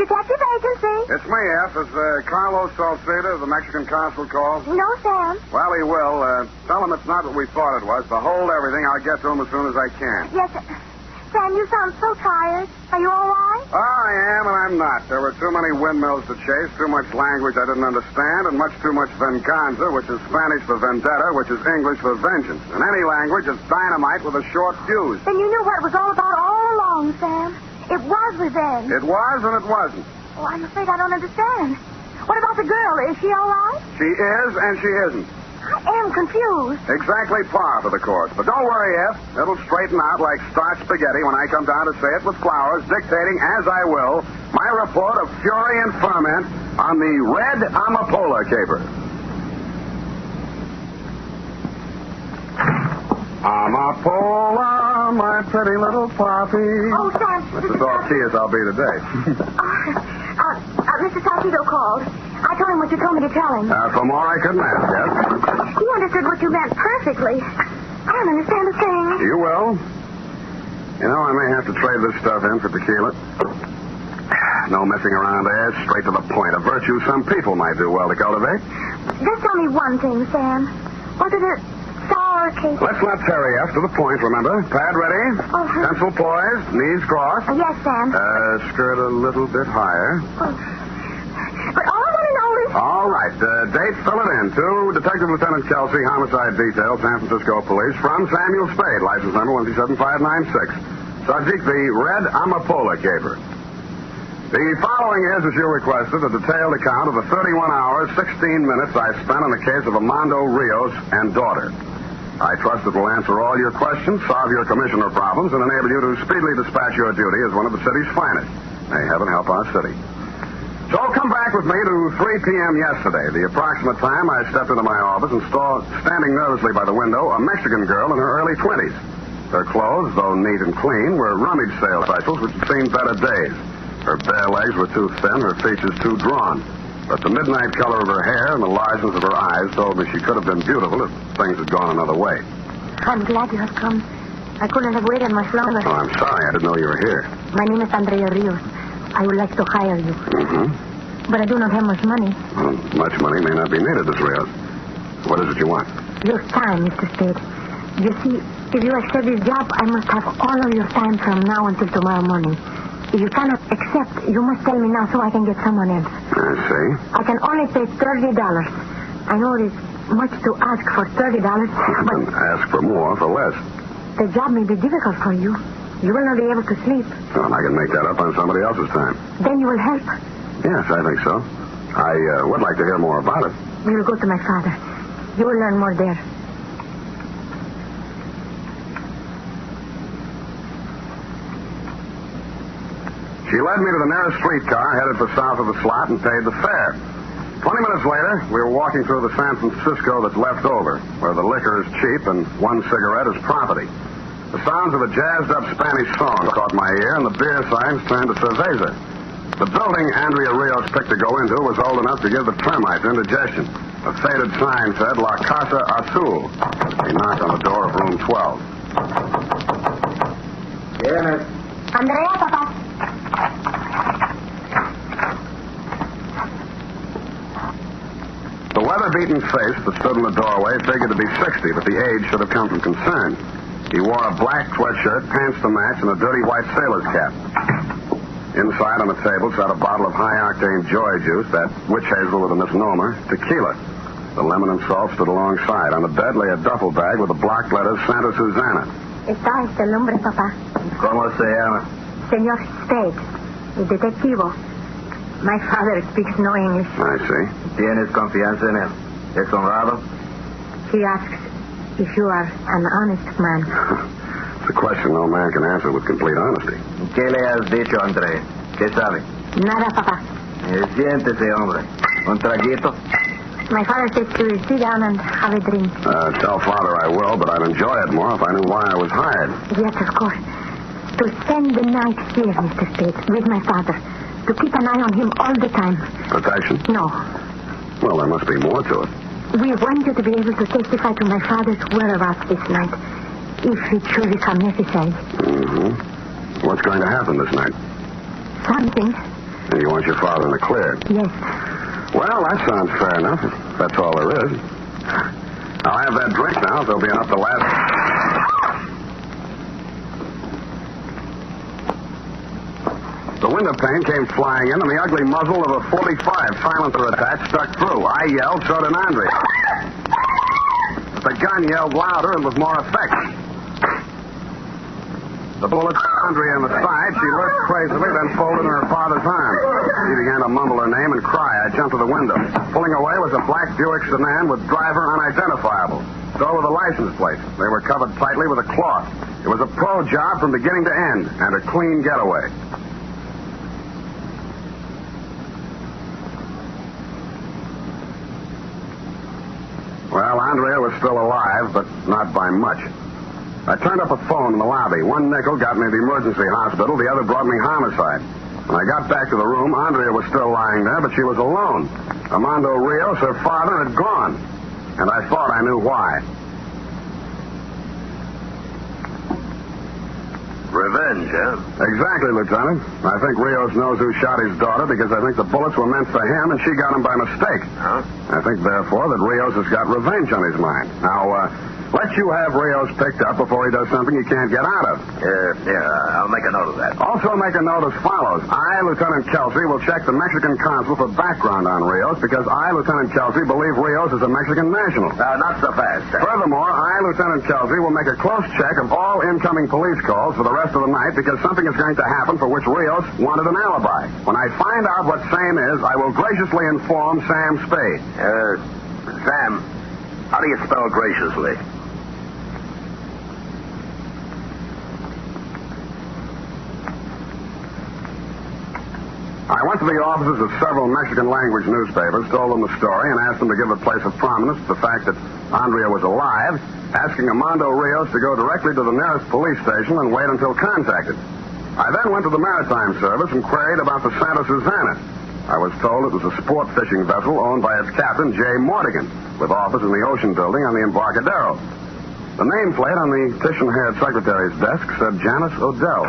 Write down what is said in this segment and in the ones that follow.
detective agency. It's me, F. Is Carlos Salceda, the Mexican consul, called? No, Sam. Well, he will. Tell him it's not what we thought it was. But hold everything. I'll get to him as soon as I can. Yes, Sam, you sound so tired. Are you all right? I am, and I'm not. There were too many windmills to chase, too much language I didn't understand, and much too much venganza, which is Spanish for vendetta, which is English for vengeance. In any language, it's dynamite with a short fuse. Then you knew what it was all about all along, Sam. It was revenge. It was, and it wasn't. Oh, I'm afraid I don't understand. What about the girl? Is she all right? She is, and she isn't. I am confused. Exactly par for the course. But don't worry, F. It'll straighten out like starch spaghetti when I come down to say it with flowers, dictating, as I will, my report of fury and ferment on the Red Anapola Caper. Amapola, my pretty little puppy. Oh, Sam. That's as all key as I'll be today. Mr. Salcido called. I told him what you told me to tell him. For more I couldn't ask, yes? He understood what you meant perfectly. I don't understand a thing. You will. You know, I may have to trade this stuff in for tequila. No messing around there. Straight to the point. A virtue some people might do well to cultivate. Just tell me one thing, Sam. Was it a sour case? Let's not tarry after the point, remember? Pad ready. Oh, pencil poised. Knees crossed. Yes, Sam. Skirt a little bit higher. Oh. But all I want to know is... All right. Date, fill it in. To Detective Lieutenant Kelsey, Homicide Detail, San Francisco Police, from Samuel Spade, license number 17596. Subject, the Red Anapola Caper. The following is, as you requested, a detailed account of the 31 hours, 16 minutes I spent on the case of Armando Rios and daughter. I trust it will answer all your questions, solve your commissioner problems, and enable you to speedily dispatch your duty as one of the city's finest. May heaven help our city. So come back with me to 3 p.m. yesterday, the approximate time I stepped into my office and saw, standing nervously by the window, a Mexican girl in her early 20s. Her clothes, though neat and clean, were rummage sale cycles which had seen better days. Her bare legs were too thin, her features too drawn. But the midnight color of her hair and the largeness of her eyes told me she could have been beautiful if things had gone another way. I'm glad you have come. I couldn't have waited much longer. Oh, I'm sorry. I didn't know you were here. My name is Andrea Rios. I would like to hire you. Mm-hmm. But I do not have much money. Well, much money may not be needed, Miss Rios. What is it you want? Your time, Mr. Spade. You see, if you accept this job, I must have all of your time from now until tomorrow morning. If you cannot accept, you must tell me now so I can get someone else. I see. I can only pay $30. I know it is much to ask for $30, but... Ask for more for less. The job may be difficult for you. You will not be able to sleep. Well, I can make that up on somebody else's time. Then you will help. Yes, I think so. I would like to hear more about it. We will go to my father. You will learn more there. She led me to the nearest streetcar, headed for south of the slot, and paid the fare. 20 minutes later, we were walking through the San Francisco that's left over, where the liquor is cheap and one cigarette is property. The sounds of a jazzed-up Spanish song caught my ear, and the beer signs turned to cerveza. The building Andrea Rios picked to go into was old enough to give the termites indigestion. A faded sign said, La Casa Azul. He knocked on the door of room 12. Yes. Andrea, Papa. The weather-beaten face that stood in the doorway figured to be 60, but the age should have come from concern. He wore a black sweatshirt, pants to match, and a dirty white sailor's cap. Inside on the table sat a bottle of high-octane joy juice, that witch hazel with a misnomer, tequila. The lemon and salt stood alongside. On the bed lay a duffel bag with the block letters Santa Susana. Está este el hombre, papá. ¿Cómo se llama? Señor Spade, el detectivo. My father speaks no English. I see. ¿Tienes confianza en él? ¿Es honrado? He asks if you are an honest man. It's a question no man can answer with complete honesty. ¿Qué le has dicho, André? ¿Qué sabe? Nada, papá. Siéntese, hombre. ¿Un traguito? My father says to sit down and have a drink. Tell Father I will, but I'd enjoy it more if I knew why I was hired. Yes, of course. To spend the night here, Mr. Spade, with my father. To keep an eye on him all the time. Protection? No. Well, there must be more to it. We want you to be able to testify to my father's whereabouts this night, if it should become necessary. Mm-hmm. What's going to happen this night? Something. And you want your father in the clear? Yes. Well, that sounds fair enough, if that's all there is. I'll have that drink now. There'll be enough to last. The window pane came flying in, and the ugly muzzle of a .45 silencer attached stuck through. I yelled, so did Andrea. But the gun yelled louder and with more effect. The bullet hit Andrea in the side. She lurched crazily, then folded in her father's arms. She began to mumble her name and cry. I jumped to the window. Pulling away was a black Buick sedan with driver unidentifiable. So were the license plates. They were covered tightly with a cloth. It was a pro job from beginning to end, and a clean getaway. Well, Andrea was still alive, but not by much. I turned up a phone in the lobby. One nickel got me to the emergency hospital. The other brought me homicide. When I got back to the room, Andrea was still lying there, but she was alone. Armando Rios, her father, had gone. And I thought I knew why. Revenge, huh? Exactly, Lieutenant. I think Rios knows who shot his daughter because I think the bullets were meant for him and she got them by mistake. Huh? I think, therefore, that Rios has got revenge on his mind. Now, let you have Rios picked up before he does something he can't get out of. I'll make a note of that. Also make a note as follows. I, Lieutenant Kelsey, will check the Mexican consul for background on Rios because I, Lieutenant Kelsey, believe Rios is a Mexican national. Not so fast, sir. Furthermore, I, Lieutenant Kelsey, will make a close check of all incoming police calls for the rest of the night because something is going to happen for which Rios wanted an alibi. When I find out what Sam is, I will graciously inform Sam Spade. Sam, how do you spell graciously? I went to the offices of several Mexican-language newspapers, told them the story, and asked them to give a place of prominence to the fact that Andrea was alive, asking Armando Rios to go directly to the nearest police station and wait until contacted. I then went to the Maritime Service and queried about the Santa Susana. I was told it was a sport fishing vessel owned by its captain, J. Mortigan, with office in the Ocean Building on the Embarcadero. The nameplate on the titian-haired secretary's desk said Janice Odell.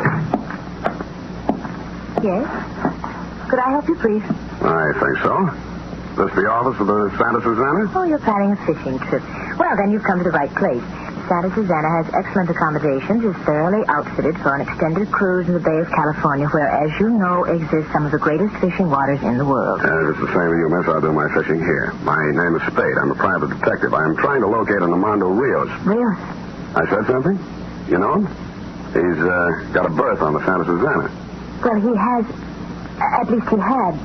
Yes? Could I help you, please? I think so. This the office of the Santa Susana? Oh, you're planning a fishing trip. Well, then you've come to the right place. Santa Susana has excellent accommodations, is thoroughly outfitted for an extended cruise in the Bay of California, where, as you know, exist some of the greatest fishing waters in the world. If it's the same with you, miss, I'll do my fishing here. My name is Spade. I'm a private detective. I'm trying to locate an Armando Rios. Rios? I said something? You know him? He's got a berth on the Santa Susana. Well, he has... At least he had.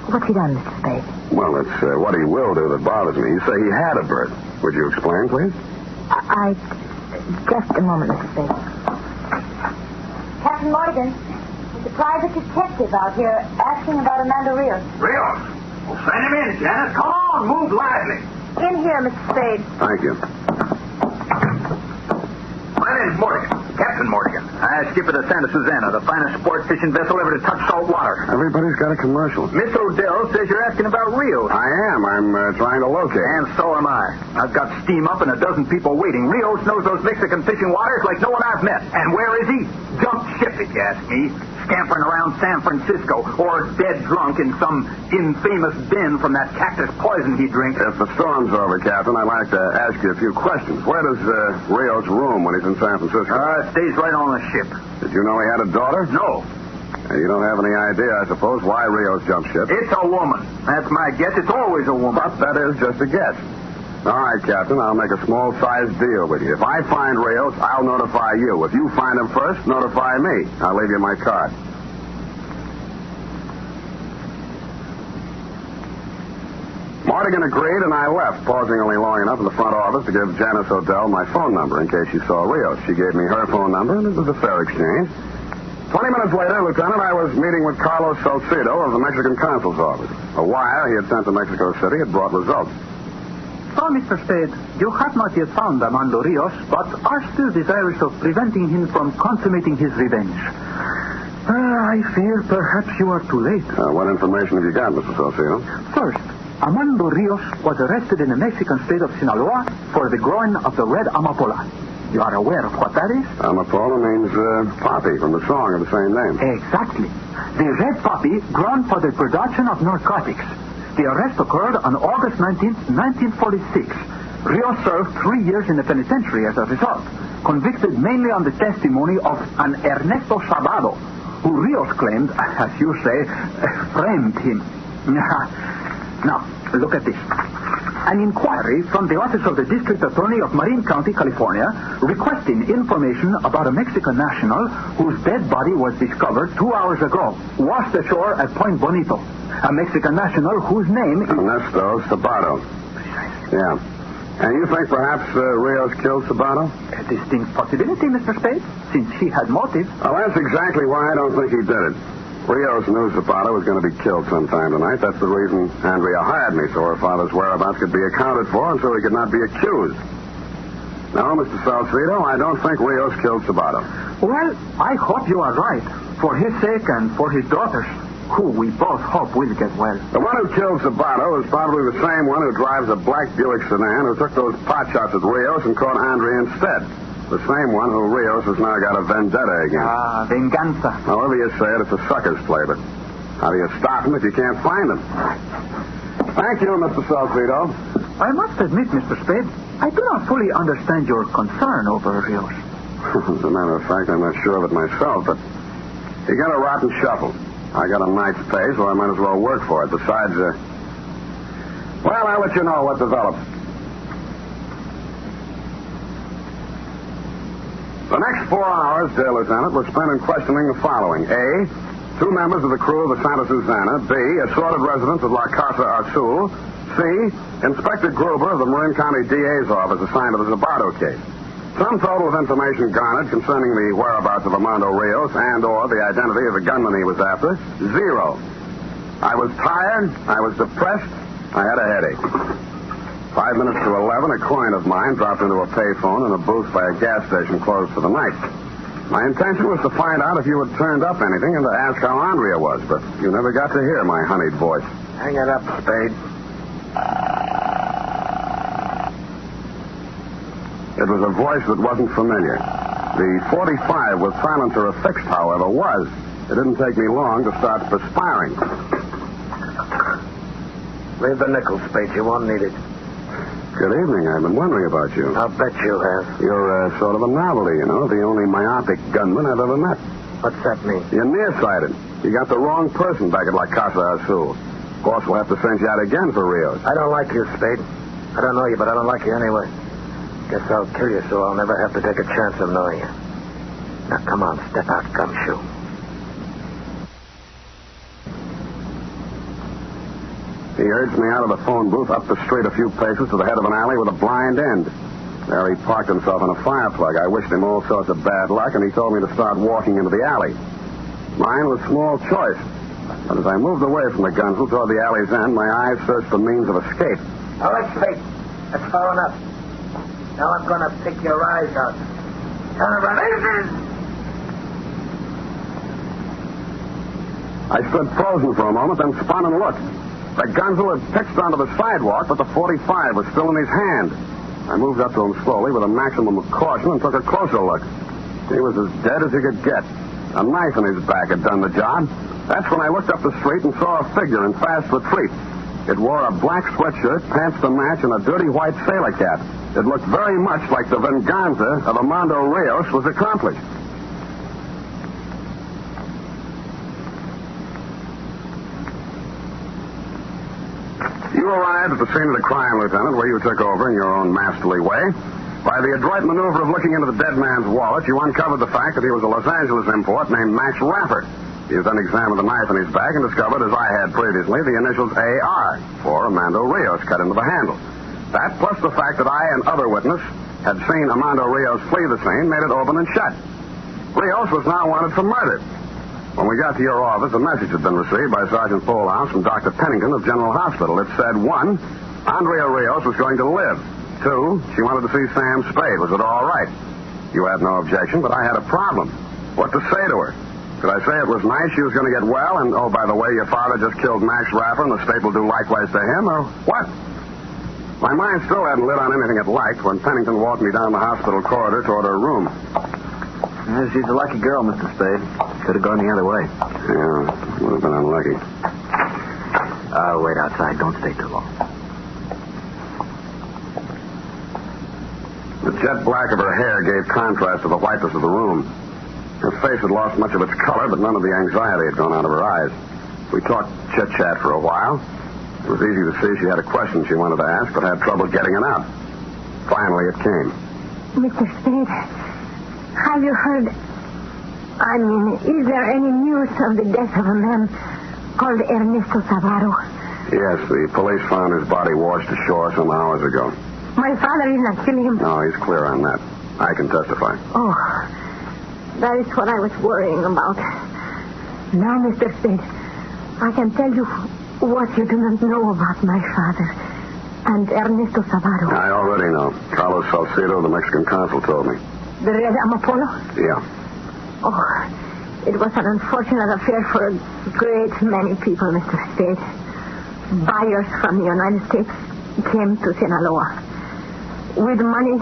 What's he done, Mr. Spade? Well, it's what he will do that bothers me. You say he had a berth. Would you explain, please? Just a moment, Mr. Spade. Captain Mortigan, there's a private detective out here asking about Armando Rios. Rios? Well, send him in, Janice. Come on, move lively. In here, Mr. Spade. Thank you. My name's Mortigan. Captain Mortigan. I skipper the Santa Susana, the finest sport fishing vessel ever to touch salt water. Everybody's got a commercial. Miss Odell says you're asking about Rios. I am. I'm trying to locate. And so am I. I've got steam up and a dozen people waiting. Rios knows those Mexican fishing waters like no one I've met. And where is he? Jumped ship, if you ask me. Scampering around San Francisco or dead drunk in some infamous den from that cactus poison he drinks. If the storm's over, Captain, I'd like to ask you a few questions. Where does Rios room when he's in San Francisco? Stays right on the ship. Did you know he had a daughter? No. You don't have any idea, I suppose, why Rios jumped ship? It's a woman. That's my guess. It's always a woman. But that is just a guess. All right, Captain, I'll make a small-sized deal with you. If I find Rios, I'll notify you. If you find him first, notify me. I'll leave you my card. Mortigan agreed, and I left, pausing only long enough in the front office to give Janice Odell my phone number in case she saw Rios. She gave me her phone number, and it was a fair exchange. 20 minutes later, Lieutenant, I was meeting with Carlos Salcido of the Mexican consul's office. A wire he had sent to Mexico City had brought results. So, Mr. Spade, you have not yet found Armando Rios, but are still desirous of preventing him from consummating his revenge. I fear perhaps you are too late. What information have you got, Mr. Salcido? First, Armando Rios was arrested in the Mexican state of Sinaloa for the growing of the Red Anapola. You are aware of what that is? Anapola means poppy from the song of the same name. Exactly. The red poppy grown for the production of narcotics. The arrest occurred on August 19th, 1946. Rios served 3 years in the penitentiary as a result, convicted mainly on the testimony of an Ernesto Sabado, who Rios claimed, as you say, framed him. Now, look at this. An inquiry from the Office of the District Attorney of Marin County, California, requesting information about a Mexican national whose dead body was discovered 2 hours ago, washed ashore at Point Bonito. A Mexican national whose name is... Ernesto Sabado. Yeah. And you think perhaps Rios killed Sabado? A distinct possibility, Mr. Spade, since he had motive. Well, that's exactly why I don't think he did it. Rios knew Zapata was going to be killed sometime tonight. That's the reason Andrea hired me, so her father's whereabouts could be accounted for and so he could not be accused. No, Mr. Salcedo, I don't think Rios killed Zapata. Well, I hope you are right, for his sake and for his daughter's, who we both hope will get well. The one who killed Zapata was probably the same one who drives a black Buick sedan who took those pot shots at Rios and caught Andrea instead. The same one who Rios has now got a vendetta against. Ah, venganza. However you say it, it's a sucker's play, but how do you stop him if you can't find him? Thank you, Mr. Salcedo. I must admit, Mr. Spade, I do not fully understand your concern over Rios. As a matter of fact, I'm not sure of it myself, but he got a rotten shuffle. I got a night's pay, so I might as well work for it. Besides, well, I'll let you know what develops. The next 4 hours, dear Lieutenant, were spent in questioning the following. A, 2 members of the crew of the Santa Susana. B, assorted residents of La Casa Azul. C, Inspector Gruber of the Marin County DA's office assigned to the Zabato case. Some total of information garnered concerning the whereabouts of Armando Rios and or the identity of the gunman he was after, 0. I was tired, I was depressed, I had a headache. 5 minutes to 11, a client of mine dropped into a payphone in a booth by a gas station closed for the night. My intention was to find out if you had turned up anything and to ask how Andrea was, but you never got to hear my honeyed voice. Hang it up, Spade. It was a voice that wasn't familiar. The 45 with silencer affixed, however, was. It didn't take me long to start perspiring. Leave the nickel, Spade. You won't need it. Good evening. I've been wondering about you. I'll bet you have. You're sort of a novelty, you know, the only myopic gunman I've ever met. What's that mean? You're nearsighted. You got the wrong person back at La Casa Azul. Boss will have to send you out again for Rios. I don't like you, Spade. I don't know you, but I don't like you anyway. Guess I'll kill you so I'll never have to take a chance of knowing you. Now, come on, step out, gumshoe. He urged me out of the phone booth up the street a few paces to the head of an alley with a blind end. There he parked himself in a fire plug. I wished him all sorts of bad luck, and he told me to start walking into the alley. Mine was small choice. But as I moved away from the gunsel toward the alley's end, my eyes searched for means of escape. All right, Spade. That's far enough. Now I'm going to pick your eyes out. Turn around. I stood frozen for a moment, then spun and looked. The gunsel had pitched onto the sidewalk, but the 45 was still in his hand. I moved up to him slowly with a maximum of caution and took a closer look. He was as dead as he could get. A knife in his back had done the job. That's when I looked up the street and saw a figure in fast retreat. It wore a black sweatshirt, pants to match, and a dirty white sailor cap. It looked very much like the venganza of Armando Rios was accomplished. You arrived at the scene of the crime, Lieutenant, where you took over in your own masterly way. By the adroit maneuver of looking into the dead man's wallet, you uncovered the fact that he was a Los Angeles import named Max Raffer. You then examined the knife in his bag and discovered, as I had previously, the initials AR for Armando Rios cut into the handle. That, plus the fact that I and other witness had seen Armando Rios flee the scene, made it open and shut. Rios was now wanted for murder. When we got to your office, a message had been received by Sergeant Polehouse from Dr. Pennington of General Hospital. It said, 1, Andrea Rios was going to live. 2, she wanted to see Sam Spade. Was it all right? You had no objection, but I had a problem. What to say to her? Could I say it was nice she was going to get well, and, oh, by the way, your father just killed Max Raffer, and the state will do likewise to him, or what? My mind still hadn't lit on anything it liked when Pennington walked me down the hospital corridor toward her room. She's a lucky girl, Mr. Spade. Could have gone the other way. Yeah, would have been unlucky. I'll wait outside. Don't stay too long. The jet black of her hair gave contrast to the whiteness of the room. Her face had lost much of its color, but none of the anxiety had gone out of her eyes. We talked chit-chat for a while. It was easy to see she had a question she wanted to ask, but had trouble getting it out. Finally, it came. Mr. Spade, have you heard... is there any news of the death of a man called Ernesto Savaro? Yes, the police found his body washed ashore some hours ago. My father is not killing him. No, he's clear on that. I can testify. Oh, that is what I was worrying about. Now, Mr. Spade, I can tell you what you do not know about my father and Ernesto Savaro. I already know. Carlos Salcedo, the Mexican consul, told me. The Red Anapola? Yeah. Oh, it was an unfortunate affair for a great many people, Mr. Spade. Buyers from the United States came to Sinaloa. With money,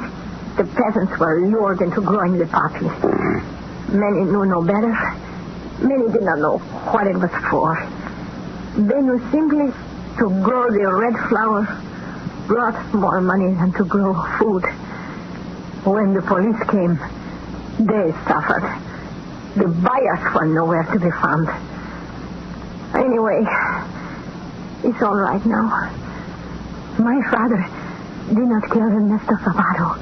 the peasants were lured into growing the poppy. Mm-hmm. Many knew no better. Many did not know what it was for. They knew simply to grow the red flower brought more money than to grow food. When the police came, they suffered. The buyers were nowhere to be found. Anyway, it's all right now. My father did not kill Ernesto Savaro.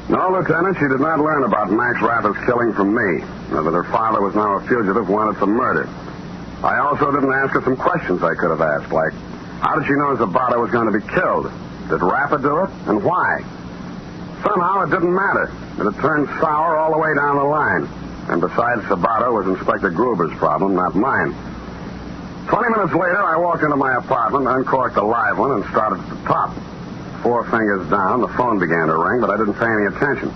No, Lieutenant, she did not learn about Max Rapper's killing from me, or that her father was now a fugitive wanted for murder. I also didn't ask her some questions I could have asked, like, how did she know Zapata was going to be killed? Did Rapper do it? And why? Somehow it didn't matter, and it turned sour all the way down the line. And besides Zapata was Inspector Gruber's problem, not mine. 20 minutes later, I walked into my apartment, uncorked a live one, and started at the top. 4 fingers down, the phone began to ring, but I didn't pay any attention.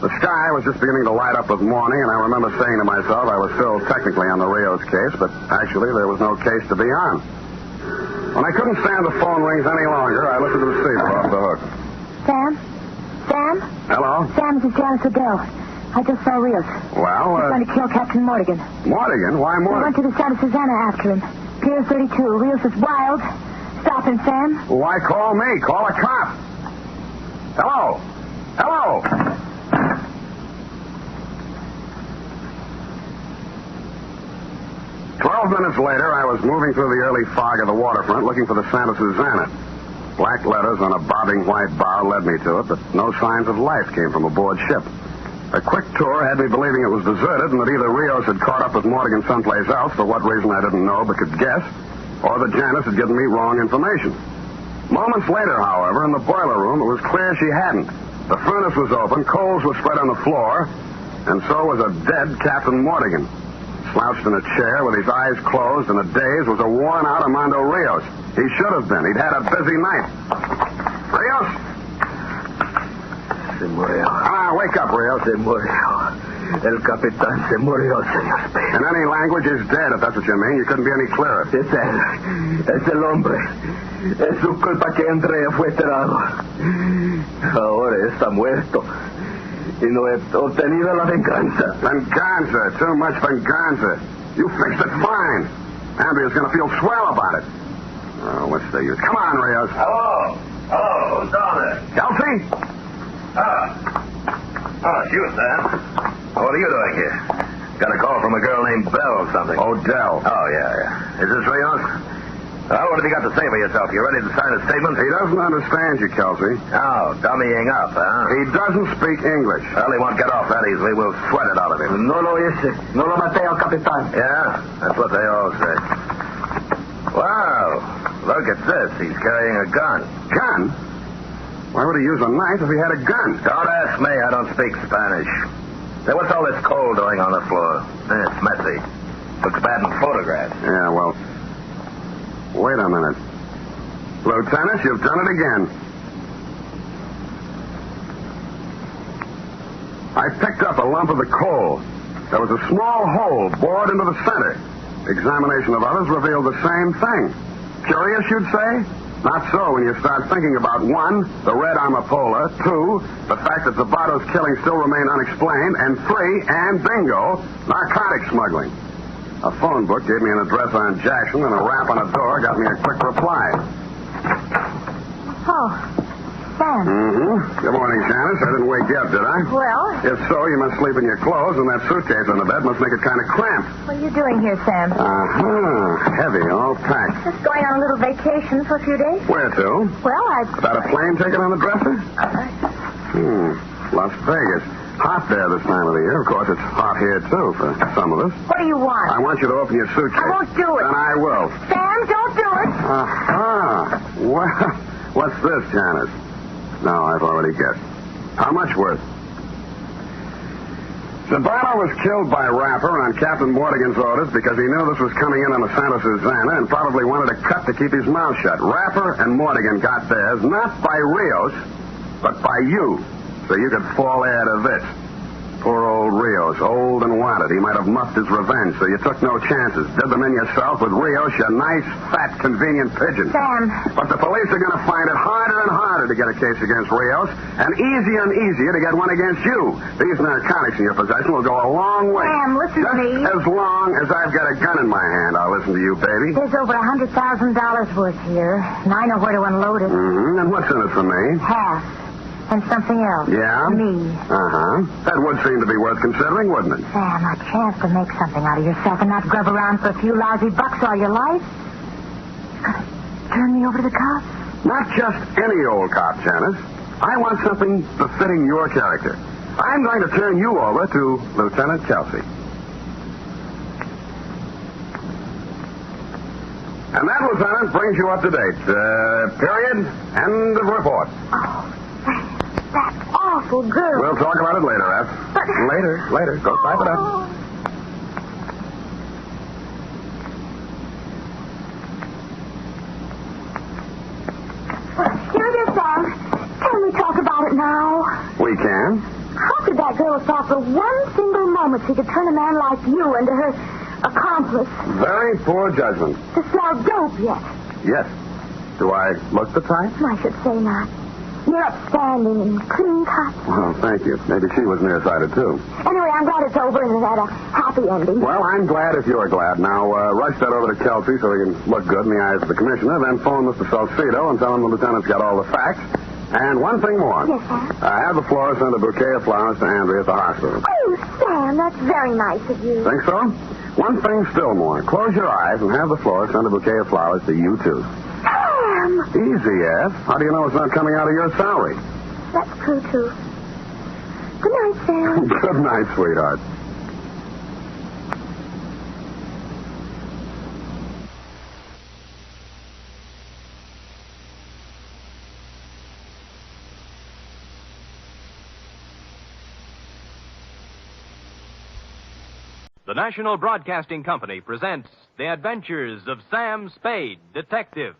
The sky was just beginning to light up with morning, and I remember saying to myself I was still technically on the Rios case, but actually there was no case to be on. When I couldn't stand the phone rings any longer, I listened to the receiver off the hook. Sam? Sam? Hello? Sam, this is Janice Adele. I just saw Rios. Well, He's going to kill Captain Mortigan. Mortigan? Why I Mortigan? went to the Santa Susana after him. Pier 32. Rios is wild. Stop him, Sam. Why call me? Call a cop. Hello? Hello? "12 minutes later, I was moving through the early fog of the waterfront looking for the Santa Susana. Black letters on a bobbing white bow led me to it, but no signs of life came from aboard ship. A quick tour had me believing it was deserted and that either Rios had caught up with Mortigan someplace else, for what reason I didn't know but could guess, or that Janice had given me wrong information. Moments later, however, in the boiler room, it was clear she hadn't. The furnace was open, coals were spread on the floor, and so was a dead Captain Mortigan. Slouched in a chair with his eyes closed and a daze was a worn-out Armando Rios. He should have been. He'd had a busy night. Rios? Se murió. Wake up, Rios. Se murió. El capitán se murió, señor Spade. In any language, he's dead, if that's what you mean. You couldn't be any clearer. Es él. Es el hombre. Es su culpa que Andrea fue enterrado. Ahora está muerto. Y no he obtenido la venganza. Venganza. Too much venganza. You fixed it fine. Andrea's going to feel swell about it. Oh, what's the use? Come on, Rios. Hello. Hello. Who's down there? Kelsey? It's you, Sam. What are you doing here? Got a call from a girl named Belle or something. Odell. Oh, yeah. Is this Rios? Well, what have you got to say for yourself? You ready to sign a statement? He doesn't understand you, Kelsey. Oh, dummying up, huh? He doesn't speak English. Well, he won't get off that easily. We'll sweat it out of him. No lo hice. No lo maté al capitán. Yeah? That's what they all say. Wow. Look at this. He's carrying a gun. Gun? Why would he use a knife if he had a gun? Don't ask me. I don't speak Spanish. Say, what's all this coal doing on the floor? It's messy. Looks bad in photographs. Yeah, well... Wait a minute. Lieutenant, you've done it again. I picked up a lump of the coal. There was a small hole bored into the center. Examination of others revealed the same thing. Curious, you'd say? Not so when you start thinking about 1, the Red Anapola, 2, the fact that Zavato's killing still remained unexplained, and 3, and bingo, narcotic smuggling. A phone book gave me an address on Jackson, and a rap on a door got me a quick reply. Oh, Sam. Mm-hmm. Good morning, Janice. I didn't wake you up, did I? Well? If so, you must sleep in your clothes, and that suitcase on the bed must make it kind of cramped. What are you doing here, Sam? Uh-huh. Heavy, all packed. Just going on a little vacation for a few days. Where to? Well, Is that a plane ticket on the dresser? Las Vegas. Hot there this time of the year. Of course, it's hot here, too, for some of us. What do you want? I want you to open your suitcase. I won't do it. Then I will. Sam, don't do it. Uh-huh. Well, what's this, Janice? No, I've already guessed. How much worth? Zabato was killed by Rapper on Captain Mortigan's orders because he knew this was coming in on the Santa Susana and probably wanted a cut to keep his mouth shut. Rapper and Mortigan got theirs not by Rios, but by you, so you could fall heir to this. Poor old Rios, old and wanted. He might have muffed his revenge, so you took no chances. Did them in yourself with Rios, your nice, fat, convenient pigeon. Sam. But the police are going to find it harder and harder to get a case against Rios, and easier and easier to get one against you. These narcotics in your possession will go a long way. Sam, listen to me. Just as long as I've got a gun in my hand, I'll listen to you, baby. There's over $100,000 worth here, and I know where to unload it. Mm-hmm. And what's in it for me? Half. And something else. Yeah? Me. Uh-huh. That would seem to be worth considering, wouldn't it? Sam, a chance to make something out of yourself and not grub around for a few lousy bucks all your life. You're going to turn me over to the cops? Not just any old cop, Janice. I want something befitting your character. I'm going to turn you over to Lieutenant Kelsey. And that, Lieutenant, brings you up to date. Period. End of report. Oh, that's awful good. We'll talk about it later, Eph. But... Later. Go type it up. Here it is, Sam. Can we talk about it now? We can. How could that girl have thought for one single moment she could turn a man like you into her accomplice? Very poor judgment. To smell dope yet? Yes. Do I look the type? I should say not. You're upstanding and clean cut. Well, thank you. Maybe she was nearsighted, too. Anyway, I'm glad it's over and it had a happy ending. Well, I'm glad if you're glad. Now, rush that over to Kelsey so he can look good in the eyes of the commissioner, then phone Mr. Salcedo and tell him the lieutenant's got all the facts. And one thing more. Yes, sir? Have the florist send a bouquet of flowers to Andrea at the hospital. Oh, Sam, that's very nice of you. Think so? One thing still more. Close your eyes and have the florist send a bouquet of flowers to you, too. Sam! Easy, Ed. How do you know it's not coming out of your salary? That's true, too. Good night, Sam. Good night, sweetheart. The National Broadcasting Company presents The Adventures of Sam Spade, Detective.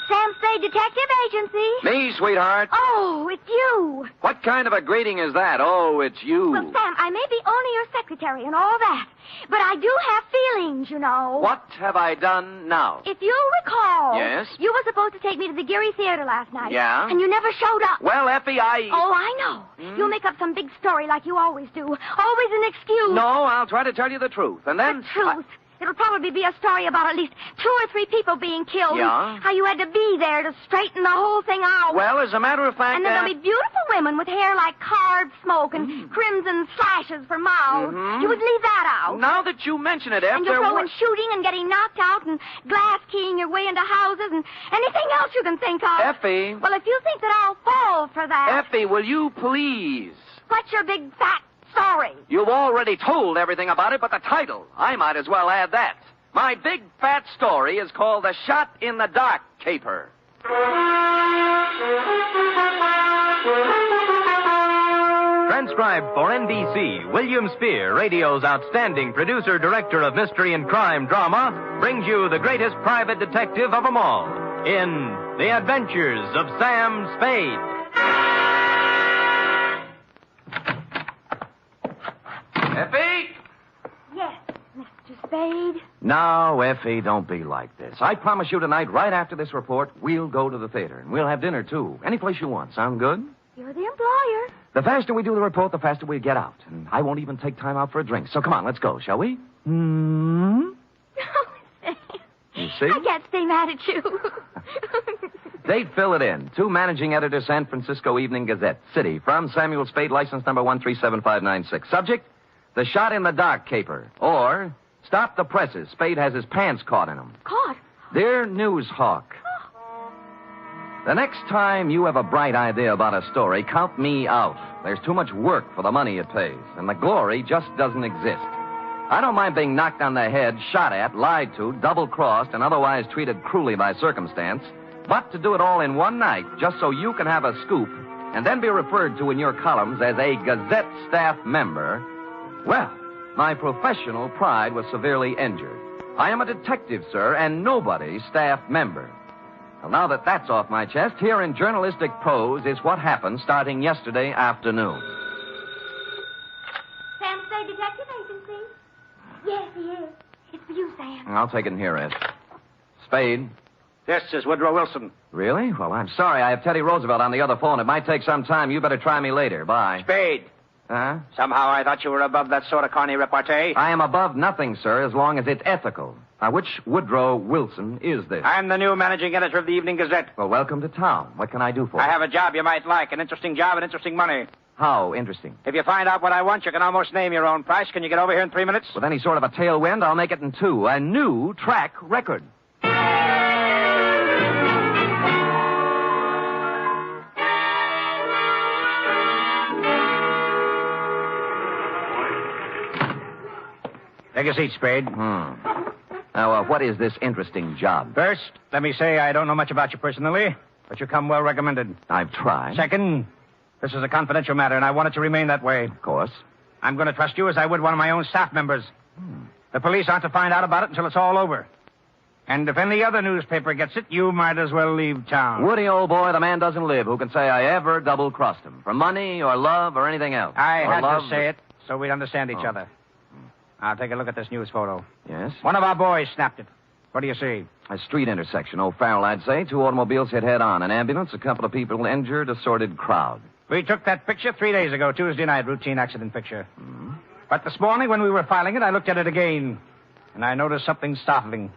Sam Spade Detective Agency. Me, sweetheart. Oh, it's you. What kind of a greeting is that? Oh, it's you. Well, Sam, I may be only your secretary and all that, but I do have feelings, you know. What have I done now? If you recall... Yes? You were supposed to take me to the Geary Theater last night. Yeah? And you never showed up. Well, Effie, Oh, I know. You'll make up some big story like you always do. Always an excuse. No, I'll try to tell you the truth. And then... The truth. It'll probably be a story about at least 2 or 3 people being killed. Yeah? How you had to be there to straighten the whole thing out. Well, as a matter of fact... And then there'll be beautiful women with hair like carved smoke and crimson slashes for mouths. You would leave that out. Now that you mention it, Effie... And you'll throw in shooting and getting knocked out and glass keying your way into houses and anything else you can think of. Effie... Well, if you think that I'll fall for that... Effie, will you please... What's your big fat story? You've already told everything about it, but the title, I might as well add that. My big fat story is called The Shot in the Dark Caper. Transcribed for NBC, William Spear, radio's outstanding producer, director of mystery and crime drama, brings you the greatest private detective of them all, in The Adventures of Sam Spade. Effie? Yes, Mr. Spade. No, Effie, don't be like this. I promise you tonight, right after this report, we'll go to the theater. And we'll have dinner, too. Any place you want. Sound good? You're the employer. The faster we do the report, the faster we get out. And I won't even take time out for a drink. So come on, let's go, shall we? Hmm? You see? I can't stay mad at you. Date, fill it in. To Managing Editor, San Francisco Evening Gazette. City. From Samuel Spade, license number 137596. Subject, The Shot in the Dark Caper. Or, Stop the Presses. Spade has his pants caught in them. Caught? Dear News Hawk. The next time you have a bright idea about a story, count me out. There's too much work for the money it pays, and the glory just doesn't exist. I don't mind being knocked on the head, shot at, lied to, double-crossed, and otherwise treated cruelly by circumstance, but to do it all in one night just so you can have a scoop and then be referred to in your columns as a Gazette staff member, well, my professional pride was severely injured. I am a detective, sir, and nobody's staff member. Well, now that that's off my chest, here in journalistic prose is what happened starting yesterday afternoon. Sam Spade Detective Agency? Yes, he is. It's for you, Sam. I'll take it in here, Ed. Spade. This is Woodrow Wilson. Really? Well, I'm sorry. I have Teddy Roosevelt on the other phone. It might take some time. You better try me later. Bye. Spade. Huh? Somehow I thought you were above that sort of corny repartee. I am above nothing, sir, as long as it's ethical. Now, which Woodrow Wilson is this? I'm the new managing editor of the Evening Gazette. Well, welcome to town. What can I do for you? I have a job you might like, an interesting job and interesting money. How interesting? If you find out what I want, you can almost name your own price. Can you get over here in 3 minutes? With any sort of a tailwind, I'll make it in 2. A new track record. Take a seat, Spade. Now, what is this interesting job? First, let me say I don't know much about you personally, but you come well recommended. I've tried. Second, this is a confidential matter, and I want it to remain that way. Of course. I'm going to trust you as I would one of my own staff members. The police aren't to find out about it until it's all over. And if any other newspaper gets it, you might as well leave town. Woody, old boy, the man doesn't live who can say I ever double-crossed him. For money or love or anything else. I had love to say it so we'd understand each other. Now, take a look at this news photo. Yes? One of our boys snapped it. What do you see? A street intersection. O'Farrell, I'd say. 2 automobiles hit head-on. An ambulance, a couple of people injured, a sordid crowd. We took that picture 3 days ago, Tuesday night, routine accident picture. But this morning, when we were filing it, I looked at it again, and I noticed something startling.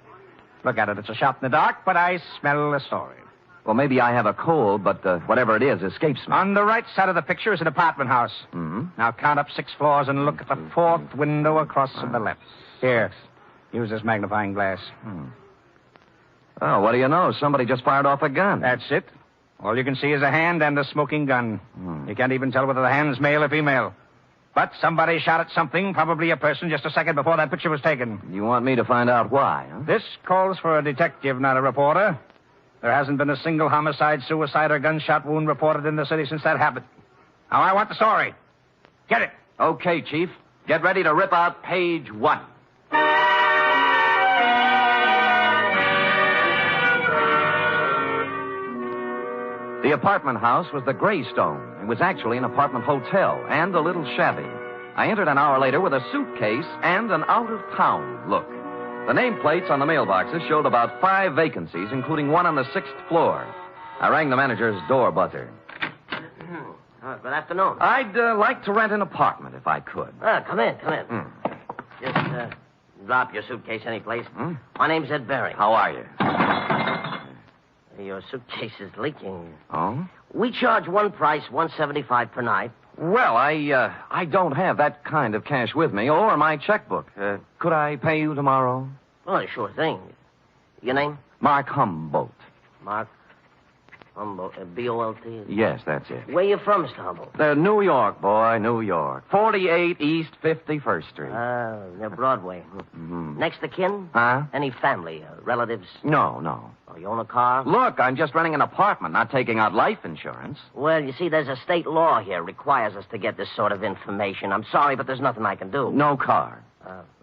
Look at it. It's a shot in the dark, but I smell a story. Well, maybe I have a cold, but whatever it is escapes me. On the right side of the picture is an apartment house. Now count up 6 floors and look at the 4th window across to the left. Here, use this magnifying glass. Oh, what do you know? Somebody just fired off a gun. That's it. All you can see is a hand and a smoking gun. You can't even tell whether the hand's male or female. But somebody shot at something, probably a person, just a second before that picture was taken. You want me to find out why, huh? This calls for a detective, not a reporter. There hasn't been a single homicide, suicide, or gunshot wound reported in the city since that happened. Now, I want the story. Get it. Okay, Chief. Get ready to rip out page 1. The apartment house was the Greystone. It was actually an apartment hotel and a little shabby. I entered an hour later with a suitcase and an out-of-town look. The nameplates on the mailboxes showed about 5 vacancies, including one on the 6th floor. I rang the manager's door buzzer. Good afternoon. I'd like to rent an apartment if I could. Come in. Just drop your suitcase anyplace. My name's Ed Berry. How are you? Your suitcase is leaking. Oh? We charge one price, $175 per night. Well, I don't have that kind of cash with me or my checkbook. Could I pay you tomorrow? Oh, sure thing. Your name? Mark Humboldt. Mark Humboldt. B-O-L-T? Yes, that's it. Where you from, Mr. Humboldt? New York, boy, New York. 48 East 51st Street. Near Broadway. Next to kin? Huh? Any family, relatives? No. Oh, you own a car? Look, I'm just renting an apartment, not taking out life insurance. Well, you see, there's a state law here requires us to get this sort of information. I'm sorry, but there's nothing I can do. No car.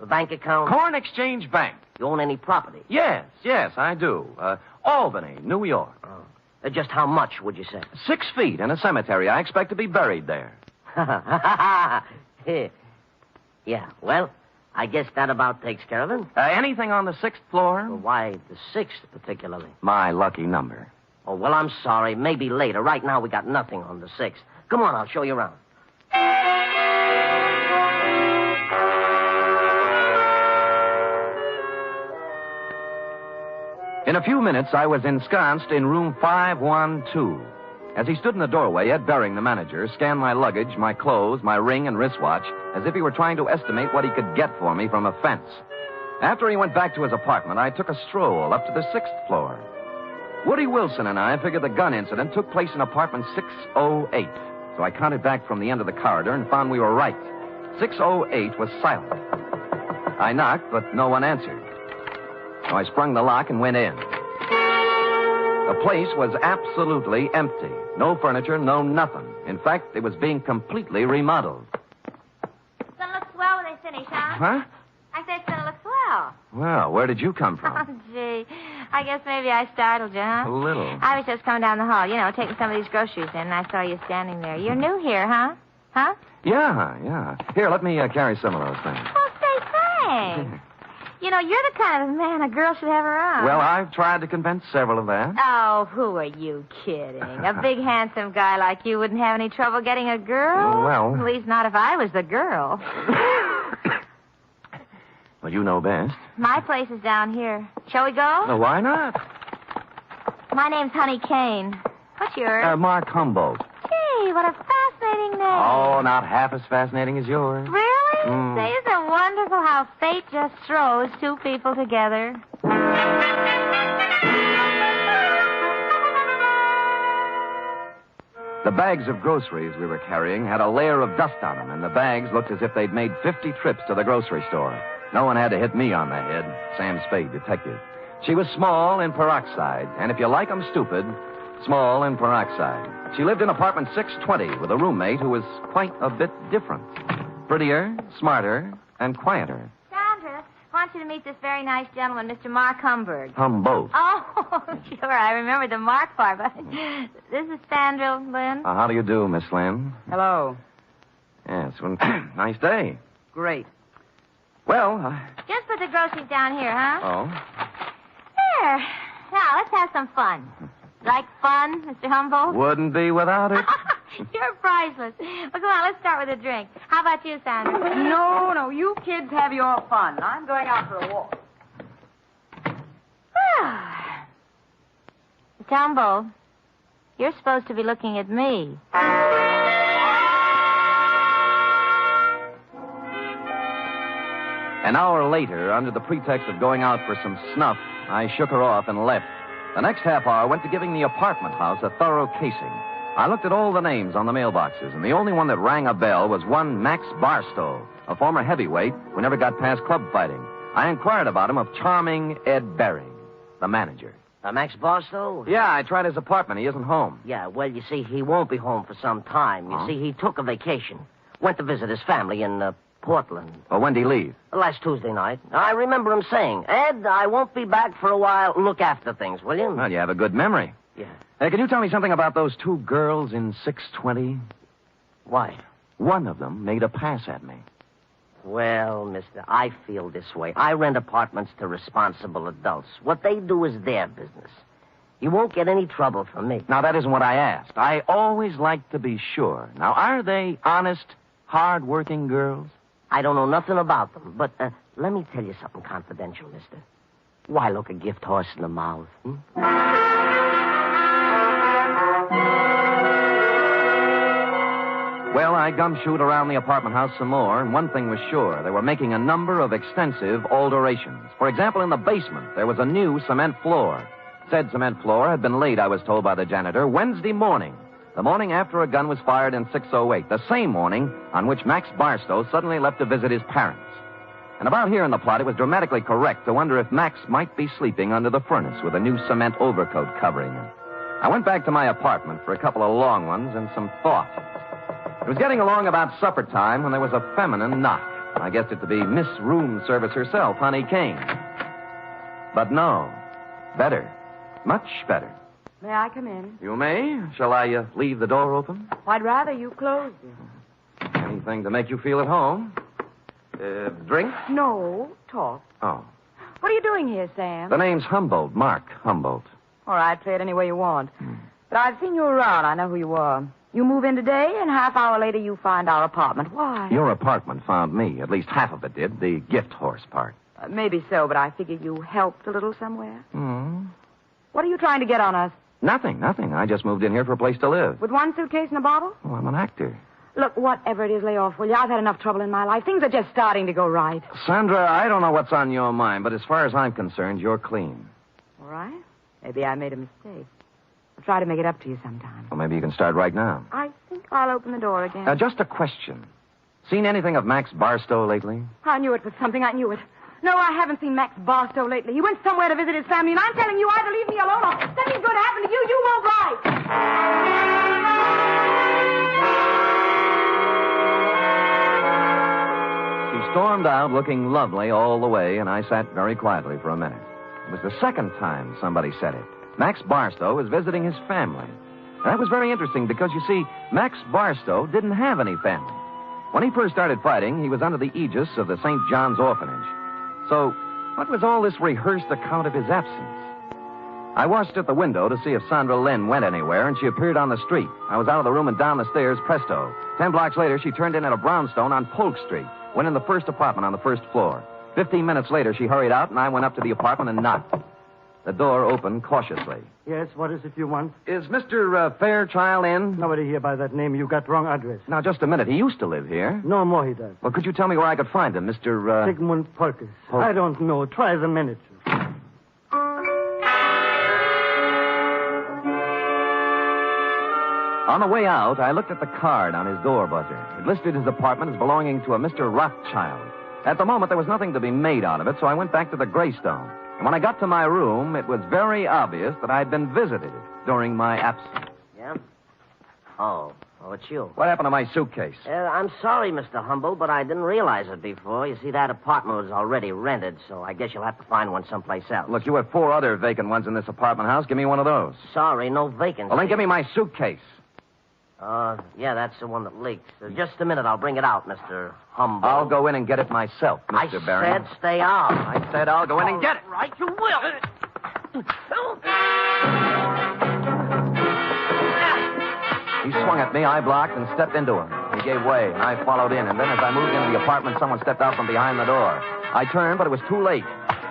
A bank account? Corn Exchange Bank. You own any property? Yes, I do. Albany, New York. Just how much, would you say? 6 feet in a cemetery. I expect to be buried there. Yeah, well, I guess that about takes care of it. Anything on the 6th floor? Well, why the 6th particularly? My lucky number. Oh, well, I'm sorry. Maybe later. Right now, we got nothing on the 6th. Come on, I'll show you around. In a few minutes, I was ensconced in room 512. As he stood in the doorway, Ed Bering, the manager, scanned my luggage, my clothes, my ring and wristwatch, as if he were trying to estimate what he could get for me from a fence. After he went back to his apartment, I took a stroll up to the 6th floor. Woody Wilson and I figured the gun incident took place in apartment 608. So I counted back from the end of the corridor and found we were right. 608 was silent. I knocked, but no one answered. So I sprung the lock and went in. The place was absolutely empty. No furniture, no nothing. In fact, it was being completely remodeled. It's gonna look swell when they finish, huh? Huh? I said it's gonna look swell. Well, where did you come from? Oh, gee. I guess maybe I startled you, huh? A little. I was just coming down the hall, taking some of these groceries in, and I saw you standing there. You're new here, huh? Huh? Yeah. Here, let me carry some of those things. Well, say thanks. You're the kind of man a girl should have around. Well, I've tried to convince several of that. Oh, who are you kidding? A big, handsome guy like you wouldn't have any trouble getting a girl? Well... At least not if I was the girl. Well, you know best. My place is down here. Shall we go? Well, why not? My name's Honey Kane. What's yours? Mark Humboldt. Gee, what a fascinating name. Oh, not half as fascinating as yours. Really? Say, isn't it wonderful how fate just throws two people together? The bags of groceries we were carrying had a layer of dust on them, and the bags looked as if they'd made 50 trips to the grocery store. No one had to hit me on the head. Sam Spade, detective. She was small in peroxide, and if you like 'em stupid, small in peroxide. She lived in apartment 620 with a roommate who was quite a bit different. Prettier, smarter, and quieter. Sandra, I want you to meet this very nice gentleman, Mr. Mark Humberg. Humboldt. Oh, sure, I remember the Mark part, but this is Sandra Lynn. How do you do, Miss Lynn? Hello. Yes, well, nice day. Great. Well, Just put the groceries down here, huh? Oh? There. Now, let's have some fun. Like fun, Mr. Humboldt? Wouldn't be without it. You're priceless. Well, come on, let's start with a drink. How about you, Sandra? No, you kids have your fun. I'm going out for a walk. Mr. Humboldt, you're supposed to be looking at me. An hour later, under the pretext of going out for some snuff, I shook her off and left. The next half hour went to giving the apartment house a thorough casing. I looked at all the names on the mailboxes, and the only one that rang a bell was one Max Barstow, a former heavyweight who never got past club fighting. I inquired about him of charming Ed Bering, the manager. Max Barstow? Yeah, I tried his apartment. He isn't home. Yeah, well, you see, he won't be home for some time. You see, he took a vacation. Went to visit his family in Portland. Well, when'd he leave? Last Tuesday night. I remember him saying, Ed, I won't be back for a while. Look after things, will you? Well, you have a good memory. Yeah. Can you tell me something about those two girls in 620? Why? One of them made a pass at me. Well, mister, I feel this way. I rent apartments to responsible adults. What they do is their business. You won't get any trouble from me. Now, that isn't what I asked. I always like to be sure. Now, are they honest, hard-working girls? I don't know nothing about them, but let me tell you something confidential, mister. Why look a gift horse in the mouth? Well, I gumshoed around the apartment house some more, and one thing was sure. They were making a number of extensive alterations. For example, in the basement, there was a new cement floor. Said cement floor had been laid, I was told by the janitor, Wednesday morning. The morning after a gun was fired in 608. The same morning on which Max Barstow suddenly left to visit his parents. And about here in the plot, it was dramatically correct to wonder if Max might be sleeping under the furnace with a new cement overcoat covering him. I went back to my apartment for a couple of long ones and some thought. It was getting along about supper time when there was a feminine knock. I guessed it to be Miss Room Service herself, Honey King. But no. Better. Much better. May I come in? You may. Shall I leave the door open? I'd rather you closed it. Anything to make you feel at home. Drink? No, talk. Oh. What are you doing here, Sam? The name's Humboldt. Mark Humboldt. All right, play it any way you want. But I've seen you around. I know who you are. You move in today, and half hour later you find our apartment. Why? Your apartment found me. At least half of it did. The gift horse part. Maybe so, but I figure you helped a little somewhere. Hmm. What are you trying to get on us? Nothing. I just moved in here for a place to live. With one suitcase and a bottle? Oh, I'm an actor. Look, whatever it is, lay off, will you? I've had enough trouble in my life. Things are just starting to go right. Sandra, I don't know what's on your mind, but as far as I'm concerned, you're clean. All right. Maybe I made a mistake. I'll try to make it up to you sometime. Well, maybe you can start right now. I think I'll open the door again. Just a question. Seen anything of Max Barstow lately? I knew it was something. I knew it. No, I haven't seen Max Barstow lately. He went somewhere to visit his family, and I'm telling you, either leave me alone or something's going to happen to you. You won't like. She stormed out looking lovely all the way, and I sat very quietly for a minute. It was the second time somebody said it. Max Barstow is visiting his family. That was very interesting because, you see, Max Barstow didn't have any family. When he first started fighting, he was under the aegis of the St. John's Orphanage. So, what was all this rehearsed account of his absence? I watched at the window to see if Sandra Lynn went anywhere, and she appeared on the street. I was out of the room and down the stairs, presto. 10 blocks later, she turned in at a brownstone on Polk Street, went in the first apartment on the first floor. 15 minutes later, she hurried out, and I went up to the apartment and knocked. The door opened cautiously. Yes, what is it you want? Is Mr. Fairchild in? Nobody here by that name. You got wrong address. Now, just a minute. He used to live here. No more he does. Well, could you tell me where I could find him, Mr. Sigmund Polkus. I don't know. Try the manager. On the way out, I looked at the card on his door buzzer. It listed his apartment as belonging to a Mr. Rothschild. At the moment, there was nothing to be made out of it, so I went back to the Greystone. And when I got to my room, it was very obvious that I'd been visited during my absence. Yeah? Oh, it's you. What happened to my suitcase? I'm sorry, Mr. Humble, but I didn't realize it before. You see, that apartment was already rented, so I guess you'll have to find one someplace else. Look, you have 4 other vacant ones in this apartment house. Give me one of those. Sorry, no vacancy. Well, then give me my suitcase. Yeah, that's the one that leaks. Just a minute, I'll bring it out, Mr. Humble. I'll go in and get it myself, Mr. Barry. I said stay out. I said I'll go in and get it. Right, you will. He swung at me, I blocked, and stepped into him. He gave way, and I followed in. And then as I moved into the apartment, someone stepped out from behind the door. I turned, but it was too late.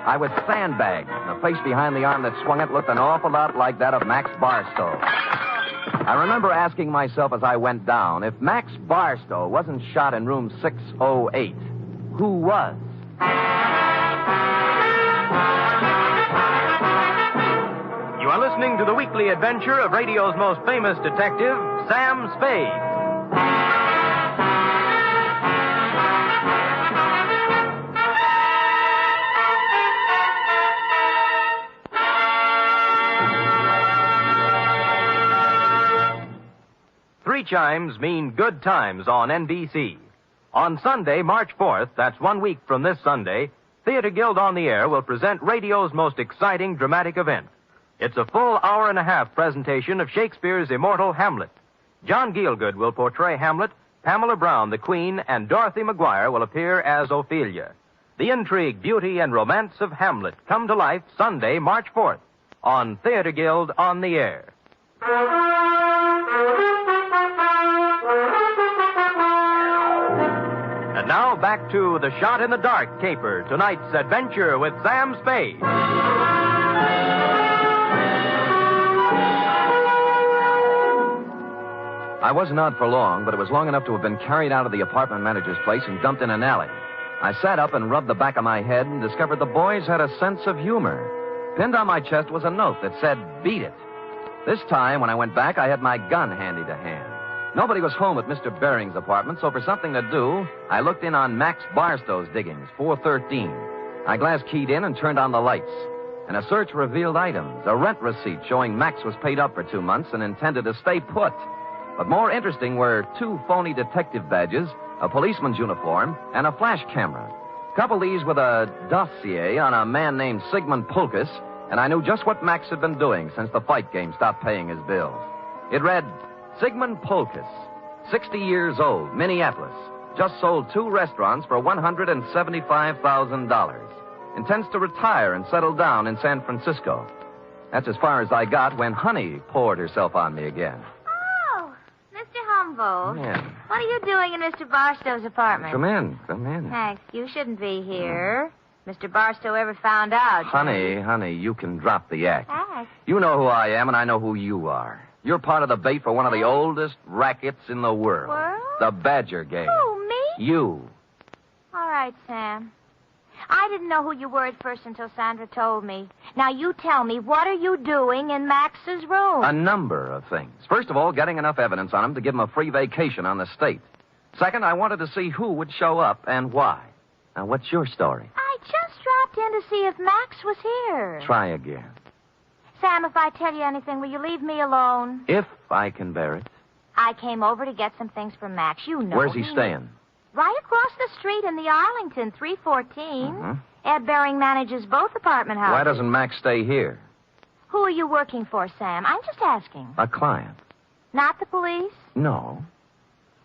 I was sandbagged, and the face behind the arm that swung it looked an awful lot like that of Max Barstow. I remember asking myself as I went down, if Max Barstow wasn't shot in room 608, who was? You are listening to the weekly adventure of radio's most famous detective, Sam Spade. Three chimes mean good times on NBC. On Sunday, March 4th, that's 1 week from this Sunday, Theater Guild on the Air will present radio's most exciting dramatic event. It's a full hour-and-a-half presentation of Shakespeare's immortal Hamlet. John Gielgud will portray Hamlet, Pamela Brown, the Queen, and Dorothy Maguire will appear as Ophelia. The intrigue, beauty, and romance of Hamlet come to life Sunday, March 4th, on Theater Guild on the Air. And now back to The Shot in the Dark Caper, tonight's adventure with Sam Spade. I wasn't out for long, but it was long enough to have been carried out of the apartment manager's place and dumped in an alley. I sat up and rubbed the back of my head and discovered the boys had a sense of humor. Pinned on my chest was a note that said, "Beat it." This time, when I went back, I had my gun handy to hand. Nobody was home at Mr. Baring's apartment, so for something to do, I looked in on Max Barstow's diggings, 413. I glass keyed in and turned on the lights. And a search revealed items, a rent receipt showing Max was paid up for 2 months and intended to stay put. But more interesting were 2 phony detective badges a policeman's uniform, and a flash camera. Couple these with a dossier on a man named Sigmund Pulkus, and I knew just what Max had been doing since the fight game stopped paying his bills. It read, Sigmund Pulkus, 60 years old, Minneapolis. Just sold 2 restaurants for $175,000. Intends to retire and settle down in San Francisco. That's as far as I got when Honey poured herself on me again. Oh, Mr. Humboldt. Yeah. What are you doing in Mr. Barstow's apartment? Come in. Max, you shouldn't be here. Mr. Barstow ever found out. Honey, you can drop the act. Max. You know who I am, and I know who you are. You're part of the bait for one of the oldest rackets in the world. The Badger Gang. Who, me? You. All right, Sam. I didn't know who you were at first until Sandra told me. Now, you tell me, what are you doing in Max's room? A number of things. First of all, getting enough evidence on him to give him a free vacation on the state. Second, I wanted to see who would show up and why. Now, what's your story? I just dropped in to see if Max was here. Try again. Sam, if I tell you anything, will you leave me alone? If I can bear it. I came over to get some things from Max. You know. Where's he staying? Right across the street in the Arlington, 314. Mm-hmm. Ed Bering manages both apartment houses. Why doesn't Max stay here? Who are you working for, Sam? I'm just asking. A client. Not the police? No.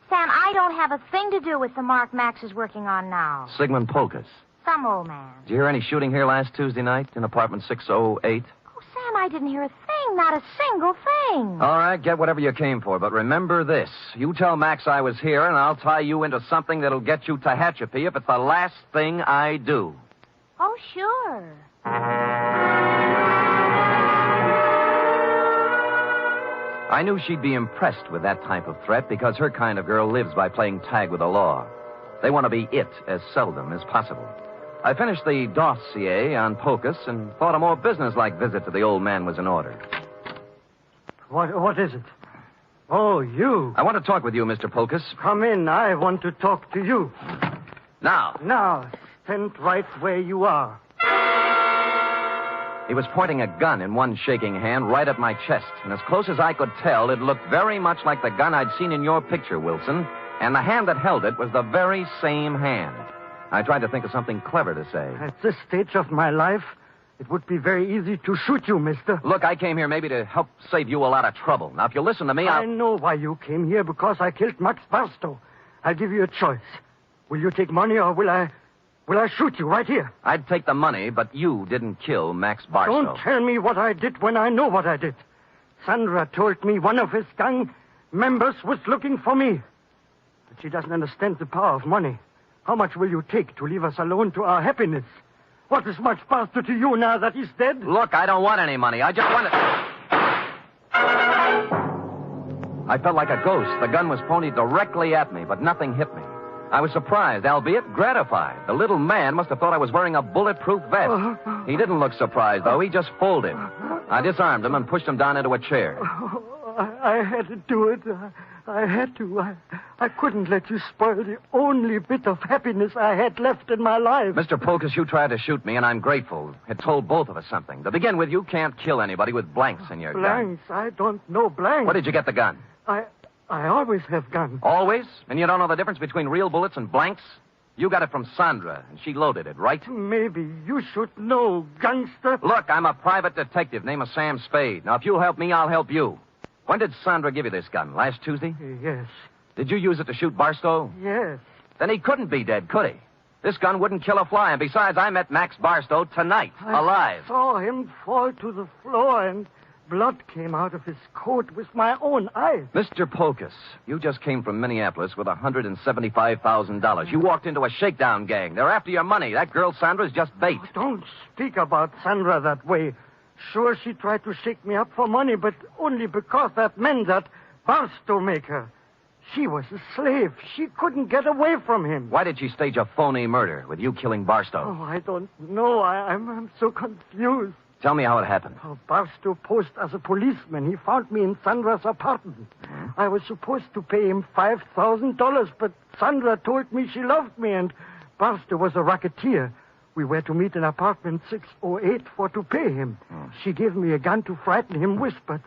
Sam, I don't have a thing to do with the mark Max is working on now. Sigmund Pulkus. Some old man. Did you hear any shooting here last Tuesday night in apartment 608? Oh, Sam, I didn't hear a thing. Not a single thing. All right, get whatever you came for, but remember this. You tell Max I was here, and I'll tie you into something that'll get you Tehachapi if it's the last thing I do. Oh, sure. I knew she'd be impressed with that type of threat because her kind of girl lives by playing tag with the law. They want to be it as seldom as possible. I finished the dossier on Pulkus and thought a more businesslike visit to the old man was in order. What is it? Oh, you. I want to talk with you, Mr. Pulkus. Come in. I want to talk to you. Now. Now, stand right where you are. He was pointing a gun in one shaking hand right at my chest, and as close as I could tell, it looked very much like the gun I'd seen in your picture, Wilson, and the hand that held it was the very same hand. I tried to think of something clever to say. At this stage of my life, it would be very easy to shoot you, mister. Look, I came here maybe to help save you a lot of trouble. Now, if you listen to me, I know why you came here, because I killed Max Barstow. I'll give you a choice. Will you take money, or will I shoot you right here? I'd take the money, but you didn't kill Max Barstow. Don't tell me what I did when I know what I did. Sandra told me one of his gang members was looking for me. But she doesn't understand the power of money. How much will you take to leave us alone to our happiness? What is Max Barstow to you now that he's dead? Look, I don't want any money. I just want it. I felt like a ghost. The gun was pointed directly at me, but nothing hit me. I was surprised, albeit gratified. The little man must have thought I was wearing a bulletproof vest. He didn't look surprised, though. He just folded. I disarmed him and pushed him down into a chair. I had to do it. I had to. I couldn't let you spoil the only bit of happiness I had left in my life. Mr. Pulkus, you tried to shoot me, and I'm grateful. It told both of us something. To begin with, you can't kill anybody with blanks in your gun. Blanks? I don't know blanks. Where did you get the gun? I always have guns. Always? And you don't know the difference between real bullets and blanks? You got it from Sandra, and she loaded it, right? Maybe you should know, gangster. Look, I'm a private detective named Sam Spade. Now, if you'll help me, I'll help you. When did Sandra give you this gun? Last Tuesday? Yes. Did you use it to shoot Barstow? Yes. Then he couldn't be dead, could he? This gun wouldn't kill a fly, and besides, I met Max Barstow tonight, alive. I saw him fall to the floor, and blood came out of his coat with my own eyes. Mr. Pulkus, you just came from Minneapolis with $175,000. You walked into a shakedown gang. They're after your money. That girl Sandra's just bait. Oh, don't speak about Sandra that way. Sure, she tried to shake me up for money, but only because that meant that Barstow make her. She was a slave. She couldn't get away from him. Why did she stage a phony murder with you killing Barstow? Oh, I don't know. I'm so confused. Tell me how it happened. Oh, Barstow posed as a policeman. He found me in Sandra's apartment. Hmm? I was supposed to pay him $5,000, but Sandra told me she loved me, and Barstow was a racketeer. We were to meet in apartment 608 to pay him. She gave me a gun to frighten him with, but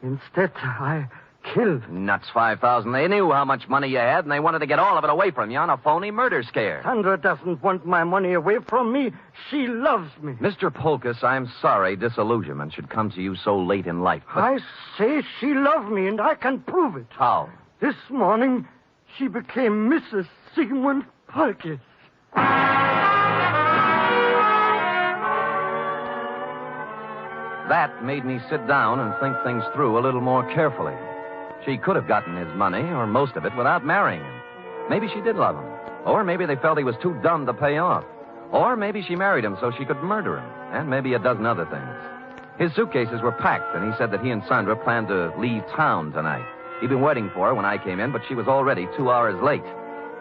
instead I killed. Nuts, 5,000. They knew how much money you had, and they wanted to get all of it away from you on a phony murder scare. Sandra doesn't want my money away from me. She loves me. Mr. Polkus, I'm sorry disillusionment should come to you so late in life. But... I say she loved me, and I can prove it. How? This morning, she became Mrs. Sigmund Polkus. That made me sit down and think things through a little more carefully. She could have gotten his money, or most of it, without marrying him. Maybe she did love him. Or maybe they felt he was too dumb to pay off. Or maybe she married him so she could murder him. And maybe a dozen other things. His suitcases were packed, and he said that he and Sandra planned to leave town tonight. He'd been waiting for her when I came in, but she was already 2 hours late.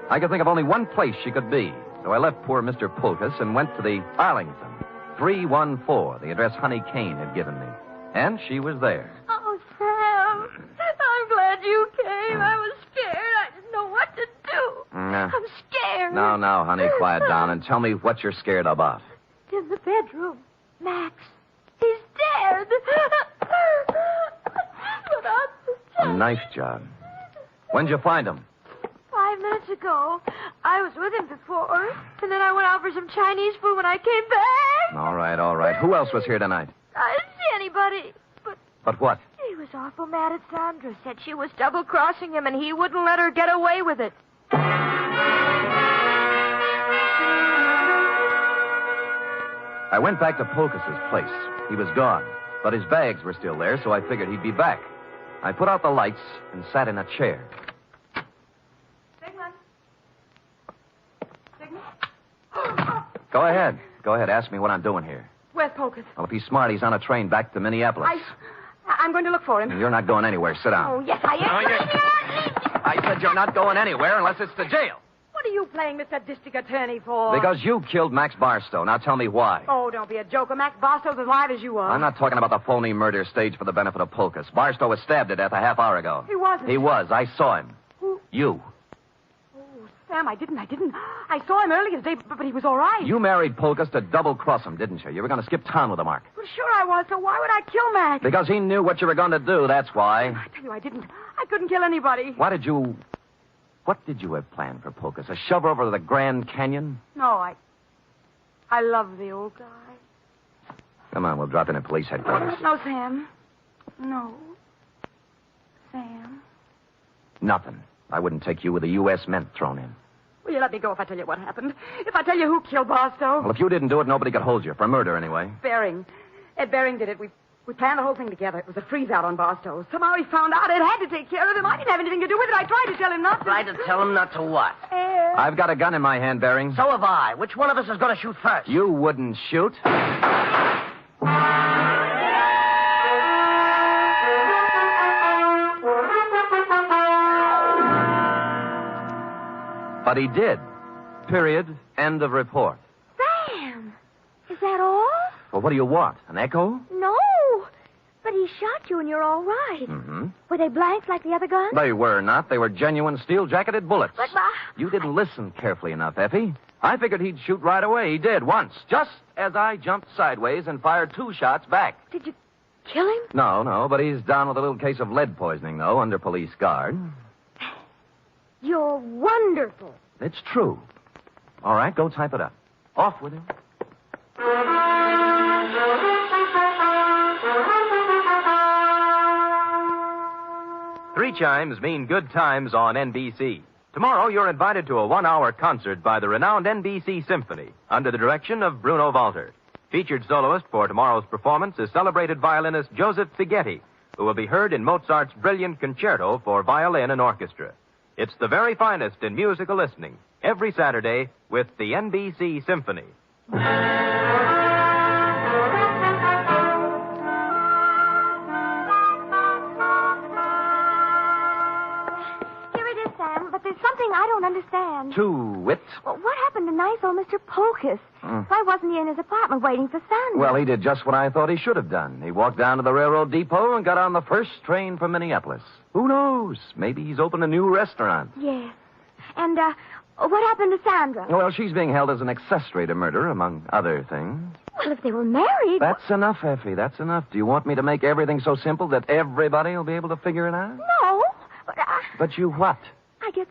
I could think of only one place she could be. So I left poor Mr. Polkus and went to the Arlington. 314, the address Honey Kane had given me. And she was there. Oh, Sam. I'm glad you came. I was scared. I didn't know what to do. I'm scared. Now, honey, quiet down and tell me what you're scared about. In the bedroom. Max. He's dead. A knife job. When'd you find him? 5 minutes ago. I was with him before. And then I went out for some Chinese food when I came back. All right. Who else was here tonight? I didn't see anybody. But what? He was awful mad at Sandra. Said she was double-crossing him, and he wouldn't let her get away with it. I went back to Polkus's place. He was gone, but his bags were still there, so I figured he'd be back. I put out the lights and sat in a chair. Sigmund. Go ahead. Ask me what I'm doing here. Where's Polkus? Well, if he's smart, he's on a train back to Minneapolis. I'm going to look for him. You're not going anywhere. Sit down. Oh, yes, I am. I said you're not going anywhere unless it's to jail. What are you playing Mr. District Attorney for? Because you killed Max Barstow. Now tell me why. Oh, don't be a joker. Max Barstow's as live as you are. I'm not talking about the phony murder staged for the benefit of Polkus. Barstow was stabbed to death a half hour ago. He wasn't. He was. I saw him. Who? You. Oh, Sam, I didn't. I saw him earlier today, but he was all right. You married Polkus to double-cross him, didn't you? You were going to skip town with him, Mark. Well, sure I was, so why would I kill Max? Because he knew what you were going to do, that's why. I tell you, I didn't. I couldn't kill anybody. What did you have planned for Polkus? A shove over to the Grand Canyon? No, I love the old guy. Come on, we'll drop in at police headquarters. No, Sam. No. Sam. Nothing. I wouldn't take you with a U.S. Mint thrown in. Will you let me go if I tell you what happened? If I tell you who killed Barstow? Well, if you didn't do it, nobody could hold you. For murder, anyway. Bering. Ed Bering did it. We planned the whole thing together. It was a freeze-out on Barstow. Somehow he found out Ed had to take care of him. I didn't have anything to do with it. I tried to tell him not to. Tried to tell him not to what? I've got a gun in my hand, Bering. So have I. Which one of us is going to shoot first? You wouldn't shoot. But he did. Period. End of report. Sam! Is that all? Well, what do you want? An echo? No. But he shot you and you're all right. Mm-hmm. Were they blanks like the other guns? They were not. They were genuine steel-jacketed bullets. But, You didn't listen carefully enough, Effie. I figured he'd shoot right away. He did, once. Just as I jumped sideways and fired 2 shots back. Did you kill him? No, but he's down with a little case of lead poisoning, though, under police guard. You're wonderful. It's true. All right, go type it up. Off with him. Three chimes mean good times on NBC. Tomorrow, you're invited to a 1-hour concert by the renowned NBC Symphony under the direction of Bruno Walter. Featured soloist for tomorrow's performance is celebrated violinist Joseph Fighetti, who will be heard in Mozart's brilliant concerto for violin and orchestra. It's the very finest in musical listening, every Saturday with the NBC Symphony. Here it is, Sam, but there's something I don't understand. To wit. Well, what happened to nice old Mr. Polkus? Why wasn't he in his apartment waiting for Sandra? Well, he did just what I thought he should have done. He walked down to the railroad depot and got on the first train for Minneapolis. Who knows? Maybe he's opened a new restaurant. Yes. And, what happened to Sandra? Well, she's being held as an accessory to murder, among other things. Well, if they were married... That's enough, Effie. That's enough. Do you want me to make everything so simple that everybody will be able to figure it out? No, But you what? I get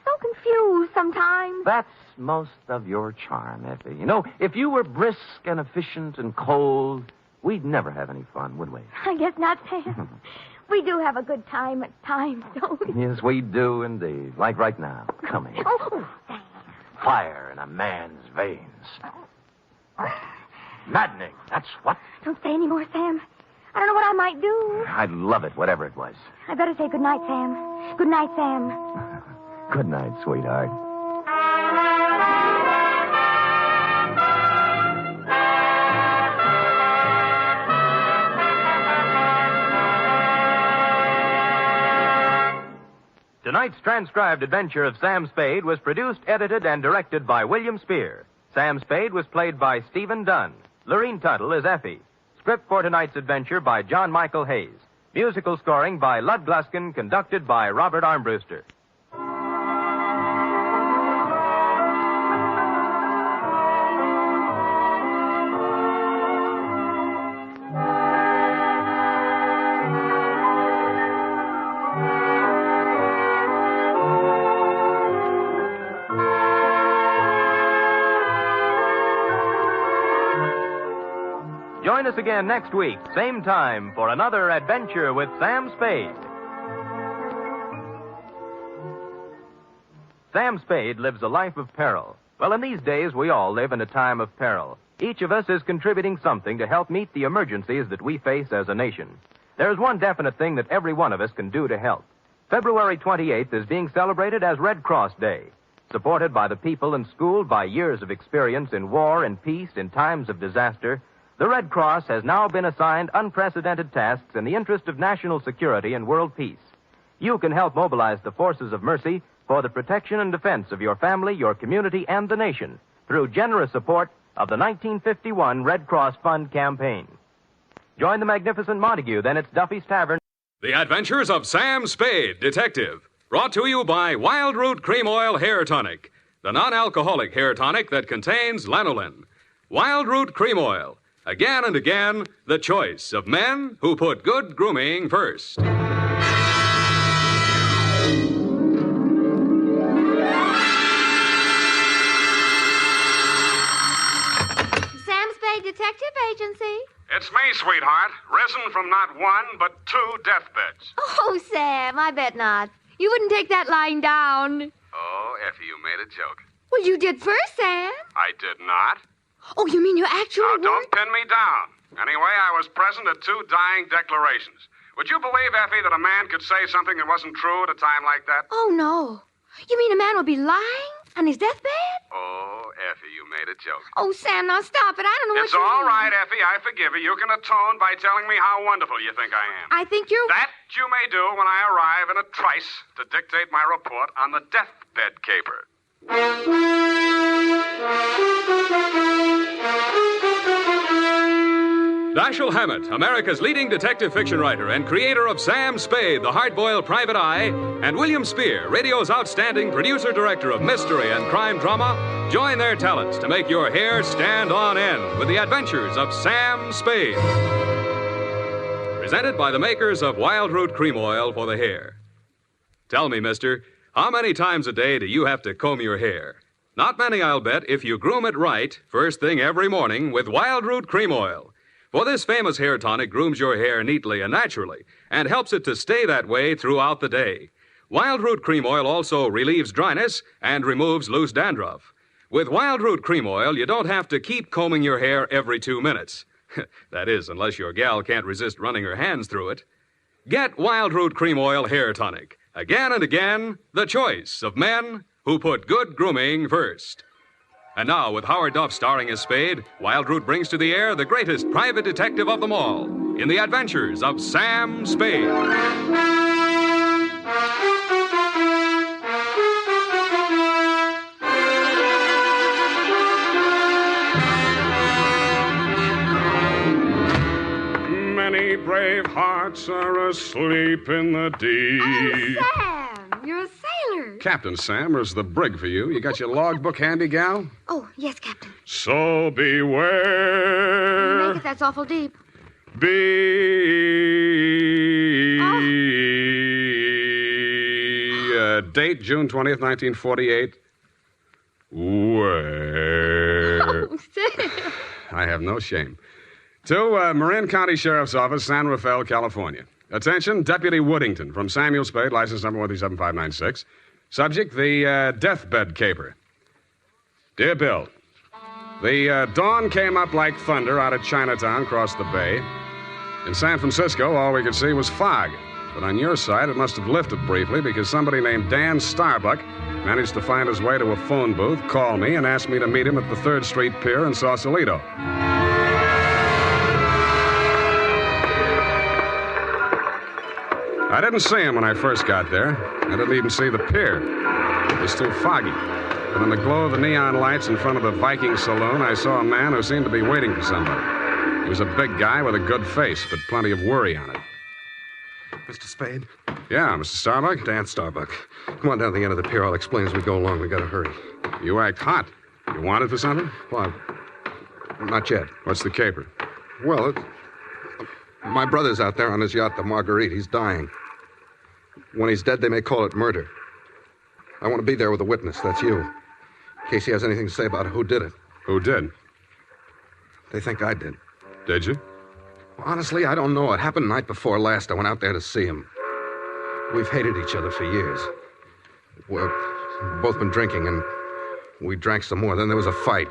so confused sometimes. That's most of your charm, Effie. You know, if you were brisk and efficient and cold, we'd never have any fun, would we? I guess not, Sam. We do have a good time at times, don't we? Yes, we do indeed. Like right now. Come here. Oh, Sam. Fire in a man's veins. Maddening, that's what. Don't say any more, Sam. I don't know what I might do. I'd love it, whatever it was. I better say good night, Sam. Good night, Sam. Good night, sweetheart. Tonight's transcribed adventure of Sam Spade was produced, edited, and directed by William Spear. Sam Spade was played by Stephen Dunn. Lorene Tuttle is Effie. Script for tonight's adventure by John Michael Hayes. Musical scoring by Lud Gluskin, conducted by Robert Armbruster. Join us again next week, same time, for another adventure with Sam Spade. Sam Spade lives a life of peril. Well, in these days, we all live in a time of peril. Each of us is contributing something to help meet the emergencies that we face as a nation. There's one definite thing that every one of us can do to help. February 28th is being celebrated as Red Cross Day. Supported by the people and schooled by years of experience in war and peace in times of disaster, the Red Cross has now been assigned unprecedented tasks in the interest of national security and world peace. You can help mobilize the forces of mercy for the protection and defense of your family, your community, and the nation through generous support of the 1951 Red Cross Fund campaign. Join the magnificent Montague, then it's Duffy's Tavern. The Adventures of Sam Spade, Detective. Brought to you by Wild Root Cream Oil Hair Tonic, the non-alcoholic hair tonic that contains lanolin. Wild Root Cream Oil. Again and again, the choice of men who put good grooming first. Sam Spade Detective Agency. It's me, sweetheart. Risen from not one, but 2 deathbeds. Oh, Sam, I bet not. You wouldn't take that lying down. Oh, Effie, you made a joke. Well, you did first, Sam. I did not. Oh, you mean you actually Now, weren't? don't pin me down. Anyway, I was present at 2 dying declarations. Would you believe, Effie, that a man could say something that wasn't true at a time like that? Oh, no. You mean a man would be lying on his deathbed? Oh, Effie, you made a joke. Oh, Sam, now stop it. I don't know what It's you all mean. right, Effie. I forgive you. You can atone by telling me how wonderful you think I am. I think you're... That you may do when I arrive in a trice to dictate my report on the deathbed caper. Dashiell Hammett, America's leading detective fiction writer and creator of Sam Spade, the hard-boiled private eye, and William Spear, radio's outstanding producer-director of mystery and crime drama, join their talents to make your hair stand on end with the Adventures of Sam Spade. Presented by the makers of Wild Root Cream Oil for the hair. Tell me, mister, how many times a day do you have to comb your hair? Not many, I'll bet, if you groom it right, first thing every morning with Wild Root Cream Oil. For this famous hair tonic grooms your hair neatly and naturally and helps it to stay that way throughout the day. Wild Root Cream Oil also relieves dryness and removes loose dandruff. With Wild Root Cream Oil, you don't have to keep combing your hair every 2 minutes. That is, unless your gal can't resist running her hands through it. Get Wild Root Cream Oil Hair Tonic. Again and again, the choice of men who put good grooming first. And now, with Howard Duff starring as Spade, Wild Root brings to the air the greatest private detective of them all in the Adventures of Sam Spade. Many brave hearts are asleep in the deep. Oh, Sam, you're a sailor. Captain Sam, is the brig for you? You got your logbook handy, gal? Oh, yes, Captain. So beware. Make it, that's awful deep. Be. Oh. Date, June 20th, 1948. Where? Oh, Sam. I have no shame. To Marin County Sheriff's Office, San Rafael, California. Attention, Deputy Woodington from Samuel Spade, license number 137596. Subject, the deathbed caper. Dear Bill, the dawn came up like thunder out of Chinatown across the bay. In San Francisco, all we could see was fog. But on your side, it must have lifted briefly because somebody named Dan Starbuck managed to find his way to a phone booth, call me, and ask me to meet him at the 3rd Street Pier in Sausalito. I didn't see him when I first got there. I didn't even see the pier. It was too foggy. But in the glow of the neon lights in front of the Viking Saloon, I saw a man who seemed to be waiting for somebody. He was a big guy with a good face, but plenty of worry on it. Mr. Spade? Yeah, Mr. Starbuck? Dan Starbuck. Come on down to the end of the pier. I'll explain as we go along. We gotta hurry. You act hot. You wanted for something? Well, not yet. What's the caper? Well, my brother's out there on his yacht, the Marguerite. He's dying. When he's dead, they may call it murder. I want to be there with a witness. That's you. In case he has anything to say about who did it. Who did? They think I did. Did you? Honestly, I don't know. It happened the night before last. I went out there to see him. We've hated each other for years. We've both been drinking, and we drank some more. Then there was a fight.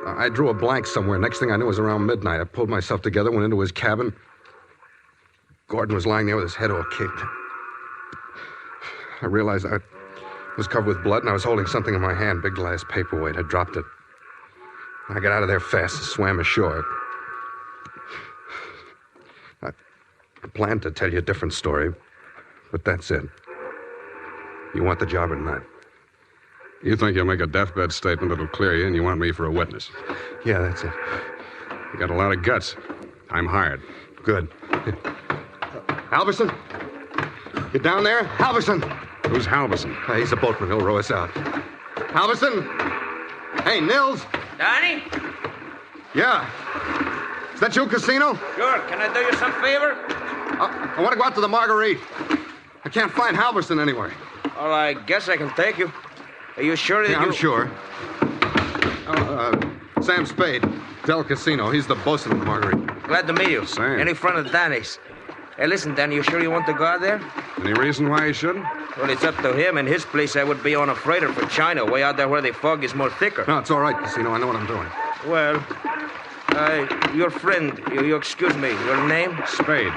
I drew a blank somewhere. Next thing I knew, it was around midnight. I pulled myself together, went into his cabin. Gordon was lying there with his head all kicked. I realized I was covered with blood, and I was holding something in my hand, big glass paperweight. I dropped it. I got out of there fast and swam ashore. I planned to tell you a different story, but that's it. You want the job or not? You think you'll make a deathbed statement that'll clear you, and you want me for a witness? Yeah, that's it. You got a lot of guts. I'm hired. Good. Halverson? You down there? Halverson! Who's Halverson? He's a boatman. He'll row us out. Halverson? Hey, Nils? Donnie? Yeah. Is that you, Casino? Sure. Can I do you some favor? I want to go out to the Marguerite. I can't find Halverson anywhere. Well, I guess I can take you. Are you sure that I'm sure. Sam Spade, Del Casino. He's the bosun of the Marguerite. Glad to meet you. Sam. Any friend of Danny's. Hey, listen, Danny, you sure you want to go out there? Any reason why you shouldn't? Well, it's up to him. In his place, I would be on a freighter for China, way out there where the fog is more thicker. No, it's all right, Casino. I know what I'm doing. Well, your friend, you excuse me, your name? Spade.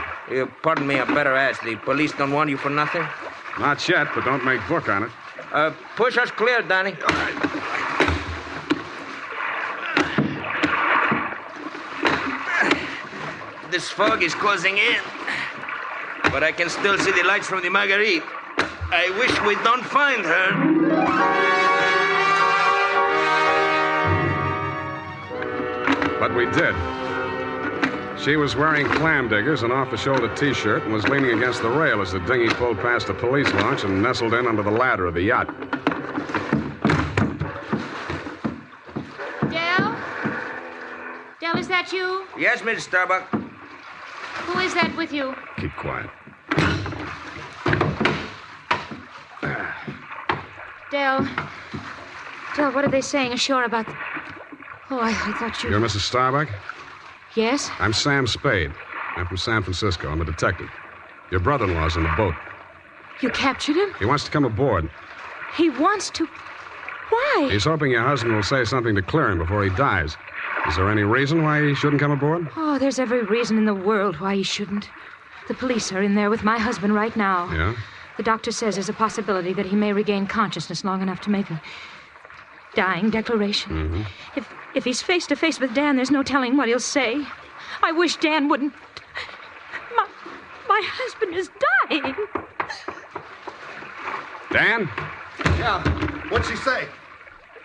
Pardon me, I better ask. The police don't want you for nothing? Not yet, but don't make book on it. Push us clear, Danny. All right. This fog is closing in, but I can still see the lights from the Marguerite. I wish we don't find her. But we did. She was wearing clam diggers, an off-the-shoulder T-shirt, and was leaning against the rail as the dinghy pulled past a police launch and nestled in under the ladder of the yacht. Del? Del, is that you? Yes, Miss Starbuck. Who is that with you? Keep quiet. Del, what are they saying ashore about... Oh, I thought you... You're Mrs. Starbuck? Yes? I'm Sam Spade. I'm from San Francisco. I'm a detective. Your brother-in-law's in the boat. You captured him? He wants to come aboard. He wants to... Why? He's hoping your husband will say something to clear him before he dies. Is there any reason why he shouldn't come aboard? Oh, there's every reason in the world why he shouldn't. The police are in there with my husband right now. Yeah? The doctor says there's a possibility that he may regain consciousness long enough to make a dying declaration. Mm-hmm. If he's face to face with Dan, there's no telling what he'll say. I wish Dan wouldn't... My husband is dying. Dan? Yeah. What'd she say?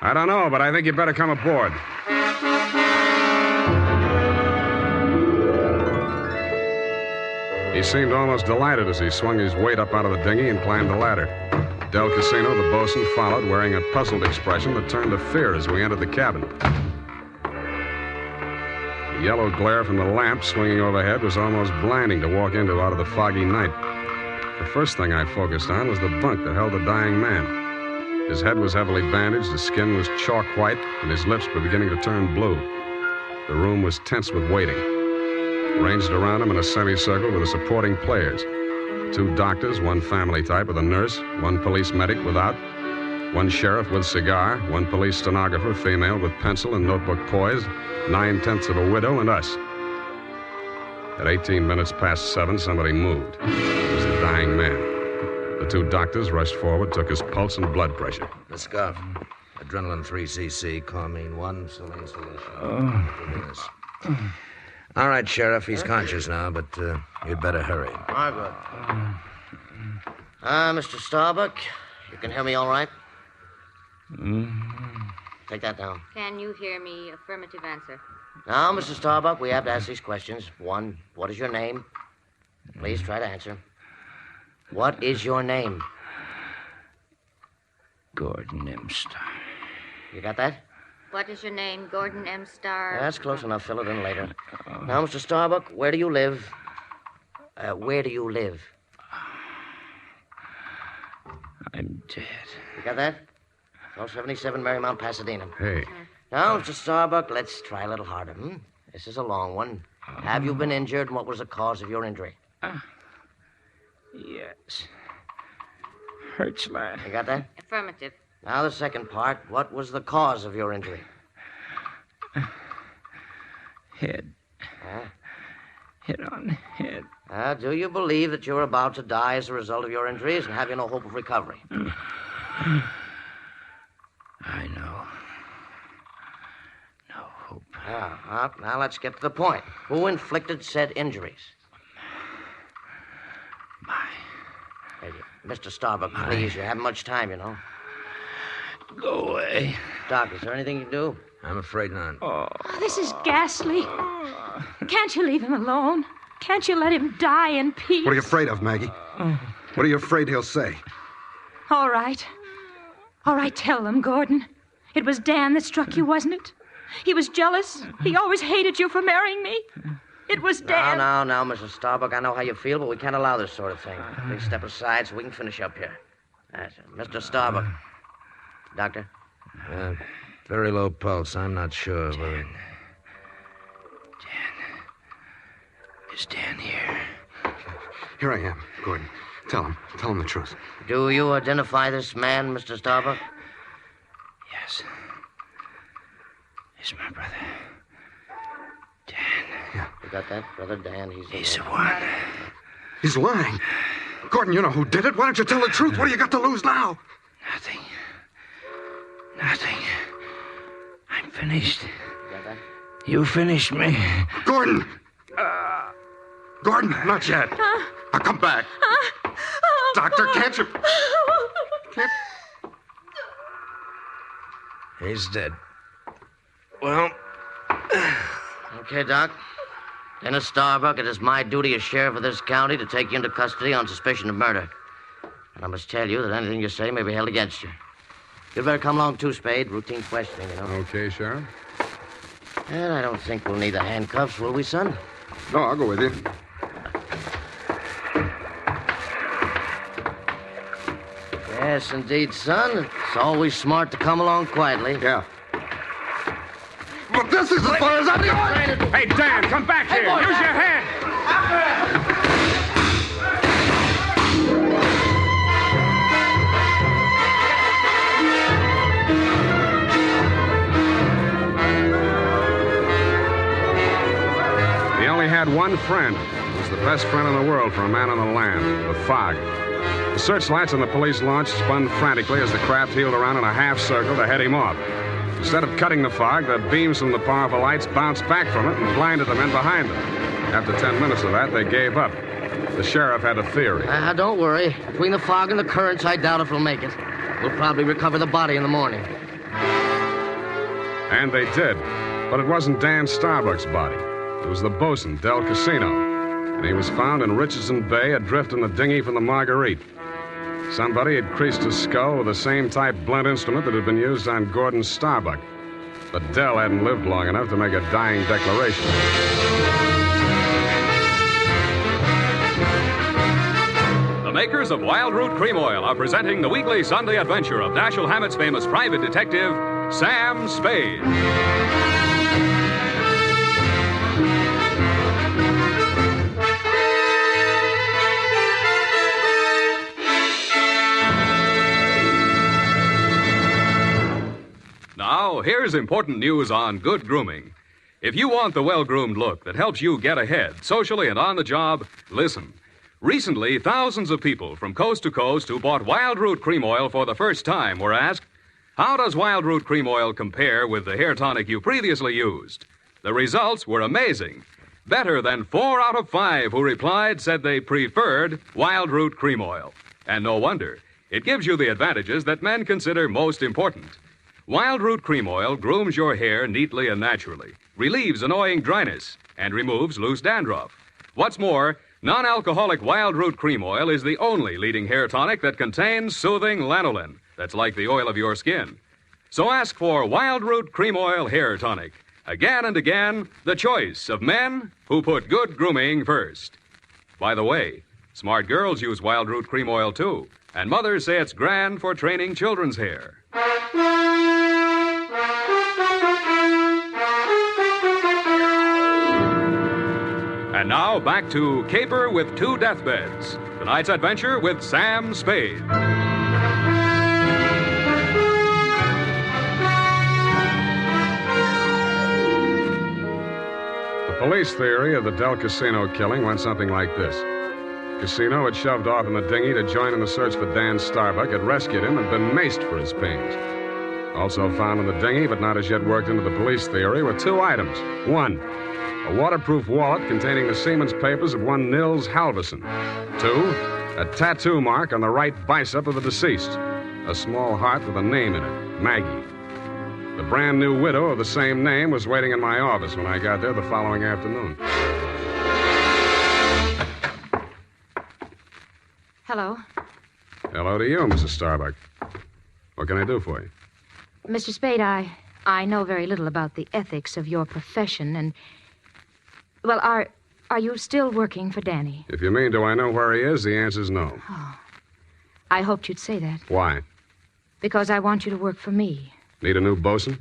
I don't know, but I think you better come aboard. He seemed almost delighted as he swung his weight up out of the dinghy and climbed the ladder. Del Casino, the bosun, followed, wearing a puzzled expression that turned to fear as we entered the cabin. The yellow glare from the lamp swinging overhead was almost blinding to walk into out of the foggy night. The first thing I focused on was the bunk that held the dying man. His head was heavily bandaged, his skin was chalk white, and his lips were beginning to turn blue. The room was tense with waiting. Ranged around him in a semicircle were the supporting players. 2 doctors, 1 family type with a nurse, 1 police medic without, 1 sheriff with cigar, 1 police stenographer, female with pencil and notebook poised, 9/10 of a widow, and us. At 18 minutes past 7, somebody moved. It was the dying man. The 2 doctors rushed forward, took his pulse and blood pressure. The scarf. Adrenaline 3cc, Carmine 1, saline solution. All right, Sheriff, he's conscious now, but you'd better hurry. Margaret. Mr. Starbuck, you can hear me all right? Take that down. Can you hear me? Affirmative answer. Now, Mr. Starbuck, we have to ask these questions. 1, what is your name? Please try to answer. What is your name? Gordon M. Starr. You got that? What is your name? Gordon M. Starr. That's close enough. Fill it in later. Now, Mr. Starbuck, where do you live? Where do you live? I'm dead. You got that? 1277 Marymount, Pasadena. Hey. Now, Mr. Starbuck, let's try a little harder. This is a long one. Have you been injured, and what was the cause of your injury? Yes. Hurts lad. You got that? Affirmative. Now, the second part. What was the cause of your injury? Head. Hit on head. Do you believe that you're about to die as a result of your injuries, and have you no hope of recovery? I know. No hope. Now let's get to the point. Who inflicted said injuries? Hey, Mr. Starbuck, please, you haven't much time, you know. Go away. Doc, is there anything you can do? I'm afraid not. Oh, this is ghastly. Can't you leave him alone? Can't you let him die in peace? What are you afraid of, Maggie? What are you afraid he'll say? All right. All right, tell them, Gordon. It was Dan that struck you, wasn't it? He was jealous. He always hated you for marrying me. It was Dan. Now, Mrs. Starbuck, I know how you feel, but we can't allow this sort of thing. Please step aside so we can finish up here. That's it. Mr. Starbuck. Doctor? Very low pulse. I'm not sure whether... Is Dan here? Here I am, Gordon. Tell him the truth. Do you identify this man, Mr. Starbuck? Yes. He's my brother. Dan. Yeah. You got that, Brother Dan? He's the one. He's lying. Gordon, you know who did it. Why don't you tell the truth? What do you got to lose now? Nothing. I'm finished. You got that? You finished me. Gordon! Gordon, not yet. I'll come back. Doctor, can't you... He's dead. Well... Okay, Doc. Dennis Starbuck, it is my duty as sheriff of this county to take you into custody on suspicion of murder. And I must tell you that anything you say may be held against you. You'd better come along, too, Spade. Routine questioning, you know. Okay, Sheriff. And I don't think we'll need the handcuffs, will we, son? No, I'll go with you. Yes, indeed, son. It's always smart to come along quietly. Yeah. But this is as far as I'm going. Hey, Dan, come back here. Use your head. He only had one friend. He was the best friend in the world for a man on the land, the fog. The searchlights on the police launch spun frantically as the craft heeled around in a half circle to head him off. Instead of cutting the fog, the beams from the powerful lights bounced back from it and blinded the men behind them. After 10 minutes of that, they gave up. The sheriff had a theory. Don't worry. Between the fog and the currents, I doubt if we'll make it. We'll probably recover the body in the morning. And they did. But it wasn't Dan Starbuck's body. It was the bosun, Del Casino. And he was found in Richardson Bay, adrift in the dinghy from the Marguerite. Somebody had creased his skull with the same type blunt instrument that had been used on Gordon Starbuck. But Dell hadn't lived long enough to make a dying declaration. The makers of Wild Root Cream Oil are presenting the weekly Sunday adventure of Dashiell Hammett's famous private detective, Sam Spade. Now, here's important news on good grooming. If you want the well-groomed look that helps you get ahead, socially and on the job, listen. Recently, thousands of people from coast to coast who bought Wild Root Cream Oil for the first time were asked, how does Wild Root Cream Oil compare with the hair tonic you previously used? The results were amazing. Better than 4 out of 5 who replied said they preferred Wild Root Cream Oil. And no wonder. It gives you the advantages that men consider most important. Wild Root Cream Oil grooms your hair neatly and naturally, relieves annoying dryness, and removes loose dandruff. What's more, non-alcoholic Wild Root Cream Oil is the only leading hair tonic that contains soothing lanolin, that's like the oil of your skin. So ask for Wild Root Cream Oil Hair Tonic. Again and again, the choice of men who put good grooming first. By the way, smart girls use Wild Root Cream Oil too, and mothers say it's grand for training children's hair. And now, back to Caper with 2 Deathbeds. Tonight's adventure with Sam Spade. The police theory of the Del Casino killing went something like this. Casino had shoved off in the dinghy to join in the search for Dan Starbuck, had rescued him, and been maced for his pains. Also found in the dinghy, but not as yet worked into the police theory, were 2 items. 1, a waterproof wallet containing the seaman's papers of one Nils Halverson. 2, a tattoo mark on the right bicep of the deceased. A small heart with a name in it, Maggie. The brand new widow of the same name was waiting in my office when I got there the following afternoon. Hello. Hello to you, Mrs. Starbuck. What can I do for you? Mr. Spade, I know very little about the ethics of your profession, and... Well, are you still working for Danny? If you mean, do I know where he is, the answer's no. Oh. I hoped you'd say that. Why? Because I want you to work for me. Need a new bosun?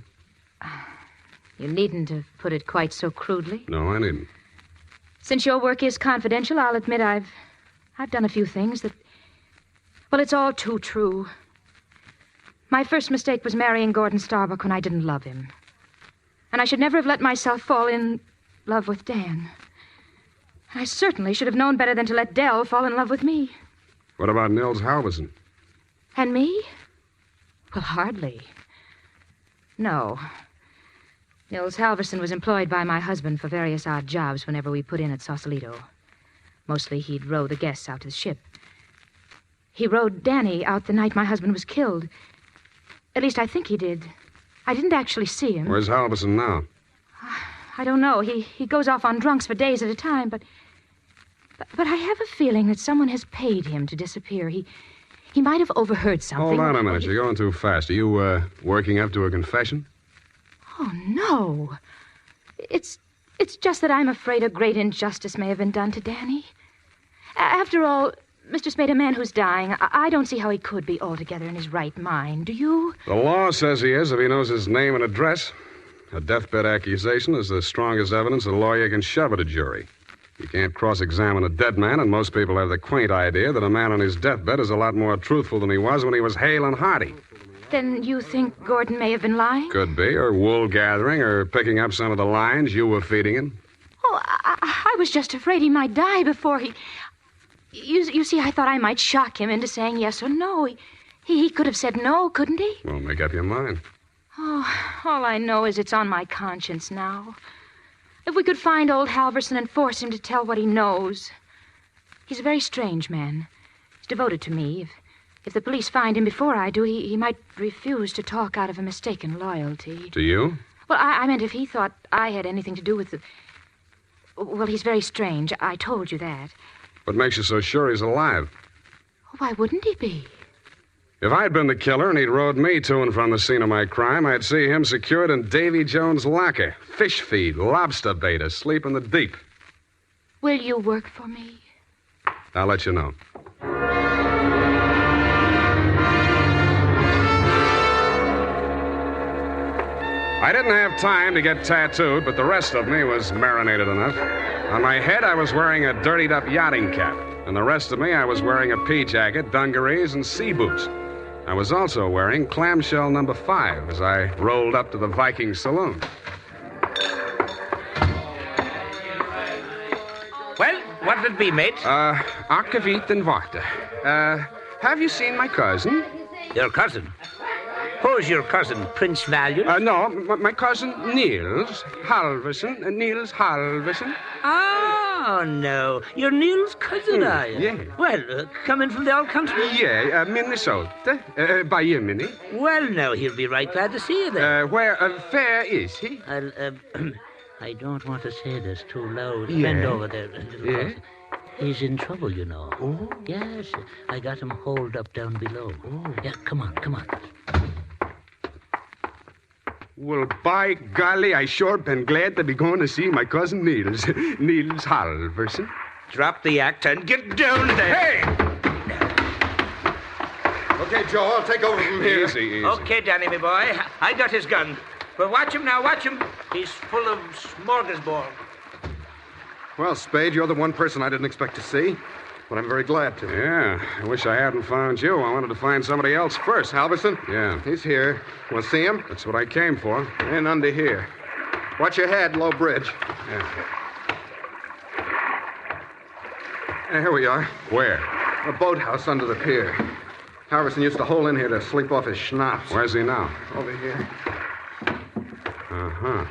You needn't have put it quite so crudely. No, I needn't. Since your work is confidential, I'll admit I've done a few things that... Well, it's all too true. My first mistake was marrying Gordon Starbuck when I didn't love him. And I should never have let myself fall in love with Dan. I certainly should have known better than to let Dell fall in love with me. What about Nils Halverson? And me? Well, hardly. No. Nils Halverson was employed by my husband for various odd jobs whenever we put in at Sausalito. Mostly he'd row the guests out to the ship. He rowed Danny out the night my husband was killed. At least I think he did. I didn't actually see him. Where's Halverson now? I don't know. He goes off on drunks for days at a time, but I have a feeling that someone has paid him to disappear. He might have overheard something. Hold on a minute. You're going too fast. Are you, working up to a confession? Oh, no. It's just that I'm afraid a great injustice may have been done to Danny. After all, Mr. Spade, a man who's dying, I don't see how he could be altogether in his right mind. Do you? The law says he is if he knows his name and address. A deathbed accusation is the strongest evidence a lawyer can shove at a jury. You can't cross-examine a dead man, and most people have the quaint idea that a man on his deathbed is a lot more truthful than he was when he was hale and hearty. Then you think Gordon may have been lying? Could be, or wool gathering, or picking up some of the lines you were feeding him. Oh, I was just afraid he might die before he... You see, I thought I might shock him into saying yes or no. He could have said no, couldn't he? Well, make up your mind. Oh, all I know is it's on my conscience now. If we could find old Halverson and force him to tell what he knows. He's a very strange man. He's devoted to me. If the police find him before I do, he might refuse to talk out of a mistaken loyalty. To you? Well, I meant if he thought I had anything to do with the... Well, he's very strange. I told you that. What makes you so sure he's alive? Why wouldn't he be? If I'd been the killer and he'd rode me to and from the scene of my crime, I'd see him secured in Davy Jones' locker. Fish feed, lobster bait, asleep in the deep. Will you work for me? I'll let you know. I didn't have time to get tattooed, but the rest of me was marinated enough. On my head, I was wearing a dirtied-up yachting cap. And the rest of me, I was wearing a pea jacket, dungarees, and sea boots. I was also wearing clamshell number 5 as I rolled up to the Viking saloon. Well, what did it be, mate? Akavit and Wachter. Have you seen my cousin? Your cousin? Who's your cousin, Prince Valiant? No, my cousin Niels Halverson. Niels Halverson. Oh, no. You're Niels' cousin, are you? Yeah. Well, coming from the old country? Yeah, Minnesota. By you, Minnie. Well, no, he'll be right glad to see you there. Where fair is he? I don't want to say this too loud. Yeah. Bend over there. Yeah? He's in trouble, you know. Oh? Yes, I got him holed up down below. Oh. Yeah, come on. Well, by golly, I sure been glad to be going to see my cousin Niels. Niels Halverson. Drop the act and get down there. Hey! Okay, Joe, I'll take over from here. Easy. Okay, Danny, my boy. I got his gun. But watch him now, watch him. He's full of smorgasbord. Well, Spade, you're the one person I didn't expect to see, but I'm very glad to. Yeah, I wish I hadn't found you. I wanted to find somebody else first. Halverson? Yeah. He's here. Want to see him? That's what I came for. And under here. Watch your head, low bridge. Yeah. Here we are. Where? A boathouse under the pier. Halverson used to hole in here to sleep off his schnapps. Where's he now? Over here. Uh-huh.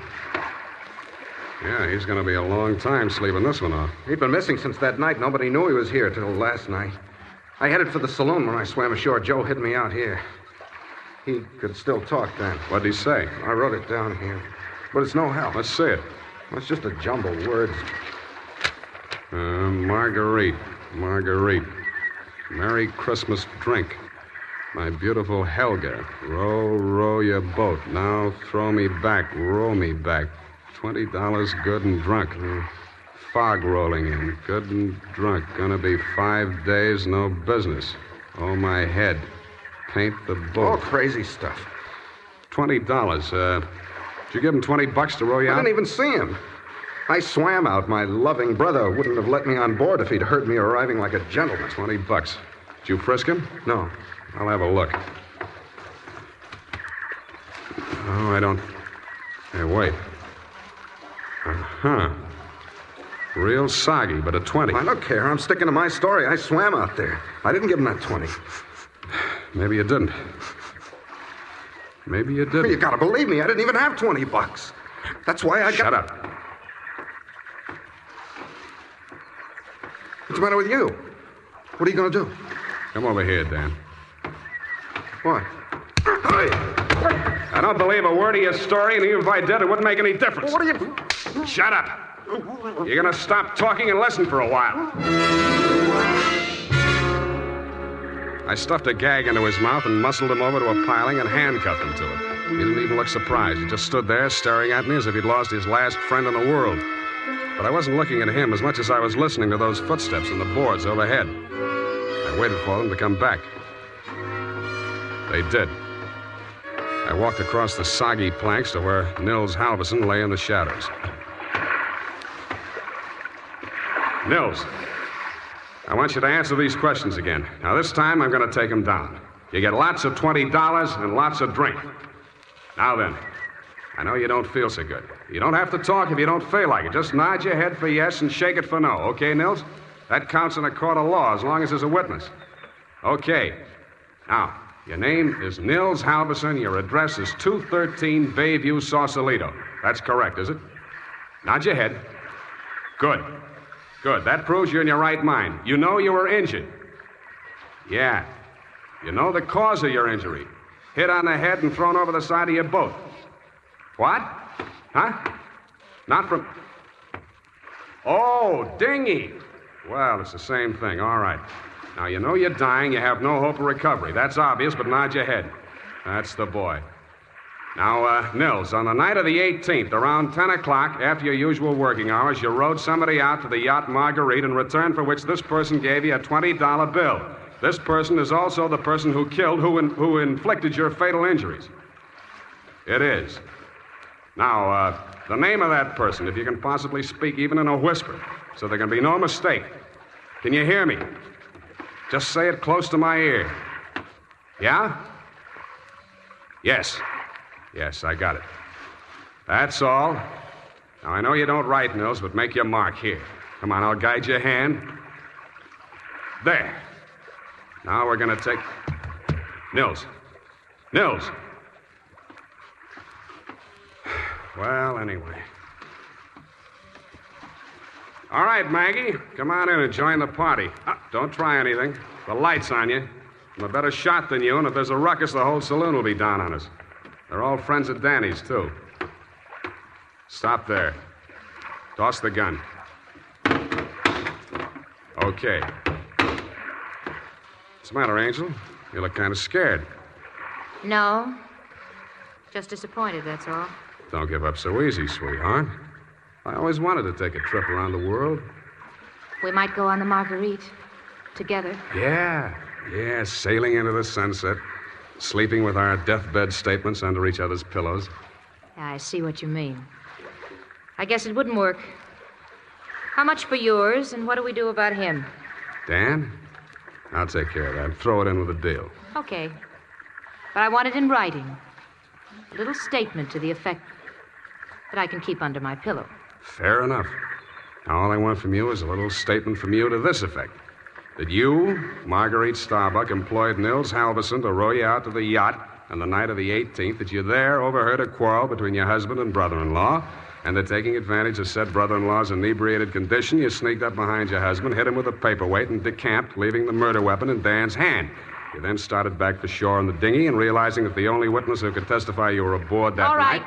Yeah, he's going to be a long time sleeping this one off. He'd been missing since that night. Nobody knew he was here till last night. I headed for the saloon when I swam ashore. Joe hid me out here. He could still talk then. What'd he say? I wrote it down here. But it's no help. Let's see it. It's just a jumble of words. Marguerite. Merry Christmas drink. My beautiful Helga. Row your boat. Now throw me back. Row me back. $20 good and drunk. Fog rolling in. Good and drunk. Gonna be 5 days, no business. Oh, my head. Paint the boat. All crazy stuff. $20. Did you give him $20 to row you out? I didn't even see him. I swam out. My loving brother wouldn't have let me on board if he'd heard me arriving like a gentleman. $20. Did you frisk him? No. I'll have a look. Oh, I don't... Hey, wait. Uh-huh. Real soggy, but a 20. I don't care. I'm sticking to my story. I swam out there. I didn't give him that 20. Maybe you didn't. Maybe you didn't. You gotta believe me. I didn't even have $20. That's why I got... Shut up. What's the matter with you? What are you gonna do? Come over here, Dan. What? I don't believe a word of your story, and even if I did, it wouldn't make any difference. What are you... Shut up. You're gonna stop talking and listen for a while. I stuffed a gag into his mouth and muscled him over to a piling and handcuffed him to it. He didn't even look surprised. He just stood there staring at me as if he'd lost his last friend in the world. But I wasn't looking at him as much as I was listening to those footsteps in the boards overhead. I waited for them to come back. They did. I walked across the soggy planks to where Nils Halverson lay in the shadows. Nils, I want you to answer these questions again. Now, this time, I'm going to take them down. You get lots of $20 and lots of drink. Now then, I know you don't feel so good. You don't have to talk if you don't feel like it. Just nod your head for yes and shake it for no. Okay, Nils? That counts in a court of law as long as there's a witness. Okay. Now, your name is Nils Halverson. Your address is 213 Bayview, Sausalito. That's correct, is it? Nod your head. Good. Good. That proves you're in your right mind. You know you were injured. Yeah. You know the cause of your injury. Hit on the head and thrown over the side of your boat. What? Huh? Not from... Oh, dinghy. Well, it's the same thing. All right. Now, you know you're dying. You have no hope of recovery. That's obvious, but nod your head. That's the boy. Now, Nils, on the night of the 18th, around 10 o'clock, after your usual working hours, you rowed somebody out to the yacht Marguerite, in return for which this person gave you a $20 bill. This person is also the person who killed, who inflicted your fatal injuries. It is. Now, the name of that person, if you can possibly speak even in a whisper, so there can be no mistake. Can you hear me? Just say it close to my ear. Yeah? Yes. Yes, I got it. That's all. Now, I know you don't write, Nils, but make your mark here. Come on, I'll guide your hand. There. Now we're going to take... Nils. Nils. Well, anyway. All right, Maggie. Come on in and join the party. Don't try anything. The light's on you. I'm a better shot than you, and if there's a ruckus, the whole saloon will be down on us. They're all friends of Danny's, too. Stop there. Toss the gun. Okay. What's the matter, Angel? You look kind of scared. No. Just disappointed, that's all. Don't give up so easy, sweetheart. I always wanted to take a trip around the world. We might go on the Marguerite. Together. Yeah, sailing into the sunset. Sleeping with our deathbed statements under each other's pillows. Yeah, I see what you mean. I guess it wouldn't work. How much for yours, and what do we do about him? Dan? I'll take care of that. Throw it in with a deal. Okay. But I want it in writing. A little statement to the effect that I can keep under my pillow. Fair enough. Now, all I want from you is a little statement from you to this effect. That you, Marguerite Starbuck, employed Nils Halverson to row you out to the yacht on the night of the 18th, that you there overheard a quarrel between your husband and brother-in-law, and that taking advantage of said brother-in-law's inebriated condition, you sneaked up behind your husband, hit him with a paperweight, and decamped, leaving the murder weapon in Dan's hand. You then started back for shore in the dinghy, and realizing that the only witness who could testify you were aboard that night...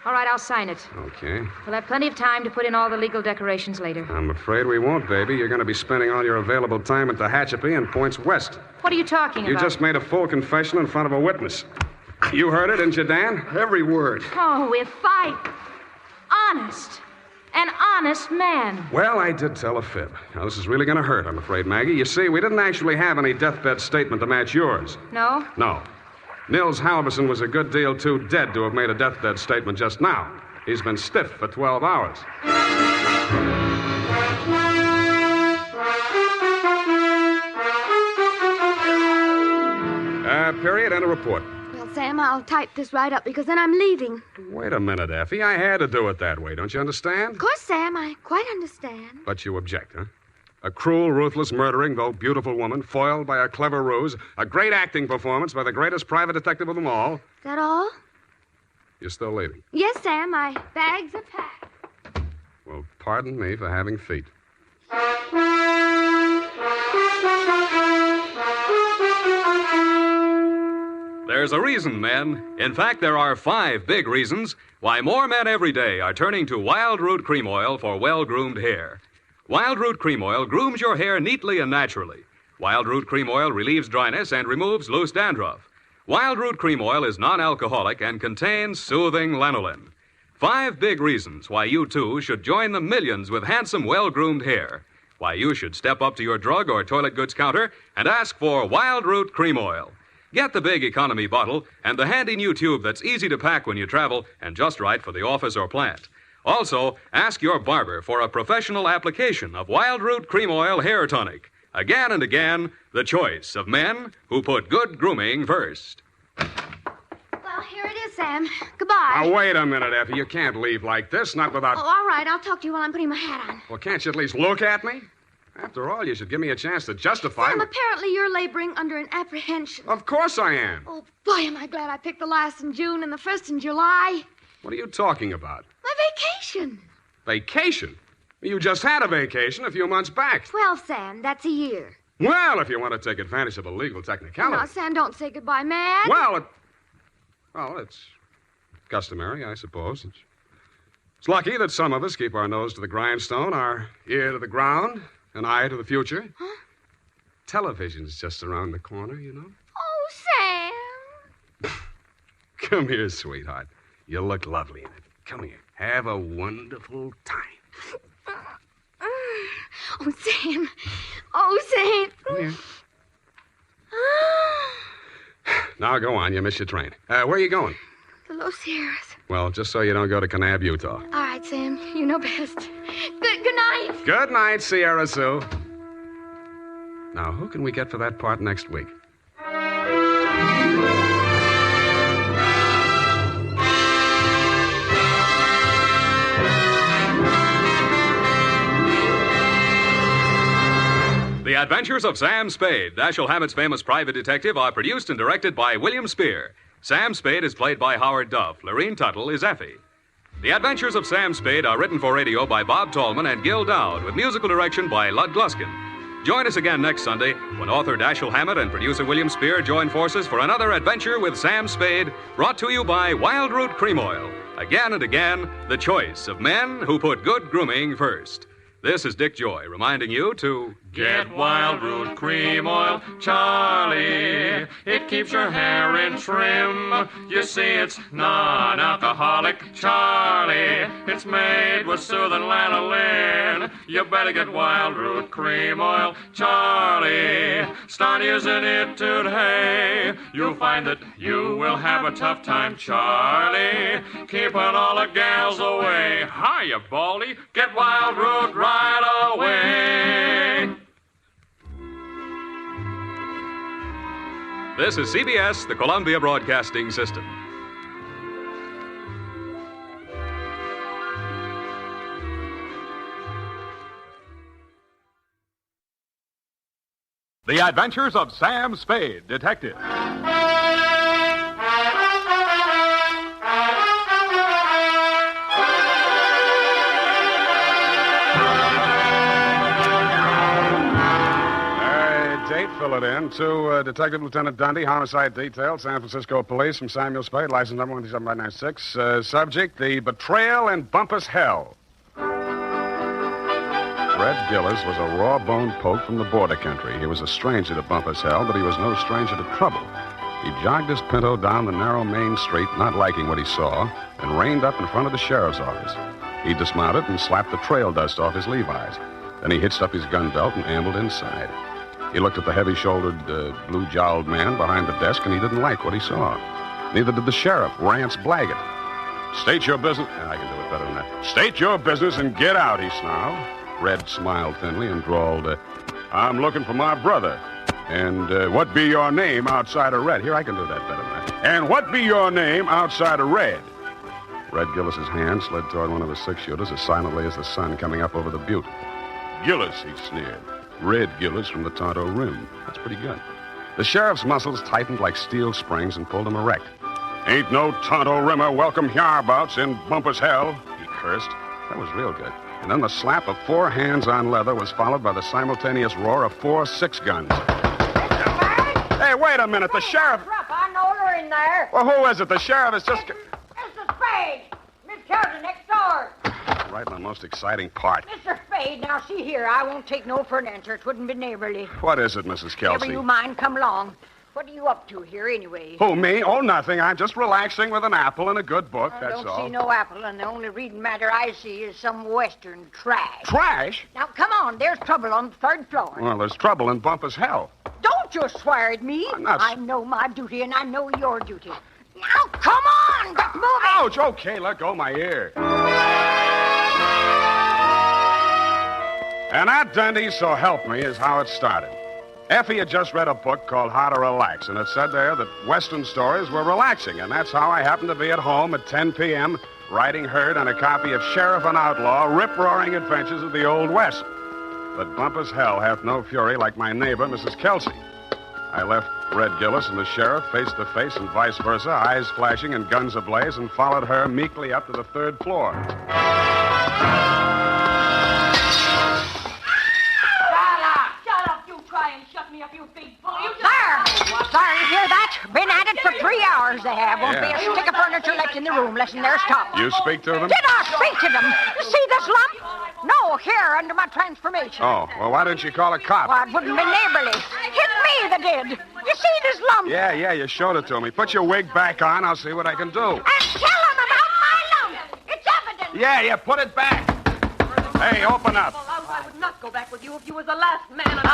All right, I'll sign it. Okay. We'll have plenty of time to put in all the legal decorations later. I'm afraid we won't, baby. You're going to be spending all your available time at Tehachapi and points west. What are you talking about? You just made a full confession in front of a witness. You heard it, didn't you, Dan? Every word. Oh, if honest. An honest man. Well, I did tell a fib. Now, this is really going to hurt, I'm afraid, Maggie. You see, we didn't actually have any deathbed statement to match yours. No? No. Nils Halverson was a good deal too dead to have made a deathbed statement just now. He's been stiff for 12 hours. Period, and a report. Well, Sam, I'll type this right up because then I'm leaving. Wait a minute, Effie. I had to do it that way. Don't you understand? Of course, Sam, I quite understand. But you object, huh? A cruel, ruthless, murdering, though beautiful woman, foiled by a clever ruse, a great acting performance by the greatest private detective of them all. Is that all? You're still leaving? Yes, Sam, my bags are packed. Well, pardon me for having feet. There's a reason, men. In fact, there are 5 big reasons why more men every day are turning to Wild Root Cream Oil for well-groomed hair. Wild Root Cream Oil grooms your hair neatly and naturally. Wild Root Cream Oil relieves dryness and removes loose dandruff. Wild Root Cream Oil is non-alcoholic and contains soothing lanolin. 5 big reasons why you, too, should join the millions with handsome, well-groomed hair. Why you should step up to your drug or toilet goods counter and ask for Wild Root Cream Oil. Get the big economy bottle and the handy new tube that's easy to pack when you travel and just right for the office or plant. Also, ask your barber for a professional application of Wild Root Cream Oil Hair Tonic. Again and again, the choice of men who put good grooming first. Well, here it is, Sam. Goodbye. Now, wait a minute, Effie. You can't leave like this, not without... Oh, all right. I'll talk to you while I'm putting my hat on. Well, can't you at least look at me? After all, you should give me a chance to justify... Sam, apparently you're laboring under an apprehension. Of course I am. Oh, boy, am I glad I picked the last in June and the first in July. What are you talking about? My vacation. Vacation? You just had a vacation a few months back. Well, Sam, that's a year. Well, if you want to take advantage of a legal technicality... Now, Sam, don't say goodbye, man. Well, it's customary, I suppose. It's lucky that some of us keep our nose to the grindstone, our ear to the ground, an eye to the future. Huh? Television's just around the corner, you know. Oh, Sam. Come here, sweetheart. You look lovely in it. Come here. Have a wonderful time. Oh, Sam. Oh, Sam. Come here. Now, go on. You missed your train. Where are you going? The Los Sierras. Well, just so you don't go to Kanab, Utah. All right, Sam. You know best. Good night. Good night, Sierra Sue. Now, who can we get for that part next week? The Adventures of Sam Spade, Dashiell Hammett's famous private detective, are produced and directed by William Spear. Sam Spade is played by Howard Duff. Lorene Tuttle is Effie. The Adventures of Sam Spade are written for radio by Bob Tallman and Gil Dowd, with musical direction by Lud Gluskin. Join us again next Sunday when author Dashiell Hammett and producer William Spear join forces for another adventure with Sam Spade, brought to you by Wild Root Cream Oil. Again and again, the choice of men who put good grooming first. This is Dick Joy reminding you to get Wild Root Cream Oil, Charlie. It keeps your hair in trim. You see, it's non-alcoholic, Charlie. It's made with soothing lanolin. You better get Wild Root Cream Oil, Charlie. Start using it today. You'll find that you will have a tough time, Charlie. Keeping all the gals away. Hiya, Baldy. Get Wild Root right away. This is CBS, the Columbia Broadcasting System. The Adventures of Sam Spade, Detective. Fill it in to Detective Lieutenant Dundee, Homicide Detail, San Francisco Police, from Samuel Spade, license number 17596. Subject, the Betrayal in Bumpus Hell. Red Gillis was a raw-boned poke from the border country. He was a stranger to Bumpus Hell, but he was no stranger to trouble. He jogged his Pinto down the narrow main street, not liking what he saw, and reined up in front of the sheriff's office. He dismounted and slapped the trail dust off his Levi's. Then he hitched up his gun belt and ambled inside. He looked at the heavy-shouldered, blue-jowled man behind the desk, and he didn't like what he saw. Neither did the sheriff, Rance Blaggett. State your business... I can do it better than that. State your business and get out, he snarled. Red smiled thinly and drawled, I'm looking for my brother. And what be your name outside of Red? Here, I can do that better than that. And what be your name outside of Red? Red Gillis's hand slid toward one of his six-shooters as silently as the sun coming up over the butte. Gillis, he sneered. Red Gillis from the Tonto Rim. That's pretty good. The sheriff's muscles tightened like steel springs and pulled him erect. Ain't no Tonto Rimmer welcome hereabouts in Bumpus Hell, he cursed. That was real good. And then the slap of 4 hands on leather was followed by the simultaneous roar of 4 6-guns. Hey, wait a minute. The sheriff... I know you're in there. Well, who is it? The sheriff is just... Mr. Spade. Miss Kelton next door. Right in the most exciting part. Mr. Spade, now see here. I won't take no for an answer. It wouldn't be neighborly. What is it, Mrs. Kelsey? Never you mind, come along. What are you up to here, anyway? Who, me? Oh, nothing. I'm just relaxing with an apple and a good book, that's all. I don't see no apple, and the only reading matter I see is some Western trash. Trash? Now, come on. There's trouble on the 3rd floor. Well, there's trouble in Bumpus Hell. Don't you swear at me. I'm not... I know my duty, and I know your duty. Now, come on. Get moving. Ouch. Okay, let go my ear. And that, Dundee, so help me, is how it started. Effie had just read a book called How to Relax, and it said there that Western stories were relaxing, and that's how I happened to be at home at 10 p.m., writing herd on a copy of Sheriff and Outlaw, rip-roaring adventures of the Old West. But Bumpus Hell hath no fury like my neighbor, Mrs. Kelsey. I left Red Gillis and the sheriff face to face and vice versa, eyes flashing and guns ablaze, and followed her meekly up to the 3rd floor. There, you hear that? Been at it for 3 hours they have. Won't be a stick of furniture left in the room, less than there's top. You speak to them? Did I speak to them? See this lump? No, here, under my transformation. Oh, well, why didn't you call a cop? Well, it wouldn't be neighborly. Hit me that did. You see this lump? Yeah, you showed it to me. Put your wig back on. I'll see what I can do. And tell them about my lump. It's evidence. Yeah, put it back. Hey, open up. I would not go back with you if you was the last man on the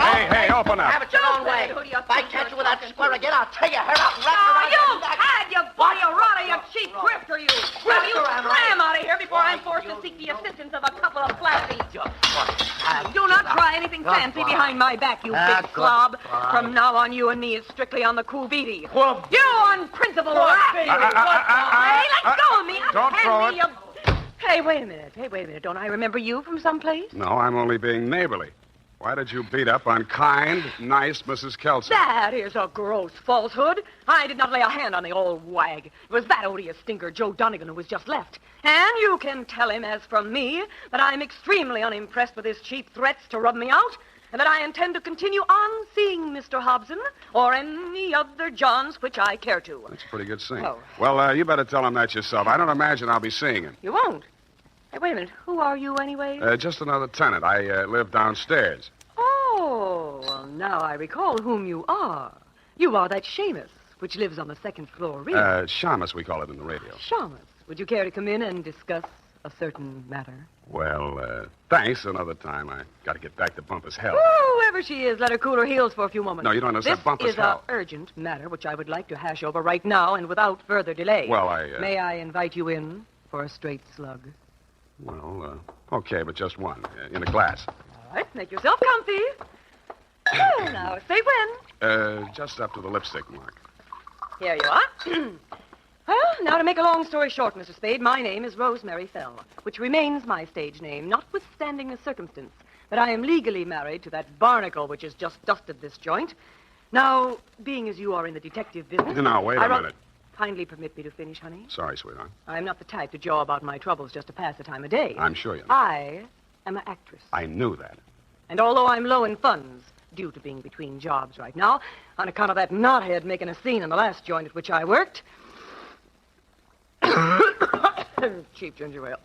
Hey, open up. Have it your own way. If I catch you with that square again, I'll tear your hair out and wrap it around your Had you body of rot, you cheap grifter, you. Now you scram out of here before I'm forced to seek the assistance of a couple of flatties. Do not try anything fancy behind my back, you big slob. From now on, you and me is strictly on the cool-beady. You unprincipled rat! Hey, let go of me. Don't throw it. Hey, wait a minute. Don't I remember you from someplace? No, I'm only being neighborly. Why did you beat up on kind, nice Mrs. Kelsey? That is a gross falsehood. I did not lay a hand on the old wag. It was that odious stinker, Joe Donegan, who was just left. And you can tell him, as from me, that I'm extremely unimpressed with his cheap threats to rub me out, and that I intend to continue on seeing Mr. Hobson or any other Johns which I care to. That's a pretty good scene. Oh. Well, you better tell him that yourself. I don't imagine I'll be seeing him. You won't? Hey, wait a minute. Who are you, anyway? Just another tenant. I live downstairs. Oh, well, now I recall whom you are. You are that Seamus, which lives on the second floor rear. Shamus, we call it in the radio. Shamus, would you care to come in and discuss a certain matter? Well, thanks. Another time. I got to get back to Bumpus Hell. Whoever she is, let her cool her heels for a few moments. No, you don't understand. Bumpus Hell. This is an urgent matter which I would like to hash over right now and without further delay. Well, May I invite you in for a straight slug? Well, okay, but just one. In a glass. All right, make yourself comfy. Well, now, say when. Just up to the lipstick mark. Here you are. Well, now to make a long story short, Mr. Spade, my name is Rosemary Fell, which remains my stage name, notwithstanding the circumstance that I am legally married to that barnacle which has just dusted this joint. Now, being as you are in the detective business... Now, wait a minute. Kindly permit me to finish, honey. Sorry, sweetheart. I'm not the type to jaw about my troubles just to pass the time of day. I'm sure you're not. I am an actress. I knew that. And although I'm low in funds, due to being between jobs right now, on account of that knothead making a scene in the last joint at which I worked... Cheap ginger ale.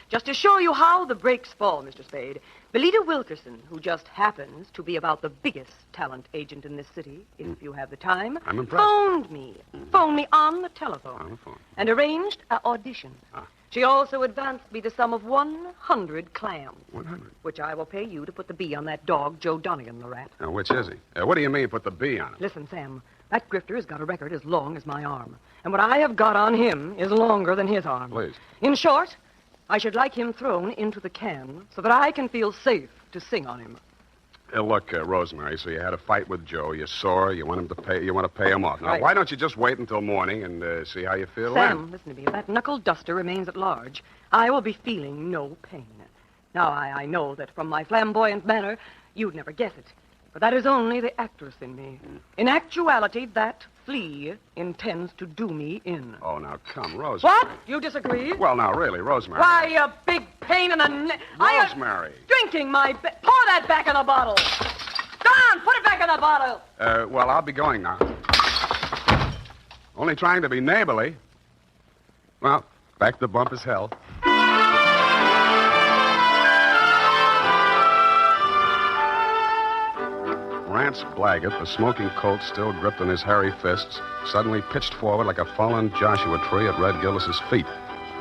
Just to show you how the breaks fall, Mr. Spade, Belita Wilkerson, who just happens to be about the biggest talent agent in this city, if you have the time, I'm impressed. phoned me on the telephone. On the phone. And arranged an audition. She also advanced me the sum of 100 clams. 100? Which I will pay you to put the B on that dog, Joe Donegan, the rat. Now, which is he? What do you mean, put the B on it? Listen, Sam, that grifter has got a record as long as my arm. And what I have got on him is longer than his arm. Please. In short, I should like him thrown into the can so that I can feel safe to sing on him. Look, Rosemary, so you had a fight with Joe. You're sore. You want to pay him off. Now, Right. Why don't you just wait until morning and see how you feel Sam, then? listen to me. If that knuckle duster remains at large, I will be feeling no pain. Now, I know that from my flamboyant manner, you'd never guess it. But that is only the actress in me. In actuality, that flea intends to do me in. Oh, now, come, Rosemary. What? You disagree? Well, now, really, Rosemary. Why, you big pain in the neck. Rosemary. Drinking my... Pour that back in the bottle. Don, put it back in the bottle. Well, I'll be going now. Only trying to be neighborly. Well, back to Bumpus Hell. Rance Blaggett, the smoking Colt still gripped in his hairy fists, suddenly pitched forward like a fallen Joshua tree at Red Gillis's feet.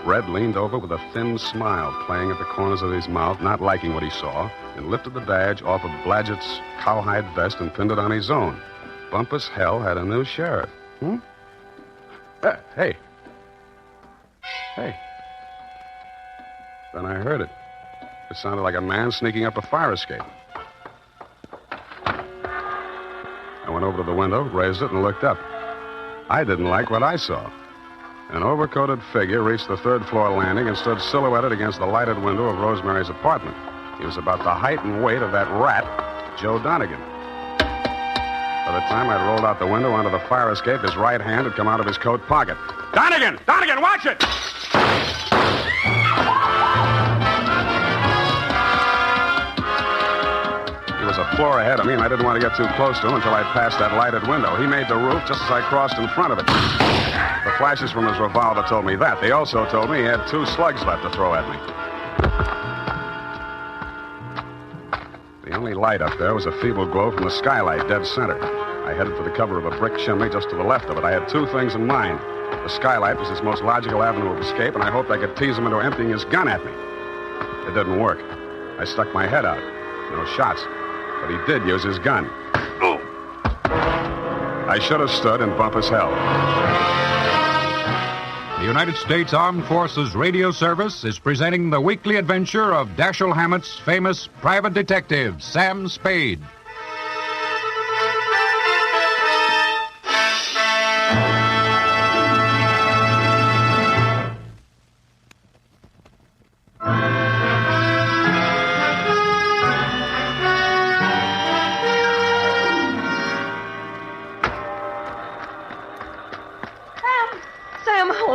Red leaned over with a thin smile playing at the corners of his mouth, not liking what he saw, and lifted the badge off of Bladgett's cowhide vest and pinned it on his own. Bumpus Hell had a new sheriff. Hey. Then I heard it. It sounded like a man sneaking up a fire escape. I went over to the window, raised it, and looked up. I didn't like what I saw. An overcoated figure reached the third-floor landing and stood silhouetted against the lighted window of Rosemary's apartment. He was about the height and weight of that rat, Joe Donegan. By the time I'd rolled out the window onto the fire escape, his right hand had come out of his coat pocket. Donegan! Donegan, watch it! He was a floor ahead of me, and I didn't want to get too close to him until I'd passed that lighted window. He made the roof just as I crossed in front of it. The flashes from his revolver told me that. They also told me he had 2 slugs left to throw at me. The only light up there was a feeble glow from the skylight dead center. I headed for the cover of a brick chimney just to the left of it. I had 2 things in mind. The skylight was his most logical avenue of escape, and I hoped I could tease him into emptying his gun at me. It didn't work. I stuck my head out. No shots. But he did use his gun. I should have stood in Bumpus Hell. The United States Armed Forces Radio Service is presenting the weekly adventure of Dashiell Hammett's famous private detective, Sam Spade.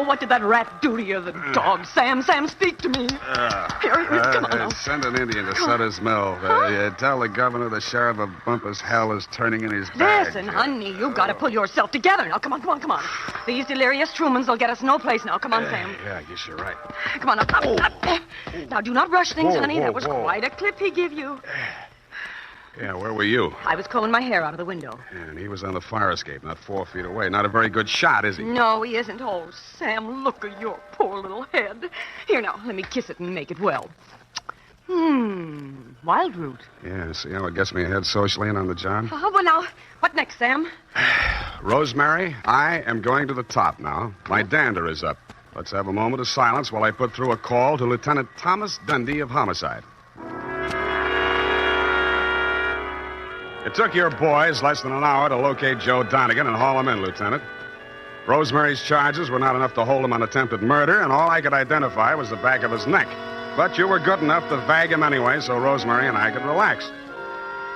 What did that rat do to you, the dog? Sam, speak to me. Here, come on now. Send an Indian to Sutter's Mill. Tell the governor the sheriff of Bumpus Hell is turning in his bag. Listen, honey, you've got to pull yourself together. Now, come on. These delirious Trumans will get us no place now. Come on, Sam. Yeah, I guess you're right. Come on, up. Now, do not rush things, honey. That was quite a clip he gave you. Yeah, where were you? I was combing my hair out of the window. Yeah, and he was on the fire escape, not 4 feet away. Not a very good shot, is he? No, he isn't. Oh, Sam, look at your poor little head. Here, now, let me kiss it and make it well. Wild root. Yeah, see how it gets me ahead socially and on the job? Oh, well, now, what next, Sam? Rosemary, I am going to the top now. My dander is up. Let's have a moment of silence while I put through a call to Lieutenant Thomas Dundee of Homicide. It took your boys less than an hour to locate Joe Donegan and haul him in, Lieutenant. Rosemary's charges were not enough to hold him on attempted murder, and all I could identify was the back of his neck. But you were good enough to bag him anyway, so Rosemary and I could relax.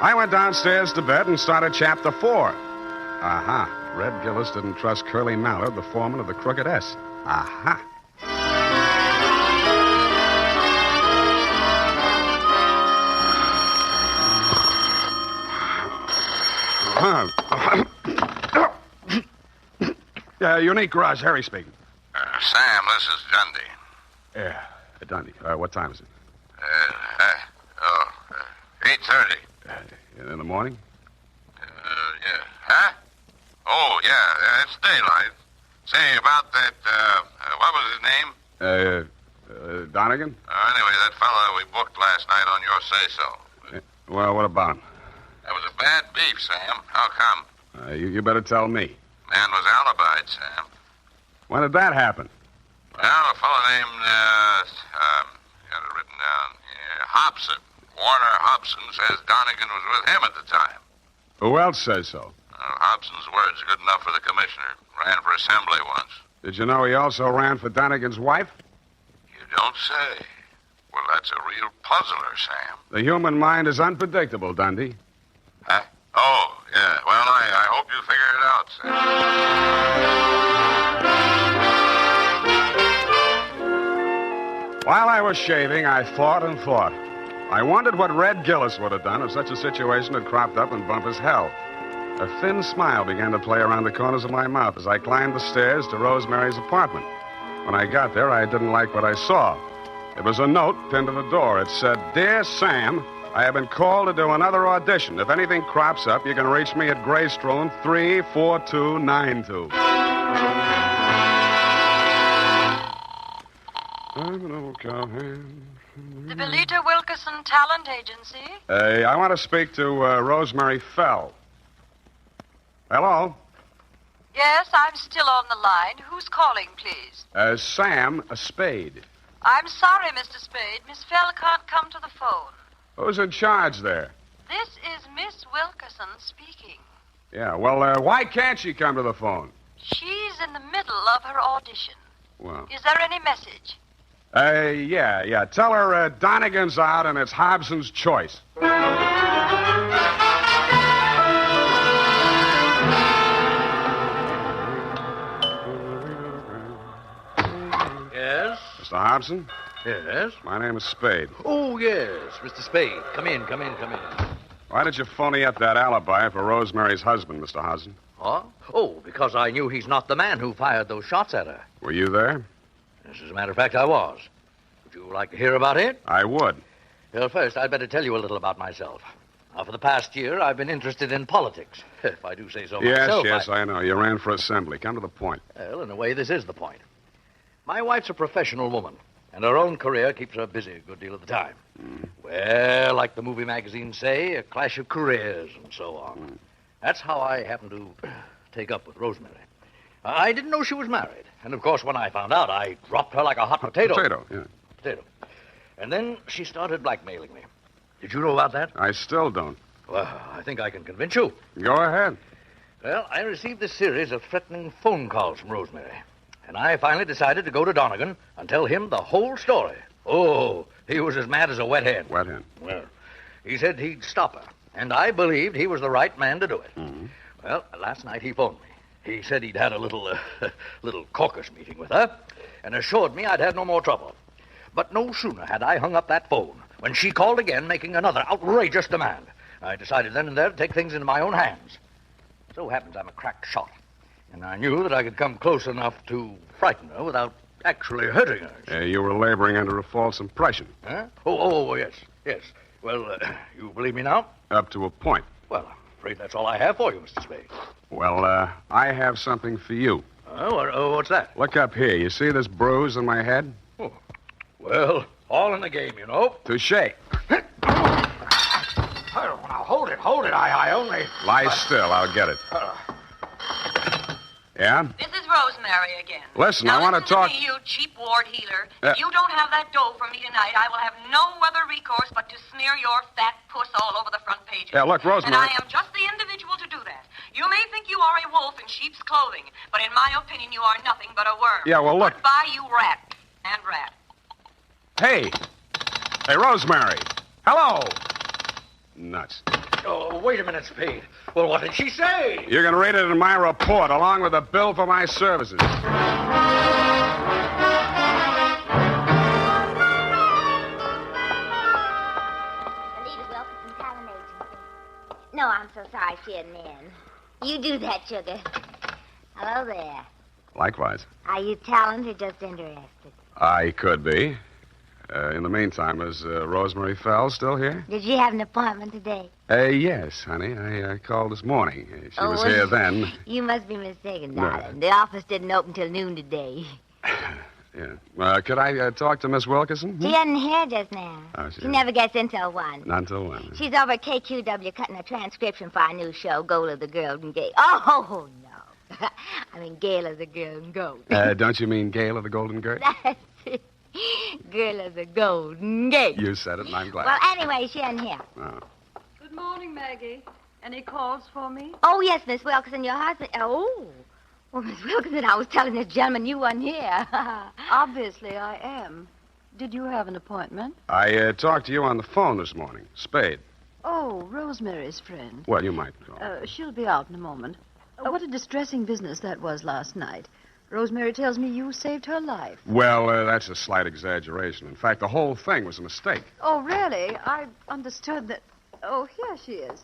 I went downstairs to bed and started Chapter 4. Aha. Red Gillis didn't trust Curly Mallard, the foreman of the Crooked S. Aha. Unique Garage, Harry speaking. Sam, this is Dundee. Yeah, Dundee. What time is it? 8:30. In the morning? Yeah. Huh? Oh, yeah, it's daylight. Say, about that, what was his name? Donegan? Anyway, that fellow we booked last night on your say-so. Well, what about him? That was a bad beef, Sam. How come? You better tell me. Man was alibied, Sam. When did that happen? Well, a fellow named, got it written down here, Hobson. Warner Hobson says Donegan was with him at the time. Who else says so? Hobson's word's good enough for the commissioner. Ran for assembly once. Did you know he also ran for Donegan's wife? You don't say. Well, that's a real puzzler, Sam. The human mind is unpredictable, Dundee. Huh? Oh, yeah. Well, I hope you figure it out, Sam. While I was shaving, I thought and thought. I wondered what Red Gillis would have done if such a situation had cropped up in Bumpus Hell. A thin smile began to play around the corners of my mouth as I climbed the stairs to Rosemary's apartment. When I got there, I didn't like what I saw. It was a note pinned to the door. It said, "Dear Sam, I have been called to do another audition. If anything crops up, you can reach me at Greystone 34292. The Belita Wilkerson Talent Agency. I want to speak to Rosemary Fell. Hello? Yes, I'm still on the line. Who's calling, please? Sam Spade. I'm sorry, Mr. Spade. Miss Fell can't come to the phone. Who's in charge there? This is Miss Wilkerson speaking. Yeah, well, why can't she come to the phone? She's in the middle of her audition. Well. Is there any message? Yeah. Tell her Donegan's out and it's Hobson's choice. Yes? Mr. Hobson? Yes? My name is Spade. Oh, yes, Mr. Spade. Come in. Why did you phony up that alibi for Rosemary's husband, Mr. Hobson? Huh? Oh, because I knew he's not the man who fired those shots at her. Were you there? Yes, as a matter of fact, I was. Would you like to hear about it? I would. Well, first, I'd better tell you a little about myself. Now, for the past year, I've been interested in politics, if I do say so myself. Yes, I know. You ran for assembly. Come to the point. Well, in a way, this is the point. My wife's a professional woman, and her own career keeps her busy a good deal of the time. Well, like the movie magazines say, a clash of careers and so on. That's how I happen to take up with Rosemary. I didn't know she was married. And, of course, when I found out, I dropped her like a hot potato. Potato, yeah. Potato. And then she started blackmailing me. Did you know about that? I still don't. Well, I think I can convince you. Go ahead. Well, I received a series of threatening phone calls from Rosemary. And I finally decided to go to Donegan and tell him the whole story. Oh, he was as mad as a wet hen. Wet hen. Well, he said he'd stop her. And I believed he was the right man to do it. Mm-hmm. Well, last night he phoned me. He said he'd had a little caucus meeting with her and assured me I'd had no more trouble. But no sooner had I hung up that phone when she called again, making another outrageous demand. I decided then and there to take things into my own hands. So happens I'm a crack shot, and I knew that I could come close enough to frighten her without actually hurting her. You were laboring under a false impression. Huh? Oh, yes. Well, you believe me now? Up to a point. Well, I'm afraid that's all I have for you, Mr. Spade. Well, I have something for you. What's that? Look up here. You see this bruise on my head? Oh, well, all in the game, you know. Touché. Now, hold it. I only... Lie still. I'll get it. Yeah? This is Rosemary again. Listen, now, I want to talk... to me, you cheap ward healer. If you don't have that dough for me tonight, I will have no other recourse but to smear your fat puss all over the front pages. Yeah, look, Rosemary... And I am just the individual to do that. You may think you are a wolf in sheep's clothing, but in my opinion, you are nothing but a worm. Yeah, well, look... Goodbye, you rat. And rat. Hey, Rosemary. Hello. Nuts. Oh, wait a minute, Spade. Well, what did she say? You're going to read it in my report, along with a bill for my services. No, I'm so sorry she isn't in. You do that, sugar. Hello there. Likewise. Are you talented or just interested? I could be. In the meantime, is Rosemary Fell still here? Did you have an appointment today? Yes, honey. I called this morning. She was here then. You must be mistaken, No. darling. The office didn't open till noon today. Yeah. Could I talk to Miss Wilkerson? She isn't here just now. Oh, She never gets in till 1. Not till when? She's over at KQW cutting a transcription for our new show, Goal of the Golden Gate. Oh, no. I mean, Gale of the Golden Goat. Don't you mean Gale of the Golden Gate? That's it. Girl of the Golden Gate. You said it, and I'm glad. Well, anyway, she isn't here. Oh. Good morning, Maggie. Any calls for me? Oh, yes, Miss Wilkerson, your husband. Oh. Well, Miss Wilkerson, I was telling this gentleman you weren't here. Obviously, I am. Did you have an appointment? I talked to you on the phone this morning. Spade. Oh, Rosemary's friend. Well, you might call. She'll be out in a moment. What a distressing business that was last night. Rosemary tells me you saved her life. Well, that's a slight exaggeration. In fact, the whole thing was a mistake. Oh, really? I understood that... Oh, here she is.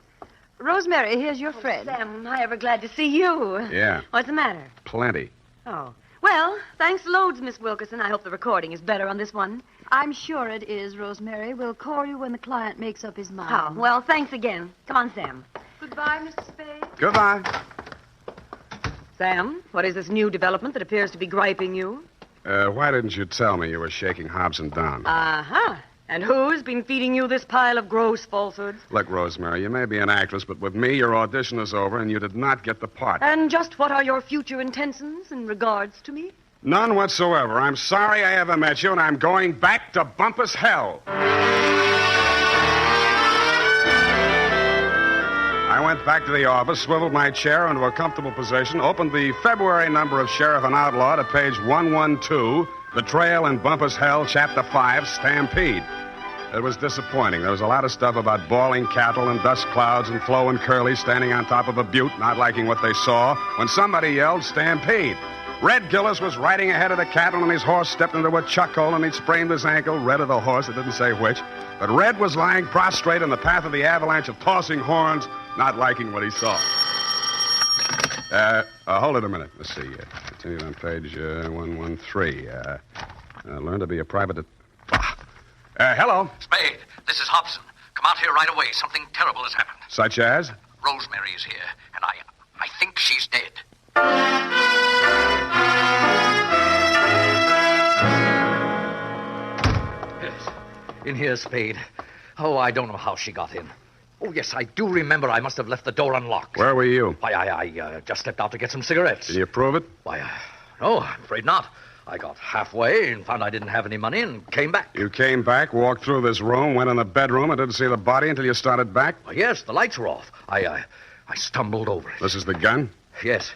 Rosemary, here's your friend. Sam, am I ever glad to see you? Yeah. What's the matter? Plenty. Oh. Well, thanks loads, Miss Wilkerson. I hope the recording is better on this one. I'm sure it is, Rosemary. We'll call you when the client makes up his mind. Oh, well, thanks again. Come on, Sam. Goodbye, Mr. Spade. Goodbye. Sam, what is this new development that appears to be griping you? Why didn't you tell me you were shaking Hobson down? Uh-huh. And who's been feeding you this pile of gross falsehoods? Look, Rosemary, you may be an actress, but with me, your audition is over, and you did not get the part. And just what are your future intentions in regards to me? None whatsoever. I'm sorry I ever met you, and I'm going back to Bumpus Hell. I went back to the office, swiveled my chair into a comfortable position, opened the February number of Sheriff and Outlaw to page 112, Betrayal in Bumpus Hell, Chapter 5, Stampede. It was disappointing. There was a lot of stuff about bawling cattle and dust clouds and Flo and Curly standing on top of a butte, not liking what they saw, when somebody yelled, Stampede. Red Gillis was riding ahead of the cattle, and his horse stepped into a chuck hole, and he'd sprained his ankle. Red of the horse, it didn't say which. But Red was lying prostrate in the path of the avalanche of tossing horns, not liking what he saw. Hold it a minute. Let's see. Continued on page 113. Learn to be a private... hello. Spade, this is Hobson. Come out here right away. Something terrible has happened. Such as? Rosemary is here, and I think she's dead. Yes. In here, Spade. Oh, I don't know how she got in. Oh, yes, I do remember I must have left the door unlocked. Where were you? Why, I just stepped out to get some cigarettes. Did you prove it? Why, no, I'm afraid not. I got halfway and found I didn't have any money and came back. You came back, walked through this room, went in the bedroom, and didn't see the body until you started back? Well, yes, the lights were off. I stumbled over it. This is the gun? Yes.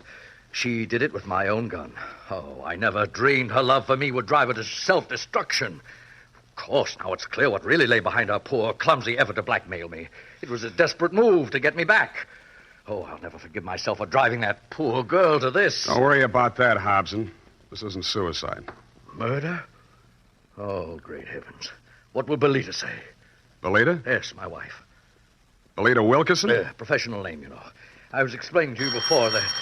She did it with my own gun. Oh, I never dreamed her love for me would drive her to self-destruction. Of course, now it's clear what really lay behind her poor, clumsy effort to blackmail me. It was a desperate move to get me back. Oh, I'll never forgive myself for driving that poor girl to this. Don't worry about that, Hobson. This isn't suicide. Murder? Oh, great heavens. What will Belita say? Belita? Yes, my wife. Belita Wilkerson? Professional name, you know. I was explaining to you before that...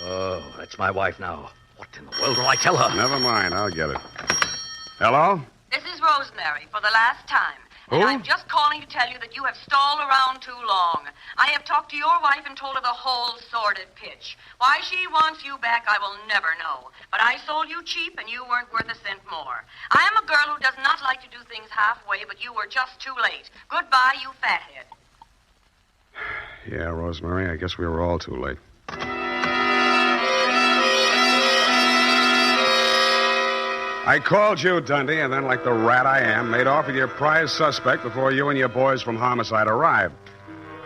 Oh, that's my wife now. What in the world will I tell her? Never mind. I'll get it. Hello? This is Rosemary for the last time. Who? And I'm just calling to tell you that you have stalled around too long. I have talked to your wife and told her the whole sordid pitch. Why she wants you back, I will never know. But I sold you cheap, and you weren't worth a cent more. I am a girl who does not like to do things halfway, but you were just too late. Goodbye, you fathead. Yeah, Rosemary, I guess we were all too late. I called you, Dundee, and then, like the rat I am, made off with your prize suspect before you and your boys from Homicide arrived.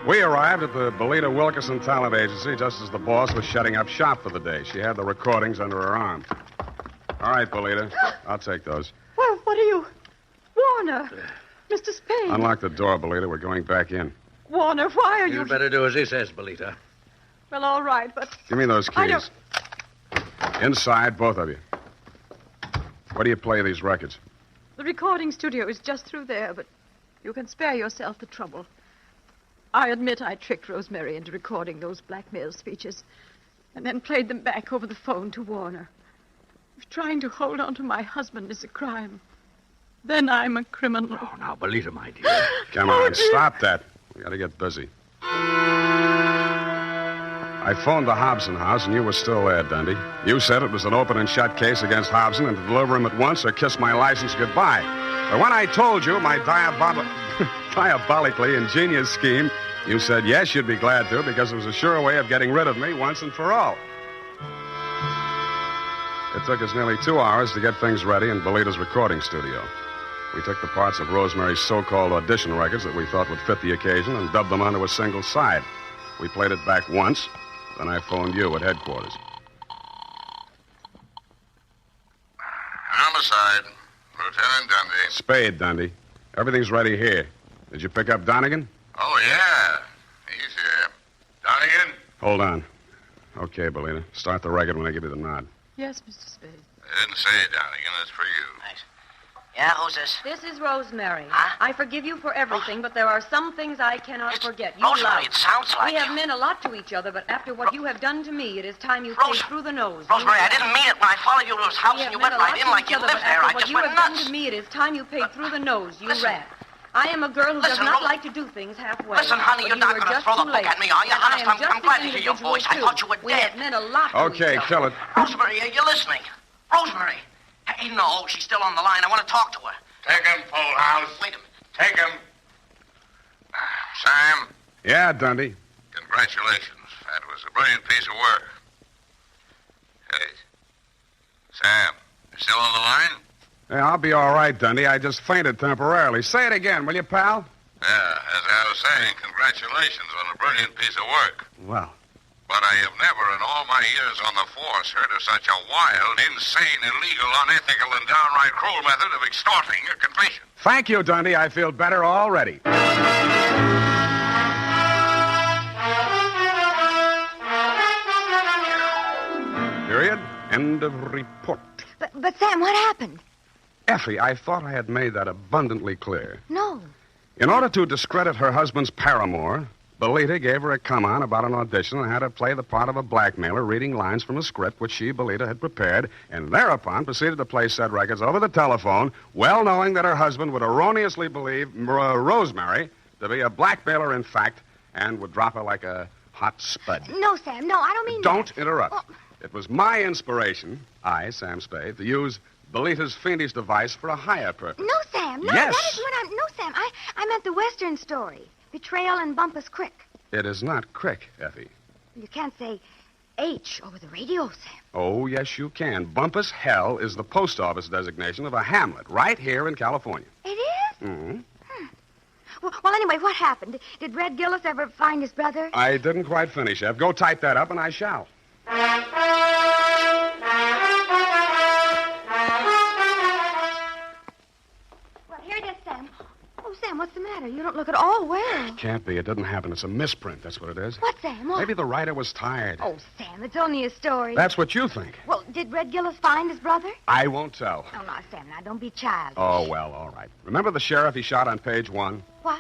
We arrived at the Belita Wilkerson Talent Agency just as the boss was shutting up shop for the day. She had the recordings under her arm. All right, Belita, I'll take those. Well, what are you... Warner, Mr. Spade. Unlock the door, Belita. We're going back in. Warner, why are you... You'd better do as he says, Belita. Well, all right, but... Give me those keys. I don't... Inside, both of you. Where do you play these records? The recording studio is just through there, but you can spare yourself the trouble. I admit I tricked Rosemary into recording those blackmail speeches and then played them back over the phone to Warner. If trying to hold on to my husband is a crime, then I'm a criminal. Oh, now, Belita, my dear. Come on, stop that. We gotta get busy. I phoned the Hobson house, and you were still there, Dundee. You said it was an open and shut case against Hobson and to deliver him at once or kiss my license goodbye. But when I told you my diabolically ingenious scheme, you said yes, you'd be glad to, because it was a sure way of getting rid of me once and for all. It took us nearly 2 hours to get things ready in Belita's recording studio. We took the parts of Rosemary's so-called audition records that we thought would fit the occasion and dubbed them onto a single side. We played it back once. Then I phoned you at headquarters. Homicide. Lieutenant Dundee. Spade, Dundee. Everything's ready here. Did you pick up Donegan? Oh, yeah. He's here. Donegan? Hold on. Okay, Belita. Start the record when I give you the nod. Yes, Mr. Spade. I didn't say Donegan. It's for you. Thanks. Yeah, who's this? This is Rosemary. Huh? I forgive you for everything, but there are some things I cannot forget. You Rosemary, lied. it sounds like We have you. meant a lot to each other, but after what you have done to me, it is time you paid through the nose. Rosemary, I didn't mean it when I followed you to his house We and you have went meant a lot right in to like each you other, lived but there. after I what just you went have nuts. done to me, it is time you paid through the nose. You Listen. rat. I am a girl who does Listen, not Ro- like to do things halfway. Listen, honey, but you're not were going to just throw the too book late. at me, are you? And I Honest, am just I'm glad to an hear your individual, voice. I too. thought you were We dead. have meant a lot to Okay, each other. kill it. Rosemary, are you listening? Rosemary. Hey, no, she's still on the line. I want to talk to her. Take him, Polehouse. Wait a minute. Take him. Sam, Yeah, Dundee. congratulations. That was a brilliant piece of work. Hey, Sam, you still on the line? Yeah, I'll be all right, Dundee. I just fainted temporarily. Say it again, will you, pal? Yeah, as I was saying, congratulations on a brilliant piece of work. Well. But I have never in all my years on the force heard of such a wild, insane, illegal, unethical, and downright cruel method of extorting a confession. Thank you, Dundee. I feel better already. Period. End of report. But Sam, what happened? Effie, I thought I had made that abundantly clear. No. In order to discredit her husband's paramour, Belita gave her a come-on about an audition and had her play the part of a blackmailer reading lines from a script which she, Belita, had prepared, and thereupon proceeded to play said records over the telephone, well knowing that her husband would erroneously believe Rosemary to be a blackmailer in fact and would drop her like a hot spud. No, Sam, no, I don't mean Don't that. interrupt. Oh. It was my inspiration, I, Sam Spade, to use Belita's fiendish device for a higher purpose. No, Sam, no, Yes. that is what I'm... No, Sam, I meant the Western story. Betrayal in Bumpus Creek. It is not Crick, Effie. You can't say H over the radio, Sam. Oh, yes, you can. Bumpus Hell is the post office designation of a hamlet right here in California. It is? Mm-hmm. Well, anyway, what happened? Did Red Gillis ever find his brother? I didn't quite finish, Ev. Go type that up, and I shall. Well, here it is, Sam. Oh, Sam, what's the matter? You don't look at all well. Can't be. It didn't happen. It's a misprint. That's what it is. What, Sam? What? Maybe the writer was tired. Oh, Sam, it's only a story. That's what you think. Well, did Red Gillis find his brother? I won't tell. Oh, no, Sam, now don't be childish. Oh, well, all right. Remember the sheriff he shot on page 1? What?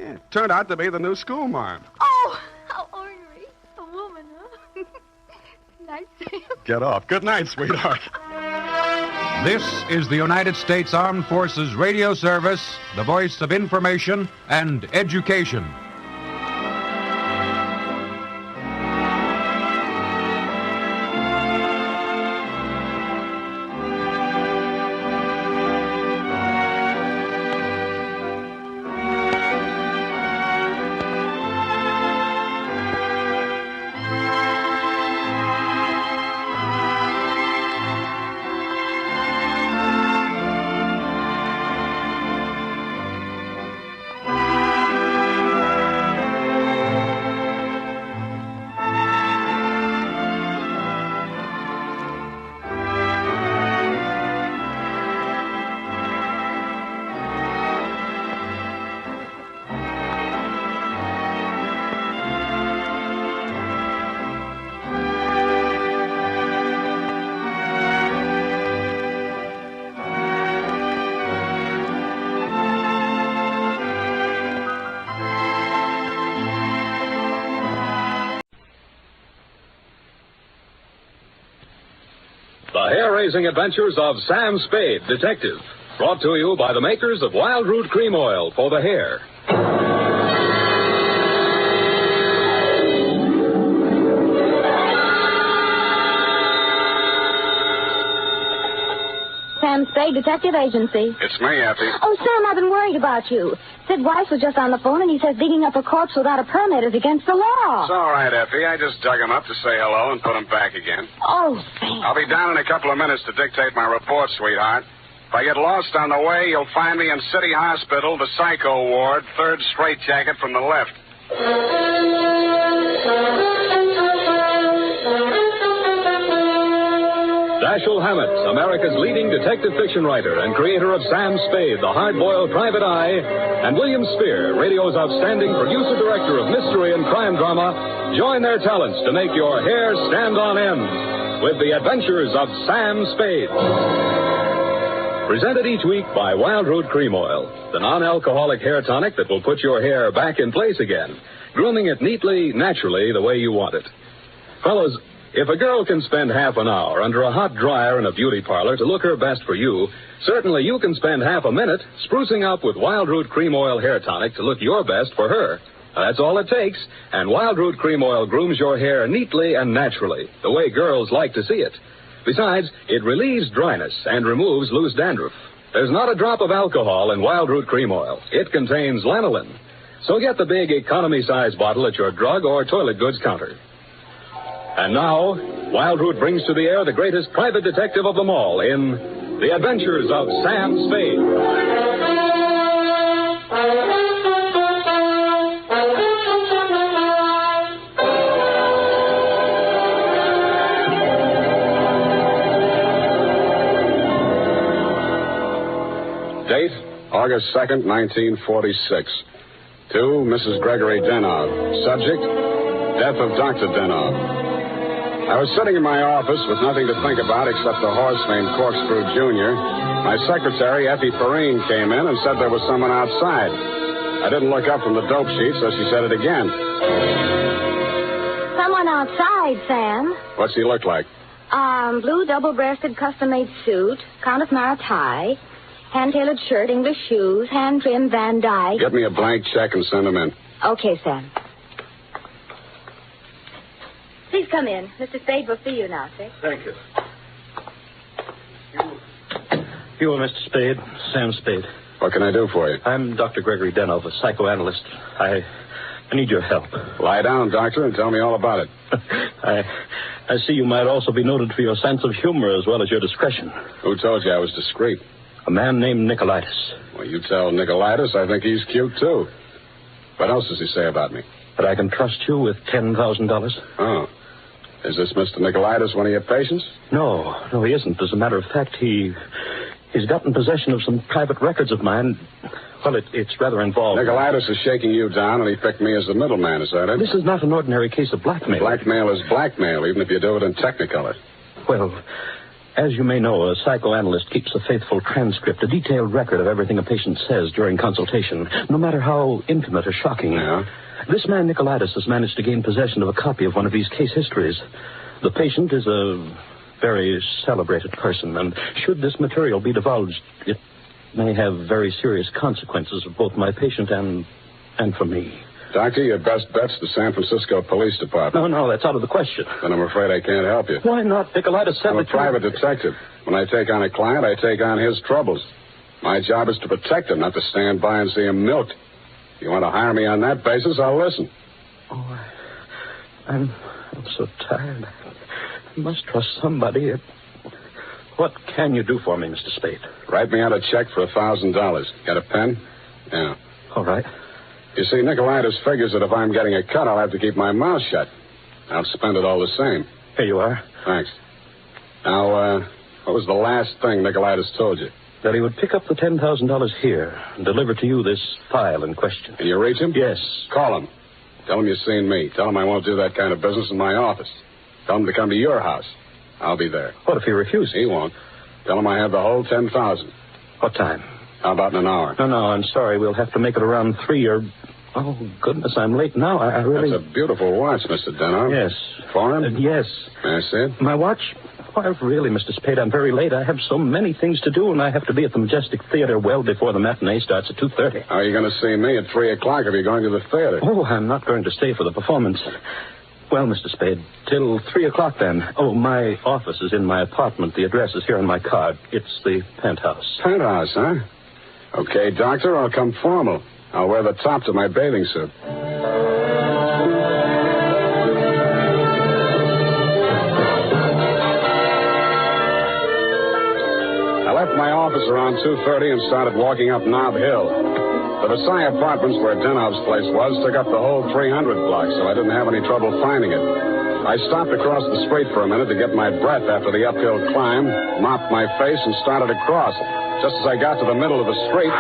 Yeah, it turned out to be the new schoolmarm. Oh, how ornery. A woman, huh? Night, Sam. Get off. Good night, sweetheart. This is the United States Armed Forces Radio Service, the voice of information and education. The hair-raising adventures of Sam Spade, Detective. Brought to you by the makers of Wild Root Cream Oil for the hair. Sam Spade Detective Agency. It's me, Effie. Oh, Sam, I've been worried about you. Sid Weiss was just on the phone, and he says digging up a corpse without a permit is against the law. It's all right, Effie. I just dug him up to say hello and put him back again. Oh, Sam. I'll be down in a couple of minutes to dictate my report, sweetheart. If I get lost on the way, you'll find me in City Hospital, the Psycho Ward, third straitjacket from the left. Dashiell Hammett, America's leading detective fiction writer and creator of Sam Spade, the hard-boiled private eye, and William Spear, radio's outstanding producer-director of mystery and crime drama, join their talents to make your hair stand on end with the Adventures of Sam Spade. Presented each week by Wild Root Cream Oil, the non-alcoholic hair tonic that will put your hair back in place again, grooming it neatly, naturally, the way you want it. Fellas, if a girl can spend half an hour under a hot dryer in a beauty parlor to look her best for you, certainly you can spend half a minute sprucing up with Wild Root Cream Oil hair tonic to look your best for her. That's all it takes, and Wild Root Cream Oil grooms your hair neatly and naturally, the way girls like to see it. Besides, it relieves dryness and removes loose dandruff. There's not a drop of alcohol in Wild Root Cream Oil. It contains lanolin. So get the big economy-size bottle at your drug or toilet goods counter. And now, Wild Root brings to the air the greatest private detective of them all in The Adventures of Sam Spade. Date, August 2nd, 1946. To Mrs. Gregory Denhoff. Subject, Death of Dr. Denhoff. I was sitting in my office with nothing to think about except a horse named Corkscrew Jr. My secretary, Effie Perrine, came in and said there was someone outside. I didn't look up from the dope sheet, so she said it again. Someone outside, Sam. What's he look like? Blue double-breasted custom-made suit, Countess Mara tie, hand-tailored shirt, English shoes, hand-trimmed Van Dyke. Get me a blank check and send him in. Okay, Sam. Please come in. Mr. Spade will see you now, sir. Thank you. You are Mr. Spade, Sam Spade. What can I do for you? I'm Dr. Gregory Denhoff, a psychoanalyst. I need your help. Lie down, Doctor, and tell me all about it. I see you might also be noted for your sense of humor as well as your discretion. Who told you I was discreet? A man named Nicolaitis. Well, you tell Nicolaitis I think he's cute, too. What else does he say about me? That I can trust you with $10,000. Oh. Is this Mr. Nicolaitis one of your patients? No, he isn't. As a matter of fact, he's gotten possession of some private records of mine. Well, it's rather involved. Nicolaitis is shaking you down, and he picked me as the middleman, is that it? This is not an ordinary case of blackmail. Blackmail is blackmail, even if you do it in Technicolor. Well, as you may know, a psychoanalyst keeps a faithful transcript, a detailed record of everything a patient says during consultation, no matter how intimate or shocking. Yeah? This man, Nicolaitis, has managed to gain possession of a copy of one of these case histories. The patient is a very celebrated person, and should this material be divulged, it may have very serious consequences for both my patient and for me. Doctor, your best bet's the San Francisco Police Department. No, that's out of the question. Then I'm afraid I can't help you. Why not? Nicolaitis said I'm a private detective. When I take on a client, I take on his troubles. My job is to protect him, not to stand by and see him milked. If you want to hire me on that basis, I'll listen. Oh, I'm so tired. I must trust somebody. What can you do for me, Mr. Spade? Write me out a check for $1,000. Got a pen? Yeah. All right. You see, Nicolaitis figures that if I'm getting a cut, I'll have to keep my mouth shut. I'll spend it all the same. Here you are. Thanks. Now, what was the last thing Nicolaitis told you? That he would pick up the $10,000 here and deliver to you this file in question. Can you reach him? Yes. Call him. Tell him you've seen me. Tell him I won't do that kind of business in my office. Tell him to come to your house. I'll be there. What if he refuses? He won't. Tell him I have the whole $10,000. What time? How about in an hour? No, I'm sorry. We'll have to make it around 3 or... Oh, goodness, I'm late now. I really... That's a beautiful watch, Mr. Denhoff. Yes. Foreign? Yes. May I see it? My watch? Why, really, Mr. Spade, I'm very late. I have so many things to do, and I have to be at the Majestic Theater well before the matinee starts at 2:30. How are you going to see me at 3 o'clock if you're going to the theater? Oh, I'm not going to stay for the performance. Well, Mr. Spade, till 3 o'clock then. Oh, my office is in my apartment. The address is here on my card. It's the penthouse. Penthouse, huh? Okay, Doctor, I'll come formal. I'll wear the top to my bathing suit. I left my office around 2:30 and started walking up Nob Hill. The Versailles Apartments, where Denhoff's place was, took up the whole 300 block, so I didn't have any trouble finding it. I stopped across the street for a minute to get my breath after the uphill climb, mopped my face, and started across. Just as I got to the middle of the street...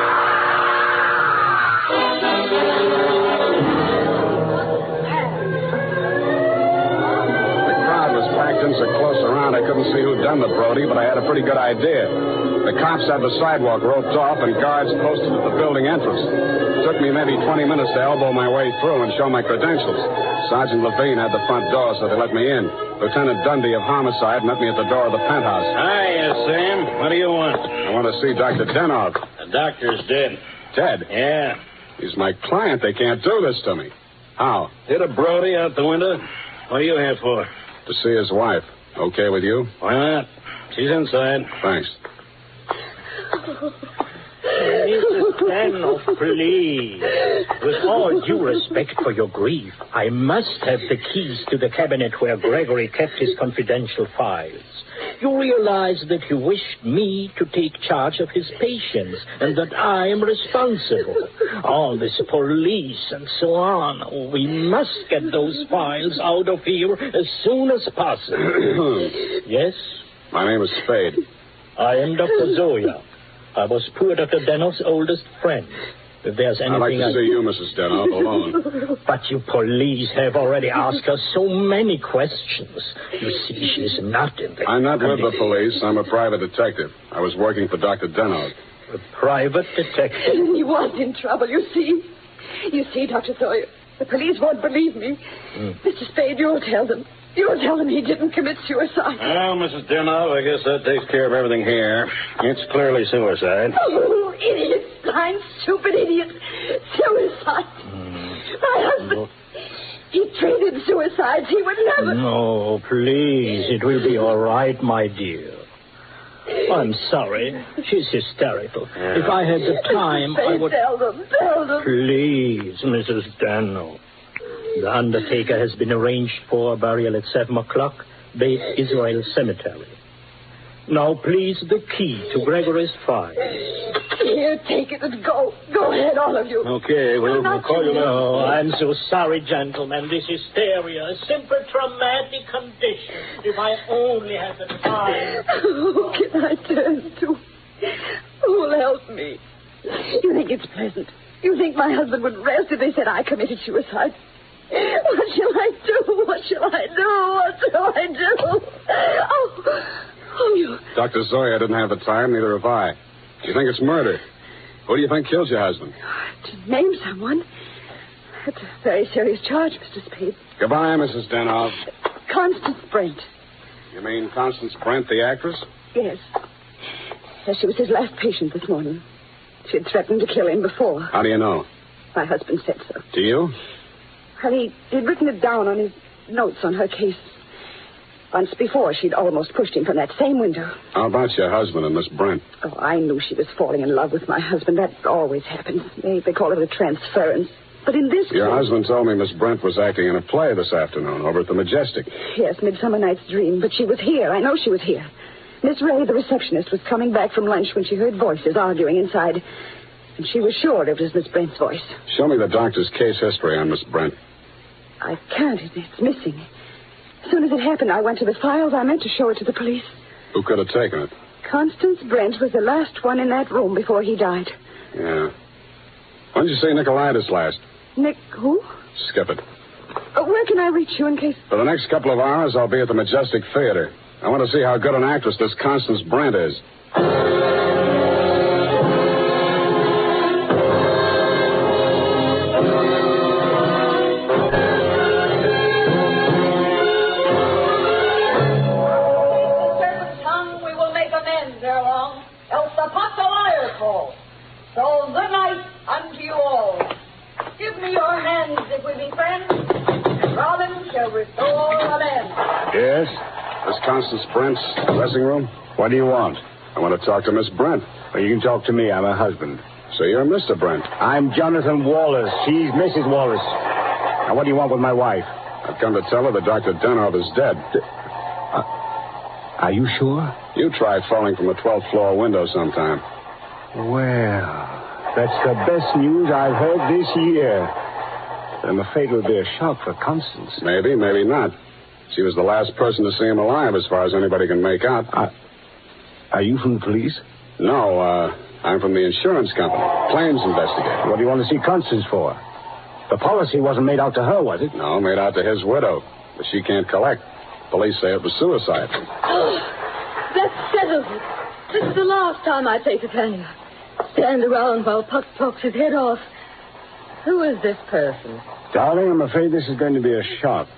The crowd was packed in so close around I couldn't see who'd done the Brody, but I had a pretty good idea. The cops had the sidewalk roped off and guards posted at the building entrance. It took me maybe 20 minutes to elbow my way through and show my credentials. Sergeant Levine had the front door, so they let me in. Lieutenant Dundee of Homicide met me at the door of the penthouse. Hiya, Sam. What do you want? I want to see Dr. Denhoff. The doctor's dead. Dead? Yeah. He's my client. They can't do this to me. How? Hit a Brody out the window. What are you here for? To see his wife. Okay with you? Why not? She's inside. Thanks. Mrs. Denhoff, please. With all due respect for your grief, I must have the keys to the cabinet where Gregory kept his confidential files. You realize that you wished me to take charge of his patients and that I am responsible. All this police and so on. Oh, we must get those files out of here as soon as possible. Yes? My name is Spade. I am Dr. Zoya. I was poor Dr. Denhoff's oldest friend. If there's anything I'd like to see you, Mrs. Denhoff, alone. But you police have already asked her so many questions. You see, she's not in the... I'm not with the police. I'm a private detective. I was working for Dr. Denhoff. A private detective? He was in trouble, you see. You see, Dr. Sawyer, the police won't believe me. Mr. Spade, you'll tell them. You'll tell them he didn't commit suicide. Well, Mrs. Denhoff, I guess that takes care of everything here. It's clearly suicide. Oh, idiots. Blind, stupid idiots. Suicide. My husband, he treated suicides. He would never... No, please. It will be all right, my dear. I'm sorry. She's hysterical. If I had the time, I would... Tell them. Please, Mrs. Denhoff. The undertaker has been arranged for burial at 7 o'clock, Beit Israel Cemetery. Now, please, the key to Gregory's files. Here, take it and go. Go ahead, all of you. Okay, we'll call you now. No, I'm so sorry, gentlemen. This hysteria, a simple traumatic condition. If I only had the time. Who can I turn to? Who will help me? You think it's pleasant? You think my husband would rest if they said I committed suicide? What shall I do? What shall I do? Oh, you... Dr. Zoya didn't have the time, neither have I. You think it's murder? Who do you think killed your husband? To name someone? That's a very serious charge, Mr. Spade. Goodbye, Mrs. Denhoff. Constance Brent. You mean Constance Brent, the actress? Yes. Yes, she was his last patient this morning. She had threatened to kill him before. How do you know? My husband said so. Do you? Well, he'd written it down on his notes on her case. Once before, she'd almost pushed him from that same window. How about your husband and Miss Brent? Oh, I knew she was falling in love with my husband. That always happens. They call it a transference. But in this Your case... husband told me Miss Brent was acting in a play this afternoon over at the Majestic. Yes, Midsummer Night's Dream. But she was here. I know she was here. Miss Ray, the receptionist, was coming back from lunch when she heard voices arguing inside. And she was sure it was Miss Brent's voice. Show me the doctor's case history on Miss Brent. I can't. It's missing. As soon as it happened, I went to the files. I meant to show it to the police. Who could have taken it? Constance Brent was the last one in that room before he died. Yeah. When did you see Nicolaitis last? Nick, who? Skip it. Where can I reach you in case... For the next couple of hours, I'll be at the Majestic Theater. I want to see how good an actress this Constance Brent is. So good night unto you all. Give me your hands if we be friends, and Robin shall restore amends. Yes? This Constance Brent's dressing room? What do you want? I want to talk to Miss Brent. Well, you can talk to me. I'm her husband. So you're Mr. Brent? I'm Jonathan Wallace. She's Mrs. Wallace. Now, what do you want with my wife? I've come to tell her that Dr. Denhoff is dead. Are you sure? You tried falling from a 12th floor window sometime. Well, that's the best news I've heard this year. I'm afraid it would be a shock for Constance. Maybe, maybe not. She was the last person to see him alive, as far as anybody can make out. Are you from the police? No, I'm from the insurance company. Claims investigator. What do you want to see Constance for? The policy wasn't made out to her, was it? No, made out to his widow. But she can't collect. Police say it was suicide. Oh, that settles it. This is the last time I take a Tanya. Stand around while Puck talks his head off. Who is this person? Darling, I'm afraid this is going to be a shock.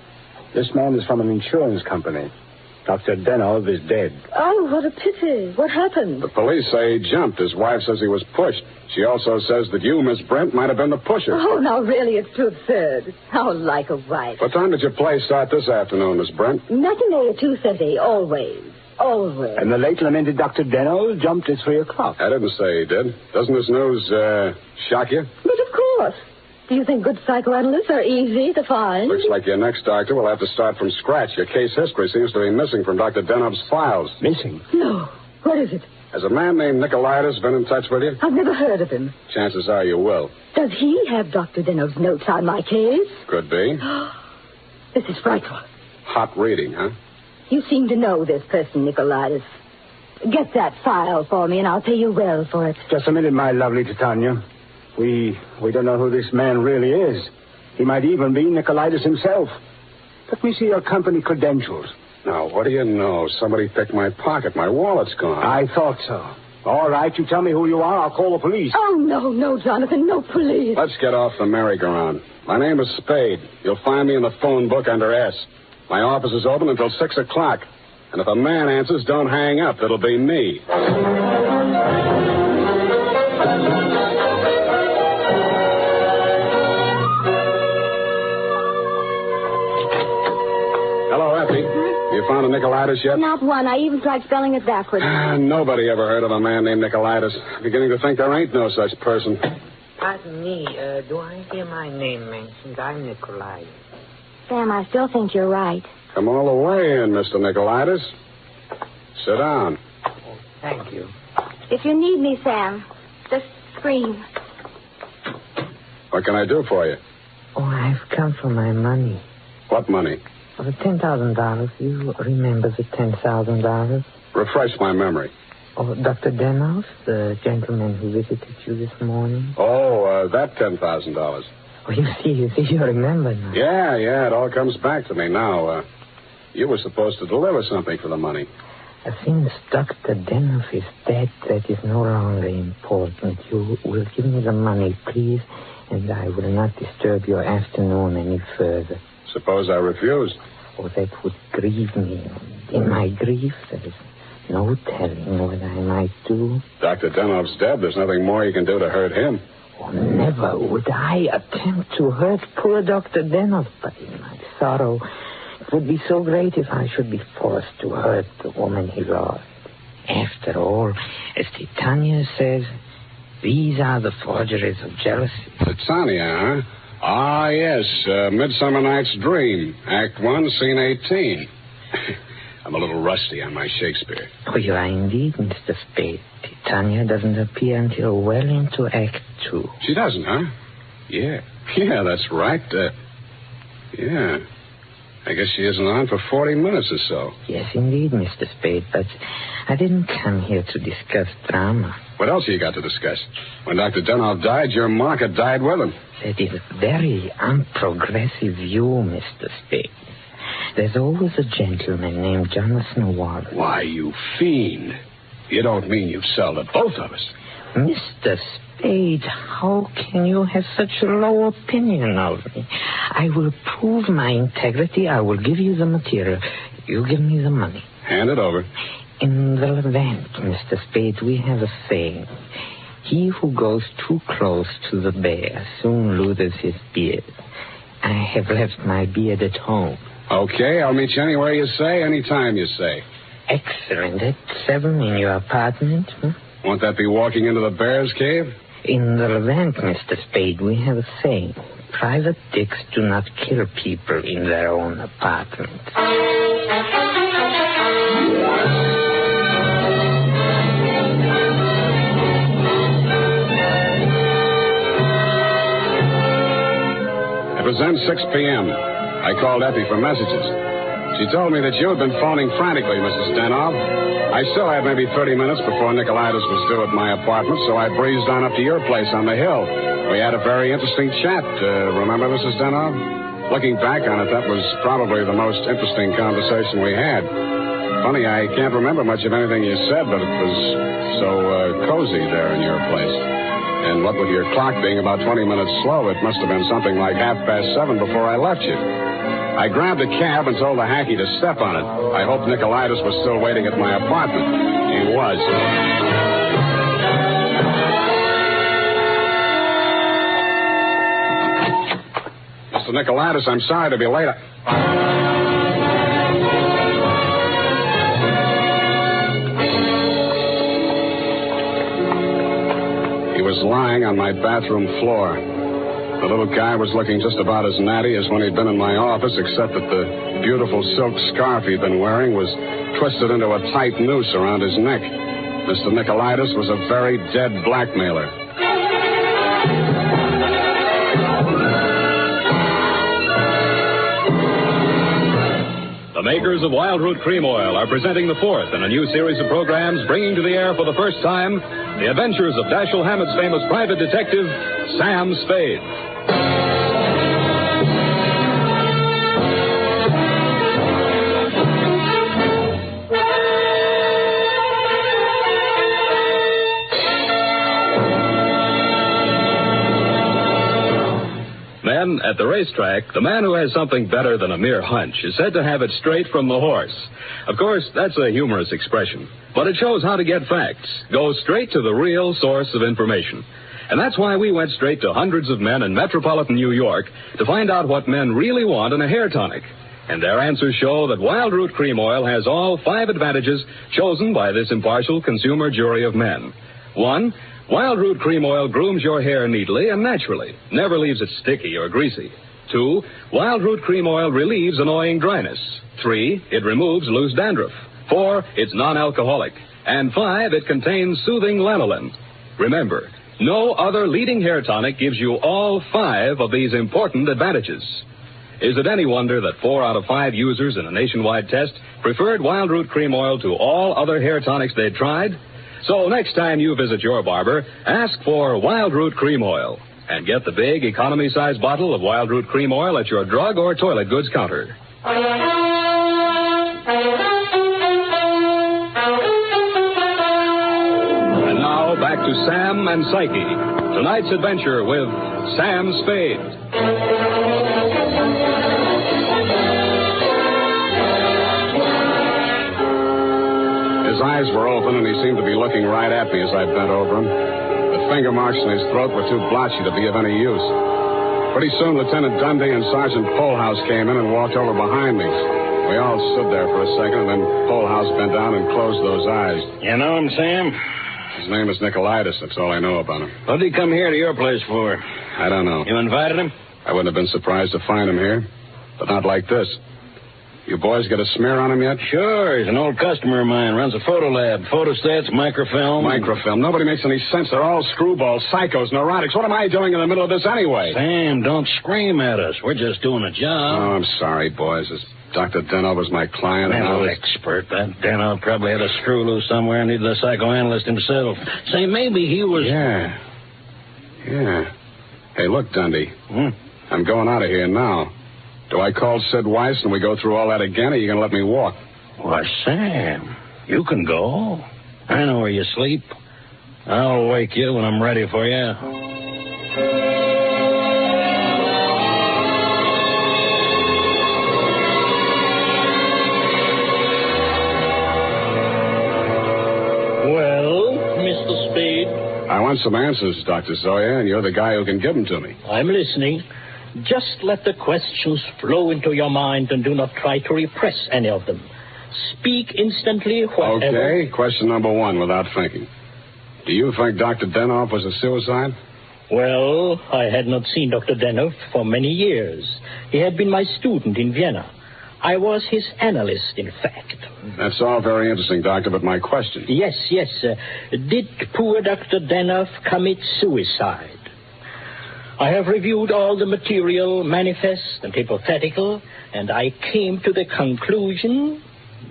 This man is from an insurance company. Dr. Denhoff is dead. Oh, what a pity. What happened? The police say he jumped. His wife says he was pushed. She also says that you, Miss Brent, might have been the pusher. Oh, now, really, it's too absurd. How like a wife. What time did your play start this afternoon, Miss Brent? Matinee at 2:30, always. Always. And the late lamented Dr. Denhoff jumped at 3 o'clock. I didn't say he did. Doesn't this news, shock you? But of course. Do you think good psychoanalysts are easy to find? Looks like your next doctor will have to start from scratch. Your case history seems to be missing from Dr. Denhoff's files. Missing? No. What is it? Has a man named Nicolaitis been in touch with you? I've never heard of him. Chances are you will. Does he have Dr. Denhoff's notes on my case? Could be. This is frightful. Hot reading, huh? You seem to know this person, Nicolaitis. Get that file for me, and I'll pay you well for it. Just a minute, my lovely Titania. We don't know who this man really is. He might even be Nicolaitis himself. Let me see your company credentials. Now, what do you know? Somebody picked my pocket. My wallet's gone. I thought so. All right, you tell me who you are. I'll call the police. Oh, no, Jonathan. No police. Let's get off the merry-go-round. My name is Spade. You'll find me in the phone book under S. My office is open until 6 o'clock. And if a man answers, don't hang up. It'll be me. Hello, Effie. You found Nicolaitis yet? Not one. I even tried spelling it backwards. Nobody ever heard of a man named Nicolaitis. Beginning to think there ain't no such person. Pardon me, do I hear my name mentioned? I'm Nicolaitis. Sam, I still think you're right. Come all the way in, Mr. Nicolaitis. Sit down. Oh, thank you. If you need me, Sam, just scream. What can I do for you? Oh, I've come for my money. What money? For the $10,000. You remember the $10,000? Refresh my memory. Oh, Dr. Denhoff, the gentleman who visited you this morning? Oh, that $10,000. Oh, you see, you remember now. Yeah, it all comes back to me now. You were supposed to deliver something for the money. Since Dr. Denhoff is dead, that is no longer important. You will give me the money, please, and I will not disturb your afternoon any further. Suppose I refuse? Oh, that would grieve me. In my grief, there is no telling what I might do. Dr. Denhoff's dead. There's nothing more you can do to hurt him. Oh, never would I attempt to hurt poor Dr. Denhoff, but in my sorrow, it would be so great if I should be forced to hurt the woman he loved. After all, as Titania says, these are the forgeries of jealousy. Titania, huh? Ah, yes. Midsummer Night's Dream. Act 1, Scene 18. I'm a little rusty on my Shakespeare. Oh, you are indeed, Mr. Spade. Titania doesn't appear until well into Act 2. She doesn't, huh? Yeah, that's right. Yeah. I guess she isn't on for 40 minutes or so. Yes, indeed, Mr. Spade, but I didn't come here to discuss drama. What else have you got to discuss? When Dr. Denhoff died, your market died with him. That is a very unprogressive view, Mr. Spade. There's always a gentleman named Jonathan Noir. Why, you fiend. You don't mean you've sold to both of us. Mr. Spade, how can you have such a low opinion of me? I will prove my integrity. I will give you the material. You give me the money. Hand it over. In the Levant, Mr. Spade, we have a saying. He who goes too close to the bear soon loses his beard. I have left my beard at home. Okay, I'll meet you anywhere you say, anytime you say. Excellent. At 7 in your apartment? Won't that be walking into the bear's cave? In the Levant, Mr. Spade, we have a saying. Private dicks do not kill people in their own apartment. It was then 6 p.m. I called Effie for messages. She told me that you had been phoning frantically, Mrs. Denhoff. I still had maybe 30 minutes before Nicolaitis was due at my apartment, so I breezed on up to your place on the hill. We had a very interesting chat. Remember, Mrs. Denhoff? Looking back on it, that was probably the most interesting conversation we had. Funny, I can't remember much of anything you said, but it was so cozy there in your place. And what with your clock being about 20 minutes slow, it must have been something like 7:30 before I left you. I grabbed a cab and told the hacky to step on it. I hoped Nicolaitis was still waiting at my apartment. He was. Mr. Nicolaitis, I'm sorry to be late. He was lying on my bathroom floor. The little guy was looking just about as natty as when he'd been in my office, except that the beautiful silk scarf he'd been wearing was twisted into a tight noose around his neck. Mr. Nicolaitis was a very dead blackmailer. The makers of Wild Root Cream Oil are presenting the fourth in a new series of programs bringing to the air for the first time the adventures of Dashiell Hammett's famous private detective, Sam Spade. Then, at the racetrack, the man who has something better than a mere hunch is said to have it straight from the horse. Of course, that's a humorous expression, but it shows how to get facts. Go straight to the real source of information. And that's why we went straight to hundreds of men in metropolitan New York to find out what men really want in a hair tonic. And their answers show that Wild Root Cream Oil has all 5 advantages chosen by this impartial consumer jury of men. 1, Wild Root Cream Oil grooms your hair neatly and naturally, never leaves it sticky or greasy. 2, Wild Root Cream Oil relieves annoying dryness. 3, it removes loose dandruff. 4, it's non-alcoholic. And 5, it contains soothing lanolin. Remember, no other leading hair tonic gives you all 5 of these important advantages. Is it any wonder that 4 out of 5 users in a nationwide test preferred Wild Root Cream Oil to all other hair tonics they'd tried? So next time you visit your barber, ask for Wild Root Cream Oil and get the big economy-size bottle of Wild Root Cream Oil at your drug or toilet goods counter. And now back to Sam and Psyche. Tonight's adventure with Sam Spade. His eyes were open, and he seemed to be looking right at me as I bent over him. The finger marks in his throat were too blotchy to be of any use. Pretty soon, Lieutenant Dundee and Sergeant Polehouse came in and walked over behind me. We all stood there for a second, and then Polehouse bent down and closed those eyes. You know him, Sam? His name is Nicolaitis. That's all I know about him. What did he come here to your place for? I don't know. You invited him? I wouldn't have been surprised to find him here, but not like this. You boys got a smear on him yet? Sure. He's an old customer of mine. Runs a photo lab. Photostats, microfilm. Microfilm. Nobody makes any sense. They're all screwballs, psychos, neurotics. What am I doing in the middle of this anyway? Sam, don't scream at us. We're just doing a job. Oh, I'm sorry, boys. This Dr. Denhoff was my client. No expert. That Denhoff probably had a screw loose somewhere and needed a psychoanalyst himself. Say, maybe he was... Yeah. Hey, look, Dundee. I'm going out of here now. Do I call Sid Weiss and we go through all that again, or are you going to let me walk? Why, Sam, you can go. I know where you sleep. I'll wake you when I'm ready for you. Well, Mr. Spade? I want some answers, Dr. Zoya, and you're the guy who can give them to me. I'm listening. Just let the questions flow into your mind and do not try to repress any of them. Speak instantly, whatever... Okay, question number 1, without thinking. Do you think Dr. Denhoff was a suicide? Well, I had not seen Dr. Denhoff for many years. He had been my student in Vienna. I was his analyst, in fact. That's all very interesting, Doctor, but my question... Yes. Did poor Dr. Denhoff commit suicide? I have reviewed all the material, manifest and hypothetical, and I came to the conclusion,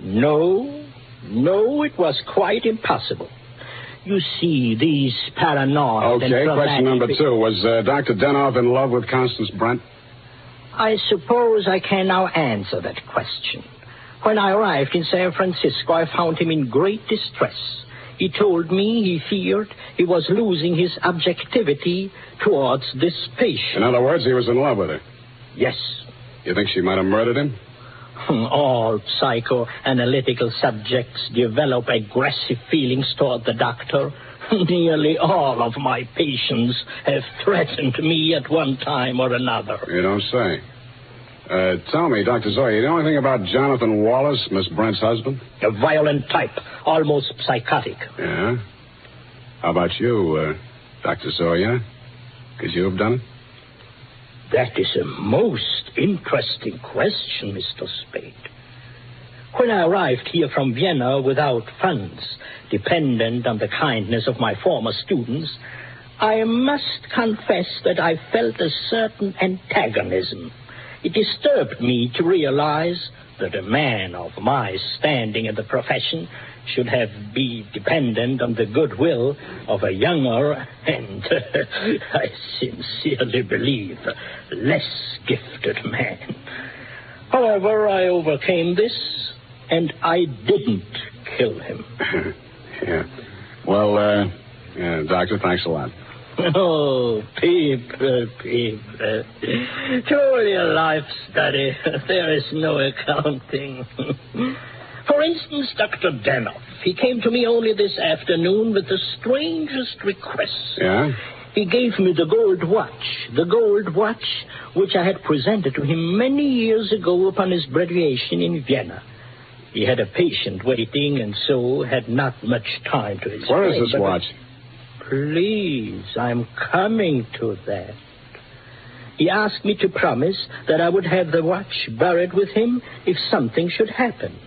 no, it was quite impossible. You see, these paranoid... Okay, question number 2. Was Dr. Denhoff in love with Constance Brent? I suppose I can now answer that question. When I arrived in San Francisco, I found him in great distress. He told me he feared he was losing his objectivity towards this patient. In other words, he was in love with her? Yes. You think she might have murdered him? All psychoanalytical subjects develop aggressive feelings toward the doctor. Nearly all of my patients have threatened me at one time or another. You don't say. Tell me, Dr. Zoya, you know anything about Jonathan Wallace, Miss Brent's husband? A violent type, almost psychotic. Yeah? How about you, Dr. Zoya? Could you have done it? That is a most interesting question, Mr. Spade. When I arrived here from Vienna without funds, dependent on the kindness of my former students, I must confess that I felt a certain antagonism. It disturbed me to realize that a man of my standing in the profession should be dependent on the goodwill of a younger and, I sincerely believe, less gifted man. However, I overcame this, and I didn't kill him. Yeah. Well, Doctor, thanks a lot. Oh, Peeper. Truly a life study. There is no accounting. For instance, Dr. Denhoff. He came to me only this afternoon with the strangest request. Yeah? He gave me the gold watch which I had presented to him many years ago upon his graduation in Vienna. He had a patient waiting, and so had not much time to explain. Where is this watch? Please, I'm coming to that. He asked me to promise that I would have the watch buried with him if something should happen.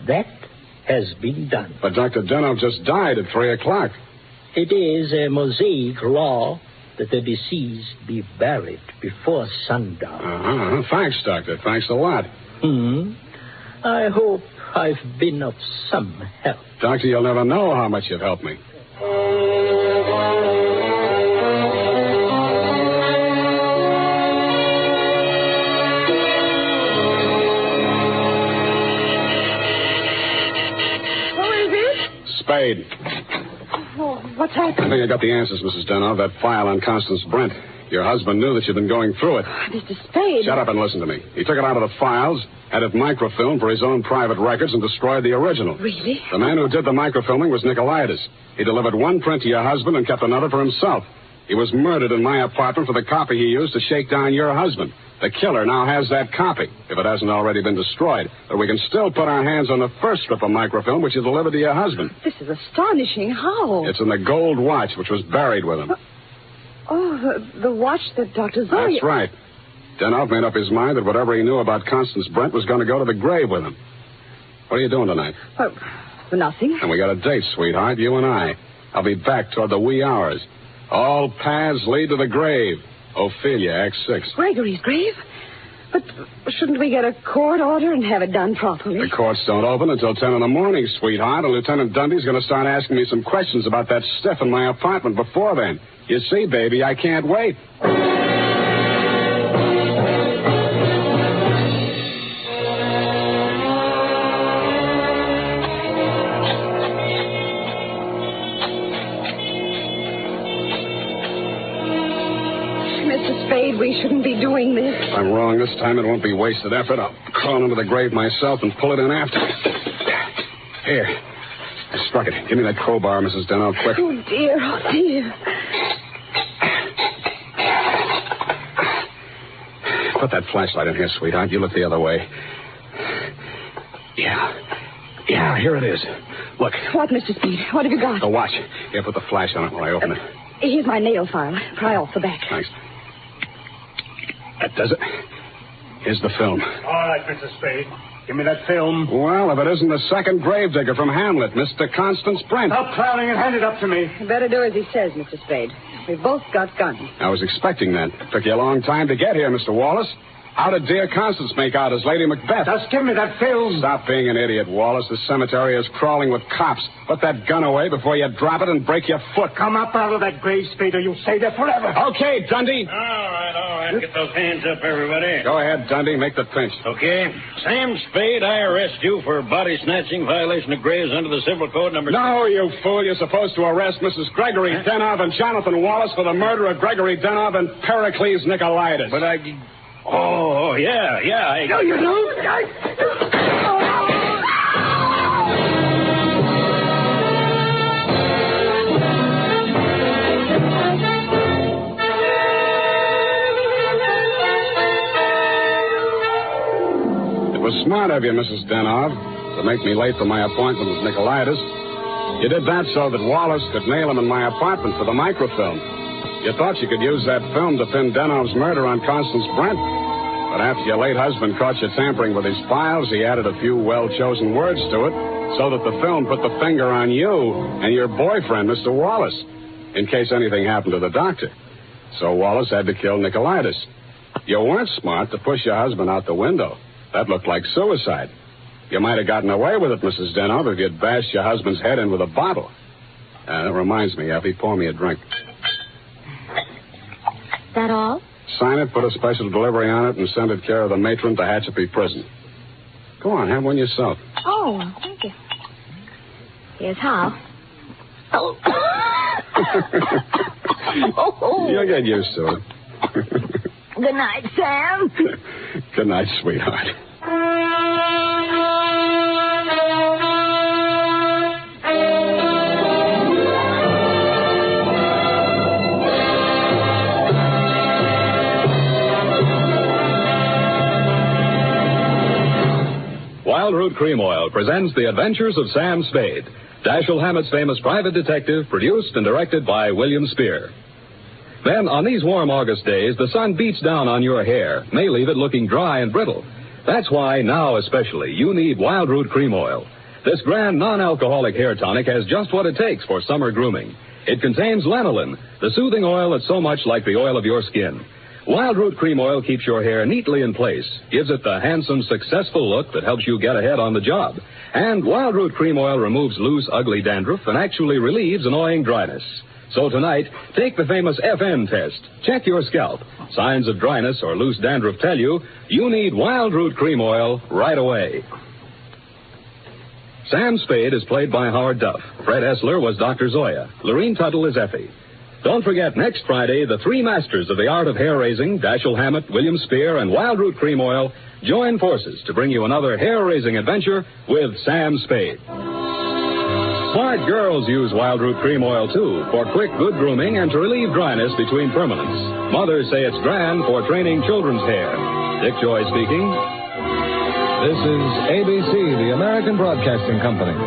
That has been done. But Dr. Denhoff just died at 3 o'clock. It is a Mosaic law that the deceased be buried before sundown. Thanks, Doctor. Thanks a lot. I hope I've been of some help. Doctor, you'll never know how much you've helped me. Spade. Oh, what's happened? I think I got the answers, Mrs. Denhoff. That file on Constance Brent. Your husband knew that you'd been going through it. Mr. Spade. Shut up and listen to me. He took it out of the files, had it microfilmed for his own private records, and destroyed the original. Really? The man who did the microfilming was Nicolaitis. He delivered one print to your husband and kept another for himself. He was murdered in my apartment for the copy he used to shake down your husband. The killer now has that copy, if it hasn't already been destroyed. But we can still put our hands on the first strip of microfilm, which you delivered to your husband. This is astonishing. How? It's in the gold watch, which was buried with him. The watch that Dr. Zoe... That's right. Denhoff made up his mind that whatever he knew about Constance Brent was going to go to the grave with him. What are you doing tonight? Nothing. And we got a date, sweetheart, you and I. I'll be back toward the wee hours. All paths lead to the grave. Ophelia, Act 6. Gregory's grave? But shouldn't we get a court order and have it done properly? The courts don't open until 10 in the morning, sweetheart, and Lieutenant Dundee's going to start asking me some questions about that stiff in my apartment before then. You see, baby, I can't wait. We shouldn't be doing this. If I'm wrong this time, it won't be wasted effort. I'll crawl into the grave myself and pull it in after me. Here. I struck it. Give me that crowbar, Mrs. Denhoff, quick. Oh, dear. Oh, dear. Put that flashlight in here, sweetheart. You look the other way. Yeah, here it is. Look. What, Mr. Speed? What have you got? The watch. Here, put the flash on it while I open it. Here's my nail file. Pry off the back. Thanks. That does it. Here's the film. All right, Mr. Spade. Give me that film. Well, if it isn't the second gravedigger from Hamlet, Mr. Constance Brent. Stop clowning and hand it up to me. You better do as he says, Mr. Spade. We've both got guns. I was expecting that. It took you a long time to get here, Mr. Wallace. How did dear Constance make out as Lady Macbeth? Just give me that film. Stop being an idiot, Wallace. The cemetery is crawling with cops. Put that gun away before you drop it and break your foot. Come up out of that grave, Spade, or you'll stay there forever. Okay, Dundee. All right. Get those hands up, everybody. Go ahead, Dundee. Make the pinch. Okay. Sam Spade, I arrest you for body snatching, violation of graves under the Civil Code number... No, you fool. You're supposed to arrest Mrs. Gregory Denhoff and Jonathan Wallace for the murder of Gregory Denhoff and Pericles Nicolaitis. But I... Oh, yeah. No, you don't. It was smart of you, Mrs. Denhoff, to make me late for my appointment with Nicolaitis. You did that so that Wallace could nail him in my apartment for the microfilm. You thought you could use that film to pin Denhoff's murder on Constance Brent. But after your late husband caught you tampering with his files, he added a few well-chosen words to it so that the film put the finger on you and your boyfriend, Mr. Wallace, in case anything happened to the doctor. So Wallace had to kill Nicolaitis. You weren't smart to push your husband out the window. That looked like suicide. You might have gotten away with it, Mrs. Denhoff, if you'd bashed your husband's head in with a bottle. That reminds me, Effie, pour me a drink. That all? Sign it, put a special delivery on it, and send it care of the matron to Hatchapee Prison. Go on, have one yourself. Oh, thank you. Here's how. You'll get used to it. Good night, Sam. Good night, sweetheart. Wild Root Cream Oil presents The Adventures of Sam Spade, Dashiell Hammett's famous private detective, produced and directed by William Spear. Then, on these warm August days, the sun beats down on your hair, may leave it looking dry and brittle. That's why, now especially, you need Wild Root Cream Oil. This grand non-alcoholic hair tonic has just what it takes for summer grooming. It contains lanolin, the soothing oil that's so much like the oil of your skin. Wild Root Cream Oil keeps your hair neatly in place, gives it the handsome, successful look that helps you get ahead on the job. And Wild Root Cream Oil removes loose, ugly dandruff and actually relieves annoying dryness. So tonight, take the famous FN test. Check your scalp. Signs of dryness or loose dandruff tell you need Wild Root Cream Oil right away. Sam Spade is played by Howard Duff. Fred Essler was Dr. Zoya. Lorene Tuttle is Effie. Don't forget, next Friday, the three masters of the art of hair-raising, Dashiell Hammett, William Spear, and Wild Root Cream Oil, join forces to bring you another hair-raising adventure with Sam Spade. Smart girls use Wild Root Cream Oil, too, for quick, good grooming and to relieve dryness between permanents. Mothers say it's grand for training children's hair. Dick Joy speaking. This is ABC, the American Broadcasting Company.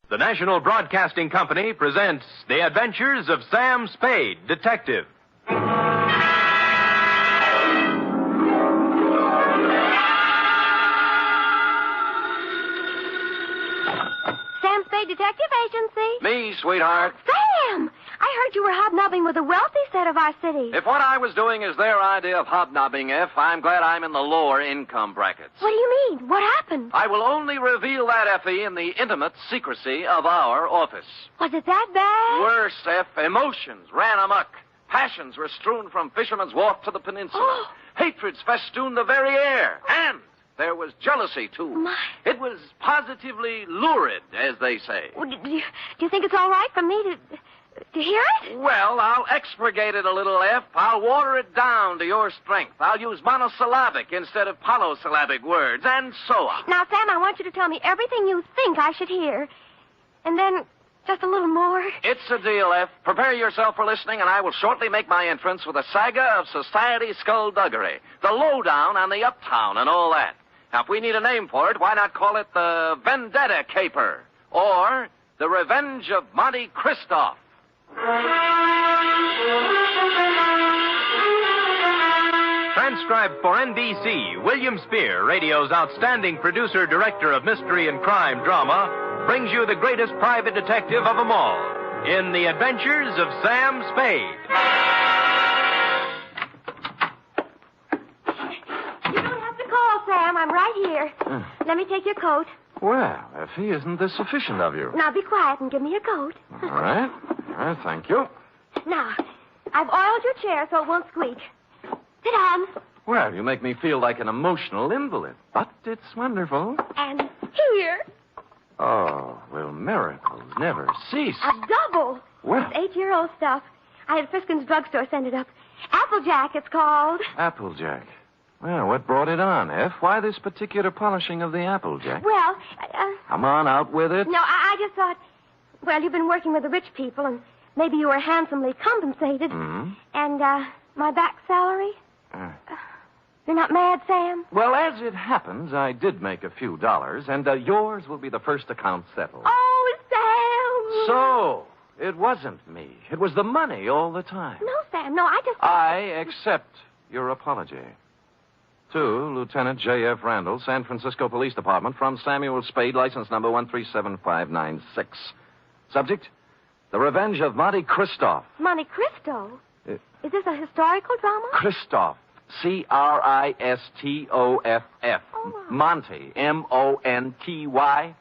The National Broadcasting Company presents The Adventures of Sam Spade, Detective. Sam Spade Detective Agency? Me, sweetheart. Sam! I heard you were hobnobbing with the wealthy set of our city. If what I was doing is their idea of hobnobbing, I'm glad I'm in the lower income brackets. What do you mean? What happened? I will only reveal that, Effie, in the intimate secrecy of our office. Was it that bad? Worse, F. Emotions ran amok. Passions were strewn from Fisherman's Wharf to the peninsula. Hatreds festooned the very air. And there was jealousy, too. My. It was positively lurid, as they say. Well, do you think it's all right for me to hear it? Well, I'll expurgate it a little, F. I'll water it down to your strength. I'll use monosyllabic instead of polysyllabic words, and so on. Now, Sam, I want you to tell me everything you think I should hear. And then just a little more. It's a deal, F. Prepare yourself for listening, and I will shortly make my entrance with a saga of society skullduggery, the lowdown on the uptown and all that. Now, if we need a name for it, why not call it the Vendetta Caper or the Revenge of Monte Cristo? Transcribed for NBC, William Spear, radio's outstanding producer-director of mystery and crime drama, brings you the greatest private detective of them all in The Adventures of Sam Spade. You don't have to call, Sam. I'm right here. Let me take your coat. Well, Effie, isn't this sufficient of you? Now be quiet and give me your coat. All right. Thank you. Now, I've oiled your chair so it won't squeak. Sit down. Well, you make me feel like an emotional invalid, but it's wonderful. And here. Oh, will miracles never cease? A double. Well. It's 8-year-old stuff. I had Friskin's drugstore send it up. Applejack, it's called. Applejack. Well, what brought it on, F? Why this particular polishing of the Applejack? Well, Come on, out with it. No, I just thought, well, you've been working with the rich people, and maybe you were handsomely compensated. Mm-hmm. And, my back salary? You're not mad, Sam? Well, as it happens, I did make a few dollars, and yours will be the first account settled. Oh, Sam! So, it wasn't me. It was the money all the time. No, Sam, no, I just... I accept your apology. To Lieutenant J.F. Randall, San Francisco Police Department, from Samuel Spade, license number 137596. Subject, The Revenge of Monte Cristo. Monte Cristo? Is this a historical drama? Christoph. Cristoff. Oh. Monty. Monty.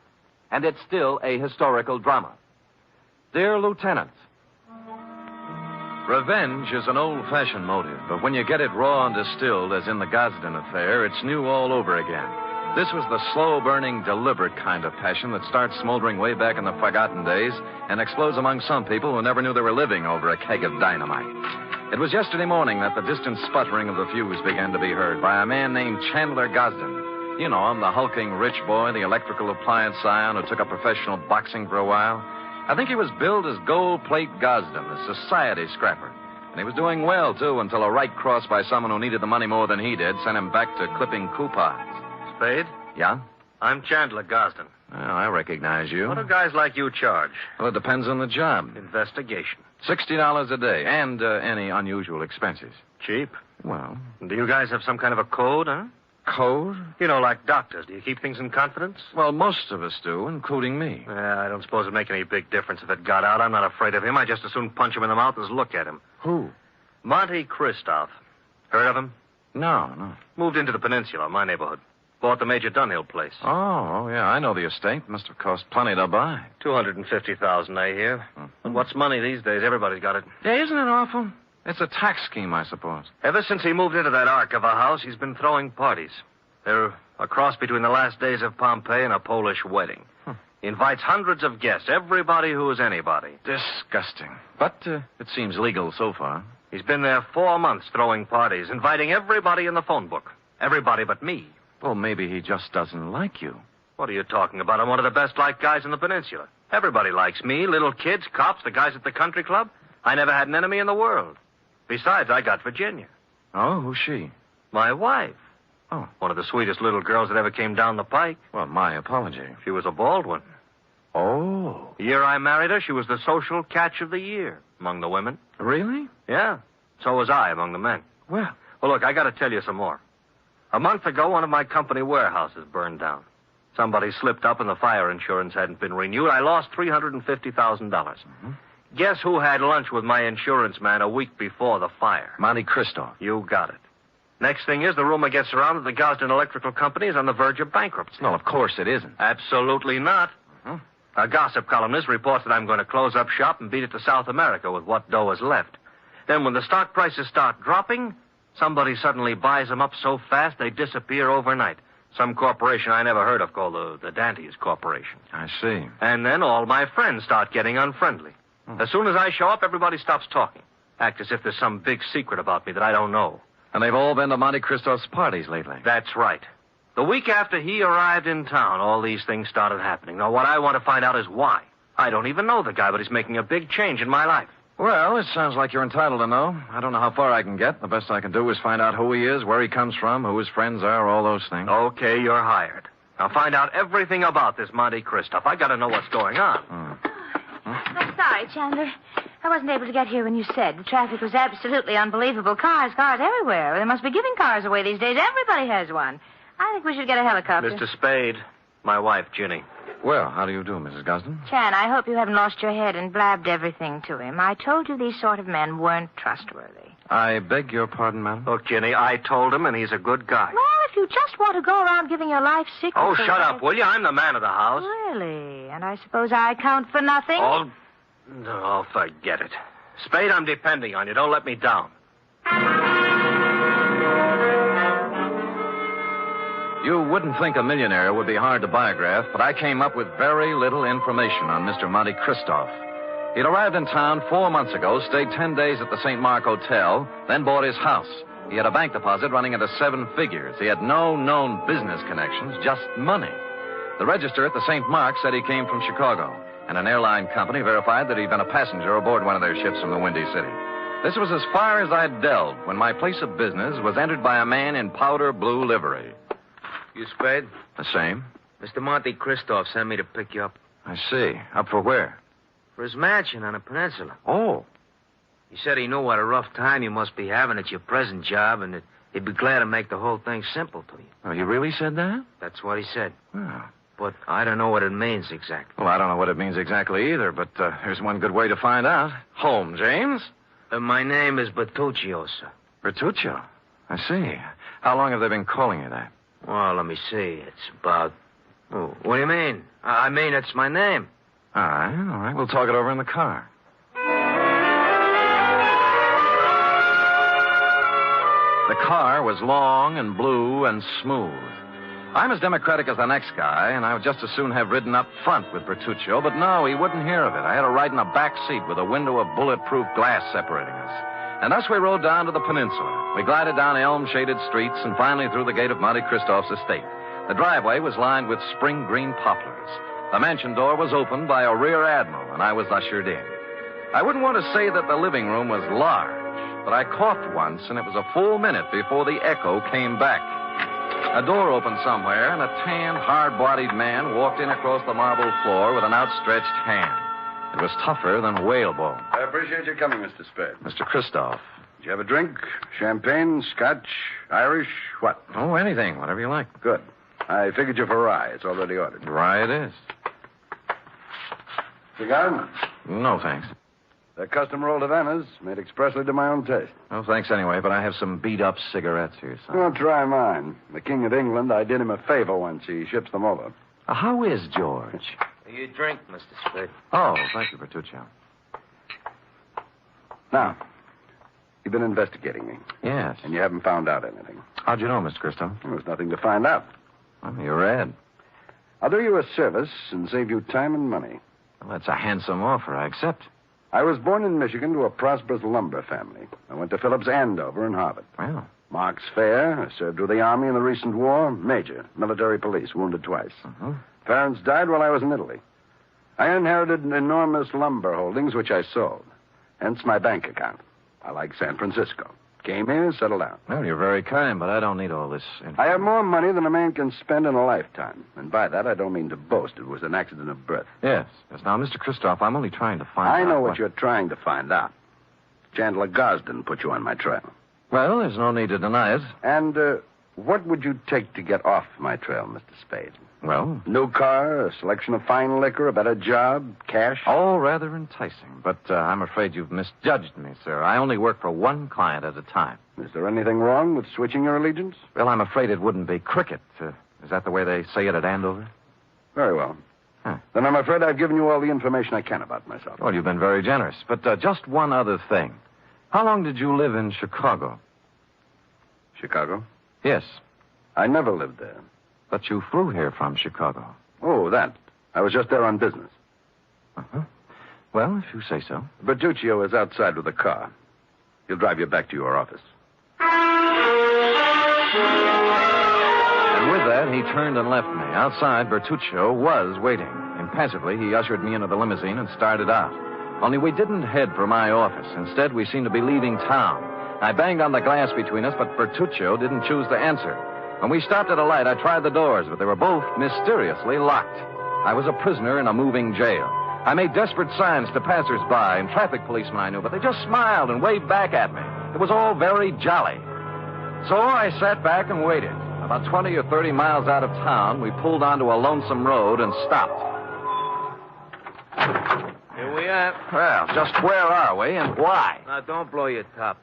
And it's still a historical drama. Dear Lieutenant, revenge is an old-fashioned motive, but when you get it raw and distilled, as in the Gosden affair, it's new all over again. This was the slow-burning, deliberate kind of passion that starts smoldering way back in the forgotten days and explodes among some people who never knew they were living over a keg of dynamite. It was yesterday morning that the distant sputtering of the fuse began to be heard by a man named Chandler Gosden. You know him, the hulking rich boy, the electrical appliance scion who took up professional boxing for a while. I think he was billed as Gold Plate Gosden, the society scrapper. And he was doing well, too, until a right cross by someone who needed the money more than he did sent him back to clipping coupons. Spade? Yeah? I'm Chandler Gosden. Well, I recognize you. What do guys like you charge? Well, it depends on the job. Investigation. $60 a day, and any unusual expenses. Cheap? Well. Do you guys have some kind of a code, huh? Code? You know, like doctors. Do you keep things in confidence? Well, most of us do, including me. Yeah, I don't suppose it'd make any big difference if it got out. I'm not afraid of him. I just as soon punch him in the mouth as look at him. Who? Monte Christoph. Heard of him? No. Moved into the peninsula, my neighborhood. Bought the Major Dunhill place. Oh, yeah, I know the estate. Must have cost plenty to buy. $250,000, I hear. And what's money these days? Everybody's got it. Yeah, isn't it awful? It's a tax scheme, I suppose. Ever since he moved into that ark of a house, he's been throwing parties. They're a cross between the last days of Pompeii and a Polish wedding. He invites hundreds of guests, everybody who is anybody. Disgusting. But it seems legal so far. He's been there 4 months throwing parties, inviting everybody in the phone book. Everybody but me. Well, maybe he just doesn't like you. What are you talking about? I'm one of the best-liked guys in the peninsula. Everybody likes me, little kids, cops, the guys at the country club. I never had an enemy in the world. Besides, I got Virginia. Oh, who's she? My wife. Oh. One of the sweetest little girls that ever came down the pike. Well, my apology. She was a bald one. Oh. The year I married her, she was the social catch of the year among the women. Really? Yeah. So was I among the men. Well, look, I got to tell you some more. A month ago, one of my company warehouses burned down. Somebody slipped up and the fire insurance hadn't been renewed. I lost $350,000. Guess who had lunch with my insurance man a week before the fire? Monte Christoph. You got it. Next thing is, the rumor gets around that the Gosden Electrical Company is on the verge of bankruptcy. No, of course it isn't. Absolutely not. A gossip columnist reports that I'm going to close up shop and beat it to South America with what dough is left. Then when the stock prices start dropping, somebody suddenly buys them up so fast they disappear overnight. Some corporation I never heard of called the Dantes Corporation. I see. And then all my friends start getting unfriendly. As soon as I show up, everybody stops talking. Act as if there's some big secret about me that I don't know. And they've all been to Monte Christoph's parties lately. That's right. The week after he arrived in town, all these things started happening. Now, what I want to find out is why. I don't even know the guy, but he's making a big change in my life. Well, it sounds like you're entitled to know. I don't know how far I can get. The best I can do is find out who he is, where he comes from, who his friends are, all those things. Okay, you're hired. Now find out everything about this Monte Christoph. I got to know what's going on. I'm sorry, Chandler. I wasn't able to get here when you said. The traffic was absolutely unbelievable. Cars everywhere. They must be giving cars away these days. Everybody has one. I think we should get a helicopter. Mr. Spade, my wife, Ginny. Well, how do you do, Mrs. Gosden? Chan, I hope you haven't lost your head and blabbed everything to him. I told you these sort of men weren't trustworthy. I beg your pardon, madam? Look, Ginny, I told him, and he's a good guy. Well, if you just want to go around giving your life secrets... Oh, shut up, will you? I'm the man of the house. Really? And I suppose I count for nothing? Oh, no, forget it. Spade, I'm depending on you. Don't let me down. You wouldn't think a millionaire would be hard to biograph, but I came up with very little information on Mr. Monte Christoph. He'd arrived in town 4 months ago, stayed 10 days at the St. Mark Hotel, then bought his house. He had a bank deposit running into 7 figures. He had no known business connections, just money. The register at the St. Mark said he came from Chicago, and an airline company verified that he'd been a passenger aboard one of their ships from the Windy City. This was as far as I'd delved when my place of business was entered by a man in powder blue livery. You Spade? The same. Mr. Monte Christoph sent me to pick you up. I see. Up for where? For his mansion on the peninsula. Oh. He said he knew what a rough time you must be having at your present job and that he'd be glad to make the whole thing simple to you. Oh, he really said that? That's what he said. Oh. But I don't know what it means exactly. Well, I don't know what it means exactly either, but there's one good way to find out. Home, James? My name is Bertuccio, sir. Bertuccio? I see. How long have they been calling you that? Well, let me see. It's about... Oh, what do you mean? I mean, it's my name. All right. We'll talk it over in the car. The car was long and blue and smooth. I'm as democratic as the next guy, and I would just as soon have ridden up front with Bertuccio, but no, he wouldn't hear of it. I had to ride in a back seat with a window of bulletproof glass separating us. And thus we rode down to the peninsula. We glided down elm-shaded streets and finally through the gate of Monte Christoph's estate. The driveway was lined with spring green poplars. The mansion door was opened by a rear admiral, and I was ushered in. I wouldn't want to say that the living room was large, but I coughed once, and it was a full minute before the echo came back. A door opened somewhere, and a tan, hard-bodied man walked in across the marble floor with an outstretched hand. It was tougher than whalebone. I appreciate your coming, Mr. Spade. Mr. Christoph. Did you have a drink? Champagne, Scotch, Irish, what? Oh, anything, whatever you like. Good. I figured you for rye. It's already ordered. Rye it is. Cigar? No, thanks. They're custom rolled Havanas, made expressly to my own taste. No, thanks anyway, but I have some beat-up cigarettes here, son. Well, try mine. The King of England, I did him a favor once. He ships them over. How is George? You drink, Mr. Spade. Oh, thank you, Bertuccio. Now, you've been investigating me. Yes. And you haven't found out anything. How'd you know, Mr. Christo? There's nothing to find out. Well, you're red. I'll do you a service and save you time and money. Well, that's a handsome offer. I accept. I was born in Michigan to a prosperous lumber family. I went to Phillips Andover and Harvard. Well. Mark's fair. I served with the Army in the recent war. Major. Military police. Wounded twice. Uh-huh. Parents died while I was in Italy. I inherited enormous lumber holdings, which I sold. Hence my bank account. I like San Francisco. Came here, settled down. Well, you're very kind, but I don't need all this information. I have more money than a man can spend in a lifetime. And by that, I don't mean to boast. It was an accident of birth. Yes. Now, Mr. Christoph, I'm only trying to find out. I know what you're trying to find out. Chandler Gosden put you on my trail. Well, there's no need to deny it. And what would you take to get off my trail, Mr. Spade? Well? New car, a selection of fine liquor, a better job, cash? All rather enticing, but I'm afraid you've misjudged me, sir. I only work for one client at a time. Is there anything wrong with switching your allegiance? Well, I'm afraid it wouldn't be cricket. Is that the way they say it at Andover? Very well. Huh. Then I'm afraid I've given you all the information I can about myself. Well, you've been very generous. But just one other thing. How long did you live in Chicago? Chicago? Yes. I never lived there. But you flew here from Chicago. Oh, that. I was just there on business. Uh-huh. Well, if you say so. Bertuccio is outside with a car. He'll drive you back to your office. And with that, he turned and left me. Outside, Bertuccio was waiting. Impassively, he ushered me into the limousine and started out. Only we didn't head for my office. Instead, we seemed to be leaving town. I banged on the glass between us, but Bertuccio didn't choose to answer. When we stopped at a light, I tried the doors, but they were both mysteriously locked. I was a prisoner in a moving jail. I made desperate signs to passers-by and traffic policemen I knew, but they just smiled and waved back at me. It was all very jolly. So I sat back and waited. About 20 or 30 miles out of town, we pulled onto a lonesome road and stopped. Here we are. Well, just where are we and why? Now, don't blow your top.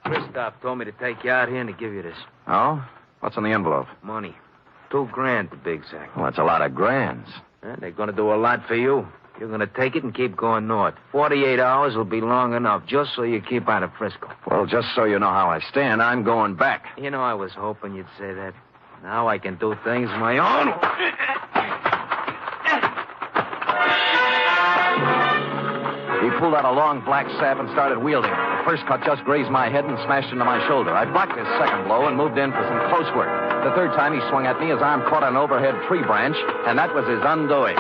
Christoph told me to take you out here and to give you this. Oh? What's in the envelope? Money. $2,000 to be exact. Well, that's a lot of grands. They're going to do a lot for you. You're going to take it and keep going north. 48 hours will be long enough, just so you keep out of Frisco. Well, just so you know how I stand, I'm going back. You know, I was hoping you'd say that. Now I can do things my own. He pulled out a long black sap and started wielding it. The first cut just grazed my head and smashed into my shoulder. I blocked his second blow and moved in for some close work. The third time he swung at me, his arm caught an overhead tree branch, and that was his undoing.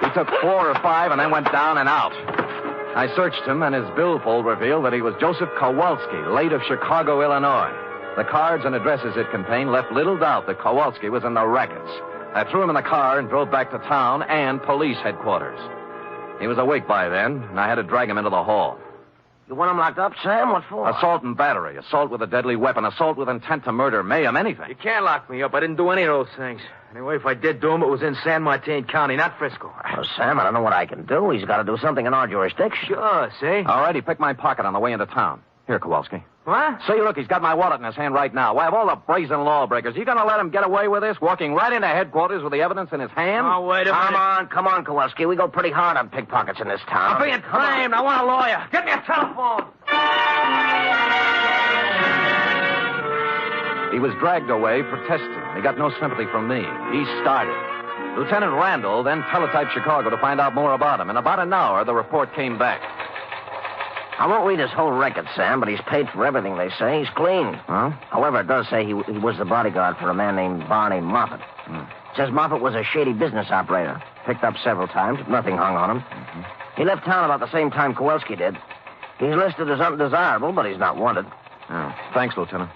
He took 4 or 5 and then went down and out. I searched him, and his billfold revealed that he was Joseph Kowalski, late of Chicago, Illinois. The cards and addresses it contained left little doubt that Kowalski was in the rackets. I threw him in the car and drove back to town and police headquarters. He was awake by then, and I had to drag him into the hall. You want him locked up, Sam? What for? Assault and battery, assault with a deadly weapon, assault with intent to murder, mayhem, anything. You can't lock me up. I didn't do any of those things. Anyway, if I did do them, it was in San Martini County, not Frisco. Well, Sam, I don't know what I can do. He's got to do something in our jurisdiction. Sure, see? All right, he picked my pocket on the way into town. Here, Kowalski. What? See, look, he's got my wallet in his hand right now. Why, of all the brazen lawbreakers, you going to let him get away with this, walking right into headquarters with the evidence in his hand? Oh, wait a minute. Come on, Kowalski. We go pretty hard on pickpockets in this town. I'm being claimed. I want a lawyer. Get me a telephone. He was dragged away, protesting. He got no sympathy from me. He started. Lieutenant Randall then teletyped Chicago to find out more about him. In about an hour, the report came back. I won't read his whole record, Sam, but he's paid for everything, they say. He's clean. Huh? However, it does say he was the bodyguard for a man named Barney Moffat. It says Moffat was a shady business operator. Picked up several times, but nothing hung on him. He left town about the same time Kowalski did. He's listed as undesirable, but he's not wanted. Oh, thanks, Lieutenant.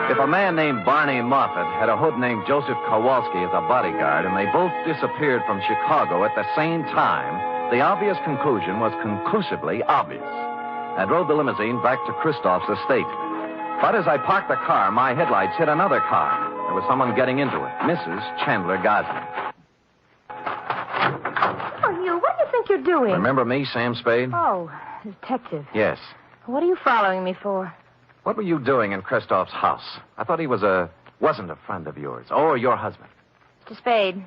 If a man named Barney Moffat had a hood named Joseph Kowalski as a bodyguard, and they both disappeared from Chicago at the same time, the obvious conclusion was conclusively obvious. I drove the limousine back to Christoph's estate. But as I parked the car, my headlights hit another car. There was someone getting into it, Mrs. Chandler Gosling. Oh, you, what do you think you're doing? Remember me, Sam Spade? Oh, detective. Yes. What are you following me for? What were you doing in Christoph's house? I thought he wasn't a friend of yours, or your husband. Mr. Spade,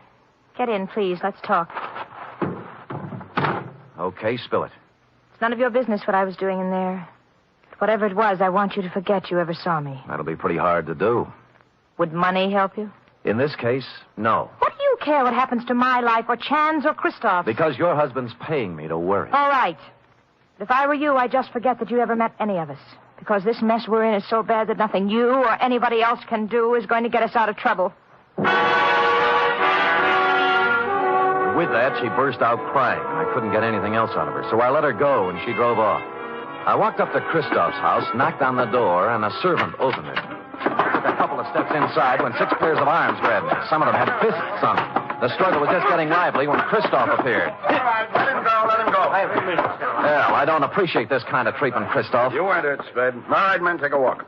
get in, please. Let's talk. Okay, spill it. It's none of your business what I was doing in there. But whatever it was, I want you to forget you ever saw me. That'll be pretty hard to do. Would money help you? In this case, no. What do you care what happens to my life or Chan's or Christoph's? Because your husband's paying me to worry. All right. But if I were you, I'd just forget that you ever met any of us. Because this mess we're in is so bad that nothing you or anybody else can do is going to get us out of trouble. With that, she burst out crying, and I couldn't get anything else out of her, so I let her go, and she drove off. I walked up to Christoph's house, knocked on the door, and a servant opened it. I took a couple of steps inside when 6 pairs of arms grabbed me. Some of them had fists on them. The struggle was just getting lively when Christoph appeared. All right, let him go. Well, I don't appreciate this kind of treatment, Christoph. You weren't it, Spade. All right, men, take a walk.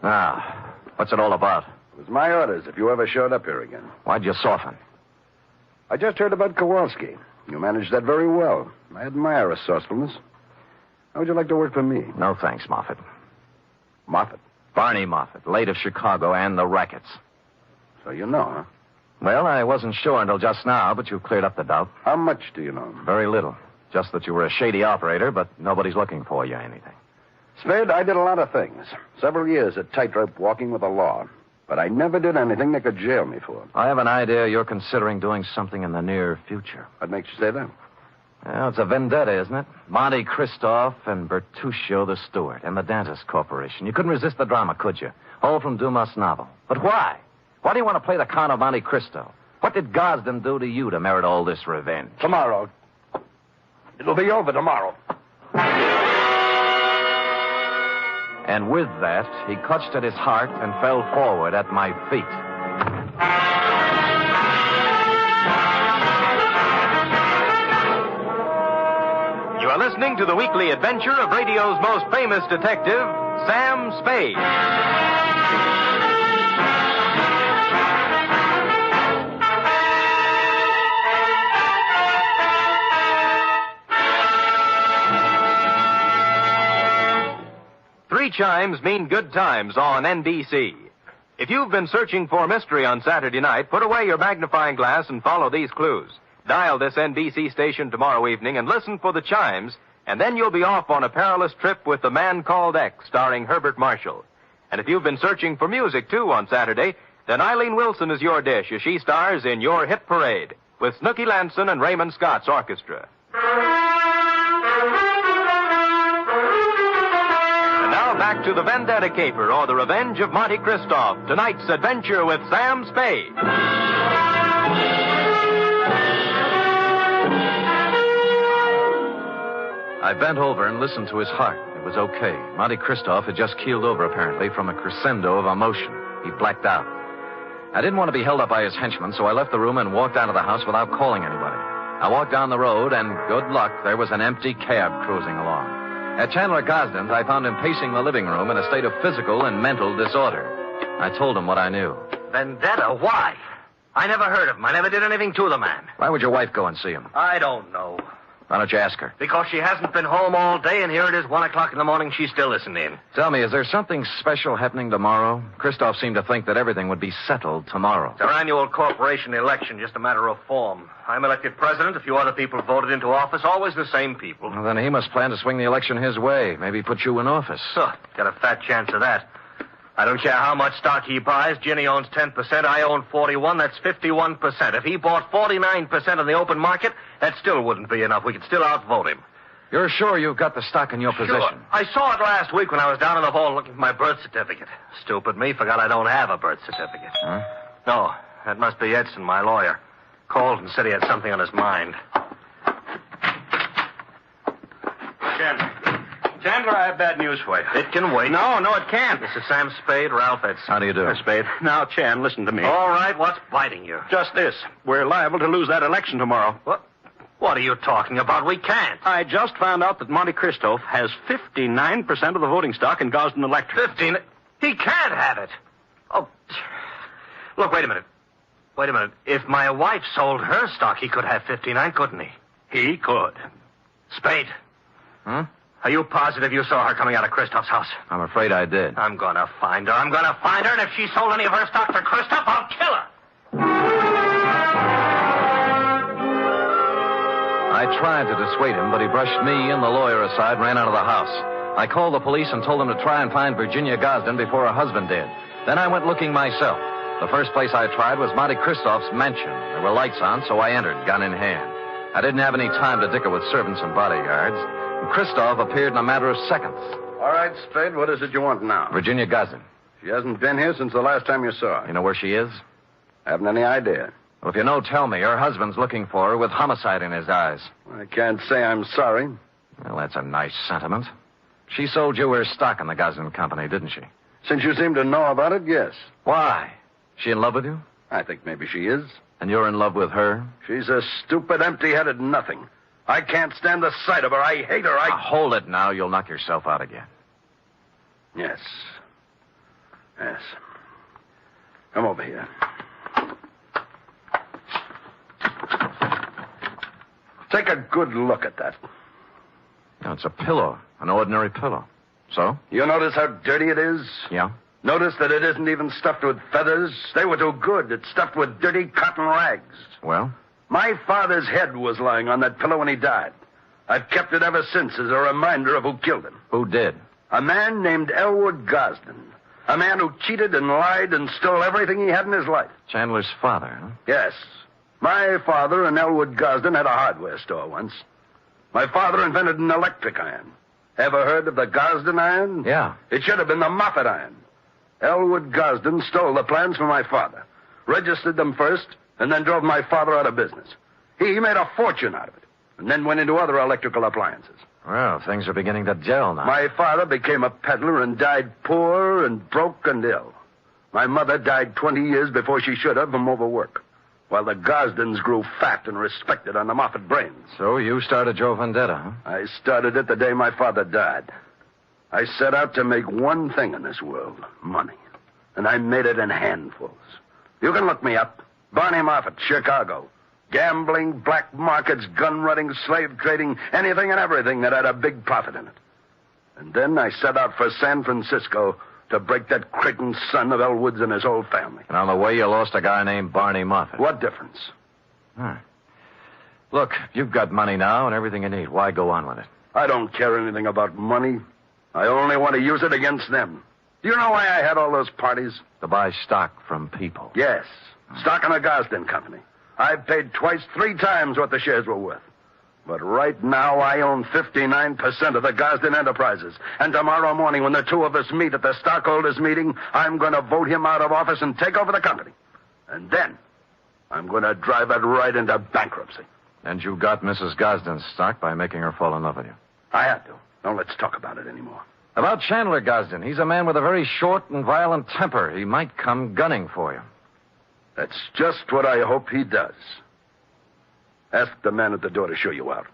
Now, what's it all about? It was my orders if you ever showed up here again. Why'd you soften? I just heard about Kowalski. You managed that very well. I admire resourcefulness. How would you like to work for me? No, thanks, Moffat. Moffat? Barney Moffat, late of Chicago and the rackets. So you know, huh? Well, I wasn't sure until just now, but you've cleared up the doubt. How much do you know? Very little. Just that you were a shady operator, but nobody's looking for you or anything. Spade, I did a lot of things. Several years at tightrope walking with the law. But I never did anything they could jail me for. I have an idea you're considering doing something in the near future. What makes you say that? Well, it's a vendetta, isn't it? Monte Christoph and Bertuccio the Steward and the Dentist Corporation. You couldn't resist the drama, could you? All from Dumas' novel. But why? Why do you want to play the Count of Monte Cristo? What did Gosden do to you to merit all this revenge? Tomorrow. It'll be over tomorrow. And with that, he clutched at his heart and fell forward at my feet. You are listening to the weekly adventure of radio's most famous detective, Sam Spade. Three chimes mean good times on NBC. If you've been searching for mystery on Saturday night, put away your magnifying glass and follow these clues. Dial this NBC station tomorrow evening and listen for the chimes, and then you'll be off on a perilous trip with The Man Called X, starring Herbert Marshall. And if you've been searching for music, too, on Saturday, then Eileen Wilson is your dish as she stars in Your Hit Parade with Snooky Lanson and Raymond Scott's orchestra. And now back to the Vendetta Caper, or the Revenge of Monte Christoph, tonight's adventure with Sam Spade. I bent over and listened to his heart. It was okay. Monte Christoph had just keeled over, apparently, from a crescendo of emotion. He blacked out. I didn't want to be held up by his henchmen, so I left the room and walked out of the house without calling anybody. I walked down the road, and good luck, there was an empty cab cruising along. At Chandler Gosden's, I found him pacing the living room in a state of physical and mental disorder. I told him what I knew. Vendetta? Why? I never heard of him. I never did anything to the man. Why would your wife go and see him? I don't know. Why don't you ask her? Because she hasn't been home all day, and here it is, 1 o'clock in the morning. She's still listening. Tell me, is there something special happening tomorrow? Christoph seemed to think that everything would be settled tomorrow. It's our annual corporation election, just a matter of form. I'm elected president. A few other people voted into office, always the same people. Well, then he must plan to swing the election his way. Maybe put you in office. Got a fat chance of that. I don't care how much stock he buys. Ginny owns 10%. I own 41. That's 51%. If he bought 49% in the open market, that still wouldn't be enough. We could still outvote him. You're sure you've got the stock in your possession? Sure. I saw it last week when I was down in the hall looking for my birth certificate. Stupid me, forgot I don't have a birth certificate. Huh? No, that must be Edson, my lawyer. Called and said he had something on his mind. Chandler, I have bad news for you. It can wait. No, it can't. This is Sam Spade, Ralph Edson. How do you do? Spade. Now, Chan, listen to me. All right, what's biting you? Just this. We're liable to lose that election tomorrow. What are you talking about? We can't. I just found out that Monte Cristo has 59% of the voting stock in Gosden Electric. 15? He can't have it. Oh, look, wait a minute. If my wife sold her stock, he could have 59, couldn't he? He could. Spade. Hmm? Are you positive you saw her coming out of Christoph's house? I'm afraid I did. I'm gonna find her. And if she sold any of her stock to Christoph, I'll kill her. I tried to dissuade him, but he brushed me and the lawyer aside and ran out of the house. I called the police and told them to try and find Virginia Gosden before her husband did. Then I went looking myself. The first place I tried was Monte Christoph's mansion. There were lights on, so I entered, gun in hand. I didn't have any time to dicker with servants and bodyguards. Christoph appeared in a matter of seconds. All right, Spade, what is it you want now? Virginia Gosden. She hasn't been here since the last time you saw her. You know where she is? I haven't any idea. Well, if you know, tell me. Her husband's looking for her with homicide in his eyes. I can't say I'm sorry. Well, that's a nice sentiment. She sold you her stock in the Gosden Company, didn't she? Since you seem to know about it, yes. Why? She in love with you? I think maybe she is. And you're in love with her? She's a stupid, empty-headed nothing. I can't stand the sight of her. I hate her. Now, hold it now. You'll knock yourself out again. Yes. Come over here. Take a good look at that. No, it's a pillow. An ordinary pillow. So? You notice how dirty it is? Yeah. Notice that it isn't even stuffed with feathers. They were too good. It's stuffed with dirty cotton rags. Well? My father's head was lying on that pillow when he died. I've kept it ever since as a reminder of who killed him. Who did? A man named Elwood Gosden. A man who cheated and lied and stole everything he had in his life. Chandler's father, huh? Yes. My father and Elwood Gosden had a hardware store once. My father invented an electric iron. Ever heard of the Gosden iron? Yeah. It should have been the Moffat iron. Elwood Gosden stole the plans from my father, registered them first, and then drove my father out of business. He made a fortune out of it, and then went into other electrical appliances. Well, things are beginning to gel now. My father became a peddler and died poor and broke and ill. My mother died 20 years before she should have from overwork, while the Gosdens grew fat and respected on the Moffat brains. So you started your vendetta, huh? I started it the day my father died. I set out to make one thing in this world, money. And I made it in handfuls. You can look me up. Barney Moffat, Chicago. Gambling, black markets, gun running, slave trading, anything and everything that had a big profit in it. And then I set out for San Francisco to break that Creighton son of Elwood's and his whole family. And on the way, you lost a guy named Barney Moffat. What difference? Look, you've got money now and everything you need. Why go on with it? I don't care anything about money. I only want to use it against them. Do you know why I had all those parties? To buy stock from people. Yes. Stock in the Gosden Company. I've paid twice, 3 times what the shares were worth. But right now, I own 59% of the Gosden Enterprises. And tomorrow morning, when the two of us meet at the stockholders' meeting, I'm going to vote him out of office and take over the company. And then, I'm going to drive it right into bankruptcy. And you got Mrs. Gosden's stock by making her fall in love with you. I had to. Don't let's talk about it anymore. About Chandler Gosden, he's a man with a very short and violent temper. He might come gunning for you. That's just what I hope he does. Ask the man at the door to show you out.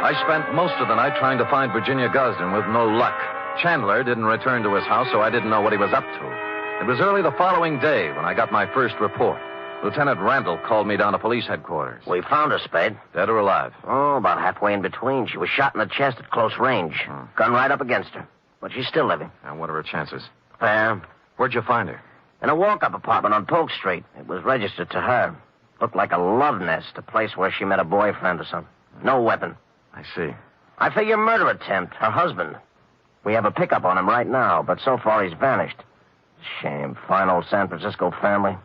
I spent most of the night trying to find Virginia Gosden with no luck. Chandler didn't return to his house, so I didn't know what he was up to. It was early the following day when I got my first report. Lieutenant Randall called me down to police headquarters. We found her, Spade. Dead or alive? Oh, about halfway in between. She was shot in the chest at close range. Gun right up against her. But she's still living. And what are her chances? Fair. Where'd you find her? In a walk-up apartment on Polk Street. It was registered to her. Looked like a love nest, a place where she met a boyfriend or something. No weapon. I see. I figure murder attempt. Her husband. We have a pickup on him right now, but so far he's vanished. Shame. Fine old San Francisco family.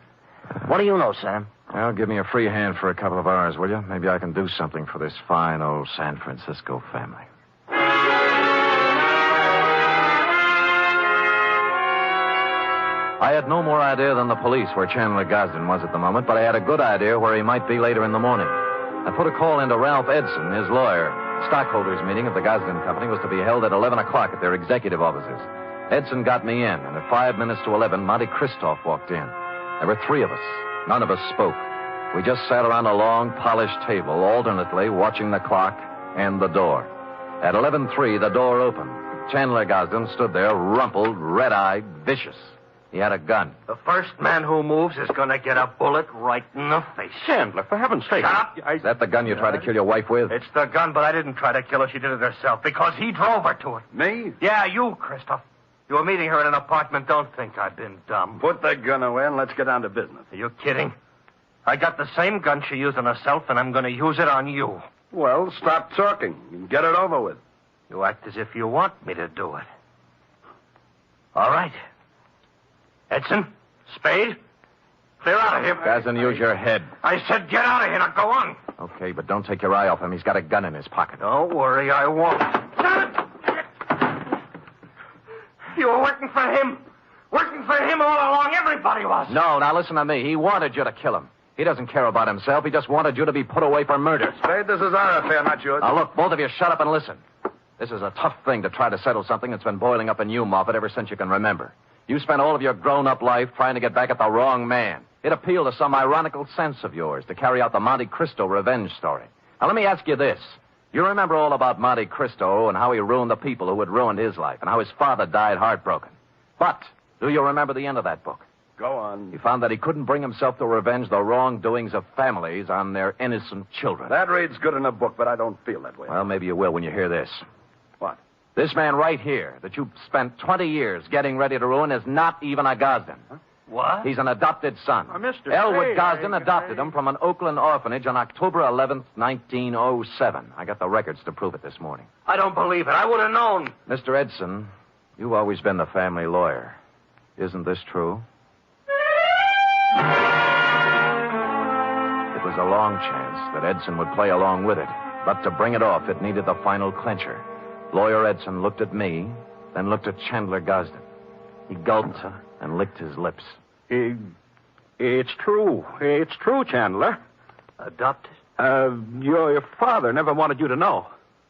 What do you know, Sam? Well, give me a free hand for a couple of hours, will you? Maybe I can do something for this fine old San Francisco family. I had no more idea than the police where Chandler Gosden was at the moment, but I had a good idea where he might be later in the morning. I put a call into Ralph Edson, his lawyer. Stockholders' meeting of the Gosden Company was to be held at 11 o'clock at their executive offices. Edson got me in, and at 5 minutes to 11, Monte Christoph walked in. There were 3 of us. None of us spoke. We just sat around a long, polished table, alternately watching the clock and the door. At 11:03, the door opened. Chandler Gosden stood there, rumpled, red-eyed, vicious. He had a gun. The first man who moves is going to get a bullet right in the face. Chandler, for heaven's sake. Shut up. Is that the gun you tried to kill your wife with? It's the gun, but I didn't try to kill her. She did it herself because he drove her to it. Me? Yeah, you, Christoph. You were meeting her in an apartment. Don't think I've been dumb. Put that gun away and let's get down to business. Are you kidding? I got the same gun she used on herself, and I'm going to use it on you. Well, stop talking and get it over with. You act as if you want me to do it. All right. Edson, Spade, clear out of here. Gosden, use your head. I said get out of here. Now go on. Okay, but don't take your eye off him. He's got a gun in his pocket. Don't worry, I won't. You were working for him. Working for him all along. Everybody was. No, now listen to me. He wanted you to kill him. He doesn't care about himself. He just wanted you to be put away for murder. Spade, this is our affair, not yours. Now, look, both of you shut up and listen. This is a tough thing to try to settle something that's been boiling up in you, Moffat, ever since you can remember. You spent all of your grown-up life trying to get back at the wrong man. It appealed to some ironical sense of yours to carry out the Monte Cristo revenge story. Now, let me ask you this. You remember all about Monte Cristo and how he ruined the people who had ruined his life and how his father died heartbroken. But do you remember the end of that book? Go on. He found that he couldn't bring himself to revenge the wrongdoings of families on their innocent children. That reads good in a book, but I don't feel that way. Well, maybe you will when you hear this. What? This man right here that you spent 20 years getting ready to ruin is not even a Gosden. Huh? What? He's an adopted son. Mr. Elwood Spade, Gosden adopted him from an Oakland orphanage on October 11th, 1907. I got the records to prove it this morning. I don't believe it. I would have known. Mr. Edson, you've always been the family lawyer. Isn't this true? It was a long chance that Edson would play along with it. But to bring it off, it needed the final clincher. Lawyer Edson looked at me, then looked at Chandler Gosden. He gulped and licked his lips. It's true. It's true, Chandler. Adopted? Your father never wanted you to know.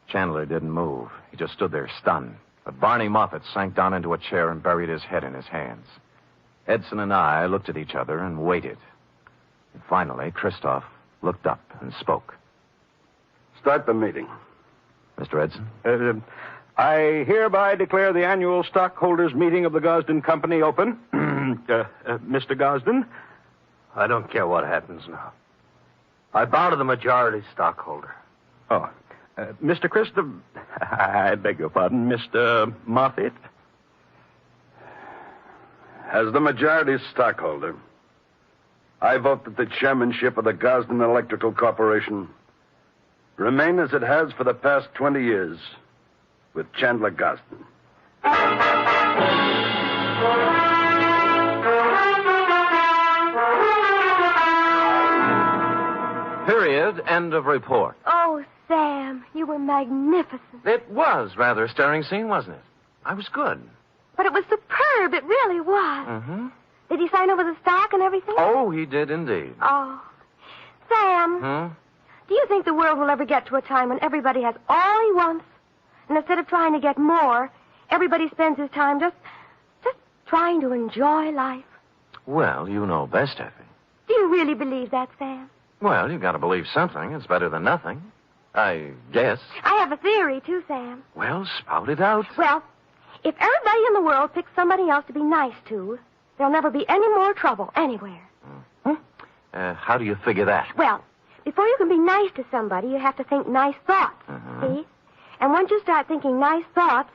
Chandler didn't move. He just stood there stunned. But Barney Moffat sank down into a chair and buried his head in his hands. Edson and I looked at each other and waited. And finally, Christoph looked up and spoke. Start the meeting. Mr. Edson? I hereby declare the annual stockholders' meeting of the Gosden Company open. Mr. Gosden? I don't care what happens now. I bow to the majority stockholder. Oh. Mr. Christopher... I beg your pardon, Mr. Moffat? As the majority stockholder, I vote that the chairmanship of the Gosden Electrical Corporation remain as it has for the past 20 years with Chandler Gosden. Period. End of report. Oh, Sam, you were magnificent. It was rather a stirring scene, wasn't it? I was good. But it was superb. It really was. Mm-hmm. Did he sign over the stock and everything? Oh, he did indeed. Oh. Sam, do you think the world will ever get to a time when everybody has all he wants, and instead of trying to get more, everybody spends his time just trying to enjoy life? Well, you know best, Effie. Do you really believe that, Sam? Well, you've got to believe something. It's better than nothing. I guess. I have a theory, too, Sam. Well, spout it out. Well, if everybody in the world picks somebody else to be nice to, there'll never be any more trouble anywhere. How do you figure that? Well, before you can be nice to somebody, you have to think nice thoughts, see? And once you start thinking nice thoughts,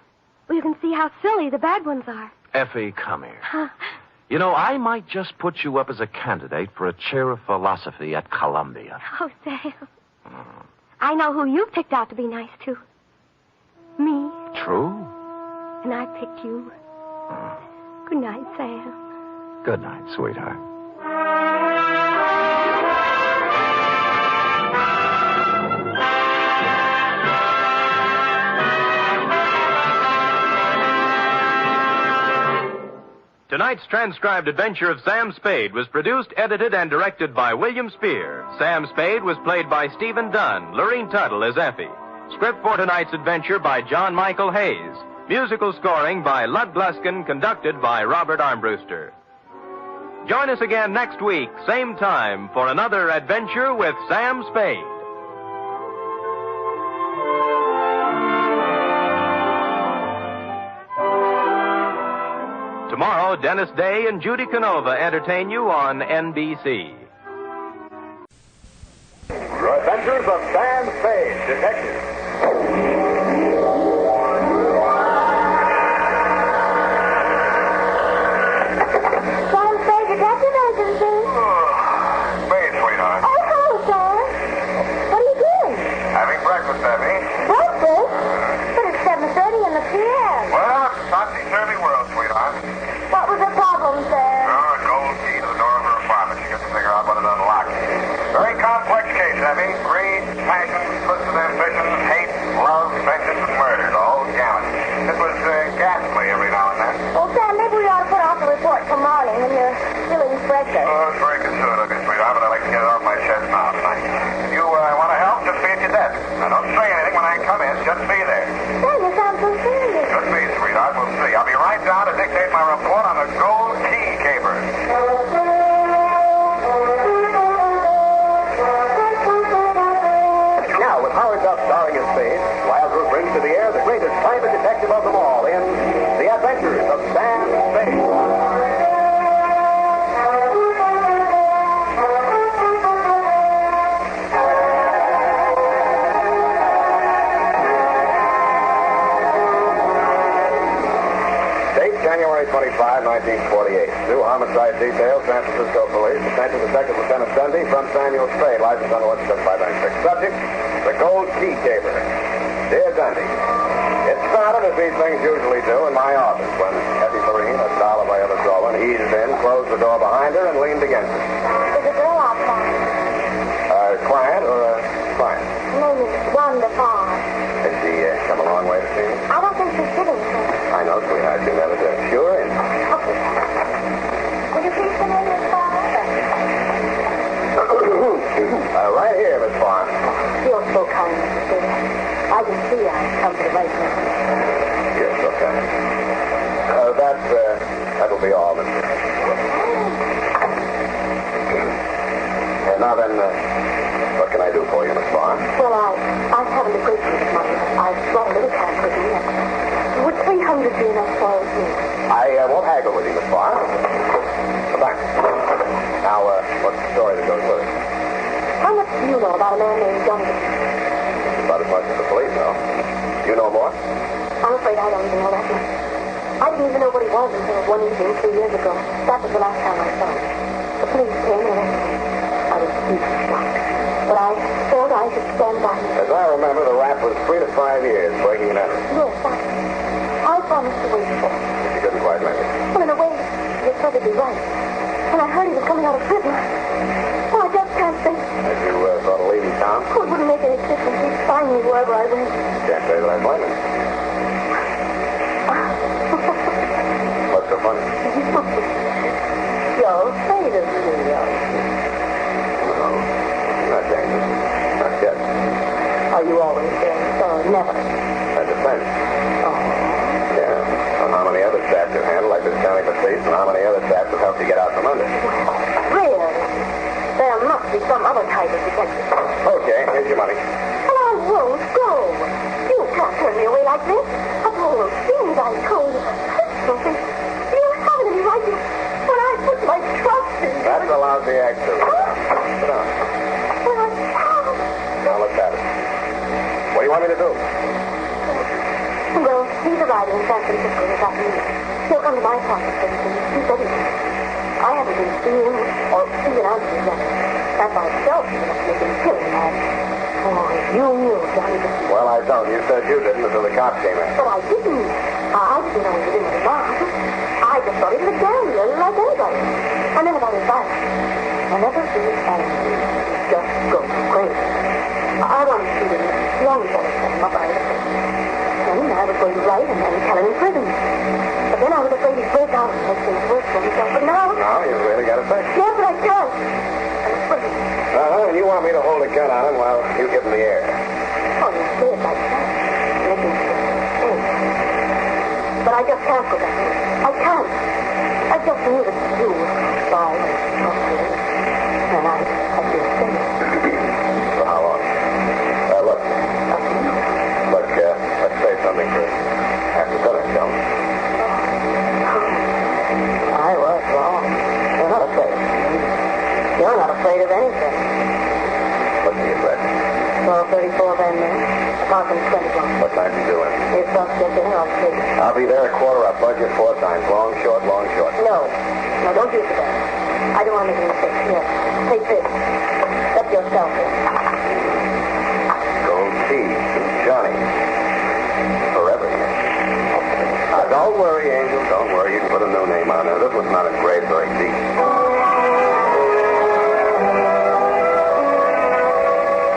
well, you can see how silly the bad ones are. Effie, come here. You know, I might just put you up as a candidate for a chair of philosophy at Columbia. Oh, Sam. I know who you picked out to be nice to. Me. True. And I picked you. Good night, Sam. Good night, sweetheart. Tonight's transcribed adventure of Sam Spade was produced, edited, and directed by William Spear. Sam Spade was played by Stephen Dunn. Lorene Tuttle as Effie. Script for tonight's adventure by John Michael Hayes. Musical scoring by Lud Gluskin, conducted by Robert Armbruster. Join us again next week, same time, for another adventure with Sam Spade. Tomorrow, Dennis Day and Judy Canova entertain you on NBC. The Adventures of Sam Spade, Detective. Sam Spade Detective Agency. Spade, sweetheart. Oh, hello, Sam. What are you doing? Having breakfast, Effie. Breakfast? But it's 7:30 in the p.m. Well, it's a topsy-turvy world, sweetheart. What was the problem, Sam? Oh, a gold key to the door of her apartment. She gets to figure out what it unlocks. Very complex case, Effie. Greed, passion, twisted ambition, hate, love, vengeance, and murder. The whole gamut. It was ghastly every now and then. Well, Sam, maybe we ought to put off the report till morning when you're feeling fresher. Oh, it's very considerate of you, sweetheart, but I'd like to get it off my chest now tonight. If you want to help, just be at your desk. Now, don't say anything when I come in. Just be there. Sam, you sound so serious. Just be, sweetheart. We'll see. I'll be right down to dictate my report on the gold key caper. Now, with Howard Duff starring in Spade, Wild Root brings to the air the greatest private detective of them all in The Adventures of Sam Spade. January 25, 1948. New homicide detail, San Francisco Police. Attention Detective Lieutenant Dundee from Samuel Spade, license on the 17596. Subject, the gold key caper. Dear Dundee, it started as these things usually do in my office when Effie Lorene, a doll of my other drawer, eased in, closed the door behind her, and leaned against it. Is a girl outside? A client or a client? Name is Wanda Farr. Has she come a long way to see me? I don't think she's sitting here. I know, sweetheart. You never did. Sure. Okay. Will you please come in, Miss Farr? Right here, Miss Farr. You're so kind, Mr. Spade. I can see I've come to the right place. Yes, okay. That'll be all, Mr. Now then, what can I do for you, Miss Farr? Well, I haven't a great deal of money. I've brought a little cash with me. Would 300 be enough for me? I won't haggle with you, Miss Farr. Thanks. Now, what's the story that goes with it? How much do you know about a man named Dundee? About as much as the police know. You know more? I'm afraid I don't even know that much. I didn't even know what he was until one evening 3 years ago. That was the last time I saw him. The police came and arrested me. I was deeply shocked. But I thought I should stand by him. As I remember, the rap was 3 to 5 years breaking and entering. Yes, I promised to wait for him. You couldn't quite make it. Well, in a way, you're perfectly right. When I heard he was coming out of prison, well, I just can't think. As you thought of leaving town? Oh, it wouldn't make any difference. He'd find me wherever I went. Can't say that I blame him. What's so funny? You're afraid of me, young. No, not dangerous. Not yet. Are you always there? Or never? That depends. Oh. Yeah. On how many other chaps you handle, like this county police, and how many other chaps have helped you get out from under. Really? There must be some other type of detective. Okay, here's your money. Well, I won't go. You can't turn me away like this. Of all those things I told you. You haven't any right to... When I put my trust in you... That's a lousy act, too. Sit down. Well, now let's have it. What do you want me to do? Well, he's arriving in San Francisco this afternoon. He'll come to my office for instance. He said he would. I haven't been seeing or even answering yet. That by itself must make him killing mad. Oh, you knew Johnny didn't. Well, I don't. You said you didn't until the cops came in. But I didn't. I didn't know he was in with a mob. I just thought he was a gambler like anybody. And then about his violence. Whenever he's angry, he just goes crazy. I wanted to shoot him long before I set him up. Then I was going to write and then tell him in prison. But then I was afraid he'd break out and make things worse. tell myself, but now... No, you really got to think. Yes, but I can't. I'm afraid. And you want me to hold a gun on him while you give him the air? Oh, you say it like that. Making me think. But I just can't go back. I can't. I just knew that you were fine and okay. And I feel safe. For how long? Look. Let's say something first. After dinner, Jones. I was wrong. You're not afraid. You're not afraid of anything. What's the address? 1234 Van Ness. Apartment 21. What time do you do it? If don't get in, I'll see. I'll be there at quarter up. Budget 4 times. Long, short, long, short. No. No, don't use that. I don't want to make any mistakes. Here. Take this. Step yourself in. Gold key. Johnny. Forever. Don't worry, Angel. Don't worry. You can put a new name on there. This one's not engraved very deep.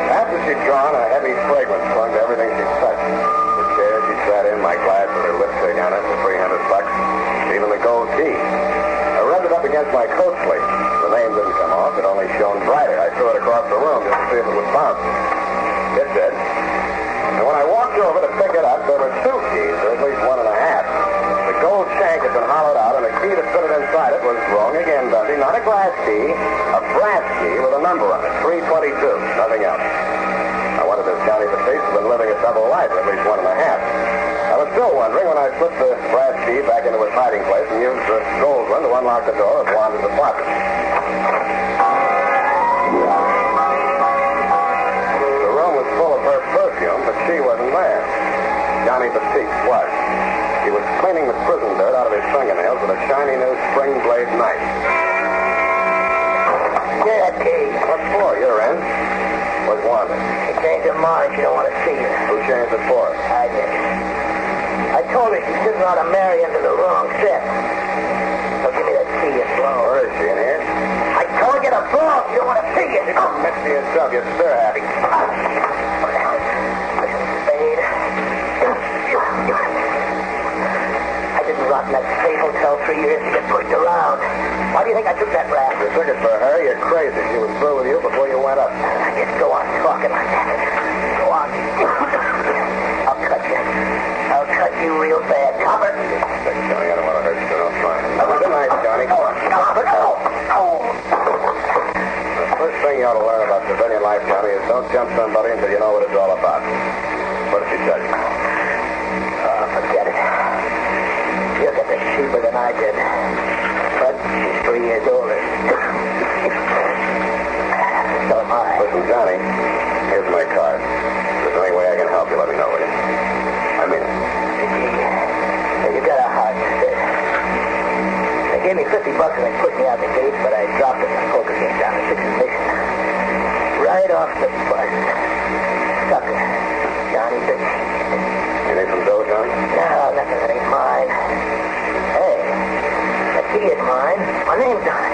After she'd gone, a heavy fragrance clung to everything she touched. The chair she sat in, my glass with her lipstick on it for $300. Even the gold key. I rubbed it up against my coat sleeve. The name didn't come off. It only shone brighter. I threw it across the room just to see if it would bounce. It did. And when I walked over to pick it up, there were 2 keys, or at least 1 and a half. The gold shank had been hollowed out, and the key that fitted inside it was wrong again, Dundee. Not a glass key, a brass key with a number on it, 322, nothing else. I wondered if Johnny Batiste had been living a double life, or at least 1 and a half. I was still wondering when I slipped the brass key back into its hiding place and used the gold one to unlock the door of Wanda's apartment. Full of her perfume, but she wasn't there. Johnny Batiste was. He was cleaning the prison dirt out of his fingernails with a shiny new spring blade knife. Yeah, key. What for? You're in. Where's Wanda? She changed her mind. She don't want to see you. Who changed it for? I did. I told her she didn't want to marry into the wrong set. So give me that key, you blow. Where is she, in here? I told you to blow. She don't want to see you. Mix to yourself. You're stir-happy. I didn't rot in that state hotel 3 years to get pushed around. Why do you think I took that rap? You took it for her? You're crazy. She was through with you before you went up. Just go on talking like that. Go on. I'll cut you. I'll cut you real bad, Copper. Johnny, I don't want to hurt you, so don't try. Good night, Johnny. Go on, Copper. Go. The first thing you ought to learn about civilian life, Johnny, is don't jump somebody until you know what it's all about. What did she tell you? Forget it. You'll get this cheaper than I did. But she's 3 years older. So am I. Listen, Johnny, here's my card. If there's any way I can help you, let me know, will you? I mean it. You got a heart, sister. They gave me $50 and they put me out the gate, but I dropped it in the poker game down at 6th and Mission. Right off the bus. Sucker. Johnny Batiste. You need some dough, John? No, nothing that ain't mine. Hey, the key is mine. My name's on it.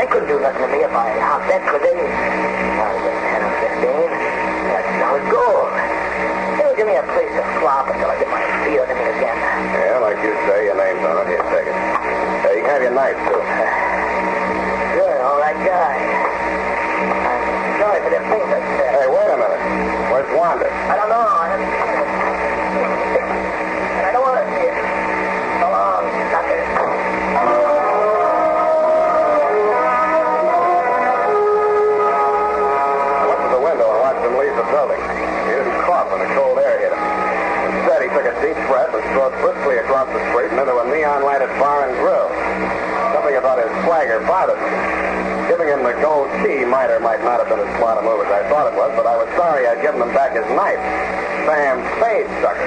They couldn't do nothing to me if I hopped that, could they? I was 10 or 15. That's solid gold. They would give me a place to flop until I get my feet under me again. Yeah, like you say, your name's on it. Here, take it. Hey, you can have your knife, too. You're an all right guy. I'm sorry for the things I said. Hey, wait a minute. Where's Wanda? I don't know. I haven't seen her. And I don't want to see it. So long, sucker. I went to the window and watched him leave the building. He didn't cough when the cold air hit him. Instead, he took a deep breath and strode briskly across the street and into a neon-lighted bar and grill. Something about his swagger bothered me. Giving him the gold key might or might not have been as smart a move as I thought it was, but I was sorry I'd given him back his knife. Sam Spade, sucker.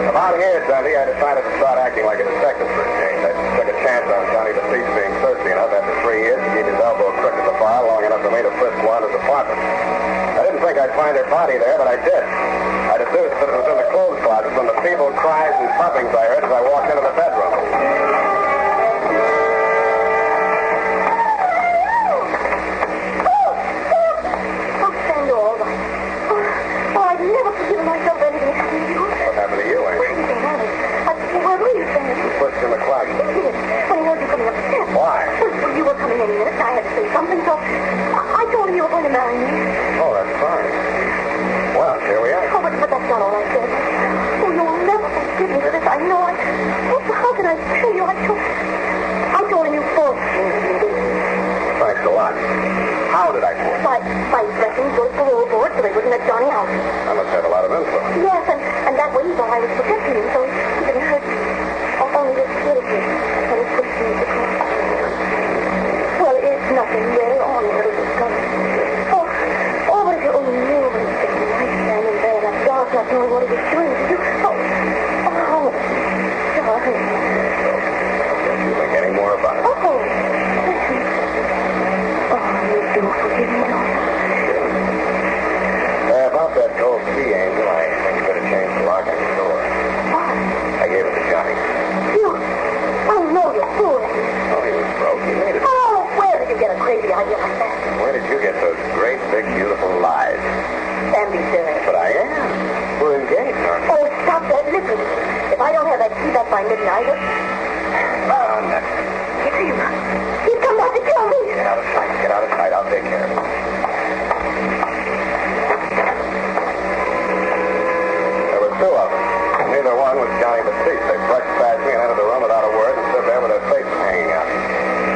About here, Dundee, I decided to start acting like a detective for a change. I took a chance on Johnny Batiste being thirsty enough after 3 years to keep his elbow crooked at the bar long enough for me to frisk Wanda's apartment. I didn't think I'd find her body there, but I did. I deduced that it was in the clothes closet from the feeble cries and pumpings I heard as I walked into the bedroom. By dressing good for all board so they wouldn't let Johnny out. I must have a lot of influence. Yes, and that way he thought I was protecting him so he didn't hurt me. Only this little bit. And it pushed me across. Well, it's nothing really. All a little discovery. Oh, but if you only knew what he was getting right standing there in that dark, not knowing what he was doing to you. Oh, darling. You think any more about it? Oh, listen. Oh, you do forgive me, don't you? About that gold key, Angel, I think you better change the lock on your door. What? I gave it to Johnny. You? Oh, no, you fool. Oh, he was broke. He made it. Oh, where did you get a crazy idea like that? Where did you get those great, big, beautiful lies? Stand be serious. But I am. We're engaged, aren't we? Oh, stop that. Listen. If I don't have that key back by midnight, Oh, nothing. it's him. He's come back to kill me. Get out of sight. Get out of sight. I'll take care of it. There were two of them. Neither one was Johnny Batiste. They brushed past me and entered the room without a word and stood there with their faces hanging out.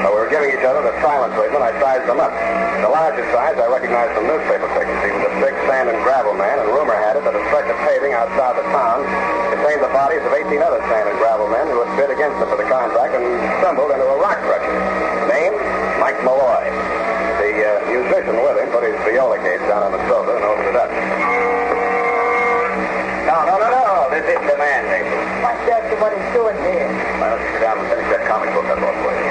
While we were giving each other the silent treatment, I sized them up. The larger size I recognized from newspaper pictures. He was a big sand and gravel man, and rumor had it that a stretch of paving outside the town contained the bodies of 18 other sand and gravel men who had bid against him for the contract and stumbled into a rock crusher. Name? Mike Malloy. The musician with him put his viola case down on the sofa and opened it up. No. This isn't the man, Nathan. What's that to what he's doing here? Why don't you sit down and finish that comic book I brought for you?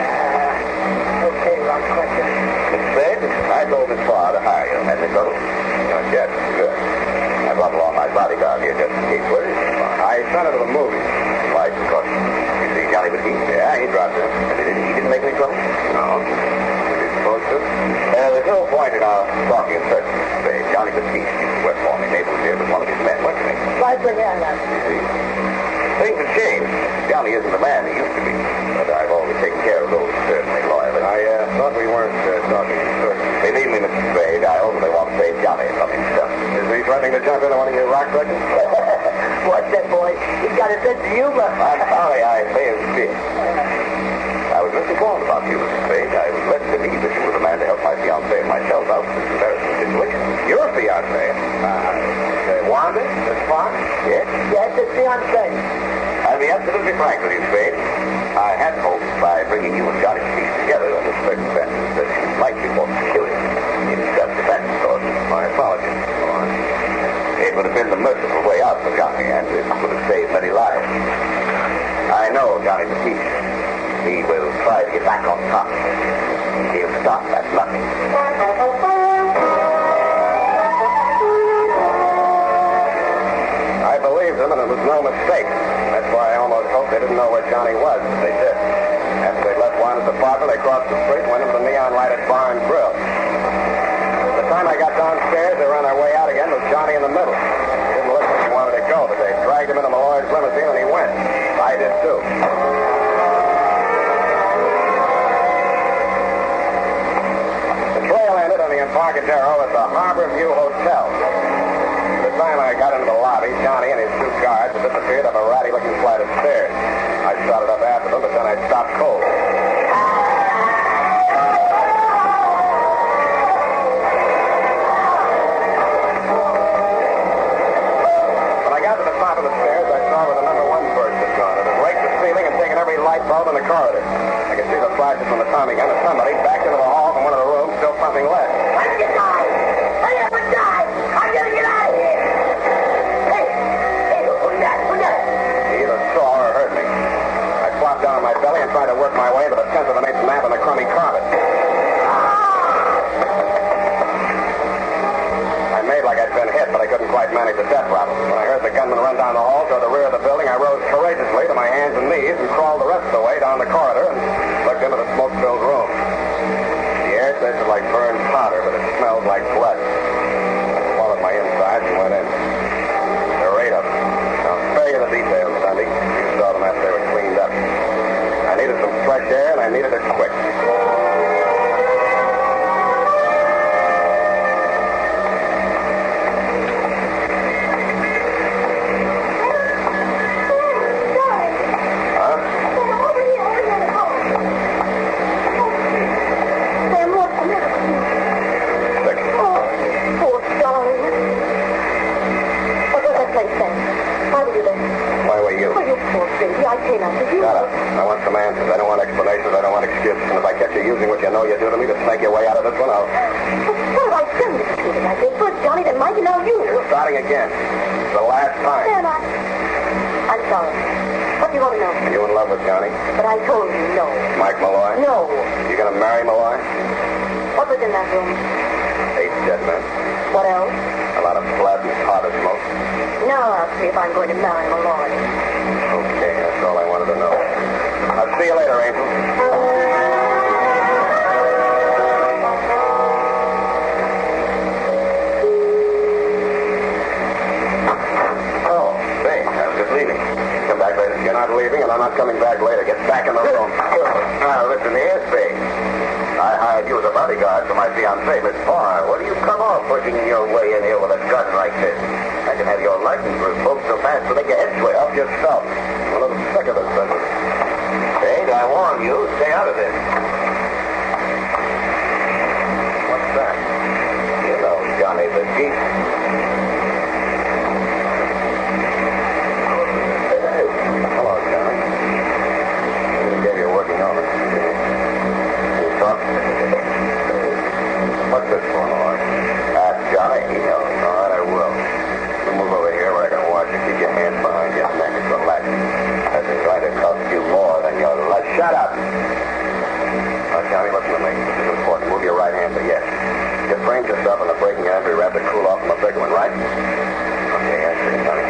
Okay, Rock Crusher. Mr. Spade, I told Miss Farr to hire you. Hasn't it, Cuddles? Yes, good. I brought along my bodyguard here just in case. Where is he? I sent her to the movies. Why, of course. You see Johnny Batiste? Yeah, he dropped in. He didn't make any trouble? No. Was he supposed to? There's no point in our talking in search of Mr. Spade. Johnny Batiste used to work for me. Mabel was here with one of his men, wasn't he? Right for him, You see? Things have changed. Johnny isn't the man he used to be. But I've always taken care of those certainly loyally. I thought we weren't talking short. Believe me, Mr. Spade, I only want to save Johnny from himself. Is he threatening to jump into one of your rock crushes? What's that, boy? He's got a sense of humor. I'm sorry I may have been. I was misinformed about you, Mr. Spade. I was led to believe that you were the man to help my fiancée and myself out of this embarrassing situation. Your fiancée? Wanda? Miss Fox? Yes? Yes, it's fiancé. I'll be absolutely frank with you, Spade. I had hoped by bringing you and Johnny Batiste together under circumstances that you might be more secure in self-defense, or my apologies. It would have been the merciful way out for Johnny, and it would have saved many lives. I know Johnny Batiste. He will try to get back on top. He'll stop at nothing. I believed them, and it was no mistake. That's why I almost hoped they didn't know where Johnny was, but they did. After they left Juana's apartment, they crossed the street and went into the neon-lighted bar and grill. By the time I got downstairs, they were on their way out again with Johnny in the middle. He didn't look like he wanted to go, but they dragged him into Malloy's limousine, and he went. I did, too. The trail ended on the Embarcadero at the Harbor View Hotel. By the time I got into the lobby, Johnny and his two guards had disappeared up a ratty-looking flight of stairs. I started up after them, but then I stopped cold. When I got to the top of the stairs, I saw where the number one burst had gone. It had raked the ceiling and taken every light bulb in the corridor. I could see the flashes from the Tommy gun, and somebody backed into the hall from one of the rooms, still pumping lead. I'm gonna die! I have to die! I'm gonna get out of here! Hey, who's that? He either saw or heard me. I flopped down on my belly and tried to work my way into the 10th of an eighth map on the crummy carpet. I made like I'd been hit, but I couldn't quite manage the death rattle. When I heard the gunman run down the hall toward the rear of the building, I rose courageously to my hands and knees and crawled the rest of the way down the corridor and looked into the smoke-filled room. The air tasted like burned powder, but it smelled like blood. I swallowed my insides and went in. There were 8 of them. I'll spare you the details, Sandy. You saw them after they were cleaned up. I needed some fresh air, and I needed it quick. starting again. It's the last time. Sam, I'm sorry. What do you want to know? Are you in love with Johnny? But I told you no. Mike Malloy? No. You gonna marry Malloy? What was in that room? 8 dead men. What else? A lot of blood and powder smoke. Now I'll see if I'm going to marry Malloy. Okay, that's all I wanted to know. I'll see you later, Angel. Oh, say, I was just leaving. Come back later. You're not leaving, and I'm not coming back later. Get back in the room. Now, listen here, Spade. I hired you as a bodyguard for my fiancée, Miss Barr. What do you come off pushing your way in here with a gun like this? I can have your license revoked so fast to make your head sway off yourself. I'm a little sick of this business. Spade, I warn you, stay out of this. What's that? You know Johnny the Geek. Hello, Johnny. I gave you a working order. What's this for, Noir? Ask Johnny. He knows. All right, I will. You move over here where I can watch you. Keep your hands behind your neck and relax. This is going to cost you more than your life. Shut up! Now, Johnny, listen to me. This is important. Move your right hand to yes. You framed yourself in the breaking and entry wrap to cool off from a big one, right? Okay, I see, Johnny.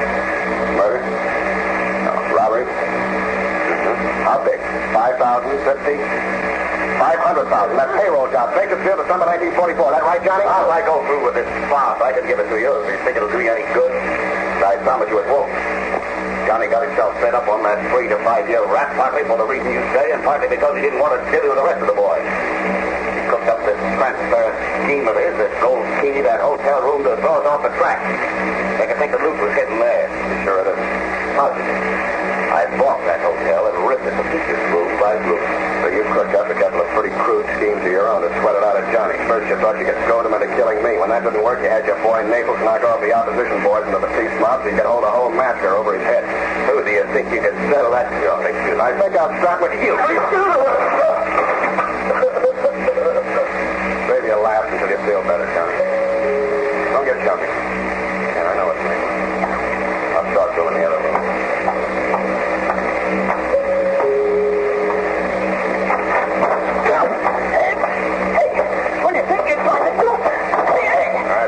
Murder? No. Robbery? Mm-hmm. How big? 5,000, 50? 500,000. That payroll job. Bakersfield, December 1944. That right, Johnny? I'll I go through with this farce. I can give it to you if you think it'll do you any good. I promise you it won't. Johnny got himself set up on that 3 to 5 year rap, partly for the reason you say, and partly because he didn't want to deal with the rest of the boys. He cooked up this transfer scheme of his, this gold key, that hotel room to throw us off the track. They could think the loot was hidden there. Sure it is. Positive. I bought that hotel and ripped it to pieces, room by room. So you cooked up a couple of pretty crude schemes of your own to sweat it out of Johnny. First, you thought you could goad him into killing me. When that didn't work, you had your boy Naples knock off the opposition boys into the peace mob so you could hold a whole massacre over his head. Who do you think you could settle that? Oh, excuse me. I think I'll start with you. Save your laughs until you feel better, Johnny. Don't get jumpy. Yeah, I know it's me. I'll talk to him in the other room.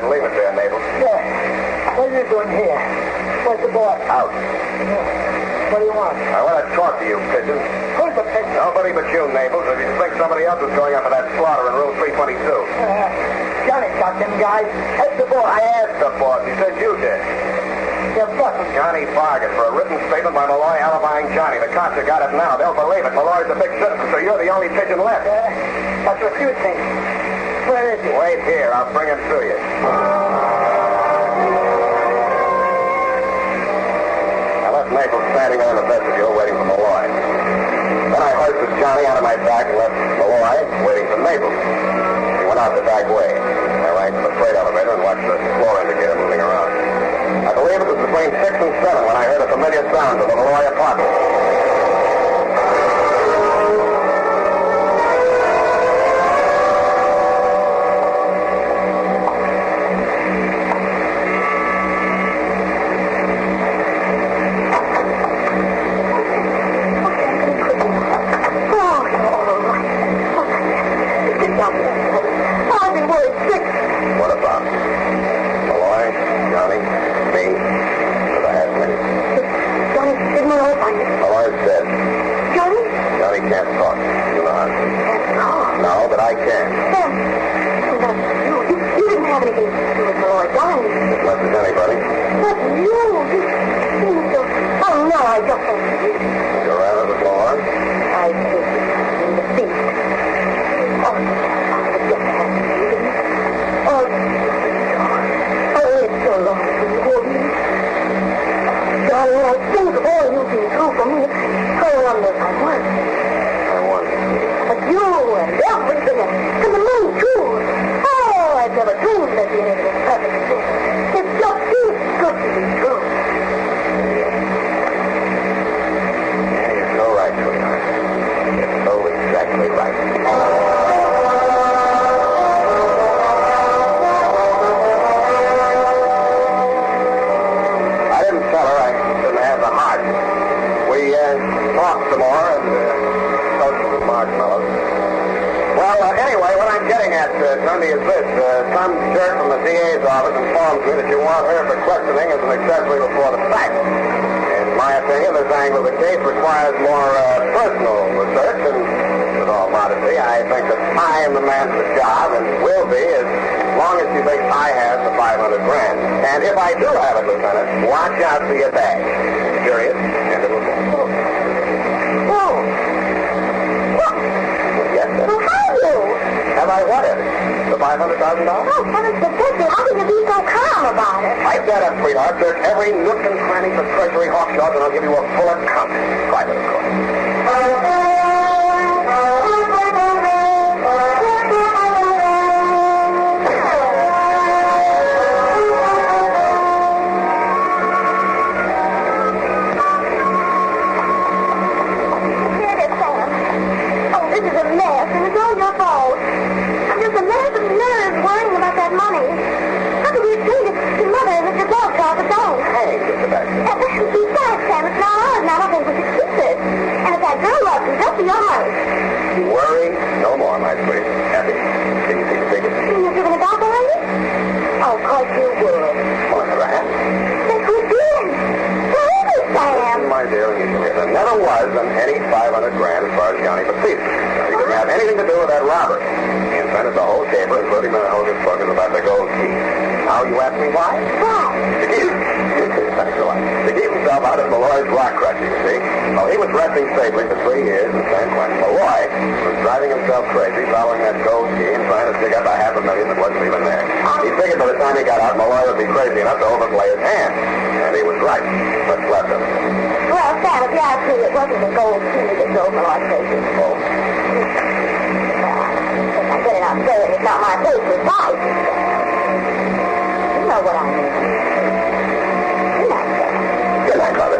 Leave it there, Naples. Yeah. What are you doing here? Where's the boss? Out. What do you want? I want to talk to you, pigeon. Who's the pigeon? Nobody but you, Naples. If you think somebody else is going up for that slaughter in room 322. Johnny got them guys. That's the boss. I asked the boss. He said you did. You're bluffing. Johnny bargained for a written statement by Malloy alibying Johnny. The cops have got it now. They'll believe it. Malloy's a big citizen, so you're the only pigeon left. That's what you think. Where is he? Wait here. I'll bring him to you. I left Naples standing there in the vestibule waiting for Malloy. Then I hoisted Johnny out of my back and left Malloy waiting for Naples. He went out the back way. I ran to the freight elevator and watched the floor indicator moving around. I believe it was between 6 and 7 when I heard a familiar sound from the Malloy apartment. What about Malloy, Johnny, me, or the half-man? Johnny, did Malloy find it? Malloy's dead. Johnny? Johnny can't talk. You know how to. Can't talk? No, but I can. Sam, you didn't have anything to do with Malloy dying. As much as anybody. But you seem so... Oh, no, I don't think you. You're out of the floor? I think in the feet. Oh, it's so long to hold me. Darling, I think of all you've been through for me. I wonder if I was. I wonder. But you and everything, and the moon, too. Oh, I've never dreamed there'd be anything perfect. It just seems good to be true. this? Some jerk from the DA's office informs me that you want her for questioning as an accessory before the fact. In my opinion, this angle of the case requires more personal research, and with all modesty, I think that I am the man for the job and will be as long as she thinks I have the $500,000. And if I do have it, Lieutenant, watch out for your bag. Curious? And it will go. Oh. What? Yes, sir. Well, how do you? Have I what? The $500,000? Oh, heavens forbid me. How can you be so calm about it? I said it, sweetheart. Search every nook and cranny for Treasury Hawkshaws, and I'll give you a full account. Private, of course. Worry no more, my sweet. Happy. Can you see the ticket? You've given it back already? Oh, of course you would. Well, I never have. Yes, we did. Where is it, Sam? My dear, there never was any $500,000 as far as Johnny Batiste. He didn't have anything to do with that robbery. He invented the whole caper, including the hocus pocus about the gold key. Now you ask me why? Why? To keep... Thanks a lot. To keep himself out of Malloy's rock crushing, you see. Well, he was resting safely for 3 years in San Quentin. Malloy was driving himself crazy, following that gold key and trying to dig up $500,000 that wasn't even there. He figured by the time he got out, Malloy would be crazy enough to overplay his hand. And he was right. What's left of it? Well, Sam, if you ask me, it wasn't the gold key that drove Malloy crazy. Oh. I better not say it. It's not my place to fight. You know what I mean. Good night, Mother.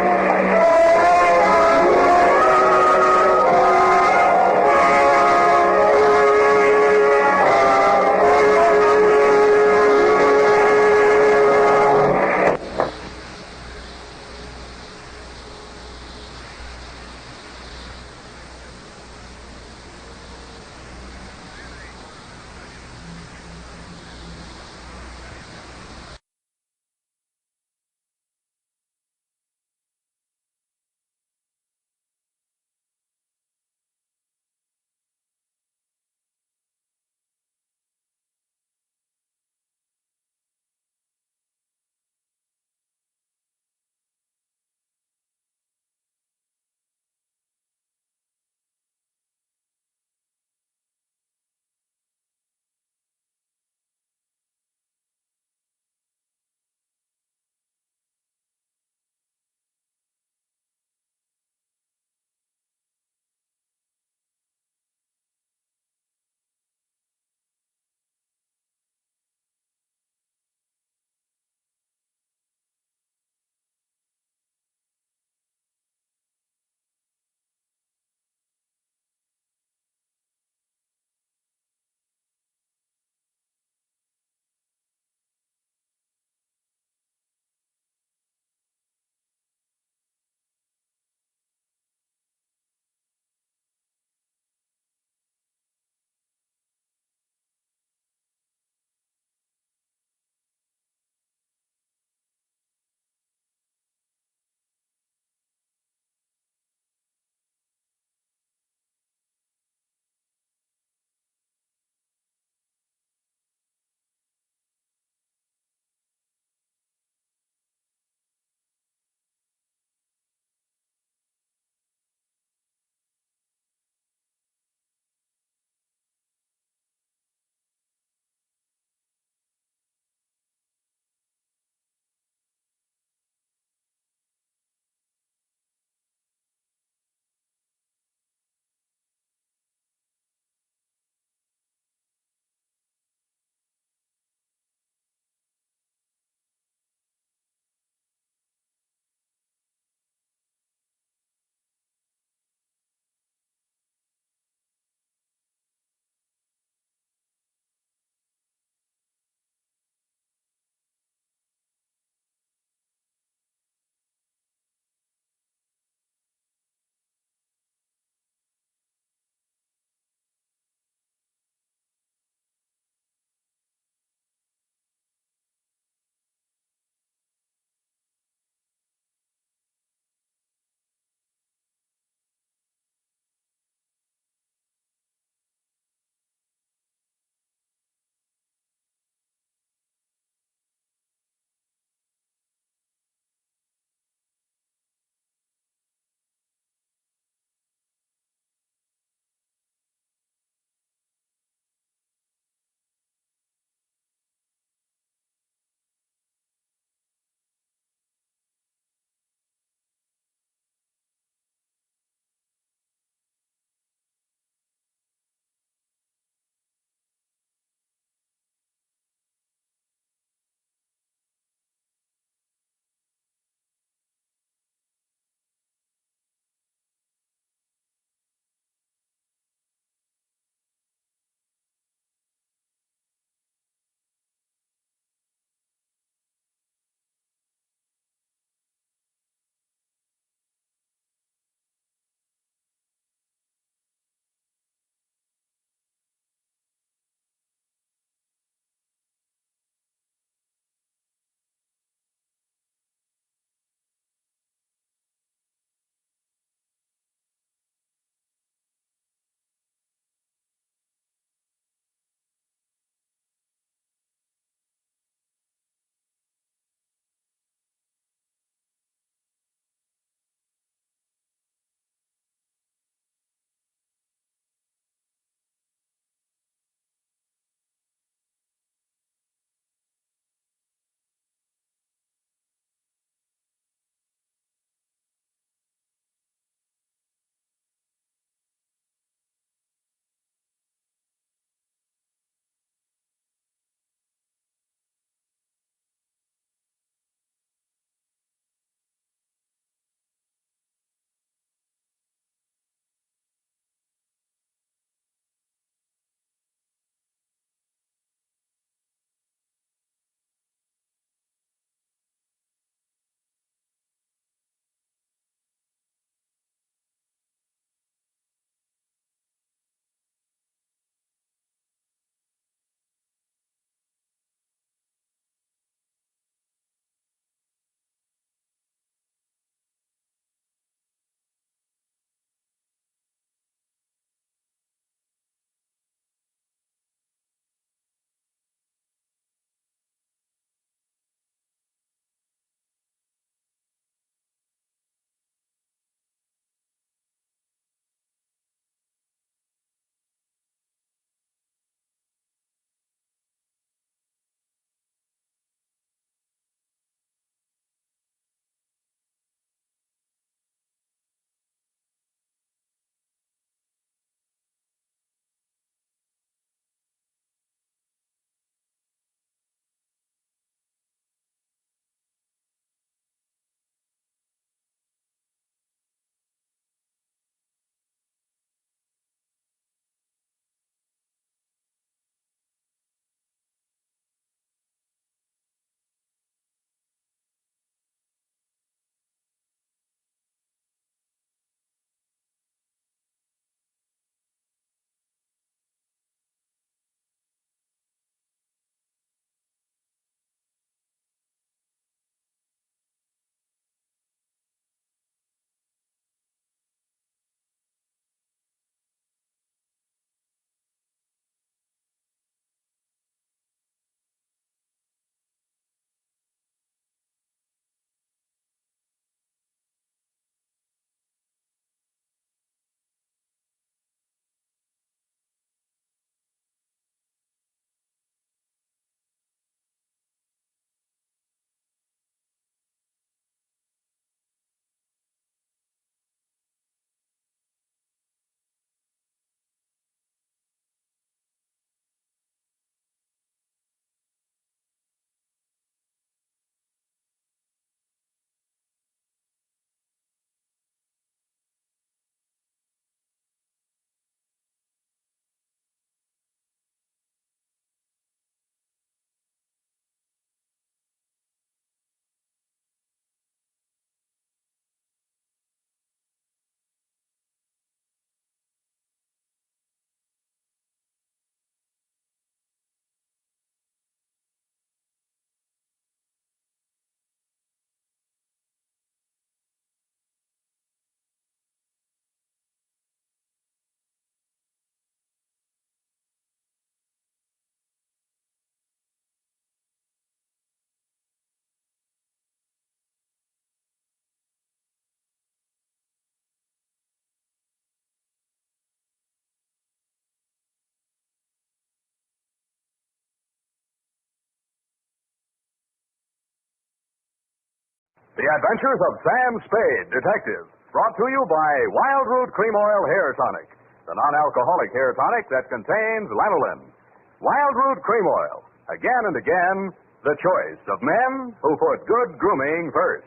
The Adventures of Sam Spade, Detective. Brought to you by Wild Root Cream Oil Hair Tonic, the non-alcoholic hair tonic that contains lanolin. Wild Root Cream Oil. Again and again, the choice of men who put good grooming first.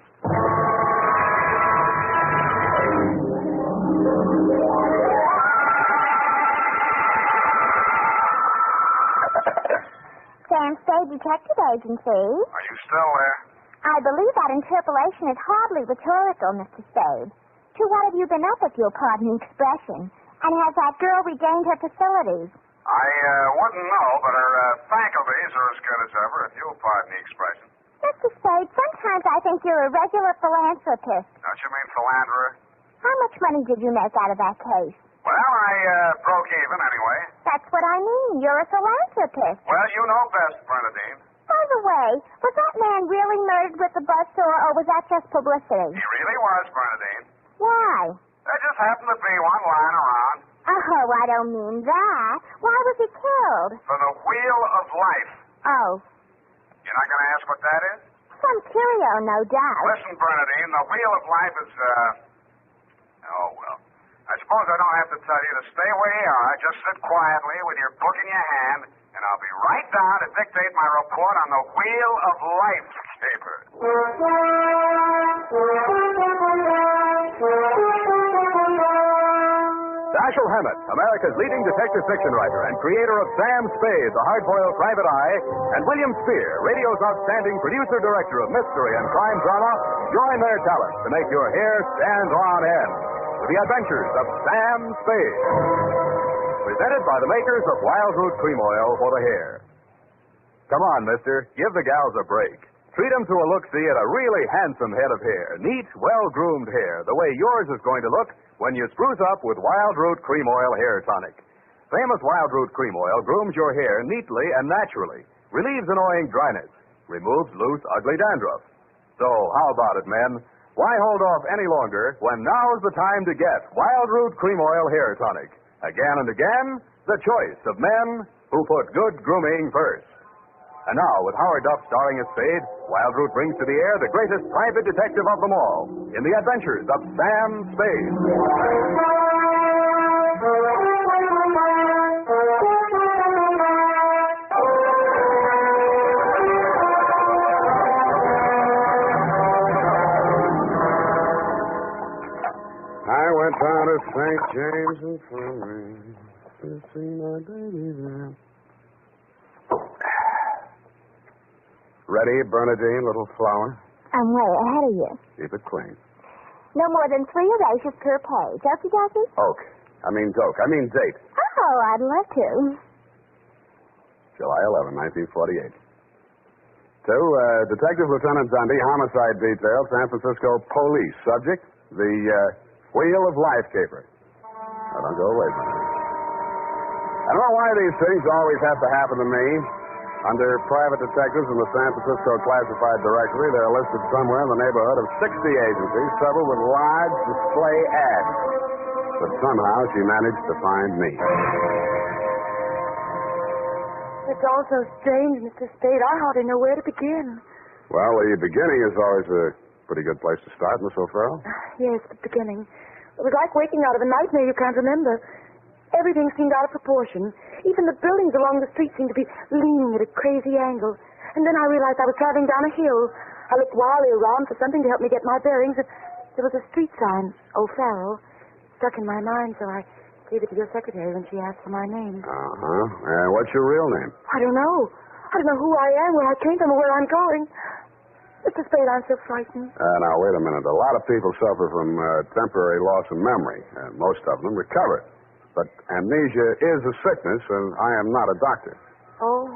Sam Spade Detective Agency. Are you still there? I believe that interpolation is hardly rhetorical, Mr. Spade. To what have you been up, if you'll pardon the expression? And has that girl regained her facilities? I wouldn't know, but her faculties are as good as ever, if you'll pardon the expression. Mr. Spade, sometimes I think you're a regular philanthropist. Don't you mean philanderer? How much money did you make out of that case? Well, I broke even anyway. That's what I mean. You're a philanthropist. Well, you know best, Bernadine. By the way, was that man really murdered with the buzzsaw, or was that just publicity? He really was, Bernadine. Why? There just happened to be one lying around. Oh, I don't mean that. Why was he killed? For the Wheel of Life. Oh. You're not going to ask what that is? Some curio, no doubt. Listen, Bernadine, the Wheel of Life is, oh, well. I suppose I don't have to tell you to stay where you are. Just sit quietly with your book in your hand, and I'll be right down to dictate my report on the Wheel of Life Caper. Dashiell Hammett, America's leading detective fiction writer and creator of Sam Spade, the hard-boiled private eye, and William Spear, radio's outstanding producer-director of mystery and crime drama, join their talents to make your hair stand on end with the Adventures of Sam Spade. Presented by the makers of Wild Root Cream Oil for the hair. Come on, mister. Give the gals a break. Treat them to a look-see at a really handsome head of hair. Neat, well-groomed hair, the way yours is going to look when you spruce up with Wild Root Cream Oil Hair Tonic. Famous Wild Root Cream Oil grooms your hair neatly and naturally, relieves annoying dryness, removes loose, ugly dandruff. So, how about it, men? Why hold off any longer when now's the time to get Wild Root Cream Oil Hair Tonic? Again and again, the choice of men who put good grooming first. And now, with Howard Duff starring as Spade, Wild Root brings to the air the greatest private detective of them all in the Adventures of Sam Spade. I went down to St. James Infirmary to see my baby there. Ready, Bernadine, little flower? I'm way ahead of you. Keep it clean. No more than 3 erasures per page. Okie dokie? Oak. I mean doke. I mean date. Oh, I'd love to. July 11, 1948. To Detective Lieutenant Dundee, Homicide Detail, San Francisco Police. Subject, the Wheel of Life Caper. Now, don't go away from me. I don't know why these things always have to happen to me. Under private detectives in the San Francisco Classified Directory, they're listed somewhere in the neighborhood of 60 agencies, several with large display ads. But somehow she managed to find me. It's all so strange, Mr. Spade. I hardly know where to begin. Well, the beginning is always a pretty good place to start, Miss O'Farrell. Yes, the beginning. It was like waking out of a nightmare you can't remember. Everything seemed out of proportion. Even the buildings along the street seemed to be leaning at a crazy angle. And then I realized I was traveling down a hill. I looked wildly around for something to help me get my bearings. There was a street sign, O'Farrell, stuck in my mind, so I gave it to your secretary when she asked for my name. Uh-huh. What's your real name? I don't know. I don't know who I am, where I came from, or where I'm going. Mr. Spade, I'm so frightened. Now, wait a minute. A lot of people suffer from temporary loss of memory, and most of them recover. But amnesia is a sickness, and I am not a doctor. Oh,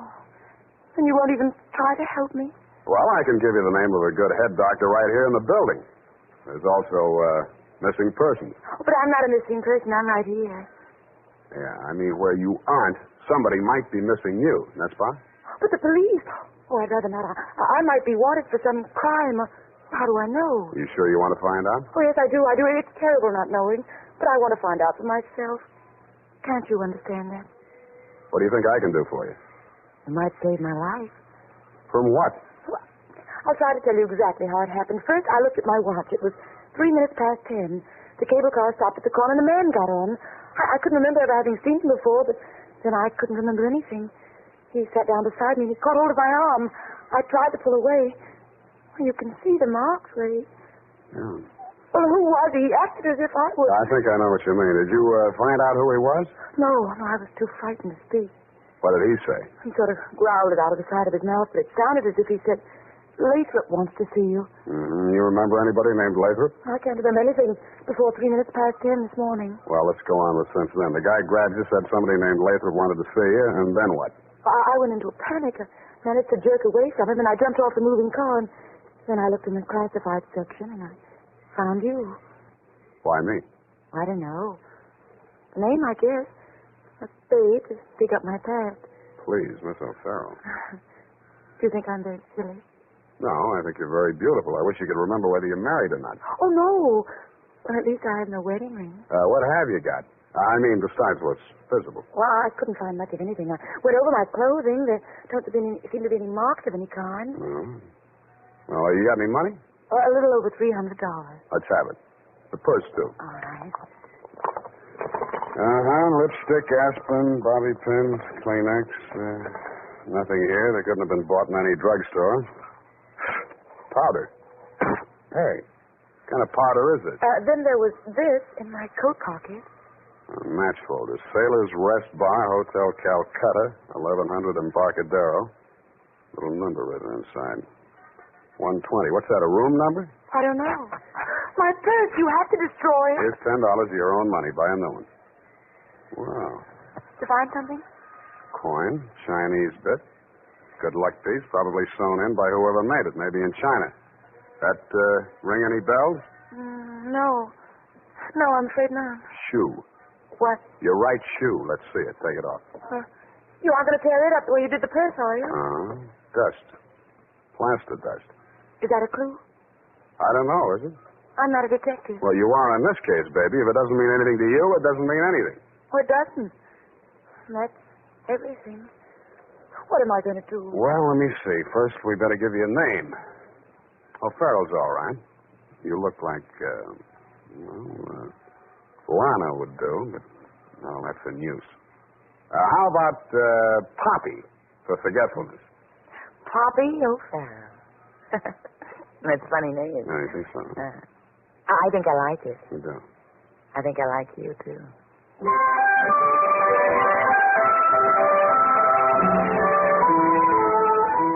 and you won't even try to help me? Well, I can give you the name of a good head doctor right here in the building. There's also missing persons. Oh, but I'm not a missing person. I'm right here. Yeah, I mean, where you aren't, somebody might be missing you, n'est-ce pas? But the police. Oh, I'd rather not. I might be wanted for some crime. How do I know? You sure you want to find out? Oh, yes, I do. It's terrible not knowing. But I want to find out for myself. Can't you understand that? What do you think I can do for you? You might save my life. From what? Well, I'll try to tell you exactly how it happened. First, I looked at my watch. It was 3 minutes past 10. The cable car stopped at the corner and a man got on. I couldn't remember ever having seen him before, but then I couldn't remember anything. He sat down beside me and he caught hold of my arm. I tried to pull away. Well, you can see the marks, Ray. Yeah. Well, who was he? He acted as if I was. I think I know what you mean. Did you find out who he was? No, I was too frightened to speak. What did he say? He sort of growled it out of the side of his mouth, but it sounded as if he said, Lathrop wants to see you. Mm-hmm. You remember anybody named Lathrop? I can't remember anything before 3 minutes past 10 this morning. Well, let's go on with since then. The guy grabbed you, said somebody named Lathrop wanted to see you, and then what? I went into a panic. I managed to jerk away from him, and I jumped off the moving car, and then I looked in the classified section, and I found you. Why me? I don't know. The name, I guess. A spade to dig up my past. Please, Miss O'Farrell. Do you think I'm very silly? No, I think you're very beautiful. I wish you could remember whether you're married or not. Oh, no. Well, at least I have no wedding ring. What have you got? I mean, besides what's visible. Well, I couldn't find much of anything. I went over my clothing. There don't seem to be any marks of any kind. Oh. Well, you got any money? A little over $300. Let's have it. The purse, too. All right. Lipstick, aspirin, bobby pins, Kleenex. Nothing here. They couldn't have been bought in any drugstore. Powder. Hey, what kind of powder is it? Then there was this in my coat pocket. Match folder. Sailor's Rest Bar, Hotel Calcutta, 1100 Embarcadero. Little number written inside. 120. What's that, a room number? I don't know. My purse, you have to destroy it. Here's $10 of your own money. Buy a new one. Wow. Did you find something? Coin, Chinese bit. Good luck piece, probably sewn in by whoever made it, maybe in China. That ring any bells? No. No, I'm afraid not. Shoe. What? Your right shoe. Let's see it. Take it off. You aren't going to tear it up the way you did the purse, are you? Dust. Plaster dust. Is that a clue? I don't know, is it? I'm not a detective. Well, you are in this case, baby. If it doesn't mean anything to you, it doesn't mean anything. Oh, it doesn't. That's everything. What am I going to do? Well, let me see. First, we better give you a name. O'Farrell's all right. You look like, Guiana would do, but, no, that's in use. How about, Poppy, for forgetfulness? Poppy O'Farrell. That's a funny name. I think so. I think I like it. You do? I think I like you, too.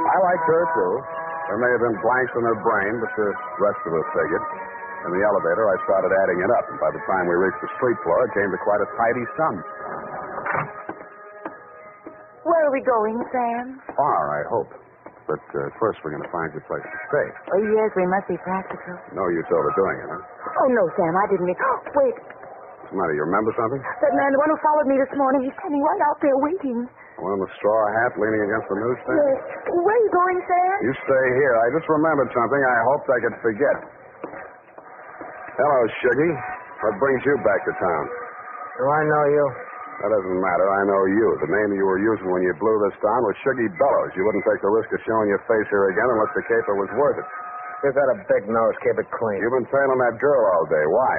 I liked her, too. There may have been blanks in her brain, but the rest of us figured. In the elevator, I started adding it up, and by the time we reached the street floor, it came to quite a tidy sum. Where are we going, Sam? Far, I hope. But first, we're going to find you a place to stay. Oh, yes, we must be practical. No use overdoing it, huh? Oh, no, Sam, I didn't mean... Oh, wait. What's the matter? You remember something? That man, the one who followed me this morning, he's standing right out there waiting. The one in the straw hat leaning against the newsstand? Yes. Where are you going, Sam? You stay here. I just remembered something I hoped I could forget. Hello, Shuggy. What brings you back to town? Do I know you? That doesn't matter. I know you. The name you were using when you blew this town was Shuggy Bellows. You wouldn't take the risk of showing your face here again unless the caper was worth it. You've got a big nose. Keep it clean. You've been trailing that girl all day. Why?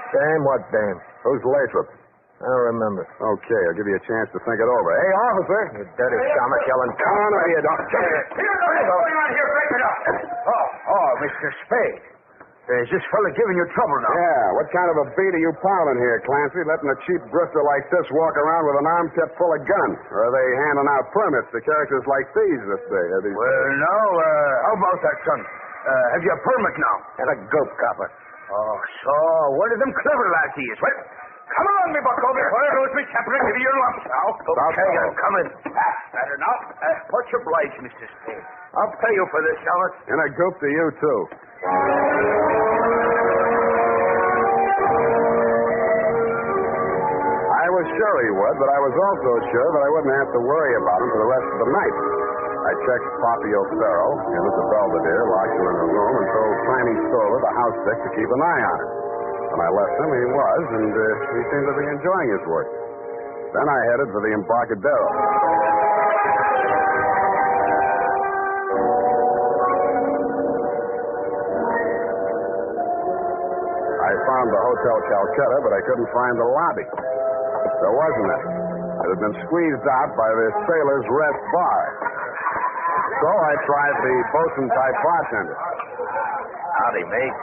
Dame? What dame? Who's Lathrop? I don't remember. Okay, I'll give you a chance to think it over. Hey, officer. You dirty shaman yelling. Come on, no, you don't. What's going on here? Break it up. Oh, Mr. Spade. Is this fella giving you trouble now? Yeah, what kind of a beat are you piling here, Clancy? Letting a cheap grifter like this walk around with an arm tip full of guns? Or are they handing out permits to characters like these this day? Well, no. How about that, son? Have you a permit now? And a goat copper. Oh, so one of them clever lads he is. Well, come on, me bucko. Before I lose me temper and give you your lumps now. Okay, I'm coming. Better not. Much obliged, Mr. Spade. I'll pay you for this, Charlotte. And a goop to you, too. I was sure he would, but I was also sure that I wouldn't have to worry about him for the rest of the night. I checked Poppy O'Farrell, gave us a Belvedere, locked her in her room, and told Tiny Stoller, the house dick, to keep an eye on her. When I left him, he was, and he seemed to be enjoying his work. Then I headed for the Embarcadero. Hotel Calcutta, but I couldn't find the lobby. There wasn't it. It had been squeezed out by the Sailor's Rest Bar. So I tried the bosun-type bartender. Howdy, mate.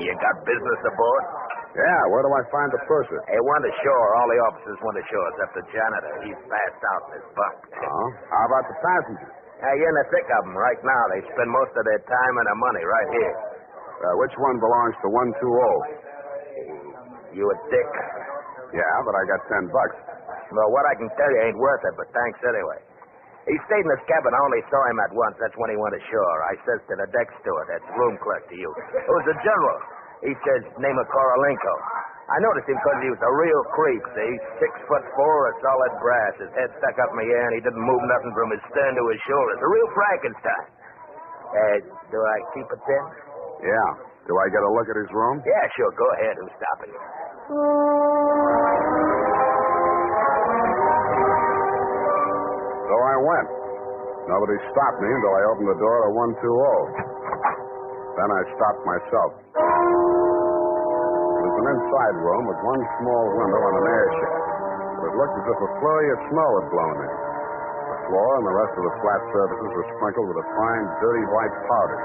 You got business aboard? Yeah, where do I find the purser? Hey, one to shore. All the officers went ashore except the janitor. He's passed out in his bunk. Oh? How about the passengers? You're in the thick of them right now. They spend most of their time and their money right here. Which one belongs to 120? You a dick? Yeah, but I got $10. Well, what I can tell you ain't worth it, but thanks anyway. He stayed in his cabin. I only saw him at once. That's when he went ashore. I says to the deck steward, that's room clerk to you. It was the general. He says, name of Korolenko. I noticed him because he was a real creep, see? 6'4", of solid brass. His head stuck up in the air, and he didn't move nothing from his stern to his shoulders. A real Frankenstein. Do I keep it then? Yeah. Do I get a look at his room? Yeah, sure. Go ahead. Who's stopping you? So I went. Nobody stopped me until I opened the door to 120. Then I stopped myself. It was an inside room with one small window and an air shaft. It looked as if a flurry of snow had blown in. The floor and the rest of the flat surfaces were sprinkled with a fine, dirty white powder.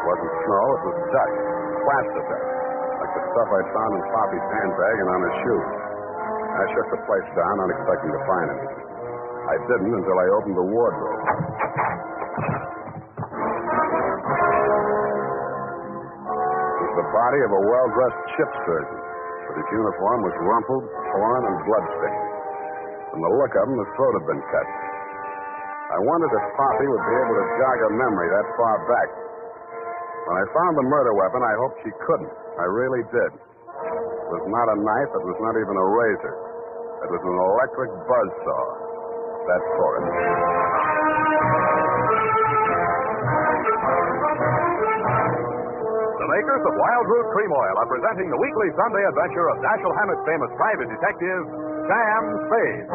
It wasn't snow, it was dust, plaster dust, like the stuff I found in Poppy's handbag and on his shoes. I shook the place down, unexpecting to find anything. I didn't until I opened the wardrobe. It was the body of a well-dressed ship surgeon, but his uniform was rumpled, torn, and bloodstained. From the look of him, his throat had been cut. I wondered if Poppy would be able to jog her memory that far back. When I found the murder weapon, I hoped she couldn't. I really did. It was not a knife. It was not even a razor. It was an electric buzzsaw. That's for it. The makers of Wild Root Cream Oil are presenting the weekly Sunday adventure of Dashiell Hammett's famous private detective, Sam Spade.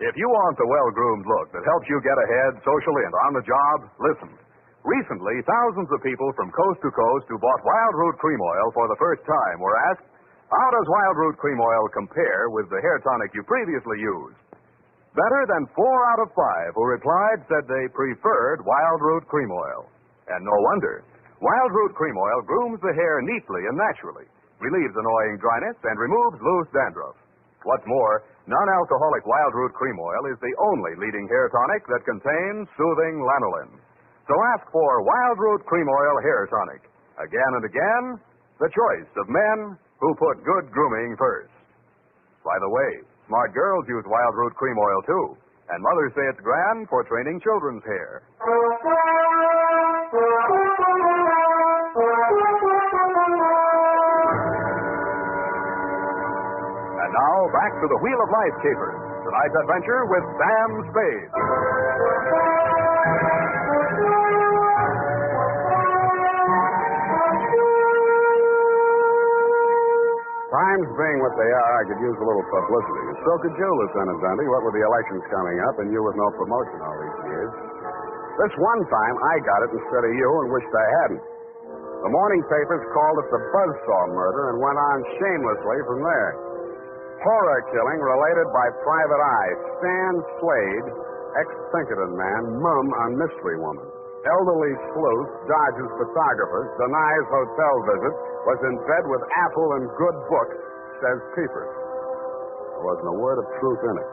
If you want the well-groomed look that helps you get ahead socially and on the job, listen. Recently, thousands of people from coast to coast who bought Wild Root Cream Oil for the first time were asked, how does Wild Root Cream Oil compare with the hair tonic you previously used? Better than 4 out of 5 who replied said they preferred Wild Root Cream Oil. And no wonder. Wild Root Cream Oil grooms the hair neatly and naturally, relieves annoying dryness, and removes loose dandruff. What's more, non-alcoholic Wild Root Cream Oil is the only leading hair tonic that contains soothing lanolin. So ask for Wild Root Cream Oil Hair Tonic. Again and again, the choice of men who put good grooming first. By the way, smart girls use Wild Root Cream Oil, too. And mothers say it's grand for training children's hair. And now, back to the Wheel of Life Caper. Tonight's adventure with Sam Spade. Times being what they are, I could use a little publicity. And so could you, Lieutenant Dundee, what with the elections coming up and you with no promotion all these years. This one time, I got it instead of you and wished I hadn't. The morning papers called it the Buzzsaw murder and went on shamelessly from there. Horror killing related by Private Eye. Stan Slade, ex-Pinkerton man, mum on mystery woman. Elderly sleuth, dodges photographers, denies hotel visit, was in bed with Apple and good book, says Caper. There wasn't a word of truth in it,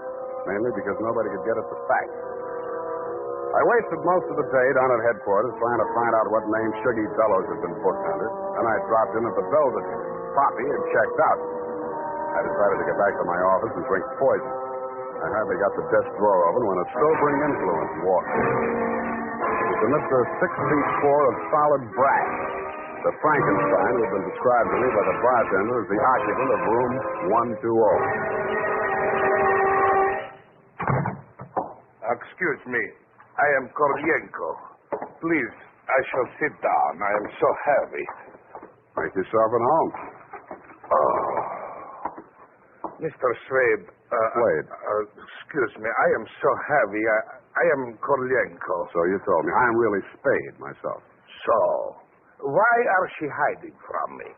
mainly because nobody could get at the facts. I wasted most of the day down at headquarters trying to find out what name Shuggy Bellows had been booked under. Then I dropped in at the Belvedere. Poppy had checked out. I decided to get back to my office and drink poison. I hardly got the desk drawer open when a sobering influence walked in. It was a Mr. 6'4" of solid brass. The Frankenstein who had been described to me by the bartender as the occupant of room 120. Excuse me. I am Koryenko. Please, I shall sit down. I am so heavy. Make yourself at home. Oh. Mr. Spade. Spade. Excuse me. I am so heavy. I am Korlenko. So you told me. I'm really Spade myself. So, why are she hiding from me?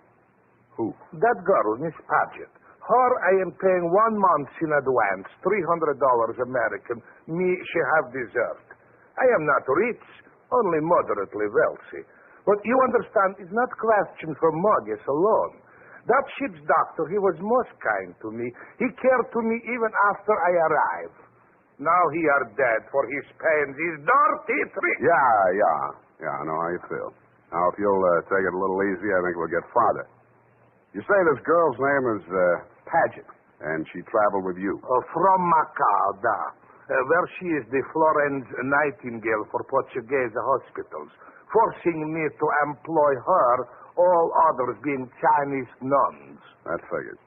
Who? That girl, Miss Paget. Her I am paying 1 month in advance, $300 American. Me, she have deserved. I am not rich, only moderately wealthy. But you understand, it's not question for mortgage alone. That ship's doctor, he was most kind to me. He cared to me even after I arrived. Now he are dead for his pains, his dirty tricks. Yeah, I know how you feel. Now, if you'll take it a little easy, I think we'll get farther. You say this girl's name is Paget, and she traveled with you. From Macau, where she is the Florence Nightingale for Portuguese hospitals, forcing me to employ her, all others being Chinese nuns. That figures.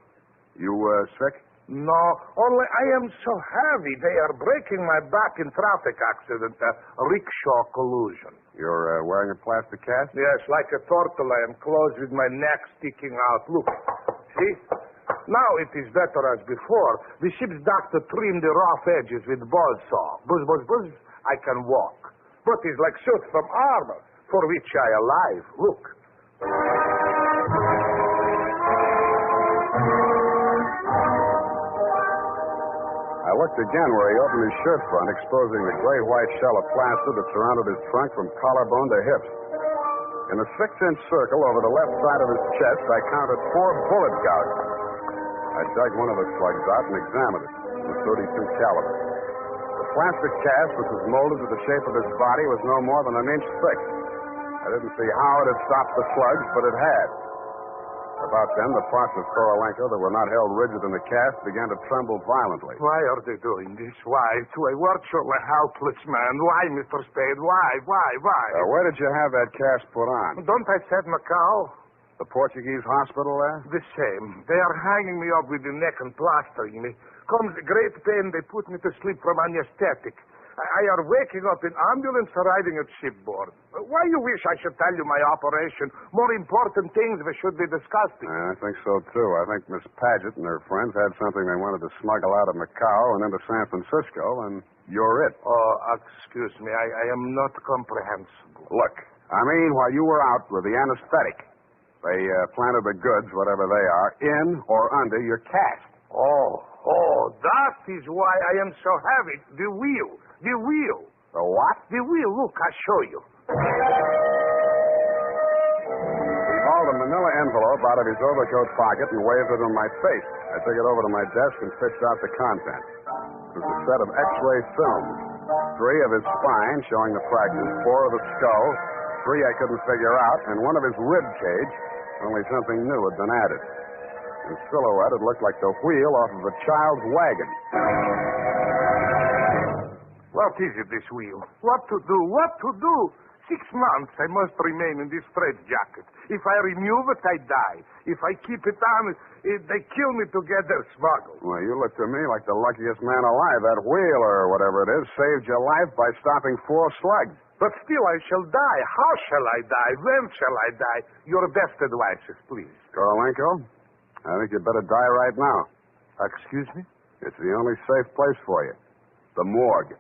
You sick? No, only I am so heavy. They are breaking my back in traffic accident, rickshaw collusion. You're wearing a plastic cast? Yes, like a turtle. I am closed with my neck sticking out. Look, see? Now it is better as before. The ship's doctor trimmed the rough edges with buzzsaw. Buzz, buzz, buzz. I can walk. But it's like suit from armor, for which I alive. Look. I looked again where he opened his shirt front, exposing the gray-white shell of plaster that surrounded his trunk from collarbone to hips. In a 6-inch circle over the left side of his chest, I counted 4 bullet gouges. I dug one of the slugs out and examined it. It was .32 caliber. The plastic cast, which was molded to the shape of his body, was no more than 1 inch thick. I didn't see how it had stopped the slugs, but it had. About then, the parts of Korolenko that were not held rigid in the cast began to tremble violently. Why are they doing this? Why? To a virtually helpless man. Why, Mr. Spade? Why? Where did you have that cast put on? Don't I said Macau? The Portuguese hospital there? The same. They are hanging me up with the neck and plastering me. Comes great pain, they put me to sleep from anesthetic. I are waking up in ambulance riding at shipboard. Why you wish I should tell you my operation? More important things we should be discussing. I think so, too. I think Miss Paget and her friends had something they wanted to smuggle out of Macau and into San Francisco, and you're it. Oh, excuse me. I am not comprehensible. Look, I mean, while you were out with the anesthetic, they planted the goods, whatever they are, in or under your cast. Oh, that is why I am so heavy. The wheel. The what? The wheel. Look, I'll show you. He hauled a manila envelope out of his overcoat pocket and waved it in my face. I took it over to my desk and fished out the contents. It was a set of X-ray films. 3 of his spine, showing the fractures, 4 of the skull, 3 I couldn't figure out, and 1 of his rib cage, only something new had been added. In silhouette, it looked like the wheel off of a child's wagon. What is it, this wheel? What to do? 6 months I must remain in this straitjacket. If I remove it, I die. If I keep it on, they kill me to get their smuggle. Well, you look to me like the luckiest man alive. That wheel, or whatever it is, saved your life by stopping 4 slugs. But still, I shall die. How shall I die? When shall I die? Your best advices, please. Korolenko, I think you'd better die right now. Excuse me? It's the only safe place for you. The morgue.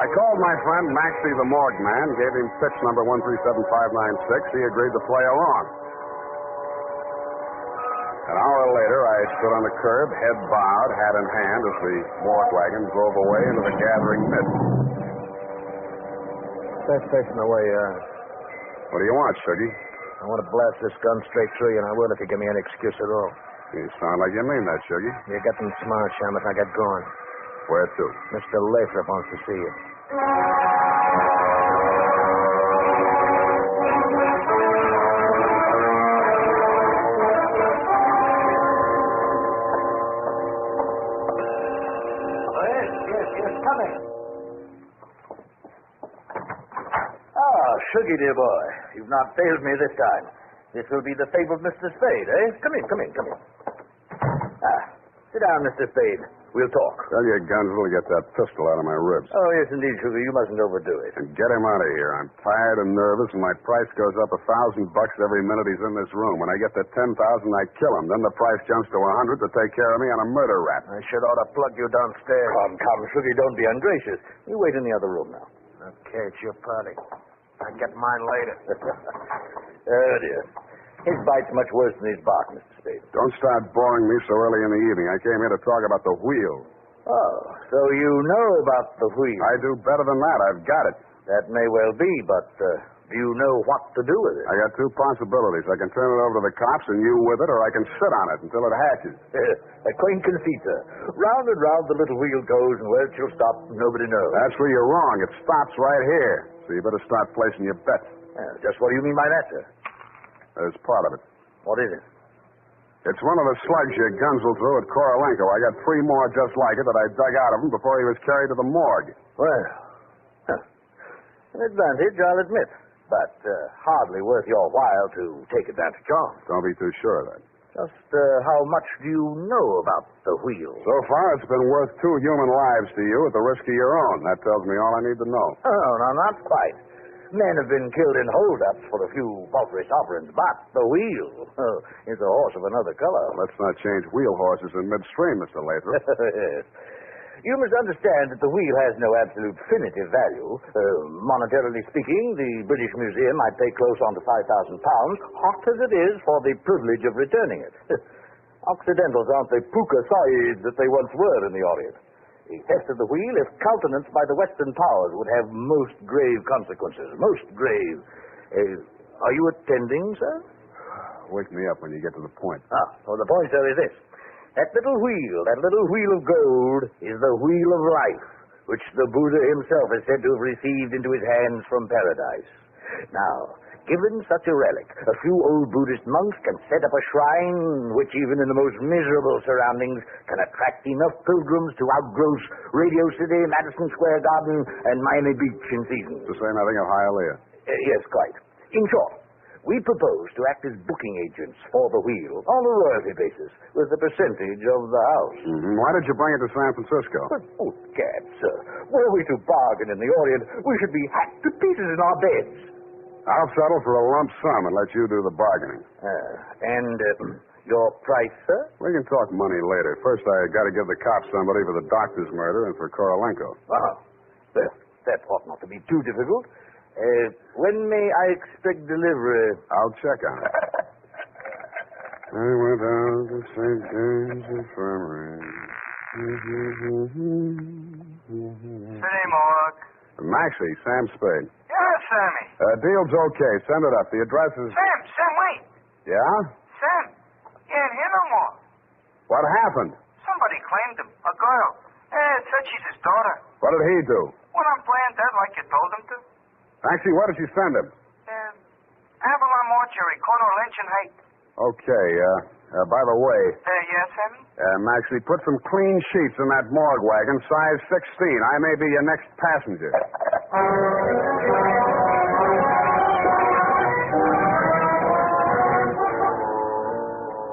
I called my friend Maxie the morgue man, gave him pitch number 137596. He agreed to play along. An hour later, I stood on the curb, head bowed, hat in hand, as the morgue wagon drove away into the gathering mist. Best station the way you are. What do you want, Shuggy? I want to blast this gun straight through you, and I will if you give me any excuse at all. You sound like you mean that, Shuggy. You're getting smart, Shamus. I get going. Where to? Mr. Lathrop wants to see you. Yes, come in. Shuggy, dear boy, you've not failed me this time. This will be the fabled Mr. Spade, eh? Come in. Sit down, Mr. Spade. We'll talk. Tell your guns will get that pistol out of my ribs. Oh, yes, indeed, Sugar. You mustn't overdo it. And get him out of here. I'm tired and nervous, and my price goes up $1,000 every minute he's in this room. When I get to 10,000, I kill him. Then the price jumps to 100 to take care of me on a murder rap. I should ought to plug you downstairs. Come, Sugar. Don't be ungracious. You wait in the other room now. Okay, it's your party. I'll get mine later. Oh, dear. His bite's much worse than his bark, Mr. Spade. Don't start boring me so early in the evening. I came here to talk about the wheel. Oh, so you know about the wheel? I do better than that. I've got it. That may well be, but do you know what to do with it? I got two possibilities. I can turn it over to the cops and you with it, or I can sit on it until it hatches. A quaint conceit, sir. Round and round the little wheel goes, and where it shall stop, nobody knows. That's where you're wrong. It stops right here. So you better start placing your bets. Just what do you mean by that, sir? There's part of it. What is it? It's one of the slugs your Gunsel threw at Korolenko. I got 3 more just like it that I dug out of him before he was carried to the morgue. Well, an advantage, I'll admit. But hardly worth your while to take advantage of. Don't be too sure of that. Just how much do you know about the wheel? So far, it's been worth 2 human lives to you at the risk of your own. That tells me all I need to know. Oh, no, not quite. Men have been killed in holdups for a few paltry sovereigns, but the wheel is a horse of another color. Well, let's not change wheel horses in midstream, Mr. Lathrop. Yes. You must understand that the wheel has no absolute definitive value. Monetarily speaking, the British Museum might pay close on to £5,000, hot as it is for the privilege of returning it. Occidentals aren't the puka sahibs that they once were in the Orient. The theft of the wheel, if countenanced by the Western powers, would have most grave consequences. Most grave. Are you attending, sir? Wake me up when you get to the point. Well, the point, sir, is this. That little wheel of gold, is the wheel of life, which the Buddha himself is said to have received into his hands from paradise. Now, given such a relic, a few old Buddhist monks can set up a shrine which, even in the most miserable surroundings, can attract enough pilgrims to outgross Radio City, Madison Square Garden, and Miami Beach in season. To say nothing of Hialeah. Yes, quite. In short, we propose to act as booking agents for the wheel on a royalty basis with a percentage of the house. Mm-hmm. Why did you bring it to San Francisco? But, gad, sir. Were we to bargain in the Orient, we should be hacked to pieces in our beds. I'll settle for a lump sum and let you do the bargaining. Your price, sir? We can talk money later. First, I got to give the cops somebody for the doctor's murder and for Korolenko. Well, that ought not to be too difficult. When may I expect delivery? I'll check on it. I went out to St. James Infirmary. City Morgue. Maxie, Sam Spade. Yeah, Sammy. Deal's okay. Send it up. The address is... Sam, wait. Yeah? Sam, he ain't here no more. What happened? Somebody claimed him. A girl. It said she's his daughter. What did he do? Went on playing dead like you told him to. Maxie, what did you send him? Avalon Mortuary, corner of Lynch and Haight. Okay, by the way... Yes, Sammy? Maxie, put some clean sheets in that morgue wagon, size 16. I may be your next passenger.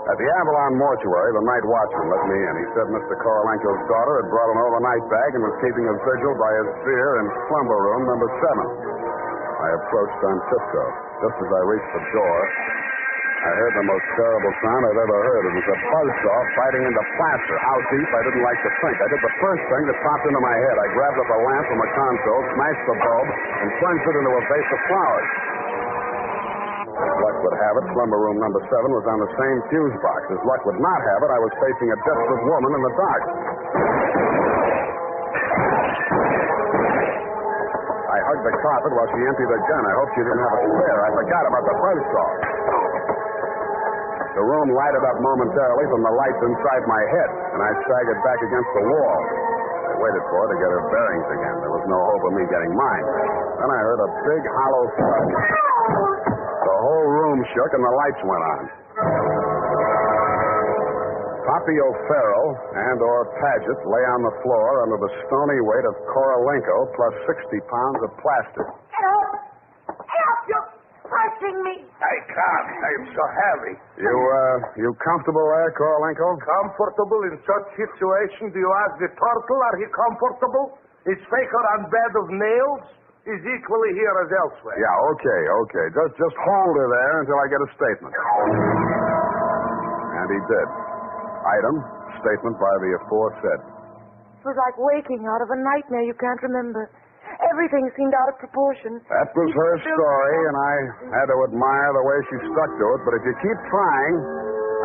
At the Avalon Mortuary, the night watchman let me in. He said Mr. Korolenko's daughter had brought an overnight bag and was keeping a vigil by his bier in slumber room number 7. I approached on tiptoe. Just as I reached the door, I heard the most terrible sound I've ever heard. It was a buzzsaw fighting into plaster. How deep, I didn't like to think. I did the first thing that popped into my head. I grabbed up a lamp from a console, smashed the bulb, and plunged it into a vase of flowers. As luck would have it, slumber room number 7 was on the same fuse box. As luck would not have it, I was facing a desperate woman in the dark. I hugged the carpet while she emptied her gun. I hope she didn't have a spare. I forgot about the buzzsaw. The room lighted up momentarily from the lights inside my head, and I staggered back against the wall. I waited for her to get her bearings again. There was no hope of me getting mine. Then I heard a big, hollow thud. The whole room shook, and the lights went on. Poppy O'Farrell and/or Paget lay on the floor under the stony weight of Korolenko plus 60 pounds of plaster. Help! Help! You! I lifting me? I can't. I'm so heavy. You comfortable there, Korolenko? Comfortable in such situation? Do you ask the turtle? Are he comfortable? Is Faker on bed of nails? He's equally here as elsewhere. Yeah, okay. Just hold her there until I get a statement. And he did. Item, statement by the aforesaid. It was like waking out of a nightmare you can't remember. Everything seemed out of proportion. That was her story, and I had to admire the way she stuck to it. But if you keep trying,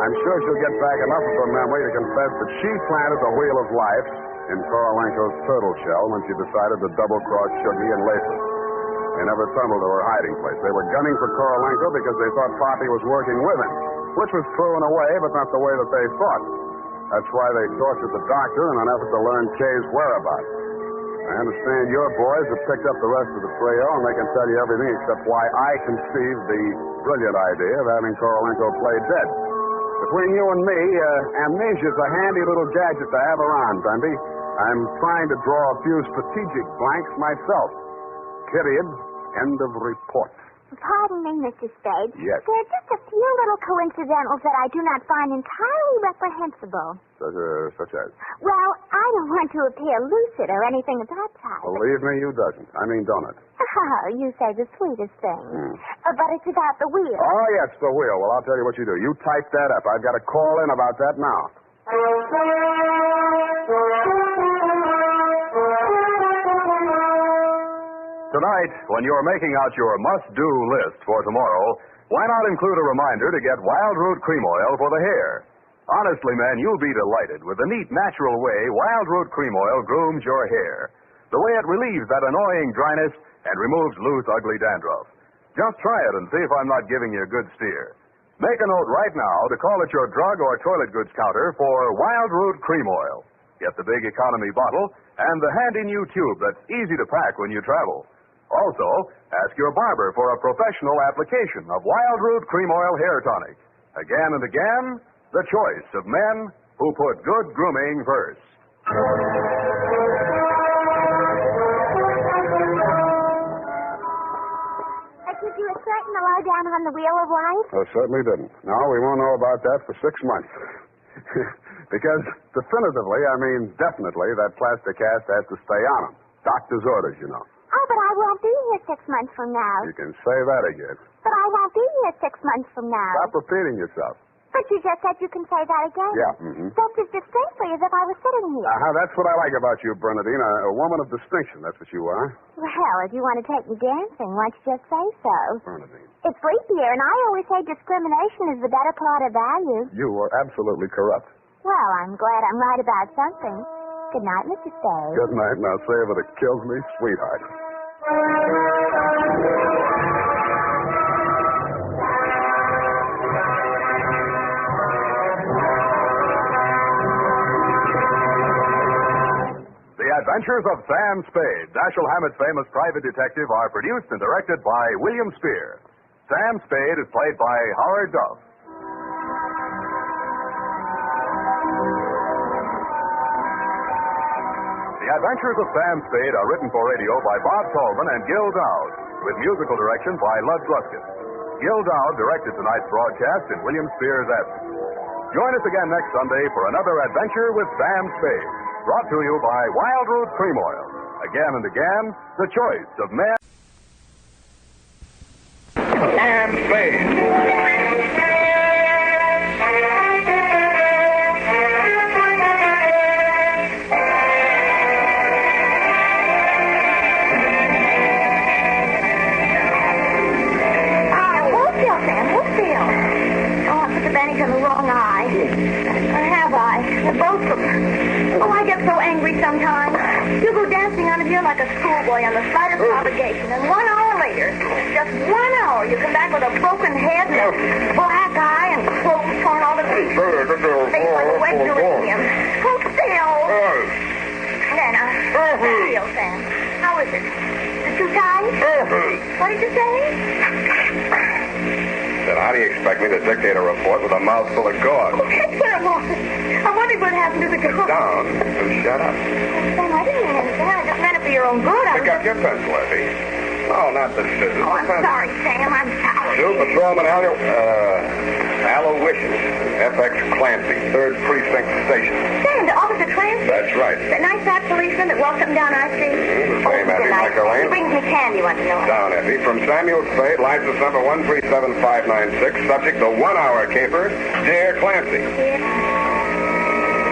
I'm sure she'll get back enough of her memory to confess that she planted the wheel of life in Korolenko's turtle shell when she decided to double-cross Shuggy and Laces. They never tunneled to her hiding place. They were gunning for Korolenko because they thought Poppy was working with him, which was true in a way, but not the way that they thought. That's why they tortured the doctor in an effort to learn Kay's whereabouts. I understand your boys have picked up the rest of the trio, and they can tell you everything except why I conceived the brilliant idea of having Korolenko play dead. Between you and me, amnesia's a handy little gadget to have around, Bundy. I'm trying to draw a few strategic blanks myself. Period. End of report. Pardon me, Mr. Spade. Yes. There are just a few little coincidentals that I do not find entirely reprehensible. Such as? Well, I don't want to appear lucid or anything of that type. Believe me, you doesn't. I mean, don't it? Oh, you say the sweetest thing. But it's about the wheel. Oh, yes, the wheel. Well, I'll tell you what you do. You type that up. I've got a call in about that now. Tonight, when you're making out your must-do list for tomorrow, why not include a reminder to get Wild Root Cream Oil for the hair? Honestly, man, you'll be delighted with the neat, natural way Wild Root Cream Oil grooms your hair. The way it relieves that annoying dryness and removes loose, ugly dandruff. Just try it and see if I'm not giving you a good steer. Make a note right now to call at your drug or toilet goods counter for Wild Root Cream Oil. Get the big economy bottle and the handy new tube that's easy to pack when you travel. Also, ask your barber for a professional application of Wild Root Cream Oil Hair Tonic. Again and again, the choice of men who put good grooming first. Did you certain the lowdown on the wheel of life? Certainly didn't. No, we won't know about that for 6 months. Because definitively, I mean definitely, that plastic cast has to stay on him. Doctor's orders, you know. Oh, but I won't be here 6 months from now. You can say that again. But I won't be here 6 months from now. Stop repeating yourself. But you just said you can say that again. Yeah, Just as distinctly as if I was sitting here. That's what I like about you, Bernadine. A woman of distinction, that's what you are. Well, if you want to take me dancing, why don't you just say so? Bernadine. It's leap year, and I always say discrimination is the better part of value. You are absolutely corrupt. Well, I'm glad I'm right about something. Good night, Mr. Spade. Good night. Now say if it kills me, sweetheart. The Adventures of Sam Spade, Dashiell Hammett's famous private detective, are produced and directed by William Spear. Sam Spade is played by Howard Duff. The Adventures of Sam Spade are written for radio by Bob Tolman and Gil Dowd, with musical direction by Lud Gluskin. Gil Dowd directed tonight's broadcast in William Spear's absence. Join us again next Sunday for another adventure with Sam Spade, brought to you by Wild Root Cream Oil. Again and again, the choice of men. Sam Spade. On the wrong eye. Or have I? Both of them. Oh, I get so angry sometimes. You go dancing out of here like a schoolboy on the slightest provocation, and 1 hour later, just 1 hour, you come back with a broken head and a black eye and clothes torn all to pieces. Face like a wet geranium. Hold still. There now. Real, Sam. How is it? Is it too tight? What did you say? Then how do you expect me to dictate a report with a mouthful of gauze? Oh, that's terrible. I wondered what happened to the girl. Sit down and shut up. Sam, I didn't mean anything. I just meant it for your own good. Pick up your pencil, Effie. No, not the scissors. Oh, I'm sorry, Sam. I'm sorry. Two patrolman Aloysius, FX Clancy, 3rd Precinct Station. Sam, to Officer Clancy? That's right. That nice fat policeman that walks up and down our street? The same, Effie, Michael He Lane. brings me candy once in a while. Down, Effie. From Samuel Spade, license number 137596, subject the 1 hour caper, Dear Clancy.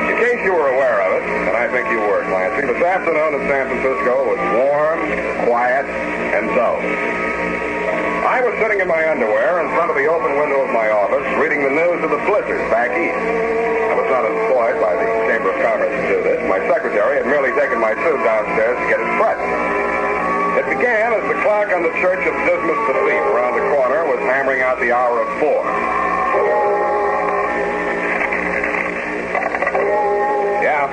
In case you were aware of it, and I think you were, Clancy, this afternoon in San Francisco was warm, quiet, and dull. I was sitting in my underwear in front of the open window of my office, reading the news of the blizzard back east. I was not employed by the Chamber of Commerce to do this. My secretary had merely taken my suit downstairs to get it pressed. It began as the clock on the Church of Dismas the Thief around the corner was hammering out the hour of 4. Yeah?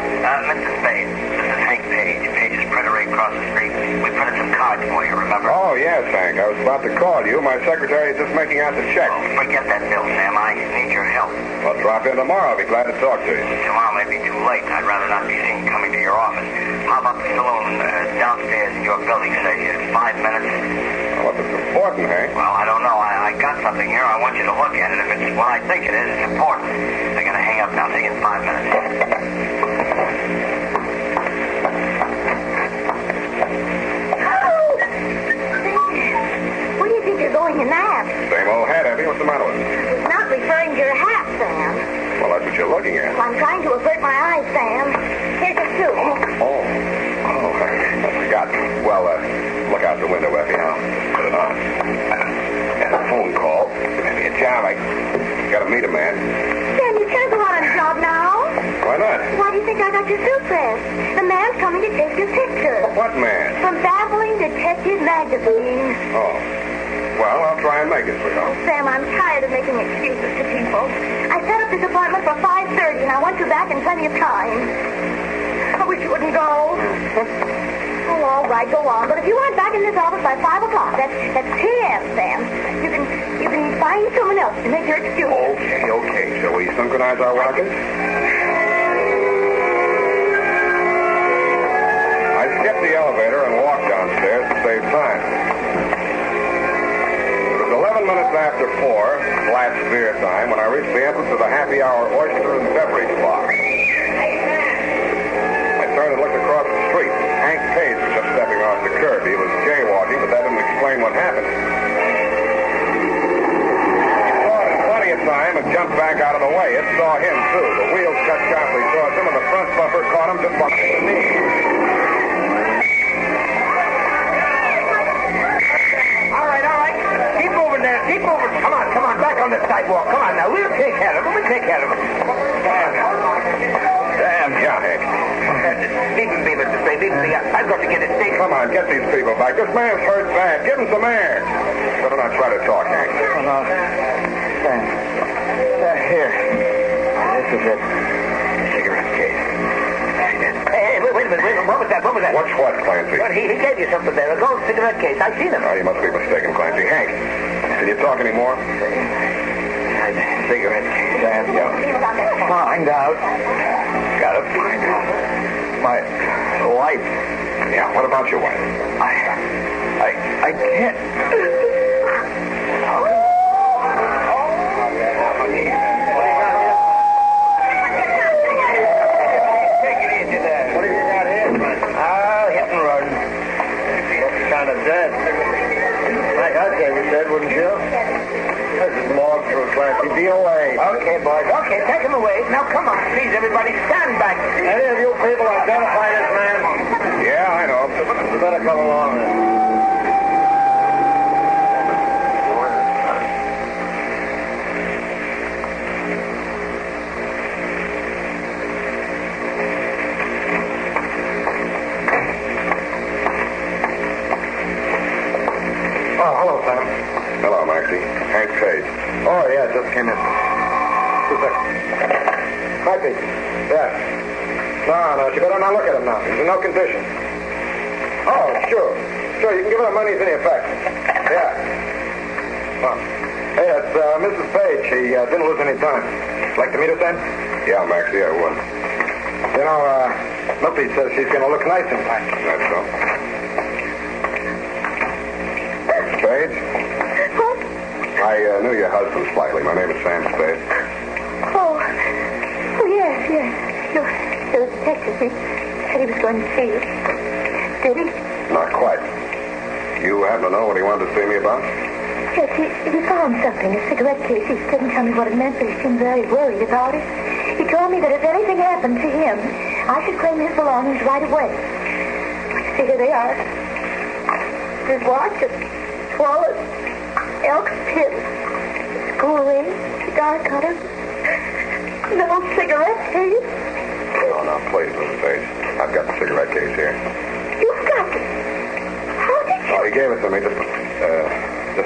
Mr. Spade, this is Hank Page. Page's printer right across the street. We printed some cards for you, remember? Oh, yes, Hank. I was about to call you. My secretary is just making out the check. Oh, forget that bill, Sam. I need your help. I'll drop in tomorrow. I'll be glad to talk to you. Tomorrow may be too late. I'd rather not be seen coming to your office. How about the saloon downstairs in your building, say, 5 minutes? Well, if it's important, Hank. Well, I don't know. I got something here. I want you to look at it. If it's what I think it is, it's important. I'm going to hang up now. See you in 5 minutes. Where do you think you're going in that? Same old hat, Effie. What's the matter with it? It's not referring to your hat, Sam. Well, that's what you're looking at. I'm trying to avert my eyes, Sam. Here's your suit. Oh, I forgot. Well, look out the window, Effie. I'll put it on. And a phone call. Maybe a job. I got to meet a man. Sam, you can't go on a job now. Why not? Why do you think I got your suit pressed? The man's coming to take your picture. What man? From Baffling Detective Magazine. Oh. Well, I'll try and make it for you. Oh, Sam, I'm tired of making excuses to people. I set up this appointment for 5:30, and I want you back in plenty of time. I wish you wouldn't go. Oh, all right, go on. But if you aren't back in this office by 5 o'clock, that's 10 a.m., Sam. You can find someone else to make your excuse. Okay. Shall we synchronize our rockets? I skipped the elevator and walked downstairs to save time. It was 11 minutes after 4, flat beer time, when I reached the entrance of the happy hour oyster and beverage bar. I turned and looked across the street. Hank Page was just stepping off the curb. He was jaywalking, but that didn't explain what happened. He saw it in plenty of time and jumped back out of the way. It saw him, too. The wheels cut sharply towards him, and the front bumper caught him just behind the knee. All right. Keep moving there. Keep moving. Come on. Back on the sidewalk. Come on now. We'll take care of him. Damn. Yeah, Hank. Leave him be, Mr. Spade. Leave him be. I've got to get his station. Come on, get these people back. This man's hurt bad. Give him some air. Better not try to talk, Hank. No. Here. This is it. Cigarette case. Hey, wait a minute. What was that? What's what, Clancy? Well, he gave you something there. A gold cigarette case. I seen him. Oh, you must be mistaken, Clancy. Hank, can you talk anymore? Cigarette case. Find out. Gotta find out. My wife. Yeah, what about your wife? I can't. Hit and run. Looks kind of dead. Like I'd say we're dead, wouldn't you? This is long for a Clancy. DOA. Okay, boys. Okay, take him away. Now, come on. Please, everybody, stand back. Any of you people identify this man? Yeah, I know. You better come along then. Oh, hello, Sam. Hello, Maxie. Hank Page. Oh, yeah, just came in. 2 seconds. Hi, Pete. Yeah. No, you better not look at him now. He's in no condition. Oh, sure. You can give him money as any effect. Yeah. Oh. Hey, it's Mrs. Page. She didn't lose any time. Like to meet us then? Yeah, Maxie, I would. You know, Milty says she's going to look nice in time. That's so. Spade? What? I knew your husband slightly. My name is Sam Spade. Oh, yes. The detective, he said he was going to see you. Did he? Not quite. You happen to know what he wanted to see me about? Yes, he found something, a cigarette case. He didn't tell me what it meant, but he seemed very worried about it. He told me that if anything happened to him, I should claim his belongings right away. See, here they are. His watch, his wallet, elk's pin, school ring, cigar cutter, little cigarette case. Oh, now, please, Mrs. Spade. I've got the cigarette case here. You've got it. How did you... Oh, he gave it to me just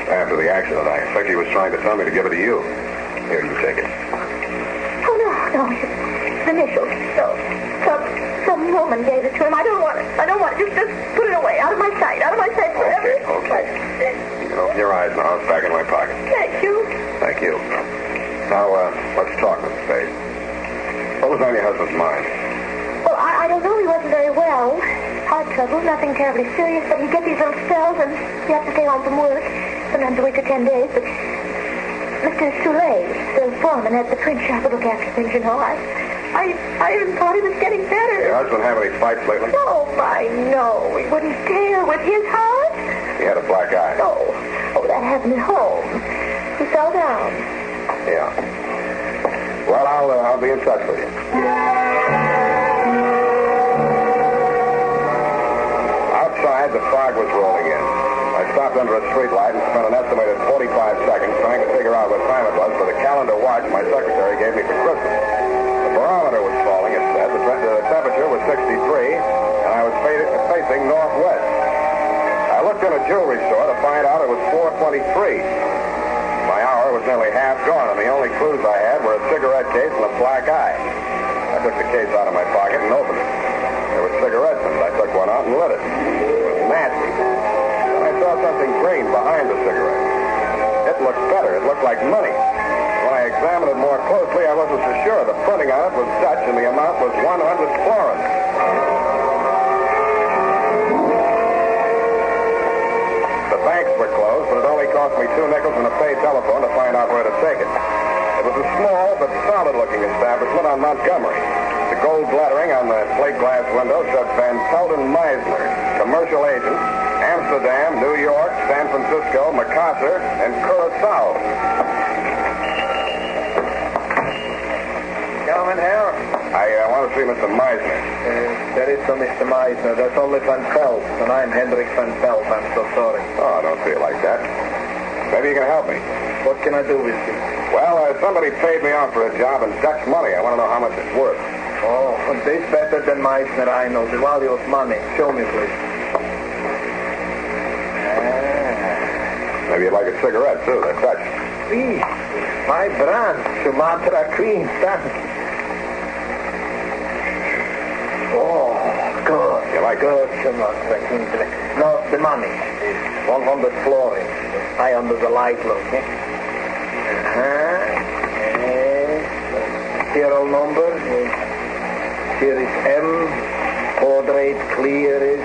after the accident. I think he was trying to tell me to give it to you. Here, you take it. Oh, no. It's initials. No. Some woman gave it to him. I don't want it. Just put it away. Out of my sight forever. Okay. You can open your eyes now. It's back in my pocket. Thank you. Thank you. Now, let's talk, Mrs. Spade. What was on your husband's mind? Well, I don't know. He wasn't very well. Heart trouble, nothing terribly serious, but you get these little spells and you have to stay home from work. Sometimes a week or 10 days, but Mr. Soule, the foreman at the print shop, will look after things, you know. I even thought he was getting better. Your husband have any fights lately? Oh, no. He wouldn't dare with his heart. He had a black eye. Oh, that happened at home. He fell down. Yeah. Well, I'll be in touch with you. Outside, the fog was rolling in. I stopped under a streetlight and spent an estimated 45 seconds trying to figure out what time it was for the calendar watch my secretary gave me for Christmas. The barometer was falling, it said. The temperature was 63, and I was facing northwest. I looked in a jewelry store to find out it was 4:23. My hour was nearly half gone, and the only clues I had were a cigarette case and a black eye. I took the case out of my pocket and opened it. There were cigarettes in it. I took one out and lit it. It was nasty. Then I saw something green behind the cigarette. It looked better. It looked like money. When I examined it more closely, I wasn't so sure. The printing on it was Dutch, and the amount was 100 florins. The banks were closed, but it only cost me 2 nickels and a paid telephone to find out where to take it. It was a small but solid-looking establishment on Montgomery. The gold lettering on the plate glass window said Van Pelden Meisner, commercial agent, Amsterdam, New York, San Francisco, Macassar, and Curacao. Come in here. I want to see Mr. Meisner. There is no Mr. Meisner. That's only Van Pelt, and I'm Hendrik Van Pelt. I'm so sorry. Oh, don't see it like that. Maybe you can help me. What can I do with you? Well, somebody paid me off for a job in Dutch money. I want to know how much it's worth. Oh, this better than Meisner, I know. The value of money. Show me, please. Maybe you'd like a cigarette, too. They're Dutch. See, my brand, Sumatra Cream, thanks. Oh, good. You like good, Sumatra Cream. No, the money is 100 florins. High under the light, look. Serial number. Here is M. Portrait clear is.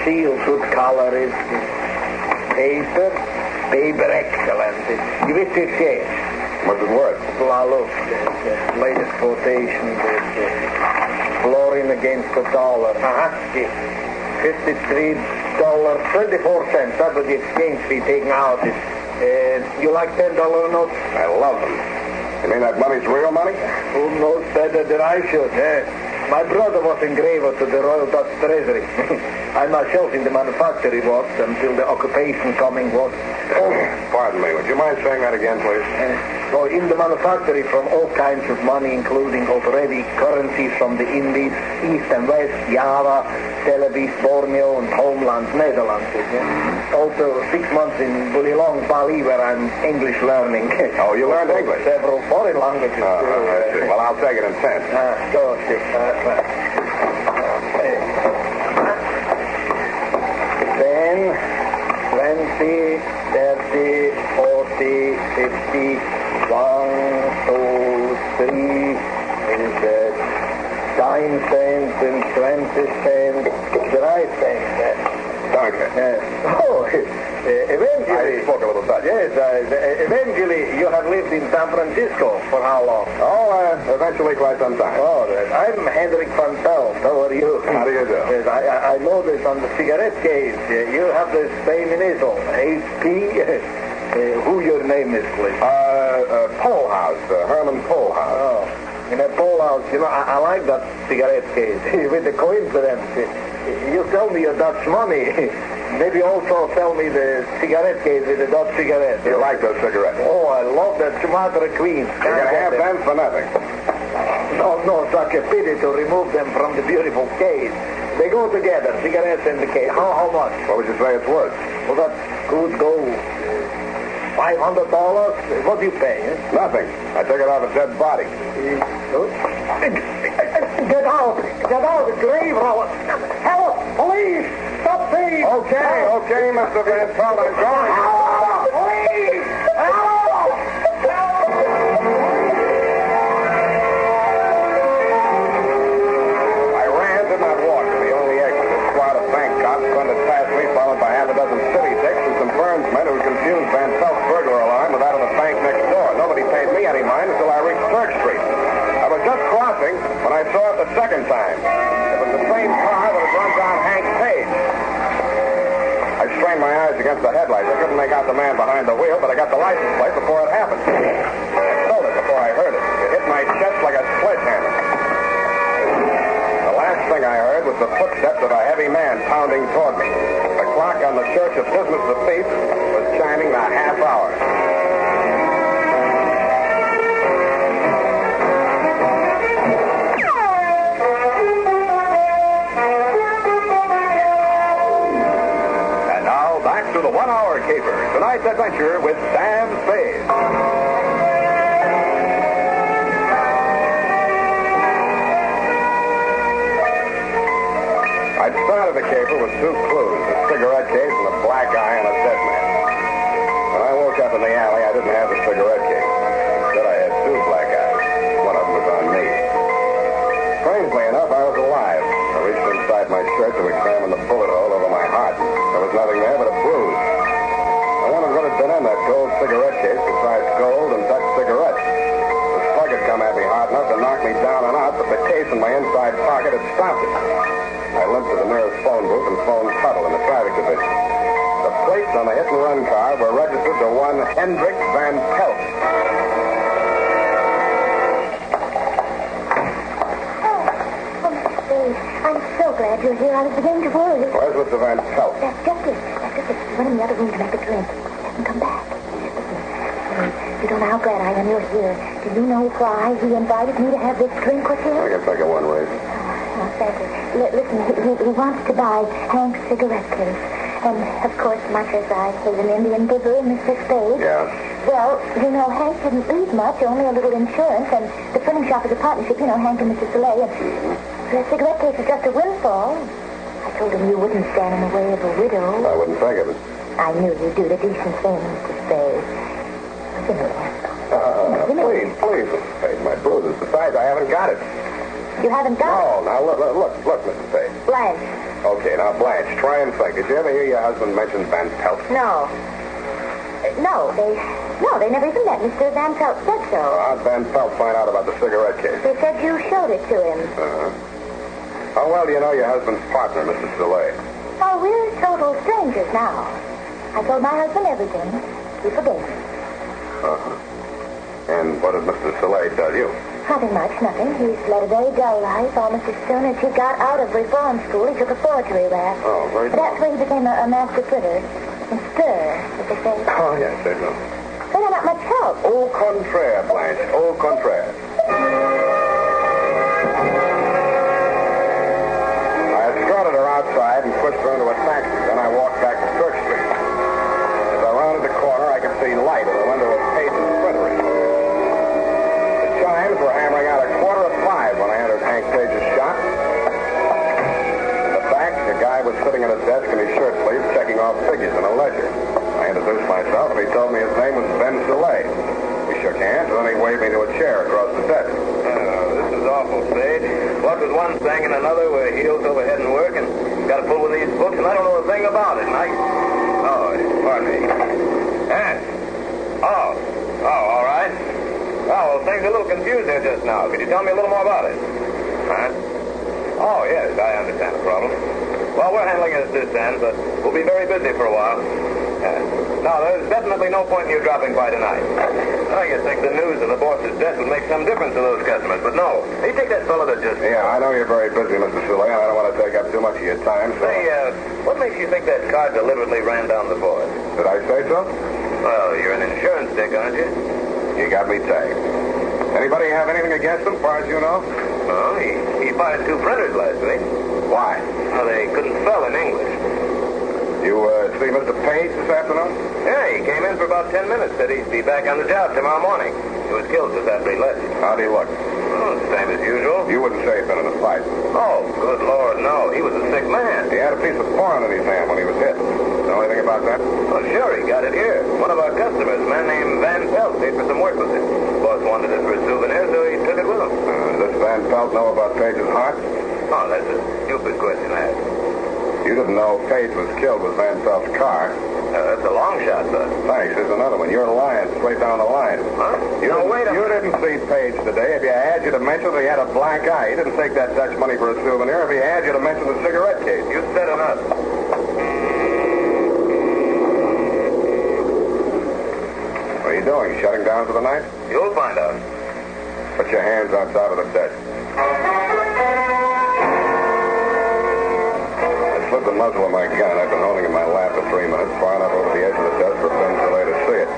Seal good color is. Paper excellent. You wish to exchange. What's it worth? Well, look, the latest quotation is florin against the dollar. $53.24. That was the exchange fee taken out. You like $10 notes? I love them. You mean that money's real money? Who knows better than I should? My brother was engraver to the Royal Dutch Treasury. I myself in the manufactory was until the occupation coming was. Pardon me. Would you mind saying that again, please? So in the manufactory from all kinds of money, including already currencies from the Indies, East and West, Java, Celebes, Borneo, and homeland, Netherlands. Also 6 months in Bulilong, Bali, where I'm English learning. Oh, you learned English? Several foreign languages. I see. Well, I'll take it in 10. So, 10, 20, 30, 40, 50, 1, 2, 3, is that 10 cents and 20 cents, 3 cents. Danke. Oh, Eventually... I spoke a little Dutch. Yes, eventually you have lived in San Francisco. For how long? Eventually quite some time. Oh, I'm Hendrik van Pelt. How are you? How do you do? Yes, I noticed on the cigarette case you have the same initial, HP. Who your name is, please? Polehouse, Herman Polehouse. Oh, in a Polehouse, I like that cigarette case. With the coincidence, you sell me your Dutch money. Maybe also sell me the cigarette case with the Dutch cigarette. You like those cigarettes? Oh, I love that Sumatra Queen. You're going to have them for nothing. No, such a pity to remove them from the beautiful case. They go together, cigarettes and the case. How much? What would you say it's worth? Well, that could go $500. What do you pay? Nothing. I took it off a dead body. Get out! It's grave robber! Help! Police! Stop thieves! Okay, Mr. Van Pelt, I'm going. Police! Help! I ran, did not walk to the only exit. A squad of bank cops thundered past me, followed by half a dozen city dicks and some Burns men who confused Van Pelt's burglar alarm with that of the bank next door. Nobody paid me any mind until I reached Clerk Street. I was just crossing when I saw it the second time. It was the same car that had run down Hank's page. I strained my eyes against the headlights. I couldn't make out the man behind the wheel, but I got the license plate before it happened. I felt it before I heard it. It hit my chest like a sledgehammer. The last thing I heard was the footsteps of a heavy man pounding toward me. The clock on the Church of Business of Peace was chiming the half hour. And now, back to the 1 Hour Caper. Tonight's adventure with Sam Spade. I'd started the caper with 2 clues, a cigarette case and a black eye on a dead man. When I woke up in the alley, I didn't have the cigarette case. Instead, I had 2 black eyes. One of them was on me. Strangely enough, I was alive. I reached inside my shirt to examine the bullet hole over my heart. There was nothing there but a bruise. I wondered what had been in that gold cigarette case besides gold and Dutch cigarettes. The slug had come at me hard enough to knock me down and out, but the case in my inside pocket had stopped it. I limped to the nearest phone booth and phoned Tuttle in the traffic division. The plates on the hit-and-run car were registered to one Hendrik Van Pelt. I'm so glad you're here. I was beginning to worry. Where's Mr. Van Pelt? That's just it. He went in the other room to make a drink. He hasn't come back. Listen, you don't know how glad I am you're here. Do you know why he invited me to have this drink with him? I guess I got one reason. Oh, thank you. Listen, he wants to buy Hank's cigarette case. And, of course, much as I hate an Indian giver, Mr. Spade. Yeah? Well, Hank didn't leave much, only a little insurance, and the printing shop is a partnership, Hank and Mr. Soleil. And the cigarette case is just a windfall. I told him you wouldn't stand in the way of a widow. I wouldn't think of it. I knew you'd do the decent thing, Mr. Spade. Give me that. Please, Mr. Spade, my bruises. Besides, I haven't got it. You haven't got it? No, now look, Mr. Spade. Blanche. Okay, now, Blanche, try and think. Did you ever hear your husband mention Van Pelt? No. They never even met. Mr. Van Pelt said so. How'd Van Pelt find out about the cigarette case? They said you showed it to him. How well do you know your husband's partner, Mr. Soleil? Oh, we're total strangers now. I told my husband everything. He forgave me. And what did Mr. Soleil tell you? Nothing much, nothing. He's led a very dull life. Almost as soon as he got out of reform school, he took a forgery rap. Oh, very But that's where he became a master printer. And stir, as they say. Oh, yes, I know. But they're not much help. Au contraire, Blanche. Au contraire. I escorted her outside and pushed her into a taxi. Then I walked back to Church Street. As I rounded the corner, I could see light in the window of Page's printery. The chimes were hammering out 5:15 when I entered Hank Page's shop. In the back, a guy was sitting at a desk in his shirt sleeves checking off figures in a ledger. I introduced myself, and he told me his name was Ben Soleil. We shook hands, and then he waved me to a chair across the desk. This is awful, Spade. What with one thing and another, we're heels over head and work, and got to pull with these books, and I don't know a thing about it. And Oh, pardon me. Yes. Oh, all right. Oh, well, things are a little confused here just now. Could you tell me a little more about it? Huh? Oh, yes, I understand the problem. Well, we're handling it at this end, but we'll be very busy for a while. No, there's definitely no point in you dropping by tonight. Oh, you think the news of the boss's death would make some difference to those customers, but no. Hey, take that fellow that just... Yeah, I know you're very busy, Mr. Soule, and I don't want to take up too much of your time, so... Say, what makes you think that car deliberately ran down the board? Did I say so? Well, you're an insurance dick, aren't you? You got me tagged. Anybody have anything against him, as far as you know? Well, he fired 2 printers last week. Why? Well, they couldn't spell in English. You see Mr. Page this afternoon? Yeah, he came in for about 10 minutes. Said he'd be back on the job tomorrow morning. He was killed just after he left. How'd he look? Well, same as usual. You wouldn't say he'd been in a fight. Oh, good Lord, no. He was a sick man. He had a piece of foreign in his hand when he was hit. Know anything about that? Oh, sure, he got it here. One of our customers, a man named Van Pelt, paid for some work with it. Boss wanted it for a souvenir, so he took it with him. Does Van Pelt know about Page's heart? Oh, that's a stupid question to ask. You didn't know Page was killed with Van Pelt's car. That's a long shot, bud. Thanks. Here's another one. You're lying straight down the line. Huh? You didn't see Page today. If you had, you'd have mentioned that he had a black eye. He didn't take that Dutch money for a souvenir. If he had, you'd have mentioned the cigarette case. You said enough. What are you doing? Shutting down for the night? You'll find out. Put your hands on top of the desk. I slipped the muzzle of my gun. I've been holding it in my lap for 3 minutes, far enough over the edge of the desk for Ben Soleil to see it.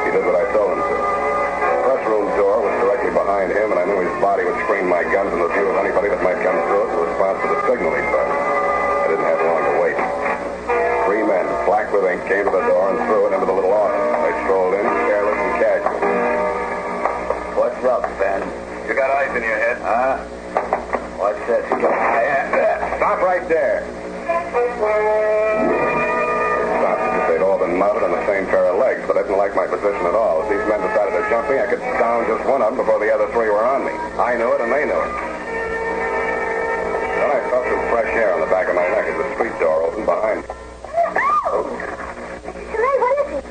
He did what I told him to. The press room door was directly behind him, and I knew his body would screen my gun from the view of anybody that might come through it in response to the signal he fired. I didn't have long to wait. 3 men, black with ink, came to the door and threw it into the little office. They strolled in, careless and casual. What's up, Ben? You got ice in your head? Huh? What's this? Stop right there. Stopped as if they'd all been mounted on the same pair of legs, but I didn't like my position at all. If these men decided to jump me, I could down just one of them before the other 3 were on me. I knew it, and they knew it. Then I felt some fresh air on the back of my neck as the street door opened behind me. Soleil, what is it?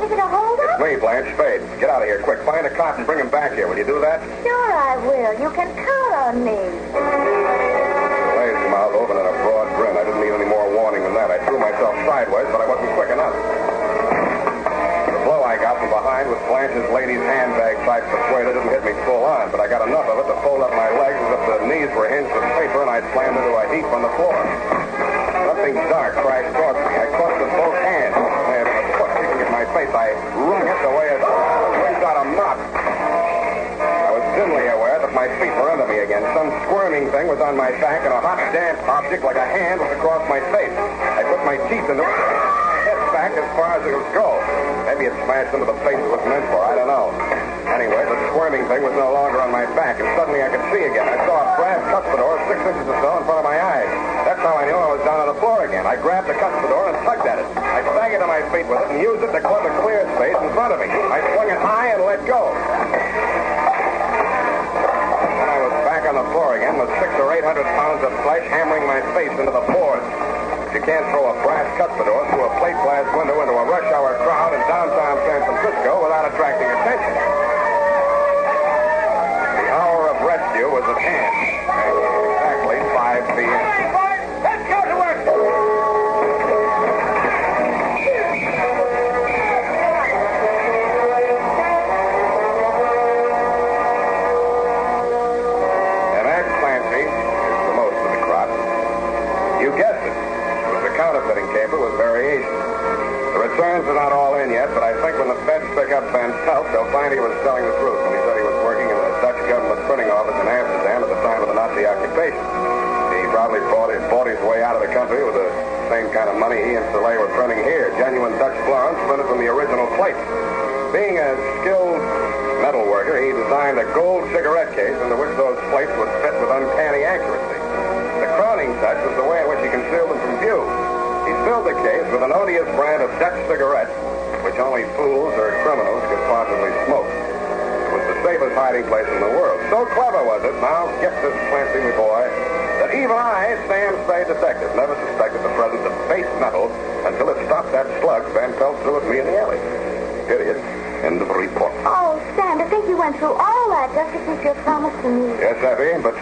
Is it a holdup? It's me, Blanche Spade. Get out of here, quick. Find a cop and bring him back here. Will you do that? Sure I will. You can count on me. Soleil's mouth opened in a broad grin. I didn't need any more warning than that. I threw myself sideways, but I wasn't quick enough. The blow I got from behind with Blanche's lady's handbag type persuader didn't hit me full on, but I got enough of it to fold up my legs as if the knees were hinged with paper, and I slammed into a heap on the floor. Something dark crashed towards me. I clutched with both hands. I had a foot kicking at my face. I wrung it the way it brings out a mop. I was dimly aware that my feet were under me again. Some squirming thing was on my back, and a hot, damp object like a hand was across my face. I put my teeth into it. Head back as far as it would go. Maybe it smashed into the face it was meant for. I don't know. Anyway, the squirming thing was no longer on my back, and suddenly I could see again. I saw a brass cuspidor 6 inches or so in front of my eyes. That's how I knew I was down on the floor again. I grabbed the cuspidor and tugged at it. I staggered to my feet with it and used it to club a clear space in front of me. I swung it high and let go. Then I was back on the floor again with 600 or 800 pounds of flesh hammering my face into the boards. You can't throw a brass cuspidor through a plate glass window into a rush hour crowd in downtown San Francisco without attracting attention. The hour of rescue was at hand. Exactly 5 p.m. Let's go to work! And Aunt Clancy is the most of the crop. You guessed it. It was a counterfeiting caper with variations. The returns are not all in yet, but I think when the feds pick up Van Pelt, they'll find he was telling the truth when he said he was working in the Dutch government printing office in Amsterdam at the time of the Nazi occupation. He probably bought his way out of the country with the same kind of money he and Soleil were printing here, genuine Dutch florins printed from the original plates. Being a skilled metal worker, he designed a gold cigarette case into which those plates would fit with uncanny accuracy. The crowning touch was the way in which he concealed them from view. He filled the case with an odious brand of Dutch cigarettes, which only fools or criminals could possibly smoke. It was the safest hiding place in the world. So clever was it, now get this, Clancy, my boy, that even I, Sam Spade detective, never suspected the presence of base metal until it stopped that that slug Van Pelt threw at me in the alley. Idiot. End of report. Oh, Sam, to think you went through all that just to keep your promise to me. Yes, Abby, but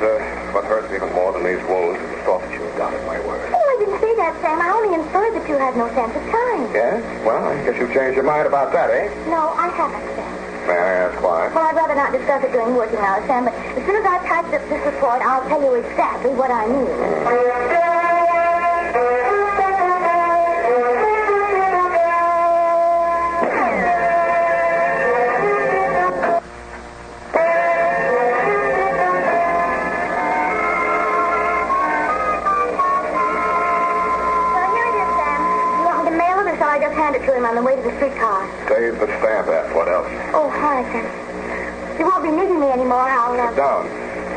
what hurts even more than these wounds is the thought that you doubted my word. Oh, I didn't say that, Sam. I only inferred that you had no sense of time. Yes? Well, I guess you've changed your mind about that, eh? No, I haven't, Sam. May I ask why? Well, I'd rather not discuss it during working hours, Sam, but as soon as I've typed up this report, I'll tell you exactly what I mean. Hand it to him on the way to the streetcar. Save the stamp app. What else? Oh, hi, Sam. You won't be needing me anymore. I'll... Sit down.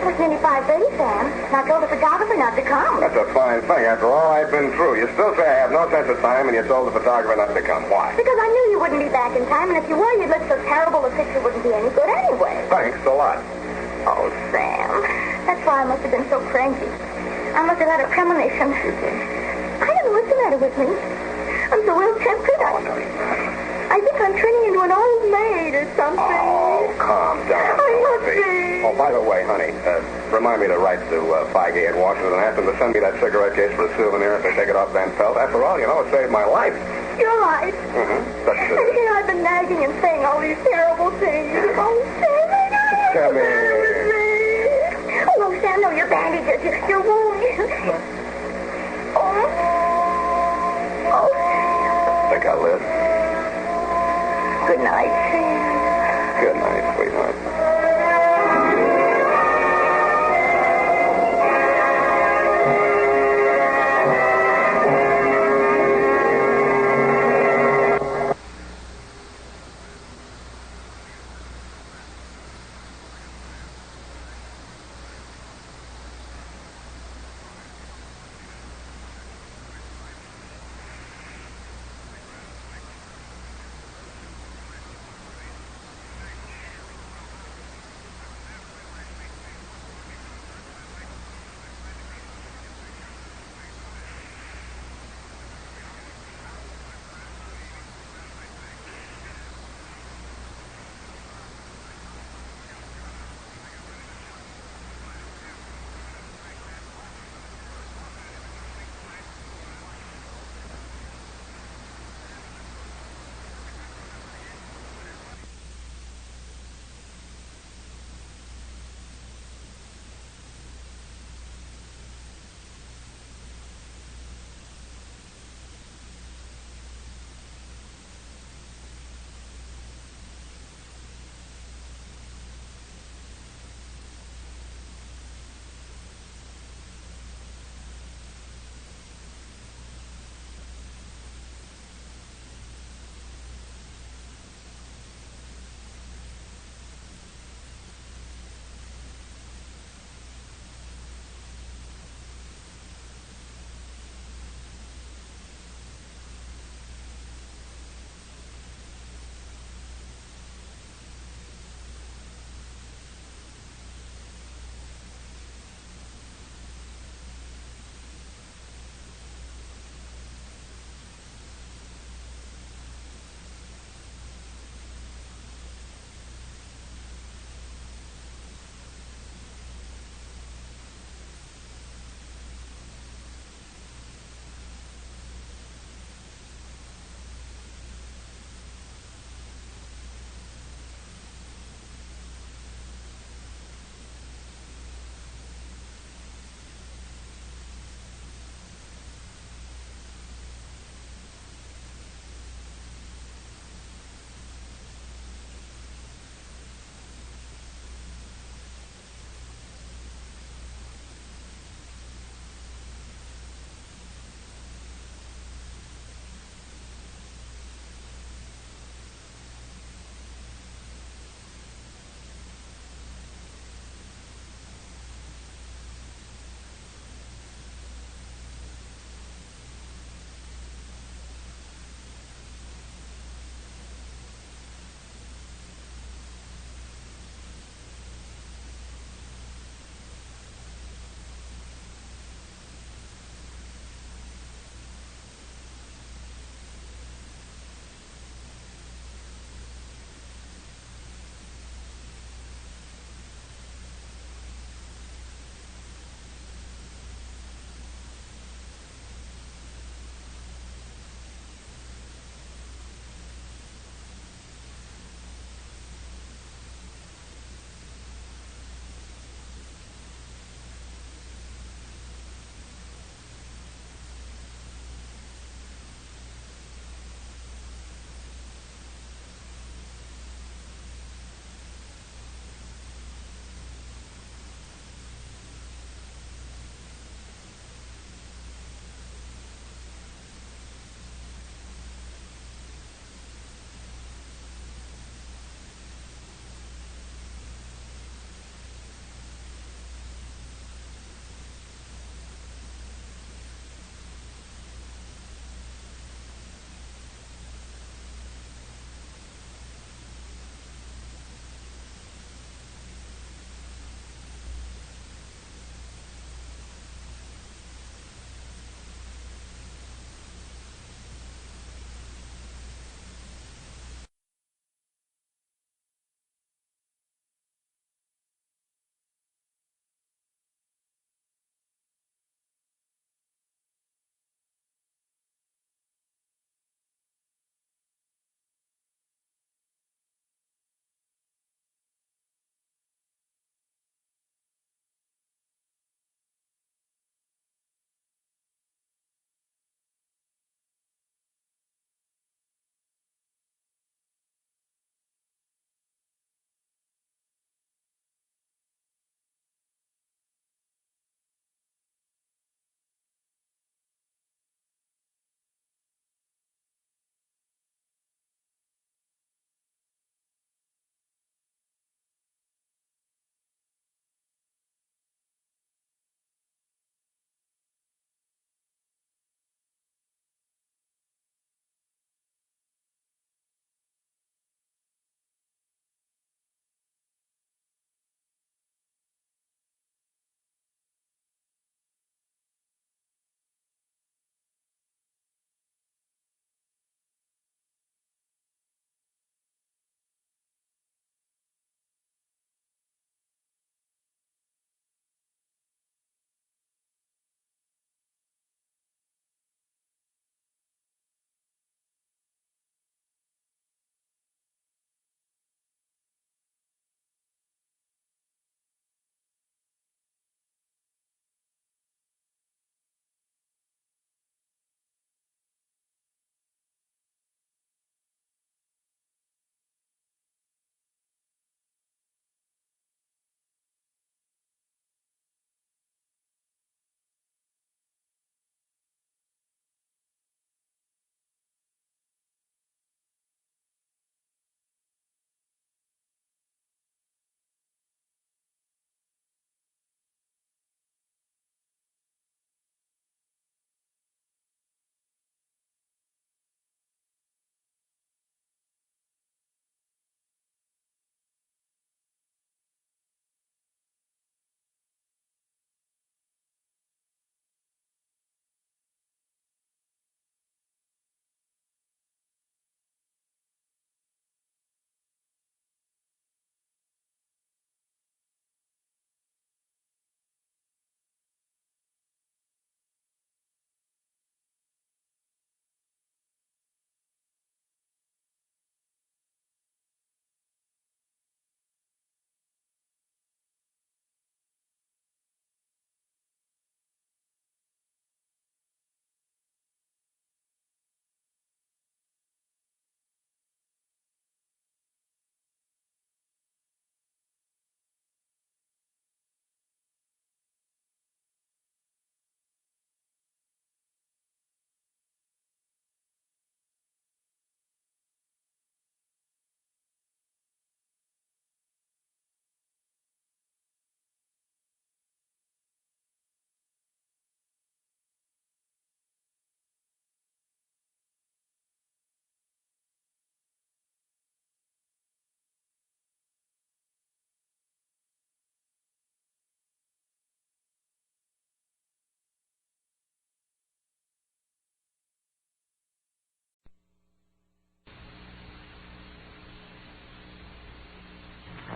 It's nearly 5:30, Sam. And I told the photographer not to come. That's a fine thing. After all I've been through, you still say I have no sense of time, and you told the photographer not to come. Why? Because I knew you wouldn't be back in time, and if you were, you'd look so terrible the picture wouldn't be any good anyway. Thanks a lot. Oh, Sam. That's why I must have been so cranky. I must have had a premonition. I don't know what's the matter with me. I'm so ill-tempered. I think I'm turning into an old maid or something. Oh, calm down. I must be. Oh, by the way, honey, remind me to write to Feige at Washington and ask them to send me that cigarette case for a souvenir if they take it off Van Pelt. After all, you know, it saved my life. You're right. Mm-hmm. But, and here I've been nagging and saying all these terrible things. Oh, Sam, tell me. Oh, no, Sam, no, your bandages, your wound. Oh, think I'll live. Good night, Sam. Good night, sweetheart.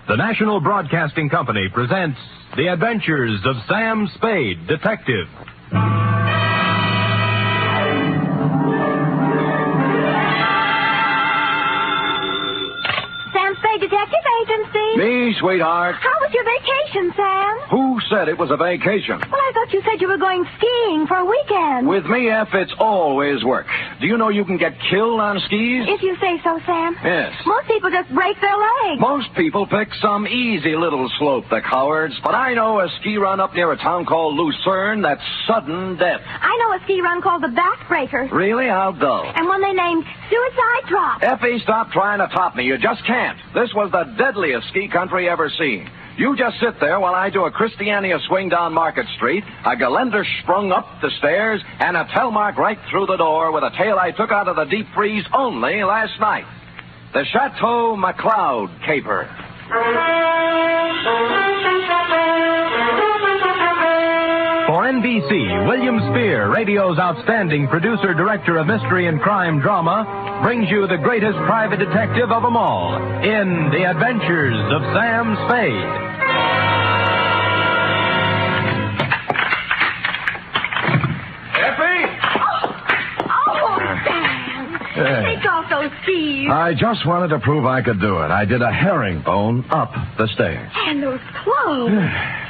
the National Broadcasting Company presents The Adventures of Sam Spade, Detective. Detective Agency. Me, sweetheart. How was your vacation, Sam? Who said it was a vacation? Well, I thought you said you were going skiing for a weekend. With me, F, it's always work. Do you know you can get killed on skis? If you say so, Sam. Yes. Most people just break their legs. Most people pick some easy little slope, the cowards. But I know a ski run up near a town called Lucerne that's sudden death. I know a ski run called the Backbreakers. Really? How dull. And one they named Suicide Drop. Effie, stop trying to top me. You just can't. This was the deadliest ski country ever seen. You just sit there while I do a Christiania swing down Market Street, a Gelände sprung up the stairs, and a telemark right through the door with a tale I took out of the deep freeze only last night. The Chateau Mccloud Caper. For NBC, William Spear, radio's outstanding producer-director of mystery and crime drama, brings you the greatest private detective of them all in The Adventures of Sam Spade. Take off those skis. I just wanted to prove I could do it. I did a herringbone up the stairs. And those clothes.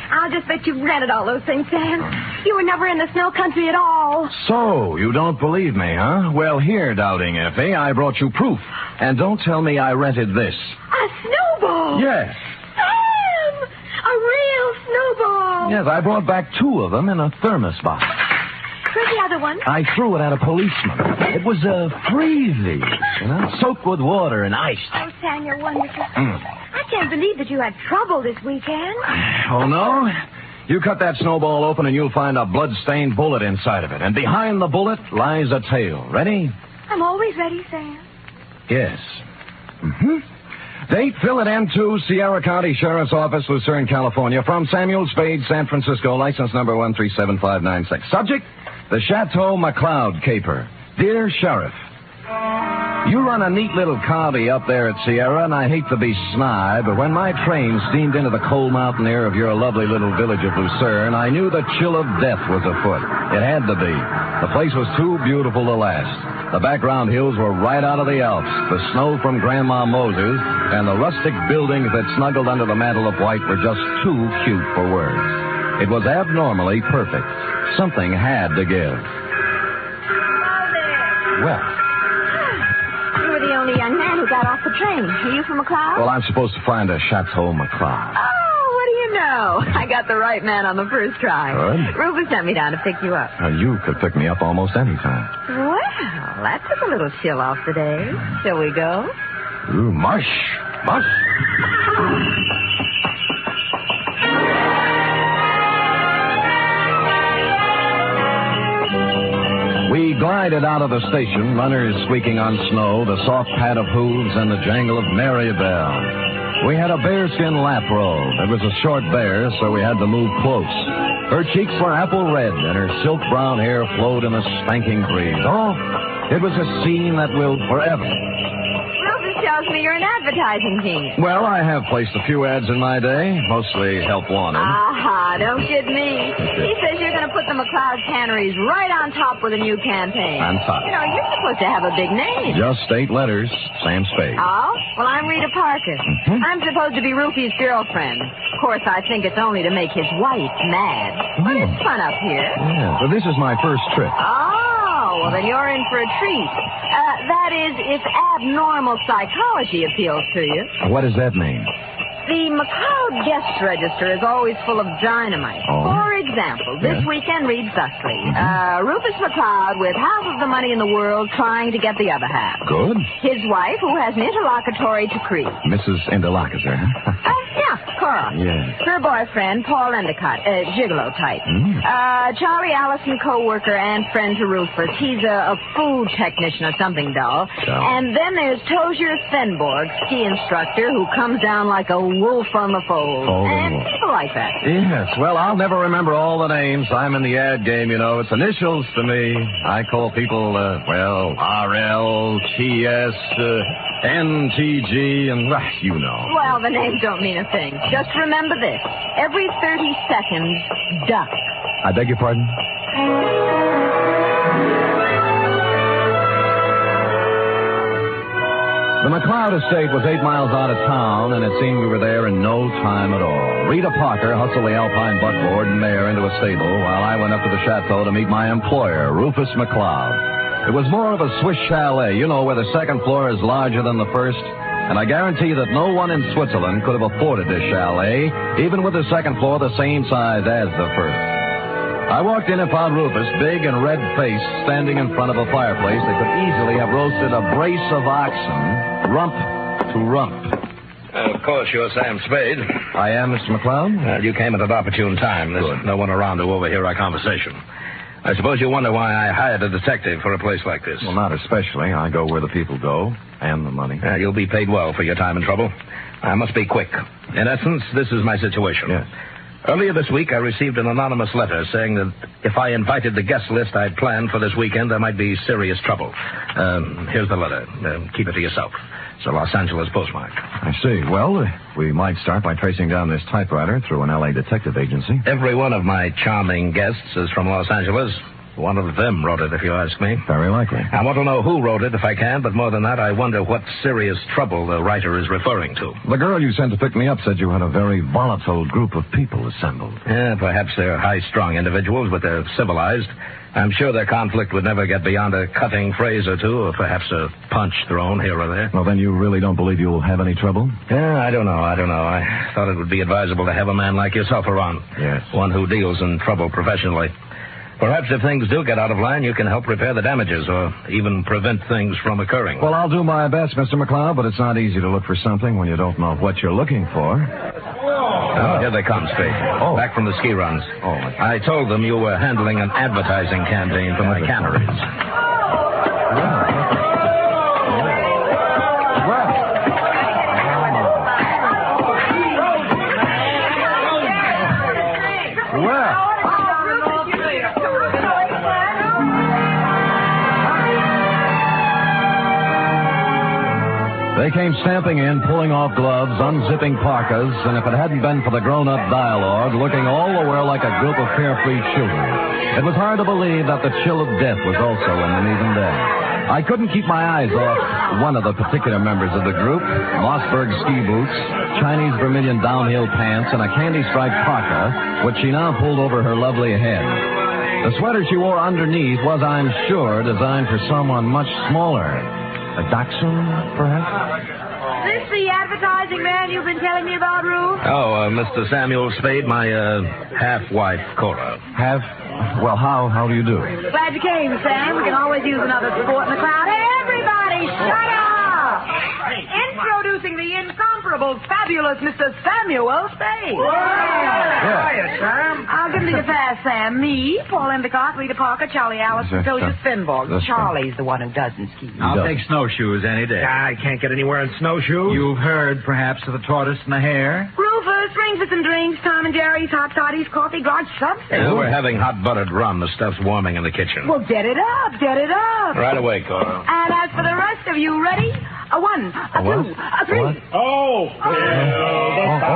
I'll just bet you've rented all those things, Sam. You were never in the snow country at all. So, you don't believe me, huh? Well, here, Doubting Effie, I brought you proof. And don't tell me I rented this. A snowball. Yes. Sam! A real snowball. Yes, I brought back 2 of them in a thermos box. Where's the other one? I threw it at a policeman. It was freezy, soaked with water and iced. Oh, Sam, you're wonderful. I can't believe that you had trouble this weekend. Oh, no? You cut that snowball open and you'll find a blood-stained bullet inside of it. And behind the bullet lies a tale. Ready? I'm always ready, Sam. Yes. Date, fill it into Sierra County Sheriff's Office, Lucerne, California. From Samuel Spade, San Francisco, license number 137596. Subject, the Chateau Mccloud Caper. Dear Sheriff, you run a neat little county up there at Sierra, and I hate to be snide, but when my train steamed into the cold mountain air of your lovely little village of Lucerne, I knew the chill of death was afoot. It had to be. The place was too beautiful to last. The background hills were right out of the Alps, the snow from Grandma Moses, and the rustic buildings that snuggled under the mantle of white were just too cute for words. It was abnormally perfect. Something had to give. Well, you were the only young man who got off the train. Are you from McCloud? Well, I'm supposed to find a Chateau Mccloud. Oh, what do you know? I got the right man on the first try. Good. Rufus sent me down to pick you up. You could pick me up almost any time. Well, that took a little chill off the day. Shall we go? Ooh, mush. Mush. We glided out of the station, runners squeaking on snow, the soft pad of hooves, and the jangle of merry bells. We had a bearskin lap robe. It was a short bear, so we had to move close. Her cheeks were apple red, and her silk brown hair flowed in a spanking breeze. Oh, it was a scene that will forever. Rufus tells me you're an advertising genius. Well, I have placed a few ads in my day, mostly help wanted. Aha, don't kid me. He says you're going to put the McCloud canneries right on top with a new campaign. On top. You know, you're supposed to have a big name. Just 8 letters, Sam Spade. Oh? Well, I'm Rita Parker. I'm supposed to be Rufy's girlfriend. Of course, I think it's only to make his wife mad. But it's fun up here. Yeah, so this is my first trip. Oh, well, then you're in for a treat. That is, if abnormal psychology appeals to you. What does that mean? The McCloud guest register is always full of dynamite. Oh. For example, this weekend reads thusly. Rufus McCloud with half of the money in the world trying to get the other half. Good. His wife, who has an interlocutory decree. Mrs. Interlocutor, huh? Yeah, Cora. Yes. Her boyfriend, Paul Endicott, gigolo type. Charlie Allison, co-worker and friend to Rufus. He's a food technician or something dull. And then there's Tozier Svenborg, ski instructor, who comes down like a wolf on the fold. And people like that. Yes, well, I'll never remember all all the names. I'm in the ad game, you know. It's initials to me. I call people, RL, TS, NTG, and, you know. Well, the names don't mean a thing. Just remember this. Every 30 seconds, duck. I beg your pardon? The Mccloud estate was 8 miles out of town, and it seemed we were there in no time at all. Rita Parker hustled the Alpine buckboard and mare into a stable while I went up to the chateau to meet my employer, Rufus Mccloud. It was more of a Swiss chalet, you know, where the second floor is larger than the first. And I guarantee that no one in Switzerland could have afforded this chalet, even with the second floor the same size as the first. I walked in and found Rufus, big and red-faced, standing in front of a fireplace that could easily have roasted a brace of oxen, rump to rump. Of course, you're Sam Spade. I am, Mr. Mccloud. You came at an opportune time. There's no one around to overhear our conversation. I suppose you wonder why I hired a detective for a place like this. Well, not especially. I go where the people go, and the money. You'll be paid well for your time and trouble. I must be quick. In essence, this is my situation. Yes. Earlier this week, I received an anonymous letter saying that if I invited the guest list I'd planned for this weekend, there might be serious trouble. Here's the letter. Keep it to yourself. It's a Los Angeles postmark. I see. Well, we might start by tracing down this typewriter through an L.A. detective agency. Every one of my charming guests is from Los Angeles. One of them wrote it, if you ask me. Very likely. I want to know who wrote it, if I can, but more than that, I wonder what serious trouble the writer is referring to. The girl you sent to pick me up said you had a very volatile group of people assembled. Yeah, perhaps they're high-strung individuals, but they're civilized. I'm sure their conflict would never get beyond a cutting phrase or two, or perhaps a punch thrown here or there. Well, then you really don't believe you'll have any trouble? Yeah, I don't know. I thought it would be advisable to have a man like yourself around. Yes. One who deals in trouble professionally. Perhaps if things do get out of line, you can help repair the damages or even prevent things from occurring. Well, I'll do my best, Mr. Mccloud, but it's not easy to look for something when you don't know what you're looking for. Oh, here they come, Spade. Oh. Back from the ski runs. Oh, I told them you were handling an advertising campaign for my canneries. They came stamping in, pulling off gloves, unzipping parkas, and if it hadn't been for the grown-up dialogue, looking all the while like a group of carefree children, it was hard to believe that the chill of death was also in them even then. I couldn't keep my eyes off one of the particular members of the group, Mossberg ski boots, Chinese vermilion downhill pants, and a candy-striped parka, which she now pulled over her lovely head. The sweater she wore underneath was, I'm sure, designed for someone much smaller. A dachshund, perhaps? This the advertising man you've been telling me about, Ruth? Oh, Mr. Samuel Spade, my half-wife, Cora. Well, how do you do? Glad you came, Sam. We can always use another sport in the crowd. Hey, everybody, shut up! Introducing the incomparable, fabulous Mr. Samuel Spade. Hiya, Sam. I'll give me the fast, Sam. Me, Paul Endicott, Rita Parker, Charlie Allison, Toja Finborg. Charlie's the one who doesn't ski. I'll take snowshoes any day. I can't get anywhere in snowshoes. You've heard, perhaps, of the tortoise and the hare? Rufus, ring for some drinks. Tom and Jerry's, hot toddies, coffee, garch, something. We're having hot buttered rum. The stuff's warming in the kitchen. Well, get it up, get it up. Right away, Cora. And as for the rest of you, ready? A one, a two, a three. Oh,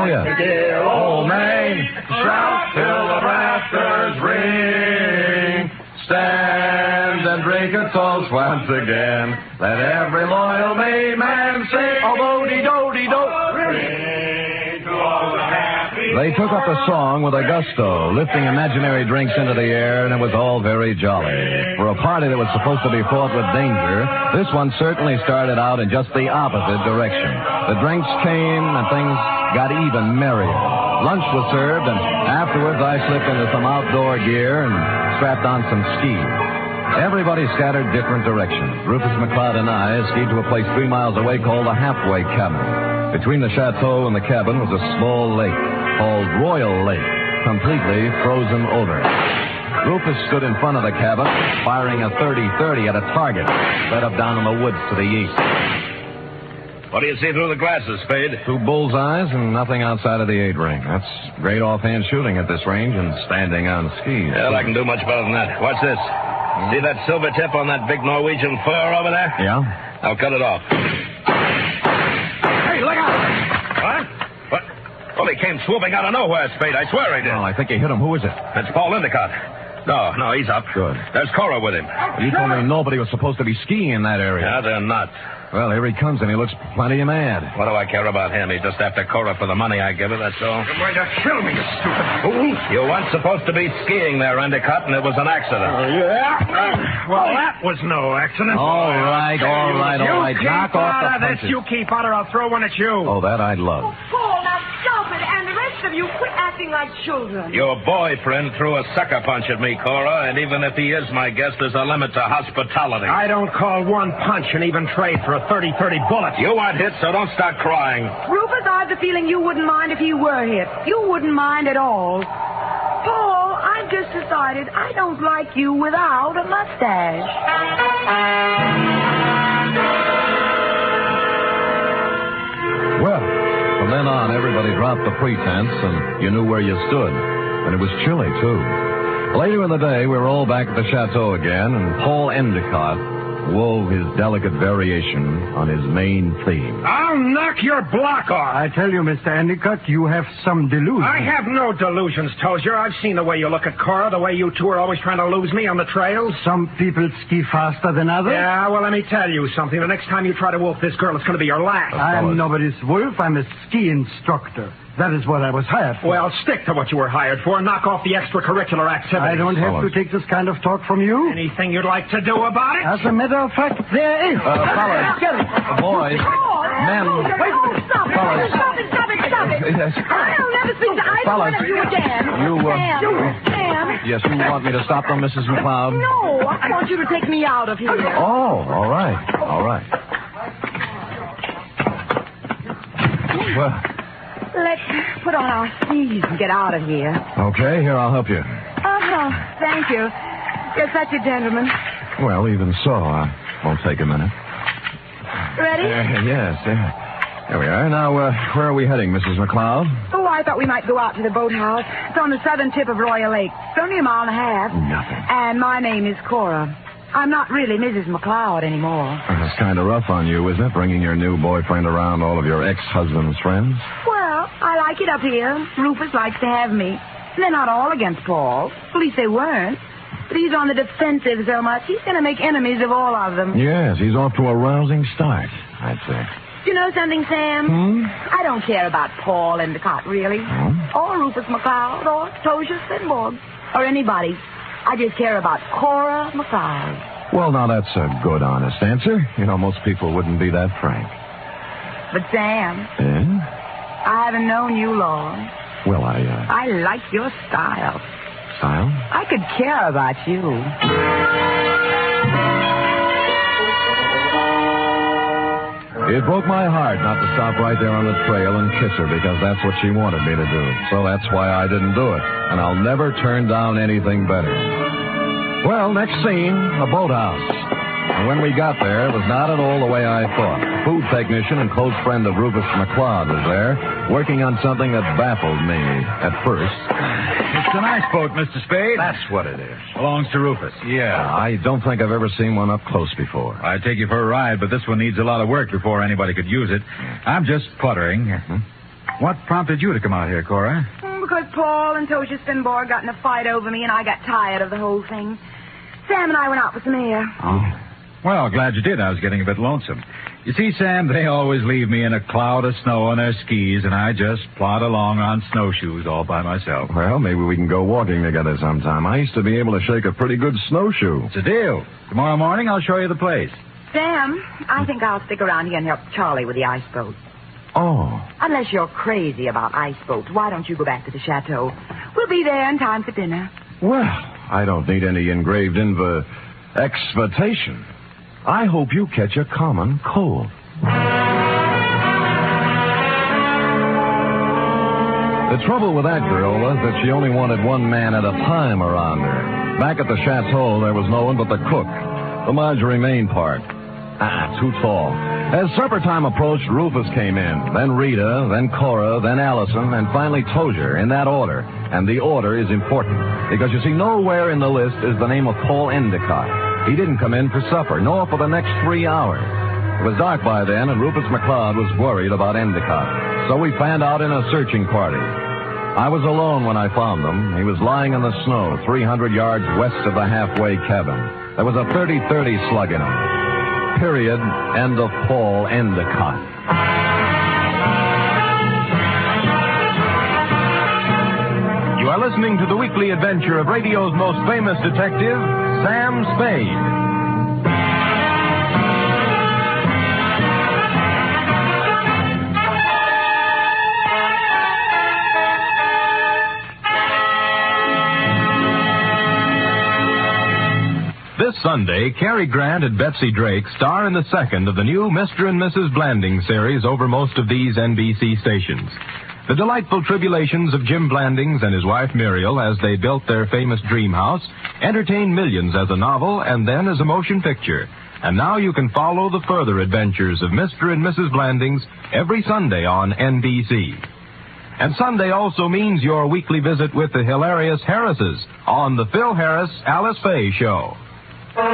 yeah. Dear old Maine, shout till the rafters ring. Stand and drink a toast once again. Let every loyal Maine man sing. Oh, do-de-do-de-do. They took up the song with a gusto, lifting imaginary drinks into the air, and it was all very jolly. For a party that was supposed to be fraught with danger, this one certainly started out in just the opposite direction. The drinks came, and things got even merrier. Lunch was served, and afterwards I slipped into some outdoor gear and strapped on some skis. Everybody scattered different directions. Rufus Mccloud and I skied to a place 3 miles away called the Halfway Cabin. Between the chateau and the cabin was a small lake called Royal Lake, completely frozen over. Rufus stood in front of the cabin, firing a .30-30 at a target set up down in the woods to the east. What do you see through the glasses, Spade? 2 bullseyes and nothing outside of the 8 ring. That's great offhand shooting at this range and standing on skis. Well, I can do much better than that. Watch this. See that silver tip on that big Norwegian fur over there? Yeah? I'll cut it off. Hey, look out! What? Well, he came swooping out of nowhere, Spade. I swear he did. Oh, I think you hit him. Who is it? It's Paul Endicott. No, he's up. Good. There's Cora with him. You told me nobody was supposed to be skiing in that area. Yeah, they're not. Well, here he comes, and he looks plenty mad. What do I care about him? He's just after Cora for the money I give her, that's all. You're going to kill me, you stupid fool. You weren't supposed to be skiing there, Endicott, and it was an accident. Well, that was no accident. All right. Knock off the punches. You keep out, or I'll throw one at you. Oh, that I'd love. Paul, now stop it. And the rest of you, quit acting like children. Your boyfriend threw a sucker punch at me, Cora, and even if he is my guest, there's a limit to hospitality. I don't call one punch an even trade for a 30-30 bullet. You weren't hit, so don't start crying. Rufus, I have the feeling you wouldn't mind if he were hit. You wouldn't mind at all. Paul, I've just decided I don't like you without a mustache. Well, from then on, everybody dropped the pretense, and you knew where you stood. And it was chilly, too. Later in the day, we were all back at the chateau again, and Paul Endicott wove his delicate variation on his main theme. I'll knock your block off. I tell you, Mr. Endicott, you have some delusions. I have no delusions, Tozier. I've seen the way you look at Cora, the way you two are always trying to lose me on the trails. Some people ski faster than others. Yeah, well, let me tell you something. The next time you try to wolf this girl, it's going to be your last. I'm nobody's wolf. I'm a ski instructor. That is what I was hired for. Well, stick to what you were hired for. Knock off the extracurricular activities. I don't have to take this kind of talk from you. Anything you'd like to do about it? As a matter of fact, there is. Fellas, boys, men. Stop it. Stop it. Yes. I'll never speak to either one of you again. Sam. Yes, you want me to stop them, Mrs. McCloud? No, I want you to take me out of here. Oh, all right. Well, let's put on our skis and get out of here. Okay, here, I'll help you. Oh, thank you. You're such a gentleman. Well, even so, won't take a minute. Ready? Yes. There we are. Now, where are we heading, Mrs. McCloud? Oh, I thought we might go out to the boathouse. It's on the southern tip of Royal Lake. It's only a mile and a half. Nothing. And my name is Cora. I'm not really Mrs. McCloud anymore. It's kind of rough on you, isn't it, bringing your new boyfriend around all of your ex-husband's friends? Well, I like it up here. Rufus likes to have me. They're not all against Paul. At least they weren't. But he's on the defensive so much, he's going to make enemies of all of them. Yes, he's off to a rousing start, I'd say. Do you know something, Sam? I don't care about Paul Endicott, really. Or Rufus McCloud, or Tozier Spenborg, or anybody. I just care about Cora McCloud. Well, now, that's a good, honest answer. You know, most people wouldn't be that frank. But, Sam, I haven't known you long. Well, I like your style. Style? I could care about you. It broke my heart not to stop right there on the trail and kiss her because that's what she wanted me to do. So that's why I didn't do it. And I'll never turn down anything better. Well, next scene, a boathouse. And when we got there, it was not at all the way I thought. A food technician and close friend of Rufus McCloud was there, working on something that baffled me at first. It's a nice boat, Mr. Spade. That's what it is. Belongs to Rufus. Yeah, I don't think I've ever seen one up close before. I'd take you for a ride, but this one needs a lot of work before anybody could use it. I'm just puttering. What prompted you to come out here, Cora? Because Paul and Tozier Spenborg got in a fight over me, and I got tired of the whole thing. Sam and I went out for some air. Oh. Well, glad you did. I was getting a bit lonesome. You see, Sam, they always leave me in a cloud of snow on their skis, and I just plod along on snowshoes all by myself. Well, maybe we can go walking together sometime. I used to be able to shake a pretty good snowshoe. It's a deal. Tomorrow morning, I'll show you the place. Sam, I think I'll stick around here and help Charlie with the ice boat. Oh. Unless you're crazy about ice boats, why don't you go back to the chateau? We'll be there in time for dinner. Well, I don't need any engraved exvitation. I hope you catch a common cold. The trouble with that girl was that she only wanted one man at a time around her. Back at the chateau, there was no one but the cook, the Marjorie Main part. Too tall. As supper time approached, Rufus came in, then Rita, then Cora, then Allison, and finally Tozier, in that order. And the order is important, because you see, nowhere in the list is the name of Paul Endicott. He didn't come in for supper, nor for the next 3 hours. It was dark by then, and Rufus McCloud was worried about Endicott. So we fanned out in a searching party. I was alone when I found him. He was lying in the snow, 300 yards west of the halfway cabin. There was a 30-30 slug in him. Period. End of Paul Endicott. You are listening to the weekly adventure of radio's most famous detective, Sam Spade. This Sunday, Cary Grant and Betsy Drake star in the second of the new Mr. and Mrs. Blanding series over most of these NBC stations. The delightful tribulations of Jim Blandings and his wife Muriel as they built their famous dream house entertained millions as a novel and then as a motion picture. And now you can follow the further adventures of Mr. and Mrs. Blandings every Sunday on NBC. And Sunday also means your weekly visit with the hilarious Harrises on the Phil Harris Alice Faye Show. And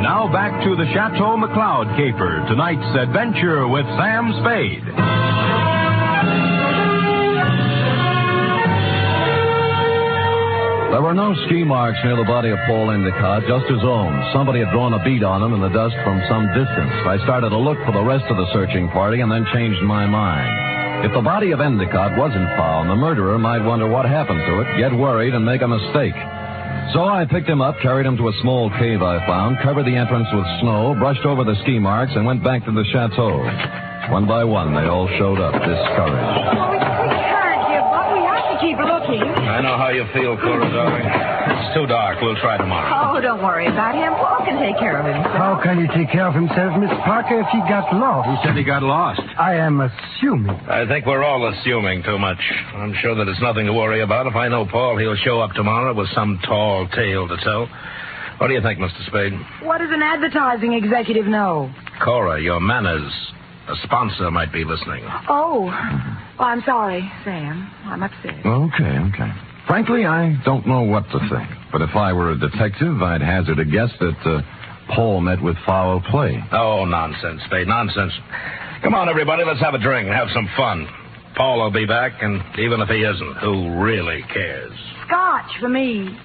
now back to the Chateau Mccloud Caper, tonight's adventure with Sam Spade. There were no ski marks near the body of Paul Endicott, just his own. Somebody had drawn a bead on him in the dust from some distance. I started to look for the rest of the searching party and then changed my mind. If the body of Endicott wasn't found, the murderer might wonder what happened to it, get worried, and make a mistake. So I picked him up, carried him to a small cave I found, covered the entrance with snow, brushed over the ski marks, and went back to the chateau. One by one, they all showed up, discouraged. We have to keep looking. I know how you feel, Cora, darling. It's too dark. We'll try tomorrow. Oh, don't worry about him. Paul can take care of himself. How can he take care of himself, Miss Parker, if he got lost? Who said he got lost? I am assuming. I think we're all assuming too much. I'm sure that it's nothing to worry about. If I know Paul, he'll show up tomorrow with some tall tale to tell. What do you think, Mr. Spade? What does an advertising executive know? Cora, your manners. A sponsor might be listening. Oh, I'm sorry, Sam. I'm upset. Okay. Frankly, I don't know what to think. But if I were a detective, I'd hazard a guess that Paul met with foul play. Oh, nonsense, Spade, nonsense. Come on, everybody, let's have a drink and have some fun. Paul will be back, and even if he isn't, who really cares? Scotch for me.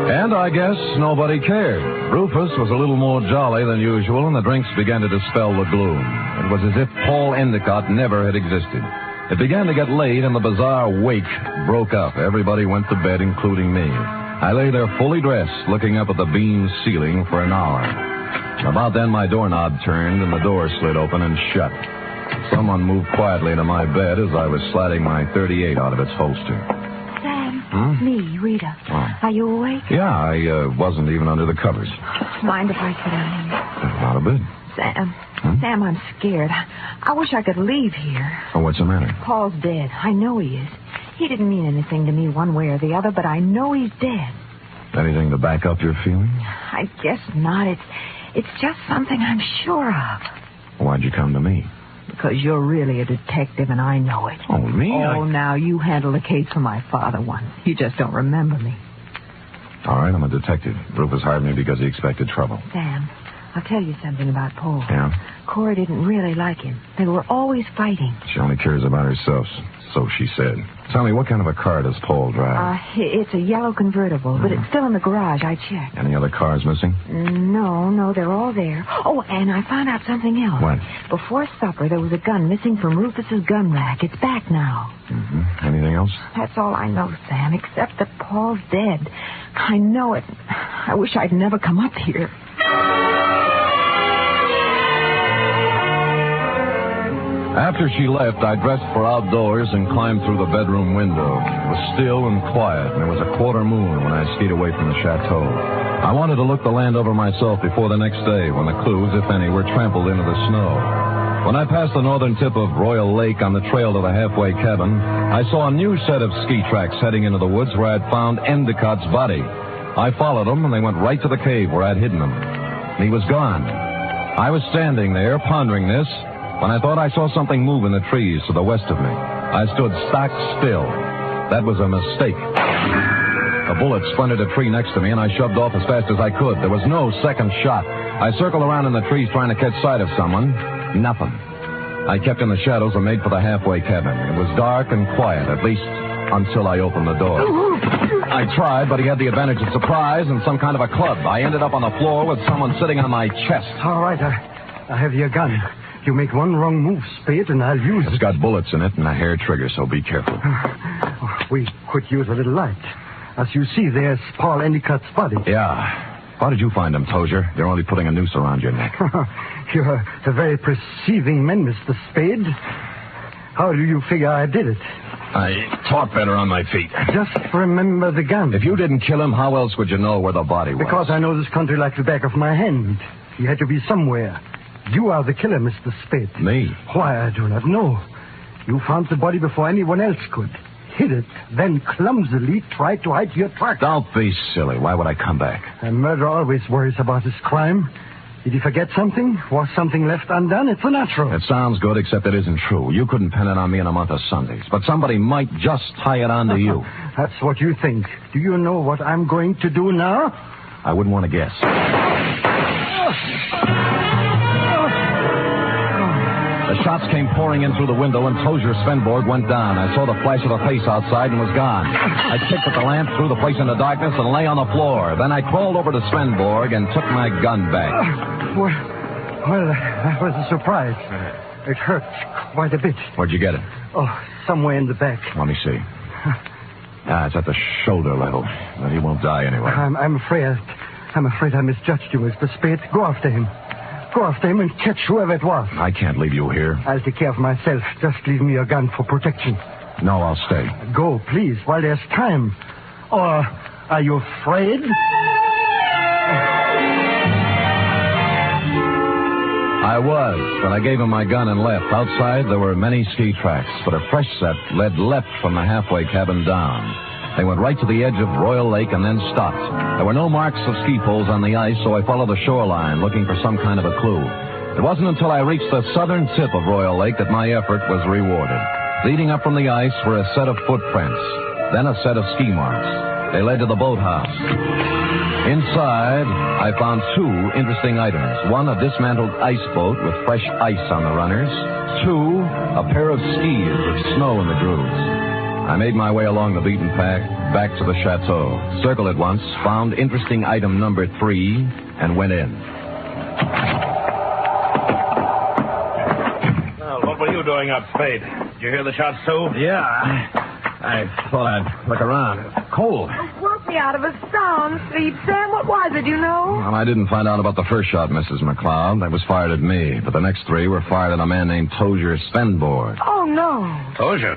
And I guess nobody cared. Rufus was a little more jolly than usual, and the drinks began to dispel the gloom. It was as if Paul Endicott never had existed. It began to get late, and the bizarre wake broke up. Everybody went to bed, including me. I lay there fully dressed, looking up at the beamed ceiling for an hour. About then, my doorknob turned, and the door slid open and shut. Someone moved quietly into my bed as I was sliding my .38 out of its holster. Me, Rita. Oh. Are you awake? Yeah, I wasn't even under the covers. Mind if I sit down? Not a bit. Sam. Sam, I'm scared. I wish I could leave here. Oh, what's the matter? Paul's dead. I know he is. He didn't mean anything to me one way or the other, but I know he's dead. Anything to back up your feeling? I guess not. It's just something I'm sure of. Why'd you come to me? Because you're really a detective, and I know it. Oh, me? Oh, now, you handled a case for my father once. You just don't remember me. All right, I'm a detective. Rufus hired me because he expected trouble. Sam, I'll tell you something about Paul. Yeah? Cora didn't really like him. They were always fighting. She only cares about herself, so she said. Tell me, what kind of a car does Paul drive? It's a yellow convertible, but it's still in the garage. I checked. Any other cars missing? No, they're all there. Oh, and I found out something else. What? Before supper, there was a gun missing from Rufus's gun rack. It's back now. Mm-hmm. Anything else? That's all I know, Sam, except that Paul's dead. I know it. I wish I'd never come up here. After she left, I dressed for outdoors and climbed through the bedroom window. It was still and quiet, and it was a quarter moon when I skied away from the chateau. I wanted to look the land over myself before the next day, when the clues, if any, were trampled into the snow. When I passed the northern tip of Royal Lake on the trail to the halfway cabin, I saw a new set of ski tracks heading into the woods where I'd found Endicott's body. I followed them, and they went right to the cave where I'd hidden him. And he was gone. I was standing there, pondering this, when I thought I saw something move in the trees to the west of me. I stood stock still. That was a mistake. A bullet splintered a tree next to me, and I shoved off as fast as I could. There was no second shot. I circled around in the trees trying to catch sight of someone. Nothing. I kept in the shadows and made for the halfway cabin. It was dark and quiet, at least until I opened the door. I tried, but he had the advantage of surprise and some kind of a club. I ended up on the floor with someone sitting on my chest. All right, I have your gun. You make one wrong move, Spade, and I'll use it. It's got bullets in it and a hair trigger, so be careful. We could use a little light. As you see, there's Paul Endicott's body. Yeah. How did you find him, Tozier? You're only putting a noose around your neck. You're a very perceiving man, Mr. Spade. How do you figure I did it? I talk better on my feet. Just remember the gun. If you didn't kill him, how else would you know where the body was? Because I know this country like the back of my hand. He had to be somewhere. You are the killer, Mr. Spade. Me? Why, I do not know. You found the body before anyone else could. Hid it, then clumsily tried to hide your tracks. Don't be silly. Why would I come back? A murderer always worries about his crime. Did he forget something? Was something left undone? It's a natural. It sounds good, except it isn't true. You couldn't pin it on me in a month of Sundays. But somebody might just tie it on to you. That's what you think. Do you know what I'm going to do now? I wouldn't want to guess. The shots came pouring in through the window, and Tozier's Svenborg went down. I saw the flash of a face outside and was gone. I kicked at the lamp, threw the place into darkness, and lay on the floor. Then I crawled over to Svenborg and took my gun back. Well, that was a surprise. It hurt quite a bit. Where'd you get it? Oh, somewhere in the back. Let me see. It's at the shoulder level. But he won't die anyway. I'm afraid I misjudged you, Mr. Spade. Go after him. Go after him and catch whoever it was. I can't leave you here. I'll take care of myself. Just leave me your gun for protection. No, I'll stay. Go, please, while there's time. Or are you afraid? I was, but I gave him my gun and left. Outside, there were many ski tracks, but a fresh set led left from the halfway cabin down. They went right to the edge of Royal Lake and then stopped. There were no marks of ski poles on the ice, so I followed the shoreline looking for some kind of a clue. It wasn't until I reached the southern tip of Royal Lake that my effort was rewarded. Leading up from the ice were a set of footprints, then a set of ski marks. They led to the boathouse. Inside, I found two interesting items. One, a dismantled ice boat with fresh ice on the runners. Two, a pair of skis with snow in the grooves. I made my way along the beaten path back to the chateau, circled it once, found interesting item number 3, and went in. Well, what were you doing up, Spade? Did you hear the shots, too? Yeah, I thought I'd look around. It's cold. Woke me out of a sound sleep, Sam. What was it, you know? Well, I didn't find out about the first shot, Mrs. McCloud. That was fired at me. But the next 3 were fired at a man named Tozier Svenborg. Oh, no. Tozier?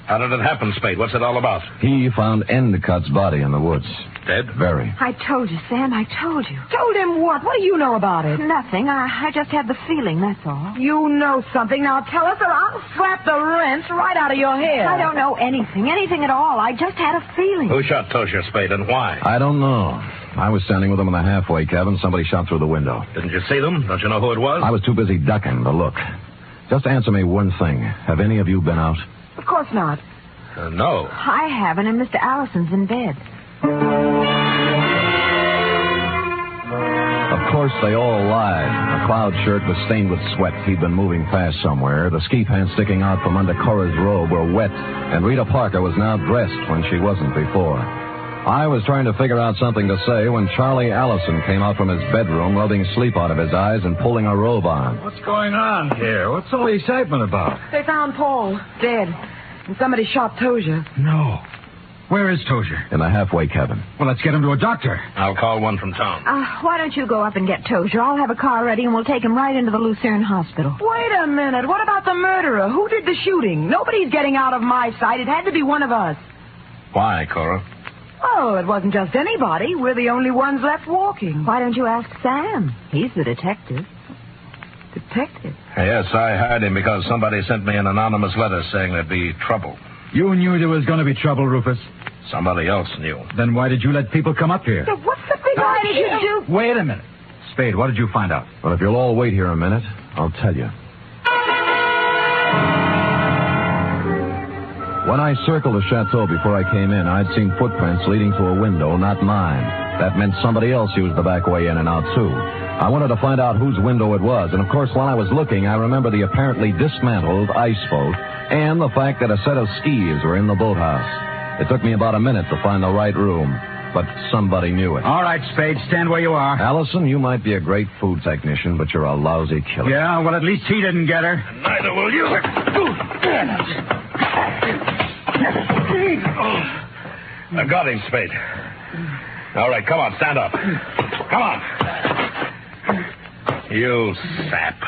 How did it happen, Spade? What's it all about? He found Endicott's body in the woods. Dead? Very. I told you, Sam. I told you. Told him what? What do you know about it? Nothing. I just had the feeling, that's all. You know something. Now tell us or I'll slap the wrench right out of your head. I don't know anything at all. I just had a feeling. Who shot Tozier, Spade, and why? I don't know. I was standing with him in the halfway cabin. Somebody shot through the window. Didn't you see them? Don't you know who it was? I was too busy ducking to look. Just answer me one thing. Have any of you been out? Of course not. No. I haven't, and Mr. Allison's in bed. Of course, they all lied. McCloud's shirt was stained with sweat. He'd been moving fast somewhere. The ski pants sticking out from under Cora's robe were wet, and Rita Parker was now dressed when she wasn't before. I was trying to figure out something to say when Charlie Allison came out from his bedroom, rubbing sleep out of his eyes and pulling a robe on. What's going on here? What's all the excitement about? They found Paul dead, and somebody shot Tozier. No. Where is Tozier? In the halfway cabin. Well, let's get him to a doctor. I'll call one from town. Why don't you go up and get Tozier? I'll have a car ready, and we'll take him right into the Lucerne Hospital. Wait a minute. What about the murderer? Who did the shooting? Nobody's getting out of my sight. It had to be one of us. Why, Cora? Oh, it wasn't just anybody. We're the only ones left walking. Why don't you ask Sam? He's the detective. Detective? Yes, I hired him because somebody sent me an anonymous letter saying there'd be trouble. You knew there was going to be trouble, Rufus. Somebody else knew. Then why did you let people come up here? So what's the big Why idea? did you do? Wait a minute. Spade, what did you find out? Well, if you'll all wait here a minute, I'll tell you. When I circled the chateau before I came in, I'd seen footprints leading to a window, not mine. That meant somebody else used the back way in and out, too. I wanted to find out whose window it was, and of course, while I was looking, I remember the apparently dismantled ice boat and the fact that a set of skis were in the boathouse. It took me about a minute to find the right room, but somebody knew it. All right, Spade, stand where you are. Allison, you might be a great food technician, but you're a lousy killer. Yeah, well, at least he didn't get her. Neither will you. I got him, Spade. All right, come on, stand up. Come on. You sap.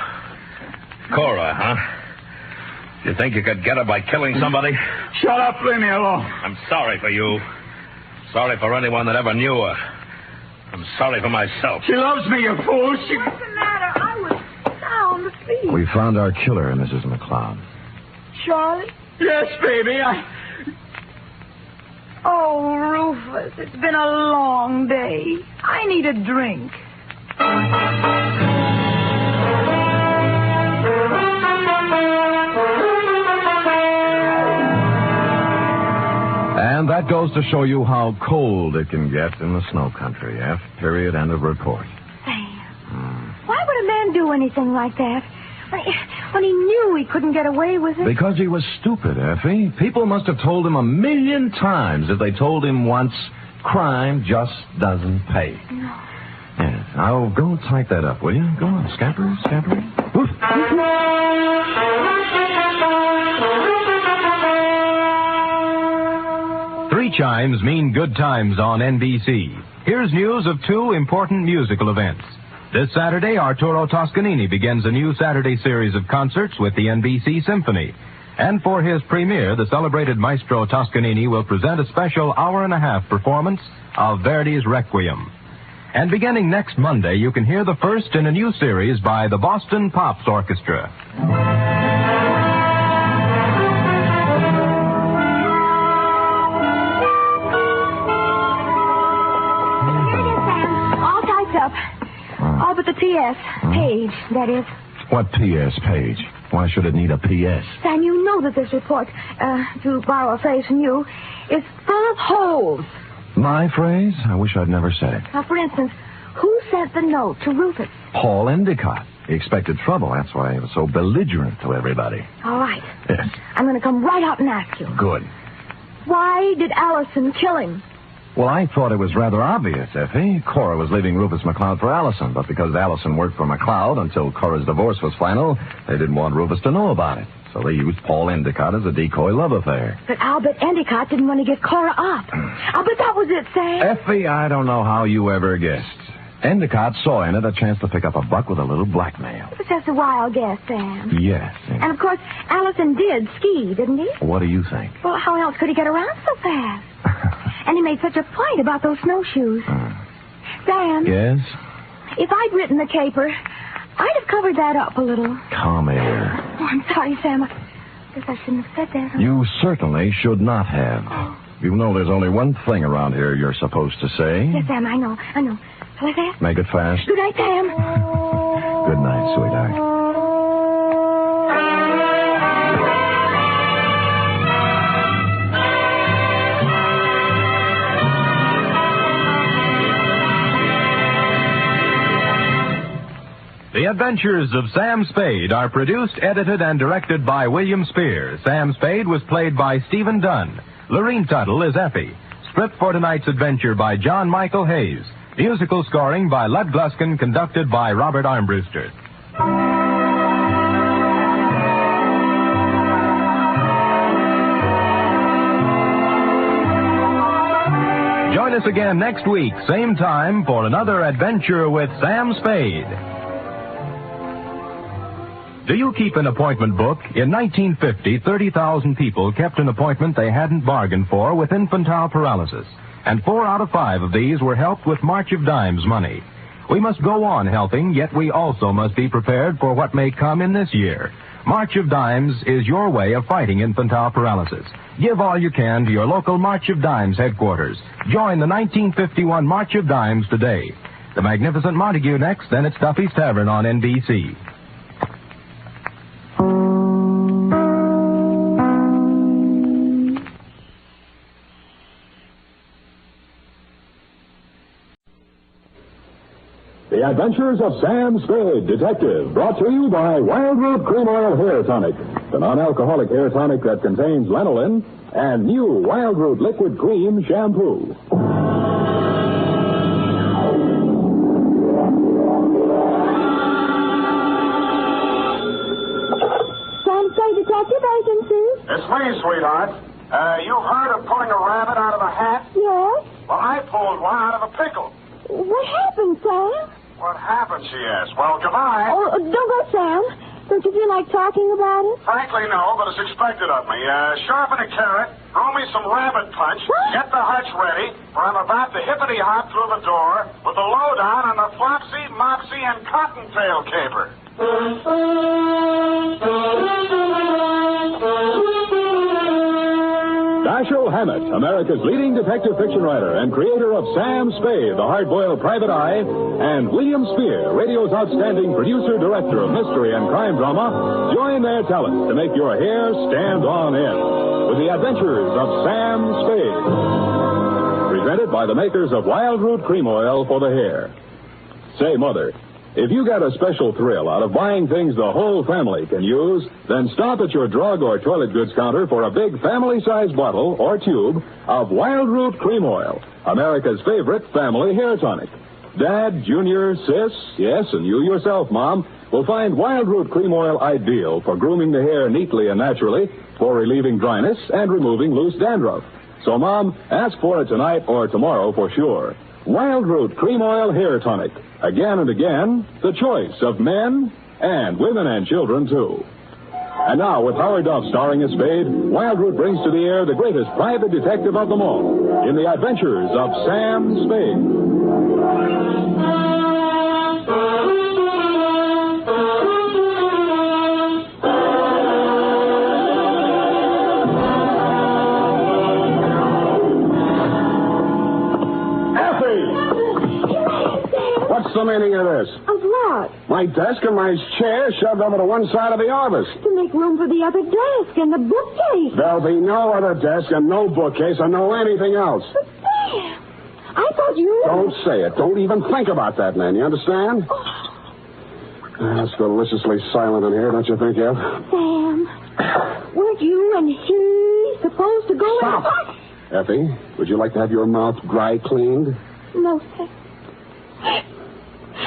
Cora, huh? You think you could get her by killing somebody? Shut up, leave me alone. I'm sorry for you. Sorry for anyone that ever knew her. I'm sorry for myself. She loves me, you fool. What's the matter? I was sound asleep. We found our killer, Mrs. McCloud. Charlie? Yes, baby, Oh, Rufus, it's been a long day. I need a drink. And that goes to show you how cold it can get in the snow country. F. Period. End of report. Sam, why would a man do anything like that? When he knew he couldn't get away with it? Because he was stupid, Effie. People must have told him 1,000,000 times if they told him once, crime just doesn't pay. No. Yeah. Now, go type that up, will you? Go on, scamper, scamper. Woof. Three chimes mean good times on NBC. Here's news of two important musical events. This Saturday, Arturo Toscanini begins a new Saturday series of concerts with the NBC Symphony. And for his premiere, the celebrated maestro Toscanini will present a special hour-and-a-half performance of Verdi's Requiem. And beginning next Monday, you can hear the first in a new series by the Boston Pops Orchestra. All typed up. All but the P.S. page, that is. What P.S. page? Why should it need a P.S.? Sam, you know that this report, to borrow a phrase from you, is full of holes. My phrase? I wish I'd never said it. Now, for instance, who sent the note to Rufus? Paul Endicott. He expected trouble. That's why he was so belligerent to everybody. All right. Yes. I'm going to come right out and ask you. Good. Why did Allison kill him? Well, I thought it was rather obvious, Effie. Cora was leaving Rufus McCloud for Allison, but because Allison worked for McCloud until Cora's divorce was final, they didn't want Rufus to know about it. So they used Paul Endicott as a decoy love affair. But I'll bet Endicott didn't want to get Cora up. I'll bet that was it, Sam. Effie, I don't know how you ever guessed. Endicott saw in it a chance to pick up a buck with a little blackmail. It was just a wild guess, Sam. Yes. And, of course, Allison did ski, didn't he? What do you think? Well, how else could he get around so fast? And he made such a point about those snowshoes. Sam? Yes? If I'd written the caper, I'd have covered that up a little. Come here. Oh, I'm sorry, Sam. I guess I shouldn't have said that. You certainly should not have. You know there's only one thing around here you're supposed to say. Yes, Sam, I know. Shall I say it? Make it fast. Good night, Sam. Good night, sweetheart. The Adventures of Sam Spade are produced, edited, and directed by William Spear. Sam Spade was played by Stephen Dunn. Lorene Tuttle is Effie. Script for tonight's adventure by John Michael Hayes. Musical scoring by Lud Gluskin, conducted by Robert Armbruster. Join us again next week, same time, for another adventure with Sam Spade. Do you keep an appointment book? In 1950, 30,000 people kept an appointment they hadn't bargained for with infantile paralysis. And 4 out of 5 of these were helped with March of Dimes money. We must go on helping, yet we also must be prepared for what may come in this year. March of Dimes is your way of fighting infantile paralysis. Give all you can to your local March of Dimes headquarters. Join the 1951 March of Dimes today. The Magnificent Montague next, then it's Duffy's Tavern on NBC. The Adventures of Sam Spade, Detective, brought to you by Wildroot Cream Oil Hair Tonic, the non-alcoholic hair tonic that contains lanolin, and new Wildroot Liquid Cream Shampoo. Sam Spade Detective Agency? It's me, sweetheart. You've heard of pulling a rabbit out of a hat? Yes? Well, I pulled one out of a pickle. What happened, Sam? What happened, she asked. Well, goodbye. Oh, don't go, Sam. Don't you feel like talking about it? Frankly, no, but it's expected of me. Sharpen a carrot, throw me some rabbit punch, get the hutch ready, for I'm about to hippity-hop through the door with the lowdown on the Flopsey, Mopsey, and Cottontail Caper. Dashiell Hammett, America's leading detective fiction writer and creator of Sam Spade, the hard-boiled private eye, and William Spear, radio's outstanding producer-director of mystery and crime drama, join their talents to make your hair stand on end with the Adventures of Sam Spade. Presented by the makers of Wildroot Cream Oil for the hair. Say, Mother, if you got a special thrill out of buying things the whole family can use, then stop at your drug or toilet goods counter for a big family-sized bottle or tube of Wildroot Cream Oil, America's favorite family hair tonic. Dad, Junior, Sis, yes, and you yourself, Mom, will find Wildroot Cream Oil ideal for grooming the hair neatly and naturally, for relieving dryness and removing loose dandruff. So, Mom, ask for it tonight or tomorrow for sure. Wildroot Cream Oil Hair Tonic. Again and again, the choice of men and women and children, too. And now, with Howard Duff starring as Spade, Wildroot brings to the air the greatest private detective of them all in the Adventures of Sam Spade. What's the meaning of this? Of what? My desk and my chair shoved over to one side of the office. To make room for the other desk and the bookcase. There'll be no other desk and no bookcase and no anything else. But, Sam, I thought you... Don't say it. Don't even think about that, man. You understand? It's deliciously silent in here, don't you think, Ed? Sam, weren't you and he supposed to go... Stop! Effie, would you like to have your mouth dry cleaned? No, Sam.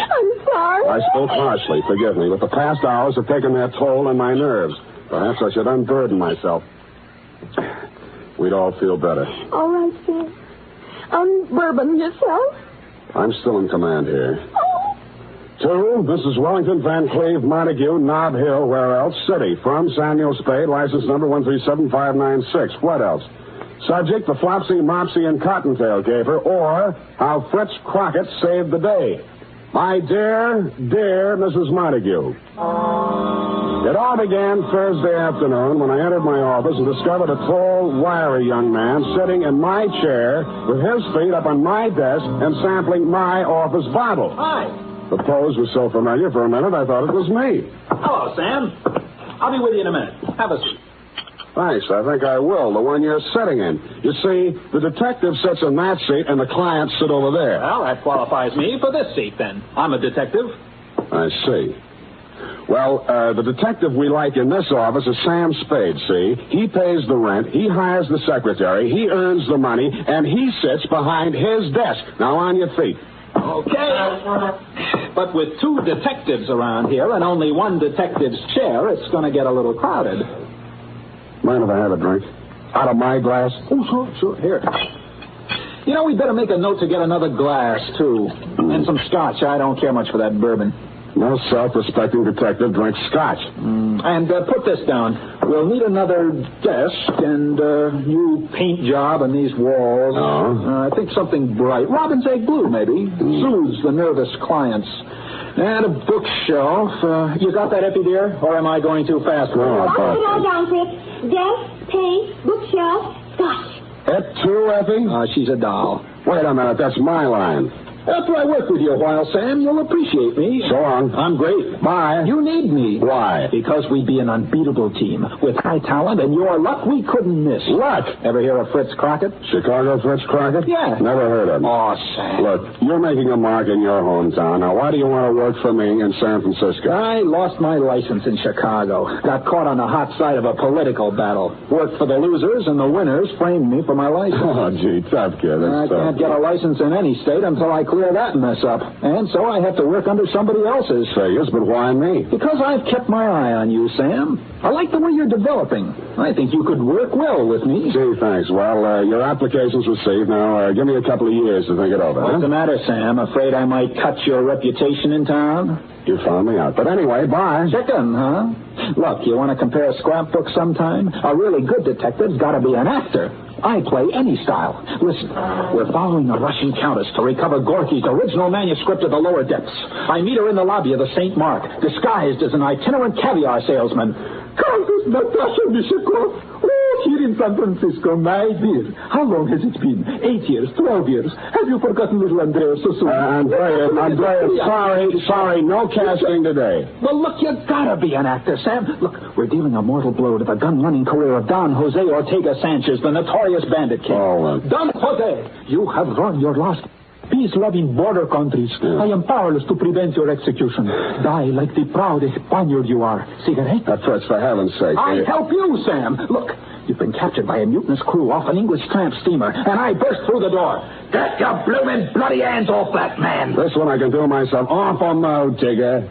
I'm sorry. I spoke harshly, forgive me, but the past hours have taken their toll on my nerves. Perhaps I should unburden myself. We'd all feel better. All right, Sam. Unbourbon yourself. I'm still in command here. Oh. 2, this is Wellington Van Cleve Montague, Nob Hill, where else? City, from Samuel Spade, license number 137-596. What else? Subject, the Flopsey, Mopsey, and Cottontail Caper, or how Fritz Crockett saved the day. My dear, dear Mrs. Montague. It all began Thursday afternoon when I entered my office and discovered a tall, wiry young man sitting in my chair with his feet up on my desk and sampling my office bottle. Hi. The pose was so familiar for a minute I thought it was me. Hello, Sam. I'll be with you in a minute. Have a seat. Thanks. I think I will. The one you're sitting in. You see, the detective sits in that seat and the clients sit over there. Well, that qualifies me for this seat, then. I'm a detective. I see. Well, the detective we like in this office is Sam Spade, see? He pays the rent, he hires the secretary, he earns the money, and he sits behind his desk. Now, on your feet. Okay. But with 2 detectives around here and only 1 detective's chair, it's going to get a little crowded. Mind if I have a drink? Out of my glass? Oh, sure. Here. You know, we'd better make a note to get another glass, too. And some scotch. I don't care much for that bourbon. No self-respecting detective drinks scotch. And put this down. We'll need another desk and new paint job on these walls. Oh? I think something bright. Robin's egg blue, maybe. Soothes the nervous clients. And a bookshelf. You got that, Effie, dear? Or am I going too fast? No, Put it all down, quick. Desk, paint, bookshelf, gosh. That too, Effie? She's a doll. Wait a minute, that's my line. After I work with you a while, Sam, you'll appreciate me. So long. I'm great. Bye. You need me. Why? Because we'd be an unbeatable team. With high talent and your luck, we couldn't miss. Luck? Ever hear of Fritz Crockett? Chicago Fritz Crockett? Yeah. Never heard of him. Oh, Sam. Look, you're making a mark in your hometown. Now, why do you want to work for me in San Francisco? I lost my license in Chicago. Got caught on the hot side of a political battle. Worked for the losers, and the winners framed me for my license. Oh, gee, tough kid. I can't get a license in any state until I clear that mess up. And so I have to work under somebody else's. Figures, but why me? Because I've kept my eye on you, Sam. I like the way you're developing. I think you could work well with me. Gee, thanks. Well, your application's received. Now, give me a couple of years to think it over. What's the matter, Sam? Afraid I might cut your reputation in town? You found me out. But anyway, bye. Chicken, huh? Look, you want to compare scrapbooks sometime? A really good detective's got to be an actor. I play any style. Listen, we're following a Russian countess to recover Gorky's original manuscript of the lower depths. I meet her in the lobby of the St. Mark, disguised as an itinerant caviar salesman. Countess Natasha Bishakov. Oh, here in San Francisco, my dear. How long has it been? 8 years, 12 years. Have you forgotten little Andrea so soon? Andrea, sorry, no casting today. Well, look, you gotta be an actor, Sam. Look, we're dealing a mortal blow to the gun-running career of Don Jose Ortega Sanchez, the notorious bandit king. Don Jose, you have run your last peace-loving border countries. I am powerless to prevent your execution. Die like the proud Spaniard you are. Cigarette? Fritz, for heaven's sake. I help you, Sam. Look, you've been captured by a mutinous crew off an English tramp steamer, and I burst through the door. Get your bloomin' bloody hands off that man. This one I can do myself. Awful mode, Tigger.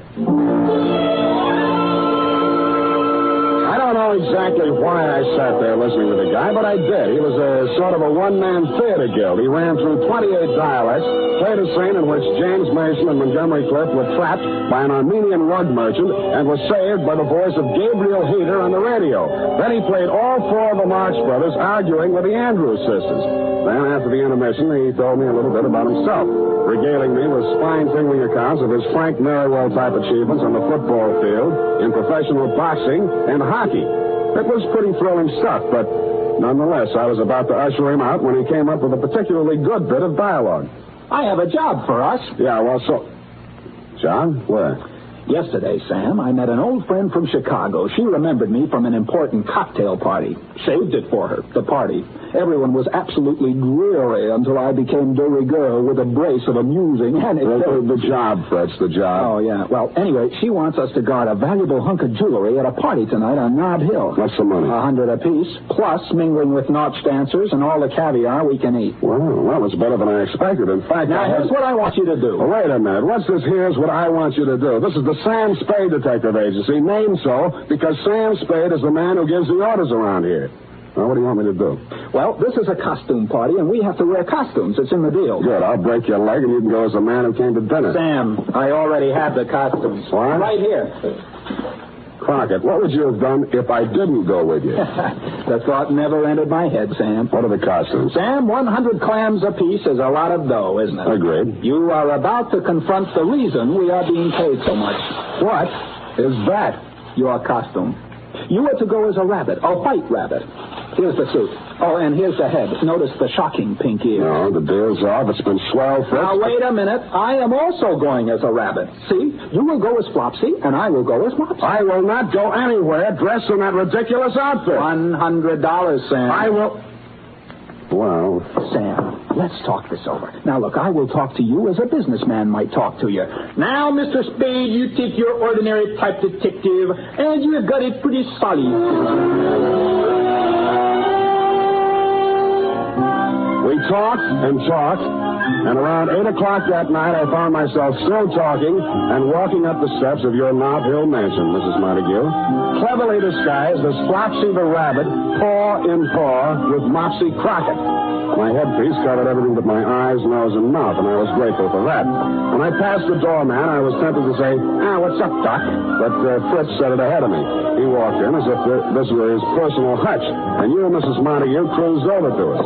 I don't know exactly why I sat there listening to the guy, but I did. He was a sort of a one-man theater guild. He ran through 28 dialects, played a scene in which James Mason and Montgomery Clift were trapped by an Armenian rug merchant and was saved by the voice of Gabriel Heater on the radio. Then he played all four of the Marx Brothers arguing with the Andrews sisters. Then, after the intermission, he told me a little bit about himself, regaling me with spine-tingling accounts of his Frank Merriwell-type achievements on the football field, in professional boxing, and hockey. It was pretty thrilling stuff, but nonetheless, I was about to usher him out when he came up with a particularly good bit of dialogue. I have a job for us. Yeah, well, so... John, where? Yesterday, Sam, I met an old friend from Chicago. She remembered me from an important cocktail party. Saved it for her, the party. Everyone was absolutely dreary until I became de rigueur with a brace of amusing anecdotes. The job, Fritz, the job. Oh, yeah. Well, anyway, she wants us to guard a valuable hunk of jewelry at a party tonight on Nob Hill. What's the money? $100 apiece, plus mingling with nautch dancers and all the caviar we can eat. Well, it's better than I expected. In fact, now, here's what I want you to do. Oh, wait a minute. What's this here's what I want you to do? This is the Sam Spade Detective Agency, named so because Sam Spade is the man who gives the orders around here. Now, what do you want me to do? Well, this is a costume party, and we have to wear costumes. It's in the deal. Good. I'll break your leg, and you can go as the man who came to dinner. Sam, I already have the costumes. What? Right here. Crockett, what would you have done if I didn't go with you? The thought never entered my head, Sam. What are the costumes? Sam, 100 clams apiece is a lot of dough, isn't it? Agreed. You are about to confront the reason we are being paid so much. What is that? Your costume. You are to go as a rabbit, a white rabbit. Here's the suit. Oh, and here's the head. Notice the shocking pink ears. No, the deal's off. It's been swell, Fritz. Now, wait a minute. I am also going as a rabbit. See? You will go as Flopsy, and I will go as Mopsy. I will not go anywhere dressed in that ridiculous outfit. $100, Sam. I will... Well... Sam, let's talk this over. Now, look, I will talk to you as a businessman might talk to you. Now, Mr. Spade, you take your ordinary type detective, and you have got it pretty solid. We talked and talked, And around 8 o'clock that night, I found myself still talking and walking up the steps of your Nob Hill mansion, Mrs. Montague, cleverly disguised as Flopsey the rabbit, paw in paw with Mopsy Crockett. My headpiece covered everything but my eyes, nose, and mouth, and I was grateful for that. When I passed the doorman, I was tempted to say, what's up, Doc? But Fritz said it ahead of me. He walked in as if this were his personal hutch, and you and Mrs. Montague cruised over to us.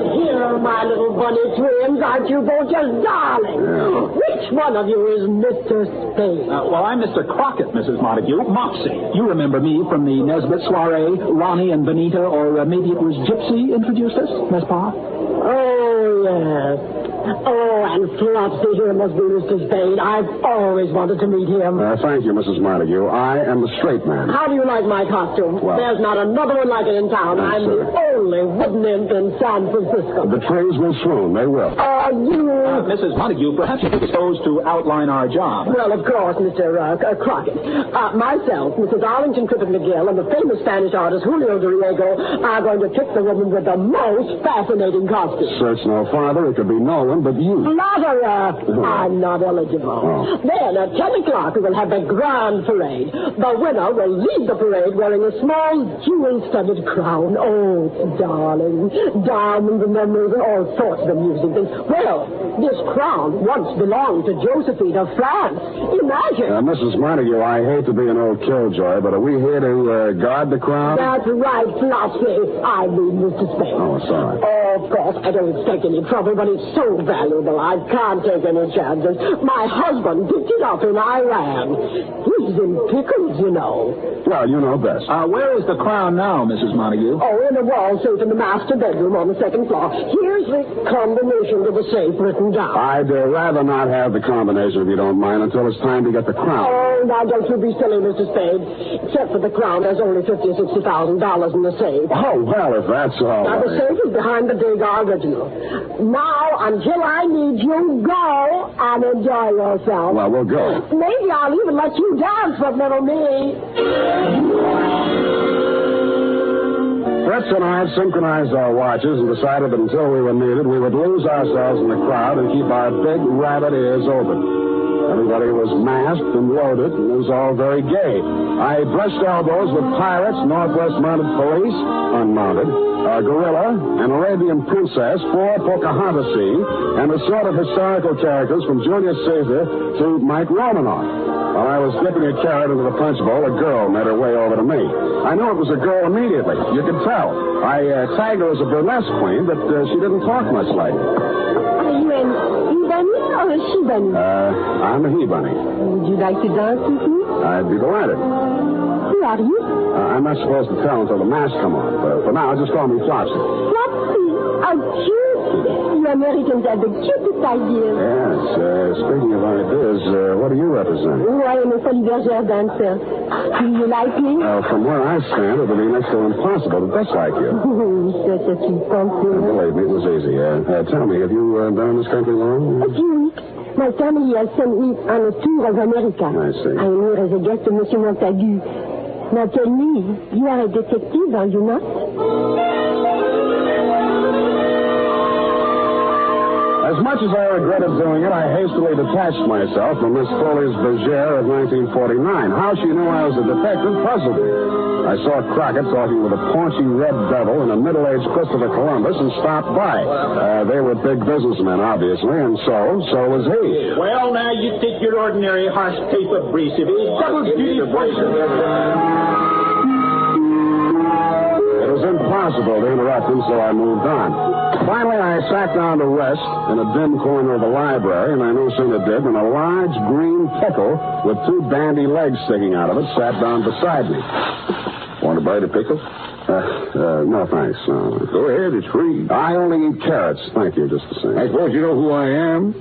Here, my little bunny twins, aren't you both just darling? Yeah. Which one of you is Mr. Spade? Well, I'm Mr. Crockett, Mrs. Montague. Mopsy. You remember me from the Nesbit soiree, Ronnie and Benita, or maybe it was Gypsy introduced us, n'est-ce pas? Oh, yes. Oh, and Flopsy here must be Mr. Spade. I've always wanted to meet him. Thank you, Mrs. Montague. I am the straight man. How do you like my costume? Well, there's not another one like it in town. I'm the only wooden imp in San Francisco. The trees will swoon. They will. Mrs. Montague, perhaps you're disposed to outline our job. Well, of course, Mr. Crockett. Myself, Mrs. Arlington Crippen McGill, and the famous Spanish artist Julio Duriego are going to pick the woman with the most fascinating costume. Search no farther. It could be no one but you. Flatterer! I'm not eligible. Oh. Then at 10 o'clock we will have the grand parade. The winner will lead the parade wearing a small jewel-studded crown. Oh, darling. Diamonds and emeralds and all sorts of amusing things. Well, this crown once belonged to Josephine of France. Imagine. Mrs. Montague, I hate to be an old killjoy, but are we here to guard the crown? That's right, Flopsy. I mean, Mr. Spade. Oh, sorry. Oh, of course, I don't expect any trouble, but it's so valuable. I can't take any chances. My husband picked it up in Iran. He's in pickles, you know. Well, you know best. Where is the crown now, Mrs. Montague? Oh, in the wall safe in the master bedroom on the second floor. Here's the combination to the safe written down. I'd rather not have the combination, if you don't mind, until it's time to get the crown. Oh, now don't you be silly, Mr. Spade. Except for the crown, there's only $50,000 or $60,000 in the safe. Oh, well, if that's all now, the safe is behind the Degas original. Now, until I need you, go and enjoy yourself. Well, we'll go. Maybe I'll even let you dance with little me. Fritz and I had synchronized our watches and decided that until we were needed, we would lose ourselves in the crowd and keep our big rabbit ears open. Everybody was masked and loaded, and it was all very gay. I brushed elbows with pirates, Northwest Mounted Police, unmounted, a gorilla, an Arabian princess, 4 Pocahontas, and a sort of historical characters from Julius Caesar to Mike Romanoff. While I was dipping a carrot into the punch bowl, a girl made her way over to me. I knew it was a girl immediately. You could tell. I tagged her as a burlesque queen, but she didn't talk much like it. Are you an he-bunny or a she-bunny? I'm a he-bunny. Would you like to dance with me? I'd be delighted. Who are you? I'm not supposed to tell until the mask come on. For now, just call me Flopsy. Flopsy? How cute. You Americans have the cutest ideas. Yes. Speaking of ideas, what do you represent? Oh, I am a Solidaire dancer. Do you like me? From where I stand, it would be next to impossible to dislike you. Such a sweet dancer. Believe me, it was easy. Tell me, have you been in this country long? A few weeks. My family has sent me on a tour of America. I see. I am here as a guest of Monsieur Montague. Now tell me, you are a detective, are you not? As much as I regretted doing it, I hastily detached myself from Miss Foley's Bergère of 1949. How she knew I was a detective puzzled me. I saw Crockett talking with a paunchy red devil and a middle-aged Christopher Columbus and stopped by. They were big businessmen, obviously, and so was he. Well, now, you take your ordinary horse paper brief. It is double duty poison. It was impossible to interrupt him, so I moved on. Finally, I sat down to rest in a dim corner of the library, and I no sooner did than a large green pickle with 2 bandy legs sticking out of it sat down beside me. Want to bite a pickle? No, thanks. Go ahead, it's free. I only eat carrots. Thank you, just the same. I suppose you know who I am?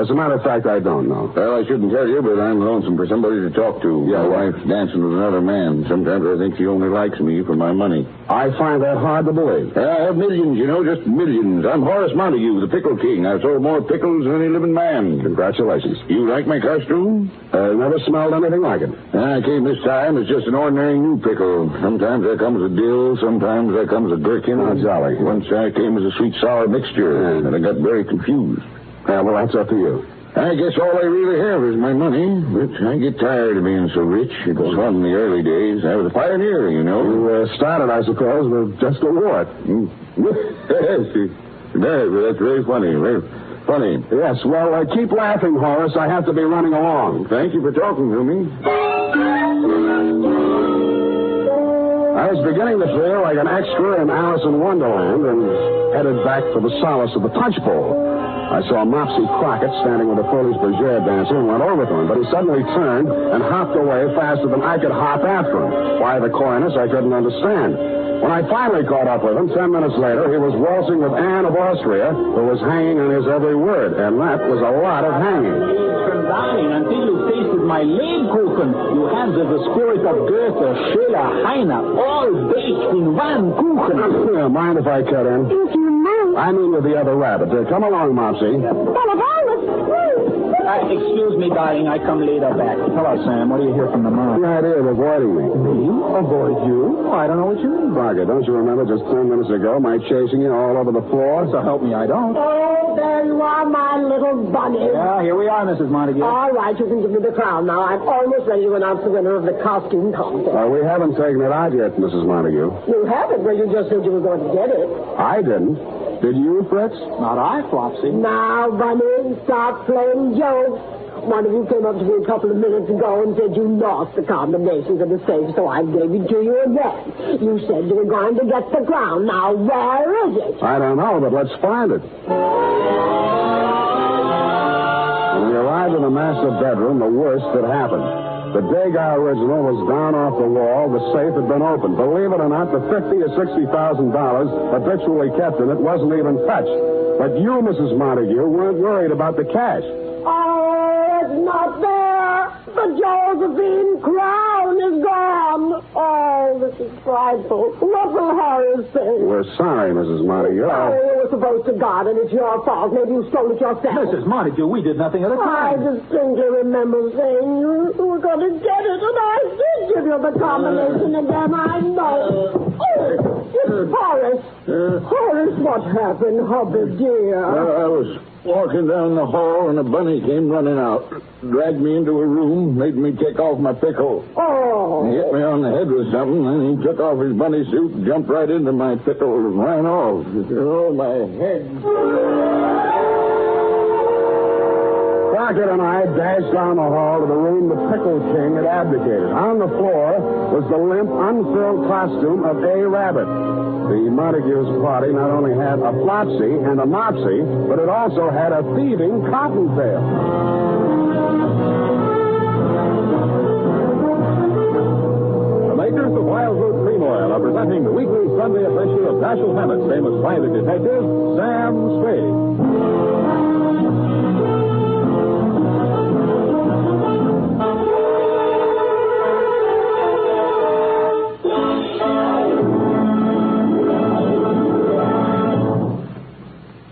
As a matter of fact, I don't know. Well, I shouldn't tell you, but I'm lonesome for somebody to talk to. Yeah, my wife's dancing with another man. Sometimes I think she only likes me for my money. I find that hard to believe. I have millions, you know, just millions. I'm Horace Montague, the Pickle King. I've sold more pickles than any living man. Congratulations. You like my costume? Never smelled anything like it. I came this time as just an ordinary new pickle. Sometimes there comes a dill, sometimes Sometimes there comes a gherkin. Oh, jolly. Once I came as a sweet-sour mixture, and I got very confused. Yeah, well, that's up to you. I guess all I really have is my money, but I get tired of being so rich. It was fun in the early days. I was a pioneer, you know. You started, I suppose, with just a wart. Yes, that's very funny. Very funny. Yes, well, keep laughing, Horace. I have to be running along. Thank you for talking to me. I was beginning to feel like an extra in Alice in Wonderland and headed back for the solace of the punch bowl. I saw Mopsy Crockett standing with a Polish Bergère dancer and went over to him, but he suddenly turned and hopped away faster than I could hop after him. Why the coyness, I couldn't understand. When I finally caught up with him, 10 minutes later, he was waltzing with Anne of Austria, who was hanging on his every word, and that was a lot of hanging. Darling, until you tasted my Lebkuchen, you had the spirit of Goethe, Schiller, Heine, all baked in one kuchen. Yeah, mind if I cut in? I mean with the other rabbit. Come along, Mopsy. Excuse me, darling. I come later back. Hello, Sam. What do you hear from the mom? The idea of avoiding me. Me? Avoid you? I don't know what you mean. Roger, don't you remember just 10 minutes ago my chasing you all over the floor? So help me, I don't. Oh, there you are, my little bunny. Yeah, here we are, Mrs. Montague. All right, you can give me the crown now. I'm almost ready to announce the winner of the costume contest. We haven't taken it out yet, Mrs. Montague. You haven't? Well, you just said you were going to get it. I didn't. Did you, Fritz? Not I, Flopsy. Now, Bunny, stop playing jokes. One of you came up to me a couple of minutes ago and said you lost the combinations of the safe, so I gave it to you again. You said you were going to get the crown. Now, where is it? I don't know, but let's find it. When we arrived in the master bedroom, the worst had happened. The Degas original was down off the wall. The safe had been opened. Believe it or not, the $50,000 or $60,000 habitually kept in it wasn't even touched. But you, Mrs. Montague, weren't worried about the cash. Oh, it's not there. The Josephine crown is gone. Oh, this is frightful. What will Horace say? We're sorry, Mrs. Montague. Sorry, you were supposed to guard, and it's your fault. Maybe you stole it yourself. Mrs. Montague, we did nothing of the I kind. distinctly remember saying you were going to get it, and I did give you the combination again. I know. Oh, it's Horace. Horace, what happened, hubby dear? I was walking down the hall, and a bunny came running out, dragged me into a room, made me take off my pickle. Oh. He hit me on the head with something, and he took off his bunny suit, jumped right into my pickle, and ran off. Oh, my head. Crockett and I dashed down the hall to the room the Pickle King had abdicated. On the floor was the limp, unfilled costume of A. Rabbit. The Montague's party not only had a Flopsy and a Mopsy, but it also had a thieving cottontail. The makers of Wild Root Cream Oil are presenting the weekly Sunday adventure of Dashiell Hammett's famous private detective, Sam Spade.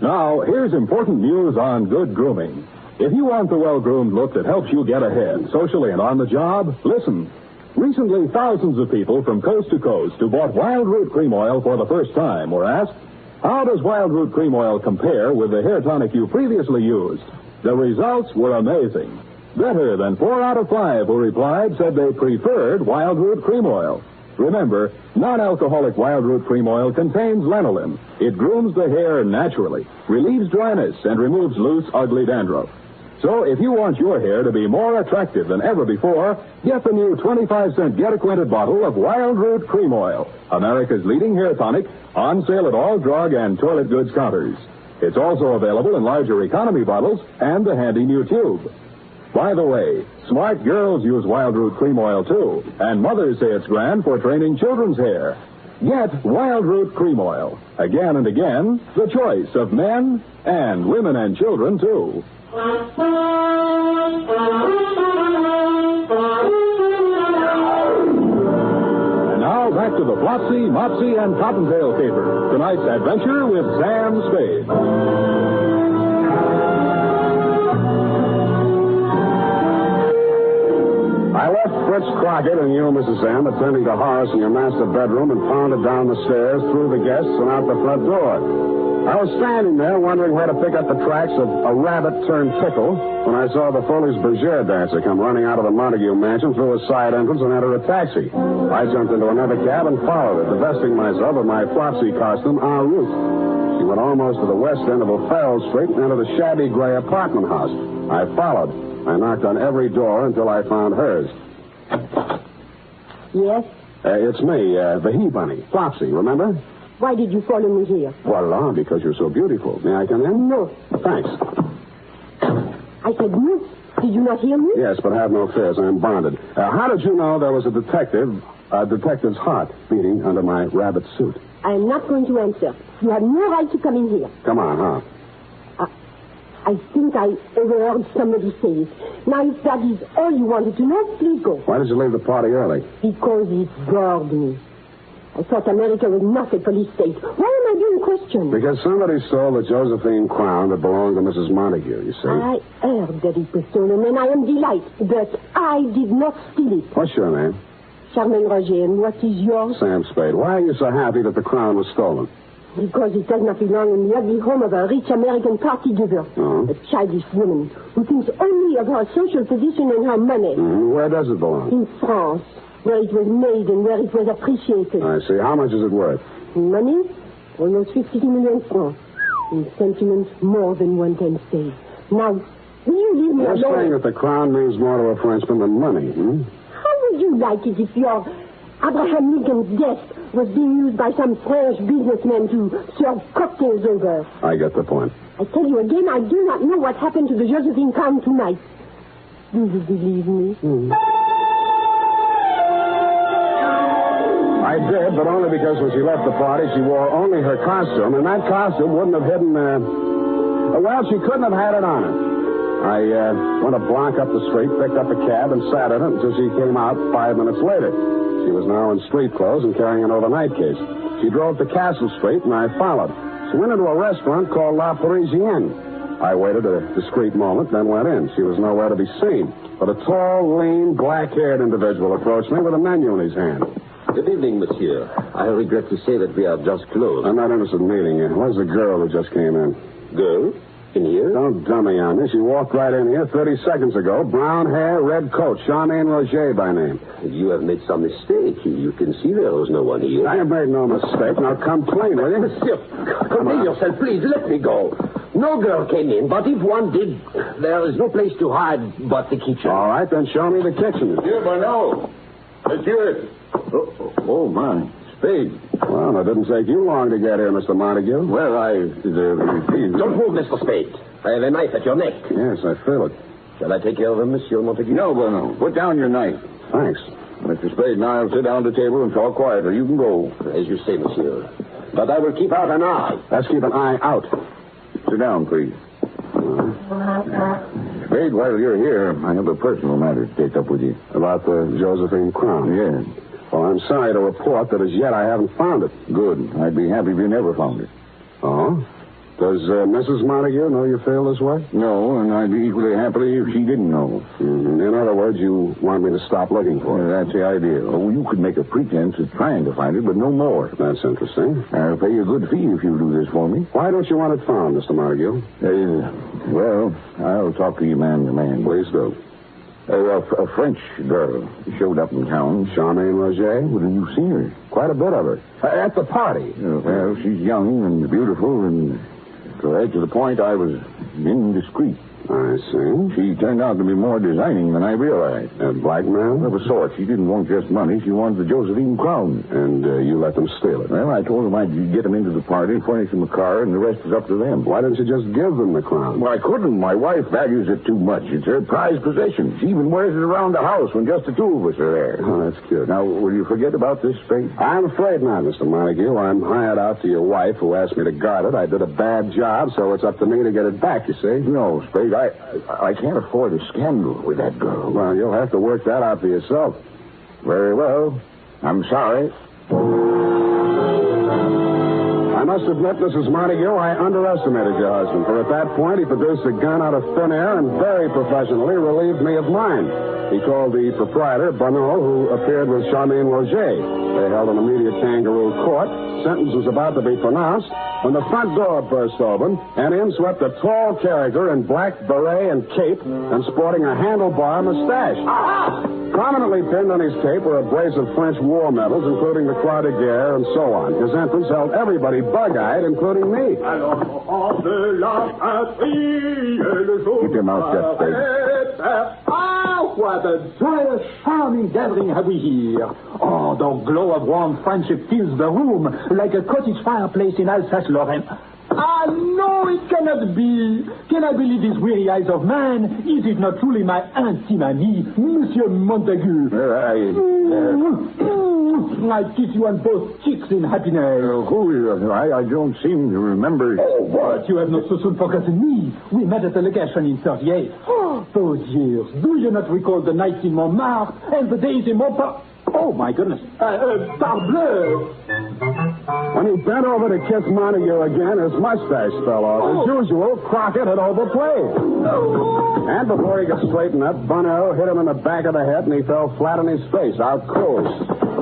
Now, here's important news on good grooming. If you want the well-groomed look that helps you get ahead, socially and on the job, listen. Recently, thousands of people from coast to coast who bought Wild Root Cream Oil for the first time were asked, how does Wild Root Cream Oil compare with the hair tonic you previously used? The results were amazing. Better than 4 out of 5 who replied said they preferred Wild Root Cream Oil. Remember, non-alcoholic Wild Root Cream Oil contains lanolin. It grooms the hair naturally, relieves dryness, and removes loose, ugly dandruff. So if you want your hair to be more attractive than ever before, get the new 25-cent get-acquainted bottle of Wild Root Cream Oil, America's leading hair tonic, on sale at all drug and toilet goods counters. It's also available in larger economy bottles and the handy new tube. By the way, smart girls use Wild Root Cream Oil, too, and mothers say it's grand for training children's hair. Get Wild Root Cream Oil. Again and again, the choice of men and women and children, too. And now, back to the Flopsey, Mopsey, and Cottontail Caper. Tonight's adventure with Sam Spade. I left Fritz Crockett and you, Mrs. M, attending to Horace in your master bedroom and pounded down the stairs, through the guests, and out the front door. I was standing there wondering where to pick up the tracks of a rabbit-turned-pickle when I saw the Foley's Bergère dancer come running out of the Montague mansion through a side entrance and enter a taxi. I jumped into another cab and followed her, divesting myself of my Flopsey costume en route. She went almost to the west end of O'Farrell Street and entered a shabby gray apartment house. I followed. I knocked on every door until I found hers. Yes? It's me, the he-bunny, Flopsey, remember? Why did you follow me here? Voila, because you're so beautiful. May I come in? No. Thanks. I said no. Did you not hear me? Yes, but have no fears. I'm bonded. How did you know there was a detective's heart beating under my rabbit suit? I am not going to answer. You have no right to come in here. Come on, huh? I think I overheard somebody say it. Now, if that is all you wanted to know, please go. Why did you leave the party early? Because it bored me. I thought America was not a police state. Why am I being questioned? Because somebody stole the Josephine crown that belonged to Mrs. Montague, you see. I heard that it was stolen, and I am delighted, but I did not steal it. What's your name? Charmaine Roger, and what is yours? Sam Spade. Why are you so happy that the crown was stolen? Because it does not belong in the ugly home of a rich American party giver. Oh. A childish woman who thinks only of her social position and her money. Where does it belong? In France, where it was made and where it was appreciated. I see. How much is it worth? In money, almost 50 million francs. In sentiment, more than one can say. Now, will you leave me alone? You're saying that the crown means more to a Frenchman than money, How would you like it if your Abraham Lincoln's death was being used by some French businessman to serve cocktails over? I get the point. I tell you again, I do not know what happened to the Josephine crown tonight. Do you believe me? I did, but only because when she left the party, she wore only her costume, and that costume wouldn't have hidden, well, she couldn't have had it on her. I went a block up the street, picked up a cab, and sat in it until she came out 5 minutes later. She was now in street clothes and carrying an overnight case. She drove to Castle Street, and I followed. She went into a restaurant called La Parisienne. I waited a discreet moment, then went in. She was nowhere to be seen, but a tall, lean, black-haired individual approached me with a menu in his hand. Good evening, monsieur. I regret to say that we are just closed. I'm not interested in meeting you. Where's the girl who just came in? Girl? In here? Don't dummy on me. She walked right in here 30 seconds ago. Brown hair, red coat. Charmaine Roger by name. You have made some mistake. You can see there was no one here. I have made no mistake. Now come clean, will you? Monsieur, contain yourself, please. Let me go. No girl came in, but if one did, there is no place to hide but the kitchen. All right, then show me the kitchen. Monsieur Bonneau. Monsieur. Oh, my. Spade. Well, it didn't take you long to get here, Mr. Montague. Well, Don't move, Mr. Spade. I have a knife at your neck. Yes, I feel it. Shall I take care of him, Monsieur Montague? No, Bonneau. Put down your knife. Thanks. Mr. Spade and I will sit down at the table and talk quietly. You can go. As you say, monsieur. But I will keep out an eye. Let's keep an eye out. Sit down, please. Spade, while you're here, I have a personal matter to take up with you. About the Josephine crown? Yes. Well, I'm sorry to report that as yet I haven't found it. Good. I'd be happy if you never found it. Oh? Does Mrs. Montague know you feel this way? No, and I'd be equally happy if she didn't know. Mm-hmm. In other words, you want me to stop looking for it? That's the idea. Oh, you could make a pretense of trying to find it, but no more. That's interesting. I'll pay you a good fee if you do this for me. Why don't you want it found, Mr. Montague? Well, I'll talk to you man to man. Please do. A French girl showed up in town. Charmaine Roger? Well, you seen her? Quite a bit of her. At the party. Well, she's young and beautiful, and right to the point, I was indiscreet. I see. She turned out to be more designing than I realized. A black man? Of a sort. She didn't want just money. She wanted the Josephine crown. And you let them steal it? Well, I told them I'd get them into the party, furnish them a car, and the rest is up to them. Why didn't you just give them the crown? Well, I couldn't. My wife values it too much. It's her prized possession. She even wears it around the house when just the two of us are there. Oh, that's cute. Now, will you forget about this, Spade? I'm afraid not, Mr. Montague. I'm hired out to your wife, who asked me to guard it. I did a bad job, so it's up to me to get it back, you see? No, Spade, I can't afford a scandal with that girl. Well, you'll have to work that out for yourself. Very well. I'm sorry. I must must admit, Mrs. Montague, I underestimated your husband, for at that point he produced a gun out of thin air and very professionally relieved me of mine. He called the proprietor, Bonneau, who appeared with Charmaine Roger. They held an immediate kangaroo court. Sentence was about to be pronounced when the front door burst open, and in swept a tall character in black beret and cape and sporting a handlebar mustache. Prominently pinned on his cape were a brace of French war medals, including the Croix de Guerre and so on. His entrance held everybody bug-eyed, including me. Keep your mouth shut, Spade. What a joyous, charming gathering have we here. Oh, the glow of warm friendship fills the room like a cottage fireplace in Alsace-Lorraine. Ah, no, it cannot be. Can I believe these weary eyes of man? Is it not truly my intime ami, Monsieur Montague? I kiss you on both cheeks in happiness. I don't seem to remember. Oh, what? You have not so soon forgotten me. We met at the legation in 38. Oh, those years. Do you not recall the nights in Montmartre and the days in Montparnasse? Oh, my goodness. Parbleu! When he bent over to kiss Montague again, his mustache fell off. As usual, Crockett had overplayed. And before he could straighten up, Bonneau hit him in the back of the head, and he fell flat on his face, out cold.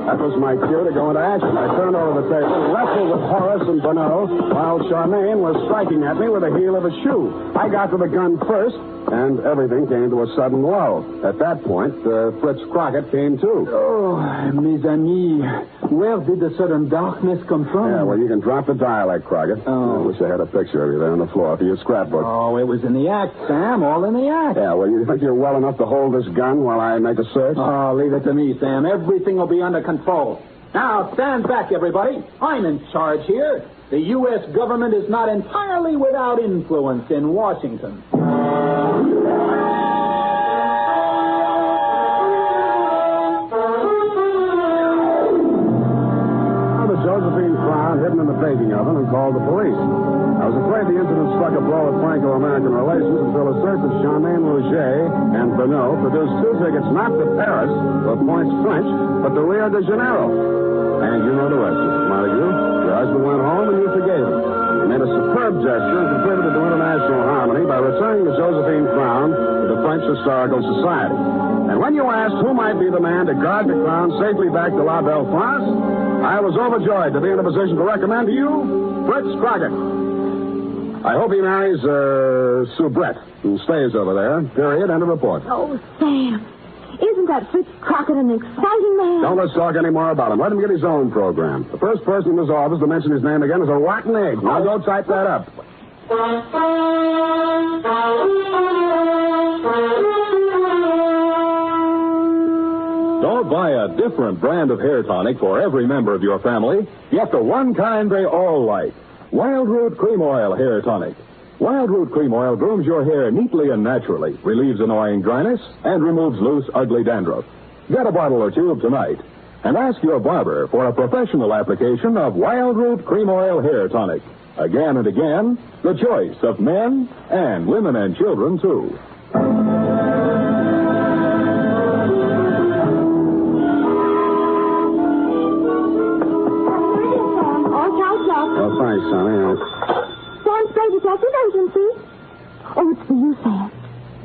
That was my cue to go into action. I turned over the table, wrestled with Horace and Bonneau, while Charmaine was striking at me with the heel of a shoe. I got to the gun first, and everything came to a sudden lull. At that point, Fritz Crockett came too. Oh, mes amis, where did the sudden darkness come from? Yeah, well, you can drop the dialect, Crockett. Oh. I wish I had a picture of you there on the floor for your scrapbook. Oh, it was in the act, Sam, all in the act. Yeah, well, you think you're well enough to hold this gun while I make a search? Oh, leave it to me, Sam. Everything will be under control. Now, stand back, everybody. I'm in charge here. The U.S. government is not entirely without influence in Washington. Josephine Crown hidden in the baking oven and called the police. I was afraid the incident struck a blow at Franco-American relations until a search of Charmaine Roger and Bonneau produced 2 tickets not to Paris or Pointe French, but to Rio de Janeiro. And you know the rest, Mrs. Montague. Your husband went home and you forgave him. He made a superb gesture and contributed to international harmony by returning the Josephine Crown to the French Historical Society. And when you asked who might be the man to guard the crown safely back to La Belle France, I was overjoyed to be in a position to recommend to you Fritz Crockett. I hope he marries Soubrette, who stays over there. Period. End of report. Oh, Sam, isn't that Fritz Crockett an exciting man? Don't let's talk any more about him. Let him get his own program. The first person in this office to mention his name again is a rotten egg. Now go type that up. Don't buy a different brand of hair tonic for every member of your family. Get the one kind they all like. Wild Root Cream Oil Hair Tonic. Wild Root Cream Oil grooms your hair neatly and naturally, relieves annoying dryness, and removes loose, ugly dandruff. Get a bottle or tube tonight. And ask your barber for a professional application of Wild Root Cream Oil Hair Tonic. Again and again, the choice of men and women and children, too. Oh, thanks, Sonny. Sam Spade Detective Agency. Oh, it's for you, Sam.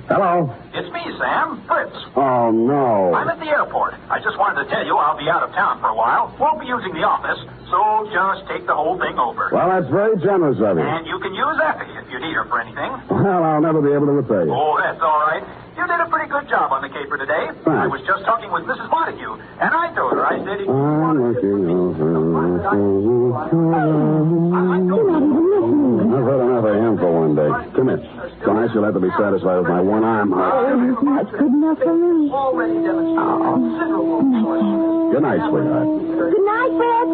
Hello. It's me, Sam. Fritz. Oh, no. I'm at the airport. I just wanted to tell you I'll be out of town for a while. Won't be using the office, so just take the whole thing over. Well, that's very generous of you. And you can use Effie if you need her for anything. Well, I'll never be able to repay you. Oh, that's all right. You did a pretty good job on the caper today. Thanks. I was just talking with Mrs. Montague, and I told her, I said... I'm looking over. I've heard enough of him for one day. Come here. Tonight you'll have to be satisfied with my one arm. That's good enough for me. Already demonstrated. Good night, sweetheart. Good night, Fritz.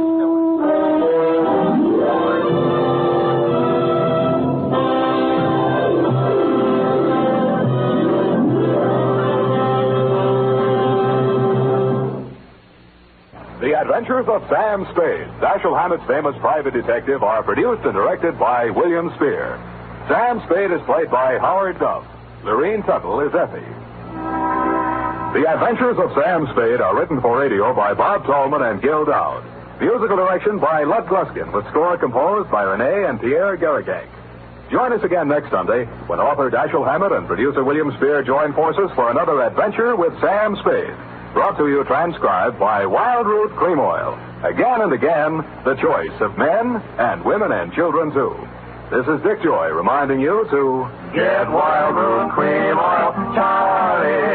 The Adventures of Sam Spade, Dashiell Hammett's famous private detective, are produced and directed by William Spear. Sam Spade is played by Howard Duff. Lorene Tuttle is Effie. The Adventures of Sam Spade are written for radio by Bob Tallman and Gil Dowd. Musical direction by Lud Gluskin, with score composed by Renee and Pierre Garrigay. Join us again next Sunday when author Dashiell Hammett and producer William Spear join forces for another adventure with Sam Spade. Brought to you transcribed by Wild Root Cream Oil. Again and again, the choice of men and women and children, too. This is Dick Joy reminding you to get Wild Root Cream Oil, Charlie.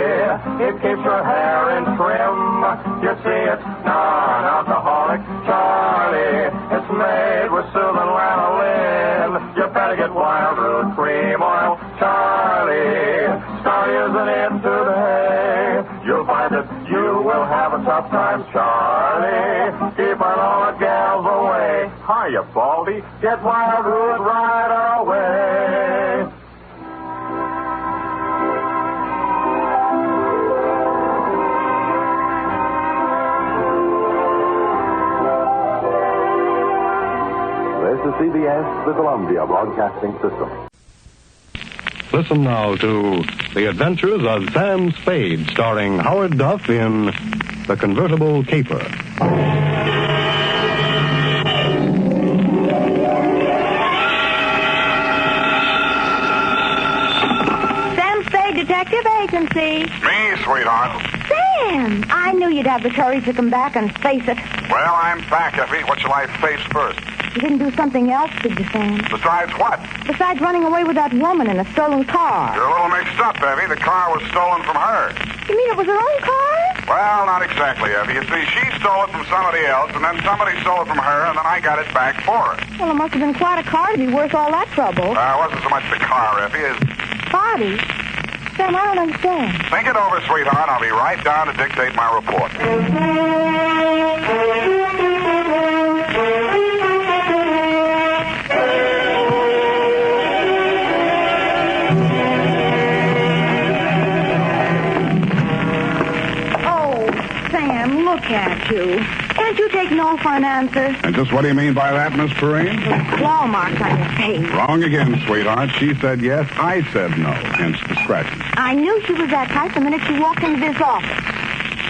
It keeps your hair in trim. You see, it's non-alcoholic, Charlie. It's made with soothing lanolin. You better get Wild Root Cream Oil, Charlie. Start using it today. You'll find that you will have a tough time, Charlie. Keeping all the gals away. Hiya, Baldy. Get Wild Root right away. This is CBS, the Columbia Broadcasting System. Listen now to The Adventures of Sam Spade, starring Howard Duff in The Convertible Caper. Sam Spade Detective Agency. Me, sweetheart. Sam, I knew you'd have the courage to come back and face it. Well, I'm back, Effie. What shall I face first? You didn't do something else, did you, Sam? Besides what? Besides running away with that woman in a stolen car. You're a little mixed up, Effie. The car was stolen from her. You mean it was her own car? Well, not exactly, Effie. You see, she stole it from somebody else, and then somebody stole it from her, and then I got it back for her. Well, it must have been quite a car to be worth all that trouble. It wasn't so much the car, Effie, as... Body? Sam, I don't understand. Think it over, sweetheart. I'll be right down to dictate my report. Look at you. Can't you take no for an answer? And just what do you mean by that, Miss Perrine? Claw marks on your face. Wrong again, sweetheart. She said yes, I said no. Hence discretion. I knew she was that type the minute she walked into this office.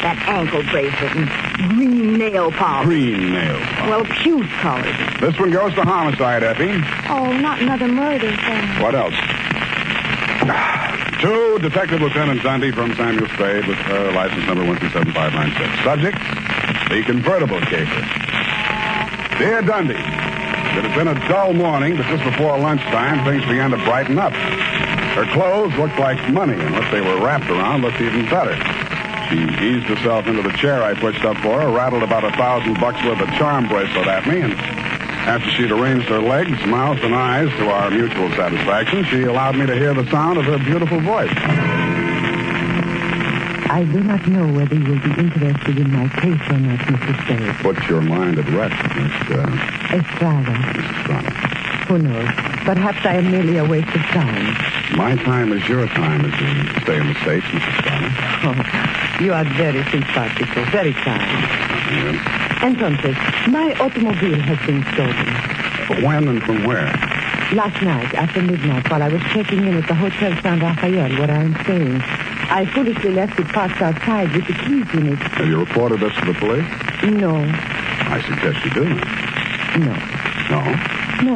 That ankle bracelet and green nail polish. Green nail polish. Well, puce colored. This one goes to homicide, Effie. Oh, not another murder, Sam. What else? To Detective Lieutenant Dundee from Samuel Spade with license number 127596. Subject, the Convertible Caper. Dear Dundee, it has been a dull morning, but just before lunchtime, things began to brighten up. Her clothes looked like money, and what they were wrapped around looked even better. She eased herself into the chair I pushed up for her, rattled about $1,000 worth of charm bracelet at me, and after she'd arranged her legs, mouth, and eyes to our mutual satisfaction, she allowed me to hear the sound of her beautiful voice. I do not know whether you will be interested in my case or not, Mr. Spade. Put your mind at rest, Miss Estrada. Who knows? Perhaps I am merely a waste of time. My time is your time as you stay in the States, Mrs. Strada. Oh, you are very simpatico, very kind. Yes. Entonces, my automobile has been stolen. When and from where? Last night, after midnight, while I was checking in at the Hotel San Rafael, where I am staying, I foolishly left it parked outside with the keys in it. Have you reported this to the police? No. I suggest you do. No. No? No.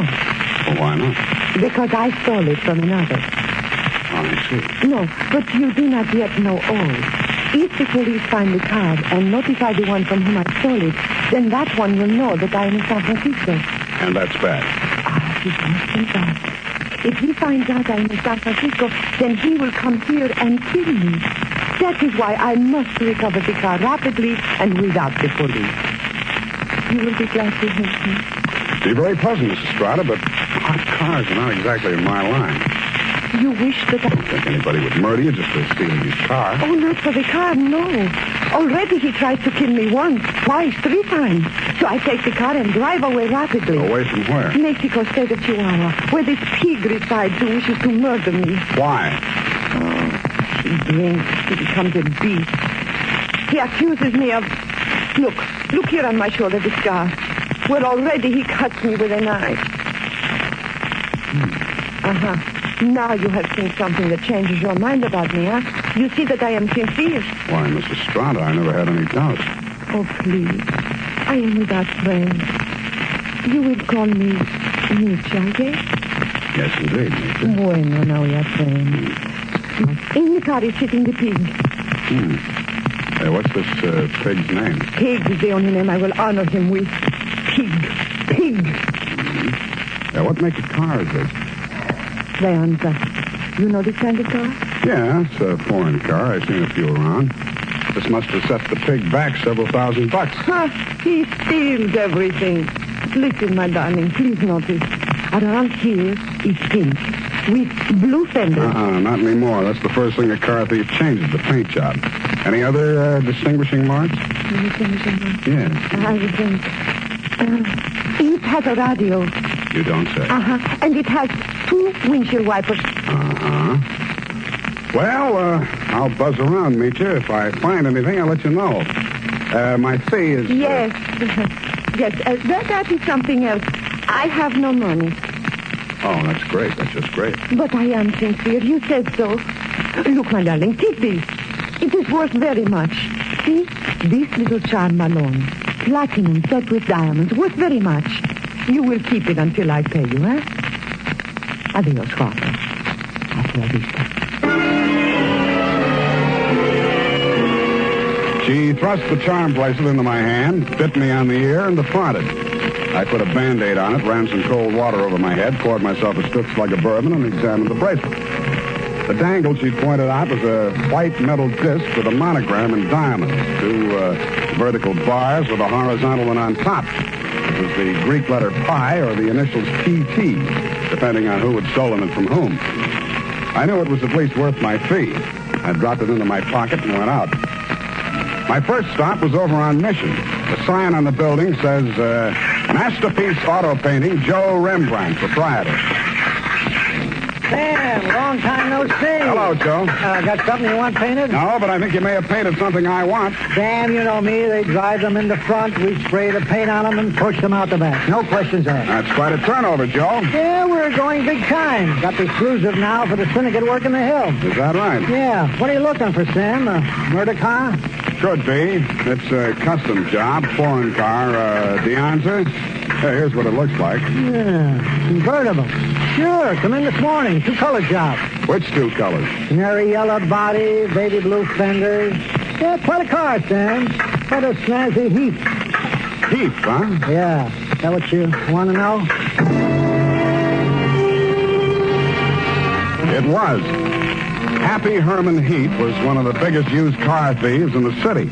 Well, why not? Because I stole it from another. I see. No, but you do not yet know all. If the police find the car and notify the one from whom I stole it, then that one will know that I am in San Francisco. And that's bad. It must be bad. If he finds out I am in San Francisco, then he will come here and kill me. That is why I must recover the car rapidly and without the police. You will be glad to help me. Be very pleasant, Mrs. Strada, but hot cars are not exactly in my line. You wish that I don't think anybody would murder you just for stealing his car. Oh, not for the car, no. Already he tried to kill me once, twice, 3 times. So I take the car and drive away rapidly. Away from where? Mexico, state of Chihuahua, where this pig resides who wishes to murder me. Why? Oh, he drinks. He becomes a beast. He accuses me of... Look here on my shoulder, the scar. Where already he cuts me with a knife. Uh-huh. Now you have seen something that changes your mind about me, huh? You see that I am sincere. Why, Mrs. Strada, I never had any doubt. Oh, please. I am without friends. You will call me Nietzsche, I guess? Yes, indeed, Nietzsche. Bueno, now we are friends. In the car is sitting the pig. What's this pig's name? Pig is the only name I will honor him with. Pig. What make of car is this? Leonza. You know this kind of car? Yeah, it's a foreign car. I've seen a few around. This must have set the pig back several $1,000. He steals everything. Listen, my darling, please notice. Around here is pink with blue fenders. Not anymore. That's the first thing a car thief changes, the paint job. Any other distinguishing marks? Distinguishing marks? Yes. I would think. It has a radio. You don't say. And it has 2 windshield wipers. Well, I'll buzz around, Nietzsche. If I find anything, I'll let you know. My fee is... Yes. Yes, that is something else. I have no money. Oh, that's great. That's just great. But I am sincere. You said so. Look, my darling, take this. It is worth very much. See? This little charm alone. Platinum set with diamonds. Worth very much. You will keep it until I pay you, eh? Adios, Father. Hasta la vista. She thrust the charm bracelet into my hand, bit me on the ear, and departed. I put a Band-Aid on it, ran some cold water over my head, poured myself a stiff slug of bourbon, and examined the bracelet. The dangle she pointed out was a white metal disc with a monogram in diamonds, 2 vertical bars with a horizontal one on top. It was the Greek letter pi or the initials PT, depending on who had stolen it from whom. I knew it was at least worth my fee. I dropped it into my pocket and went out. My first stop was over on Mission. The sign on the building says, Masterpiece Auto Painting, Joe Rembrandt, proprietor. Sam, long time no see. Hello, Joe. Got something you want painted? No, but I think you may have painted something I want. Sam, you know me. They drive them in the front. We spray the paint on them and push them out the back. No questions asked. That's quite a turnover, Joe. Yeah, we're going big time. Got the exclusive now for the syndicate work in the hill. Is that right? Yeah. What are you looking for, Sam? A murder car? Could be. It's a custom job, foreign car, Deanza. Here's what it looks like. Yeah, convertible. Sure, come in this morning. 2-color job. Which 2 colors? Canary yellow body, baby blue fenders. Yeah, quite a car, Sam. Quite a snazzy heap. Heap, huh? Yeah. Is that what you want to know? It was. Happy Herman Heath was one of the biggest used car thieves in the city.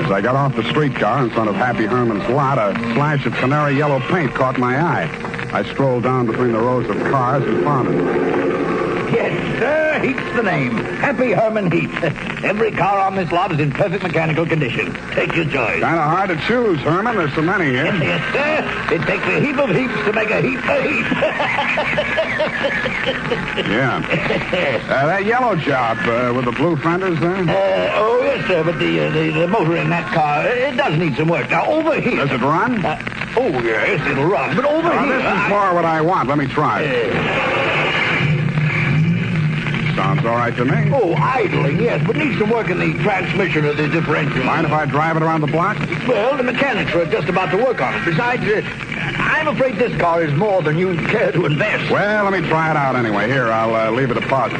As I got off the streetcar in front of Happy Herman's lot, a flash of canary yellow paint caught my eye. I strolled down between the rows of cars and found it. Yes, sir. Heath's the name. Happy Herman Heath. Every car on this lot is in perfect mechanical condition. Take your choice. Kind of hard to choose, Herman. There's so many here. Yes, sir. It takes a heap of heaps to make a heap of heap. Yeah. That yellow job with the blue fenders there? Oh, yes, sir, but the motor in that car, it does need some work. Now, over here... Does it run? Oh, yes, it'll run. But over here... This is more what I want. Let me try. Sounds all right to me. Oh, idling, yes, but needs some work in the transmission of the differential. Mind if I drive it around the block? Well, the mechanics are just about to work on it. Besides, I'm afraid this car is more than you care to invest. Well, let me try it out anyway. Here, I'll leave a deposit.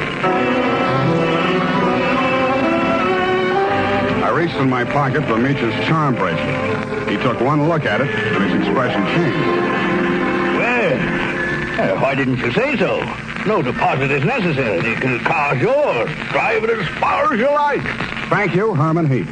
I reached in my pocket for Meech's charm bracelet. He took one look at it, and his expression changed. Well, why didn't you say so? No deposit is necessary. The car's yours. Drive it as far as you like. Thank you, Herman Heath.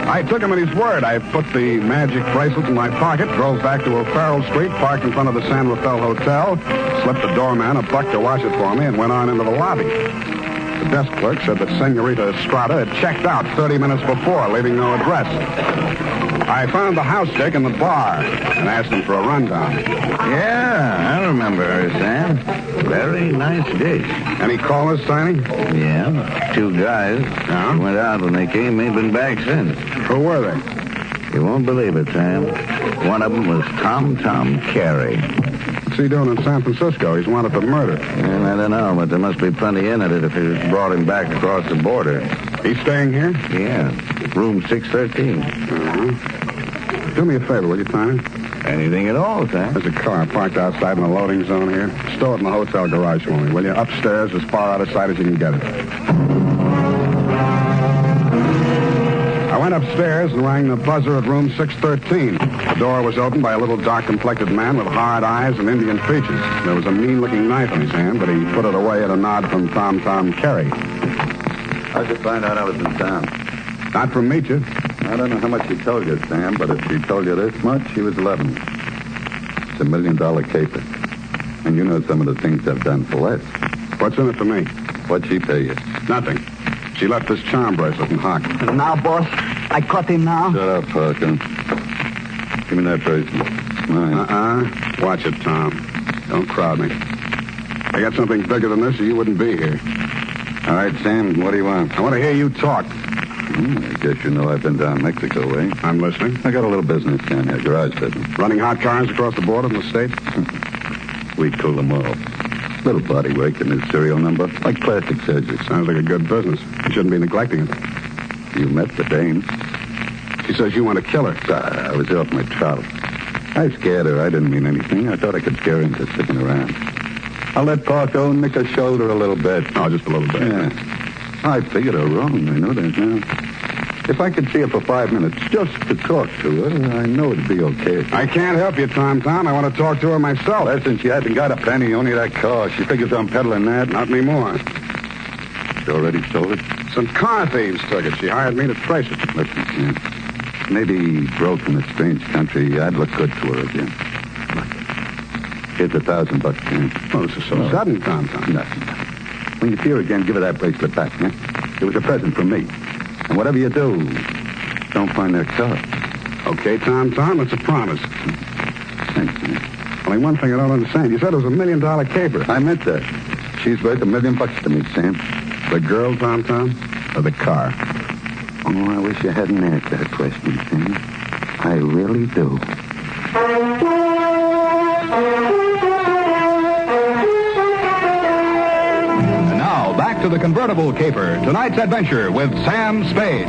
I took him at his word. I put the magic bracelet in my pocket, drove back to O'Farrell Street, parked in front of the San Rafael Hotel, slipped the doorman $1 to wash it for me, and went on into the lobby. The desk clerk said that Senorita Estrada had checked out 30 minutes before, leaving no address. I found the house dick in the bar and asked him for a rundown. Yeah, I remember her, Sam. Very nice dish. Any callers, Tiny? Yeah, 2 guys. Yeah? Went out when they came. Ain't been back since. Who were they? You won't believe it, Sam. One of them was Tom Carey. What's he doing in San Francisco? He's wanted for murder. And I don't know, but there must be plenty in it if he brought him back across the border. He's staying here? Yeah. Room 613. Uh-huh. Do me a favor, will you, Tiny? Anything at all, Sam. There's a car parked outside in the loading zone here. Stow it in the hotel garage for me, will you? Upstairs, as far out of sight as you can get it. I went upstairs and rang the buzzer at room 613. The door was opened by a little dark-complected man with hard eyes and Indian features. There was a mean-looking knife in his hand, but he put it away at a nod from Tom Carey. How'd you find out I was in town? Not from Meacher. I don't know how much she told you, Sam, but if she told you this much, she was 11. It's $1 million caper. And you know some of the things I've done for less. What's in it for me? What'd she pay you? Nothing. She left this charm bracelet in Hock. Now, boss, I caught him now. Shut up, Parker. Give me that bracelet. Mine. Watch it, Tom. Don't crowd me. I got something bigger than this or you wouldn't be here. All right, Sam, what do you want? I want to hear you talk. I guess you know I've been down Mexico way. I'm listening. I got a little business down here, garage business. Running hot cars across the border from the States? We cool them off. Little body work and his serial number, like plastic surgery. Sounds like a good business. You shouldn't be neglecting it. You met the dame. She says you want to kill her. I was off my trout. I scared her. I didn't mean anything. I thought I could scare her into sticking around. I'll let Parko nick her shoulder a little bit. Oh, just a little bit. Yeah. I figured her wrong. I know that now. If I could see her for 5 minutes just to talk to her, I know it'd be okay. I can't help you, Tom. I want to talk to her myself. Listen, she hasn't got a penny, only that car. She figures I'm peddling that. Not anymore. She already sold it? Some car thieves took it. She hired me to trace it. Listen, Sam. Maybe broke in a strange country. I'd look good to her again. Look. Here's $1,000, Sam. Oh, this is so sudden, Tom. Nothing. When you see her again, give her that bracelet back, yeah? It was a present from me. And whatever you do, don't find that car. Okay, Tom, it's a promise. Thanks, man. Only one thing I don't understand. You said it was $1 million caper. I meant that. She's worth $1 million to me, Sam. The girl, Tom, or the car? Oh, I wish you hadn't asked that question, Sam. I really do. And now, back to the Convertible Caper. Tonight's adventure with Sam Spade.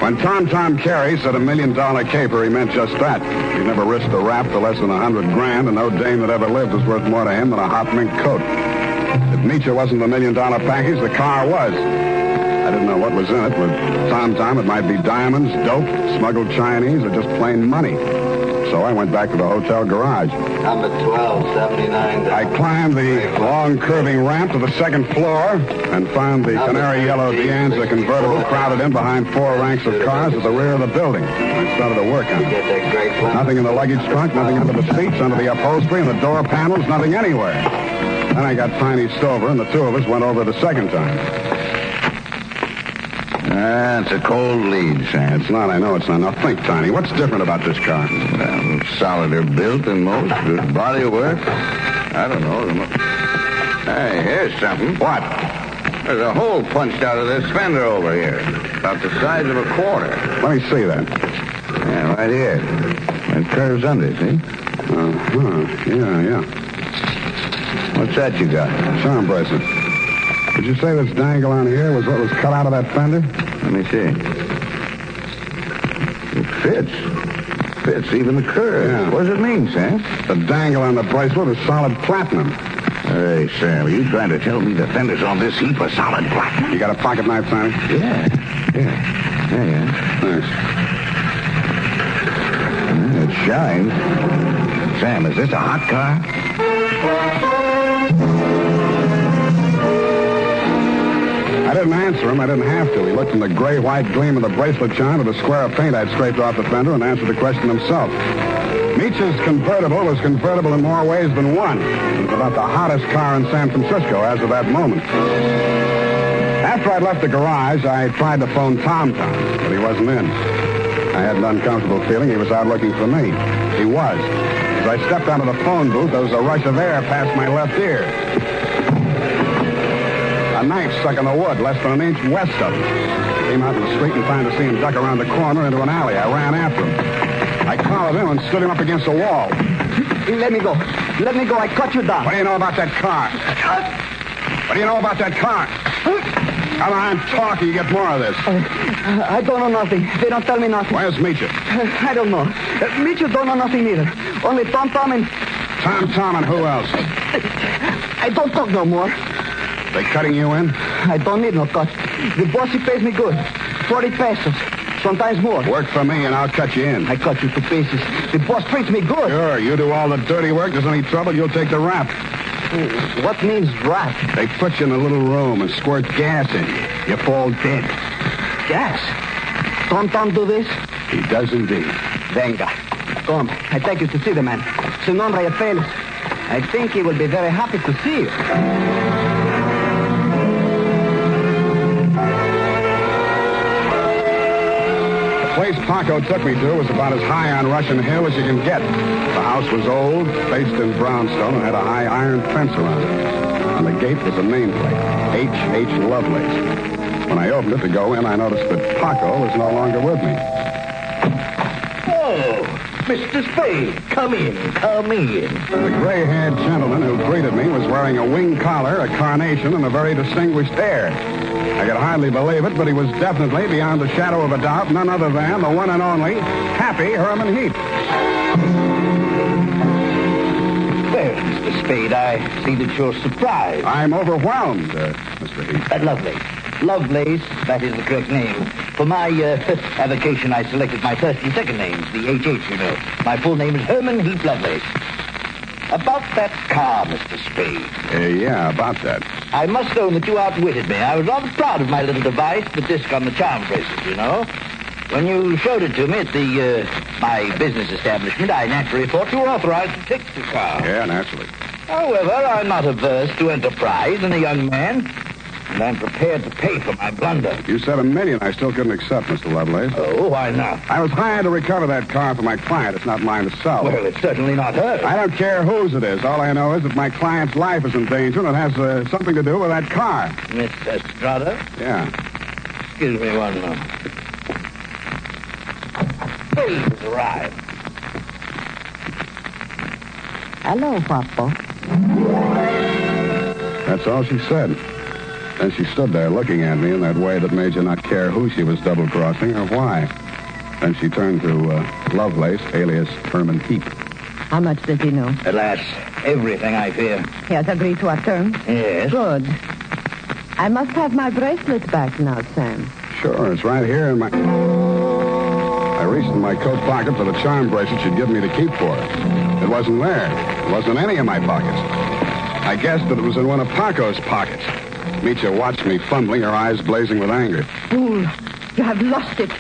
When Tom Carey said $1 million caper, he meant just that. He never risked a rap for less than $100 grand, and no dame that ever lived was worth more to him than a hot mink coat. If Meacher wasn't the $1 million package, the car was. I didn't know what was in it. With Tom, it might be diamonds, dope, smuggled Chinese, or just plain money. So I went back to the hotel garage. Number 1279. I climbed the long, curving ramp to the second floor and found the canary yellow Deanza convertible crowded in behind 4 ranks of cars at the rear of the building. I started to work on it. Nothing in the luggage trunk, nothing under the seats, under the upholstery, and the door panels, nothing anywhere. Then I got Tiny Stover, and the two of us went over the second time. It's a cold lead, Sam. It's not, I know it's not. Now think, Tiny, what's different about this car? Well, solider built than most. Good body work. I don't know. Hey, here's something. What? There's a hole punched out of this fender over here. About the size of a quarter. Let me see that. Yeah, right here. It curves under, see? Yeah. What's that you got? Charm bracelet. Did you say this dangle on here was what was cut out of that fender? Let me see. It fits. Fits even the curve. Yeah. What does it mean, Sam? The dangle on the bracelet is solid platinum. Hey, Sam, are you trying to tell me the fenders on this heap are solid platinum? You got a pocket knife, Tiny? Yeah. Thanks. It shines. Sam, is this a hot car? I didn't answer him. I didn't have to. He looked from the gray-white gleam of the bracelet charm to the square of paint I'd scraped off the fender and answered the question himself. Meach's convertible was convertible in more ways than one. It was about the hottest car in San Francisco as of that moment. After I'd left the garage, I tried to phone Tom, but he wasn't in. I had an uncomfortable feeling he was out looking for me. He was. As I stepped out of the phone booth, there was a rush of air past my left ear. A knife stuck in the wood less than an inch west of it. Came out in the street and found to see him duck around the corner into an alley. I ran after him. I collared him and stood him up against the wall. Let me go. Let me go. I cut you down. What do you know about that car? What do you know about that car? Come on, talk, you get more of this. I don't know nothing. They don't tell me nothing. Where's Meacher? I don't know. Meacher don't know nothing either. Only Tom and... Tom and who else? I don't talk no more. They cutting you in? I don't need no cut. The boss, he pays me good. 40 pesos. Sometimes more. Work for me and I'll cut you in. I cut you to pieces. The boss treats me good. Sure, you do all the dirty work. There's any trouble, you'll take the rap. What means rap? They put you in a little room and squirt gas in you. You fall dead. Gas? Tom do this? He does indeed. Venga. Come, I take you to see the man. Su nombre es Félix. I think he will be very happy to see you. The place Paco took me to was about as high on Russian Hill as you can get. The house was old, faced in brownstone, and had a high iron fence around it. On the gate was a nameplate, H.H. Lovelace. When I opened it to go in, I noticed that Paco was no longer with me. Oh, Mr. Spade, come in. The gray-haired gentleman who greeted me was wearing a wing collar, a carnation, and a very distinguished air. I could hardly believe it, but he was definitely, beyond the shadow of a doubt, none other than the one and only Happy Herman Heap. Well, Mr. Spade, I see that you're surprised. I'm overwhelmed, Mr. Heap. Lovelace, that is the correct name. For my avocation, I selected my first and second names, the H.H., you know. My full name is Herman Heap Lovelace. About that car, Mr. Spade. Yeah, about that. I must own that you outwitted me. I was rather proud of my little device, the disc on the charm bracelet, you know. When you showed it to me at my business establishment, I naturally thought you were authorized to take the car. Yeah, naturally. However, I'm not averse to enterprise in a young man, and I'm prepared to pay for my blunder. You said $1 million I still couldn't accept, Mr. Lovelace. Oh, why not? I was hired to recover that car for my client. It's not mine to sell. Well, it's certainly not hers. I don't care whose it is. All I know is that my client's life is in danger, and it has something to do with that car. Miss Estrada? Yeah. Excuse me one moment. Spade has arrived. Hello, Papa. That's all she said. Then she stood there looking at me in that way that made you not care who she was double-crossing or why. Then she turned to Lovelace, alias Herman Heap. How much does he know? Alas, everything, I fear. He has agreed to our terms? Yes. Good. I must have my bracelet back now, Sam. Sure, it's right here in my... I reached in my coat pocket for the charm bracelet she'd given me to keep for her. It wasn't there. It wasn't in any of my pockets. I guessed that it was in one of Paco's pockets. Meacher watched me fumbling, her eyes blazing with anger. Fool, you have lost it.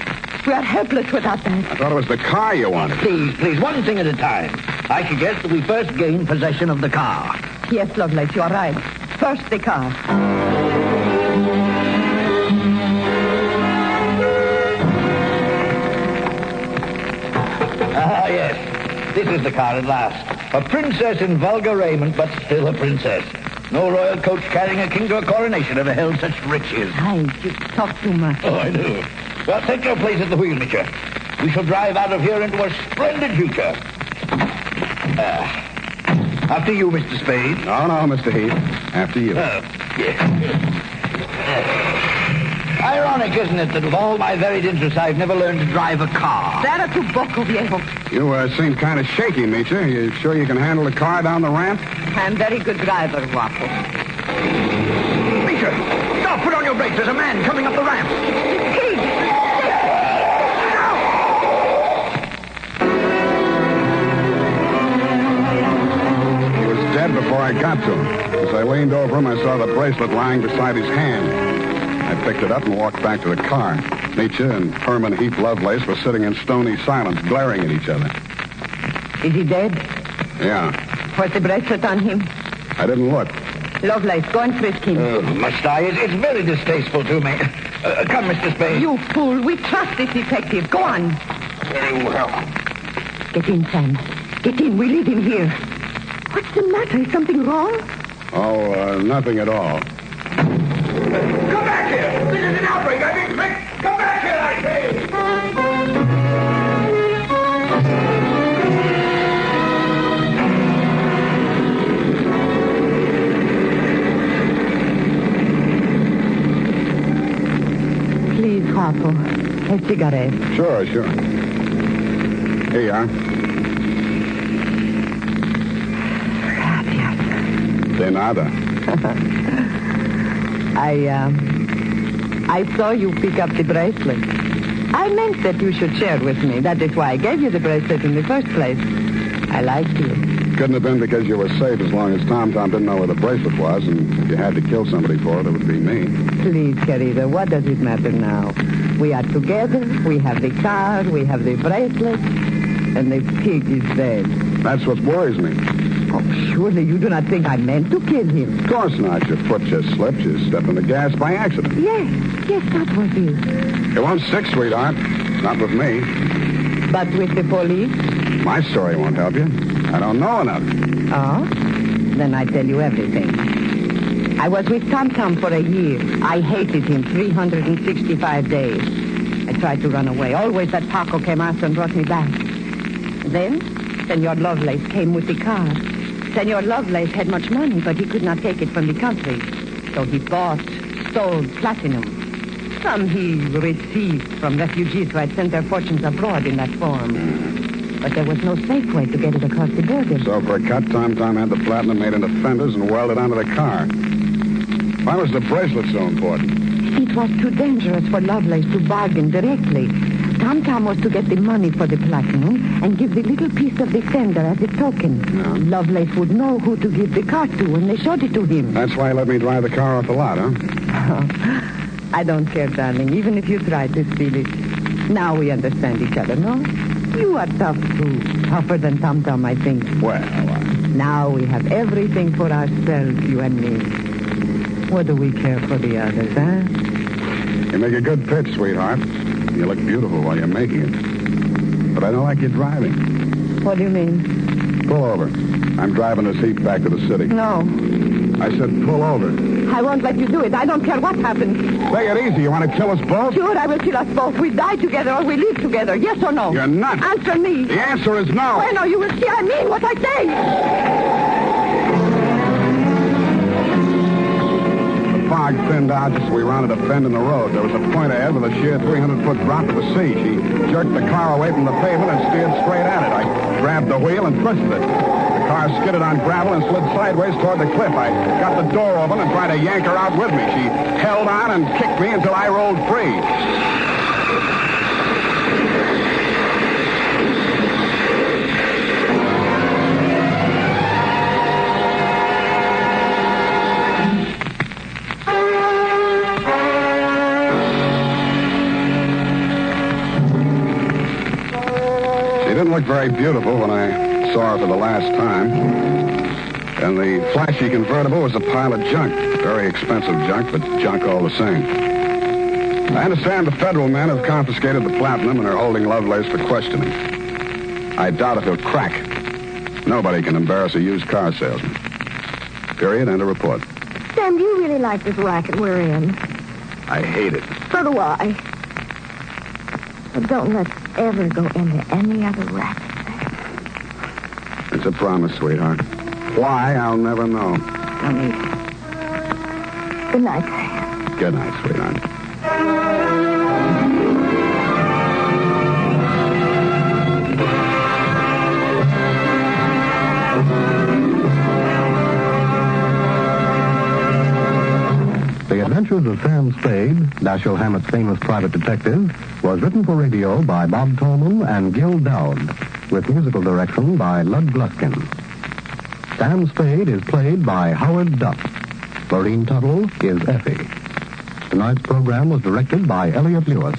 We are helpless without that. I thought it was the car you wanted. Please, one thing at a time. I suggest that we first gain possession of the car. Yes, Lovelace, you are right. First, the car. Yes. This is the car at last. A princess in vulgar raiment, but still a princess. No royal coach carrying a king to a coronation ever held such riches. Heinz, you talk too much. Oh, I do. Well, take your place at the wheel, Mitcher. We shall drive out of here into a splendid future. After you, Mr. Spade. No, Mr. Heath. After you. Yes. Ironic, isn't it, that of all my varied interests, I've never learned to drive a car. Sarah, tu poco viejo. You seem kind of shaky, Meacher. You sure you can handle the car down the ramp? I'm very good driver, Waffle. Meacher, stop! Put on your brakes. There's a man coming up the ramp. He was dead before I got to him. As I leaned over him, I saw the bracelet lying beside his hand. I picked it up and walked back to the car. Meacher and Herman Heap Lovelace were sitting in stony silence, glaring at each other. Is he dead? Yeah. Was the bracelet on him? I didn't look. Lovelace, go and frisk him. Must I? It's very distasteful to me. Come, Mr. Spade. You fool. We trust this detective. Go on. Very well. Get in, Sam. Get in. We leave him here. What's the matter? Is something wrong? Oh, nothing at all. Come back here! This is an outbreak! I mean, quick! Come Paco. A cigarette. Sure. Here you are. De nada. I saw you pick up the bracelet. I meant that you should share with me. That is why I gave you the bracelet in the first place. I liked you. Couldn't have been because you were safe as long as Tom didn't know where the bracelet was, and if you had to kill somebody for it, it would be me. Please, querida, what does it matter now? We are together, we have the car, we have the bracelet, and the pig is dead. That's what worries me. Oh, surely you do not think I meant to kill him. Of course not. Your foot just slipped. You stepped on the gas by accident. Yes, that was it. It won't stick, sweetheart. Not with me. But with the police? My story won't help you. I don't know enough. Oh? Then I tell you everything. I was with Tom for a year. I hated him 365 days. I tried to run away. Always that Paco came after and brought me back. Then, Senor Lovelace came with the car. Senor Lovelace had much money, but he could not take it from the country. So he stole platinum. Some he received from refugees who had sent their fortunes abroad in that form. But there was no safe way to get it across the border. So for a cut, Tom had the platinum made into fenders and welded onto the car. Why was the bracelet so important? It was too dangerous for Lovelace to bargain directly. Tom was to get the money for the platinum and give the little piece of the fender as a token. No. Lovelace would know who to give the car to when they showed it to him. That's why he let me drive the car off the lot, huh? Oh, I don't care, darling, even if you try to steal it. Now we understand each other, no? You are tough, too. Tougher than Tom, I think. Well, Now we have everything for ourselves, you and me. What do we care for the others, huh? You make a good pitch, sweetheart. You look beautiful while you're making it. But I don't like you driving. What do you mean? Pull over. I'm driving this heap back to the city. No. I said pull over. I won't let you do it. I don't care what happens. Take it easy. You want to kill us both? Sure, I will kill us both. We die together or we live together. Yes or no? You're nuts. Answer me. The answer is no. Bueno, you will see I mean what I say. The fog thinned out just as we rounded a bend in the road. There was a point ahead with a sheer 300-foot drop to the sea. She jerked the car away from the pavement and steered straight at it. I grabbed the wheel and twisted it. The car skidded on gravel and slid sideways toward the cliff. I got the door open and tried to yank her out with me. She held on and kicked me until I rolled free. She didn't look very beautiful when I saw her for the last time. And the flashy convertible was a pile of junk. Very expensive junk, but junk all the same. I understand the federal men have confiscated the platinum and are holding Lovelace for questioning. I doubt if he'll crack. Nobody can embarrass a used car salesman. Period. End of report. Sam, do you really like this racket we're in? I hate it. So do I. But don't let's ever go into any other racket. It's a promise, sweetheart. Why, I'll never know. No need. Good night, Sam. Good night, sweetheart. The Adventures of Sam Spade, Dashiell Hammett's famous private detective, was written for radio by Bob Tolman and Gil Dowd, with musical direction by Lud Gluskin. Sam Spade is played by Howard Duff. Lorene Tuttle is Effie. Tonight's program was directed by Elliott Lewis.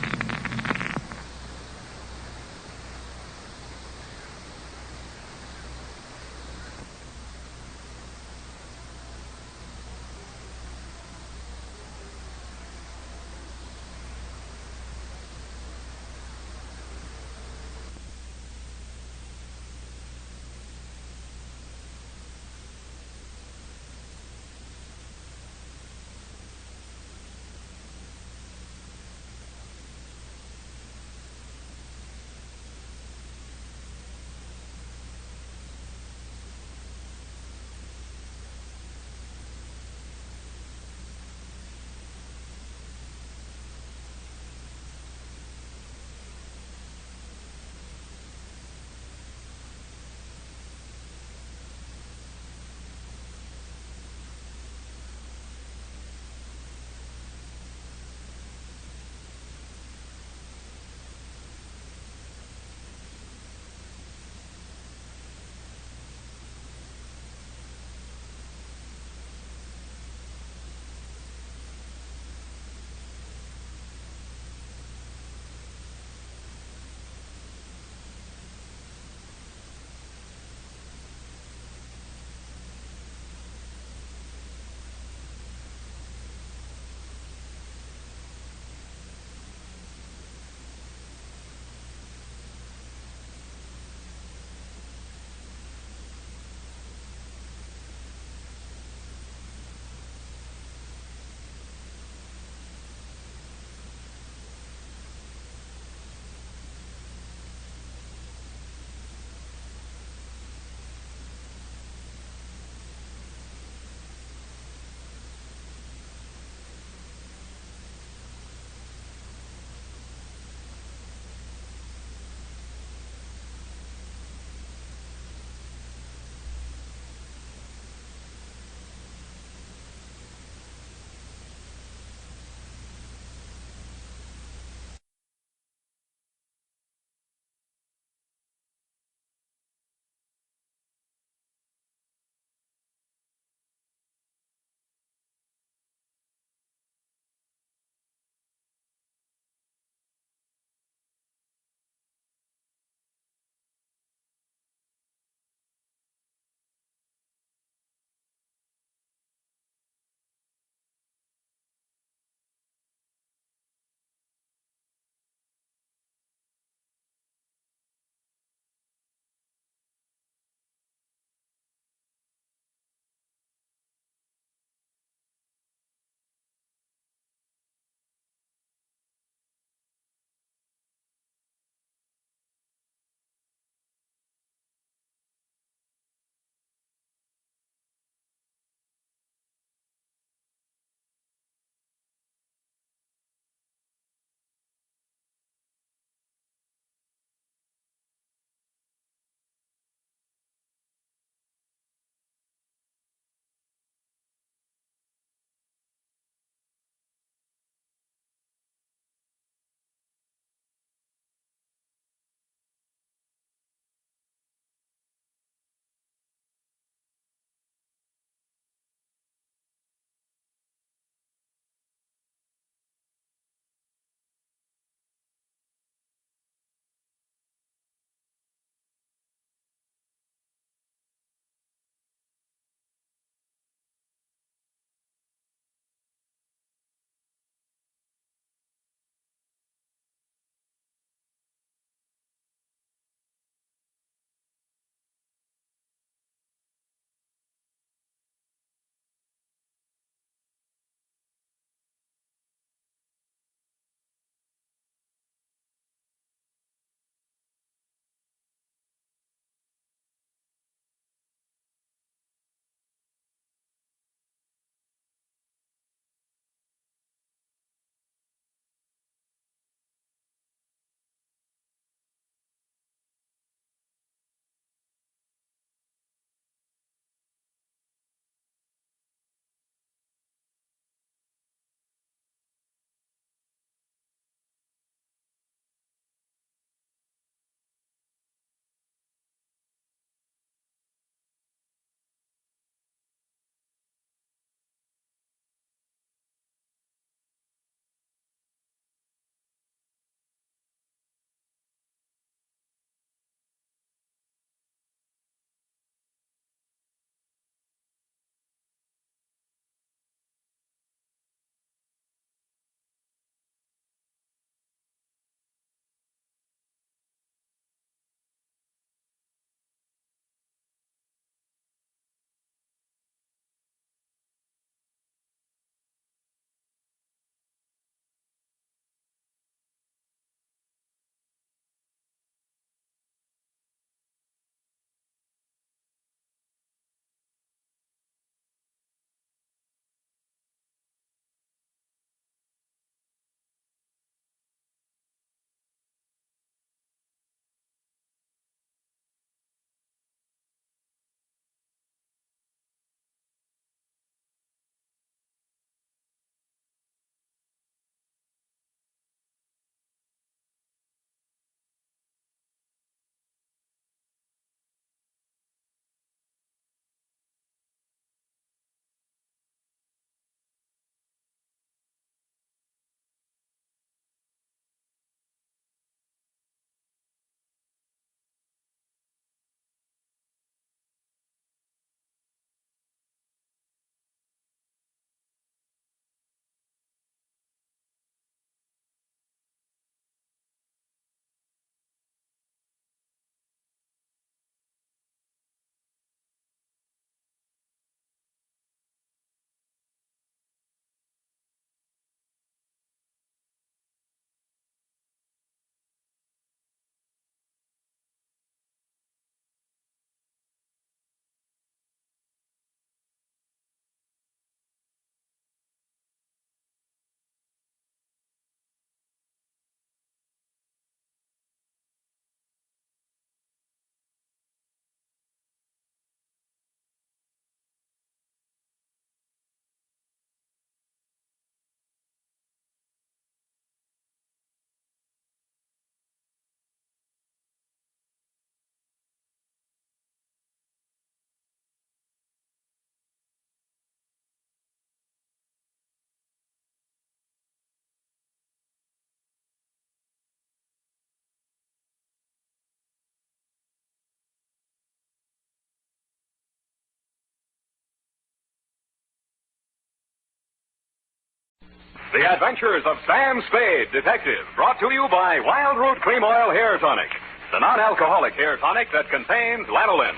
The Adventures of Sam Spade, Detective, brought to you by Wild Root Cream Oil Hair Tonic, the non-alcoholic hair tonic that contains lanolin.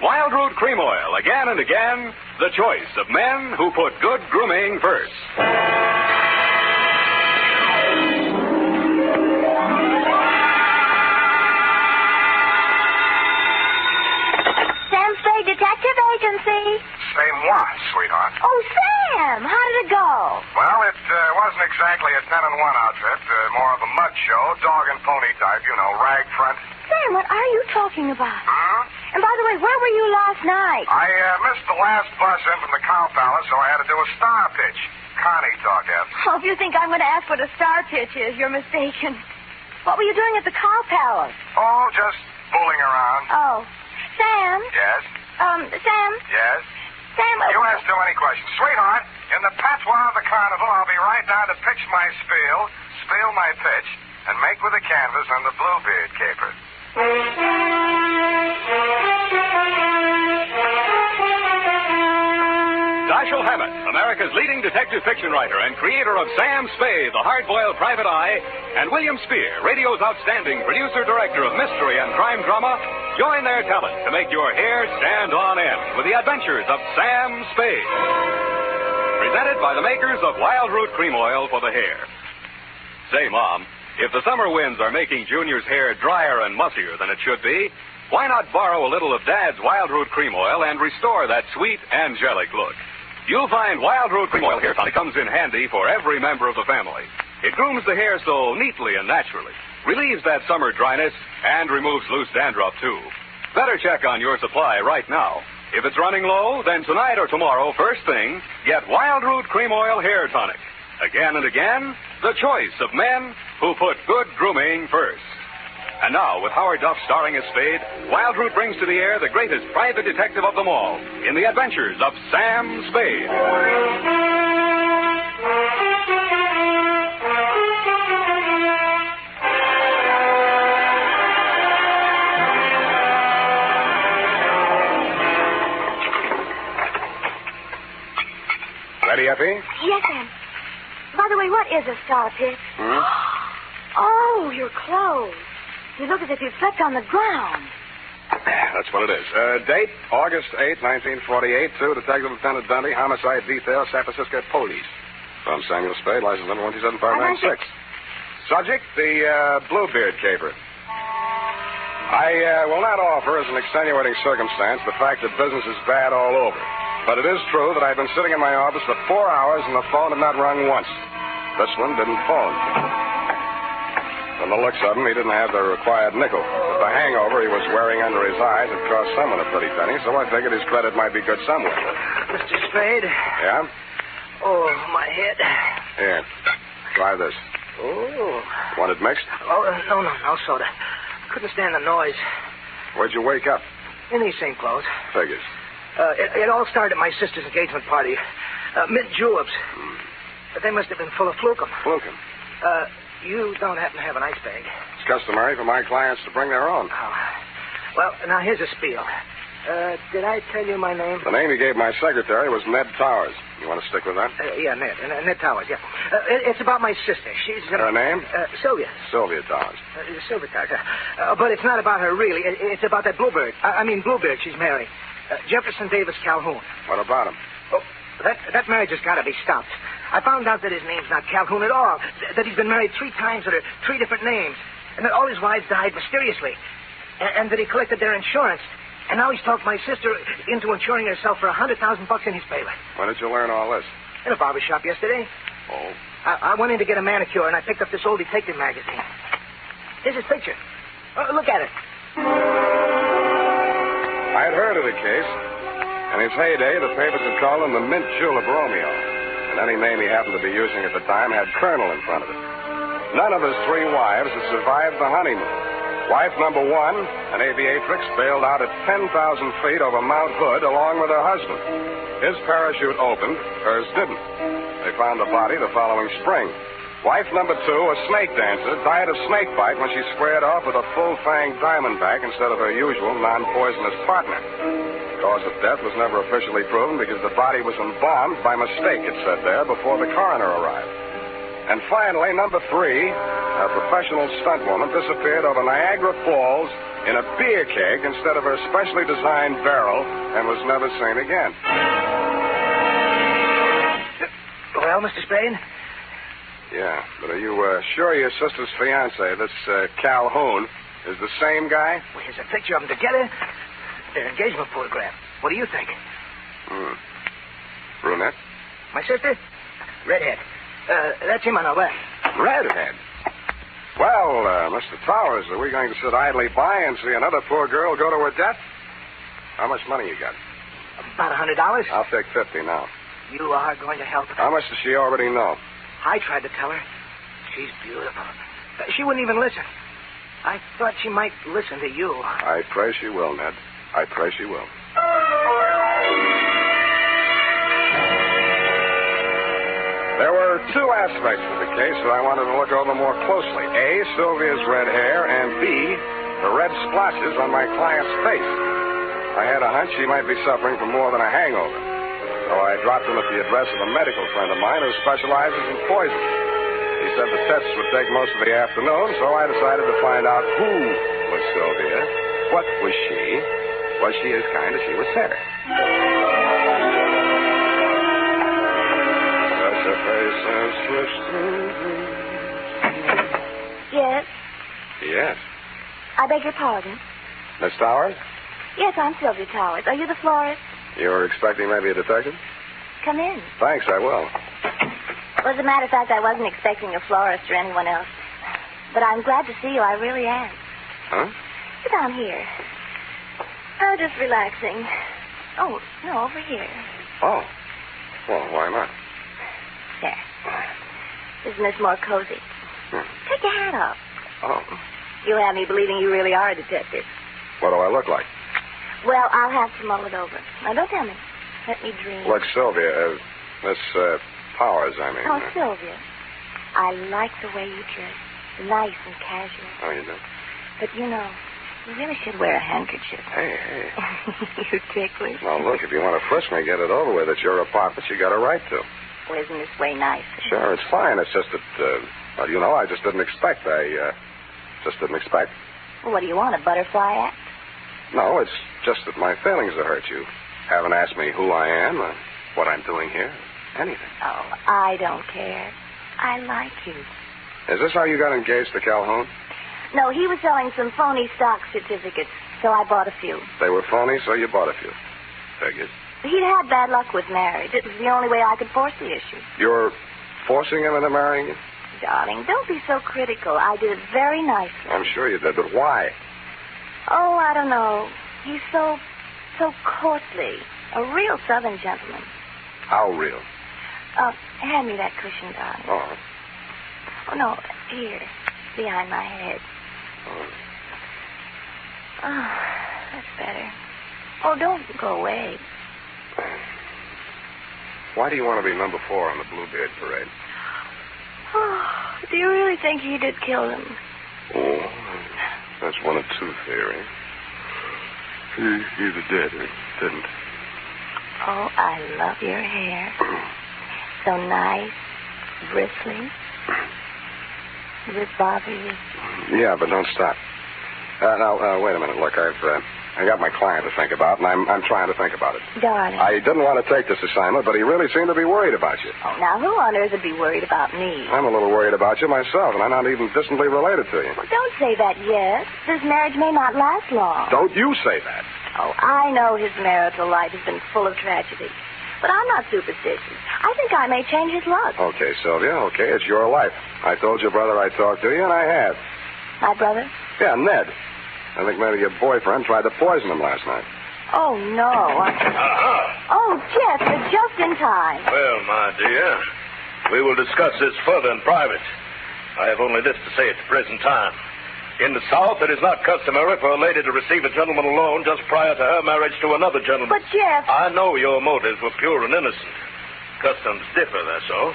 Wild Root Cream Oil, again and again, the choice of men who put good grooming first. Sam Spade Detective Agency. Say moi, sweetheart. Oh, Sam, how did it go? Well, it wasn't exactly a 10-in-1 outfit. More of a mud show, dog and pony type, rag front. Sam, what are you talking about? And by the way, where were you last night? I missed the last bus in from the Cow Palace, so I had to do a star pitch. Connie talk after. Oh, if you think I'm going to ask what a star pitch is, you're mistaken. What were you doing at the Cow Palace? Oh, just fooling around. Oh. Sam? Yes? Sam? Yes? Sam, you ask too many questions. Sweetheart, in the patois of the carnival, I'll be right down to pitch my spiel my pitch, and make with the canvas on the Bluebeard Caper. Dashiell Hammett, America's leading detective fiction writer and creator of Sam Spade, the hard-boiled private eye, and William Spear, radio's outstanding producer-director of mystery and crime drama, join their talent to make your hair stand on end with the Adventures of Sam Spade. Presented by the makers of Wild Root Cream Oil for the hair. Say, Mom, if the summer winds are making Junior's hair drier and mussier than it should be, why not borrow a little of Dad's Wild Root Cream Oil and restore that sweet, angelic look? You'll find Wild Root Cream Oil Hair Tonic comes in handy for every member of the family. It grooms the hair so neatly and naturally, relieves that summer dryness, and removes loose dandruff, too. Better check on your supply right now. If it's running low, then tonight or tomorrow, first thing, get Wild Root Cream Oil Hair Tonic. Again and again, the choice of men who put good grooming first. And now, with Howard Duff starring as Spade, Wild Root brings to the air the greatest private detective of them all in the Adventures of Sam Spade. Ready, Effie? Yes, Sam. By the way, what is a star pitch? Oh, your clothes. You look as if you slept on the ground. That's what it is. Date, August 8, 1948, to Detective Lieutenant Dundee, Homicide Detail, San Francisco Police. From Samuel Spade, license number 127596. Subject, the Bluebeard Caper. I will not offer as an extenuating circumstance the fact that business is bad all over. But it is true that I've been sitting in my office for 4 hours and the phone had not rung once. This one didn't phone. From the looks of him, he didn't have the required nickel. But the hangover he was wearing under his eyes had cost someone a pretty penny, so I figured his credit might be good somewhere. Mr. Spade? Yeah? Oh, my head. Here, try this. Oh. Want it mixed? Oh, no soda. I couldn't stand the noise. Where'd you wake up? In these same clothes. Figures. It all started at my sister's engagement party. Mint juleps. But they must have been full of flukum. Flukum? You don't happen to have an ice bag? It's customary for my clients to bring their own. Oh. Well, now here's a spiel. Did I tell you my name? The name you gave my secretary was Ned Towers. You want to stick with that? Yeah, Ned. Ned Towers, yeah. It's about my sister. She's... Her name? Sylvia. Sylvia Towers. Sylvia Towers, but it's not about her, really. It's about that Bluebeard. Bluebeard she's married. Jefferson Davis Calhoun. What about him? Oh, that marriage has got to be stopped. I found out that his name's not Calhoun at all. That he's been married 3 times under 3 different names. And that all his wives died mysteriously. And that he collected their insurance. And now he's talked my sister into insuring herself for $100,000 in his favor. When did you learn all this? In a barber shop yesterday. Oh? I went in to get a manicure, and I picked up this old detective magazine. Here's his picture. Look at it. I had heard of the case. In his heyday, the papers had called him the Mint Julep Romeo. And any name he happened to be using at the time had Colonel in front of it. None of his 3 wives had survived the honeymoon. Wife number 1, an aviatrix, bailed out at 10,000 feet over Mount Hood along with her husband. His parachute opened, hers didn't. They found the body the following spring. Wife number 2, a snake dancer, died of snake bite when she squared off with a full-fanged diamondback instead of her usual non-poisonous partner. The cause of death was never officially proven because the body was embalmed by mistake, it said there, before the coroner arrived. And finally, number 3, a professional stunt woman disappeared over Niagara Falls in a beer keg instead of her specially designed barrel and was never seen again. Well, Mr. Spade? Yeah, but are you sure your sister's fiancé, this Calhoun, is the same guy? Well, here's a picture of them together. Their engagement photograph. What do you think? Brunette? My sister? Redhead. That's him on our left. Redhead? Well, Mr. Towers, are we going to sit idly by and see another poor girl go to her death? How much money you got? About $100. I'll take 50 now. You are going to help her. How much does she already know? I tried to tell her. She's beautiful. She wouldn't even listen. I thought she might listen to you. I pray she will, Ned. I pray she will. There were 2 aspects of the case that I wanted to look over more closely. A, Sylvia's red hair, and B, the red splotches on my client's face. I had a hunch she might be suffering from more than a hangover. So I dropped in at the address of a medical friend of mine who specializes in poison. He said the tests would take most of the afternoon, so I decided to find out who was Sylvia, what was she as kind as she was fair. Such a face has switched through. Yes? Yes. I beg your pardon. Miss Towers? Yes, I'm Sylvia Towers. Are you the florist? You were expecting maybe a detective? Come in. Thanks, I will. Well, as a matter of fact, I wasn't expecting a florist or anyone else. But I'm glad to see you. I really am. Huh? Sit down here. Oh, just relaxing. Oh, no, over here. Oh. Well, why not? There. Isn't this more cozy? Take your hat off. Oh. You'll have me believing you really are a detective. What do I look like? Well, I'll have to mull it over. Now, don't tell me. Let me dream. Look, Sylvia, Miss Powers, I mean. Oh, Sylvia. I like the way you dress. Nice and casual. Oh, you do? But, you know, you really should wear a handkerchief. Hey. You ticklish. Now, look, if you want to frisk me, get it over with. It's your apartment. You got a right to. Well, isn't this way nice? Sure, it's fine. It's just that, well, you know, I just didn't expect. Just didn't expect. Well, what do you want, a butterfly act? No, it's just that my feelings have hurt you. Haven't asked me who I am, or what I'm doing here, anything. Oh, I don't care. I like you. Is this how you got engaged to Calhoun? No, he was selling some phony stock certificates, so I bought a few. They were phony, so you bought a few. Figured. He'd had bad luck with marriage. It was the only way I could force the issue. You're forcing him into marrying you? Darling, don't be so critical. I did it very nicely. I'm sure you did, but why? Oh, I don't know. He's so courtly. A real Southern gentleman. How real? Hand me that cushion, darling. Oh. Oh, no, here, behind my head. Oh, that's better. Oh, don't go away. Why do you want to be number 4 on the Bluebeard parade? Oh, do you really think he did kill him? Oh, that's one of 2 theories. He either did or didn't. Oh, I love your hair. So nice, bristly. Does it bother you? Yeah, but don't stop. Now, wait a minute. Look, I got my client to think about, and I'm trying to think about it. Darling. I didn't want to take this assignment, but he really seemed to be worried about you. Oh, now, who on earth would be worried about me? I'm a little worried about you myself, and I'm not even distantly related to you. Well, don't say that yet. This marriage may not last long. Don't you say that. Oh, I know his marital life has been full of tragedy. But I'm not superstitious. I think I may change his luck. Okay, Sylvia, okay, it's your life. I told your brother I'd talk to you, and I have. My brother? Yeah, Ned. I think maybe your boyfriend tried to poison him last night. Oh, no. Oh, Jeff, you're just in time. Well, my dear, we will discuss this further in private. I have only this to say at the present time. In the South, it is not customary for a lady to receive a gentleman alone just prior to her marriage to another gentleman. But, Jeff... I know your motives were pure and innocent. Customs differ, that's all.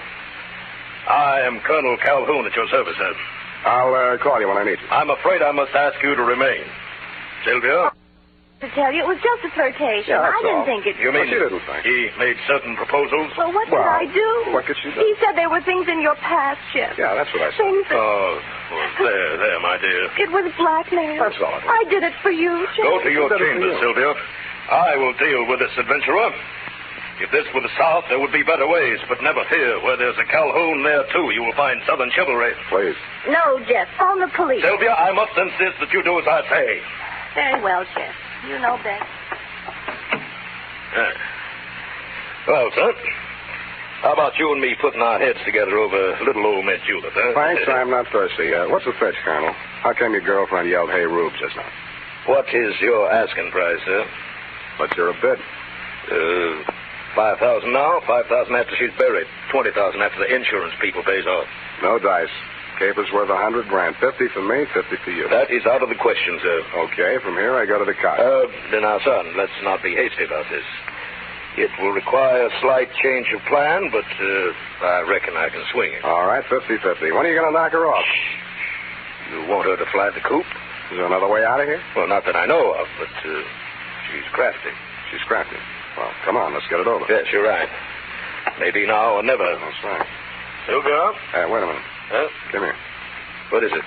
I am Colonel Calhoun at your service, sir. I'll call you when I need you. I'm afraid I must ask you to remain. Sylvia? To tell you, it was just a flirtation. Yeah, that's I didn't all. think it... You mean She didn't think. he made certain proposals? Well, what could I do? What could she do? He said there were things in your past, Jeff. Yeah, that's what I said. Things that... Oh, well, there, my dear. It was blackmail. That's all. I did it for you, Jeff. Go to your chambers, Sylvia. I will deal with this adventurer. If this were the South, there would be better ways, but never fear. Where there's a Calhoun, there, too, you will find Southern chivalry. Please. No, Jeff. Phone the police. Sylvia, I must insist that you do as I say. Very well, Jeff. You know best. Well, son, how about you and me putting our heads together over little old Miss Judith, huh? Thanks, I'm not thirsty. What's the fetch, Colonel? How come your girlfriend yelled, "Hey, Rube," just now? What is your asking price, sir? What's your bid? $5,000 now, $5,000 after she's buried, $20,000 after the insurance people pays off. No dice. Caper's worth $100,000. 50 for me, 50 for you. That is out of the question, sir. Okay, from here I go to the car. Now, son, let's not be hasty about this. It will require a slight change of plan, but I reckon I can swing it. All right, 50-50. When are you going to knock her off? You want her to fly the coop? Is there another way out of here? Well, not that I know of, but she's crafty. She's crafty. Well, come on, let's get it over. Yes, you're right. Maybe now or never. That's right. Sylvia? Hey, wait a minute. Huh? Come here. What is it?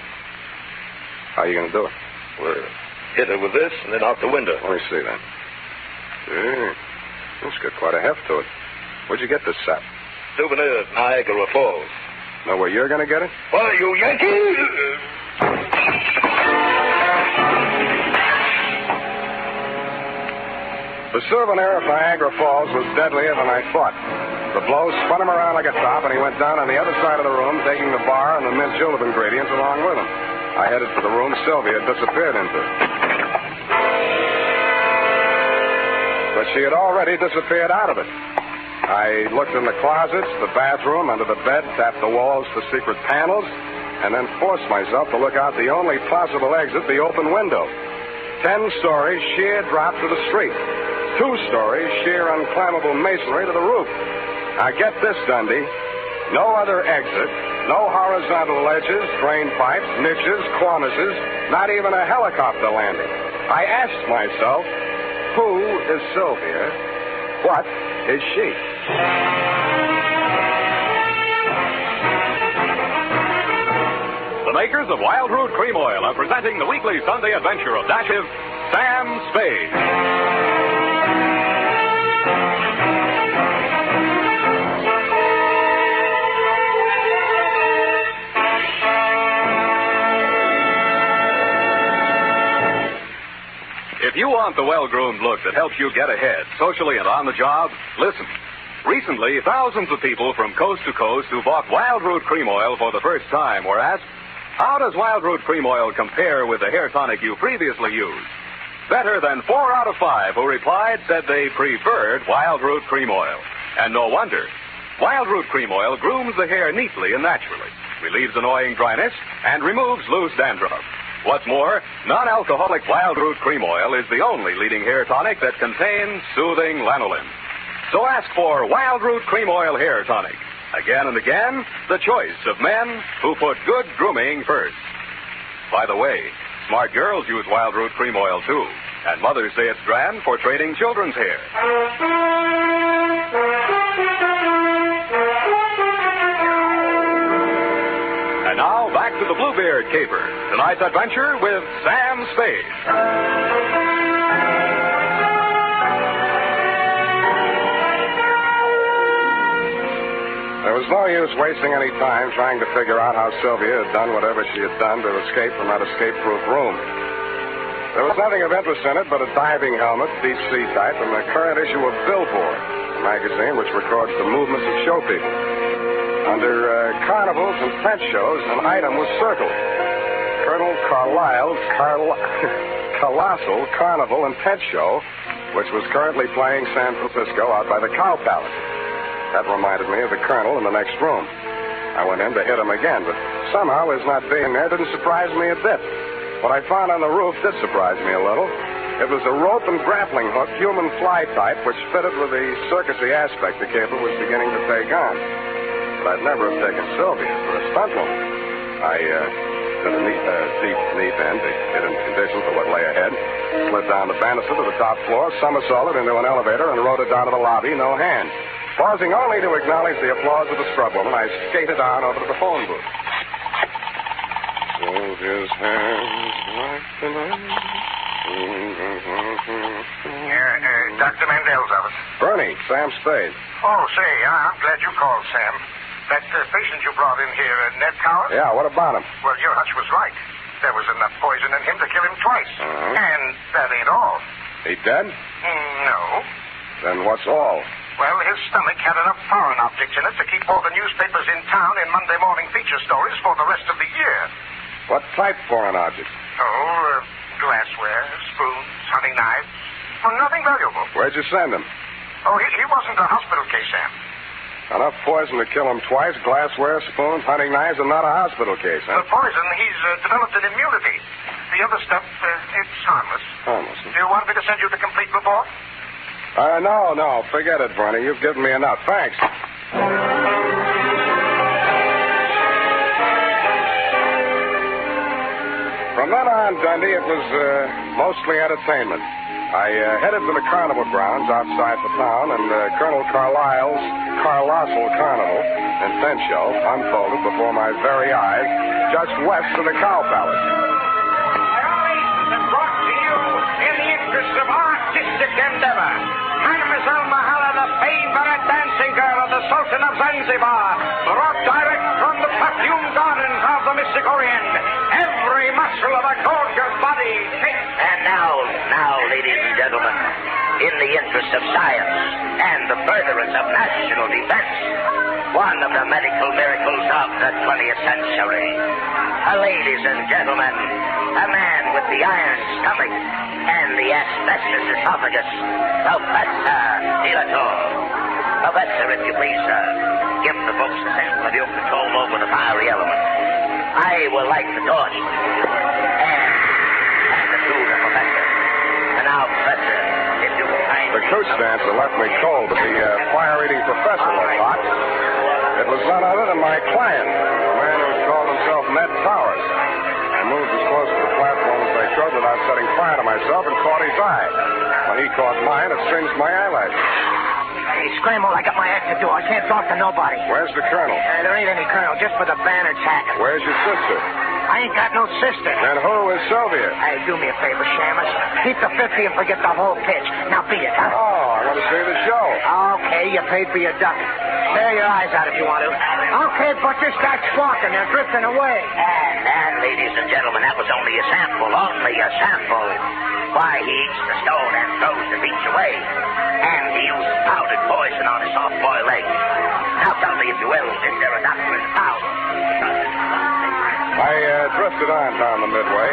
How are you going to do it? Well, hit her with this and then out the window. Let me see that. It's got quite a heft to it. Where'd you get this sap? Souvenir, Niagara Falls. Know where you're going to get it? Why, you Yankee! The souvenir of Niagara Falls was deadlier than I thought. The blow spun him around like a top, and he went down on the other side of the room, taking the bar and the mint julep ingredients along with him. I headed for the room Sylvia had disappeared into. But she had already disappeared out of it. I looked in the closets, the bathroom, under the bed, tapped the walls for secret panels, and then forced myself to look out the only possible exit, the open window. 10 stories, sheer drop to the street. 2 stories, sheer unclimbable masonry to the roof. Now get this, Dundee. No other exit, no horizontal ledges, drain pipes, niches, cornices, not even a helicopter landing. I asked myself, who is Sylvia? What is she? The makers of Wild Root Cream Oil are presenting the weekly Sunday adventure of Detective Sam Spade. If you want the well-groomed look that helps you get ahead, socially and on the job, listen. Recently, thousands of people from coast to coast who bought Wild Root Cream Oil for the first time were asked, how does Wild Root Cream Oil compare with the hair tonic you previously used? Better than 4 out of 5 who replied said they preferred Wild Root Cream Oil. And no wonder. Wild Root Cream Oil grooms the hair neatly and naturally, relieves annoying dryness, and removes loose dandruff. What's more, non-alcoholic Wild Root Cream Oil is the only leading hair tonic that contains soothing lanolin. So ask for Wild Root Cream Oil Hair Tonic. Again and again, the choice of men who put good grooming first. By the way, smart girls use Wild Root Cream Oil, too. And mothers say it's grand for training children's hair. And now, back to the Bluebeard Caper. Tonight's adventure with Sam Spade. There was no use wasting any time trying to figure out how Sylvia had done whatever she had done to escape from that escape-proof room. There was nothing of interest in it but a diving helmet, deep sea type, and the current issue of Billboard, a magazine which records the movements of show people. Under carnivals and pet shows, an item was circled. Colonel Carlisle's Colossal Carnival and Pet Show, which was currently playing San Francisco out by the Cow Palace. That reminded me of the Colonel in the next room. I went in to hit him again, but somehow his not being there didn't surprise me a bit. What I found on the roof did surprise me a little. It was a rope and grappling hook, human fly type, which fitted with the circusy aspect the Caper was beginning to take on. But I'd never have taken Sylvia for a stunt woman. I to the deep knee bend to get into condition for what lay ahead. Slid down the banister to the top floor, somersaulted into an elevator, and rode it down to the lobby, no hand. Pausing only to acknowledge the applause of the scrub woman, I skated on over to the phone booth. Hold his hands like the night. Dr. Mandel's office. Bernie, Sam Spade. Oh, say, I'm glad you called, Sam. That patient you brought in here, Ned Coward? Yeah, what about him? Well, your hunch was right. There was enough poison in him to kill him twice. And that ain't all. He dead? No. Then what's all? Well, his stomach had enough foreign objects in it to keep all the newspapers in town in Monday morning feature stories for the rest of the year. What type foreign objects? Oh, glassware, spoons, hunting knives. Well, nothing valuable. Where'd you send him? Oh, he wasn't a hospital case, Sam. Enough poison to kill him twice, glassware, spoons, hunting knives, and not a hospital case, huh? The poison, he's developed an immunity. The other stuff, it's harmless. Harmless, huh? Do you want me to send you the complete report? No. Forget it, Bernie. You've given me enough. Thanks. From then on, Dundee, it was mostly entertainment. I headed for the carnival grounds outside the town, and Colonel Carlisle's Colossal Carnival in tent show unfolded before my very eyes just west of the Cow Palace. Brought to you in the interest of artistic endeavor. Mademoiselle Mahala, the favorite dancing girl of the Sultan of Zanzibar, brought direct from the perfume gardens of the Mystic Orient. Every muscle of a gorgeous body. And now, ladies and gentlemen, in the interest of science and the furtherance of national defense, one of the medical miracles of the 20th century. Ladies and gentlemen, a man with the iron stomach and the asbestos esophagus, Professor Dilator. Professor, if you please, sir, give the folks a sample of your control over the fiery element. I will light the torch and the to the professor. And now, Professor, if you will kindly... The coach dancer left me cold, but the fire-eating professor was hot. It was none other than my client, a man who called himself Ned Powers. I moved as close to the platform as I could without setting fire to myself and caught his eye. When he caught mine, it singed my eyelashes. Hey, scramble, I got my act to do. I can't talk to nobody. Where's the colonel? There ain't any colonel, just for the banner tagging. Where's your sister? I ain't got no sister. And who is Sylvia? Hey, do me a favor, Shamus. Keep the 50 and forget the whole pitch. Now beat it, huh? Oh, I want to see the show. Okay, you paid for your duck. Tear your eyes out if you want to. Okay, but just start squawking. They're drifting away. And, ladies and gentlemen, that was only a sample. Why, he eats the stone and throws the beach away. And he used powdered poison on his soft-boiled eggs. Now tell me, if you will, is there a doctor in town? I drifted on down the midway.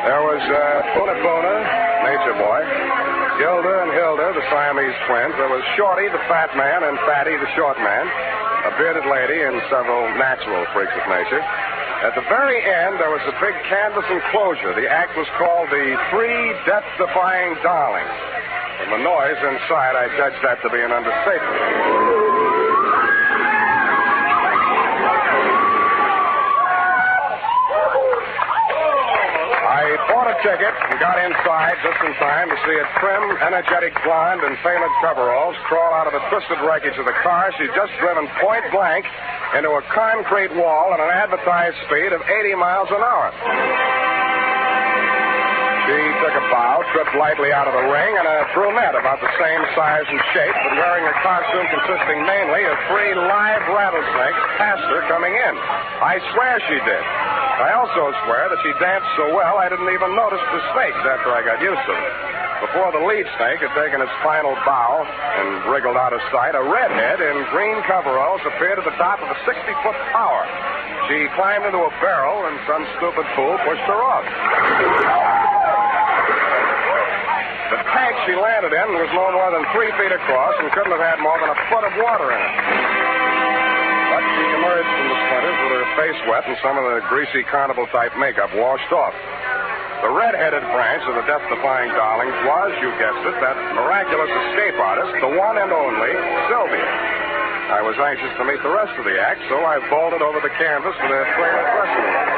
There was Puna, Nature Boy, Gilda and Hilda, the Siamese twins. There was Shorty, the fat man, and Fatty, the short man, a bearded lady, and several natural freaks of nature. At the very end, there was a big canvas enclosure. The act was called the Three Death-Defying Darlings. From the noise inside, I judged that to be an understatement. I bought a ticket and got inside just in time to see a trim, energetic blonde in tailored coveralls crawl out of the twisted wreckage of the car she'd just driven point blank into a concrete wall at an advertised speed of 80 miles an hour. She took a bow, tripped lightly out of the ring, and a brunette about the same size and shape, but wearing a costume consisting mainly of 3 live rattlesnakes passed her coming in. I swear she did. I also swear that she danced so well I didn't even notice the snakes after I got used to them. Before the lead snake had taken its final bow and wriggled out of sight, a redhead in green coveralls appeared at the top of a 60-foot tower. She climbed into a barrel, and some stupid fool pushed her off. The tank she landed in was no more than 3 feet across and couldn't have had more than a foot of water in it. But she emerged from the splinters with her face wet and some of the greasy carnival-type makeup washed off. The red-headed branch of the death-defying darlings was, you guessed it, that miraculous escape artist, the one and only Sylvia. I was anxious to meet the rest of the act, so I bolted over the canvas to the trailer dressing room.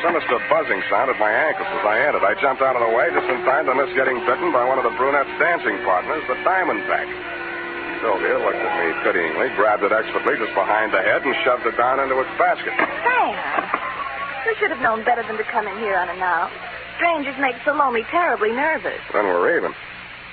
sinister buzzing sound at my ankles as I entered. I jumped out of the way just in time to miss getting bitten by one of the brunette's dancing partners, the Diamondback. Sylvia looked at me pityingly, grabbed it expertly just behind the head, and shoved it down into its basket. Sam, you should have known better than to come in here unannounced. Strangers make Salome terribly nervous. Then we're even.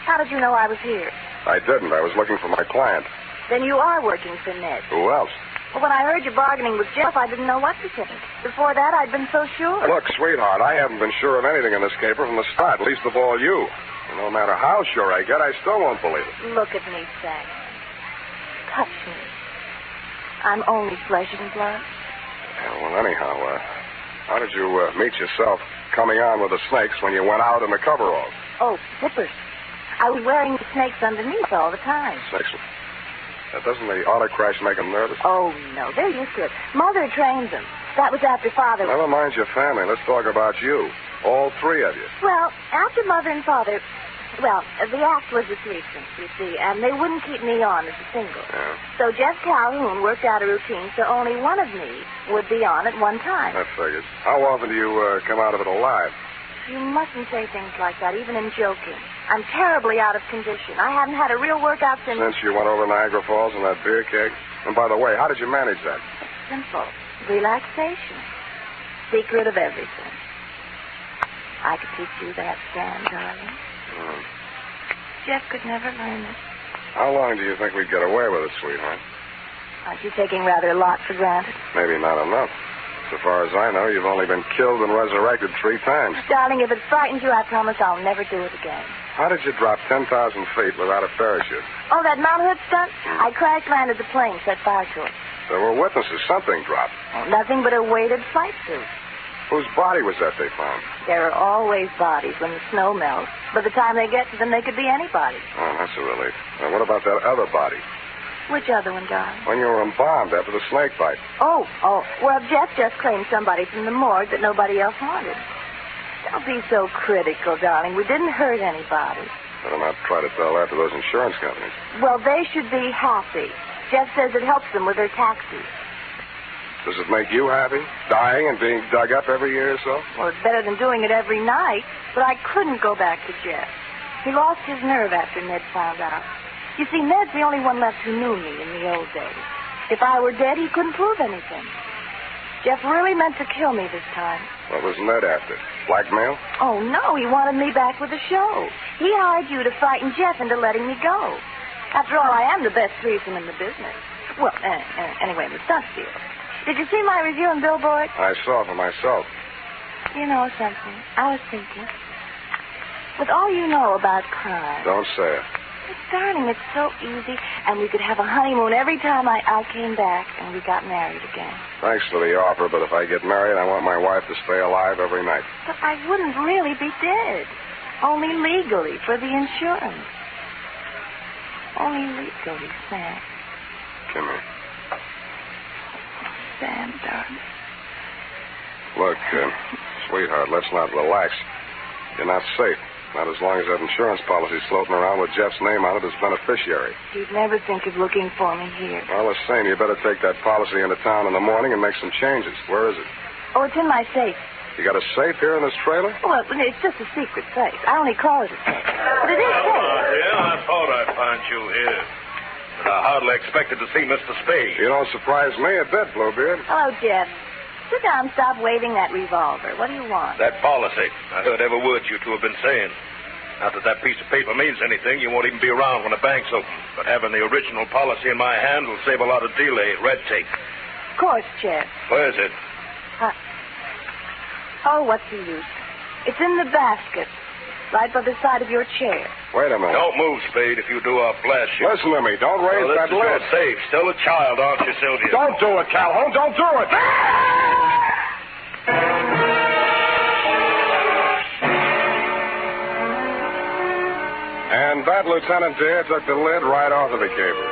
How did you know I was here? I didn't. I was looking for my client. Then you are working for Ned. Who else? Well, when I heard you bargaining with Jeff, I didn't know what to think. Before that, I'd been so sure. Look, sweetheart, I haven't been sure of anything in this caper from the start, least of all you. And no matter how sure I get, I still won't believe it. Look at me, Sam. Touch me. I'm only flesh and blood. Yeah, well, anyhow, how did you meet yourself coming on with the snakes when you went out in the coveralls? Oh, zippers. I was wearing the snakes underneath all the time. Snakes? Doesn't the auto crash make them nervous? Oh, no. They're used to it. Mother trained them. That was after Father... Never mind your family. Let's talk about you. All three of you. Well, after Mother and Father... Well, the act was a threesome, you see, and they wouldn't keep me on as a single. Yeah. So Jeff Calhoun worked out a routine so only one of me would be on at one time. That figures. How often do you come out of it alive? You mustn't say things like that, even in joking. I'm terribly out of condition. I haven't had a real workout since... Since you went over Niagara Falls in that beer keg? And by the way, how did you manage that? Simple. Relaxation. Secret of everything. I could teach you that, Sam, darling. Jeff could never learn it. How long do you think we'd get away with it, sweetheart? Aren't you taking rather a lot for granted? Maybe not enough. So far as I know, you've only been killed and resurrected 3 times. Darling, if it frightens you, I promise I'll never do it again. How did you drop 10,000 feet without a parachute? Oh, that Mount Hood stunt? I crash-landed the plane, set fire to it. There were witnesses. Something dropped. Oh, nothing but a weighted flight suit. Whose body was that they found? There are always bodies when the snow melts. By the time they get to them, they could be anybody. Oh, that's a relief. Now, what about that other body? Which other one, darling? When you were embalmed after the snake bite. Oh. Well, Jeff just claimed somebody from the morgue that nobody else wanted. Don't be so critical, darling. We didn't hurt anybody. Better not try to tell that to those insurance companies. Well, they should be happy. Jeff says it helps them with their taxes. Does it make you happy? Dying and being dug up every year or so? Well, it's better than doing it every night. But I couldn't go back to Jeff. He lost his nerve after Ned found out. You see, Ned's the only one left who knew me in the old days. If I were dead, he couldn't prove anything. Jeff really meant to kill me this time. What was Ned after? Blackmail? Oh, no, he wanted me back with the show. He hired you to frighten Jeff into letting me go. After all, I am the best threesome in the business. Well, anyway, in the stunt field. Did you see my review in Billboard? I saw for myself. You know something? I was thinking. With all you know about crime... Don't say it. Darling, it's so easy, and we could have a honeymoon every time I came back and we got married again. Thanks for the offer, but if I get married, I want my wife to stay alive every night. But I wouldn't really be dead. Only legally, for the insurance. Only legally, Sam. Come here. Sam, darling. Look, sweetheart, let's not relax. You're not safe. Not as long as that insurance policy's floating around with Jeff's name on it as beneficiary. He'd never think of looking for me here. Well, the same. You better take that policy into town in the morning and make some changes. Where is it? Oh, it's in my safe. You got a safe here in this trailer? Well, it's just a secret safe. I only call it a safe. But it is safe. Yeah, I thought I'd find you here. But I hardly expected to see Mr. Spade. You don't surprise me a bit, Bluebeard. Hello, Jeff. Sit down and stop waving that revolver. What do you want? That policy. I heard every word you two have been saying. Not that piece of paper means anything. You won't even be around when the bank's open. But having the original policy in my hand will save a lot of delay, red tape. Of course, Jeff. Where is it? Oh, what's the use? It's in the basket, right by the side of your chair. Wait a minute. Don't move, Spade. If you do, I'll blast you. Listen to me. Don't raise that lid. lid. You're safe. Still a child, aren't you, Sylvia? Don't do it, Calhoun. Don't do it. And that, Lieutenant dear, took the lid right off of the caper.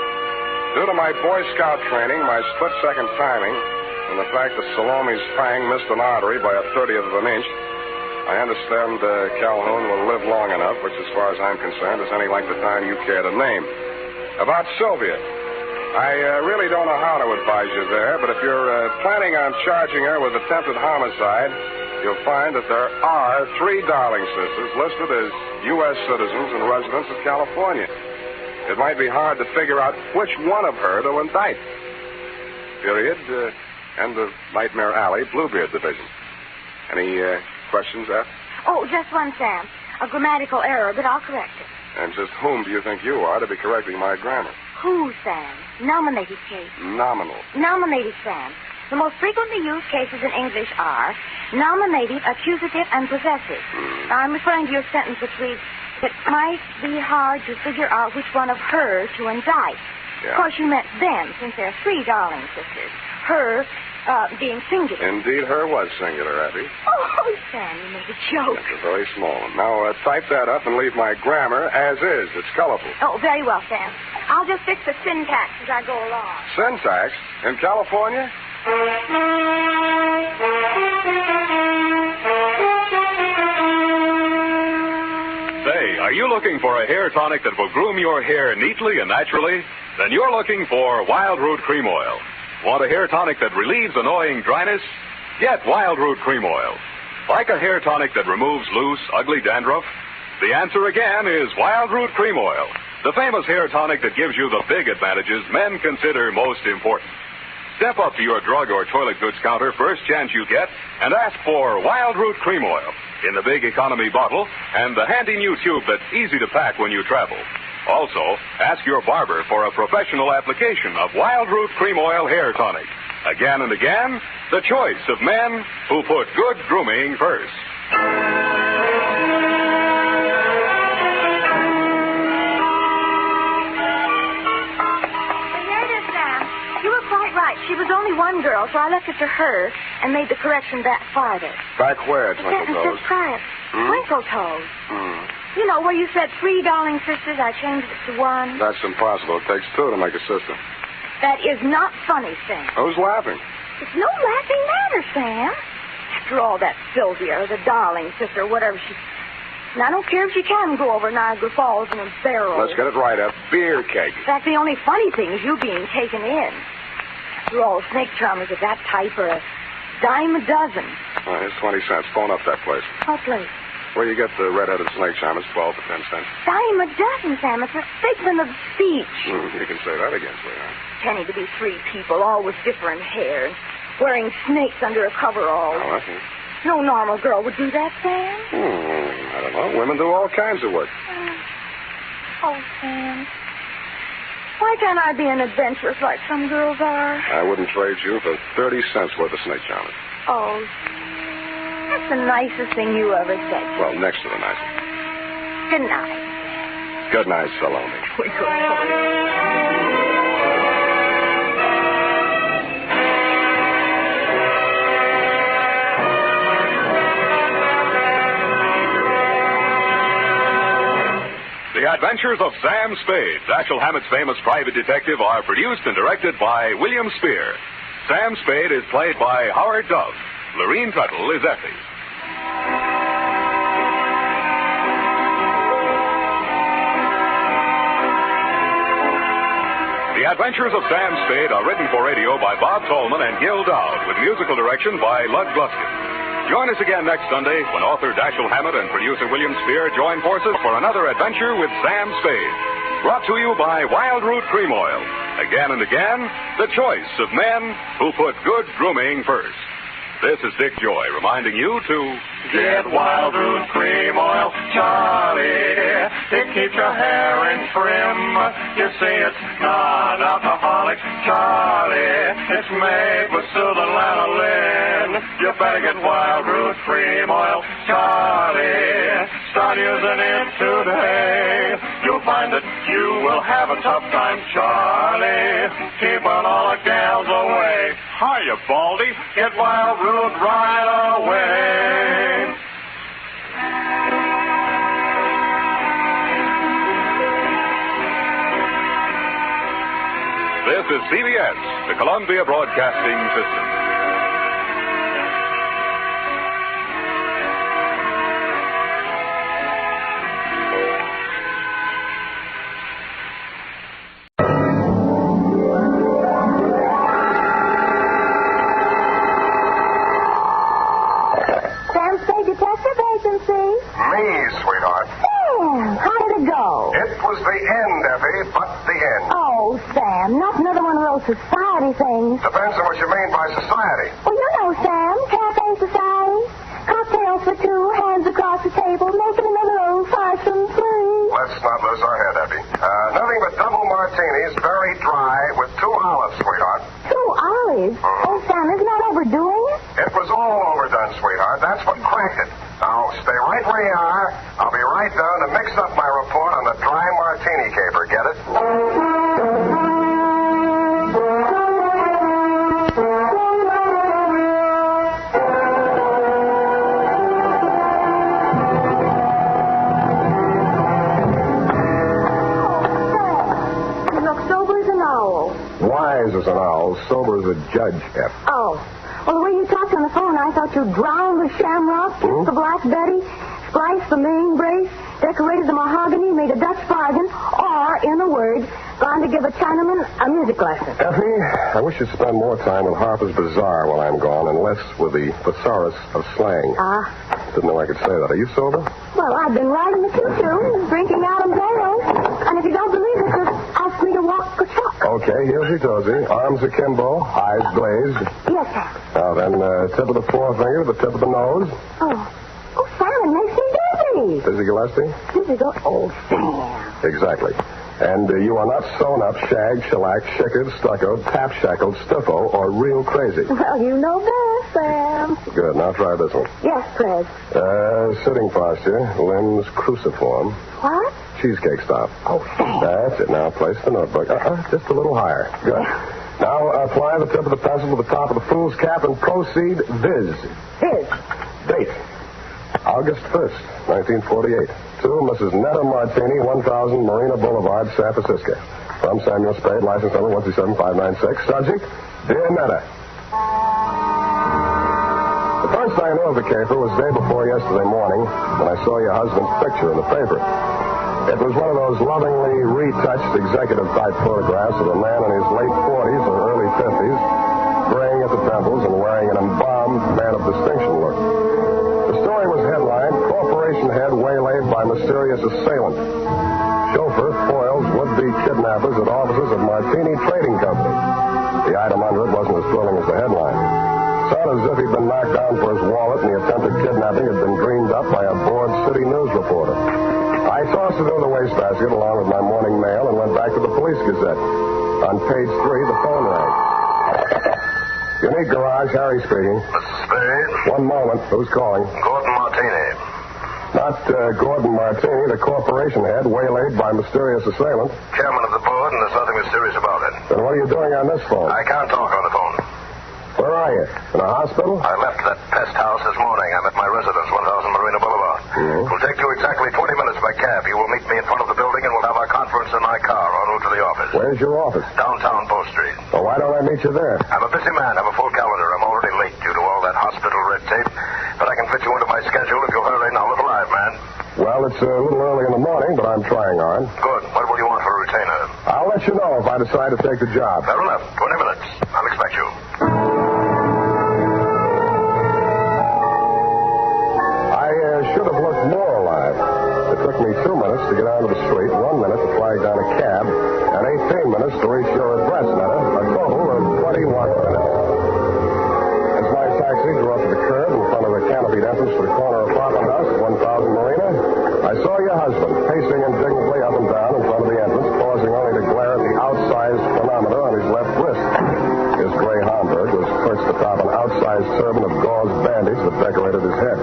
Due to my Boy Scout training, my split-second timing, and the fact that Salome's fang missed an artery by a 30th of an inch, I understand Calhoun will live long enough, which, as far as I'm concerned, is any length of time you care to name. About Sylvia, I really don't know how to advise you there, but if you're planning on charging her with attempted homicide, you'll find that there are 3 Darling Sisters listed as U.S. citizens and residents of California. It might be hard to figure out which one of her to indict. Period. End of Nightmare Alley, Bluebeard Division. Any questions, F? Oh, just one, Sam. A grammatical error, but I'll correct it. And just whom do you think you are to be correcting my grammar? Who, Sam? Nominative case. Nominal. Nominative, Sam. The most frequently used cases in English are nominative, accusative, and possessive. I'm referring to your sentence which reads, it might be hard to figure out which one of her to indict. Yeah. Of course, you meant them, since there are 3 Darling Sisters. Her being singular. Indeed, her was singular, Abby. Oh, Sam, you made a joke. That's a very small one. Now, type that up and leave my grammar as is. It's colorful. Oh, very well, Sam. I'll just fix the syntax as I go along. Syntax? In California? Say, are you looking for a hair tonic that will groom your hair neatly and naturally? Then you're looking for Wild Root Cream Oil. Want a hair tonic that relieves annoying dryness? Get Wild Root Cream Oil. Like a hair tonic that removes loose, ugly dandruff? The answer again is Wild Root Cream Oil, the famous hair tonic that gives you the big advantages men consider most important. Step up to your drug or toilet goods counter first chance you get and ask for Wild Root Cream Oil in the big economy bottle and the handy new tube that's easy to pack when you travel. Also, ask your barber for a professional application of Wild Root Cream Oil Hair Tonic. Again and again, the choice of men who put good grooming first. Right. She was only one girl, so I left it to her and made the correction back farther. Back where, The Twinkle sentence Toes? just prior. Twinkle Toes. You know, where you said 3 Darling Sisters, I changed it to 1. That's impossible. It takes 2 to make a sister. That is not funny, Sam. Who's laughing? It's no laughing matter, Sam. After all, that Sylvia, or the Darling Sister, whatever she... And I don't care if she can go over Niagara Falls in a barrel. Let's get it right, a beer cake. In fact, the only funny thing is you being taken in. After all, snake charmers of that type are a dime a dozen. Here's 20 cents. Phone up that place. What place? Where you get the red-headed snake charmers, 12 for 10 cents. Dime a dozen, Sam. It's a figment of speech. You can say that again, sweetheart. Penny to be 3 people, all with different hair, and wearing snakes under a coverall. Oh, okay. No normal girl would do that, Sam. I don't know. Women do all kinds of work. Oh, Sam. Why can't I be an adventuress like some girls are? I wouldn't trade you for 30 cents worth of snake charmers. Oh, that's the nicest thing you ever said. Well, next to the nicest. Good night. Good night, Salome. The Adventures of Sam Spade, Dashiell Hammett's famous private detective, are produced and directed by William Spear. Sam Spade is played by Howard Dove. Lorene Tuttle is Effie. The Adventures of Sam Spade are written for radio by Bob Tolman and Gil Dowd, with musical direction by Lud Gluskin. Join us again next Sunday when author Dashiell Hammett and producer William Spear join forces for another adventure with Sam Spade. Brought to you by Wild Root Cream Oil. Again and again, the choice of men who put good grooming first. This is Dick Joy reminding you to get Wild Root Cream Oil, Charlie. It keeps your hair in trim. You see, it's non-alcoholic, Charlie. It's made with soothing lanolin. You better get Wild Root Cream Oil, Charlie. Start using it today. You'll find that you will have a tough time, Charlie. Keep on all the gals away. Hiya, Baldy. Get Wild Root right away. This is CBS, the Columbia Broadcasting System. Oh, Sam, not another one of those society things. Depends on what you mean by society. Well, you know, Sam, cafe society. Cocktails for two, hands across the table, making another old-fashioned free. Let's not lose our head, Effie. Nothing but double martinis, very dry, with 2 olives, sweetheart. 2 olives? Oh, Sam, isn't that overdoing it? It was all overdone, sweetheart. That's what cracked it. Now, stay right where you are. I'll be right down to mix up my report on the Dry Martini Caper. Get it? You look sober as an owl. Wise as an owl, sober as a judge, F. Oh. Well, the way you talked on the phone, I thought you drowned the shamrock, kissed the Black Betty, spliced the main brace, decorated the mahogany, made a Dutch bargain, or, in a word, gone to give a Chinaman a music lesson. Effie, I wish you'd spend more time with Harper's Bazaar while I'm gone and less with the thesaurus of slang. Didn't know I could say that. Are you sober? Well, I've been riding the choo-choo, drinking Adam's ale, and if you don't believe it, just ask me to walk the talk. Okay, heelsy-toesy, arms akimbo, eyes glazed. Yes, sir. Now then, tip of the forefinger to the tip of the nose. Oh, Sam, it makes me dizzy. Dizzy Gillespie? Dizzy go. Oh, Sam. Exactly. And you are not sewn up, shagged, shellacked, shickered, stuccoed, tap-shackled, stiffo, or real crazy. Well, you know best, Sam. Good. Now try this one. Yes, Fred. Sitting posture, limbs cruciform. What? Cheesecake style. Oh, Sam. That's it. Now place the notebook. Just a little higher. Good. Now apply the tip of the pencil to the top of the fool's cap and proceed viz. Viz. Date. August 1st, 1948. To Mrs. Netta Martini, 1000 Marina Boulevard, San Francisco. From Samuel Spade, license number 127596. Subject, Dear Netta. The first I knew of the caper was day before yesterday morning when I saw your husband's picture in the paper. It was one of those lovingly retouched executive-type photographs of a man in his late 40s or early 50s, graying at the temples and wearing an embalmed man of distinction look. The story was headlined, Corporation Head Waylaid by Mysterious Assailant. Chauffeur foils would-be kidnappers at offices of Martini Trading Company. The item under it wasn't as thrilling as the headline. Sounded as if he'd been knocked down for his wallet and the attempted kidnapping had been dreamed up by a bored city news reporter. I tossed it in the wastebasket along with my morning mail and went back to the Police Gazette. On page 3, the phone rang. Unique Garage, Harry speaking. Mrs. Spade? One moment. Who's calling? Gordon Martini. Not Gordon Martini, the corporation head, waylaid by mysterious assailant. Chairman of the board, and there's nothing mysterious about it. Then what are you doing on this phone? I can't talk on the phone. Where are you? In a hospital? I left that pest house this morning. I'm at my residence, 1000 Marina Boulevard. Mm-hmm. It will take you exactly 20 minutes by cab. You will meet me in front of the building, and we'll have our conference in my car en route to the office. Where's your office? Downtown Bow Street. Well, why don't I meet you there? I'm a busy man. I have a full calendar. I'm already late due to all that hospital red tape. But I can fit you into my schedule if you'll hurry. Now, look alive, man. Well, it's a little early in the morning, but I'm trying on. Good. What will you want for a retainer? I'll let you know if I decide to take the job. Fair enough. 20 minutes. I'll expect you. Should have looked more alive. It took me 2 minutes to get out of the street, 1 minute to flag down a cab, and 18 minutes to reach your address, Netta. A total of 21 minutes. As my taxi drew up to the curb in front of the canopied entrance to the corner apartment house at 1000 Marina, I saw your husband pacing indignantly up and down in front of the entrance, pausing only to glare at the outsized chronometer on his left wrist. His gray Homburg was perched atop an outsized turban of gauze bandage that decorated his head.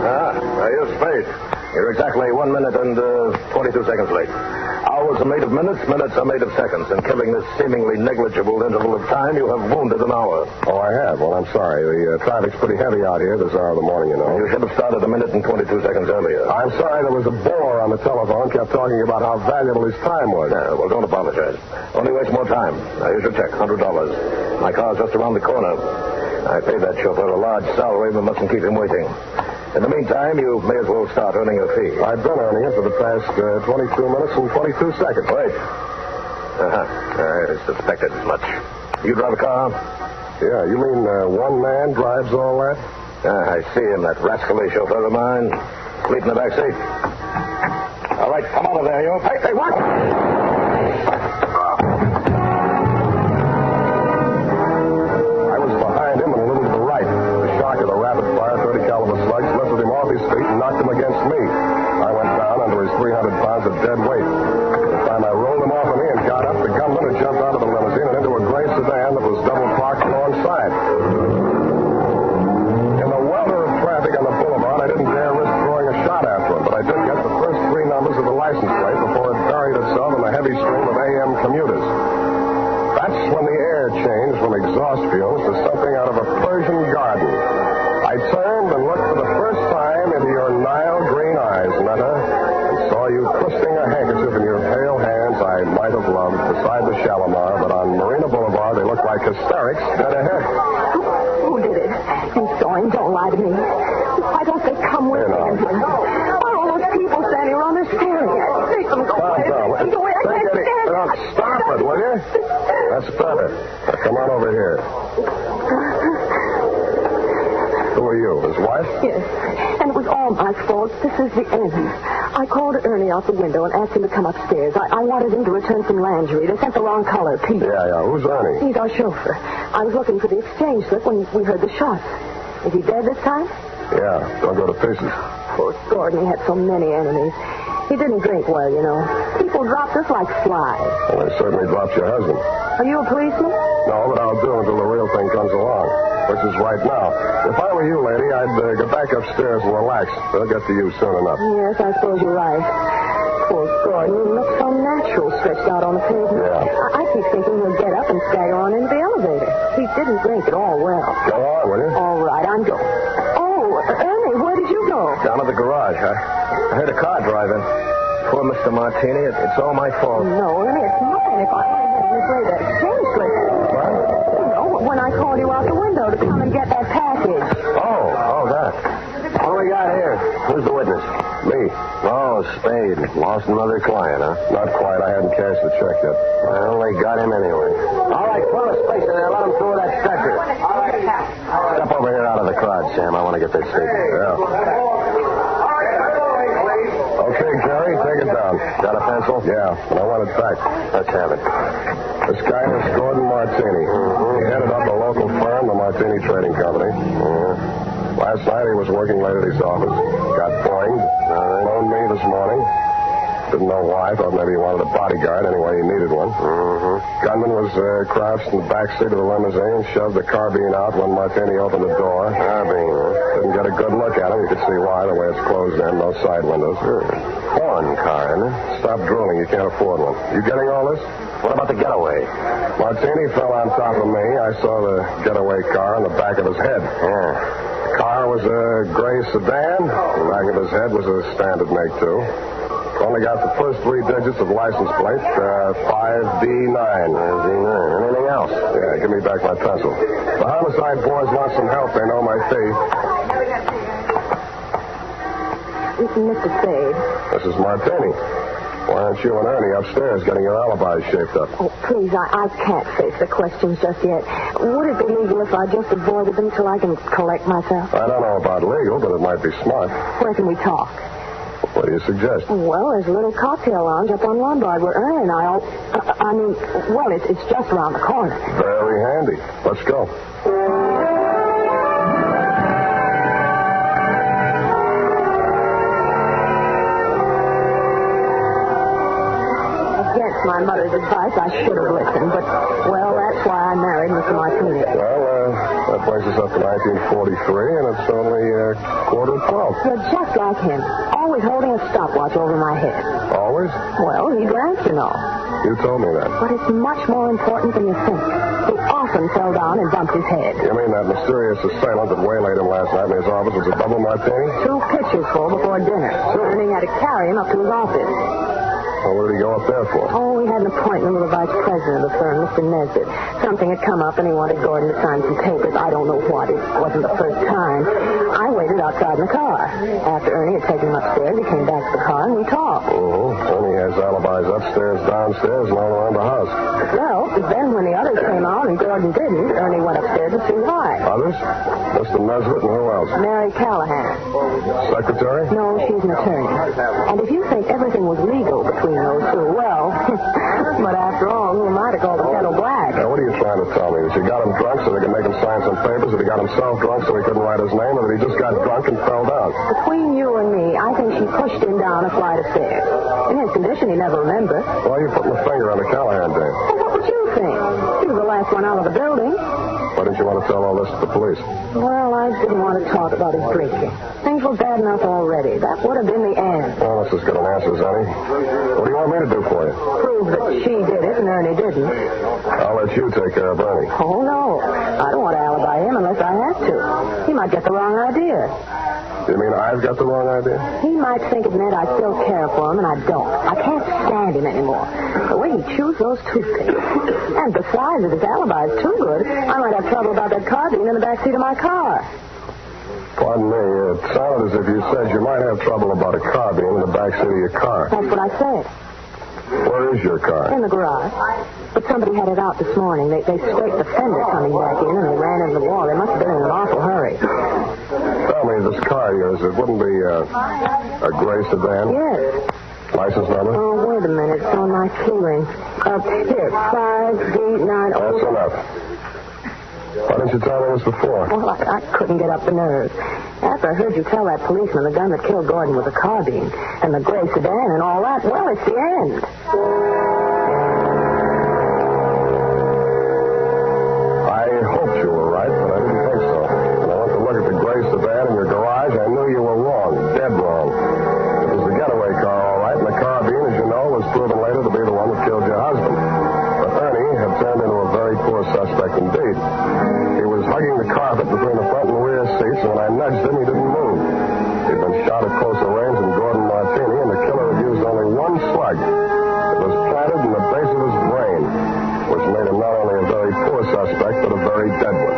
Here's Spade. You're exactly 1 minute and 22 seconds late. Hours are made of minutes, minutes are made of seconds. In killing this seemingly negligible interval of time, you have wounded an hour. Oh, I have? Well, I'm sorry. The traffic's pretty heavy out here this hour of the morning, you know. You should have started 1 minute and 22 seconds earlier. I'm sorry there was a bore on the telephone, kept talking about how valuable his time was. Yeah, well, don't apologize. Only waste more time. Now, here's your check, $100. My car's just around the corner. I paid that chauffeur a large salary, but mustn't keep him waiting. In the meantime, you may as well start earning your fee. I've been earning it for the past 22 minutes and 22 seconds. Wait. I suspected as much. You drive a car? Yeah, you mean one man drives all that? I see him, that rascally chauffeur of mine. Sleep in the back seat. All right, come out of there, you. Hey, what? exhaust fumes to something out of a Persian garden. I turned and looked for the first time into your Nile green eyes, Meta, and saw you twisting a handkerchief in your pale hands I might have loved beside the Shalimar, but on Marina Boulevard they looked like hysterics dead ahead. Who did it? You saw him. Don't lie to me. Why don't they come with me? All those people standing around there staring at me. Make them go away. Go away. I can't stand it. Stop it, will you? That's better. Now, come on over here. Who are you, his wife? Yes, and it was all my fault. This is the end. I called Ernie out the window and asked him to come upstairs. I wanted him to return some lingerie. They sent the wrong color, Pete. Yeah. Who's Ernie? He's our chauffeur. I was looking for the exchange slip when we heard the shots. Is he dead this time? Yeah, don't go to pieces. Poor Gordon, he had so many enemies. He didn't drink well, you know. People dropped us like flies. Well, they certainly dropped your husband. Are you a policeman? No, but I'll do until the real thing comes along, which is right now. If I were you, lady, I'd go back upstairs and relax. They'll get to you soon enough. Yes, I suppose you're right. Poor Gordon, he looks so natural stretched out on the pavement. Yeah. I keep thinking he'll get up and stagger on into the elevator. He didn't drink at all well. Go on, will you? All right, I'm going. Oh, Ernie, where did you go? Down at the garage. I heard a car drive in. Poor Mr. Martini. It's all my fault. No, Ernie, it's mine. If I hadn't mislaid that exchange slip. What? You know, when I called you out the window to come and get that package. Oh, that. What do we got here? Who's the witness? Me. Oh, Spade. Lost another client, huh? Not quite. I hadn't cashed the check yet. Well, they got him anyway. All right, pull a space in there. Let him through that stretcher. Step over here out of the crowd, Sam. I want to get that statement. Yeah. Okay, Jerry, take it down. Got a pencil? Yeah, and I want it back. Let's have it. This guy is Gordon Martini. He headed up a local firm, the Martini Trading Company. Last night he was working late at his office. Got poinged. Phoned me this morning. Didn't know why. Thought maybe he wanted a bodyguard. Anyway, he needed one. Gunman was crouched in the back seat of the limousine, shoved the carbine out when Martini opened the door. Carbine, huh? Didn't get a good look at him. You could see why, the way it's closed in, no side windows. Foreign car, isn't it? Stop drooling. You can't afford one. You getting all this? What about the getaway? Martini fell on top of me. I saw the getaway car on the back of his head. Yeah. The car was a gray sedan. The back of his head was a standard make, too. Only got the first three digits of license plate, 5D9. 5D9. Anything else? Yeah, give me back my pencil. The homicide boys want some help. They know my fee. Mr. Spade. This is Martini. Why aren't you and Ernie upstairs getting your alibis shaped up? Oh, please, I can't face the questions just yet. Would it be legal if I just avoided them till I can collect myself? I don't know about legal, but it might be smart. Where can we talk? What do you suggest? Well, there's a little cocktail lounge up on Lombard where Ernie and I it's just around the corner. Very handy. Let's go. Against my mother's advice, I should have listened, but, well, that's why I married Mr. Martini. Well, that brings us up to 1943, and it's only 11:45. You're just like him, always holding a stopwatch over my head. Always? Well, he drank, you know. You told me that. But it's much more important than you think. He often fell down and bumped his head. You mean that mysterious assailant that waylaid him last night in his office was a double martini? 2 pitchers full before dinner. Ernie had to carry him up to his office. Well, what did he go up there for? Oh, he had an appointment with the vice president of the firm, Mr. Nesbitt. Something had come up, and he wanted Gordon to sign some papers. I don't know what. It wasn't the first time. I waited outside in the car. After Ernie had taken him upstairs, he came back to the car, and we talked. Ernie has alibis upstairs, downstairs, and all around the house. Well, then when the others came out and Gordon didn't, Ernie went upstairs to see why. Others? Mr. Nesbitt and who else? Mary Callahan. Secretary? No, she's an attorney. And if you think everything was legal between those two, well, but after all, who am I to call the kettle black? Now, what are you trying to tell me? That you got him drunk so they could make him sign some papers? That he got himself drunk so he couldn't write his name? Or that he just got drunk and fell down? Between you and me, I think she pushed him down a flight of stairs. In his condition, he never remembered. Why are you putting a finger on the Callahan dame? Well, what would you think? She was the last one out of the building. Why didn't you want to tell all this to the police? Well, I didn't want to talk about his drinking. Things were bad enough already. That would have been the end. Well, that's as good an answer as any. What do you want me to do for you? Prove that she did it and Ernie didn't. I'll let you take care of Ernie. Oh, no. I don't want to alibi him unless I have to. He might get the wrong idea. You mean I've got the wrong idea? He might think it meant I still care for him, and I don't. I can't stand him anymore. The way he chews those toothpicks. And besides, if his alibi is too good, I might have trouble about that carbine in the backseat of my car. Pardon me. It sounded as if you said you might have trouble about a carbine in the backseat of your car. That's what I said. Where is your car? In the garage. But somebody had it out this morning. They scraped the fender coming back in, and they ran into the wall. They must have been in an awful hurry. Tell me, this car of yours, it wouldn't be a gray sedan? Yes. License number? Oh, wait a minute. It's on my keyring. Here, 5D9. That's enough. Why didn't you tell me this before? Well, I couldn't get up the nerve. After I heard you tell that policeman the gun that killed Gordon was a carbine, and the gray sedan and all that, well, it's the end. I hoped you were right, but I didn't think so. When I went to look at the gray sedan in your garage, I knew you were wrong, dead wrong. It was the getaway car, all right, and the carbine, as you know, was proven later to be the one that killed your husband. But Ernie had turned into a very poor suspect indeed. He was hugging the carpet between the front and rear seats, and when I nudged him, he didn't move. He'd been shot at closer range than Gordon Martini, and the killer had used only one slug. It was planted in the base of his brain, which made him not only a very poor suspect, but a very dead one.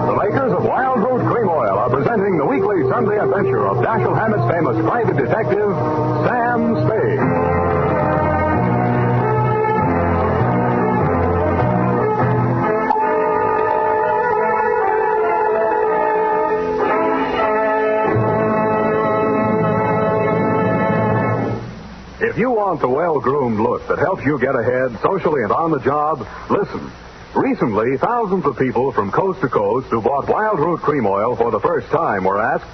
The makers of Wild Root Cream Oil are presenting the weekly Sunday adventure of Dashiell Hammett's famous private detective, Sam Spade. If you want the well-groomed look that helps you get ahead socially and on the job, listen. Recently, thousands of people from coast to coast who bought Wild Root Cream Oil for the first time were asked,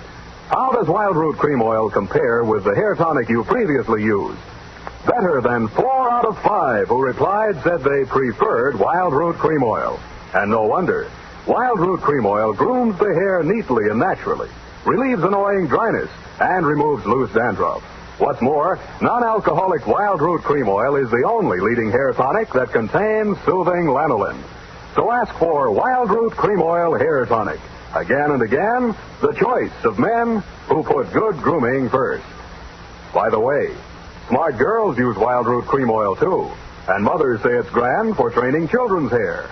how does Wild Root Cream Oil compare with the hair tonic you previously used? Better than 4 out of 5 who replied said they preferred Wild Root Cream Oil. And no wonder. Wild Root Cream Oil grooms the hair neatly and naturally, relieves annoying dryness, and removes loose dandruff. What's more, non-alcoholic Wild Root Cream Oil is the only leading hair tonic that contains soothing lanolin. So ask for Wild Root Cream Oil Hair Tonic. Again and again, the choice of men who put good grooming first. By the way, smart girls use Wild Root Cream Oil too, and mothers say it's grand for training children's hair.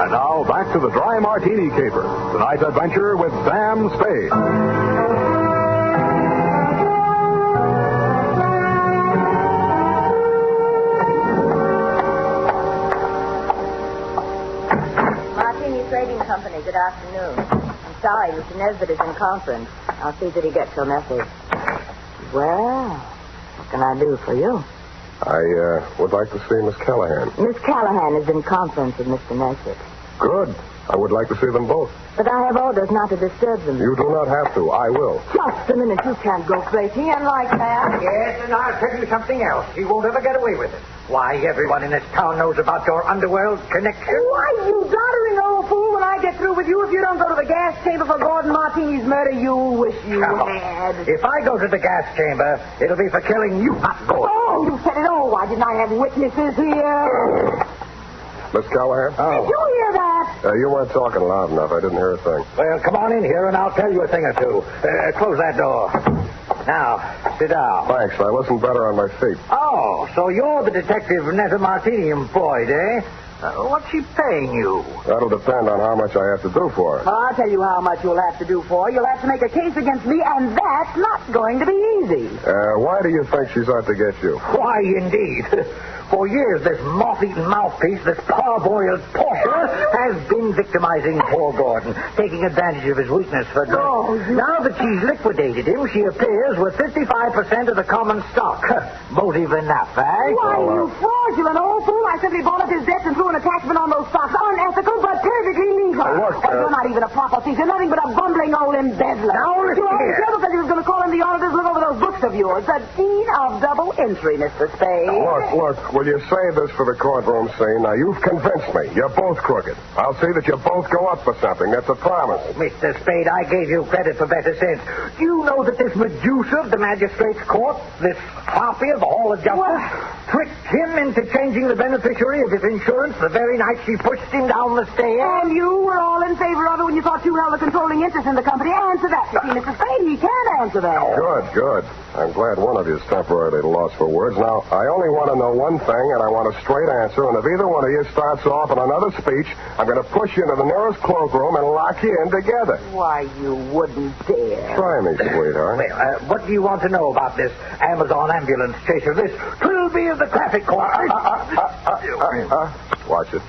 And now, back to the Dry Martini Caper, tonight's adventure with Sam Spade. Martini Trading Company, good afternoon. I'm sorry, Mr. Nesbitt is in conference. I'll see that he gets your message. Well, what can I do for you? I would like to see Miss Callahan. Miss Callahan is in conference with Mr. Nesbitt. Good. I would like to see them both. But I have orders not to disturb them. You do not have to. I will. Just a minute. You can't go crazy and like that. Yes, and I'll tell you something else. You won't ever get away with it. Why, everyone in this town knows about your underworld connection. Why, you doddering old fool, when I get through with you, if you don't go to the gas chamber for Gordon Martini's murder, you'll wish you had. If I go to the gas chamber, it'll be for killing you, not Gordon. Oh, you said it. Oh, why didn't I have witnesses here? Miss Callahan? Did you hear that? You weren't talking loud enough. I didn't hear a thing. Well, come on in here and I'll tell you a thing or two. Close that door. Now, sit down. Thanks. I listen better on my feet. Oh, so you're the detective Netta Martini employed, eh? What's she paying you? That'll depend on how much I have to do for her. I'll tell you how much you'll have to do for her. You'll have to make a case against me, and that's not going to be easy. Why do you think she's out to get you? Why, indeed. For years, this moth-eaten mouthpiece, this parboiled portia, has been victimizing poor Gordon, taking advantage of his weakness for drink. Oh, now that she's liquidated him, she appears with 55% of the common stock. Motive enough, eh? Why, you fraudulent old fool. I simply bought up his debts and threw an attachment on those stocks. Unethical, but perfectly legal. Look, you're not even a proper thief. You're nothing but a bumbling old embezzler. Now, listen You always here. never said you was going to call in the auditors look over those books of yours. The deed of double entry, Mr. Spade. Look, will you save this for the courtroom scene? Now, you've convinced me. You're both crooked. I'll see that you both go up for something. That's a promise. Mr. Spade, I gave you credit for better sense. Do you know that this Medusa of the magistrate's court, this harpy of the Hall of Justice, tricked him into changing the beneficiary of his insurance the very night she pushed him down the stairs? And you were all in favor of it when you thought you held a controlling interest in the company. Answer that. You see, Mr. Spade, he can't answer that. Good. I'm glad one of you is temporarily at a loss for words. Now, I only want to know one thing, and I want a straight answer. And if either one of you starts off on another speech, I'm going to push you into the nearest cloakroom and lock you in together. Why, you wouldn't dare. Try me, sweetheart. Well, what do you want to know about this Amazon ambulance chaser? This Trilby of the traffic court? Watch it.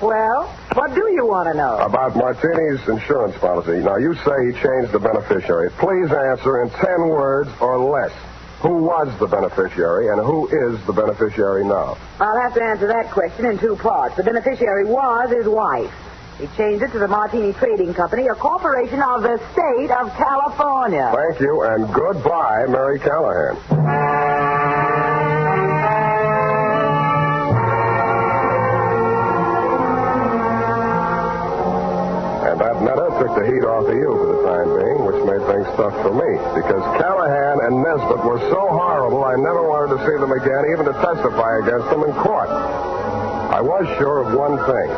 Well, what do you want to know? About Martini's insurance policy. Now, you say he changed the beneficiary. Please answer in 10 words or less. Who was the beneficiary and who is the beneficiary now? I'll have to answer that question in two parts. The beneficiary was his wife. He changed it to the Martini Trading Company, a corporation of the state of California. Thank you, and goodbye, Mary Callahan. And that matter took the heat off of you for the time being, which made things tough for me, because Callahan and Nesbitt were so horrible I never wanted to see them again, even to testify against them in court. I was sure of one thing.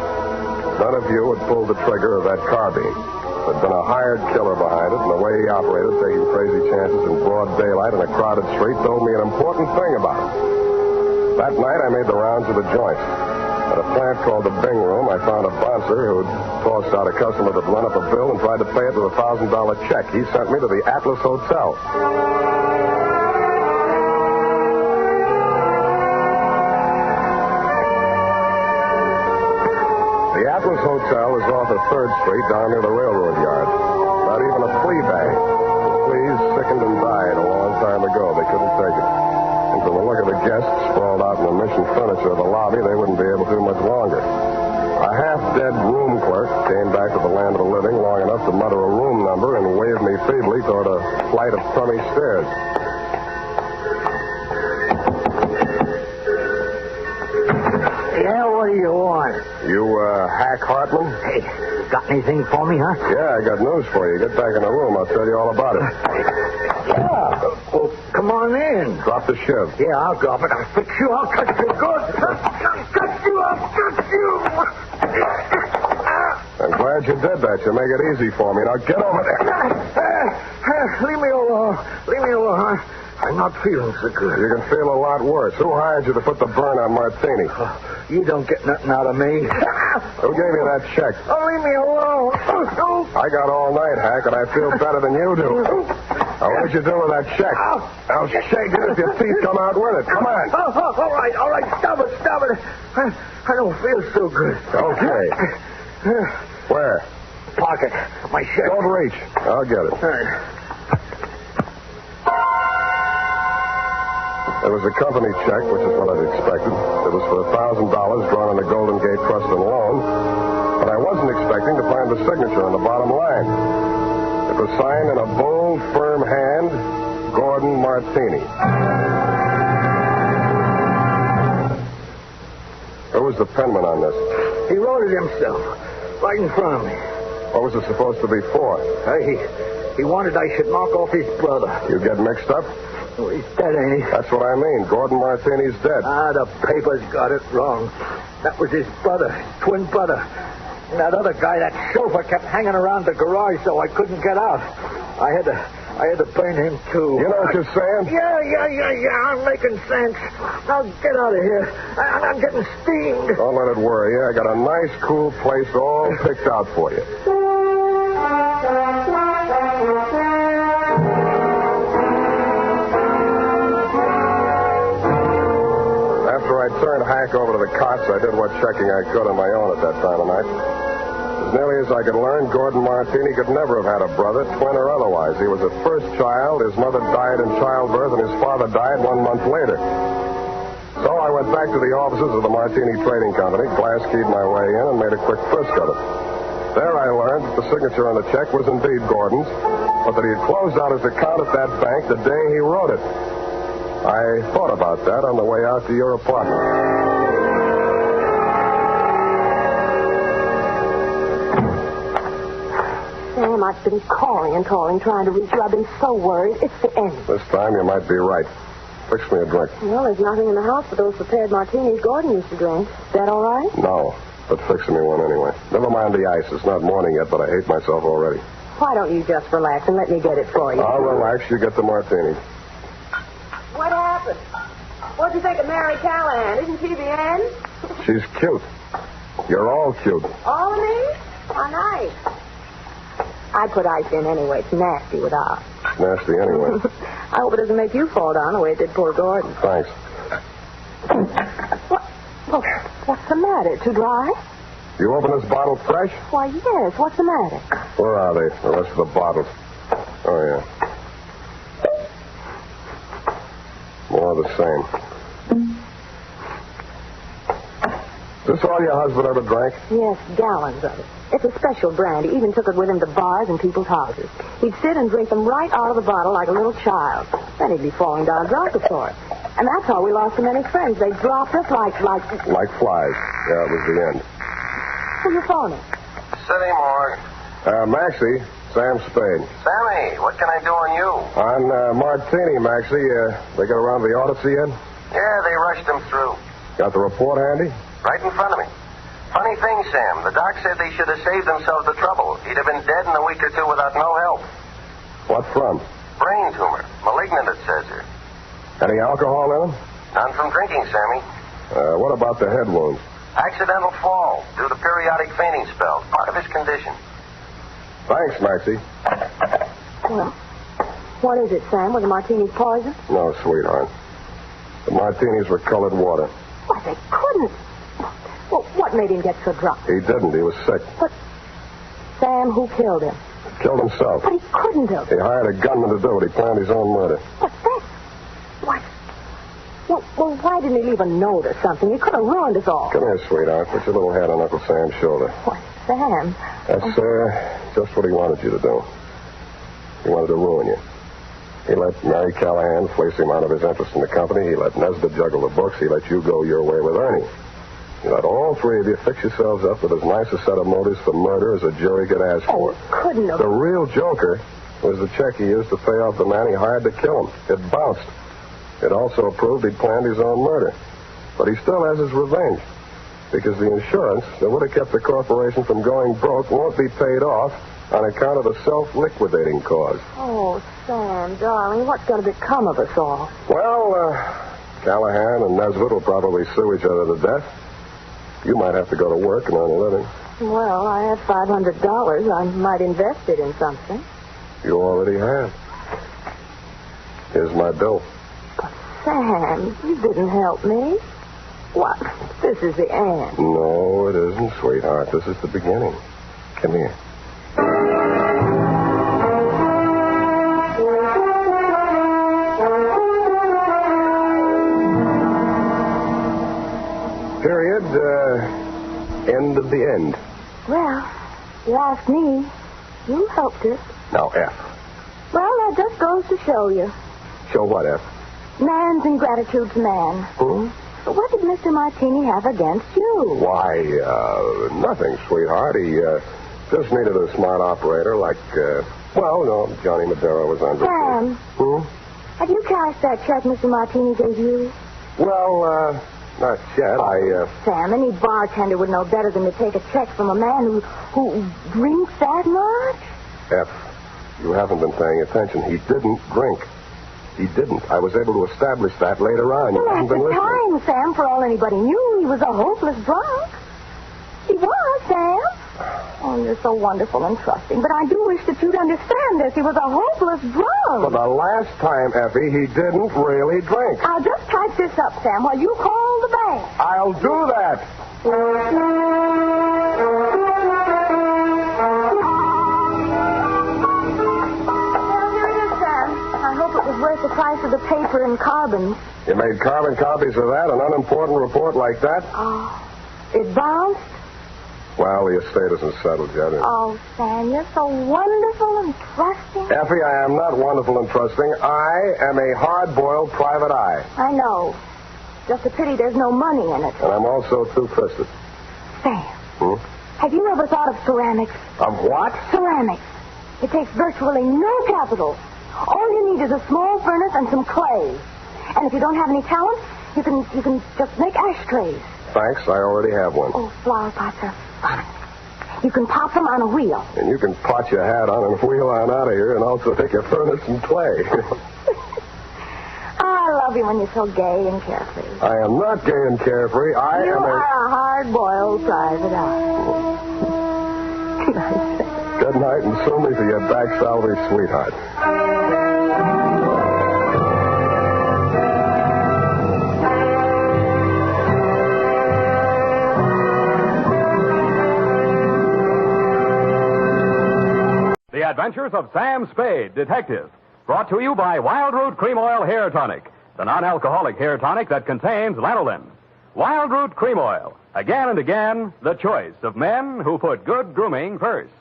None of you had pulled the trigger of that carbine. There'd been a hired killer behind it, and the way he operated, taking crazy chances in broad daylight in a crowded street, told me an important thing about him. That night, I made the rounds of the joint. At a plant called the Bing Room, I found a bouncer who'd tossed out a customer that'd run up a bill and tried to pay it with a $1,000 check. He sent me to the Atlas Hotel. The Atlas Hotel is off of 3rd Street down near the railroad yard. Not even a flea bag. The fleas sickened and died a long time ago. They couldn't take it. And from the look of the guests sprawled out in the mission furniture of the lobby, they wouldn't be able to much longer. A half-dead room clerk came back to the land of the living long enough to mutter a room number and wave me feebly toward a flight of crummy stairs. Yeah, what do you want? You, Hack Hartman? Hey, got anything for me, huh? Yeah, I got news for you. Get back in the room. I'll tell you all about it. Yeah. Well, come on in. Drop the shiv. Yeah, I'll drop it. I'll fix you. I'll cut you good. I'll cut you. I'm glad you did that. You make it easy for me. Now get over there. Leave me alone. Leave me alone. I'm not feeling so good. You can feel a lot worse. Who hired you to put the burn on Martini? You don't get nothing out of me. Who gave you that check? Oh, leave me alone. I got all night, Hack, and I feel better than you do. Now, what did you do with that check? I'll shake it if your teeth come out with it. Come on. All right. Stop it. I don't feel so good. Okay. Where? Pocket. My shirt. Don't reach. I'll get it. It was a company check, which is what I'd expected. It was for $1,000 drawn on the Golden Gate Trust and Loan. But I wasn't expecting to find the signature on the bottom line. It was signed in a bold, firm hand, Gordon Martini. Who was the penman on this? He wrote it himself, right in front of me. What was it supposed to be for? He wanted I should knock off his brother. You get mixed up? Oh, he's dead, ain't he? That's what I mean. Gordon Martini's dead. The papers got it wrong. That was his brother, his twin brother. And that other guy, that chauffeur, kept hanging around the garage so I couldn't get out. I had to burn him, too. You know what you're saying? Yeah. I'm making sense. Now get out of here. I'm getting steamed. Don't let it worry you. I got a nice, cool place all picked out for you. After I turned Hack over to the cops, I did what checking I could on my own at that time of night. As nearly as I could learn, Gordon Martini could never have had a brother, twin or otherwise. He was a first child. His mother died in childbirth, and his father died 1 month later. So I went back to the offices of the Martini Trading Company, glass-keyed my way in, and made a quick frisk of it. There I learned that the signature on the check was indeed Gordon's, but that he had closed out his account at that bank the day he wrote it. I thought about that on the way out to your apartment. Sam, I've been calling and calling, trying to reach you. I've been so worried. It's the end. This time you might be right. Fix me a drink. Well, there's nothing in the house but those prepared martinis Gordon used to drink. Is that all right? No, but fix me one anyway. Never mind the ice. It's not morning yet, but I hate myself already. Why don't you just relax and let me get it for you? I'll relax. You get the martini. What happened? What'd you think of Mary Callahan? Isn't she the end? She's cute. You're all cute. All of me? How nice. I put ice in anyway. It's nasty without. It's nasty anyway. I hope it doesn't make you fall down the way it did poor Gordon. Thanks. What's the matter? Too dry? You open this bottle fresh? Why, yes. What's the matter? Where are they? The rest of the bottles. Oh, yeah. More of the same. Is this all your husband ever drank? Yes, gallons of it. It's a special brand. He even took it with him to bars and people's houses. He'd sit and drink them right out of the bottle like a little child. Then he'd be falling down drunk for it. And that's how we lost so many friends. They dropped us like... Like flies. Yeah, it was the end. Who's your phoning? City Morgue. Maxie, Sam Spade. Sammy, what can I do on you? On Martini, Maxie. They got around to the Odyssey yet? Yeah, they rushed him through. Got the report handy? Right in front of me. Funny thing, Sam. The doc said they should have saved themselves the trouble. He'd have been dead in a week or two without no help. What from? Brain tumor. Malignant, it says here. Any alcohol in him? None from drinking, Sammy. What about the head wounds? Accidental fall due to periodic fainting spells. Part of his condition. Thanks, Maxie. Well, what is it, Sam? Was the martini poison? No, sweetheart. The martinis were colored water. Why, they couldn't. Well, what made him get so drunk? He didn't. He was sick. But, Sam, who killed him? Killed himself. But he couldn't have. He hired a gunman to do it. He planned his own murder. But that's... What? Well, why didn't he leave a note or something? He could have ruined us all. Come here, sweetheart. Put your little head on Uncle Sam's shoulder. Why, Sam... That's, just what he wanted you to do. He wanted to ruin you. He let Mary Callahan fleece him out of his interest in the company. He let Nesbitt juggle the books. He let you go your way with Ernie. He let all three of you fix yourselves up with as nice a set of motives for murder as a jury could ask for. Couldn't have... The real joker was the check he used to pay off the man he hired to kill him. It bounced. It also proved he'd planned his own murder. But he still has his revenge. Because the insurance that would have kept the corporation from going broke won't be paid off on account of the self-liquidating cause. Oh, Sam, darling, what's going to become of us all? Well, Callahan and Nesbitt will probably sue each other to death. You might have to go to work and earn a living. Well, I have $500. I might invest it in something. You already have. Here's my bill. But, Sam, you didn't help me. What? This is the end. No, it isn't, sweetheart. This is the beginning. Come here. Period. End of the end. Well, you asked me. You helped us. Now, F. Well, that just goes to show you. Show what, F? Man's ingratitude's man. Hmm? But what did Mr. Martini have against you? Why, nothing, sweetheart. He just needed a smart operator like, Johnny Madera was under. Sam. Have you cashed that check Mr. Martini gave you? Well, not yet. Sam, any bartender would know better than to take a check from a man who drinks that much. F, you haven't been paying attention. He didn't drink. He didn't. I was able to establish that later on. You haven't been listening. At the time, Sam, for all anybody knew, he was a hopeless drunk. He was, Sam. Oh, you're so wonderful and trusting. But I do wish that you'd understand this. He was a hopeless drunk. For the last time, Effie, he didn't really drink. I'll just type this up, Sam, while you call the bank. I'll do that. Worth the price of the paper and carbon. You made carbon copies of that? An unimportant report like that? Oh, it bounced? Well, the estate isn't settled yet. Oh, Sam, you're so wonderful and trusting. Effie, I am not wonderful and trusting. I am a hard-boiled private eye. I know. Just a pity there's no money in it. And I'm also two-fisted. Sam, have you ever thought of ceramics? Of what? Ceramics. It takes virtually no capital. All you need is a small furnace and some clay. And if you don't have any talent, you can just make ashtrays. Thanks, I already have one. Oh, flower pots are fun. You can pop them on a wheel. And you can pot your hat on and wheel on out of here and also take a furnace and clay. I love you when you're so gay and carefree. I am not gay and carefree. You are a hard-boiled private eye. Good night, and sue me for your back salary, sweetheart. The Adventures of Sam Spade, Detective. Brought to you by Wild Root Cream Oil Hair Tonic, the non-alcoholic hair tonic that contains lanolin. Wild Root Cream Oil. Again and again, the choice of men who put good grooming first.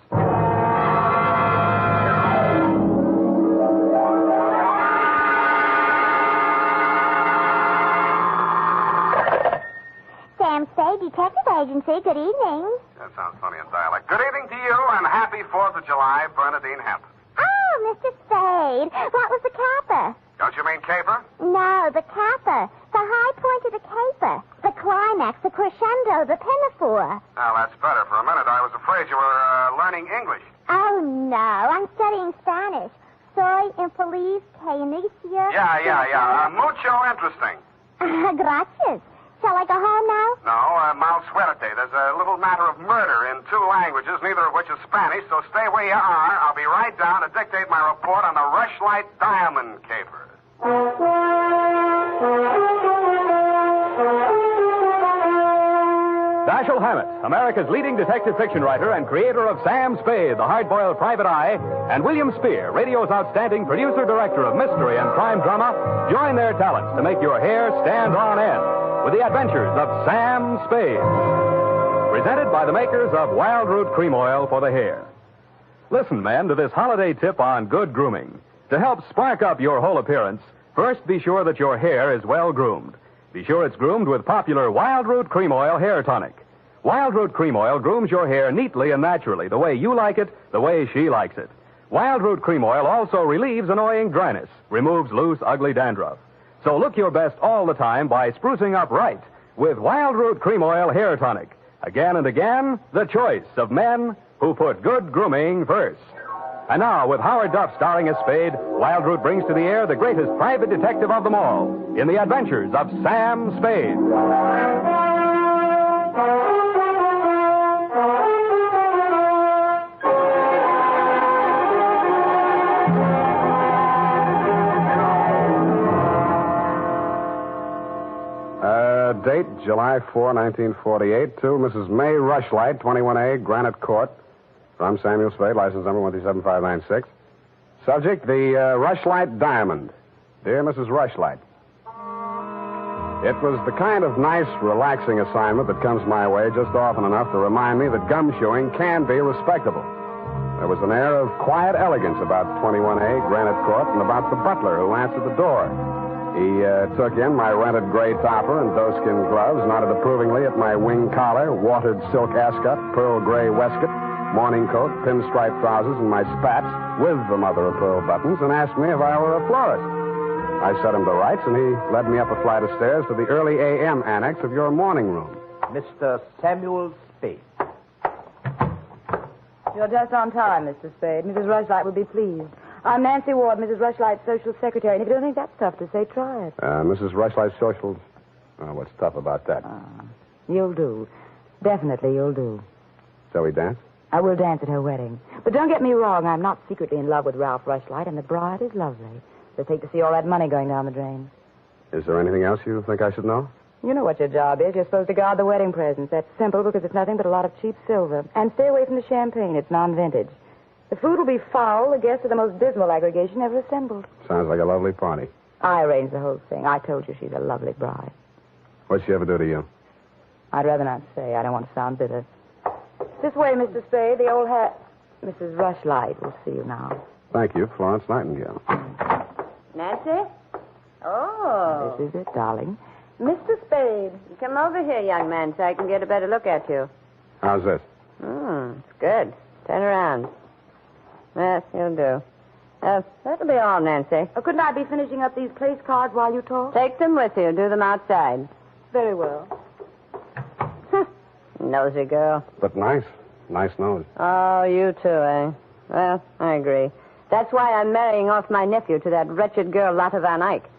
Sam Spade, Detective Agency. Good evening. That sounds funny in dialect. Good evening to you, and happy 4th of July, Bernadine Hemp. Oh, Mr. Spade. What was the caper? Don't you mean caper? No, the caper. The high point of the caper. The climax, the crescendo, the pinafore. Now, that's better. For a minute, I was afraid you were learning English. Oh, no. I'm studying Spanish. Soy infeliz que inicia... Yeah. Mucho interesting. Gracias. Shall I go home now? No, mal suerte. There's a little matter of murder in 2 languages, neither of which is Spanish, so stay where you are. I'll be right down to dictate my report on the Rushlight Diamond Caper. Dashiell Hammett, America's leading detective fiction writer and creator of Sam Spade, the hard-boiled private eye, and William Spear, radio's outstanding producer-director of mystery and crime drama, join their talents to make your hair stand on end with the Adventures of Sam Spade. Presented by the makers of Wild Root Cream Oil for the hair. Listen, men, to this holiday tip on good grooming. To help spark up your whole appearance, first be sure that your hair is well groomed. Be sure it's groomed with popular Wild Root Cream Oil Hair Tonic. Wild Root Cream Oil grooms your hair neatly and naturally, the way you like it, the way she likes it. Wild Root Cream Oil also relieves annoying dryness, removes loose, ugly dandruff. So look your best all the time by sprucing up right with Wild Root Cream Oil Hair Tonic. Again and again, the choice of men who put good grooming first. And now, with Howard Duff starring as Spade, Wild Root brings to the air the greatest private detective of them all in the Adventures of Sam Spade. Date, July 4, 1948, to Mrs. May Rushlight, 21A, Granite Court, from Samuel Spade, license number 137596. Subject, the Rushlight Diamond. Dear Mrs. Rushlight, it was the kind of nice, relaxing assignment that comes my way just often enough to remind me that gumshoeing can be respectable. There was an air of quiet elegance about 21A, Granite Court, and about the butler who answered the door. He took in my rented gray topper and doeskin gloves, nodded approvingly at my wing collar, watered silk ascot, pearl gray waistcoat, morning coat, pinstripe trousers, and my spats with the mother of pearl buttons, and asked me if I were a florist. I set him to rights, and he led me up a flight of stairs to the early A.M. annex of your morning room. Mr. Samuel Spade. You're just on time, Mr. Spade. Mrs. Rushlight will be pleased. I'm Nancy Ward, Mrs. Rushlight's social secretary, and if you don't think that's tough to say, try it. Mrs. Rushlight's socials? What's tough about that? You'll do. Definitely you'll do. Shall we dance? I will dance at her wedding. But don't get me wrong, I'm not secretly in love with Ralph Rushlight, and the bride is lovely. Just hate to see all that money going down the drain. Is there anything else you think I should know? You know what your job is. You're supposed to guard the wedding presents. That's simple because it's nothing but a lot of cheap silver. And stay away from the champagne. It's non-vintage. The food will be foul. The guests are the most dismal aggregation ever assembled. Sounds like a lovely party. I arranged the whole thing. I told you she's a lovely bride. What'd she ever do to you? I'd rather not say. I don't want to sound bitter. This way, Mr. Spade. The old hat. Mrs. Rushlight will see you now. Thank you, Florence Nightingale. Nancy? Oh. This is it, darling. Mr. Spade, come over here, young man, so I can get a better look at you. How's this? It's good. Turn around. Yes, you'll do. That'll be all, Nancy. Couldn't I be finishing up these place cards while you talk? Take them with you. Do them outside. Very well. Nosy girl. But nice. Nice nose. Oh, you too, eh? Well, I agree. That's why I'm marrying off my nephew to that wretched girl, Lotta Van Eyck.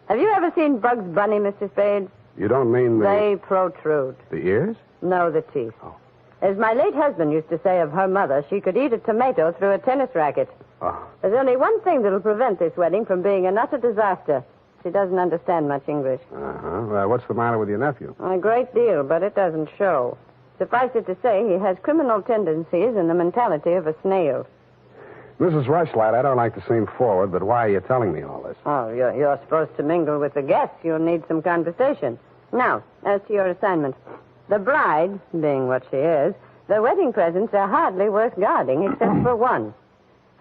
Have you ever seen Bugs Bunny, Mr. Spade? You don't mean the... They protrude. The ears? No, the teeth. Oh. As my late husband used to say of her mother, she could eat a tomato through a tennis racket. Oh. There's only one thing that'll prevent this wedding from being an utter disaster. She doesn't understand much English. Uh-huh. What's the matter with your nephew? A great deal, but it doesn't show. Suffice it to say, he has criminal tendencies and the mentality of a snail. Mrs. Rushlight, I don't like to seem forward, but why are you telling me all this? Oh, you're supposed to mingle with the guests. You'll need some conversation. Now, as to your assignment. The bride, being what she is, the wedding presents are hardly worth guarding, except for one.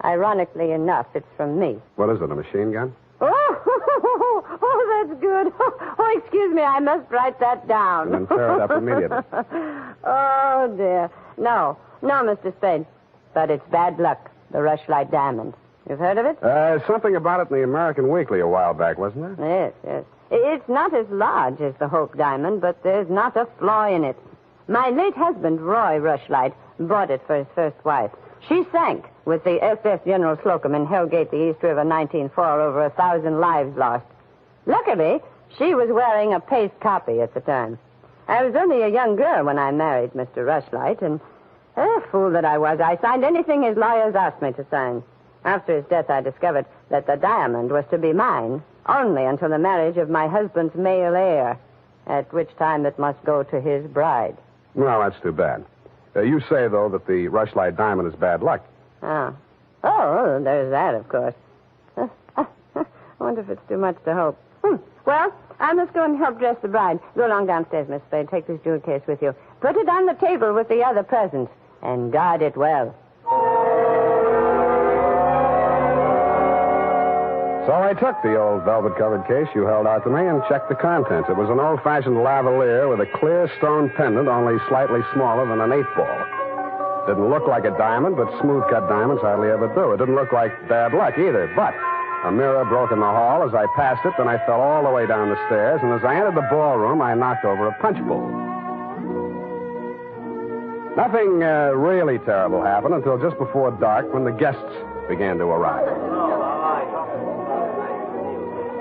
Ironically enough, it's from me. What is it, a machine gun? Oh, that's good. Oh, excuse me, I must write that down. And then tear it up immediately. Oh, dear. No, Mr. Spade. But it's bad luck, the Rushlight Diamond. You've heard of it? Something about it in the American Weekly a while back, wasn't there? Yes. It's not as large as the Hope Diamond, but there's not a flaw in it. My late husband, Roy Rushlight, bought it for his first wife. She sank with the SS General Slocum in Hellgate, the East River, 1904, over 1,000 lives lost. Luckily, she was wearing a paste copy at the time. I was only a young girl when I married Mr. Rushlight, and, fool that I was, I signed anything his lawyers asked me to sign. After his death, I discovered that the diamond was to be mine, only until the marriage of my husband's male heir, at which time it must go to his bride. Well, that's too bad. You say, though, that the Rushlight Diamond is bad luck. Oh, there's that, of course. I wonder if it's too much to hope. Well, I must go and help dress the bride. Go along downstairs, Miss Spade. Take this jewel case with you. Put it on the table with the other presents, and guard it well. So I took the old velvet-covered case you held out to me and checked the contents. It was an old-fashioned lavalier with a clear stone pendant only slightly smaller than an 8-ball. Didn't look like a diamond, but smooth-cut diamonds hardly ever do. It didn't look like bad luck either, but a mirror broke in the hall as I passed it, then I fell all the way down the stairs, and as I entered the ballroom, I knocked over a punch bowl. Nothing really terrible happened until just before dark when the guests began to arrive.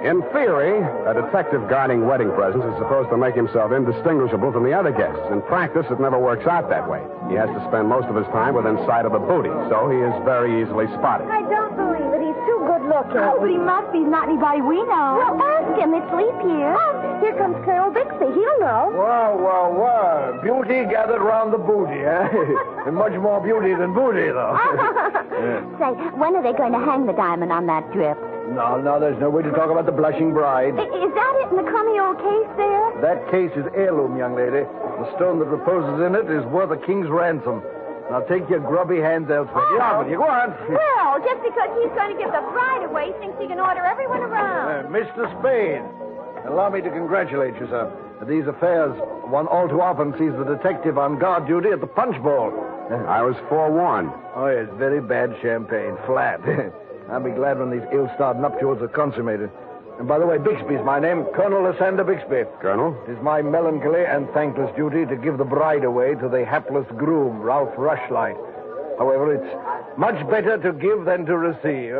In theory, a detective guarding wedding presents is supposed to make himself indistinguishable from the other guests. In practice, it never works out that way. He has to spend most of his time within sight of the booty, so he is very easily spotted. I don't believe it. He's too good looking. Oh, but he must be. He's not anybody we know. Well, ask him. It's leap year. Oh, here comes Colonel Bixby. He'll know. Well. Beauty gathered round the booty, eh? And much more beauty than booty, though. Say, when are they going to hang the diamond on that drip? No, there's no way to talk about the blushing bride. Is that it in the crummy old case there? That case is heirloom, young lady. The stone that reposes in it is worth a king's ransom. Now take your grubby hands elsewhere. Get on with you. Go on. Well, just because he's going to give the bride away, thinks he can order everyone around. Mr. Spade, allow me to congratulate you, sir. These affairs, one all too often sees the detective on guard duty at the punch bowl. I was forewarned. Oh, yes, very bad champagne. Flat. I'll be glad when these ill-starred nuptials are consummated. And by the way, Bixby's my name, Colonel Lysander Bixby. Colonel? It is my melancholy and thankless duty to give the bride away to the hapless groom, Ralph Rushlight. However, it's much better to give than to receive.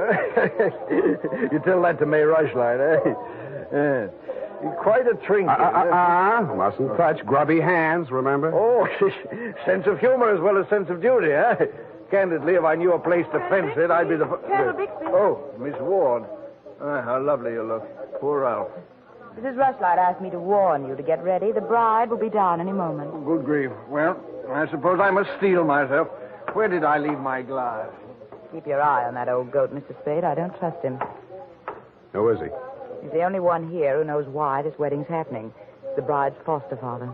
You tell that to May Rushlight, eh? Quite a trinket. Mustn't touch. Grubby hands, remember? Oh, sense of humor as well as sense of duty, eh? Candidly, if I knew a place to fence it, I'd be the... Colonel Bixby. Oh, Miss Ward. How lovely you look. Poor Ralph. Mrs. Rushlight asked me to warn you to get ready. The bride will be down any moment. Good grief. Well, I suppose I must steel myself. Where did I leave my glass? Keep your eye on that old goat, Mr. Spade. I don't trust him. Who is he? He's the only one here who knows why this wedding's happening. It's the bride's foster father.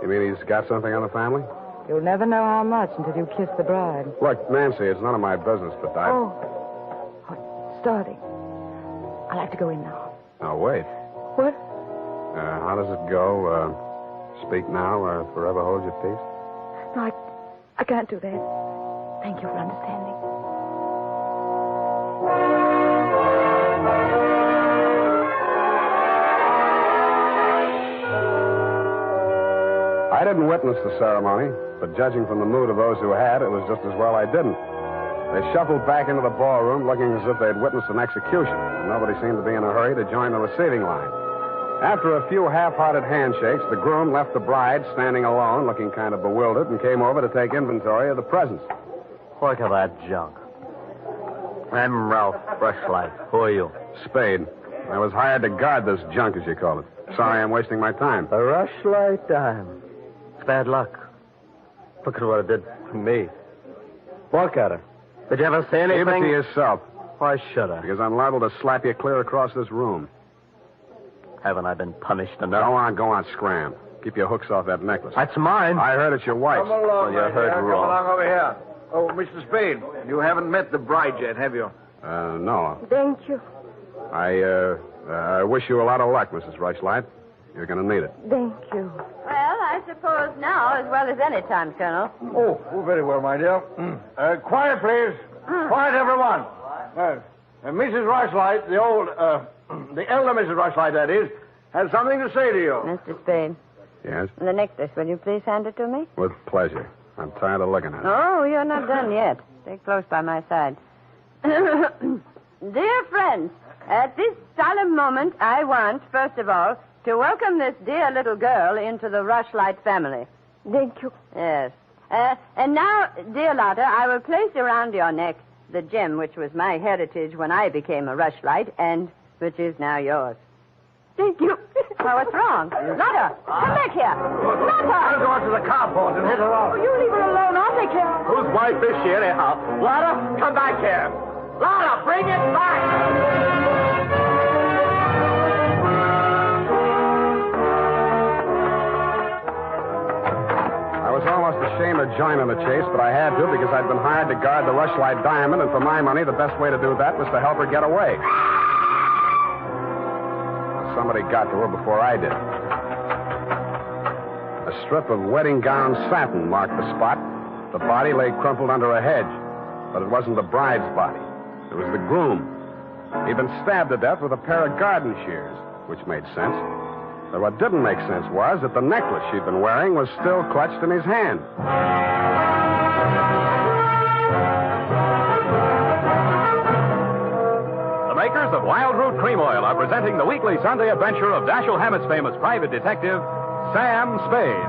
You mean he's got something on the family? You'll never know how much until you kiss the bride. Look, Nancy, it's none of my business, but I... Oh, starting. I'll have to go in now. Now, wait. What? How does it go? Speak now or forever hold your peace? No, I can't do that. Thank you for understanding. I didn't witness the ceremony, but judging from the mood of those who had, it was just as well I didn't. They shuffled back into the ballroom looking as if they'd witnessed an execution, and nobody seemed to be in a hurry to join the receiving line. After a few half-hearted handshakes, the groom left the bride standing alone, looking kind of bewildered, and came over to take inventory of the presents. Look at that junk. I'm Ralph Rushlight. Who are you? Spade. I was hired to guard this junk, as you call it. Sorry I'm wasting my time. The Rushlight Diamond. It's bad luck. Look at what it did to me. Look at her. Did you ever say anything? Keep it to yourself. Why should I? Because I'm liable to slap you clear across this room. Haven't I been punished enough? Go on, scram. Keep your hooks off that necklace. That's mine. I heard it's your wife's. Come along, you heard Come wrong. along over here. Oh, Mr. Spade, you haven't met the bride yet, have you? No. Thank you. I wish you a lot of luck, Mrs. Rushlight. You're going to need it. Thank you. Well, I suppose now, as well as any time, Colonel. Oh, very well, my dear. Quiet, please. Quiet, everyone. Mrs. Rushlight, the elder Mrs. Rushlight, that is, has something to say to you. Mr. Spade. Yes? The necklace, will you please hand it to me? With pleasure. I'm tired of looking at it. Oh, you're not done yet. Stay close by my side. Dear friends, at this solemn moment, I want, first of all, to welcome this dear little girl into the Rushlight family. Thank you. Yes. And now, dear Lotta, I will place around your neck the gem which was my heritage when I became a Rushlight and which is now yours. Thank you. Oh, what's wrong? Lotta, come back here. Lotta! I'll go out to the carport and hit her off. You leave her alone. I'll take care of her. Whose wife is she, anyhow? Lotta, come back here. Lotta, bring it back. I was almost ashamed of joining the chase, but I had to because I'd been hired to guard the Rushlight Diamond, and for my money, the best way to do that was to help her get away. Somebody got to her before I did. A strip of wedding gown satin marked the spot. The body lay crumpled under a hedge, but it wasn't the bride's body. It was the groom. He'd been stabbed to death with a pair of garden shears, which made sense. But what didn't make sense was that the necklace she'd been wearing was still clutched in his hand. The makers of Wild Root Cream Oil are presenting the weekly Sunday adventure of Dashiell Hammett's famous private detective, Sam Spade.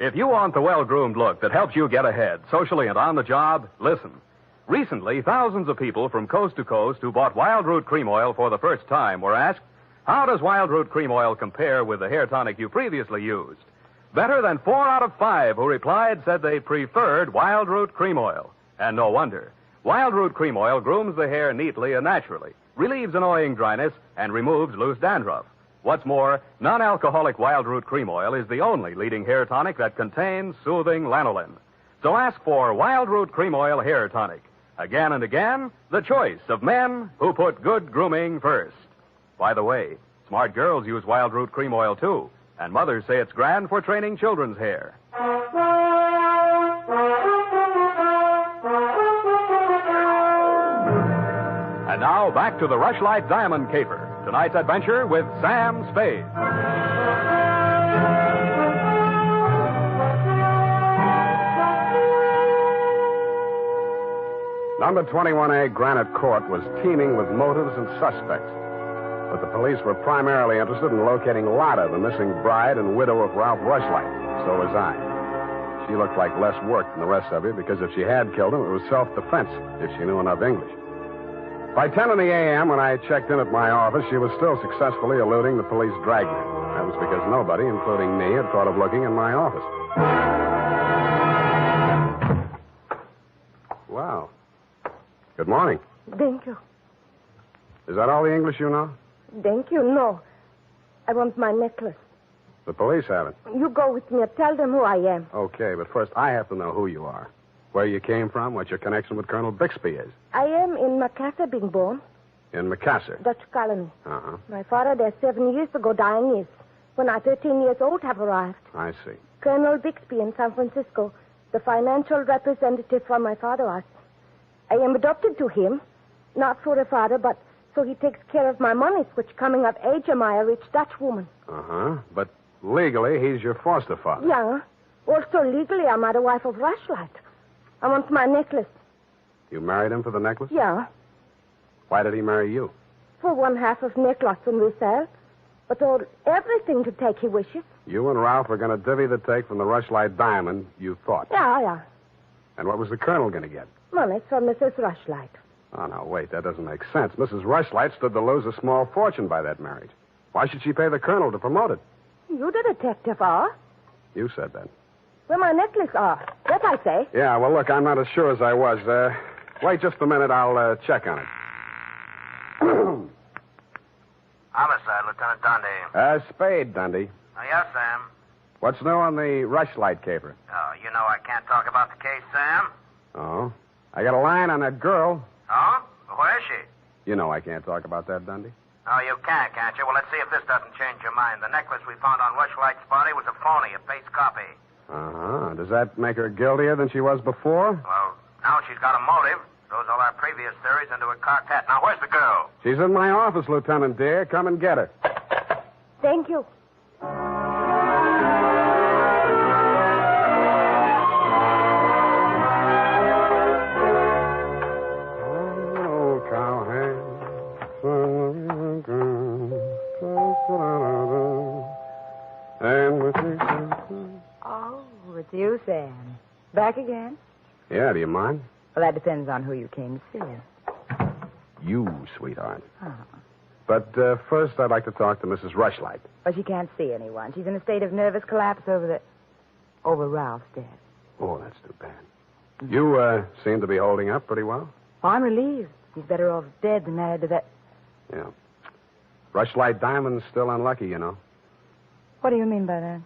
If you want the well-groomed look that helps you get ahead, socially and on the job, listen. Recently, thousands of people from coast to coast who bought Wild Root Cream Oil for the first time were asked, how does Wild Root Cream Oil compare with the hair tonic you previously used? Better than 4 out of 5 who replied said they preferred Wild Root Cream Oil. And no wonder. Wild Root Cream Oil grooms the hair neatly and naturally, relieves annoying dryness, and removes loose dandruff. What's more, non-alcoholic Wild Root Cream Oil is the only leading hair tonic that contains soothing lanolin. So ask for Wild Root Cream Oil Hair Tonic. Again and again, the choice of men who put good grooming first. By the way, smart girls use Wild Root Cream Oil, too, and mothers say it's grand for training children's hair. And now, back to the Rushlight Diamond Caper. Tonight's adventure with Sam Spade. Number 21A Granite Court was teeming with motives and suspects. But the police were primarily interested in locating Lotta, the missing bride and widow of Ralph Rushlight. So was I. She looked like less work than the rest of you because if she had killed him, it was self-defense if she knew enough English. By 10 in the a.m., when I checked in at my office, she was still successfully eluding the police dragnet. That was because nobody, including me, had thought of looking in my office. Good morning. Thank you. Is that all the English you know? Thank you. No. I want my necklace. The police have it. You go with me. Tell them who I am. Okay, but first I have to know who you are. Where you came from, what your connection with Colonel Bixby is. I am in Macassar being born. In Macassar? Dutch colony. Uh-huh. My father there 7 years ago dying is. When I, 13 years old, have arrived. I see. Colonel Bixby in San Francisco, the financial representative for my father was. I am adopted to him, not for a father, but so he takes care of my monies, which coming of age am I a rich Dutch woman. Uh-huh. But legally, he's your foster father. Yeah. Also, legally, I'm the wife of Rushlight. I want my necklace. You married him for the necklace? Yeah. Why did he marry you? For one half of necklace and resale. But all everything to take he wishes. You and Ralph are going to divvy the take from the Rushlight Diamond, you thought. Yeah. And what was the colonel going to get? Money from Mrs. Rushlight. Oh, no, wait, that doesn't make sense. Mrs. Rushlight stood to lose a small fortune by that marriage. Why should she pay the colonel to promote it? You the detective are. You said that. Where my necklace are. That I say. Yeah, well, look, I'm not as sure as I was. Wait just a minute. I'll check on it. Homicide, Lieutenant Dundee. Spade, Dundee. Oh, yes, Sam. What's new on the Rushlight Caper? Oh, you know I can't talk about the case, Sam. Oh? I got a line on that girl. Oh? Where is she? You know I can't talk about that, Dundee. Oh, you can't you? Well, let's see if this doesn't change your mind. The necklace we found on Rushlight's body was a phony, a paste copy. Uh-huh. Does that make her guiltier than she was before? Well, now she's got a motive. Throws all our previous theories into a cocked hat. Now, where's the girl? She's in my office, Lieutenant dear. Come and get her. Thank you. Oh, it's you, Sam. Back again? Yeah, do you mind? Well, that depends on who you came to see. You, sweetheart. Oh. But first, I'd like to talk to Mrs. Rushlight. Well, she can't see anyone. She's in a state of nervous collapse over Ralph's death. Oh, that's too bad. You seem to be holding up pretty well. Oh, I'm relieved. He's better off dead than married to that. Yeah. Rushlight Diamond's still unlucky, you know. What do you mean by that?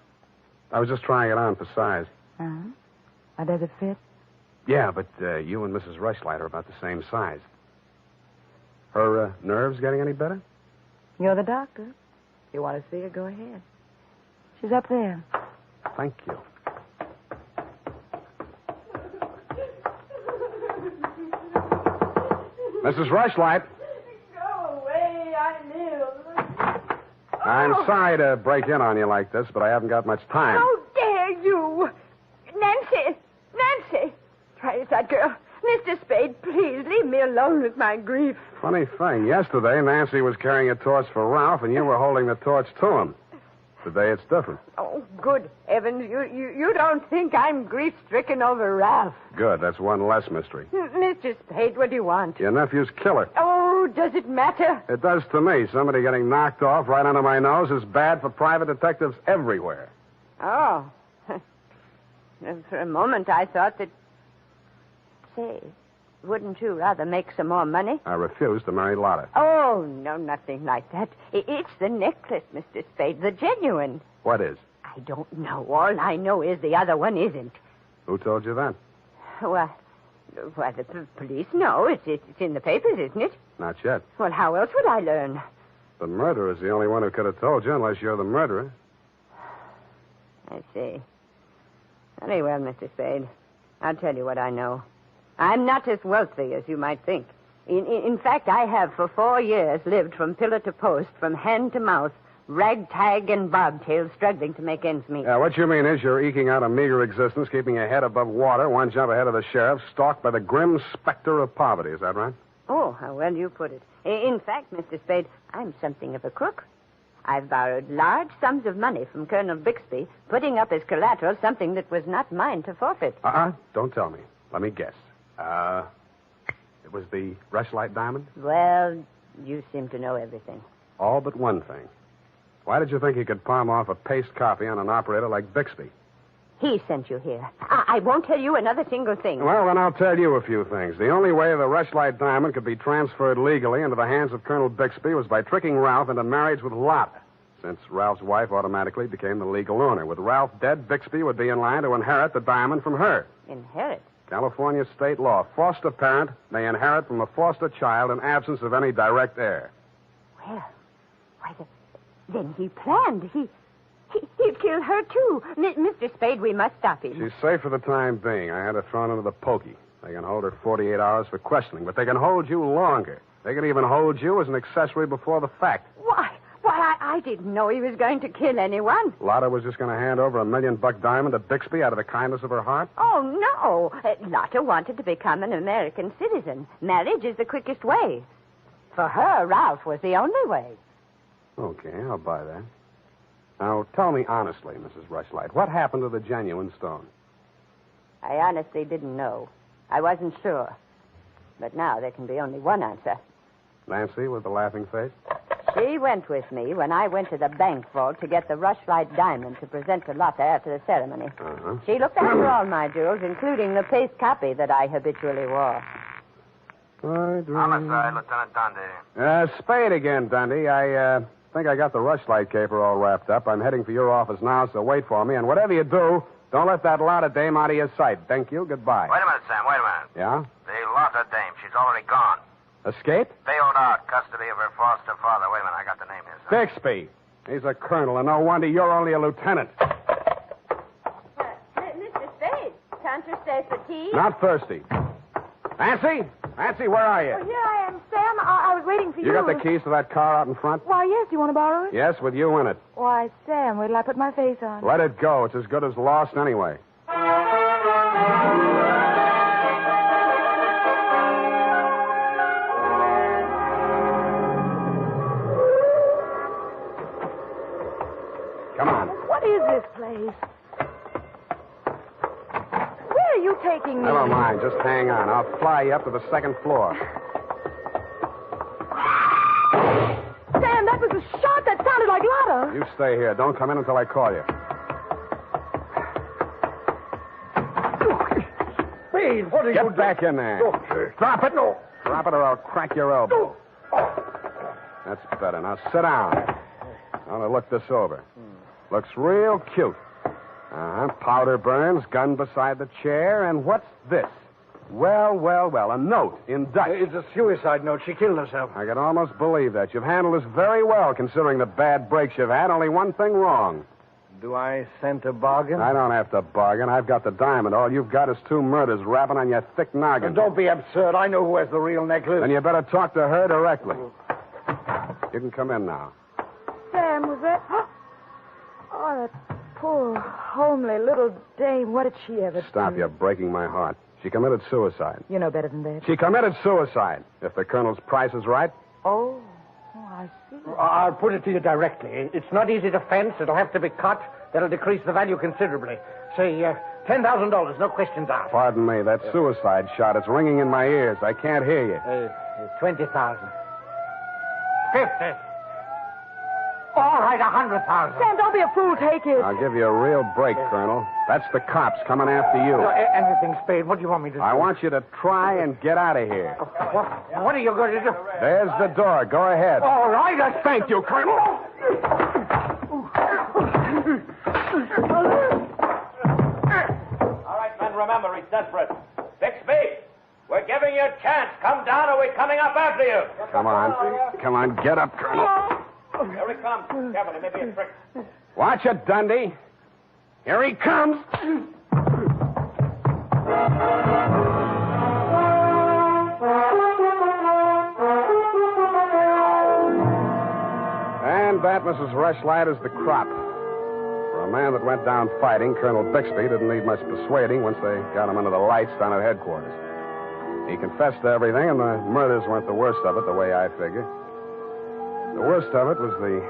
I was just trying it on for size. Uh-huh. How does it fit? Yeah, but you and Mrs. Rushlight are about the same size. Her nerves getting any better? You're the doctor. If you want to see her, go ahead. She's up there. Thank you. Mrs. Rushlight. Go away, I live. I'm sorry to break in on you like this, but I haven't got much time. How dare you? Nancy! Try it, that girl. Mr. Spade, please leave me alone with my grief. Funny thing. Yesterday, Nancy was carrying a torch for Ralph, and you were holding the torch to him. Today, it's different. Oh, good heavens. You don't think I'm grief-stricken over Ralph. Good. That's one less mystery. Mr. Spade, what do you want? Your nephew's killer. Oh, does it matter? It does to me. Somebody getting knocked off right under my nose is bad for private detectives everywhere. Oh. For a moment, I thought that... Say, wouldn't you rather make some more money? I refuse to marry Lotta. Oh, no, nothing like that. It's the necklace, Mr. Spade, the genuine. What is? I don't know. All I know is the other one isn't. Who told you that? Well, the police know. It's in the papers, isn't it? Not yet. Well, how else would I learn? The murderer's the only one who could have told you, unless you're the murderer. I see. Very well, Mr. Spade. I'll tell you what I know. I'm not as wealthy as you might think. In fact, I have for 4 years lived from pillar to post, from hand to mouth, ragtag and bobtail, struggling to make ends meet. Yeah, what you mean is you're eking out a meager existence, keeping your head above water, one jump ahead of the sheriff, stalked by the grim specter of poverty. Is that right? Oh, how well you put it. In fact, Mr. Spade, I'm something of a crook. I've borrowed large sums of money from Colonel Bixby, putting up as collateral something that was not mine to forfeit. Don't tell me. Let me guess. It was the Rushlight Diamond? Well, you seem to know everything. All but one thing. Why did you think you could palm off a paste copy on an operator like Bixby? He sent you here. I won't tell you another single thing. Well, then I'll tell you a few things. The only way the Rushlight Diamond could be transferred legally into the hands of Colonel Bixby was by tricking Ralph into marriage with Lotta. Since Ralph's wife automatically became the legal owner. With Ralph dead, Bixby would be in line to inherit the diamond from her. Inherit? California state law. Foster parent may inherit from a foster child in absence of any direct heir. Well, then he planned. He'd kill her, too. Mr. Spade, we must stop him. She's safe for the time being. I had her thrown into the pokey. They can hold her 48 hours for questioning, but they can hold you longer. They can even hold you as an accessory before the fact. Why, I didn't know he was going to kill anyone. Lotta was just going to hand over $1 million diamond to Bixby out of the kindness of her heart? Oh, no. Lotta wanted to become an American citizen. Marriage is the quickest way. For her, Ralph was the only way. Okay, I'll buy that. Now, tell me honestly, Mrs. Rushlight, what happened to the genuine stone? I honestly didn't know. I wasn't sure. But now there can be only one answer. Nancy with the laughing face? She went with me when I went to the bank vault to get the Rushlight Diamond to present to Lotta after the ceremony. Uh-huh. She looked after all my jewels, including the paste copy that I habitually wore. Homicide, Lieutenant Dundee. Spade again, Dundee. I think I got the Rushlight Caper all wrapped up. I'm heading for your office now, so wait for me. And whatever you do, don't let that Lotta dame out of your sight. Thank you. Goodbye. Wait a minute, Sam. Wait a minute. Yeah? The Lotta dame, she's already gone. Escape? Bailed out. Custody of her foster father. Wait a minute. I got the name here, son. Bixby. He's a colonel, and no wonder you're only a lieutenant. Mr. Spade, can't you stay for tea? Not thirsty. Nancy? Nancy, where are you? Oh, here I am, Sam. I was waiting for you. You got the keys to that car out in front? Why, yes. You want to borrow it? Yes, with you in it. Why, Sam, wait till I put my face on. Let it go. It's as good as lost anyway. Come on. What is this place? Where are you taking me? Never mind. Just hang on. I'll fly you up to the second floor. Sam, that was a shot that sounded like Lotta. You stay here. Don't come in until I call you. Spade, what are you doing? Get back in there. Drop it. No. Drop it or I'll crack your elbow. That's better. Now sit down. I want to look this over. Looks real cute. Powder burns, gun beside the chair, and what's this? Well, a note in Dutch. It's a suicide note. She killed herself. I can almost believe that. You've handled this very well, considering the bad breaks you've had. Only one thing wrong. Do I scent a bargain? I don't have to bargain. I've got the diamond. All you've got is 2 murders rapping on your thick noggin. Don't be absurd. I know who has the real necklace. Then you better talk to her directly. You can come in now. Sam, was that... Oh, that poor, homely little dame. What did she ever do? Stop, you're breaking my heart. She committed suicide. You know better than that. She committed suicide. If the colonel's price is right. Oh, I see. I'll put it to you directly. It's not easy to fence. It'll have to be cut. That'll decrease the value considerably. Say, $10,000, no questions asked. Pardon me, that suicide shot, it's ringing in my ears. I can't hear you. 20,000. 50. All right, 100,000. Sam, don't be a fool. Take it. I'll give you a real break, Colonel. That's the cops coming after you. Anything, Spade. What do you want me to do? I want you to try and get out of here. What are you going to do? There's the door. Go ahead. All right. Thank you, Colonel. All right, men, remember, he's desperate. Bixby, we're giving you a chance. Come down or we're coming up after you. Come on. Get up, Colonel. Here he comes. Careful, it may be a trick. Watch it, Dundee. Here he comes. And that, Mrs. Rushlight, is the crop. For a man that went down fighting, Colonel Bixby didn't need much persuading once they got him under the lights down at headquarters. He confessed to everything, and the murders weren't the worst of it, the way I figure. The worst of it was the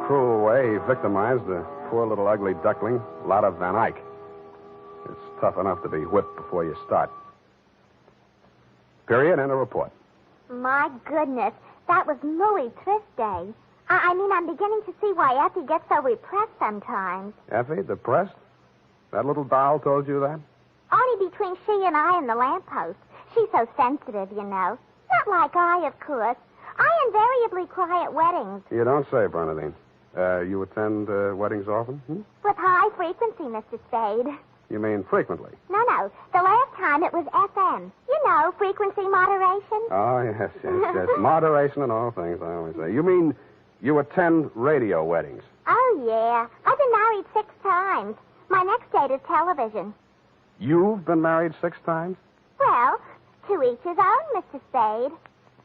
cruel way he victimized the poor little ugly duckling, Lotta Van Eyck. It's tough enough to be whipped before you start. Period, and a report. My goodness, that was Louis Trist Day. I mean, I'm beginning to see why Effie gets so repressed sometimes. Effie, depressed? That little doll told you that? Only between she and I and the lamppost. She's so sensitive, you know. Not like I, of course. I invariably cry at weddings. You don't say, Bernadine. You attend weddings often? With high frequency, Mr. Spade. You mean frequently? No. The last time it was FM. You know, frequency moderation. Oh, yes. Moderation in all things, I always say. You mean you attend radio weddings? Oh, yeah. I've been married 6 times. My next date is television. You've been married 6 times? Well, to each his own, Mr. Spade.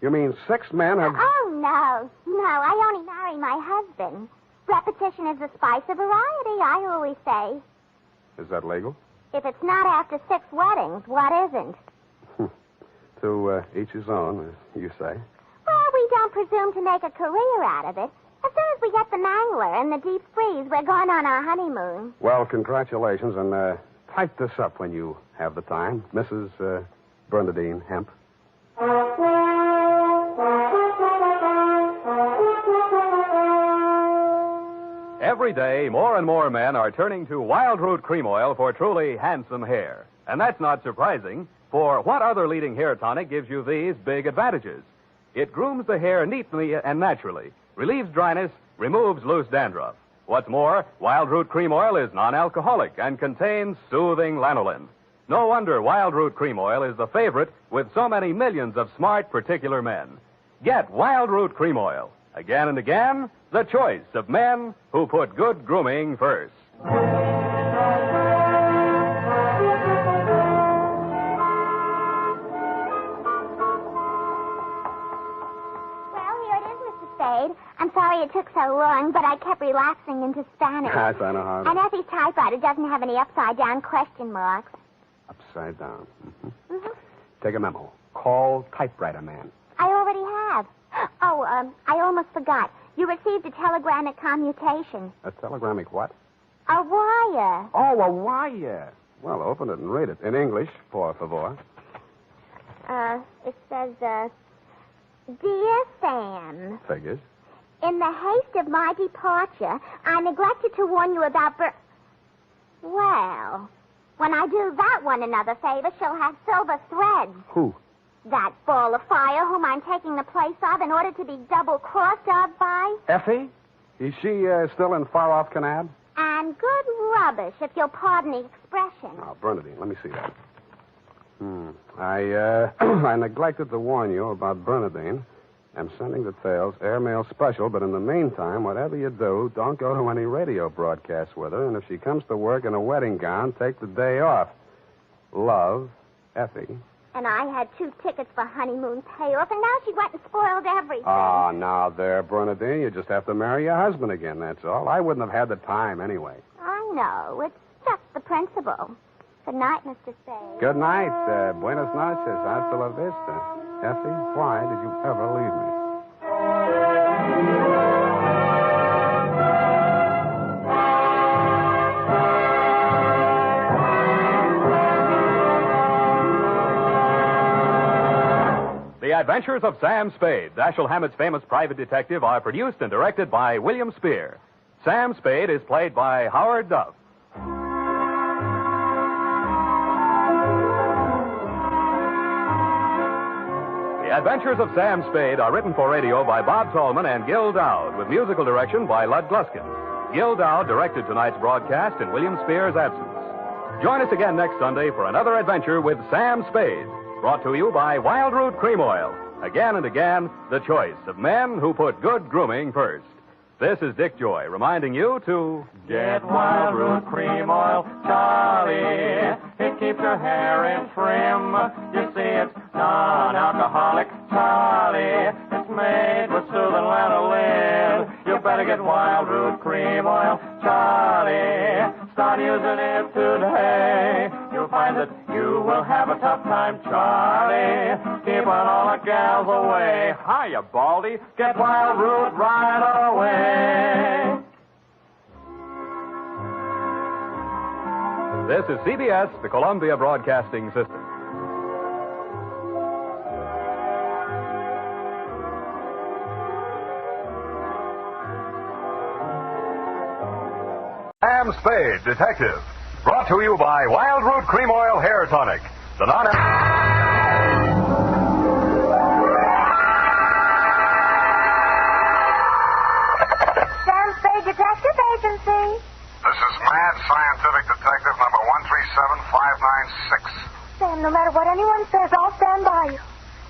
You mean 6 men have... Oh, no. No, I only marry my husband. Repetition is the spice of variety, I always say. Is that legal? If it's not after 6 weddings, what isn't? To each his own, as you say. Well, we don't presume to make a career out of it. As soon as we get the mangler and the deep freeze, we're going on our honeymoon. Well, congratulations, and type this up when you have the time. Mrs. Bernadine Hemp. Every day, more and more men are turning to Wild Root Cream Oil for truly handsome hair. And that's not surprising, for what other leading hair tonic gives you these big advantages? It grooms the hair neatly and naturally, relieves dryness, removes loose dandruff. What's more, Wild Root Cream Oil is non-alcoholic and contains soothing lanolin. No wonder Wild Root Cream Oil is the favorite with so many millions of smart, particular men. Get Wild Root Cream Oil. Again and again, the choice of men who put good grooming first. I'm sorry it took so long, but I kept relapsing into Spanish. That's I know how. And Effie's typewriter doesn't have any upside-down question marks. Upside down. Mm-hmm. Take a memo. Call typewriter man. I already have. Oh, I almost forgot. You received a telegramic commutation. A telegramic what? A wire. Oh, a wire. Well, open it and read it. In English, por favor. It says, Dear Sam. Figures. In the haste of my departure, I neglected to warn you about Well, when I do that one another favor, she'll have silver threads. Who? That ball of fire whom I'm taking the place of in order to be double-crossed of by. Effie? Is she still in far-off Canab? And good rubbish, if you'll pardon the expression. Oh, Bernadine, let me see that. I neglected to warn you about Bernadine. I'm sending details, airmail special, but in the meantime, whatever you do, don't go to any radio broadcasts with her, and if she comes to work in a wedding gown, take the day off. Love, Effie. And I had 2 tickets for honeymoon payoff, and now she went and spoiled everything. Oh, now there, Bernadine, you just have to marry your husband again, that's all. I wouldn't have had the time anyway. I know. It's just the principle. Good night, Mr. Spade. Good night. Buenas noches. Hasta la vista. Effie, why did you ever leave me? The Adventures of Sam Spade, Dashiell Hammett's famous private detective, are produced and directed by William Spear. Sam Spade is played by Howard Duff. The Adventures of Sam Spade are written for radio by Bob Tallman and Gil Dowd, with musical direction by Lud Gluskin. Gil Dowd directed tonight's broadcast in William Spear's absence. Join us again next Sunday for another adventure with Sam Spade, brought to you by Wild Root Cream Oil. Again and again, the choice of men who put good grooming first. This is Dick Joy reminding you to get Wild Root Cream Oil, Charlie. It keeps your hair in trim. You see, it's non-alcoholic, Charlie. It's made with soothing lanolin. You better get Wild Root Cream Oil, Charlie. Start using it today. You'll find that you will have a tough time, Charlie. Keep on all the gals away. Hiya, Baldy. Get Wild Root right away. This is CBS, the Columbia Broadcasting System. Sam Spade, Detective. Brought to you by Wild Root Cream Oil Hair Tonic. The non... Sam Spade Detective Agency. This is Mad Scientific Detective number 137596. Sam, no matter what anyone says, I'll stand by you.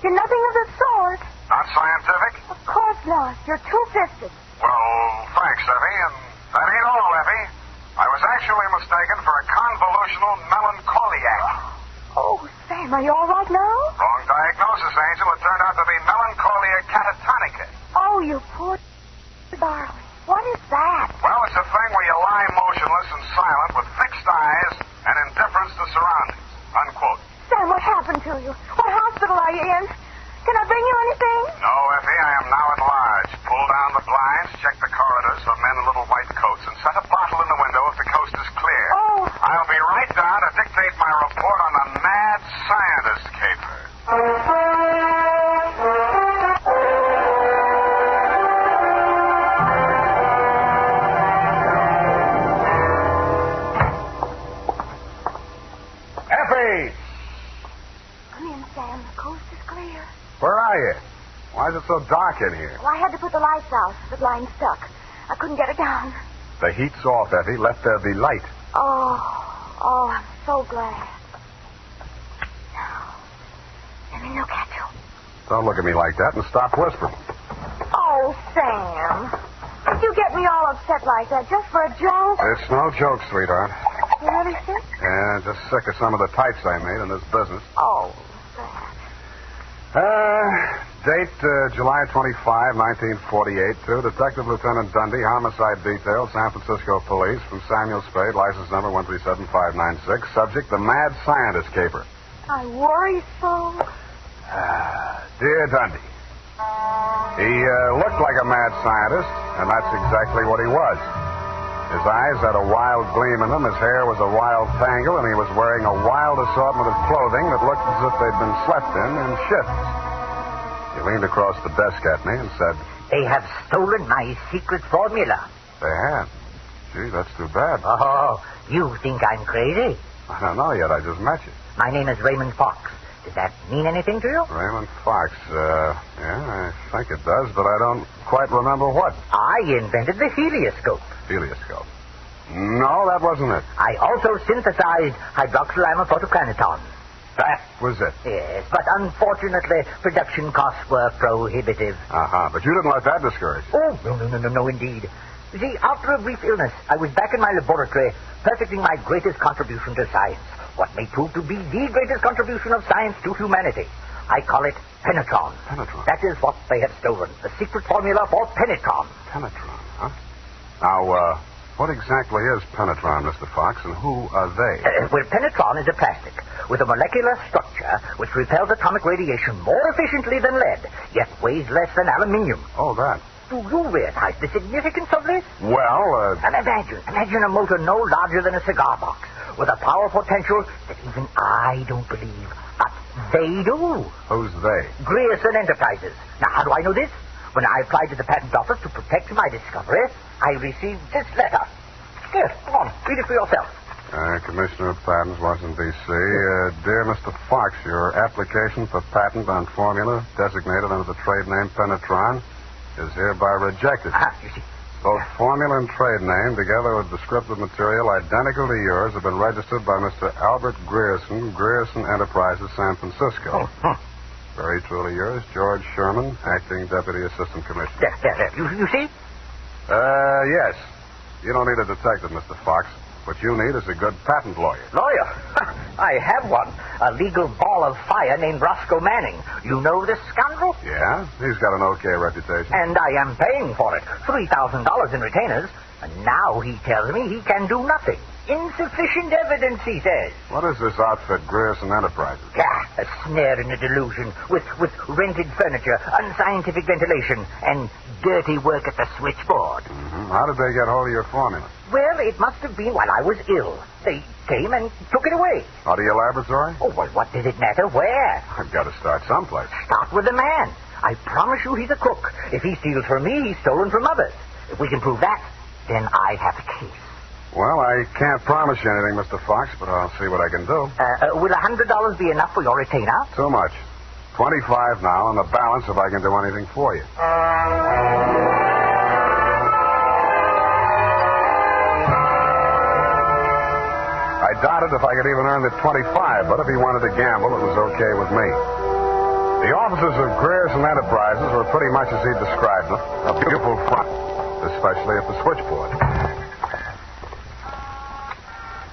You're nothing of the sort. Not scientific? Of course not. You're two-fisted. Well, thanks, Effie, and that ain't all, Effie. I was actually mistaken for a convolutional melancholiac. Oh, Sam, are you all right now? Wrong diagnosis, Angel. It turned out to be melancholia catatonica. Oh, you poor darling. What is that? Well, it's a thing where you lie motionless and silent with fixed eyes and indifference to surroundings. Unquote. Sam, what happened to you? What hospital are you in? Can I bring you anything? No, Effie, I am now at large. Pull down the blinds, check the corridors for men in little white coats, and set a bottle in the window if the coast is clear. Oh. I'll be right down to dictate my report on the Mad Scientist Caper. Effie! Come in, Sam. The coast is clear. Where are you? Why is it so dark in here? Well, I had to put the lights out. The blind stuck. I couldn't get it down. The heat's off, Effie. Let there be light. Oh, I'm so glad. Now, let me look at you. Don't look at me like that and stop whispering. Oh, Sam. Did you get me all upset like that just for a joke? It's no joke, sweetheart. You really sick? Yeah, just sick of some of the types I made in this business. Oh, Date July 25, 1948, to Detective Lieutenant Dundee, Homicide Detail, San Francisco Police, from Samuel Spade, license number 137596. Subject, the Mad Scientist Caper. I worry so. Dear Dundee, he looked like a mad scientist, and that's exactly what he was. His eyes had a wild gleam in them, his hair was a wild tangle, and he was wearing a wild assortment of clothing that looked as if they'd been slept in shifts. He leaned across the desk at me and said, "They have stolen my secret formula." "They have? Gee, that's too bad." "Oh, you think I'm crazy?" "I don't know yet. I just met you." "My name is Raymond Fox. Does that mean anything to you?" "Raymond Fox, yeah, I think it does, but I don't quite remember what." "I invented the helioscope." "Helioscope? No, that wasn't it." "I also synthesized hydroxylamophotocanatone." "That was it?" "Yes, but unfortunately, production costs were prohibitive." "Uh-huh, but you didn't let that discourage you." "Oh, no, indeed. You see, after a brief illness, I was back in my laboratory, perfecting my greatest contribution to science, what may prove to be the greatest contribution of science to humanity. I call it penetron. Penetron? That is what they have stolen, the secret formula for penetron." Penetron, huh? Now, what exactly is penetron, Mr. Fox, and who are they? Well, penetron is a plastic with a molecular structure which repels atomic radiation more efficiently than lead, yet weighs less than aluminium. Oh, that. Do you realize the significance of this? Well, And imagine a motor no larger than a cigar box, with a power potential that even I don't believe, but they do. Who's they? Grierson Enterprises. Now, how do I know this? When I applied to the patent office to protect my discovery, I received this letter. Here, go on, read it for yourself. Commissioner of Patents, Washington, D.C. Dear Mr. Fox, your application for patent on formula designated under the trade name penetron is hereby rejected. You see. Both formula and trade name, together with descriptive material identical to yours, have been registered by Mr. Albert Grierson, Grierson Enterprises, San Francisco. Very truly yours, George Sherman, Acting Deputy Assistant Commissioner. There. You see? Yes. You don't need a detective, Mr. Fox. What you need is a good patent lawyer. Lawyer? I have one. A legal ball of fire named Roscoe Manning. You know this scoundrel? Yeah? He's got an okay reputation. And I am paying for it. $3,000 in retainers. And now he tells me he can do nothing. Insufficient evidence, he says. What is this outfit, Grierson Enterprises? Yeah, a snare in a delusion, with rented furniture, unscientific ventilation, and dirty work at the switchboard. Mm-hmm. How did they get hold of your formula? Well, it must have been while I was ill. They came and took it away. Out of your laboratory? Oh, well, what does it matter where? I've got to start someplace. Start with the man. I promise you he's a crook. If he steals from me, he's stolen from others. If we can prove that, then I have a case. Well, I can't promise you anything, Mr. Fox, but I'll see what I can do. Will $100 be enough for your retainer? Too much. 25 now, and the balance if I can do anything for you. I doubted if I could even earn the 25, but if he wanted to gamble, it was okay with me. The offices of Grierson Enterprises were pretty much as he described them, a beautiful front, especially at the switchboard.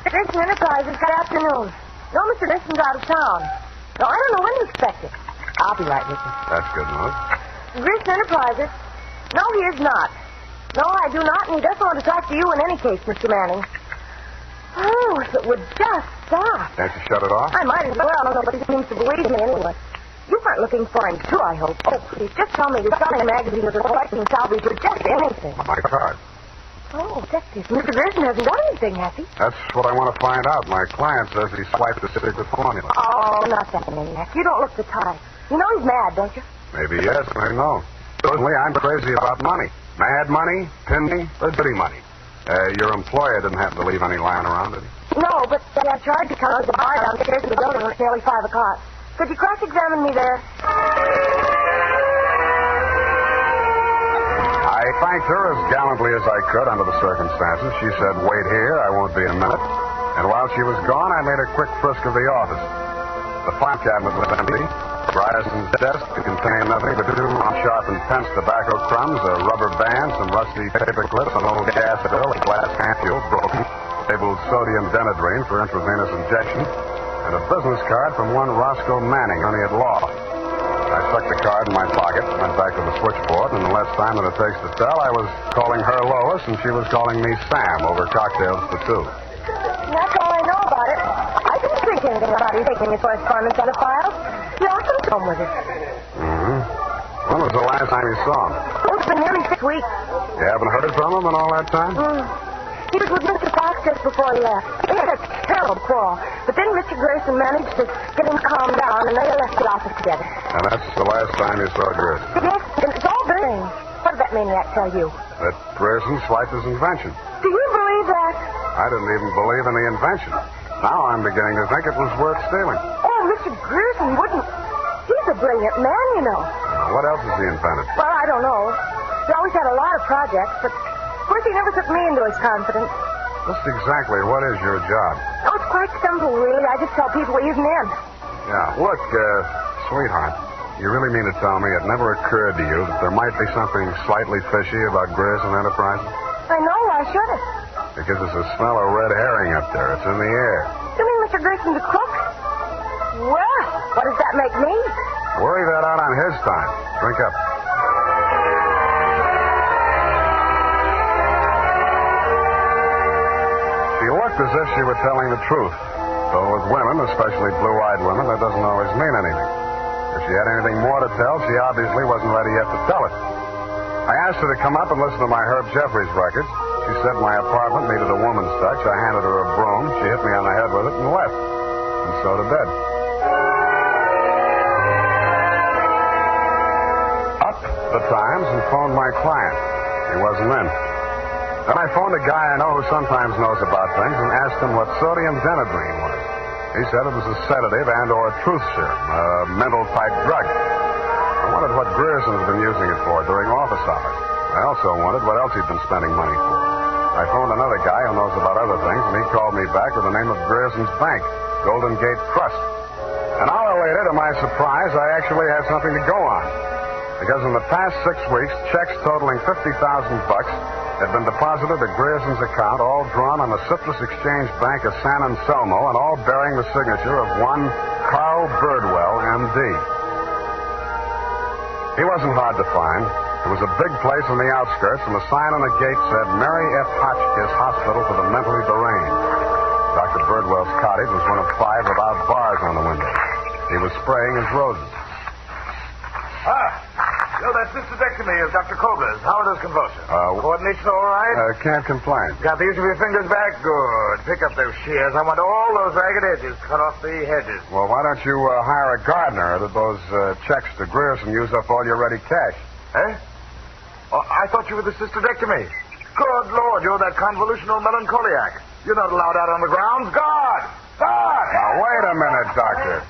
Grierson Enterprises, good afternoon. No, Mr. Grierson's out of town. No, I don't know when to expect it. I'll be right with you. That's good news. Grierson Enterprises? No, he is not. No, I do not, and he doesn't want to talk to you in any case, Mr. Manning. Oh, if it would just stop. Can't you shut it off? I might as well. Nobody seems to believe me anyway. You weren't looking for him, too, I hope. Oh, please, just tell me you're selling a magazine or collecting salvage or just anything. My card. Oh, Detective, Mr. Grierson hasn't done anything, has he? That's what I want to find out. My client says he swiped the secret formula. Oh, not that maniac. You don't look the type. You know he's mad, don't you? Maybe yes, maybe no. Personally, I'm crazy about money. Mad money, pinning, or dirty money. Your employer didn't happen to leave any lying around, did he? No, but they have charge account at the bar downstairs in the building when it's nearly 5 o'clock. Could you cross-examine me there? I thanked her as gallantly as I could under the circumstances. She said, wait here, I won't be a minute. And while she was gone, I made a quick frisk of the office. The file cabinet was empty. Bryerson's desk contained nothing but 2 unsharpened pence tobacco crumbs, a rubber band, some rusty paper clips, an old gas bill, a glass ampule broken, labeled sodium denadrine for intravenous injection, and a business card from one Roscoe Manning, attorney at law. I stuck the card in my pocket, went back to the switchboard, and in less time than it takes to tell, I was calling her Lois, and she was calling me Sam over cocktails for 2. That's all I know about it. I didn't think anything about his taking his correspondence out of files. He often come with it. Mm-hmm. When was the last time you saw him? Oh, it's been nearly 6 weeks. You haven't heard from him in all that time? He was with Mr. Fox just before he left. They had a terrible quarrel. But then Mr. Grierson managed to get him calmed down, and they left the office together. And that's the last time you saw Grierson? Yes, and it's all burning. What did that maniac tell you? That Grierson swiped his invention. Do you believe that? I didn't even believe in the invention. Now I'm beginning to think it was worth stealing. Oh, Mr. Grierson wouldn't. He's a brilliant man, you know. What else has he invented? Well, I don't know. He always had a lot of projects, but of course he never took me into his confidence. Just exactly what is your job? Oh, it's quite simple, really. I just tell people he isn't in. Yeah. Look, sweetheart, you really mean to tell me it never occurred to you that there might be something slightly fishy about Grierson Enterprises? I know. Why should it? Because there's a smell of red herring up there. It's in the air. You mean Mr. Grierson's a crook? Well, what does that make me? Worry that out on his time. Drink up. She looked as if she were telling the truth. Though with women, especially blue-eyed women, that doesn't always mean anything. If she had anything more to tell, she obviously wasn't ready yet to tell it. I asked her to come up and listen to my Herb Jeffries records. She said my apartment needed a woman's touch. I handed her a broom. She hit me on the head with it and left. And so to bed. Up the Times and phoned my client. He wasn't in. Then I phoned a guy I know who sometimes knows about things and asked him what sodium denadrine was. He said it was a sedative and or a truth serum, a mental-type drug. I wondered what Grierson's been using it for during office hours. I also wondered what else he'd been spending money for. I phoned another guy who knows about other things, and he called me back with the name of Grierson's Bank, Golden Gate Trust. An hour later, to my surprise, I actually had something to go on. Because in the past 6 weeks, checks totaling $50,000 had been deposited at Grierson's account, all drawn on the Citrus Exchange Bank of San Anselmo, and all bearing the signature of one Carl Birdwell, M.D. He wasn't hard to find. It was a big place on the outskirts, and the sign on the gate said Mary F. Hotchkiss Hospital for the Mentally Deranged. Dr. Birdwell's cottage was one of 5 without bars on the window. He was spraying his roses. So that's cystectomy of Dr. Kober's. How are those convulsions? Coordination all right? Can't complain. Got the use of your fingers back? Good. Pick up those shears. I want all those ragged edges cut off the hedges. Well, why don't you hire a gardener? Or did those checks to Grierson use up all your ready cash? Eh? Oh, I thought you were the cystectomy. Good Lord, you're that convolutional melancholiac. You're not allowed out on the grounds. Guard! Guard! Now, wait a minute, Doctor.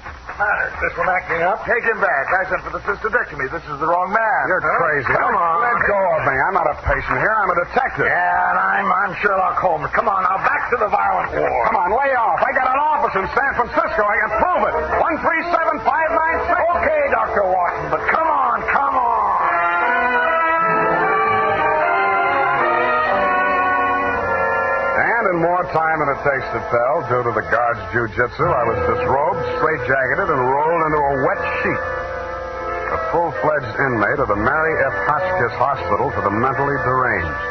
This one acting up? Take him back. I sent for the cystectomy. This is the wrong man. You're crazy. Come on. Let go of me. I'm not a patient here. I'm a detective. Yeah, and I'm Sherlock Holmes. Come on, now, back to the violent war. Come on, lay off. I got an office in San Francisco. I can prove it. 137596. Okay, Dr. Watson, but come on, come on. And in more time than it takes to tell, due to the guard's jujitsu, I was disrobed, straitjacketed, and rolled into a wet sheet. A full-fledged inmate of the Mary F. Hotchkiss Hospital for the Mentally Deranged,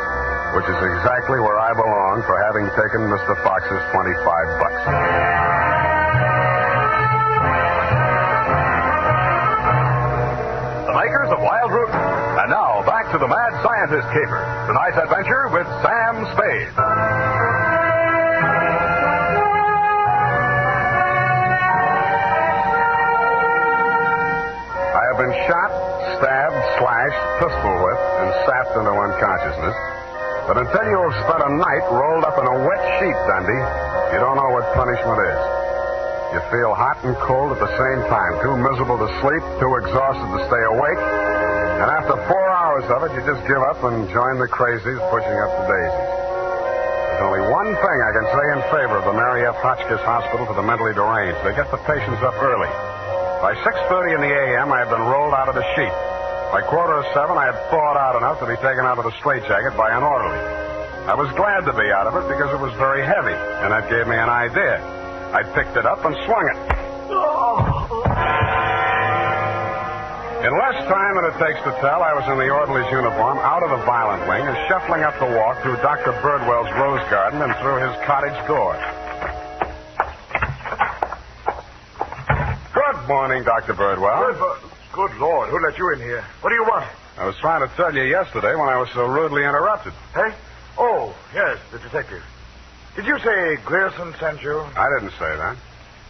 which is exactly where I belong for having taken Mr. Fox's $25. The makers of Wild Root. And now, back to the Mad Scientist Caper. Tonight's adventure with Sam Spade. I have been shot, stabbed, slashed, pistol whipped, and sapped into unconsciousness. But until you have spent a night rolled up in a wet sheet, Dundee, you don't know what punishment is. You feel hot and cold at the same time, too miserable to sleep, too exhausted to stay awake. And after 4 hours of it, you just give up and join the crazies pushing up the daisies. There's only one thing I can say in favor of the Mary F. Hotchkiss Hospital for the Mentally Deranged. They get the patients up early. By 6:30 in the a.m., I had been rolled out of the sheet. By 6:45, I had thawed out enough to be taken out of the straitjacket by an orderly. I was glad to be out of it because it was very heavy, and that gave me an idea. I picked it up and swung it. In less time than it takes to tell, I was in the orderly's uniform, out of the violent wing, and shuffling up the walk through Dr. Birdwell's rose garden and through his cottage door. Good morning, Dr. Birdwell. Good Lord, who let you in here? What do you want? I was trying to tell you yesterday when I was so rudely interrupted. Hey? Oh, yes, the detective. Did you say Grierson sent you? I didn't say that.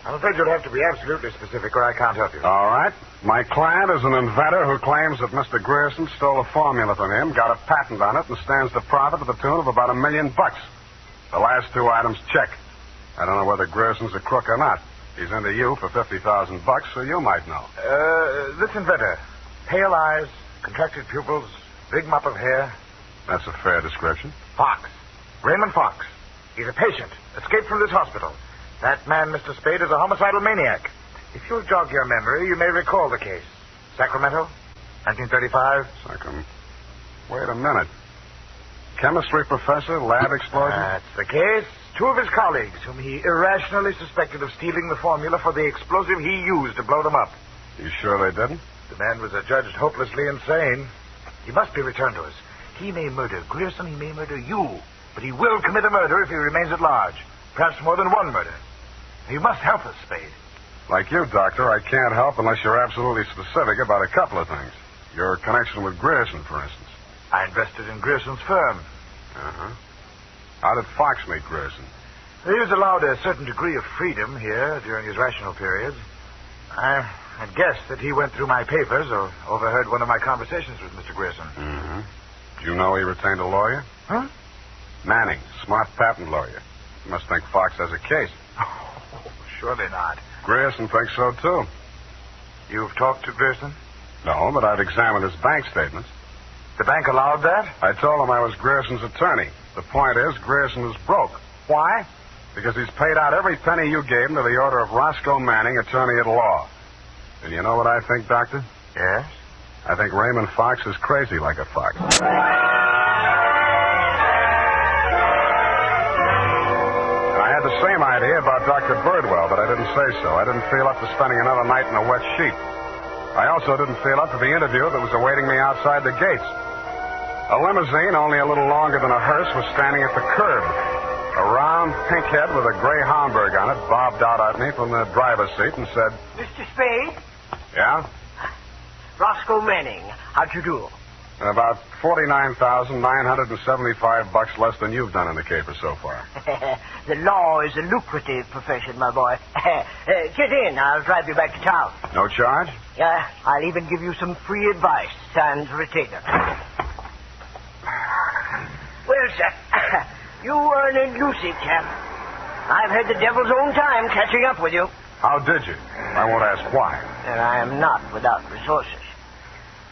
I'm afraid you'll have to be absolutely specific or I can't help you. All right. My client is an inventor who claims that Mr. Grierson stole a formula from him, got a patent on it, and stands to profit to the tune of about $1 million. The last two items check. I don't know whether Grierson's a crook or not. He's into you for $50,000, so you might know. This inventor. Pale eyes, contracted pupils, big mop of hair. That's a fair description. Fox. Raymond Fox. He's a patient. Escaped from this hospital. That man, Mr. Spade, is a homicidal maniac. If you'll jog your memory, you may recall the case. Sacramento, 1935. Wait a minute. Chemistry professor, lab explosion? That's the case. Two of his colleagues, whom he irrationally suspected of stealing the formula for the explosive he used to blow them up. You sure they didn't? The man was adjudged hopelessly insane. He must be returned to us. He may murder Grierson, he may murder you, but he will commit a murder if he remains at large. Perhaps more than one murder. You must help us, Spade. Like you, Doctor, I can't help unless you're absolutely specific about a couple of things. Your connection with Grierson, for instance. I invested in Grierson's firm. Uh-huh. How did Fox meet Grierson? He was allowed a certain degree of freedom here during his rational periods. I had guessed that he went through my papers or overheard one of my conversations with Mr. Grierson. Mm-hmm. Do you know he retained a lawyer? Huh? Manning, smart patent lawyer. You must think Fox has a case. Oh, surely not. Grierson thinks so, too. You've talked to Grierson? No, but I've examined his bank statements. The bank allowed that? I told him I was Grierson's attorney. The point is, Grierson is broke. Why? Because he's paid out every penny you gave him to the order of Roscoe Manning, attorney at law. And you know what I think, Doctor? Yes? I think Raymond Fox is crazy like a fox. I had the same idea about Dr. Birdwell, but I didn't say so. I didn't feel up to spending another night in a wet sheet. I also didn't feel up to the interview that was awaiting me outside the gates. A limousine, only a little longer than a hearse, was standing at the curb. A round pink head with a gray Homburg on it bobbed out at me from the driver's seat and said, Mr. Spade? Yeah? Roscoe Manning. How'd you do? About $49,975 less than you've done in the caper so far. The law is a lucrative profession, my boy. Get in. I'll drive you back to town. No charge? Yeah, I'll even give you some free advice. Sans retainer. Well, Well, sir, you were an elusive chap. I've had the devil's own time catching up with you. How did you? I won't ask why. And I am not without resources.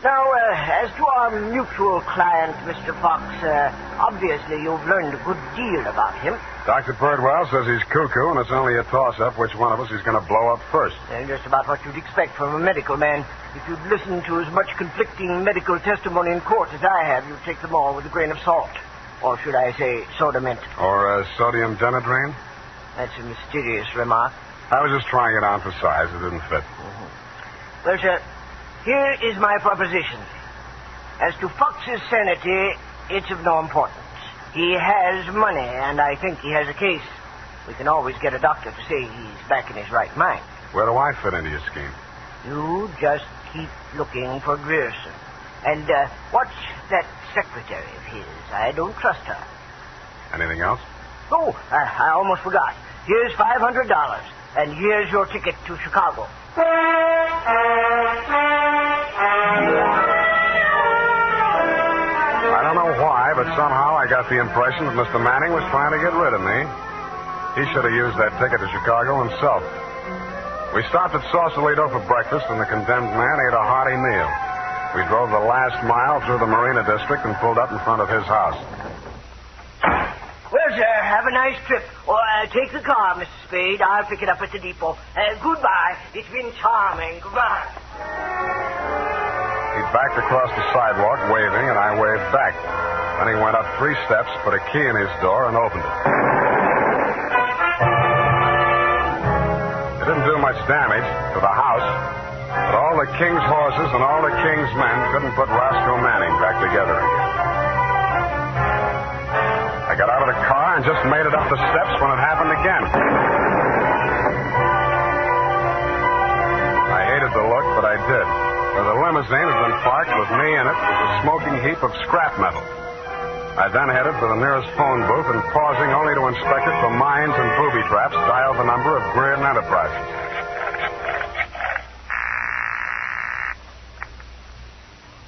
Now, as to our mutual client, Mr. Fox, obviously you've learned a good deal about him. Dr. Birdwell says he's cuckoo, and it's only a toss-up which one of us he's going to blow up first. And just about what you'd expect from a medical man. If you'd listened to as much conflicting medical testimony in court as I have, you'd take them all with a grain of salt. Or should I say soda mint? Or sodium denadrine? That's a mysterious remark. I was just trying it on for size. It didn't fit. Mm-hmm. Well, sir, here is my proposition. As to Fox's sanity, it's of no importance. He has money, and I think he has a case. We can always get a doctor to say he's back in his right mind. Where do I fit into your scheme? You just keep looking for Grierson. And watch that secretary of his. I don't trust her. Anything else? Oh, I almost forgot. Here's $500, and here's your ticket to Chicago. I don't know why, but somehow I got the impression that Mr. Manning was trying to get rid of me. He should have used that ticket to Chicago himself. We stopped at Sausalito for breakfast, and the condemned man ate a hearty meal. We drove the last mile through the Marina District and pulled up in front of his house. Well, sir, have a nice trip. Or take the car, Mr. Spade. I'll pick it up at the depot. Goodbye. It's been charming. Goodbye. He backed across the sidewalk, waving, and I waved back. Then he went up 3 steps, put a key in his door, and opened it. It didn't do much damage to the house, but all the king's horses and all the king's men couldn't put Roscoe Manning back together again. I got out of the car and just made it up the steps when it happened again. I hated the look, but I did. For the limousine had been parked with me in it was a smoking heap of scrap metal. I then headed for the nearest phone booth and, pausing only to inspect it for mines and booby traps, dialed the number of Red Enterprises.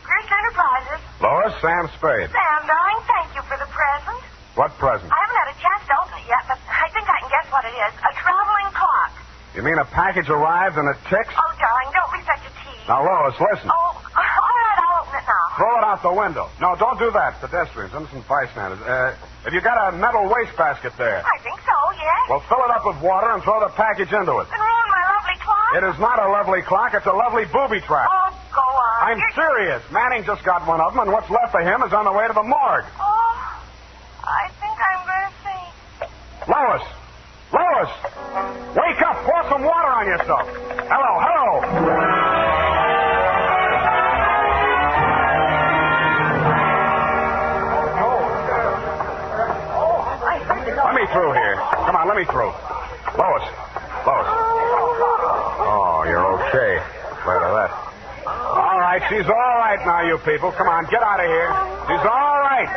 Red Enterprises? Lois, Sam Spade. Sam, darling, thank you for the present. What present? I haven't had a chance to open it yet, but I think I can guess what it is. A traveling clock. You mean a package arrived and it ticks? Oh, darling, don't be such a tease. Now, Lois, listen. Oh, all right, I'll open it now. Throw it out the window. No, don't do that. Pedestrians, innocent bystanders. Have you got a metal wastebasket there? I think so, yes. Well, fill it up with water and throw the package into it. And ruin my lovely clock? It is not a lovely clock. It's a lovely booby trap. Oh, go on. I'm serious. Manning just got one of them, and what's left of him is on the way to the morgue. Oh, I think I'm going to faint. Lois! Lois! Wake up! Pour some water on yourself. Hello, hello! Let me through here. Come on, let me through. Lois. Lois. Oh, you're okay. Glad of that. All right, she's all right now, you people. Come on, get out of here. She's all right.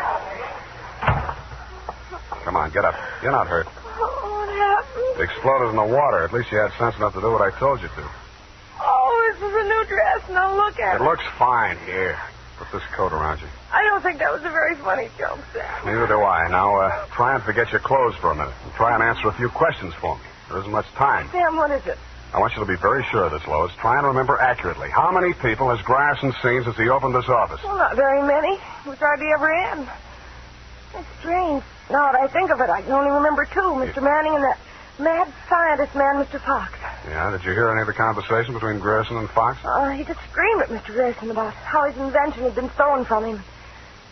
Come on, get up. You're not hurt. What happened? It exploded in the water. At least you had sense enough to do what I told you to. Oh, this is a new dress. Now look at it. It looks fine. Here. Put this coat around you. I don't think that was a very funny joke, Sam. Neither do I. Now, try and forget your clothes for a minute. And try and answer a few questions for me. There isn't much time. Sam, what is it? I want you to be very sure of this, Lois. Try and remember accurately. How many people has Grierson seen since he opened this office? Well, not very many. It was hardly ever in. It's strange. Now that I think of it, I can only remember 2. Mr. Manning and that mad scientist man, Mr. Fox. Yeah, did you hear any of the conversation between Grierson and Fox? He just screamed at Mr. Grierson about how his invention had been stolen from him.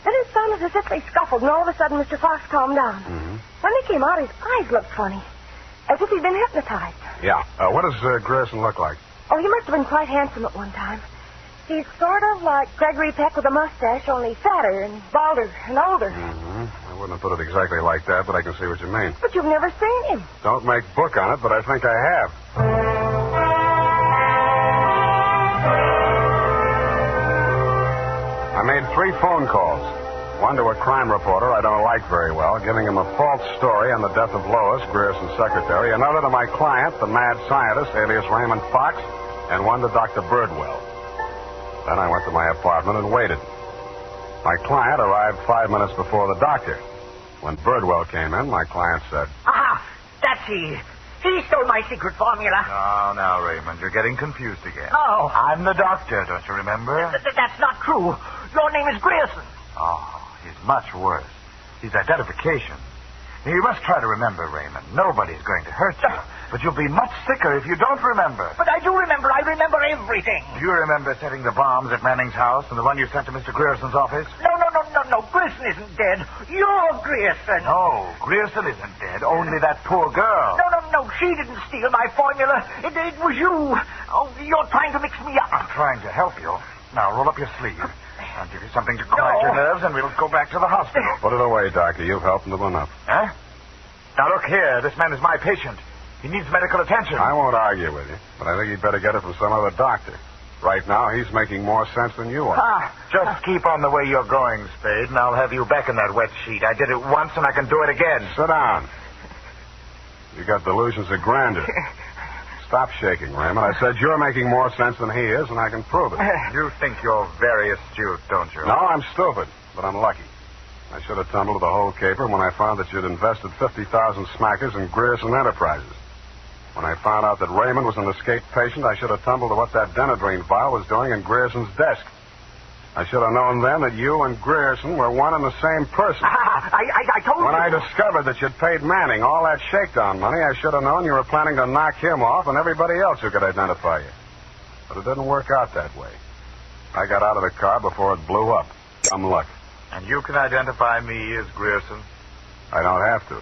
Then it sounded as if they scuffled, and all of a sudden Mr. Fox calmed down. Mm-hmm. When they came out, his eyes looked funny, as if he'd been hypnotized. Yeah. What does Grierson look like? Oh, he must have been quite handsome at one time. He's sort of like Gregory Peck with a mustache, only fatter and balder and older. Mm-hmm. I wouldn't have put it exactly like that, but I can see what you mean. But you've never seen him. Don't make book on it, but I think I have. I made 3 phone calls. One to a crime reporter I don't like very well, giving him a false story on the death of Lois, Grierson's secretary. Another to my client, the mad scientist, alias Raymond Fox. And one to Dr. Birdwell. Then I went to my apartment and waited. My client arrived 5 minutes before the doctor. When Birdwell came in, my client said, Aha! That's he. He stole my secret formula. Now, Raymond, you're getting confused again. Oh. I'm the doctor, don't you remember? That's not true. Your name is Grierson. Oh, he's much worse. He's identification. Now, you must try to remember, Raymond. Nobody's going to hurt you. But you'll be much sicker if you don't remember. But I do remember. I remember everything. Do you remember setting the bombs at Manning's house and the one you sent to Mr. Grierson's office? No. Grierson isn't dead. You're Grierson. No, Grierson isn't dead. Only that poor girl. No. She didn't steal my formula. It was you. Oh, you're trying to mix me up. I'm trying to help you. Now, roll up your sleeve. I'll give you something to quiet your nerves, and we'll go back to the hospital. Put it away, Doctor. You've helped him enough. Huh? Now, look here. This man is my patient. He needs medical attention. I won't argue with you, but I think you'd better get it from some other doctor. Right now, he's making more sense than you are. Just keep on the way you're going, Spade, and I'll have you back in that wet sheet. I did it once, and I can do it again. Sit down. You got delusions of grandeur. Stop shaking, Raymond. I said you're making more sense than he is, and I can prove it. You think you're very astute, don't you? No, I'm stupid, but I'm lucky. I should have tumbled the whole caper when I found that you'd invested 50,000 smackers in Grierson Enterprises. When I found out that Raymond was an escaped patient, I should have tumbled to what that Denadrine vial was doing in Grierson's desk. I should have known then that you and Grierson were one and the same person. I told you. When I discovered that you'd paid Manning all that shakedown money, I should have known you were planning to knock him off and everybody else who could identify you. But it didn't work out that way. I got out of the car before it blew up. Some luck. And you can identify me as Grierson? I don't have to.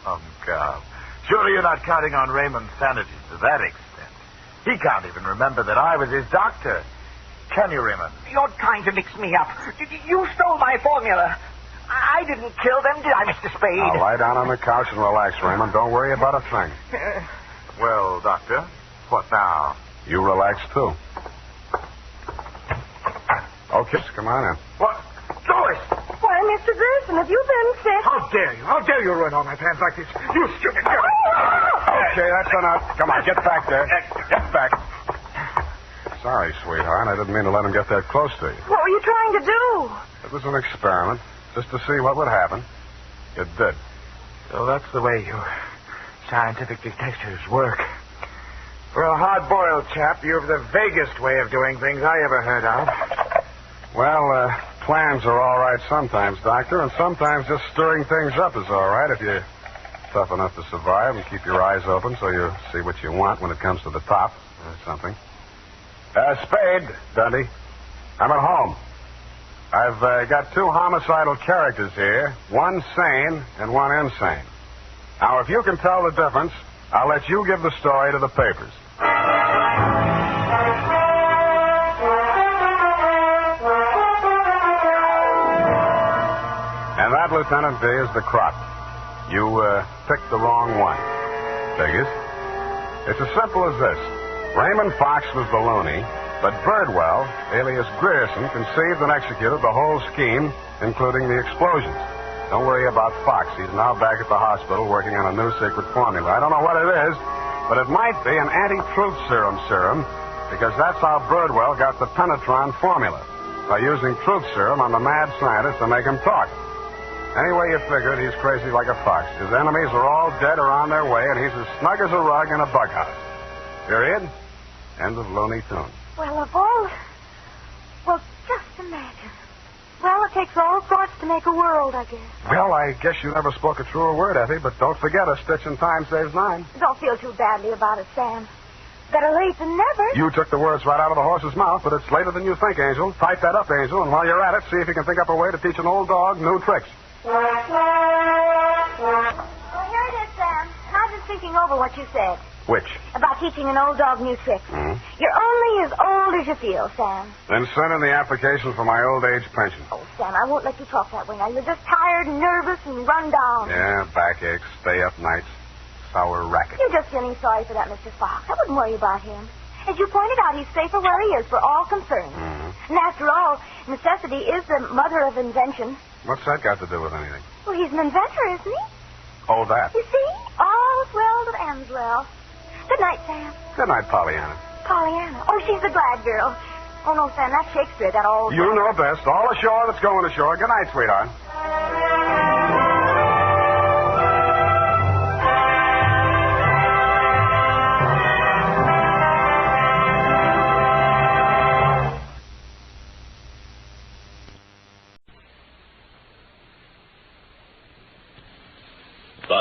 Oh, God. Surely you're not counting on Raymond's sanity to that extent. He can't even remember that I was his doctor. Can you, Raymond? You're trying to mix me up. You stole my formula. I didn't kill them, did I, Mr. Spade? Now, lie down on the couch and relax, Raymond. Don't worry about a thing. Well, Doctor, what now? You relax, too. Okay, come on in. What? Lois! Why, Mr. Grierson, have you been sick? How dare you? How dare you ruin all my plans like this? You stupid girl! Okay, that's enough. Come on, get back there. Get back. Sorry, sweetheart. I didn't mean to let him get that close to you. What were you trying to do? It was an experiment, just to see what would happen. It did. So that's the way you scientific detectives work. For a hard-boiled chap, you've the vaguest way of doing things I ever heard of. Well, plans are all right sometimes, Doctor, and sometimes just stirring things up is all right if you're tough enough to survive and keep your eyes open so you see what you want when it comes to the top or something. Spade, Dundee. I'm at home. I've got two homicidal characters here, one sane and one insane. Now, if you can tell the difference, I'll let you give the story to the papers. And that, Lieutenant D, is the crop. You picked the wrong one. Figures. It's as simple as this. Raymond Fox was the loony, but Birdwell, alias Grierson, conceived and executed the whole scheme, including the explosions. Don't worry about Fox. He's now back at the hospital working on a new secret formula. I don't know what it is, but it might be an anti-truth serum, because that's how Birdwell got the Penetron formula, by using truth serum on the mad scientist to make him talk. Anyway you figure it, he's crazy like a fox. His enemies are all dead or on their way, and he's as snug as a rug in a bug house. Period. End of Looney Tunes. Well, just imagine. Well, it takes all sorts to make a world, I guess. Well, I guess you never spoke a truer word, Effie, but don't forget a stitch in time saves 9. Don't feel too badly about it, Sam. Better late than never. You took the words right out of the horse's mouth, but it's later than you think, Angel. Type that up, Angel, and while you're at it, see if you can think up a way to teach an old dog new tricks. Well, here it is, Sam. I was just thinking over what you said. Which? About teaching an old dog new tricks. Mm-hmm. You're only as old as you feel, Sam. Then send in the application for my old age pension. Oh, Sam, I won't let you talk that way now. You're just tired and nervous and run down. Yeah, backaches, stay up nights, sour racket. You're just feeling sorry for that Mr. Fox. I wouldn't worry about him. As you pointed out, he's safer where he is for all concerned. Mm-hmm. And after all, necessity is the mother of invention. What's that got to do with anything? Well, he's an inventor, isn't he? Oh, that. You see? All's well that ends well. Good night, Sam. Good night, Pollyanna. Pollyanna. Oh, she's the glad girl. Oh, no, Sam, that's Shakespeare, that old... You know best. All ashore that's going ashore. Good night, sweetheart.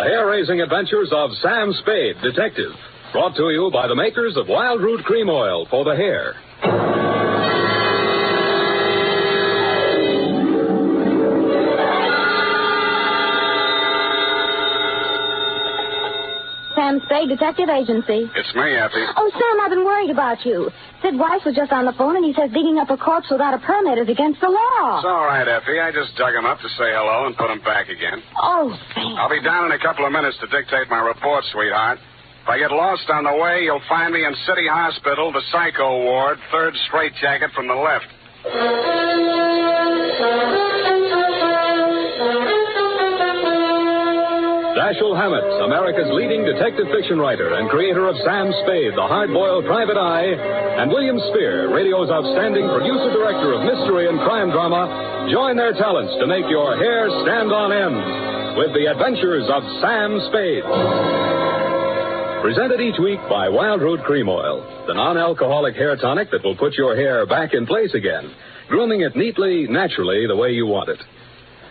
The hair-raising adventures of Sam Spade, Detective. Brought to you by the makers of Wild Root Cream Oil for the hair. Sam Spade Detective Agency. It's me, Effie. Oh, Sam, I've been worried about you. Sid Weiss was just on the phone, and he says digging up a corpse without a permit is against the law. It's all right, Effie. I just dug him up to say hello and put him back again. Oh, Sam. I'll be down in a couple of minutes to dictate my report, sweetheart. If I get lost on the way, you'll find me in City Hospital, the Psycho Ward, third straitjacket from the left. Dashiell Hammett, America's leading detective fiction writer and creator of Sam Spade, the hard-boiled private eye, and William Spear, radio's outstanding producer-director of mystery and crime drama, join their talents to make your hair stand on end with the Adventures of Sam Spade. Presented each week by Wild Root Cream Oil, the non-alcoholic hair tonic that will put your hair back in place again, grooming it neatly, naturally, the way you want it.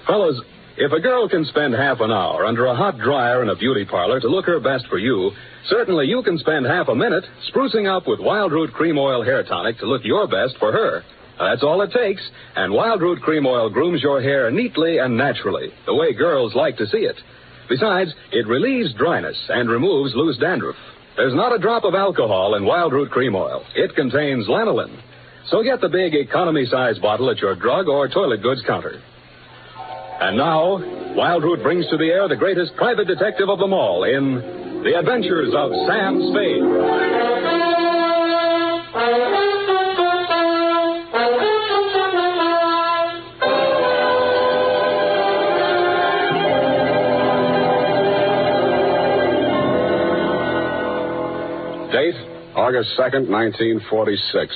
Fellas, if a girl can spend half an hour under a hot dryer in a beauty parlor to look her best for you, certainly you can spend half a minute sprucing up with Wild Root Cream Oil hair tonic to look your best for her. That's all it takes, and Wild Root Cream Oil grooms your hair neatly and naturally, the way girls like to see it. Besides, it relieves dryness and removes loose dandruff. There's not a drop of alcohol in Wild Root Cream Oil. It contains lanolin. So get the big economy-size bottle at your drug or toilet goods counter. And now, Wild Root brings to the air the greatest private detective of them all in The Adventures of Sam Spade. Date, August 2nd, 1946.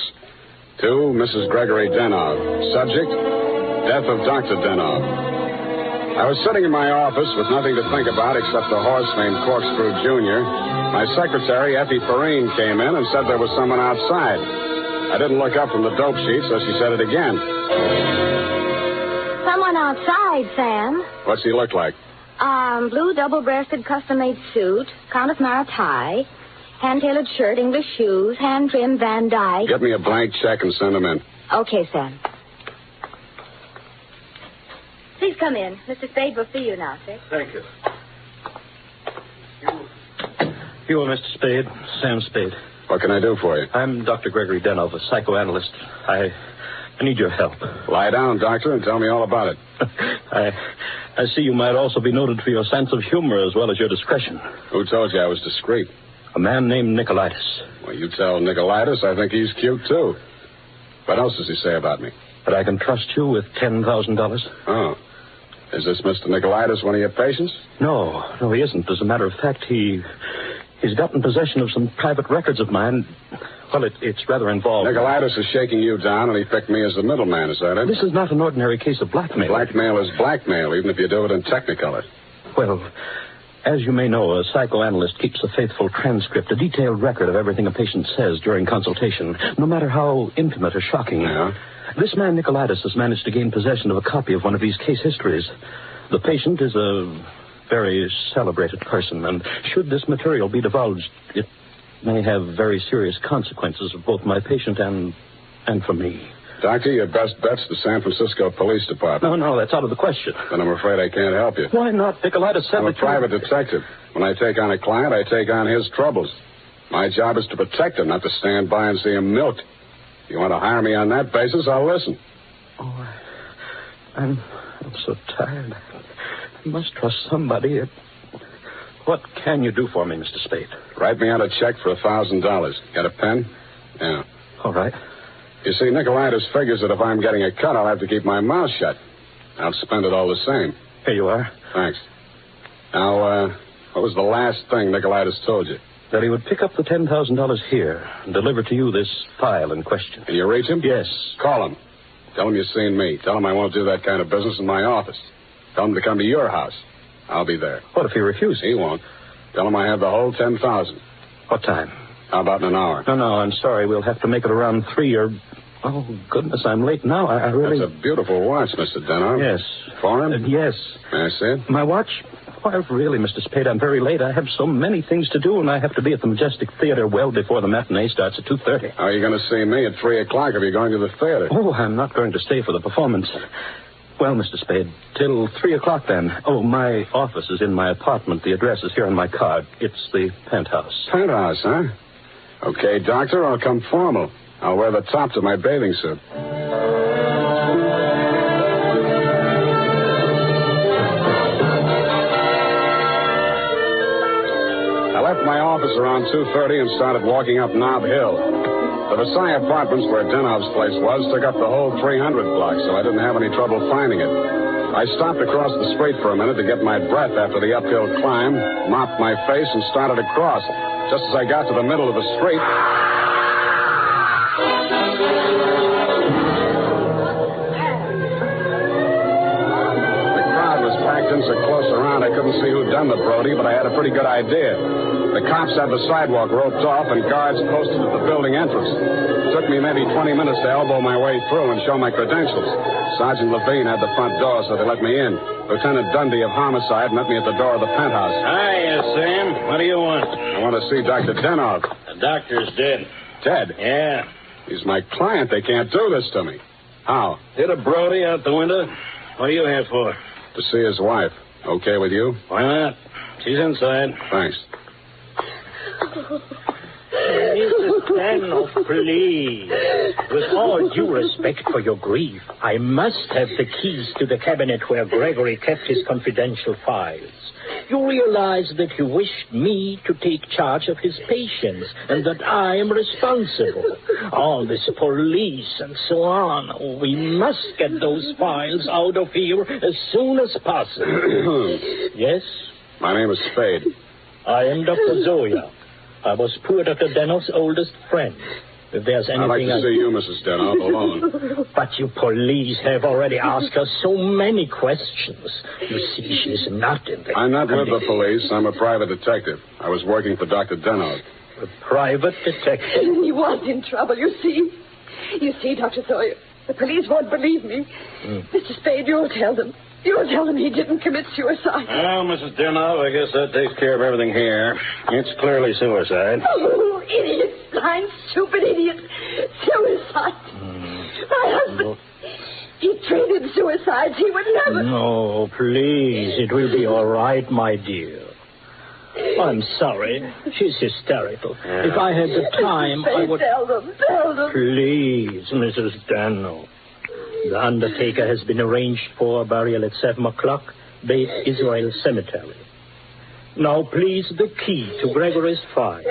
To Mrs. Gregory Denhoff. Subject, Death of Dr. Denhoff. I was sitting in my office with nothing to think about except a horse named Corkscrew Jr. My secretary, Effie Perrine, came in and said there was someone outside. I didn't look up from the dope sheet, so she said it again. Someone outside, Sam. What's he look like? Blue double-breasted custom-made suit, Countess Mara tie, hand-tailored shirt, English shoes, hand-trimmed Van Dyke. Get me a blank check and send him in. Okay, Sam. Please come in. Mr. Spade will see you now, sir. Thank you. You are Mr. Spade, Sam Spade. What can I do for you? I'm Dr. Gregory Denhoff, a psychoanalyst. I need your help. Lie down, doctor, and tell me all about it. I see you might also be noted for your sense of humor as well as your discretion. Who told you I was discreet? A man named Nicolaitis. Well, you tell Nicolaitis I think he's cute, too. What else does he say about me? That I can trust you with $10,000. Oh. Is this Mr. Nicolaitis one of your patients? No, he isn't. As a matter of fact, he's gotten possession of some private records of mine. Well, it's rather involved. Nicolaitis is shaking you down, and he picked me as the middleman, is that it? This is not an ordinary case of blackmail. Blackmail is blackmail, even if you do it in Technicolor. Well, as you may know, a psychoanalyst keeps a faithful transcript, a detailed record of everything a patient says during consultation, no matter how intimate or shocking. Yeah? This man, Nicolaitis, has managed to gain possession of a copy of one of these case histories. The patient is a very celebrated person, and should this material be divulged, it may have very serious consequences for both my patient and for me. Doctor, your best bet's the San Francisco Police Department. No, that's out of the question. Then I'm afraid I can't help you. Why not? Nicolaitis said I'm a private detective. When I take on a client, I take on his troubles. My job is to protect him, not to stand by and see him milked. If you want to hire me on that basis, I'll listen. Oh, I'm so tired. I must trust somebody. What can you do for me, Mr. Spade? Write me out a check for $1,000. Got a pen? Yeah. All right. You see, Nicolaitis figures that if I'm getting a cut, I'll have to keep my mouth shut. I'll spend it all the same. Here you are. Thanks. Now, what was the last thing Nicolaitis told you? That he would pick up the $10,000 here and deliver to you this file in question. Can you reach him? Yes. Call him. Tell him you've seen me. Tell him I won't do that kind of business in my office. Tell him to come to your house. I'll be there. What if he refuses? He won't. Tell him I have the whole $10,000. What time? How about in an hour? No, I'm sorry. We'll have to make it around 3 or... Oh, goodness, I'm late now. I really... That's a beautiful watch, Mr. Denhoff. Yes. Foreign? Yes. May I see it? My watch? Why, really, Mr. Spade, I'm very late. I have so many things to do, and I have to be at the Majestic Theater well before the matinee starts at 2:30. How are you going to see me at 3 o'clock if you're going to the theater? Oh, I'm not going to stay for the performance. Well, Mr. Spade, till 3 o'clock then. Oh, my office is in my apartment. The address is here on my card. It's the penthouse. Penthouse, huh? Okay, Doctor, I'll come formal. I'll wear the tops of my bathing suit. I left my office around 2:30 and started walking up Nob Hill. The Versailles Apartments, where Denhoff's place was, took up the whole 300 block, so I didn't have any trouble finding it. I stopped across the street for a minute to get my breath after the uphill climb, mopped my face, and started across. Just as I got to the middle of the street... The crowd was packed in so close around I couldn't see who'd done the Brody, but I had a pretty good idea. The cops had the sidewalk roped off and guards posted at the building entrance. It took me maybe 20 minutes to elbow my way through and show my credentials. Sergeant Levine had the front door, so they let me in. Lieutenant Dundee of Homicide met me at the door of the penthouse. Hiya, Sam. What do you want? I want to see Dr. Denhoff. The doctor's dead. Dead? Yeah. He's my client. They can't do this to me. How? Hit a Brody out the window. What are you here for? To see his wife. Okay with you? Why not? She's inside. Thanks. Mrs. Denhoff, please. With all due respect for your grief, I must have the keys to the cabinet where Gregory kept his confidential files. You realize that you wished me to take charge of his patients and that I am responsible. All this police and so on. Oh, we must get those files out of here as soon as possible. Yes? My name is Spade. I am Dr. Zoya. I was poor Dr. Denhoff's oldest friend. If there's anything... I'd like to see you, Mrs. Denhoff, alone. But you police have already asked her so many questions. You see, she's not in the... I'm not with the police. I'm a private detective. I was working for Dr. Denhoff. A private detective? He was in trouble, you see. You see, Dr. Sawyer, the police won't believe me. Mr. Spade, you'll tell them. You'll tell them he didn't commit suicide. Well, Mrs. Denhoff, I guess that takes care of everything here. It's clearly suicide. Oh, idiot. Blind, stupid idiot. Suicide. My husband, he treated suicides. He would never... No, please. It will be all right, my dear. I'm sorry. She's hysterical. If I had the time, I would... Tell them. Please, Mrs. Denhoff. The undertaker has been arranged for burial at 7 o'clock, Beit Israel Cemetery. Now, please, the key to Gregory's files.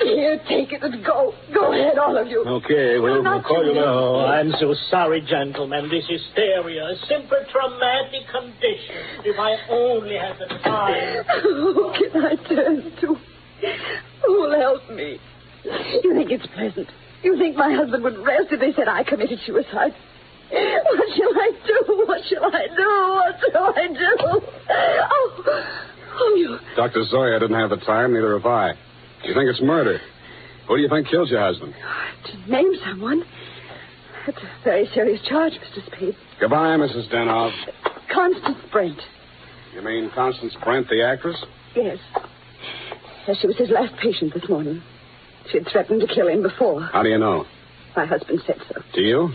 Here, take it and go. Go ahead, all of you. Okay, we'll call you now. Oh, I'm so sorry, gentlemen. This hysteria, a simple traumatic condition. If I only had the time. Who can I turn to? Who will help me? You think it's pleasant? You think my husband would rest if they said I committed suicide? What shall I do? What shall I do? Oh, you... Dr. Zoya didn't have the time, neither have I. You think it's murder? Who do you think killed your husband? To name someone. That's a very serious charge, Mr. Spade. Goodbye, Mrs. Denhoff. Constance Brent. You mean Constance Brent, the actress? Yes. Yes, she was his last patient this morning. She had threatened to kill him before. How do you know? My husband said so. Do you?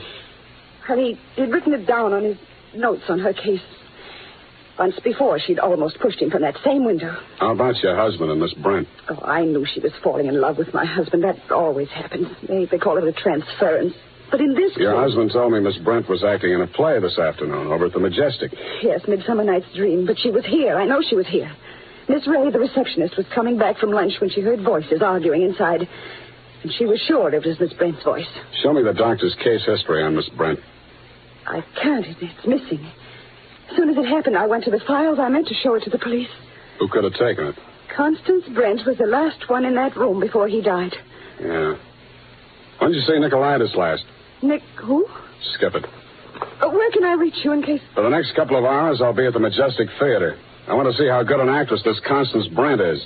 And he'd written it down on his notes on her case. Once before, she'd almost pushed him from that same window. How about your husband and Miss Brent? Oh, I knew she was falling in love with my husband. That always happens. They call it a transference. But in this Your case... husband told me Miss Brent was acting in a play this afternoon over at the Majestic. Yes, Midsummer Night's Dream. But she was here. I know she was here. Miss Ray, the receptionist, was coming back from lunch when she heard voices arguing inside. And she was sure it was Miss Brent's voice. Show me the doctor's case history on Miss Brent. I can't. It's missing. As soon as it happened, I went to the files. I meant to show it to the police. Who could have taken it? Constance Brent was the last one in that room before he died. Yeah. When did you see Nicolaitis last? Nick who? Skip it. Where can I reach you in case... For the next couple of hours, I'll be at the Majestic Theater. I want to see how good an actress this Constance Brent is.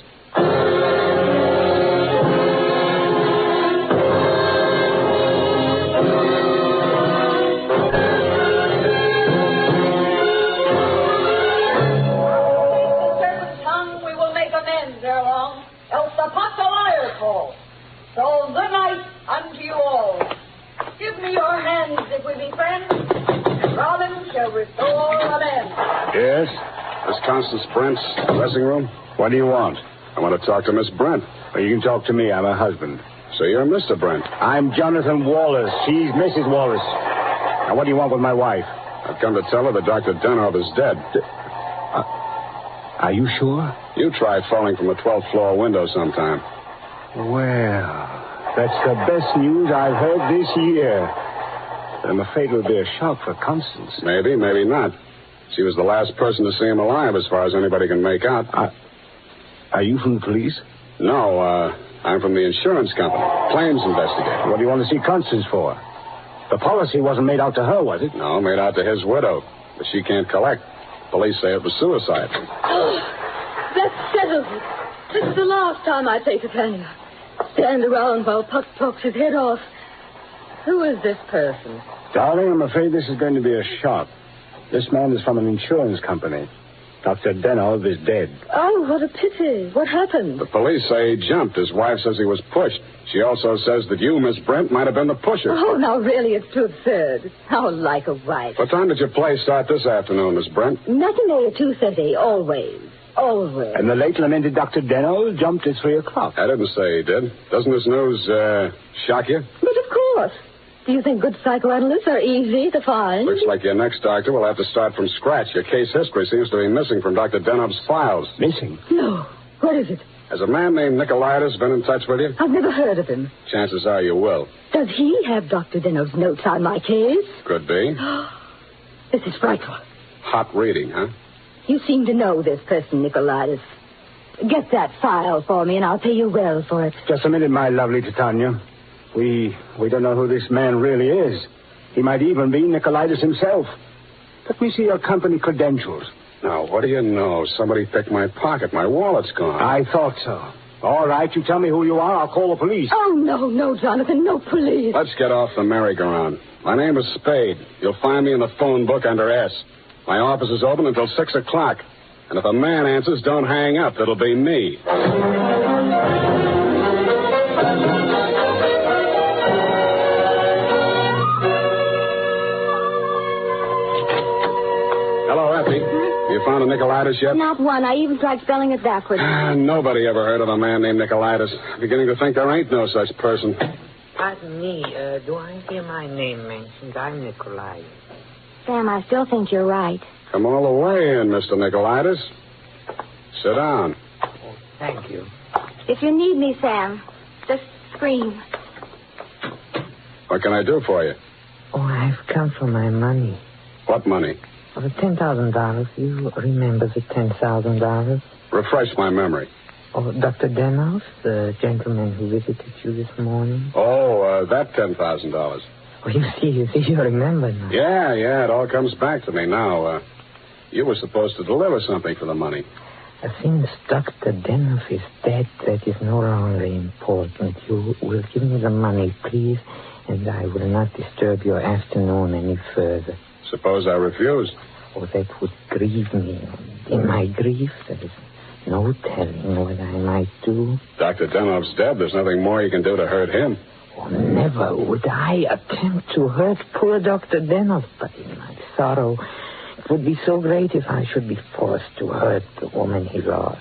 Yes? Miss Constance Brent's dressing room? What do you want? I want to talk to Miss Brent. Well, you can talk to me. I'm her husband. So you're Mr. Brent. I'm Jonathan Wallace. She's Mrs. Wallace. Now, what do you want with my wife? I've come to tell her that Dr. Denhoff is dead. Are you sure? You tried falling from a 12th floor window sometime. Well, that's the best news I've heard this year. I'm afraid it would be a shock for Constance. Maybe, maybe not. She was the last person to see him alive, as far as anybody can make out. Are you from the police? No, I'm from the insurance company. Claims investigator. What do you want to see Constance for? The policy wasn't made out to her, was it? No, made out to his widow. But she can't collect. Police say it was suicide. Oh, that settles it. This is the last time I take a penny. Stand around while Puck talks his head off. Who is this person? Darling, I'm afraid this is going to be a shock. This man is from an insurance company. Dr. Denhoff is dead. Oh, what a pity. What happened? The police say he jumped. His wife says he was pushed. She also says that you, Miss Brent, might have been the pusher. Oh, now really, it's too absurd. How like a wife. What time did your play start this afternoon, Miss Brent? Matinee at 2:30, always. Always. And the late lamented Dr. Denhoff jumped at 3 o'clock. I didn't say he did. Doesn't this news, shock you? But of course. Do you think good psychoanalysts are easy to find? Looks like your next doctor will have to start from scratch. Your case history seems to be missing from Dr. Denhoff's files. Missing? No. What is it? Has a man named Nicolaitis been in touch with you? I've never heard of him. Chances are you will. Does he have Dr. Denhoff's notes on my case? Could be. This is frightful. Hot reading, huh? You seem to know this person, Nicolaitis. Get that file for me, and I'll pay you well for it. Just a minute, my lovely Titania. We don't know who this man really is. He might even be Nicolaitis himself. Let me see your company credentials. Now, what do you know? Somebody picked my pocket. My wallet's gone. I thought so. All right, you tell me who you are. I'll call the police. Oh, no, Jonathan, no police. Let's get off the merry-go-round. My name is Spade. You'll find me in the phone book under S. My office is open until 6 o'clock. And if a man answers, don't hang up. It'll be me. Hello, Effie. You found a Nicolaitis yet? Not one. I even tried spelling it backwards. Nobody ever heard of a man named Nicolaitis. Beginning to think there ain't no such person. Pardon me, do I hear my name mentioned? I'm Nicolaitis. Sam, I still think you're right. Come all the way in, Mr. Nicolaitis. Sit down. Oh, thank you. If you need me, Sam, just scream. What can I do for you? Oh, I've come for my money. What money? Oh, the $10,000. You remember the $10,000? Refresh my memory. Oh, Dr. Denhoff, the gentleman who visited you this morning? Oh, that $10,000. Oh, you see, you remember now. Yeah, it all comes back to me now. You were supposed to deliver something for the money. Since Dr. Denhoff is dead, that is no longer important. You will give me the money, please, and I will not disturb your afternoon any further. Suppose I refuse? Oh, that would grieve me. In my grief, there is no telling what I might do. Dr. Denhoff's dead. There's nothing more you can do to hurt him. Oh, never would I attempt to hurt poor Dr. Denhoff, but in my sorrow, it would be so great if I should be forced to hurt the woman he loved.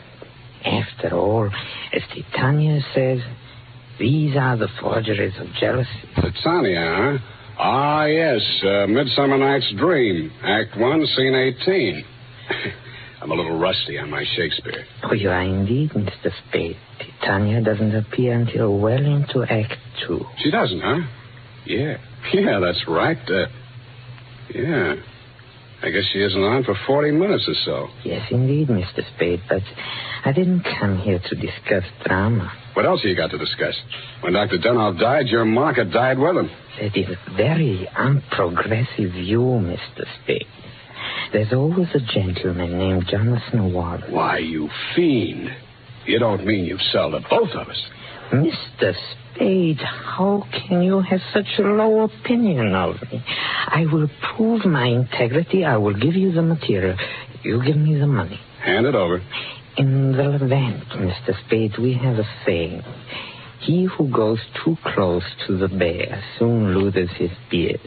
After all, as Titania says, these are the forgeries of jealousy. Titania, huh? Ah, yes, Midsummer Night's Dream, Act 1, Scene 18. I'm a little rusty on my Shakespeare. Oh, you are indeed, Mr. Spade. Titania doesn't appear until well into Act 2. She doesn't, huh? Yeah, that's right. Yeah. I guess she isn't on for 40 minutes or so. Yes, indeed, Mr. Spade, but I didn't come here to discuss drama. What else have you got to discuss? When Dr. Denhoff died, your market died with him. That is a very unprogressive view, Mr. Spade. There's always a gentleman named Jonathan Wallace. Why, you fiend. You don't mean you've sold to both of us. Mr. Spade, how can you have such a low opinion of me? I will prove my integrity. I will give you the material. You give me the money. Hand it over. In the Levant, Mr. Spade, we have a saying. He who goes too close to the bear soon loses his beard.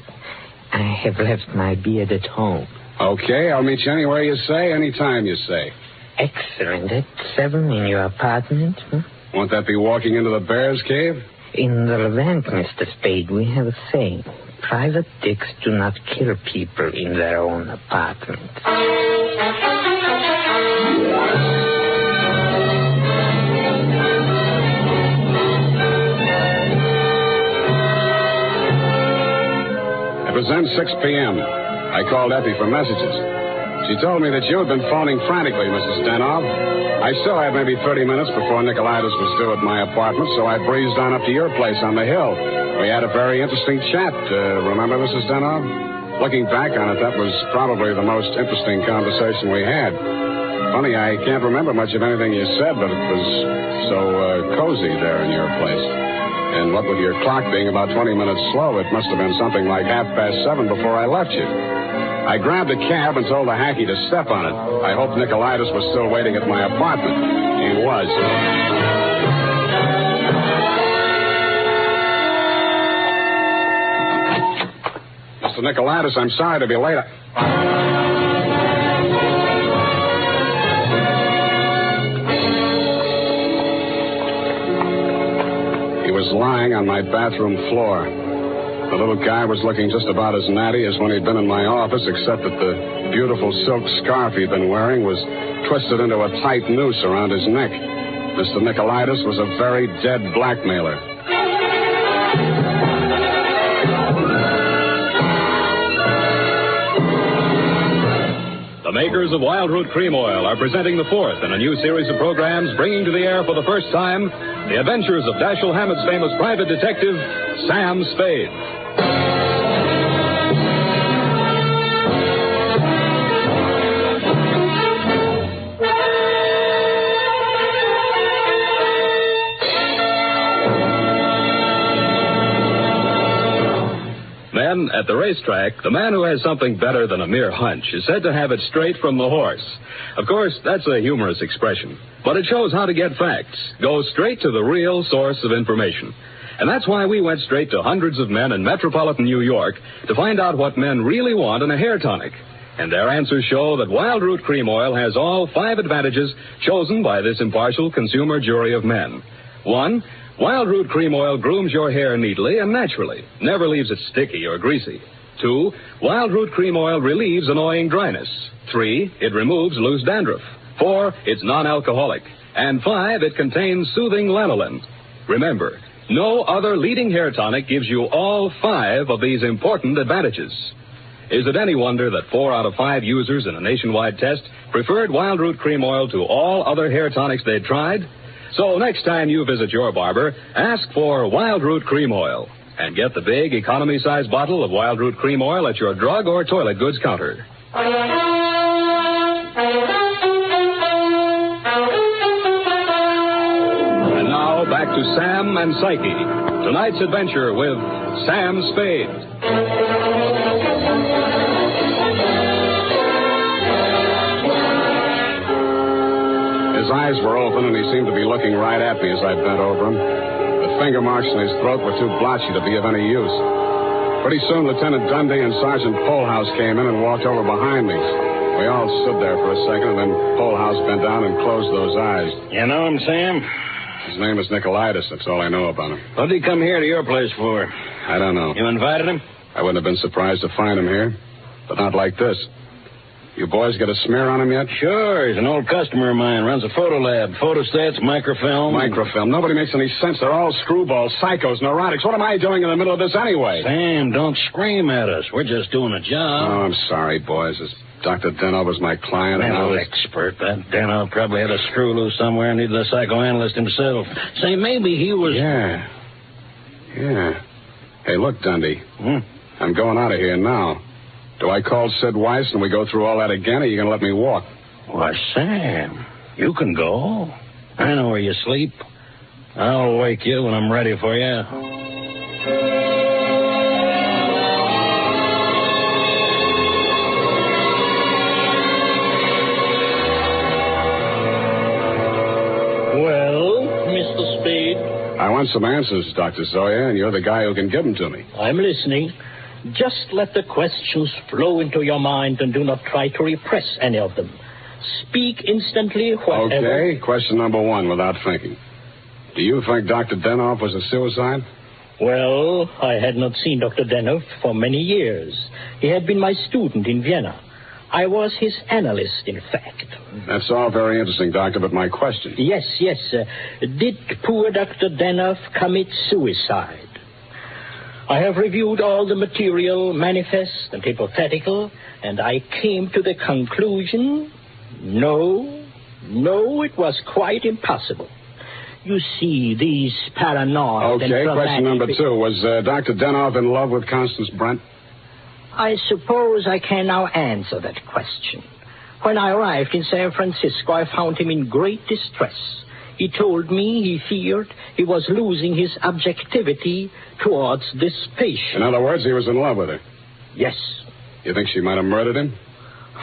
I have left my beard at home. Okay, I'll meet you anywhere you say, anytime you say. Excellent. At 7 in your apartment? Won't that be walking into the bear's cave? In the Levant, Mr. Spade, we have a saying. Private dicks do not kill people in their own apartment. It was then 6 p.m. I called Effie for messages. She told me that you had been phoning frantically, Mrs. Denhoff. I still had maybe 30 minutes before Nicolaitis was due at my apartment, so I breezed on up to your place on the hill. We had a very interesting chat. Remember, Mrs. Denhoff? Looking back on it, that was probably the most interesting conversation we had. Funny, I can't remember much of anything you said, but it was so cozy there in your place. And what with your clock being about 20 minutes slow, it must have been something like 7:30 before I left you. I grabbed a cab and told the hacky to step on it. I hoped Nicolaitis was still waiting at my apartment. He was. Mr. Nicolaitis, I'm sorry to be late. He was lying on my bathroom floor. The little guy was looking just about as natty as when he'd been in my office, except that the beautiful silk scarf he'd been wearing was twisted into a tight noose around his neck. Mr. Nicolaitis was a very dead blackmailer. The makers of Wild Root Cream Oil are presenting the fourth in a new series of programs bringing to the air for the first time the adventures of Dashiell Hammett's famous private detective, Sam Spade. Then, at the racetrack, the man who has something better than a mere hunch is said to have it straight from the horse. Of course, that's a humorous expression, but it shows how to get facts. Go straight to the real source of information. And that's why we went straight to hundreds of men in metropolitan New York to find out what men really want in a hair tonic. And their answers show that Wild Root Cream Oil has all 5 advantages chosen by this impartial consumer jury of men. 1, Wild Root Cream Oil grooms your hair neatly and naturally, never leaves it sticky or greasy. 2, Wild Root Cream Oil relieves annoying dryness. 3, it removes loose dandruff. 4, it's non-alcoholic. And 5, it contains soothing lanolin. Remember, no other leading hair tonic gives you all 5 of these important advantages. Is it any wonder that 4 out of 5 users in a nationwide test preferred Wild Root Cream Oil to all other hair tonics they'd tried? So next time you visit your barber, ask for Wild Root Cream Oil and get the big economy-size bottle of Wild Root Cream Oil at your drug or toilet goods counter. And now back to Sam and Psyche. Tonight's adventure with Sam Spade. His eyes were open, and he seemed to be looking right at me as I bent over him. The finger marks in his throat were too blotchy to be of any use. Pretty soon, Lieutenant Dundee and Sergeant Polehouse came in and walked over behind me. We all stood there for a second, and then Polehouse bent down and closed those eyes. You know him, Sam? His name is Nicolaitis. That's all I know about him. What did he come here to your place for? I don't know. You invited him? I wouldn't have been surprised to find him here, but not like this. You boys got a smear on him yet? Sure. He's an old customer of mine. Runs a photo lab. Photostats, microfilm. Microfilm. Nobody makes any sense. They're all screwballs, psychos, neurotics. What am I doing in the middle of this anyway? Sam, don't scream at us. We're just doing a job. Oh, I'm sorry, boys. This Dr. Denhoff was my client. Mental expert. That Denhoff probably had a screw loose somewhere and needed a psychoanalyst himself. Say, maybe he was... Yeah. Hey, look, Dundee. I'm going out of here now. Do I call Sid Weiss and we go through all that again, or are you going to let me walk? Why, Sam, you can go. I know where you sleep. I'll wake you when I'm ready for you. Well, Mr. Spade? I want some answers, Dr. Zoya, and you're the guy who can give them to me. I'm listening. Just let the questions flow into your mind and do not try to repress any of them. Speak instantly, whatever... Okay, question number 1 without thinking. Do you think Dr. Denhoff was a suicide? Well, I had not seen Dr. Denhoff for many years. He had been my student in Vienna. I was his analyst, in fact. That's all very interesting, Doctor, but my question... Yes. Did poor Dr. Denhoff commit suicide? I have reviewed all the material, manifest and hypothetical, and I came to the conclusion... No, it was quite impossible. You see, these paranoid... Okay, question number 2. Was Dr. Denhoff in love with Constance Brent? I suppose I can now answer that question. When I arrived in San Francisco, I found him in great distress. He told me he feared he was losing his objectivity towards this patient. In other words, he was in love with her? Yes. You think she might have murdered him?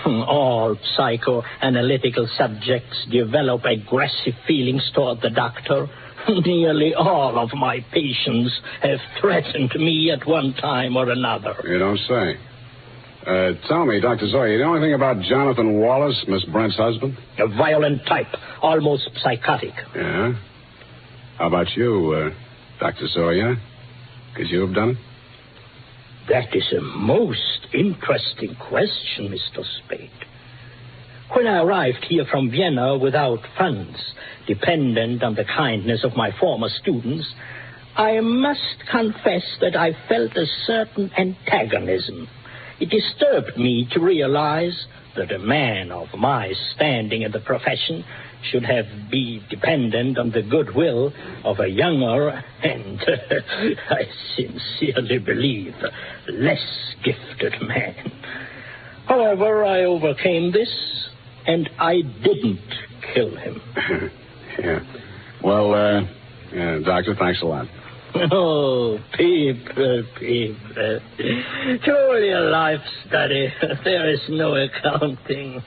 All psychoanalytical subjects develop aggressive feelings toward the doctor. Nearly all of my patients have threatened me at one time or another. You don't say. Tell me, Dr. Zoya, you know anything about Jonathan Wallace, Miss Brent's husband? A violent type, almost psychotic. Yeah? How about you, Dr. Zoya? Could you have done it? That is a most interesting question, Mr. Spade. When I arrived here from Vienna without funds, dependent on the kindness of my former students, I must confess that I felt a certain antagonism. It disturbed me to realize that a man of my standing in the profession should be dependent on the goodwill of a younger and, I sincerely believe, less gifted man. However, I overcame this, and I didn't kill him. Yeah. Well, Doctor, thanks a lot. Oh, Peeper. Truly a life study. There is no accounting.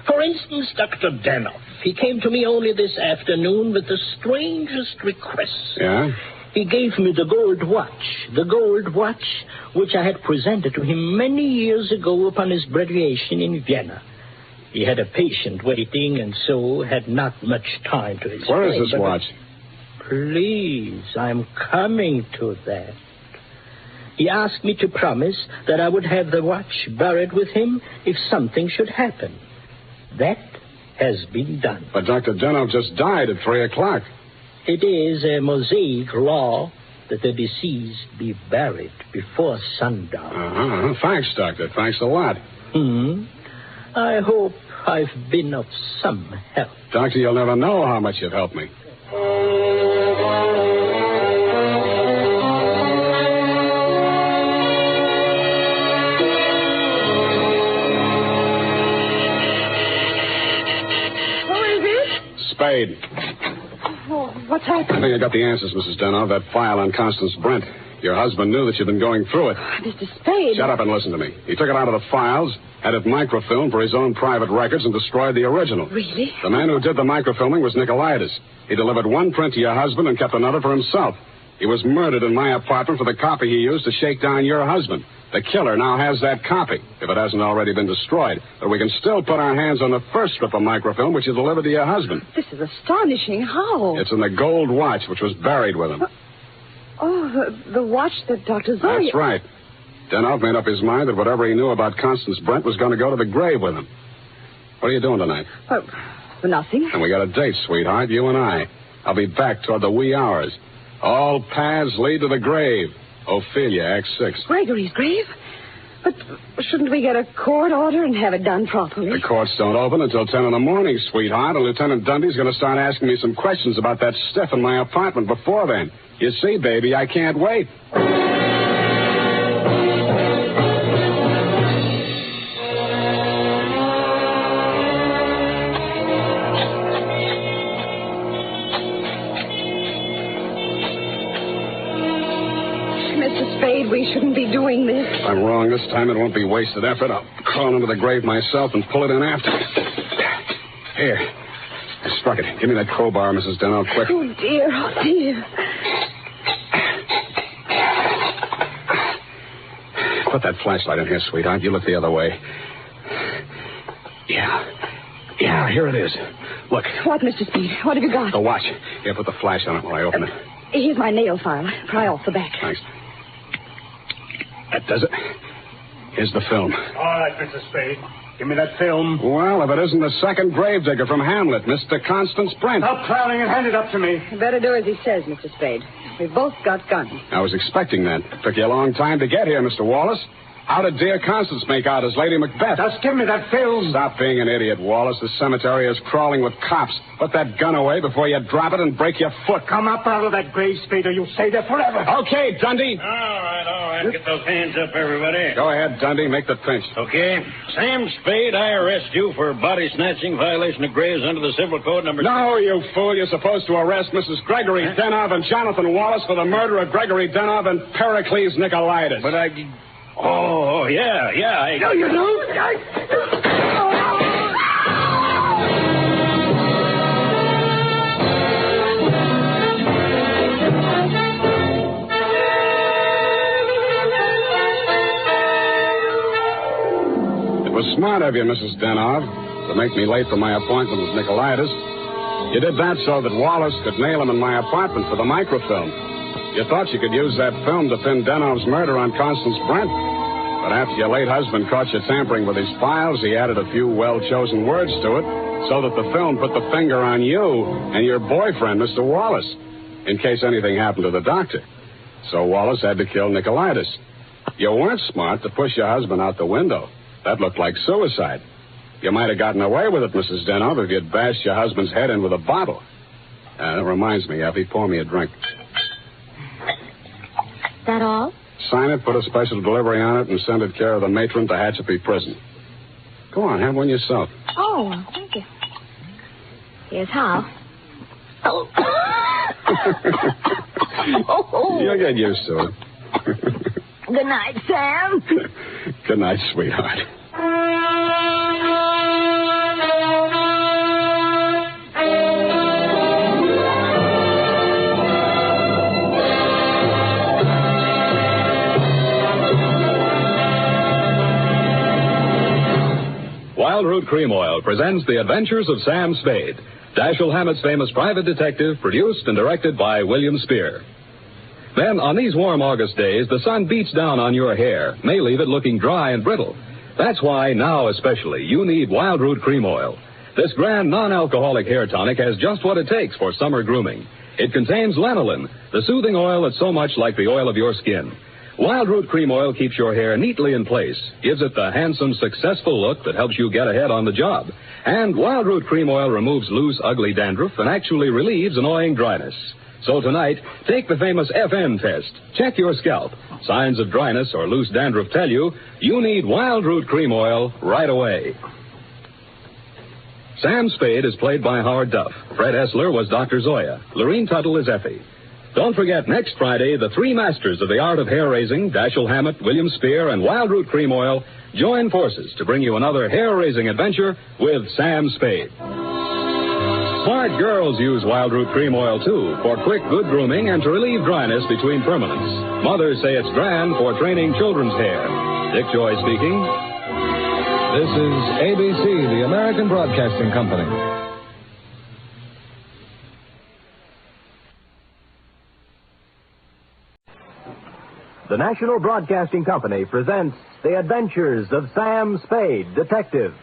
For instance, Dr. Denhoff. He came to me only this afternoon with the strangest requests. Yeah? He gave me the gold watch which I had presented to him many years ago upon his graduation in Vienna. He had a patient waiting and so had not much time to explain. Where is this watch? Please, I'm coming to that. He asked me to promise that I would have the watch buried with him if something should happen. That has been done. But Dr. Denhoff just died at 3 o'clock. It is a Mosaic law that the deceased be buried before sundown. Uh-huh. Thanks, Doctor. Thanks a lot. I hope I've been of some help. Doctor, you'll never know how much you've helped me. Spade. Oh, what's happened? I think I got the answers, Mrs. Denhoff. That file on Constance Brent. Your husband knew that you'd been going through it. Mr. Spade. Shut up and listen to me. He took it out of the files, had it microfilmed for his own private records, and destroyed the original. Really? The man who did the microfilming was Nicolaitis. He delivered one print to your husband and kept another for himself. He was murdered in my apartment for the copy he used to shake down your husband. The killer now has that copy, if it hasn't already been destroyed. But we can still put our hands on the first strip of microfilm, which you delivered to your husband. This is astonishing. How? It's in the gold watch, which was buried with him. The watch that Dr. Zoya... That's right. Denhoff made up his mind that whatever he knew about Constance Brent was going to go to the grave with him. What are you doing tonight? Nothing. And we got a date, sweetheart, you and I. I'll be back toward the wee hours. All paths lead to the grave. Ophelia, Act 6. Gregory's grave? But shouldn't we get a court order and have it done properly? The courts don't open until 10 in the morning, sweetheart, and Lieutenant Dundee's going to start asking me some questions about that stiff in my apartment before then. You see, baby, I can't wait. We shouldn't be doing this. If I'm wrong this time, it won't be wasted effort. I'll crawl into the grave myself and pull it in after me. Here. I struck it. Give me that crowbar, Mrs. Denhoff, quick. Oh, dear. Put that flashlight in here, sweetheart. You look the other way. Yeah, here it is. Look. What, Mr. Speed? What have you got? The watch. Here, put the flash on it while I open it. Here's my nail file. Pry off the back. Thanks. That does it. Here's the film. All right, Mr. Spade. Give me that film. Well, if it isn't the second gravedigger from Hamlet, Mr. Constance Brent. Stop clowning and hand it up to me. You better do as he says, Mr. Spade. We've both got guns. I was expecting that. Took you a long time to get here, Mr. Wallace. How did dear Constance make out as Lady Macbeth? Just give me that film. Stop being an idiot, Wallace. The cemetery is crawling with cops. Put that gun away before you drop it and break your foot. Come up out of that grave, Spade, or you'll stay there forever. Okay, Dundee. All right. Get those hands up, everybody. Go ahead, Dundee. Make the pinch. Okay. Sam Spade, I arrest you for body snatching, violation of graves under the Civil Code number... No, you fool. You're supposed to arrest Mrs. Gregory Denhoff and Jonathan Wallace for the murder of Gregory Denhoff and Pericles Nicolaitis. But I... Oh, yeah. No, you don't. It was smart of you, Mrs. Denhoff, to make me late for my appointment with Nicolaitis. You did that so that Wallace could nail him in my apartment for the microfilm. You thought you could use that film to pin Denhoff's murder on Constance Brent. But after your late husband caught you tampering with his files, he added a few well-chosen words to it so that the film put the finger on you and your boyfriend, Mr. Wallace, in case anything happened to the doctor. So Wallace had to kill Nicolaitis. You weren't smart to push your husband out the window. That looked like suicide. You might have gotten away with it, Mrs. Denhoff, if you'd bashed your husband's head in with a bottle. That reminds me, Effie, pour me a drink. That all? Sign it, put a special delivery on it, and send it care of the matron to Hatchapee Prison. Go on, have one yourself. Oh, thank you. Here's how. You'll get used to it. Good night, Sam. Good night, sweetheart. Wild Root Cream Oil presents The Adventures of Sam Spade, Dashiell Hammett's famous private detective, produced and directed by William Spear. Then, on these warm August days, the sun beats down on your hair, may leave it looking dry and brittle. That's why, now especially, you need Wild Root Cream Oil. This grand non-alcoholic hair tonic has just what it takes for summer grooming. It contains lanolin, the soothing oil that's so much like the oil of your skin. Wild Root Cream Oil keeps your hair neatly in place, gives it the handsome, successful look that helps you get ahead on the job. And Wild Root Cream Oil removes loose, ugly dandruff and actually relieves annoying dryness. So tonight, take the famous FN test. Check your scalp. Signs of dryness or loose dandruff tell you need Wild Root Cream Oil right away. Sam Spade is played by Howard Duff. Fred Essler was Dr. Zoya. Lorene Tuttle is Effie. Don't forget, next Friday, the three masters of the art of hair-raising, Dashiell Hammett, William Spear, and Wild Root Cream Oil, join forces to bring you another hair-raising adventure with Sam Spade. Smart girls use Wild Root Cream Oil, too, for quick, good grooming and to relieve dryness between permanents. Mothers say it's grand for training children's hair. Dick Joy speaking. This is ABC, the American Broadcasting Company. The National Broadcasting Company presents The Adventures of Sam Spade, Detective.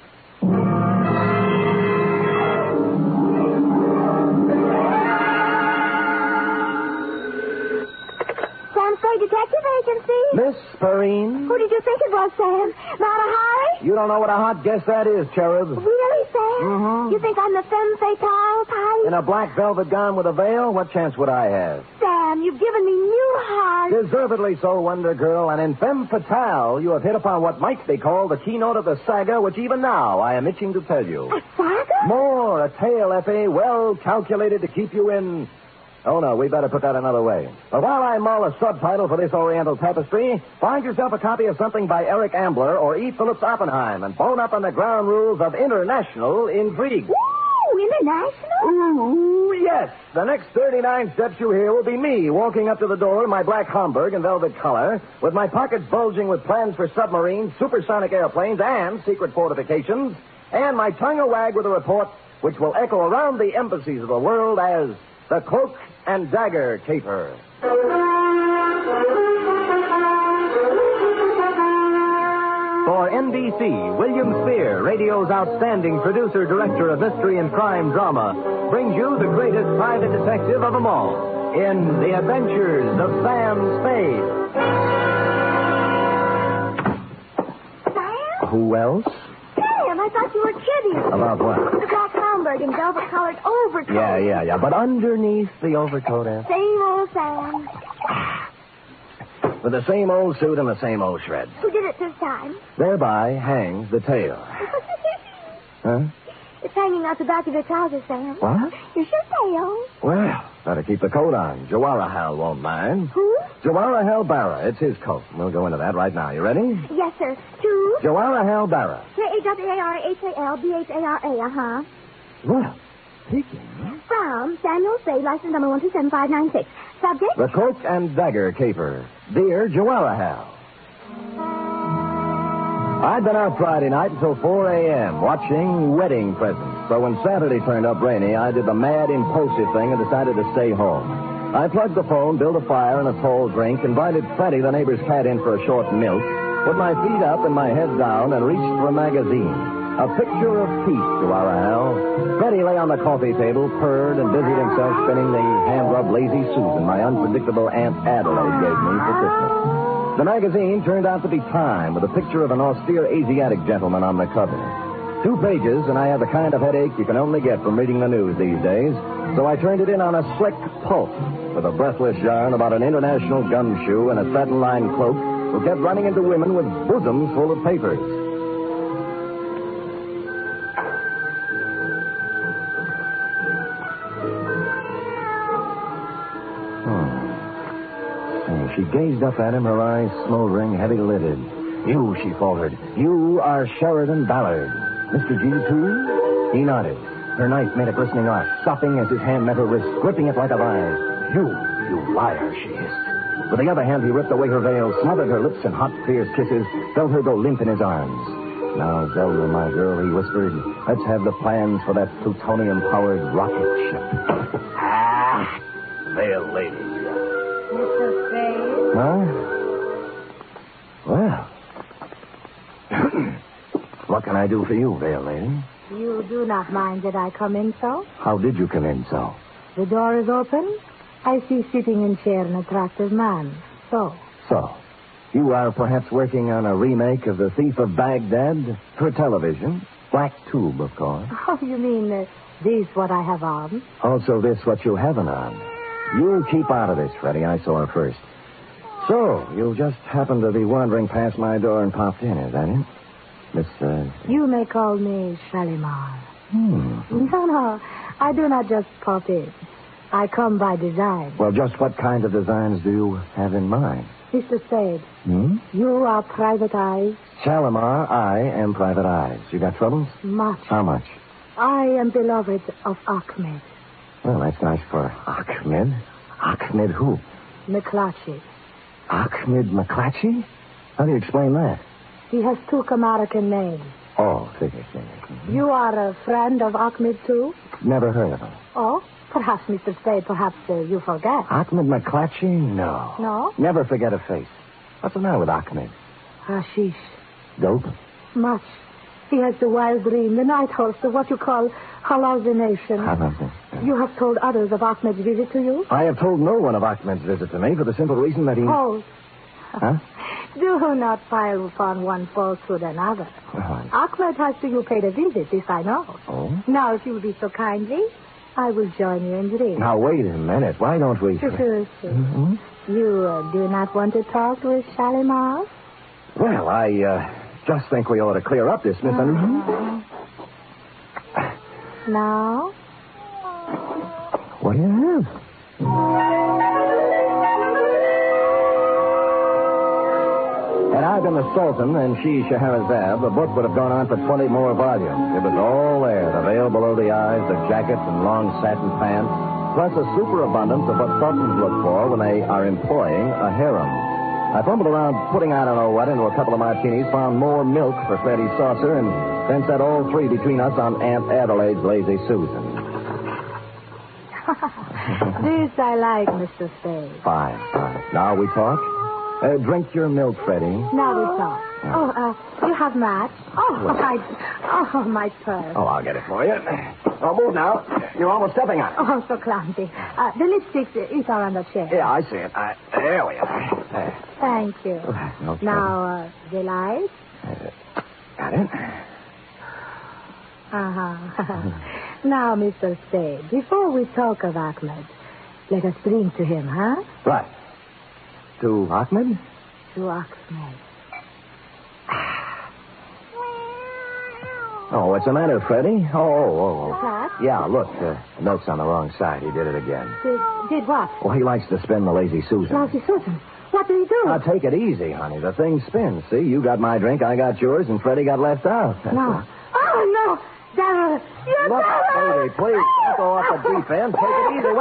Sam Spade Detective Agency? Miss Perrine? Who did you think it was, Sam? Not a Harry? You don't know what a hot guess that is, Cherub. Really, Sam? Mm-hmm. You think I'm the femme fatale type? In a black velvet gown with a veil? What chance would I have? Sam, you've given me new heart. Deservedly so, Wonder Girl, and in femme fatale, you have hit upon what might be called the keynote of the saga, which even now I am itching to tell you. A saga? More, a tale, Effie, well calculated to keep you in... Oh, no, we better put that another way. But while I mull a subtitle for this Oriental tapestry, find yourself a copy of something by Eric Ambler or E. Phillips Oppenheim and bone up on the ground rules of international intrigue. Ooh, international? Ooh, yes. The next 39 steps you hear will be me walking up to the door in my black Homburg and velvet collar, with my pockets bulging with plans for submarines, supersonic airplanes, and secret fortifications, and my tongue a wag with a report which will echo around the embassies of the world as the Cloak and Dagger Caper. For NBC, William Spear, radio's outstanding producer-director of mystery and crime drama, brings you the greatest private detective of them all in The Adventures of Sam Spade. Sam? Who else? Sam, I thought you were kidding. About what? The black Homburg and velvet-colored overcoat. Yeah. But underneath the overcoat, Same old Sam. With the same old suit and the same old shreds. Who did it this time? Thereby hangs the tale. Huh? It's hanging out the back of your trousers, Sam. What? Your shirt tail. Well, better keep the coat on. Jawaharlal won't mind. Who? Jawaharlal Barra. It's his coat. We'll go into that right now. You ready? Yes, sir. To? Jawaharlal Barra. Jawaharlal, Well, speaking. From Samuel Spade, license number 127596. Subject? The Cloak and Dagger Caper. Dear Jawaharlal. I'd been out Friday night until 4 a.m. watching wedding presents. So when Saturday turned up rainy, I did the mad, impulsive thing and decided to stay home. I plugged the phone, built a fire and a tall drink, invited Freddie, the neighbor's cat, in for a short milk, put my feet up and my head down, and reached for a magazine. A picture of peace, Jawaharlal. Freddie lay on the coffee table, purred, and busied himself spinning the hand-rubbed Lazy Susan my unpredictable Aunt Adelaide gave me for Christmas. The magazine turned out to be Time, with a picture of an austere Asiatic gentleman on the cover. 2 pages, and I have the kind of headache you can only get from reading the news these days, so I turned it in on a slick pulp, with a breathless yarn about an international gumshoe and a satin-lined cloak who kept running into women with bosoms full of papers. She gazed up at him, her eyes smoldering, heavy-lidded. You, she faltered. You are Sheridan Ballard. Mr. G, too? He nodded. Her knife made a glistening arc, stopping as his hand met her wrist, gripping it like a vise. You liar, she hissed. With the other hand, he ripped away her veil, smothered her lips in hot, fierce kisses, felt her go limp in his arms. Now, Zelda, my girl, he whispered, let's have the plans for that plutonium-powered rocket ship. Veil lady. Mr. Spade? Huh? Well. What can I do for you, Veil Lady? You do not mind that I come in so? How did you come in so? The door is open. I see sitting in chair an attractive man. So? You are perhaps working on a remake of The Thief of Baghdad for television? Black tube, of course. Oh, you mean this what I have on? Also this what you haven't on. You keep out of this, Freddie. I saw her first. So, you just happened to be wandering past my door and popped in, is that it? Miss, You may call me Shalimar. No, I do not just pop in. I come by design. Well, just what kind of designs do you have in mind? Mr. Spade, you are Private Eyes? Shalimar, I am Private Eyes. You got troubles? Much. How much? I am beloved of Ahmed. Well, that's nice for Ahmed. Ahmed who? McClatchy. Ahmed McClatchy? How do you explain that? He has 2 American names. Oh, figure. You are a friend of Ahmed, too? Never heard of him. Oh, perhaps, Mr. Spade, perhaps you forget. Ahmed McClatchy? No. No? Never forget a face. What's the matter with Ahmed? Hashish. Dope? Much. He has the wild dream, the night horse, the what you call hallucination. You have told others of Ahmed's visit to you? I have told no one of Ahmed's visit to me for the simple reason that he... Oh. Huh? Do not pile upon one falsehood another. Ahmed has to you paid a visit, this I know. Oh? Now, if you will be so kindly, I will join you in dream. Now, wait a minute. Why don't we... You do not want to talk with Shalimar? Well, I just think we ought to clear up this misunderstanding. Now? What do you have? Had I been the Sultan and she Scheherazade, the book would have gone on for 20 more volumes. It was all there, the veil below the eyes, the jackets and long satin pants, plus a superabundance of what sultans look for when they are employing a harem. I fumbled around putting I don't know what into a couple of martinis, found more milk for Freddy's saucer, and then set all three between us on Aunt Adelaide's Lazy Susan. This I like, Mr. Spade. Fine. Now we talk? Drink your milk, Freddie. Now we talk. You have match? My purse. Oh, I'll get it for you. Oh, move now. You're almost stepping on it. Oh, so clumsy. The lipsticks are on the chair. Yeah, I see it. There we are. Thank you. No now, the light? Got it. Now, Mr. Spade, before we talk of Ahmed, let us bring to him, huh? Right. To Ahmed? To Ahmed. Oh, what's the matter, Freddie? Oh. What? Yeah, look, the milk's on the wrong side. He did it again. Did what? Well, he likes to spin the Lazy Susan. Lazy Susan? What did he do? Now, take it easy, honey. The thing spins. See, you got my drink, I got yours, and Freddie got left out. No. Oh, no. Darryl, you're Look, Darryl. baby, please, don't go off the deep end. Take it easy.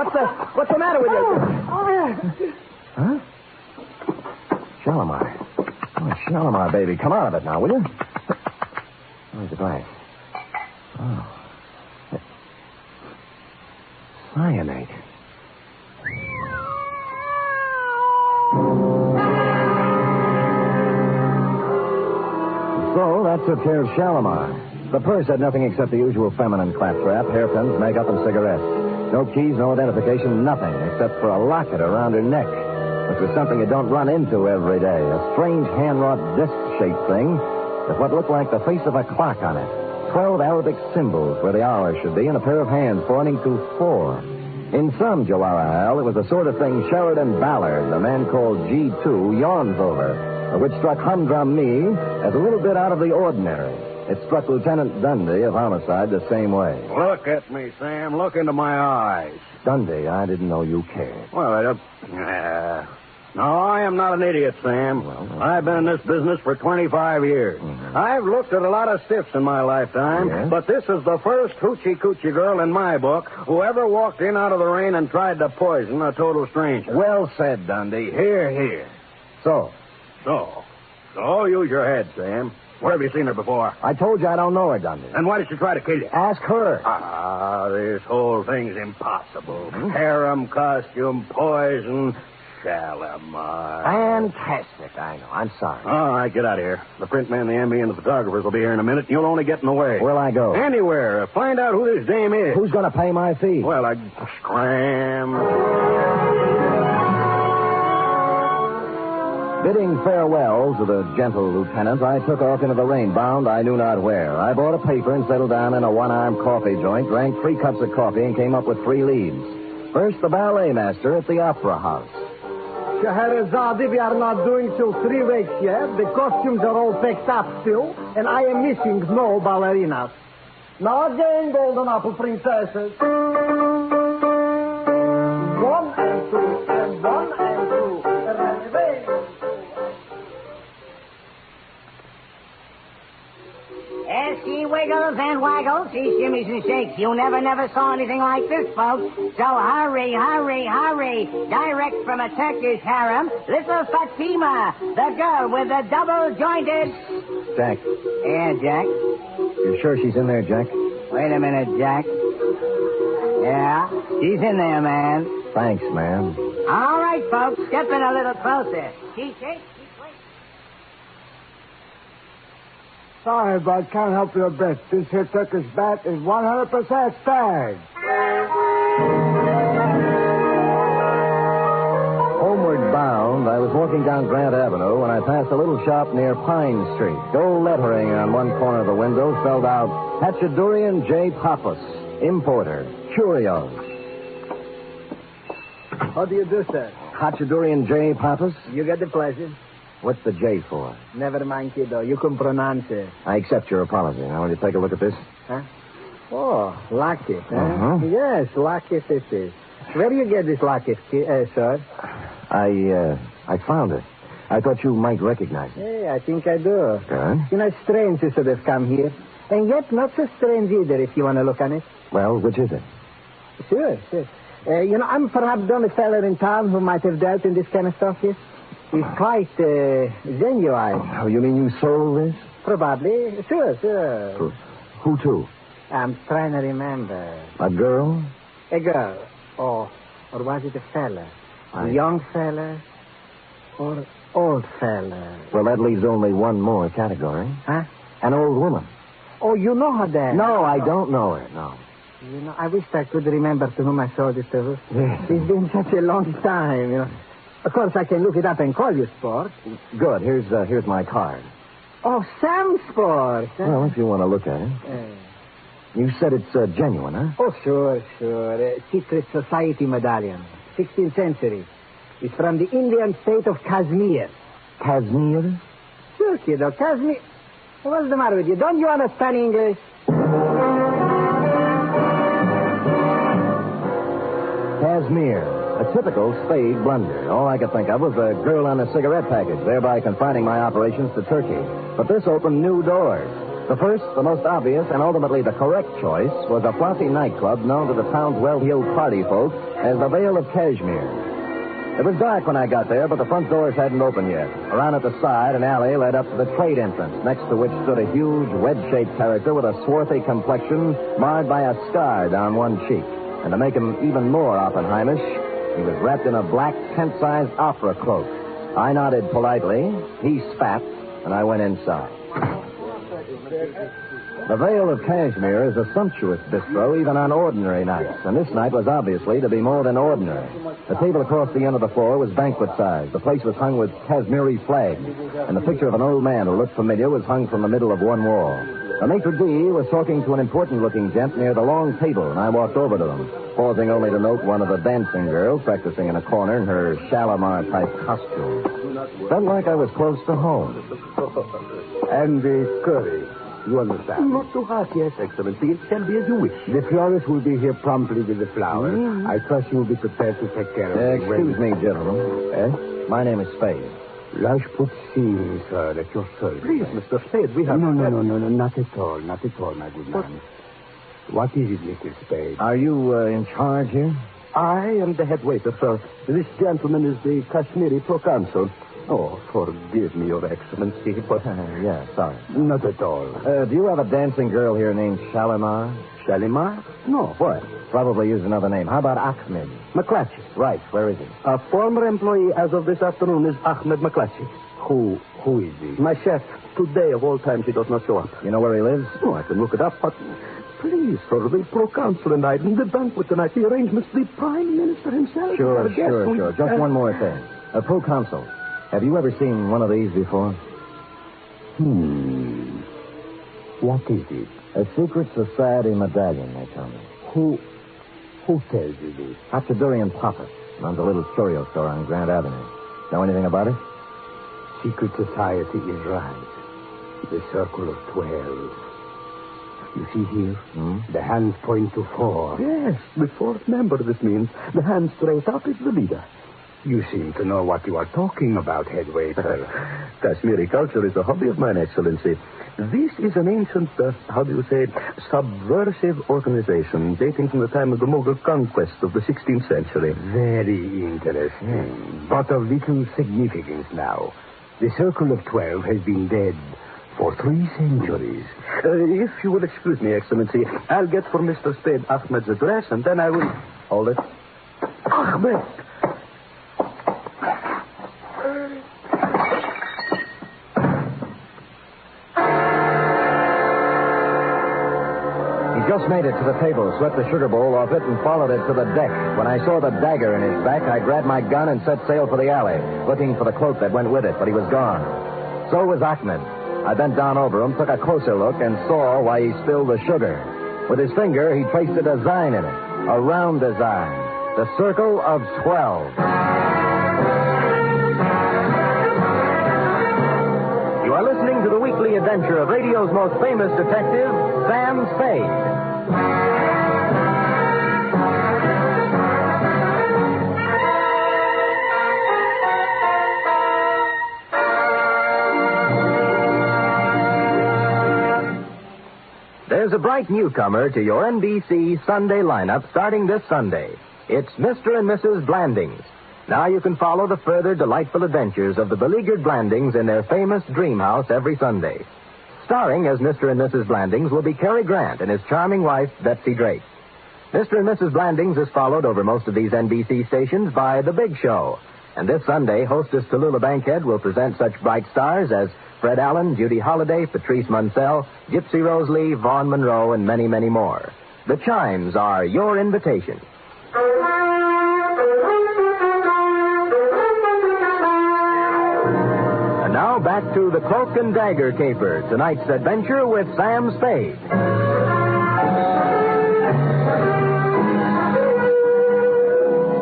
What's the matter with you? Huh? Shalimar. Oh, Shalimar, baby. Come out of it now, will you? Where's the glass? Oh. Cyanide. So that took care of Shalimar. The purse had nothing except the usual feminine claptrap, hairpins, makeup, and cigarettes. No keys, no identification, nothing except for a locket around her neck, which was something you don't run into every day. A strange hand-wrought disc-shaped thing with what looked like the face of a clock on it. 12 Arabic symbols where the hour should be, and a pair of hands pointing to 4. In some Jawara, it was the sort of thing Sheridan Ballard, the man called G2, yawns over, which struck humdrum me as a little bit out of the ordinary. It struck Lieutenant Dundee of Homicide the same way. Look at me, Sam. Look into my eyes. Dundee, I didn't know you cared. Well, no, I am not an idiot, Sam. Well, I've been in this business for 25 years. Mm-hmm. I've looked at a lot of stiffs in my lifetime, Yes? but this is the first hoochie-coochie girl in my book who ever walked in out of the rain and tried to poison a total stranger. Well said, Dundee. Here. So, Use your head, Sam. Where have you seen her before? I told you I don't know her, Dundee. Then why did she try to kill you? Ask her. This whole thing's impossible. Harem, costume, poison, Shalimar. Fantastic, I know. I'm sorry. All right, get out of here. The print man, the ME, and the photographers will be here in a minute, and you'll only get in the way. Where'll I go? Anywhere. Find out who this dame is. Who's going to pay my fee? Well, scram. Bidding farewell to the gentle lieutenant, I took off into the rain, bound I knew not where. I bought a paper and settled down in a one-armed coffee joint, drank 3 cups of coffee, and came up with 3 leads. First, the ballet master at the Opera House. Scheherazade, we are not doing till 3 weeks yet. The costumes are all picked up still, and I am missing no ballerinas. Now again, golden apple princesses. 1 and 2, and 1 and 2. Yes, she wiggles and waggles, she shimmies and shakes. You never saw anything like this, folks. So hurry. Direct from a Turkish harem, little Fatima, the girl with the double-jointed... Jack. Yeah, Jack? You sure she's in there, Jack? Wait a minute, Jack. Yeah, she's in there, man. Thanks, man. All right, folks, step in a little closer. She shakes. Sorry, but can't help you a bit. This here Turkish bat is 100% stag. Homeward bound, I was walking down Grant Avenue when I passed a little shop near Pine Street. Gold lettering on one corner of the window spelled out, Hachadurian J. Pappas, importer, curios. How do you do, sir? Hachadurian J. Pappas? You get the pleasure. What's the J for? Never mind, kiddo. You can pronounce it. I accept your apology. Now, will you take a look at this? Huh? Oh, locket, huh? Uh-huh. Yes, locket this is. Where do you get this locket, sir? I found it. I thought you might recognize it. Hey, I think I do. Good. You know, strange you should have come here. And yet not so strange either, if you want to look on it. Well, which is it? Sure. I'm perhaps the only fellow in town who might have dealt in this kind of stuff, yes? He's quite genuine. Oh, you mean you sold this? Probably. Sure. Who to? I'm trying to remember. A girl? A girl. Or was it a fella? A young fella? Or old fella? Well, that leaves only one more category. Huh? An old woman. Oh, you know her then? No, I don't know her, no. I wish I could remember to whom I sold it to. It's been such a long time, Of course, I can look it up and call you, Sport. Good. Here's my card. Oh, Sam Sport. Well, if you want to look at it. You said it's genuine, huh? Oh, sure. Secret Society medallion. 16th century. It's from the Indian state of Kashmir. Kashmir? Sure, kiddo. Kashmir. What's the matter with you? Don't you understand English? Kashmir. A typical Spade blunder. All I could think of was a girl on a cigarette package, thereby confining my operations to Turkey. But this opened new doors. The first, the most obvious, and ultimately the correct choice was a flossy nightclub known to the town's well-heeled party folk as the Vale of Cashmere. It was dark when I got there, but the front doors hadn't opened yet. Around at the side, an alley led up to the trade entrance, next to which stood a huge, wedge-shaped character with a swarthy complexion marred by a scar down one cheek. And to make him even more Oppenheimish, he was wrapped in a black, tent-sized opera cloak. I nodded politely, he spat, and I went inside. The Vale of Cashmere is a sumptuous bistro even on ordinary nights, and this night was obviously to be more than ordinary. The table across the end of the floor was banquet-sized. The place was hung with Kashmiri flags, and the picture of an old man who looked familiar was hung from the middle of one wall. The maitre d' was talking to an important-looking gent near the long table, and I walked over to them, pausing only to note one of the dancing girls practicing in a corner in her Shalimar-type costume. Felt like I was close to home. And the curry. You understand? Not too hot, yes, Excellency. It shall be as you wish. The florist will be here promptly with the flowers. I trust you will be prepared to take care of it. Excuse me, gentlemen. My name is Spade. Lashputsi, sir, at your service. Please, Mr. Spade, we have... No, not at all, my good man. What is it, Mr. Spade? Are you in charge here? I am the head waiter, sir. This gentleman is the Kashmiri proconsul. Oh, forgive me, Your Excellency, but... yeah, sorry. Not at all. Do you have a dancing girl here named Shalimar? Shalimar? No, what? Probably use another name. How about Ahmed? McClatchy. Right, where is he? A former employee as of this afternoon is Ahmed McClatchy. Who is he? My chef. Today, of all times, he does not show up. You know where he lives? Oh, I can look it up, but... Please, sir, the proconsul and I, the banquet tonight, the arrangements, the Prime Minister himself. Sure. Just one more thing. Proconsul. Have you ever seen one of these before? What is it? A secret society medallion, they tell me. Who tells you this? Dr. Durian Popper runs a little curio store on Grand Avenue. Know anything about it? Secret society is right. The circle of 12. You see here? The hands point to 4. Yes, the fourth member, this means. The hand straight up is the leader. You seem to know what you are talking about, head waiter. Kashmiri culture is a hobby of mine, Excellency. This is an ancient, subversive organization dating from the time of the Mughal conquest of the 16th century. Very interesting, but of little significance now. The Circle of 12 has been dead for 3 centuries. If you will excuse me, Excellency, I'll get for Mr. Spade Ahmed's address, and then I will... Hold it. Ahmed! Just made it to the table, swept the sugar bowl off it, and followed it to the deck. When I saw the dagger in his back, I grabbed my gun and set sail for the alley, looking for the cloak that went with it, but he was gone. So was Ahmed. I bent down over him, took a closer look, and saw why he spilled the sugar. With his finger, he traced a design in it, a round design, the Circle of 12. You are listening to the weekly adventure of radio's most famous detective, Sam Spade. There's a bright newcomer to your NBC Sunday lineup starting this Sunday. It's Mr. and Mrs. Blandings. Now you can follow the further delightful adventures of the beleaguered Blandings in their famous dream house every Sunday. Starring as Mr. and Mrs. Blandings will be Cary Grant and his charming wife, Betsy Drake. Mr. and Mrs. Blandings is followed over most of these NBC stations by The Big Show. And this Sunday, hostess Tallulah Bankhead will present such bright stars as Fred Allen, Judy Holliday, Patrice Munsell, Gypsy Rose Lee, Vaughn Monroe, and many, many more. The chimes are your invitation. And now back to the Cloak and Dagger Caper, tonight's adventure with Sam Spade.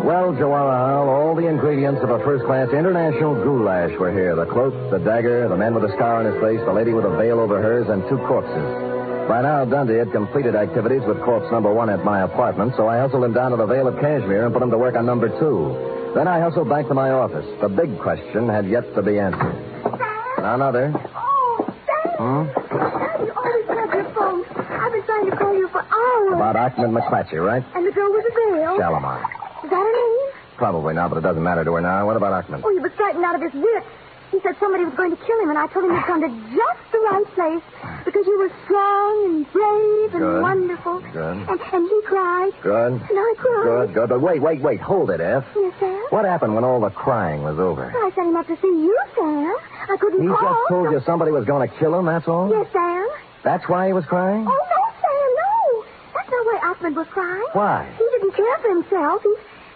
Well, Joanna, all the ingredients of a first-class international goulash were here. The cloak, the dagger, the man with a scar on his face, the lady with a veil over hers, and 2 corpses. By now, Dundee had completed activities with corpse number 1 at my apartment, so I hustled him down to the Vale of Cashmere and put him to work on number 2. Then I hustled back to my office. The big question had yet to be answered. Another. Oh, Sam. You always have your phone. I've been trying to call you for hours. About Ahmed McClatchy, right? And the girl with the veil. Shalimar. Is that her name? Probably not, but it doesn't matter to her now. What about Ahmed? Oh, he was frightened out of his wits. He said somebody was going to kill him, and I told him he'd come to just the right place because you were strong and brave and Good. wonderful. Good. And he cried. Good. And I cried. Good. But wait. Hold it, F. Yes, Sam? What happened when all the crying was over? Well, I sent him up to see you, Sam. I couldn't He call. just told you somebody was going to kill him, that's all? Yes, Sam. That's why he was crying? Oh, no, Sam, no. That's not why Ahmed was crying. Why? He didn't care for himself.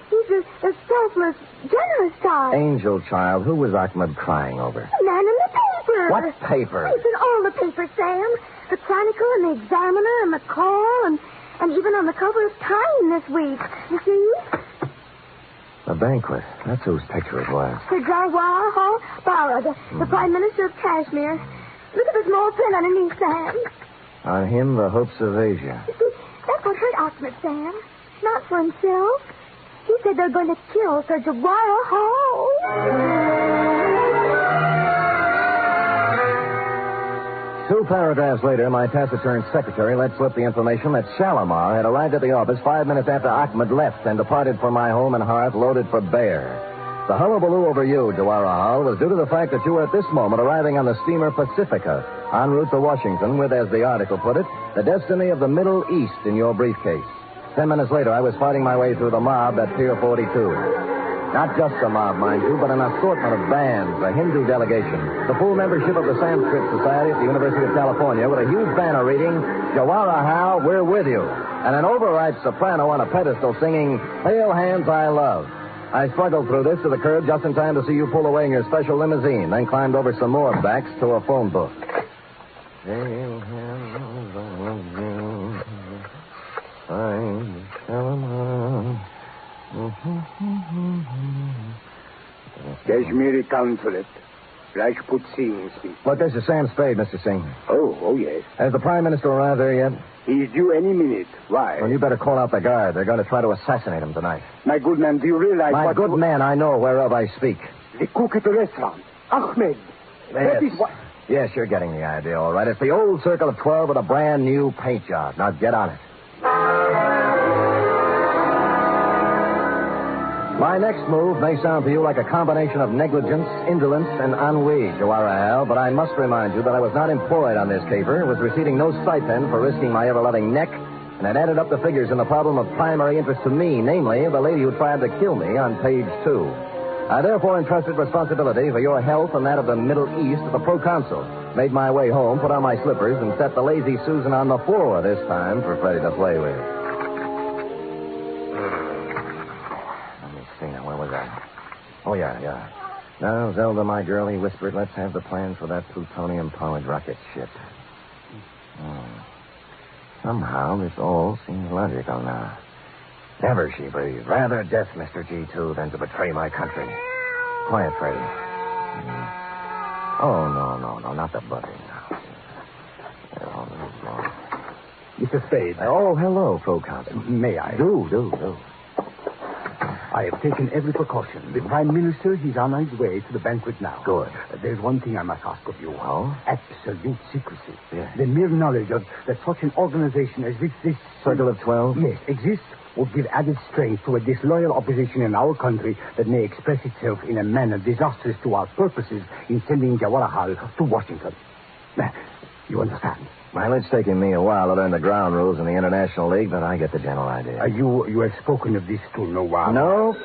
He's a selfless, generous guy. Angel child, who was Ahmed crying over? The man in the paper. What paper? It's in all the papers, Sam. The Chronicle and the Examiner and the Call and even on the cover of Time this week. You see? The banquet. That's whose picture it was. Sir Jawahar Hall Bara, the Prime Minister of Kashmir. Look at the small print underneath, Sam. On him, the hopes of Asia. You see, that's what hurt Ahmed, Sam. Not for himself. He said they're going to kill Sir Jawahar Hall. 2 paragraphs later, my taciturn secretary let slip the information that Shalimar had arrived at the office 5 minutes after Ahmed left and departed for my home and hearth loaded for bear. The hullabaloo over you, Jawahar Hall, was due to the fact that you were at this moment arriving on the steamer Pacifica, en route to Washington with, as the article put it, the destiny of the Middle East in your briefcase. 10 minutes later, I was fighting my way through the mob at Pier 42. Not just a mob, mind you, but an assortment of bands, a Hindu delegation, the full membership of the Sanskrit Society at the University of California with a huge banner reading, Jawahar Hal, we're with you, and an overripe soprano on a pedestal singing, Pale Hands I Love. I struggled through this to the curb just in time to see you pull away in your special limousine, then climbed over some more backs to a phone book. Pale hands I love you. Kashmiri Consulate. Rajput Singh speaks. Look, this is Sam Spade, Mr. Singh. Oh, yes. Has the Prime Minister arrived there yet? He's due any minute. Why? Well, you better call out the guard. They're going to try to assassinate him tonight. My good man, do you realize My what... good man, I know whereof I speak. The cook at the restaurant. Ahmed. That is what... Yes, you're getting the idea, all right. It's the old Circle of 12 with a brand new paint job. Now get on it. My next move may sound to you like a combination of negligence, indolence, and ennui, Jawahar Hal, but I must remind you that I was not employed on this caper, was receiving no stipend for risking my ever-loving neck, and had added up the figures in the problem of primary interest to me, namely, the lady who tried to kill me on page 2. I therefore entrusted responsibility for your health and that of the Middle East to the proconsul, made my way home, put on my slippers, and set the lazy Susan on the floor this time for Freddie to play with. Where was I? Oh, yeah. Now, Zelda, my girl, he whispered, let's have the plans for that plutonium-powered rocket ship. Somehow, this all seems logical now. Never, she breathed. Rather death, Mr. G2, than to betray my country. Quiet, Freddie. Oh, no, not the buddy now. Mr. Spade. Oh, hello, proconsul. May I? Do. I have taken every precaution. The Prime Minister, he's on his way to the banquet now. Good. There's one thing I must ask of you. Oh? Absolute secrecy. Yes. The mere knowledge of that such an organization as this... Circle of 12? Yes, exists would give added strength to a disloyal opposition in our country that may express itself in a manner disastrous to our purposes in sending Jawaharlal to Washington. You understand? Well, it's taken me a while to learn the ground rules in the International League, but I get the general idea. You have spoken of this to Noir. No?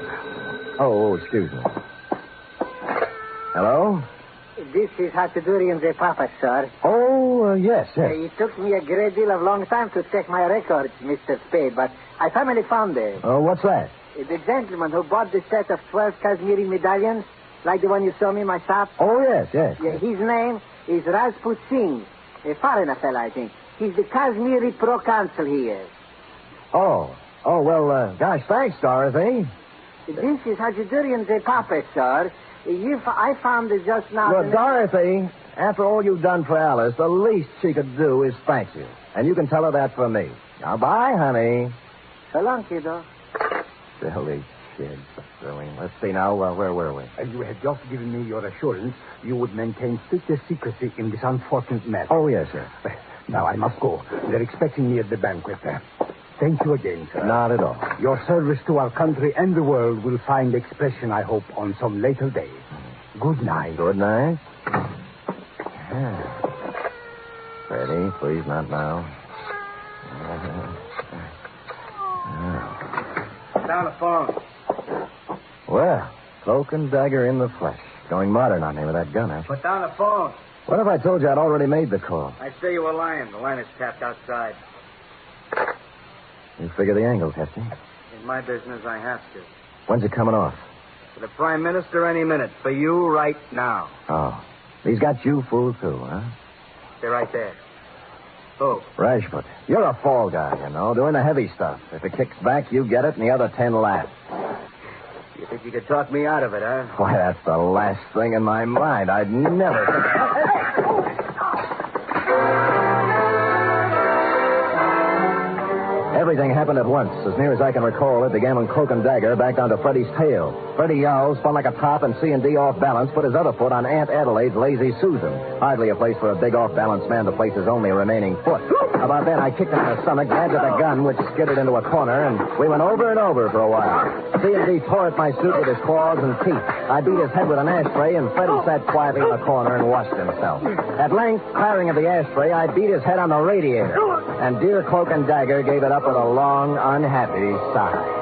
Oh, excuse me. Hello? This is Hatudurian the Papa, sir. Oh, yes. It took me a great deal of long time to check my records, Mr. Spade, but I finally found it. Oh, what's that? The gentleman who bought the set of 12 Kashmiri medallions, like the one you saw me in my shop. Oh, yes. Yeah, his name is Rajput Singh. A foreigner fella, I think. He's the Kashmiri proconsul here. Oh, well, gosh, thanks, Dorothy. This is Hatudurian the Papa, sir. I found it just now. Look, Dorothy, after all you've done for Alice, the least she could do is thank you. And you can tell her that from me. Now, bye, honey. So long, kiddo. Silly kid. Silly. Let's see now, where were we? You had just given me your assurance you would maintain strictest secrecy in this unfortunate matter. Oh, yes, sir. Now, I must go. They're expecting me at the banquet. Thank you again, sir. Not at all. Your service to our country and the world will find expression, I hope, on some later day. Good night. Good night. Freddie, please, not now. Put down the phone. Well, Cloak and Dagger in the flesh. Going modern on me with that gun, huh? Put down the phone. What if I told you I'd already made the call? I say you were lying. The line is tapped outside. You figure the angle, Testy. In my business, I have to. When's it coming off? For the Prime Minister, any minute. For you, right now. Oh. He's got you fooled, too, huh? They're right there. Who? Rashford. You're a fall guy, you know, doing the heavy stuff. If it kicks back, you get it, and the other 10 laugh. You think you could talk me out of it, huh? Why, that's the last thing in my mind. I'd never... Everything happened at once. As near as I can recall, it began when Cloak and Dagger backed onto Freddie's tail. Freddie yowled, spun like a top, and C&D off balance, put his other foot on Aunt Adelaide's Lazy Susan. Hardly a place for a big off-balance man to place his only remaining foot. About then, I kicked him in the stomach, grabbed at the gun, which skidded into a corner, and we went over and over for a while. C&D tore at my suit with his claws and teeth. I beat his head with an ashtray, and Freddie sat quietly in the corner and washed himself. At length, tiring of the ashtray, I beat his head on the radiator. And dear Cloak and Dagger gave it up with a long, unhappy sigh.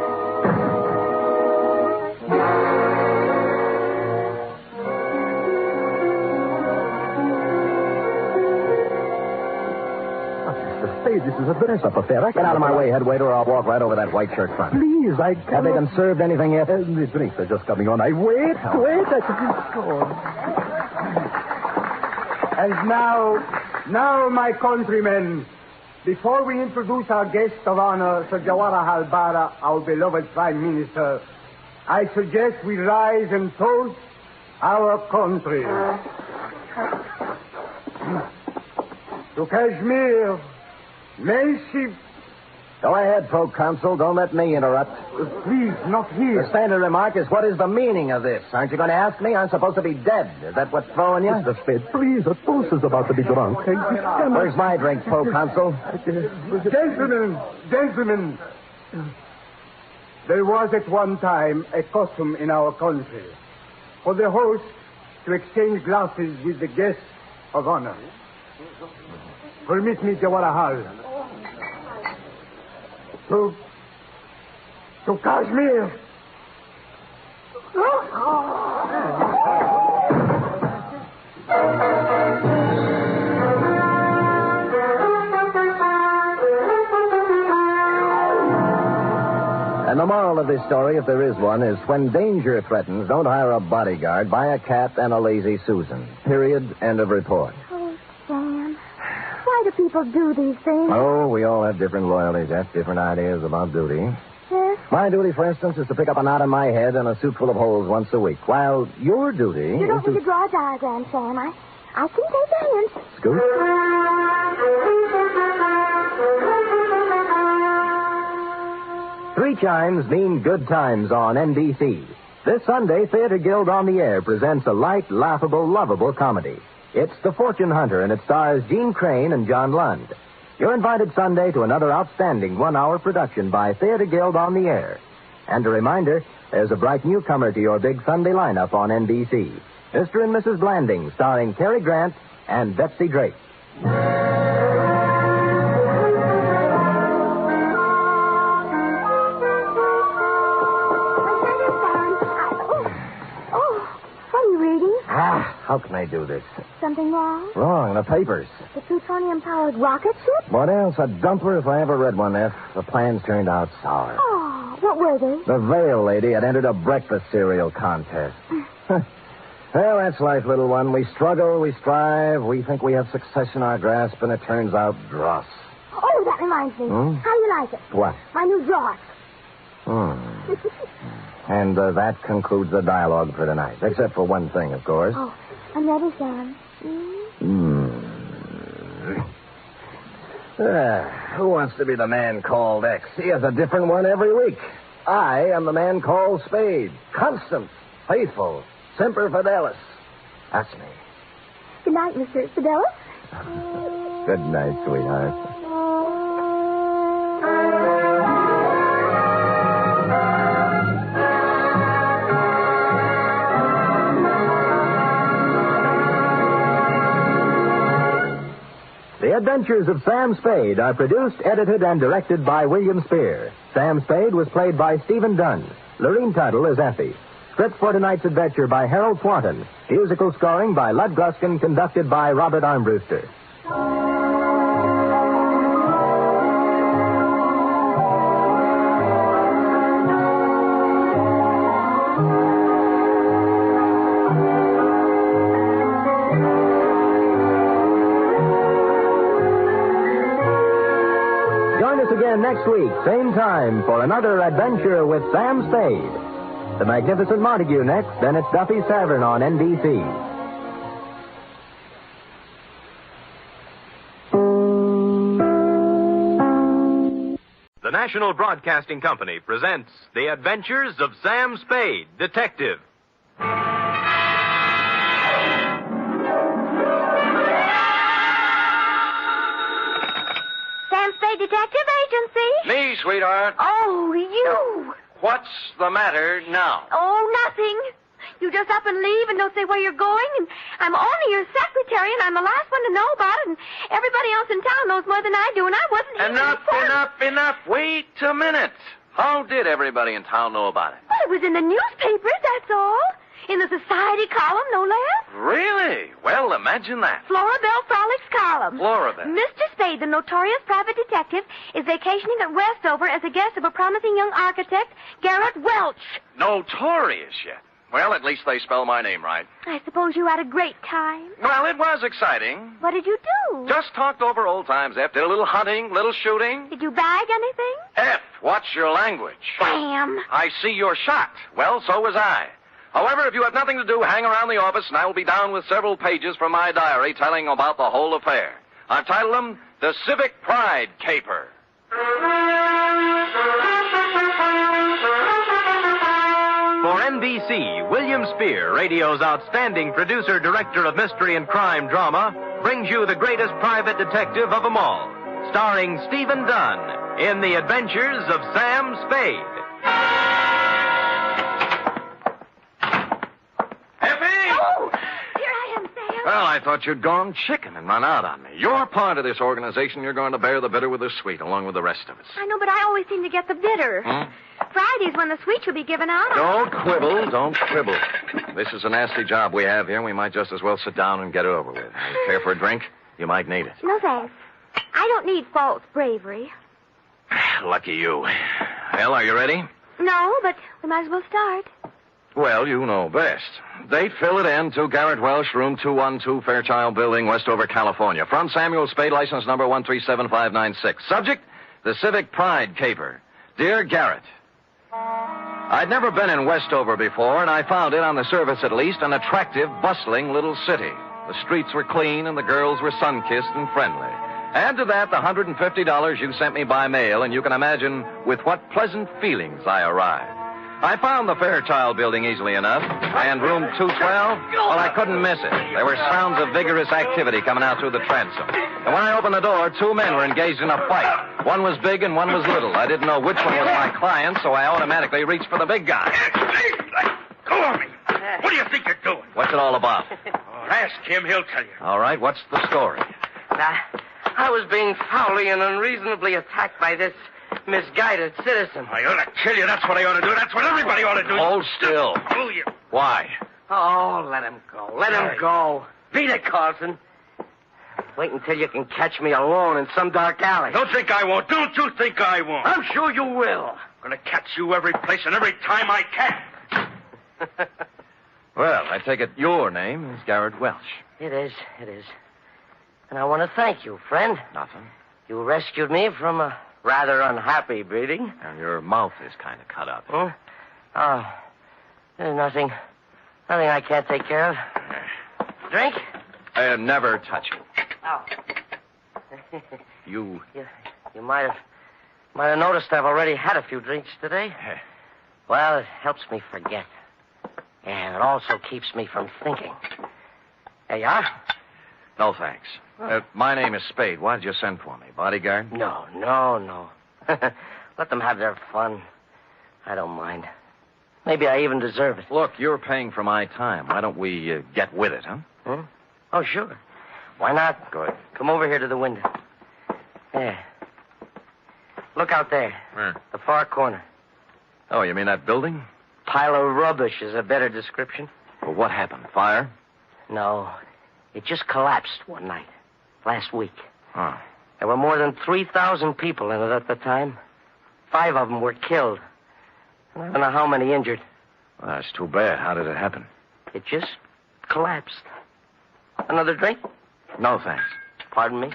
This is a dress-up affair. Get out of my way, head waiter, or I'll walk right over that white shirt front. Please, I can't... Have they been served anything yet? The drinks are just coming on. Wait. And now, my countrymen, before we introduce our guest of honor, Sir Jawaharlal Bara, our beloved Prime Minister, I suggest we rise and toast our country. To Kashmir, may she... Go ahead, Proconsul. Don't let me interrupt. Please, not here. The standard remark is, what is the meaning of this? Aren't you going to ask me? I'm supposed to be dead. Is that what's throwing you? Mr. Spade, please, the toast is about to be drunk. Where's my drink, Proconsul? Gentlemen, there was at one time a custom in our country for the host to exchange glasses with the guests of honor. Permit me, Jawaharlal. To Kashmir. And the moral of this story, if there is one, is when danger threatens, don't hire a bodyguard, buy a cat and a Lazy Susan. Period. End of report. Oh, Sam. Why do people do these things? Oh, we all have different loyalties, have different ideas about duty. Yes? My duty, for instance, is to pick up a knot in my head and a suit full of holes once a week, while your duty You don't is need to draw a diagram, Sam. I can take a hint. Scoot? Three chimes mean good times on NBC. This Sunday, Theater Guild on the Air presents a light, laughable, lovable comedy. It's The Fortune Hunter, and it stars Gene Crane and John Lund. You're invited Sunday to another outstanding one-hour production by Theater Guild on the Air. And a reminder, there's a bright newcomer to your big Sunday lineup on NBC. Mr. and Mrs. Blanding, starring Cary Grant and Betsy Drake. How can I do this? Something wrong? Wrong, the papers. The plutonium-powered rocket ship? What else? A dumper if I ever read one, F. The plans turned out sour. Oh, what were they? The Veil lady had entered a breakfast cereal contest. Well, that's life, little one. We struggle, we strive, we think we have success in our grasp, and it turns out dross. Oh, that reminds me. How do you like it? What? My new dross. And that concludes the dialogue for tonight. Except for one thing, of course. Oh, I'm ready, Sam. Who wants to be the man called X? He has a different one every week. I am the man called Spade. Constant, faithful, semper fidelis. That's me. Good night, Mr. Fidelis. Good night, sweetheart. The Adventures of Sam Spade are produced, edited, and directed by William Spear. Sam Spade was played by Stephen Dunn. Lorene Tuttle is Effie. Script for tonight's adventure by Harold Swanton. Musical scoring by Lud Gluskin, conducted by Robert Armbruster. Next week, same time, for another adventure with Sam Spade. The Magnificent Montague next, then it's Duffy's Tavern on NBC. The National Broadcasting Company presents The Adventures of Sam Spade, Detective. Detective Agency? Me, sweetheart. Oh, you. What's the matter now? Oh, nothing. You just up and leave and don't say where you're going, and I'm only your secretary, and I'm the last one to know about it, and everybody else in town knows more than I do, and I wasn't Enough. Wait a minute. How did everybody in town know about it? Well, it was in the newspapers, that's all. In the society column, no less. Really? Well, imagine that. Florabelle Frolics column. Florabelle. Mr. Spade, the notorious private detective, is vacationing at Westover as a guest of a promising young architect, Garrett Welch. Notorious yet? Well, at least they spell my name right. I suppose you had a great time. Well, it was exciting. What did you do? Just talked over old times, F. Did a little hunting, little shooting. Did you bag anything? F, watch your language. Sam. I see you're shocked. Well, so was I. However, if you have nothing to do, hang around the office, and I will be down with several pages from my diary telling about the whole affair. I've titled them The Civic Pride Caper. For NBC, William Spear, radio's outstanding producer-director of mystery and crime drama, brings you the greatest private detective of them all, starring Stephen Dunn in The Adventures of Sam Spade. Well, I thought you'd gone chicken and run out on me. You're part of this organization. You're going to bear the bitter with the sweet, along with the rest of us. I know, but I always seem to get the bitter. Friday's when the sweet should be given out. Don't quibble. This is a nasty job we have here. We might just as well sit down and get it over with. You care for a drink? You might need it. No, thanks. I don't need false bravery. Lucky you. Well, are you ready? No, but we might as well start. Well, you know best. Date, fill it in, to Garrett Welsh, room 212, Fairchild Building, Westover, California. From Samuel Spade, license number 137596. Subject, the Civic Pride Caper. Dear Garrett, I'd never been in Westover before, and I found it, on the surface at least, an attractive, bustling little city. The streets were clean, and the girls were sun-kissed and friendly. Add to that the $150 you sent me by mail, and you can imagine with what pleasant feelings I arrived. I found the Fairchild building easily enough. And room 212, well, I couldn't miss it. There were sounds of vigorous activity coming out through the transom. And when I opened the door, 2 men were engaged in a fight. One was big and one was little. I didn't know which one was my client, so I automatically reached for the big guy. Go on me. What do you think you're doing? What's it all about? Ask him. He'll tell you. All right, what's the story? I was being foully and unreasonably attacked by this misguided citizen. I ought to kill you. That's what I ought to do. That's what everybody ought to do. Hold still. Oh, you. Why? Oh, let him go. Let him go. Beat it, Carlson. Wait until you can catch me alone in some dark alley. Don't think I won't. Don't you think I won't. I'm sure you will. I'm going to catch you every place and every time I can. Well, I take it your name is Garrett Welch. It is. And I want to thank you, friend. Nothing. You rescued me from a rather unhappy breeding. And your mouth is kind of cut up. Huh? Oh, there's nothing I can't take care of. Drink? Never touch it. Oh. You might have noticed I've already had a few drinks today. Well, it helps me forget. And it also keeps me from thinking. There you are. No, thanks. My name is Spade. Why did you send for me? Bodyguard? No. Let them have their fun. I don't mind. Maybe I even deserve it. Look, you're paying for my time. Why don't we get with it, huh? Oh, sure. Why not? Good. Come over here to the window. There. Look out there. Where? The far corner. Oh, you mean that building? Pile of rubbish is a better description. Well, what happened? Fire? No. It just collapsed one night. Last week. Oh. There were more than 3,000 people in it at the time. 5 of them were killed. And I don't know how many injured. Well, that's too bad. How did it happen? It just collapsed. Another drink? No, thanks. Pardon me?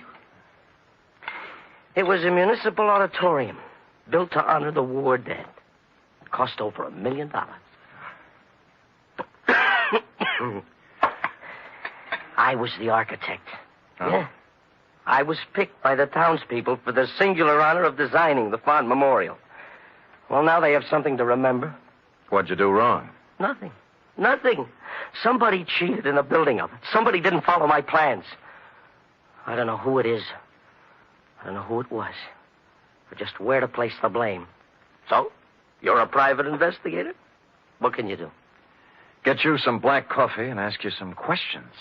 It was a municipal auditorium built to honor the war dead. It cost over $1 million. I was the architect. Oh. Yeah. I was picked by the townspeople for the singular honor of designing the fond memorial. Well, now they have something to remember. What'd you do wrong? Nothing. Somebody cheated in the building of it. Somebody didn't follow my plans. I don't know who it is. I don't know who it was. Or just where to place the blame. So, you're a private investigator? What can you do? Get you some black coffee and ask you some questions.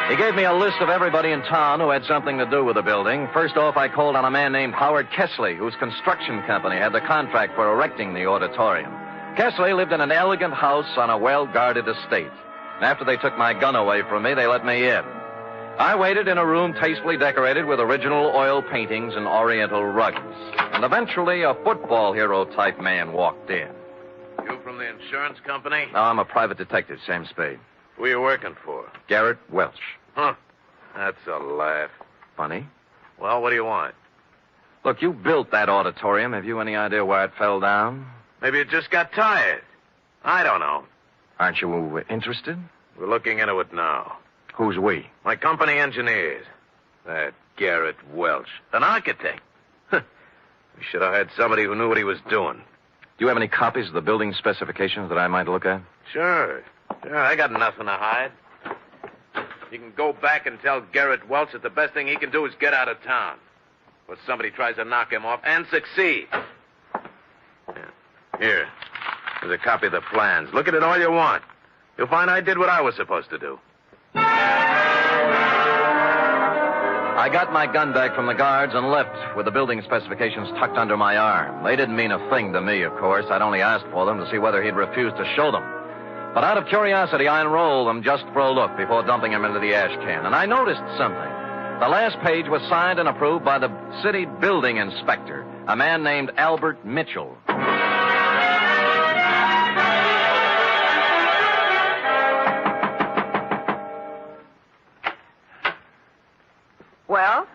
He gave me a list of everybody in town who had something to do with the building. First off, I called on a man named Howard Kessley, whose construction company had the contract for erecting the auditorium. Kessley lived in an elegant house on a well-guarded estate. And after they took my gun away from me, they let me in. I waited in a room tastefully decorated with original oil paintings and oriental rugs. And eventually, a football hero-type man walked in. You from the insurance company? No, I'm a private detective, Sam Spade. Who are you working for? Garrett Welch. Huh. That's a laugh. Funny? Well, what do you want? Look, you built that auditorium. Have you any idea why it fell down? Maybe it just got tired. I don't know. Aren't you interested? We're looking into it now. Who's we? My company engineers. That Garrett Welch. An architect. We should have had somebody who knew what he was doing. Do you have any copies of the building specifications that I might look at? Sure, I got nothing to hide. You can go back and tell Garrett Welch that the best thing he can do is get out of town. Or somebody tries to knock him off and succeed. Here's a copy of the plans. Look at it all you want. You'll find I did what I was supposed to do. I got my gun back from the guards and left with the building specifications tucked under my arm. They didn't mean a thing to me, of course. I'd only asked for them to see whether he'd refuse to show them. But out of curiosity, I unrolled them just for a look before dumping them into the ash can. And I noticed something. The last page was signed and approved by the city building inspector, a man named Albert Mitchell. Well?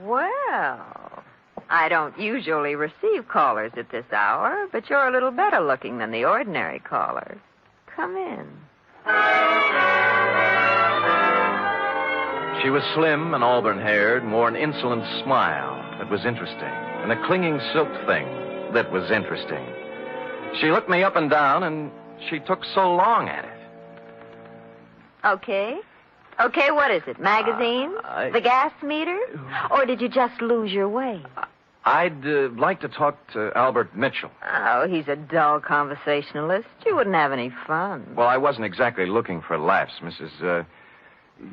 Well, I don't usually receive callers at this hour, but you're a little better looking than the ordinary callers. Come in. She was slim and auburn-haired and wore an insolent smile that was interesting, and a clinging silk thing that was interesting. She looked me up and down, and she took so long at it. Okay. Okay, what is it? Magazines? The gas meter? Or did you just lose your way? I'd like to talk to Albert Mitchell. Oh, he's a dull conversationalist. You wouldn't have any fun. Well, I wasn't exactly looking for laughs, Mrs.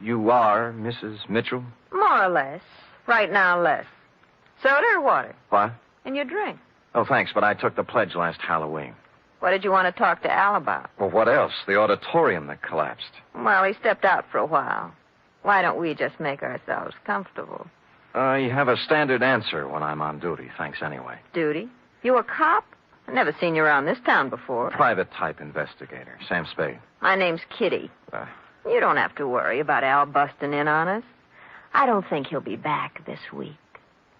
You are Mrs. Mitchell? More or less. Right now, less. Soda or water? What? And your drink. Oh, thanks, but I took the pledge last Halloween. What did you want to talk to Al about? Well, what else? The auditorium that collapsed. Well, he stepped out for a while. Why don't we just make ourselves comfortable? You have a standard answer when I'm on duty. Thanks anyway. Duty? You a cop? I've never seen you around this town before. Private type investigator. Sam Spade. My name's Kitty. You don't have to worry about Al busting in on us. I don't think he'll be back this week.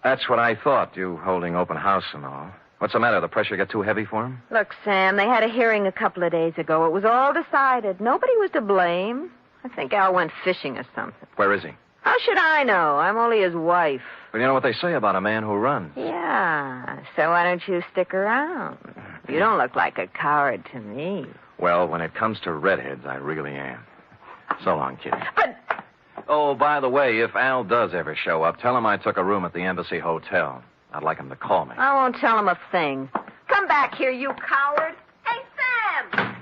That's what I thought, you holding open house and all. What's the matter? The pressure get too heavy for him? Look, Sam, they had a hearing a couple of days ago. It was all decided. Nobody was to blame. I think Al went fishing or something. Where is he? How should I know? I'm only his wife. Well, you know what they say about a man who runs. Yeah, so why don't you stick around? You don't look like a coward to me. Well, when it comes to redheads, I really am. So long, Kitty. But... Oh, by the way, if Al does ever show up, tell him I took a room at the Embassy Hotel. I'd like him to call me. I won't tell him a thing. Come back here, you coward. Hey, Sam!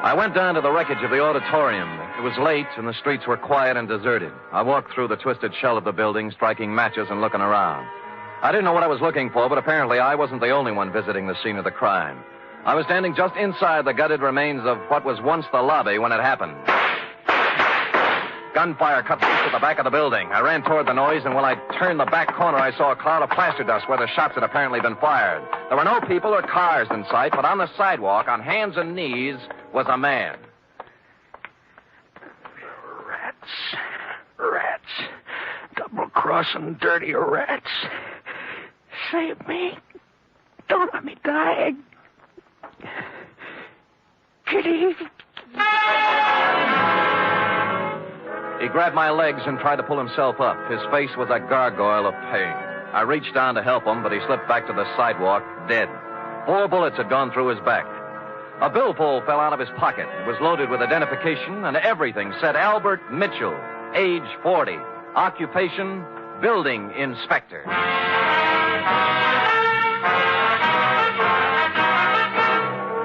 I went down to the wreckage of the auditorium. It was late, and the streets were quiet and deserted. I walked through the twisted shell of the building, striking matches and looking around. I didn't know what I was looking for, but apparently I wasn't the only one visiting the scene of the crime. I was standing just inside the gutted remains of what was once the lobby when it happened. Gunfire cut loose at the back of the building. I ran toward the noise, and when I turned the back corner, I saw a cloud of plaster dust where the shots had apparently been fired. There were no people or cars in sight, but on the sidewalk, on hands and knees, was a man. Rats. Double-crossing dirty rats. Save me. Don't let me die. Kitty. He grabbed my legs and tried to pull himself up. His face was a gargoyle of pain. I reached down to help him, but he slipped back to the sidewalk, dead. 4 bullets had gone through his back. A billfold fell out of his pocket. It was loaded with identification, and everything said Albert Mitchell, age 40, occupation, building inspector.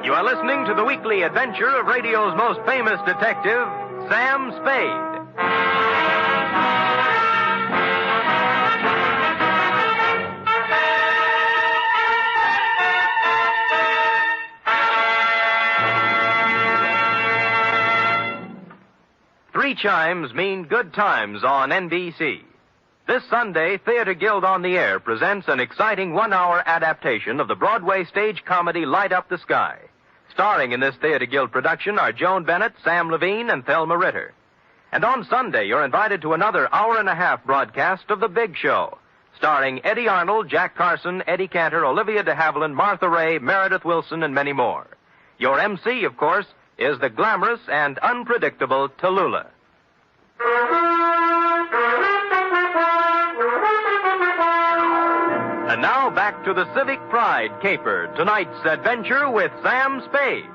You are listening to the weekly adventure of radio's most famous detective, Sam Spade. Three chimes mean good times on NBC. This Sunday, Theater Guild on the Air presents an exciting 1-hour adaptation of the Broadway stage comedy Light Up the Sky. Starring in this Theater Guild production are Joan Bennett, Sam Levine, and Thelma Ritter. And on Sunday, you're invited to another hour-and-a-half broadcast of The Big Show, starring Eddie Arnold, Jack Carson, Eddie Cantor, Olivia de Havilland, Martha Ray, Meredith Wilson, and many more. Your MC, of course, is the glamorous and unpredictable Tallulah. And now back to the Civic Pride Caper, tonight's adventure with Sam Spade.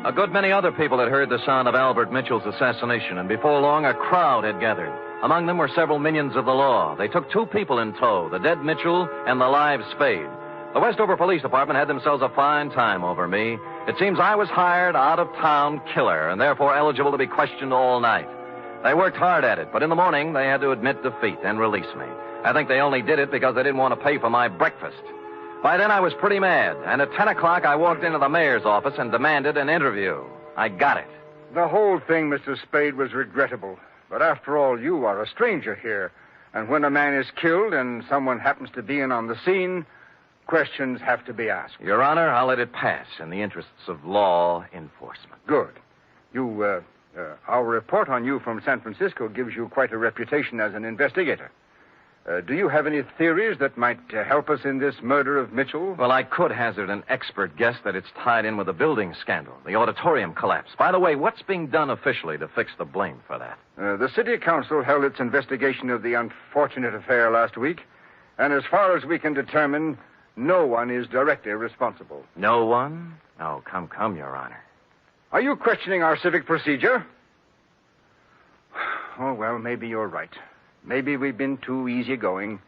A good many other people had heard the sound of Albert Mitchell's assassination, and before long a crowd had gathered. Among them were several minions of the law. They took 2 people in tow, the dead Mitchell and the live Spade. The Westover Police Department had themselves a fine time over me. It seems I was hired out-of-town killer, and therefore eligible to be questioned all night. They worked hard at it, but in the morning they had to admit defeat and release me. I think they only did it because they didn't want to pay for my breakfast. By then I was pretty mad, and at 10 o'clock I walked into the mayor's office and demanded an interview. I got it. The whole thing, Mr. Spade, was regrettable. But after all, you are a stranger here. And when a man is killed and someone happens to be in on the scene, questions have to be asked. Your Honor, I'll let it pass in the interests of law enforcement. Good. Our report on you from San Francisco gives you quite a reputation as an investigator. Do you have any theories that might help us in this murder of Mitchell? Well, I could hazard an expert guess that it's tied in with the building scandal, the auditorium collapse. By the way, what's being done officially to fix the blame for that? The city council held its investigation of the unfortunate affair last week, and as far as we can determine, no one is directly responsible. No one? Oh, come, Your Honor. Are you questioning our civic procedure? Oh, well, maybe you're right. Maybe we've been too easygoing.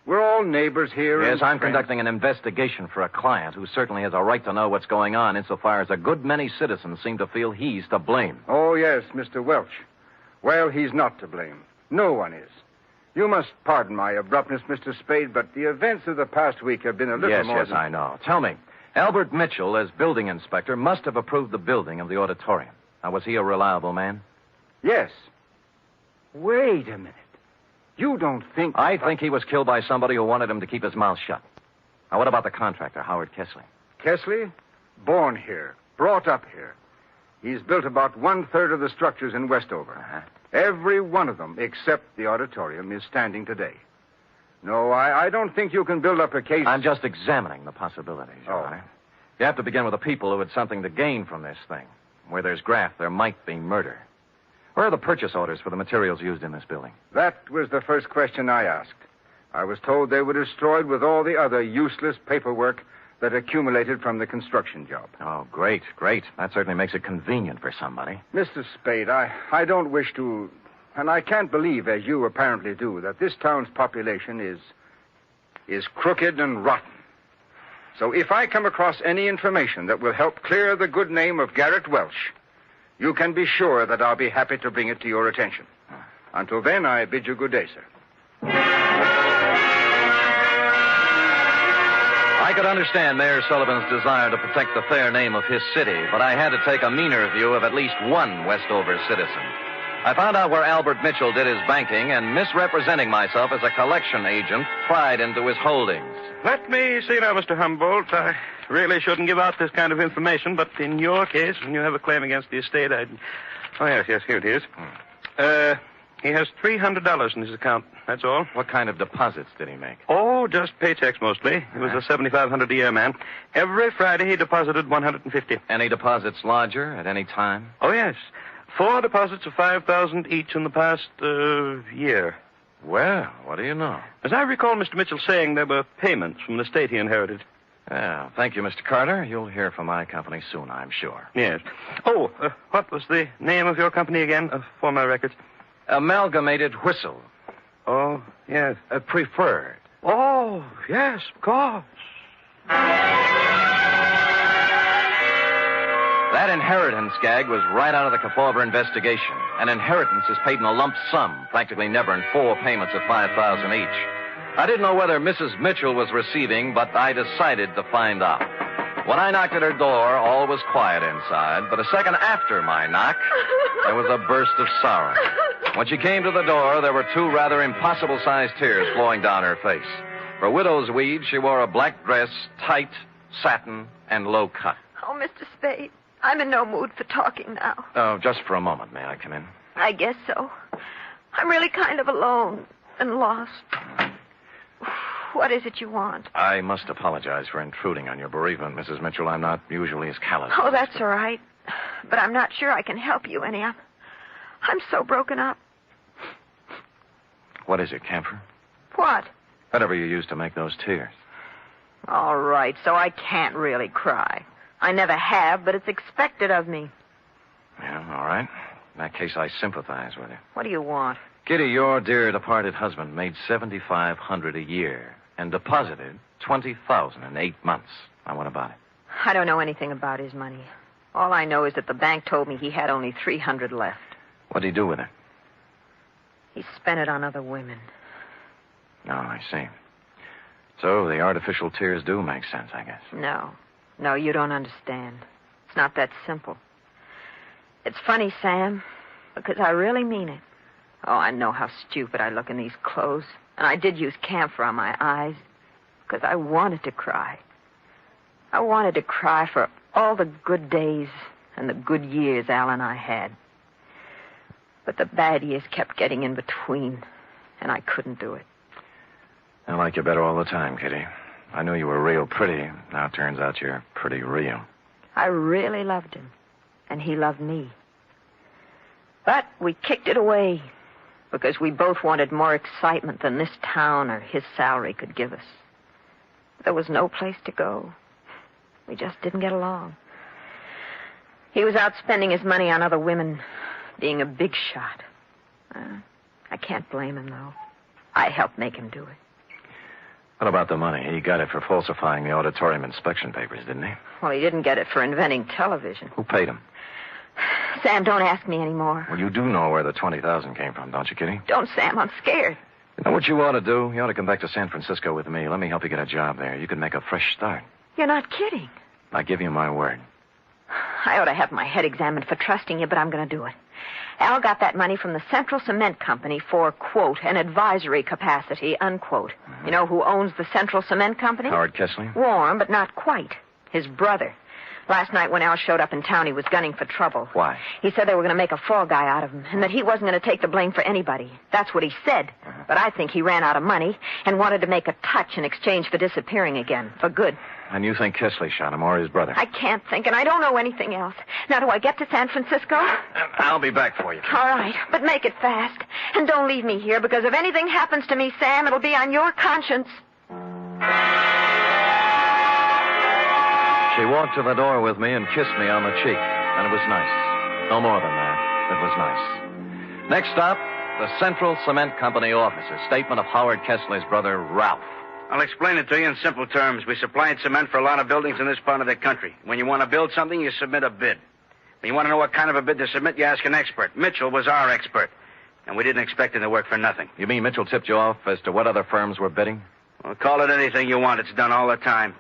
We're all neighbors here. Yes, I'm friends. conducting an investigation for a client who certainly has a right to know what's going on insofar as a good many citizens seem to feel he's to blame. Oh, yes, Mr. Welch. Well, he's not to blame. No one is. You must pardon my abruptness, Mr. Spade, but the events of the past week have been a little more... Yes, I know. Tell me, Albert Mitchell, as building inspector, must have approved the building of the auditorium. Now, was he a reliable man? Yes. Wait a minute. You don't think... I think he was killed by somebody who wanted him to keep his mouth shut. Now, what about the contractor, Howard Kesley? Kesley? Born here. Brought up here. He's built about 1/3 of the structures in Westover. Every one of them, except the auditorium, is standing today. No, I don't think you can build up a case... I'm just examining the possibilities, Your Honor. You have to begin with the people who had something to gain from this thing. Where there's graft, there might be murder. Where are the purchase orders for the materials used in this building? That was the first question I asked. I was told they were destroyed with all the other useless paperwork that accumulated from the construction job. Oh, great. That certainly makes it convenient for somebody. Mr. Spade, I don't wish to, and I can't believe, as you apparently do, that this town's population is crooked and rotten. So if I come across any information that will help clear the good name of Garrett Welch, you can be sure that I'll be happy to bring it to your attention. Until then, I bid you good day, sir. I could understand Mayor Sullivan's desire to protect the fair name of his city, but I had to take a meaner view of at least one Westover citizen. I found out where Albert Mitchell did his banking, and misrepresenting myself as a collection agent, pried into his holdings. Let me see now, Mr. Humboldt. I really shouldn't give out this kind of information, but in your case, when you have a claim against the estate, I'd... Oh, yes, here it is. He has $300 in his account, that's all. What kind of deposits did he make? Oh, just paychecks mostly. He was a $7,500 a year man. Every Friday he deposited $150. Any deposits larger at any time? Oh, yes. 4 deposits of $5,000 each in the past year. Well, what do you know? As I recall Mr. Mitchell saying there were payments from the estate he inherited. Well, thank you, Mr. Carter. You'll hear from my company soon, I'm sure. Yes. Oh, what was the name of your company again, for my records? Amalgamated Whistle. Oh, yes. Preferred. Oh, yes, of course. That inheritance gag was right out of the Kefauver investigation. An inheritance is paid in a lump sum, practically never in 4 payments of $5,000 each. I didn't know whether Mrs. Mitchell was receiving, but I decided to find out. When I knocked at her door, all was quiet inside, but a second after my knock, there was a burst of sorrow. When she came to the door, there were 2 rather impossible-sized tears flowing down her face. For widow's weed, she wore a black dress, tight, satin, and low cut. Oh, Mr. Spade, I'm in no mood for talking now. Oh, just for a moment. May I come in? I guess so. I'm really kind of alone and lost. What is it you want? I must apologize for intruding on your bereavement, Mrs. Mitchell. I'm not usually as callous. Oh, that's all right. But I'm not sure I can help you any. I'm so broken up. What is it, camphor? What? Whatever you used to make those tears. All right, so I can't really cry. I never have, but it's expected of me. Yeah, all right. In that case, I sympathize with you. What do you want? Kitty, your dear departed husband made $7,500 a year and deposited $20,000 in 8 months. Now, what about it? I don't know anything about his money. All I know is that the bank told me he had only $300 left. What'd he do with it? He spent it on other women. Oh, I see. So the artificial tears do make sense, I guess. No, you don't understand. It's not that simple. It's funny, Sam, because I really mean it. Oh, I know how stupid I look in these clothes. And I did use camphor on my eyes because I wanted to cry. I wanted to cry for all the good days and the good years Al and I had. But the bad years kept getting in between, and I couldn't do it. I like you better all the time, Kitty. I knew you were real pretty. Now it turns out you're pretty real. I really loved him, and he loved me. But we kicked it away because we both wanted more excitement than this town or his salary could give us. There was no place to go. We just didn't get along. He was out spending his money on other women, being a big shot. I can't blame him, though. I helped make him do it. What about the money? He got it for falsifying the auditorium inspection papers, didn't he? Well, he didn't get it for inventing television. Who paid him? Sam, don't ask me anymore. Well, you do know where the $20,000 came from, don't you, Kitty? Don't, Sam. I'm scared. You know what you ought to do? You ought to come back to San Francisco with me. Let me help you get a job there. You can make a fresh start. You're not kidding. I give you my word. I ought to have my head examined for trusting you, but I'm going to do it. Al got that money from the Central Cement Company for, quote, an advisory capacity, unquote. You know who owns the Central Cement Company? Howard Kessley? Warm, but not quite. His brother. Last night when Al showed up in town, he was gunning for trouble. Why? He said they were going to make a fall guy out of him, and that he wasn't going to take the blame for anybody. That's what he said. But I think he ran out of money and wanted to make a touch in exchange for disappearing again, for good. And you think Kessley shot him or his brother? I can't think, and I don't know anything else. Now, do I get to San Francisco? I'll be back for you. All right, but make it fast. And don't leave me here, because if anything happens to me, Sam, it'll be on your conscience. She walked to the door with me and kissed me on the cheek, and it was nice. No more than that. It was nice. Next stop, the Central Cement Company offices. Statement of Howard Kessley's brother, Ralph. I'll explain it to you in simple terms. We supplied cement for a lot of buildings in this part of the country. When you want to build something, you submit a bid. When you want to know what kind of a bid to submit, you ask an expert. Mitchell was our expert, and we didn't expect him to work for nothing. You mean Mitchell tipped you off as to what other firms were bidding? Well, call it anything you want. It's done all the time.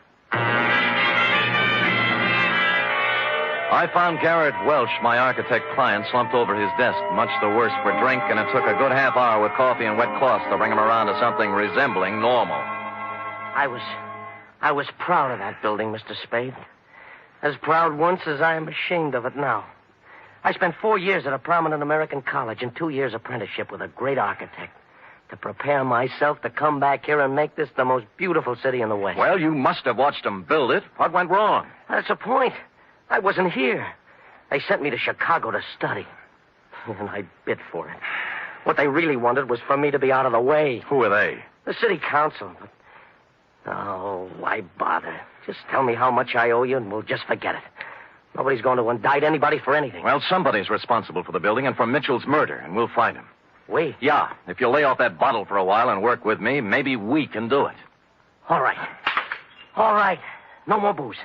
I found Garrett Welch, my architect client, slumped over his desk, much the worse for drink, and it took a good half hour with coffee and wet cloths to bring him around to something resembling normal. I was proud of that building, Mr. Spade. As proud once as I am ashamed of it now. I spent 4 years at a prominent American college and 2 years apprenticeship with a great architect to prepare myself to come back here and make this the most beautiful city in the West. Well, you must have watched them build it. What went wrong? That's the point. I wasn't here. They sent me to Chicago to study. And I bid for it. What they really wanted was for me to be out of the way. Who are they? The city council. But, oh, why bother? Just tell me how much I owe you and we'll just forget it. Nobody's going to indict anybody for anything. Well, somebody's responsible for the building and for Mitchell's murder, and we'll find him. We? Yeah. If you lay off that bottle for a while and work with me, maybe we can do it. All right. All right. No more booze.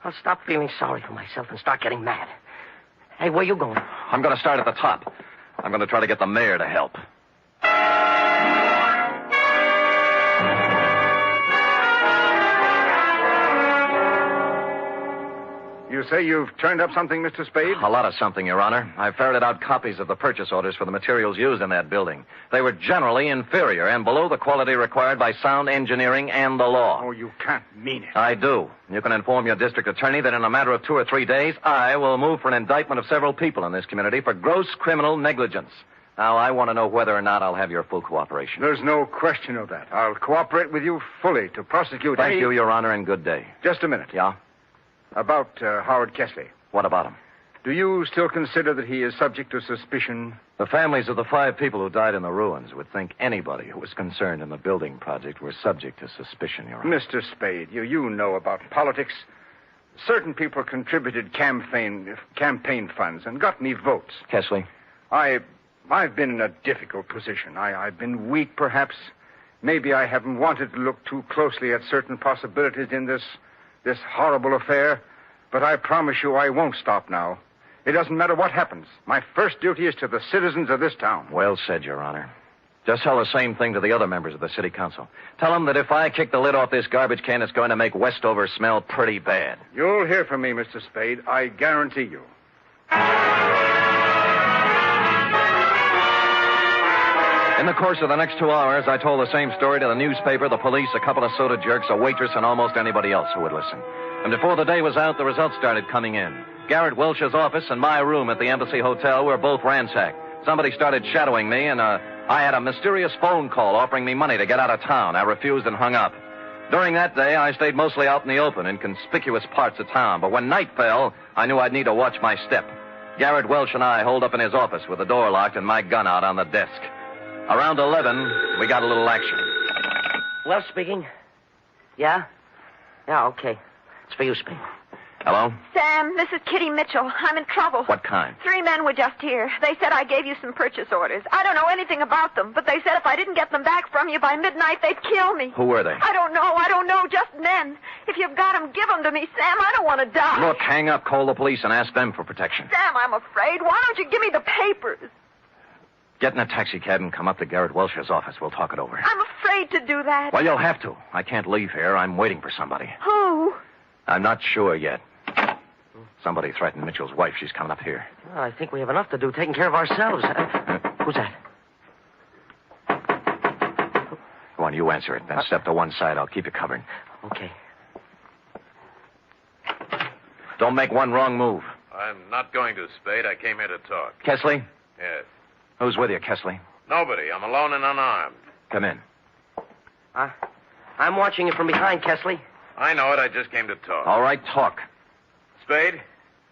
I'll stop feeling sorry for myself and start getting mad. Hey, where you going? I'm going to start at the top. I'm going to try to get the mayor to help. You say you've turned up something, Mr. Spade? A lot of something, Your Honor. I ferreted out copies of the purchase orders for the materials used in that building. They were generally inferior and below the quality required by sound engineering and the law. Oh, you can't mean it. I do. You can inform your district attorney that in a matter of 2 or 3 days, I will move for an indictment of several people in this community for gross criminal negligence. Now, I want to know whether or not I'll have your full cooperation. There's no question of that. I'll cooperate with you fully to prosecute. Thank you, Your Honor, and good day. Just a minute. Yeah? About Howard Kessley. What about him? Do you still consider that he is subject to suspicion? The families of the 5 people who died in the ruins would think anybody who was concerned in the building project were subject to suspicion, Your Honor. Mr. Spade, you know about politics. Certain people contributed campaign funds and got me votes. Kessley? I've been in a difficult position. I've been weak, perhaps. Maybe I haven't wanted to look too closely at certain possibilities in this horrible affair, but I promise you I won't stop now. It doesn't matter what happens. My first duty is to the citizens of this town. Well said, Your Honor. Just tell the same thing to the other members of the city council. Tell them that if I kick the lid off this garbage can, it's going to make Westover smell pretty bad. You'll hear from me, Mr. Spade. I guarantee you. In the course of the next 2 hours, I told the same story to the newspaper, the police, a couple of soda jerks, a waitress, and almost anybody else who would listen. And before the day was out, the results started coming in. Garrett Welch's office and my room at the Embassy Hotel were both ransacked. Somebody started shadowing me, and a I had a mysterious phone call offering me money to get out of town. I refused and hung up. During that day, I stayed mostly out in the open, in conspicuous parts of town. But when night fell, I knew I'd need to watch my step. Garrett Welch and I holed up in his office with the door locked and my gun out on the desk. Around 11, we got a little action. Well, speaking. Yeah? Yeah, okay. It's for you, Spade. Hello? Sam, this is Kitty Mitchell. I'm in trouble. What kind? 3 men were just here. They said I gave you some purchase orders. I don't know anything about them, but they said if I didn't get them back from you by midnight, they'd kill me. Who were they? I don't know. Just men. If you've got them, give them to me, Sam. I don't want to die. Look, hang up, call the police, and ask them for protection. Sam, I'm afraid. Why don't you give me the papers? Get in a taxi cab and come up to Garrett Welch's office. We'll talk it over. I'm afraid to do that. Well, you'll have to. I can't leave here. I'm waiting for somebody. Who? I'm not sure yet. Somebody threatened Mitchell's wife. She's coming up here. Well, I think we have enough to do taking care of ourselves. Who's that? Go on, you answer it. Then step to one side. I'll keep you covered. Okay. Don't make one wrong move. I'm not going to, Spade. I came here to talk. Kesley? Yes. Who's with you, Kesley? Nobody. I'm alone and unarmed. Come in. I'm watching you from behind, Kesley. I know it. I just came to talk. All right, talk. Spade,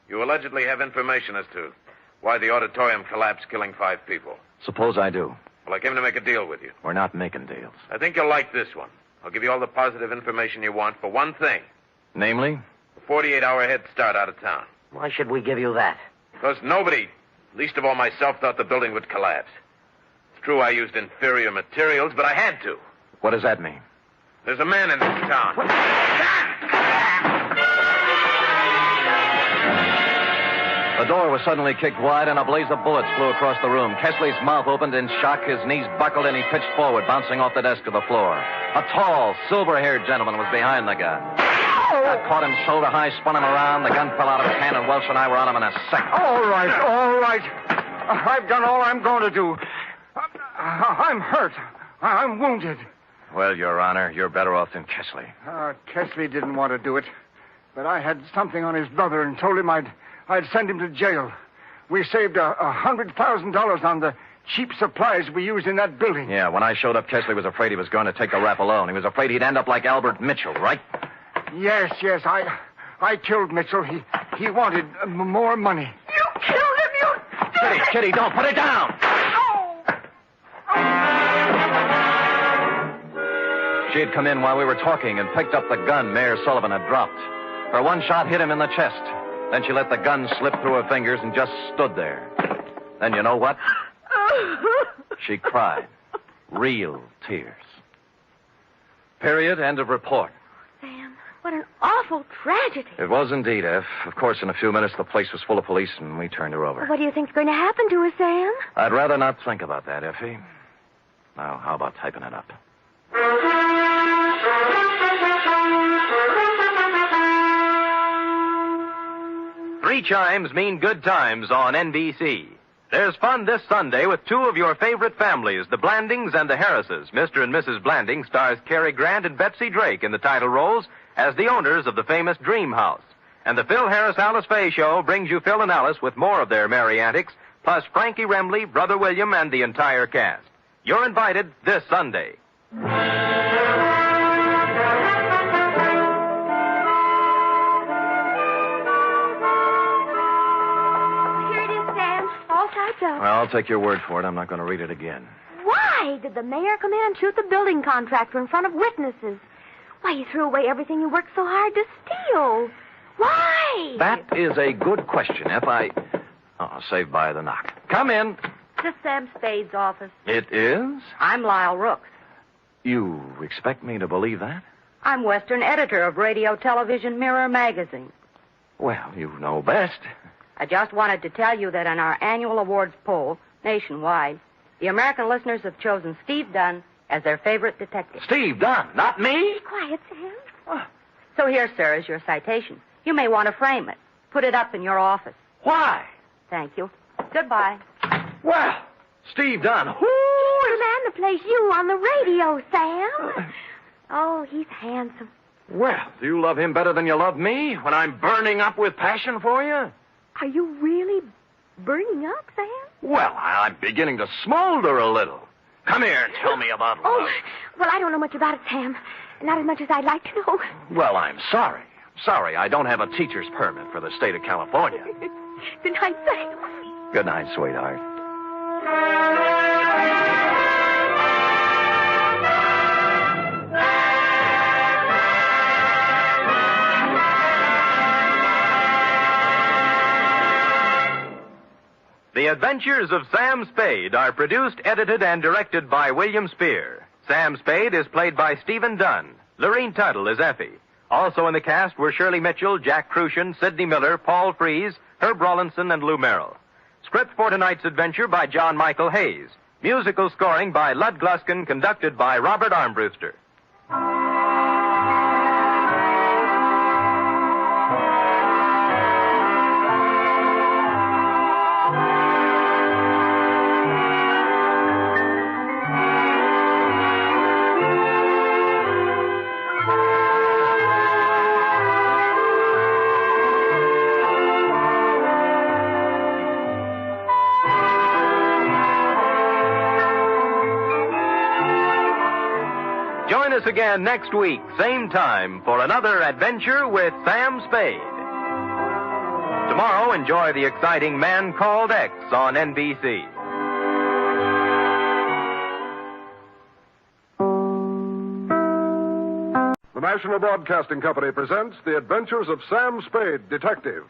you allegedly have information as to why the auditorium collapsed, killing 5 people. Suppose I do. Well, I came to make a deal with you. We're not making deals. I think you'll like this one. I'll give you all the positive information you want for one thing. Namely? A 48-hour head start out of town. Why should we give you that? Because nobody, least of all myself, thought the building would collapse. It's true I used inferior materials, but I had to. What does that mean? There's a man in this town. The door was suddenly kicked wide and a blaze of bullets flew across the room. Kesley's mouth opened in shock, his knees buckled, and he pitched forward, bouncing off the desk to the floor. A tall, silver-haired gentleman was behind the gun. I caught him shoulder high, spun him around. The gun fell out of his hand, and Welch and I were on him in a second. All right. I've done all I'm going to do. I'm hurt. I'm wounded. Well, Your Honor, you're better off than Kesley. Kesley didn't want to do it, but I had something on his brother and told him I'd send him to jail. We saved $100,000 on the cheap supplies we used in that building. Yeah, when I showed up, Kesley was afraid he was going to take the rap alone. He was afraid he'd end up like Albert Mitchell, right? Yes. I killed Mitchell. He wanted more money. You killed him, you... Kitty, don't put it down! She had come in while we were talking and picked up the gun Mayor Sullivan had dropped. Her one shot hit him in the chest. Then she let the gun slip through her fingers and just stood there. Then you know what? She cried. Real tears. Period. End of report. Sam, what an awful tragedy. It was indeed, F. Of course, in a few minutes, the place was full of police, and we turned her over. What do you think's going to happen to us, Sam? I'd rather not think about that, Effie. Now, how about typing it up? Three chimes mean good times on NBC. There's fun this Sunday with two of your favorite families, the Blandings and the Harrises. Mr. and Mrs. Blanding stars Cary Grant and Betsy Drake in the title roles as the owners of the famous Dream House. And the Phil Harris-Alice Faye Show brings you Phil and Alice with more of their merry antics, plus Frankie Remley, Brother William, and the entire cast. You're invited this Sunday. Well, I'll take your word for it. I'm not going to read it again. Why did the mayor come in and shoot the building contractor in front of witnesses? Why, he threw away everything you worked so hard to steal. Why? That is a good question, F. Saved by the knock. Come in. To Sam Spade's office. It is? I'm Lyle Rooks. You expect me to believe that? I'm Western editor of Radio Television Mirror magazine. Well, you know best. I just wanted to tell you that in our annual awards poll, nationwide, the American listeners have chosen Steve Dunn as their favorite detective. Steve Dunn, not me? Be quiet, Sam. So here, sir, is your citation. You may want to frame it. Put it up in your office. Why? Thank you. Goodbye. Well, Steve Dunn. He's the man that plays you on the radio, Sam. Oh, he's handsome. Well, do you love him better than you love me when I'm burning up with passion for you? Are you really burning up, Sam? Well, I'm beginning to smolder a little. Come here and tell me about love. Oh, well, I don't know much about it, Sam. Not as much as I'd like to know. Well, I'm sorry. Sorry, I don't have a teacher's permit for the state of California. Good night, Sam. Good night, sweetheart. The Adventures of Sam Spade are produced, edited, and directed by William Spear. Sam Spade is played by Stephen Dunn. Lorene Tuttle is Effie. Also in the cast were Shirley Mitchell, Jack Crucian, Sidney Miller, Paul Frees, Herb Rawlinson, and Lou Merrill. Script for tonight's adventure by John Michael Hayes. Musical scoring by Lud Gluskin, conducted by Robert Armbruster. Join us again next week, same time, for another adventure with Sam Spade. Tomorrow, enjoy the exciting Man Called X on NBC. The National Broadcasting Company presents The Adventures of Sam Spade, Detective.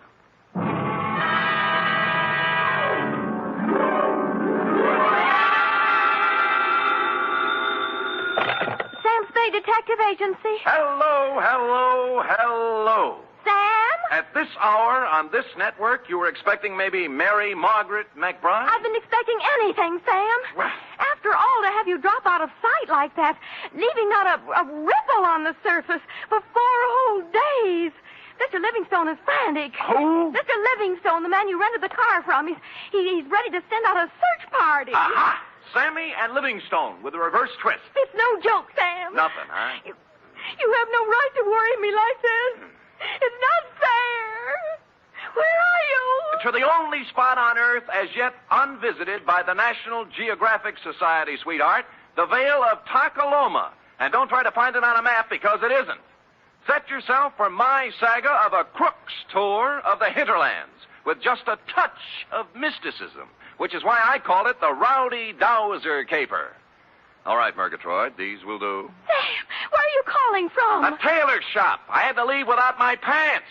Detective Agency. Hello, hello, hello. Sam? At this hour on this network, you were expecting maybe Mary Margaret McBride? I've been expecting anything, Sam. Well, after all, to have you drop out of sight like that, leaving not a ripple on the surface for 4 whole days. Mr. Livingstone is frantic. Who? Mr. Livingstone, the man you rented the car from. He's ready to send out a search party. Aha! Sammy and Livingstone with a reverse twist. It's no joke, Sam. Nothing, huh? You have no right to worry me like this. It's not fair. Where are you? To the only spot on Earth as yet unvisited by the National Geographic Society, sweetheart, the Vale of Takaloma. And don't try to find it on a map because it isn't. Set yourself for my saga of a crook's tour of the hinterlands with just a touch of mysticism, which is why I call it the Rowdy Dowser Caper. All right, Murgatroyd, these will do. Sam, where are you calling from? A tailor shop. I had to leave without my pants.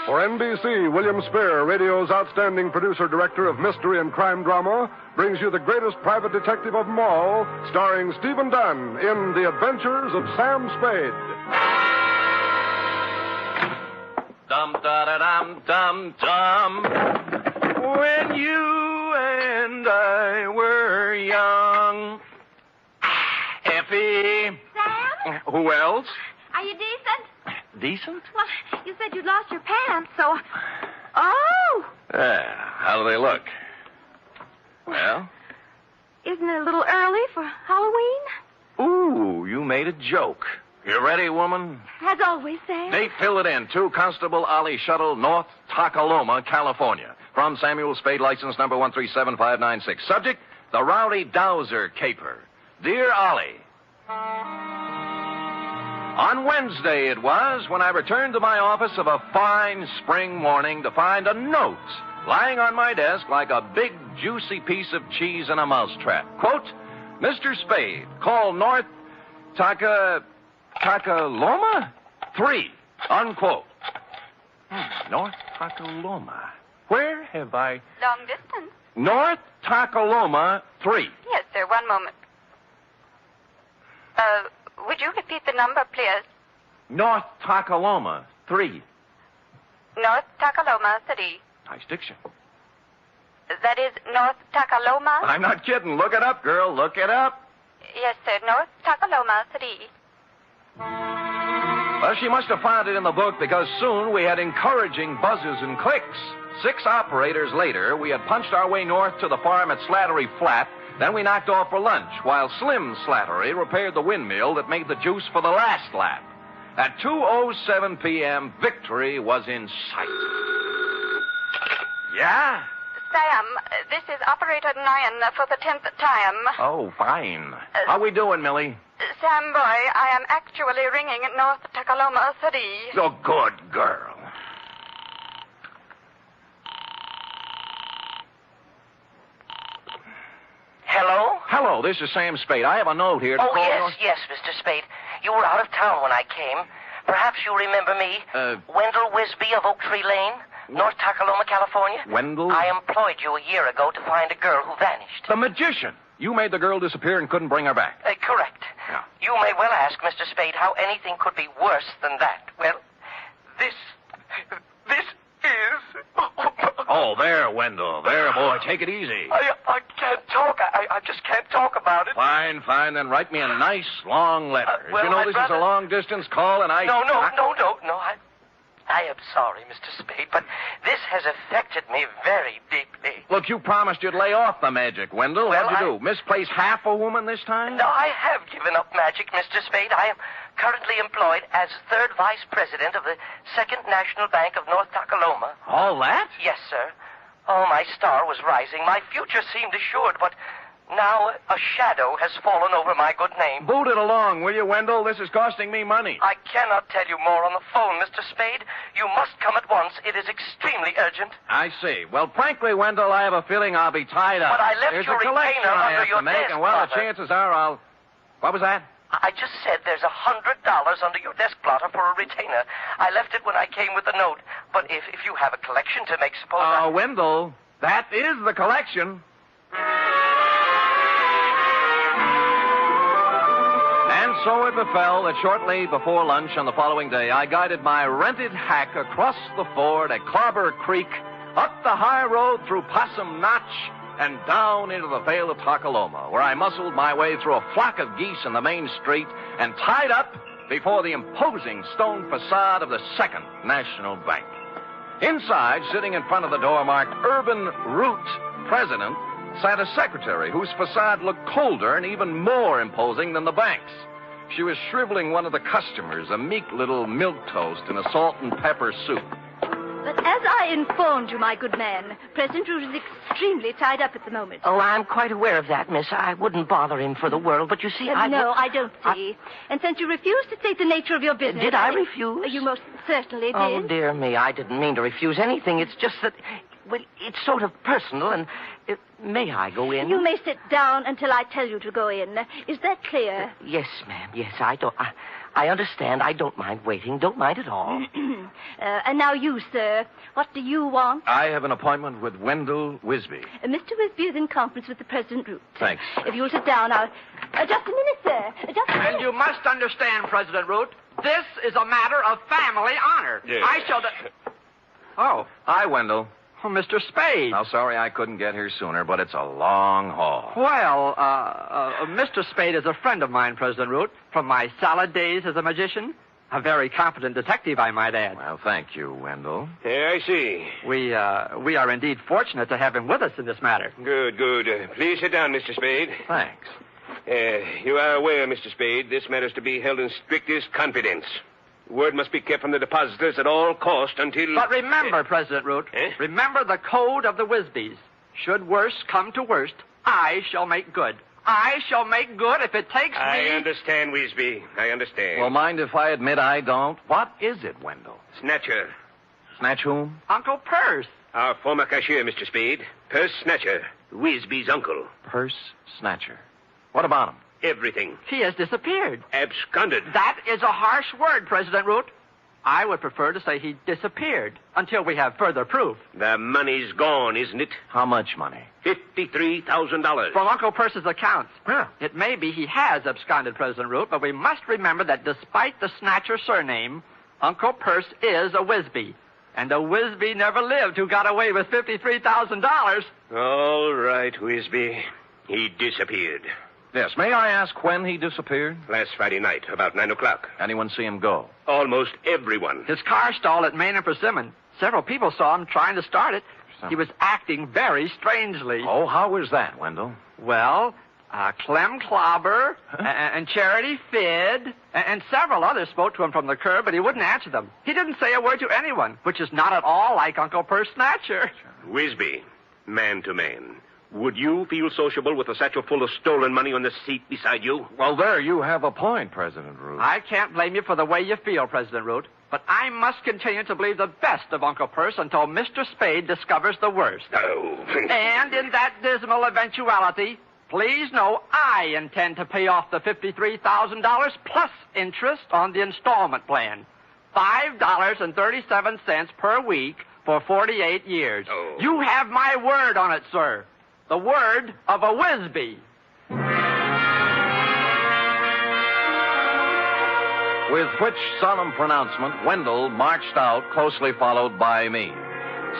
For NBC, William Spear, radio's outstanding producer-director of mystery and crime drama, brings you the greatest private detective of them all, starring Stephen Dunn in The Adventures of Sam Spade. Dum-da-da-dum-dum-dum. When you and I were young. Effie. Sam? Who else? Are you decent? Decent? Well, you said you'd lost your pants, so... Oh! How do they look? Well? Isn't it a little early for Halloween? Ooh, you made a joke. You ready, woman? As always, Sam. Date, fill it in. 2 Constable Ollie Shuttle, North Takaloma, California. From Samuel Spade, license number 1375596. Subject, the Rowdy Dowser Caper. Dear Ollie, on Wednesday it was when I returned to my office of a fine spring morning to find a note lying on my desk like a big, juicy piece of cheese in a mousetrap. Quote, Mr. Spade, call North Takaloma 3, unquote. North Takaloma. Where have I... Long distance. North Takaloma 3. Yes, sir. One moment. Would you repeat the number, please? North Takaloma 3. North Takaloma 3. Nice diction. That is North Takaloma? I'm not kidding. Look it up, girl. Look it up. Yes, sir. North Takaloma 3. Well, she must have found it in the book because soon we had encouraging buzzes and clicks. 6 operators later, we had punched our way north to the farm at Slattery Flat. Then we knocked off for lunch, while Slim Slattery repaired the windmill that made the juice for the last lap. At 2:07 p.m., victory was in sight. Yeah? Sam, this is Operator Nyan for the 10th time. Oh, fine. How we doing, Millie? Sam boy, I am actually ringing North Takaloma 3. Oh, good girl. Hello? Hello, this is Sam Spade. I have a note here to Oh, call yes, yes, Mr. Spade. You were out of town when I came. Perhaps you remember me. Wendell Wisby of Oak Tree Lane, North Takaloma, California. Wendell? I employed you a year ago to find a girl who vanished. The magician. You made the girl disappear and couldn't bring her back. Correct. Yeah. You may well ask, Mr. Spade, how anything could be worse than that. Well, this is... Oh, there, Wendell. There, boy. Take it easy. I can't talk. I just can't talk about it. Fine, fine. Then write me a nice, long letter. Well, you know, I'd this rather... is a long-distance call, and I... No. I am sorry, Mr. Spade, but this has affected me very deeply. Look, you promised you'd lay off the magic, Wendell. Well, What'd you do? Misplace half a woman this time? No, I have given up magic, Mr. Spade. I am currently employed as third vice president of the Second National Bank of North Takaloma. All that? Yes, sir. Oh, my star was rising. My future seemed assured, but now a shadow has fallen over my good name. Boot it along, will you, Wendell? This is costing me money. I cannot tell you more on the phone, Mr. Spade. You must come at once. It is extremely urgent. I see. Well, frankly, Wendell, I have a feeling I'll be tied up. But I left There's your a collection retainer I under have your to make, desk, and, well, the Father. chances are I'll... What was that? I just said there's $100 under your desk blotter for a retainer. I left it when I came with the note. But if you have a collection to make, suppose Wendell, that is the collection. And so it befell that shortly before lunch on the following day, I guided my rented hack across the ford at Clobber Creek, up the high road through Possum Notch, and down into the Vale of Takaloma, where I muscled my way through a flock of geese in the main street and tied up before the imposing stone facade of the Second National Bank. Inside, sitting in front of the door marked Urban Root President, sat a secretary whose facade looked colder and even more imposing than the bank's. She was shriveling one of the customers, a meek little milquetoast in a salt and pepper soup. But as I informed you, my good man, President Root is extremely tied up at the moment. Oh, I'm quite aware of that, miss. I wouldn't bother him for the world, but you see, No, I don't see. And since you refused to state the nature of your business... Did I refuse? You most certainly did. Oh, dear me, I didn't mean to refuse anything. It's just that, well, it's sort of personal, and... may I go in? You may sit down until I tell you to go in. Is that clear? Yes, ma'am. Yes, I understand. I don't mind waiting. Don't mind at all. And now you, sir. What do you want? I have an appointment with Wendell Wisby. Mr. Wisby is in conference with the President Root. Thanks. If you'll sit down, I'll... just a minute, sir. Just a minute. And you must understand, President Root, this is a matter of family honor. Yes. I shall... Oh. Hi, Wendell. Oh, Mr. Spade. Now, sorry I couldn't get here sooner, but it's a long haul. Well, Mr. Spade is a friend of mine, President Root, from my salad days as a magician. A very competent detective, I might add. Well, thank you, Wendell. Yeah, I see. We are indeed fortunate to have him with us in this matter. Good, good. Please sit down, Mr. Spade. Thanks. You are aware, Mr. Spade, this matter is to be held in strictest confidence. Word must be kept from the depositors at all cost until... But remember, President Root, remember the code of the Wisbys. Should worst come to worst, I shall make good. I shall make good if it takes me... I understand, Wisby. I understand. Well, mind if I admit I don't? What is it, Wendell? Snatcher. Snatch whom? Uncle Purse. Our former cashier, Mr. Spade. Purse Snatcher. Wisby's uncle. Purse Snatcher. What about him? Everything. He has disappeared. Absconded. That is a harsh word, President Root. I would prefer to say he disappeared until we have further proof. The money's gone, isn't it? How much money? $53,000. From Uncle Purse's accounts. Huh. It may be he has absconded, President Root, but we must remember that despite the Snatcher surname, Uncle Purse is a Wisby. And a Wisby never lived who got away with $53,000. All right, Wisby. He disappeared. Yes, may I ask when he disappeared? Last Friday night, about 9 o'clock. Anyone see him go? Almost everyone. His car stalled at Main and Persimmon. Several people saw him trying to start it. He was acting very strangely. Oh, how was that, Wendell? Well, Clem Clobber and Charity Fid and several others spoke to him from the curb, but he wouldn't answer them. He didn't say a word to anyone, which is not at all like Uncle Purse Snatcher. Wisby, man to man, would you feel sociable with a satchel full of stolen money on the seat beside you? Well, there you have a point, President Root. I can't blame you for the way you feel, President Root. But I must continue to believe the best of Uncle Perce until Mr. Spade discovers the worst. Oh. And in that dismal eventuality, please know I intend to pay off the $53,000 plus interest on the installment plan. $5.37 per week for 48 years. Oh. You have my word on it, sir. The word of a Whizbee. With which solemn pronouncement, Wendell marched out, closely followed by me.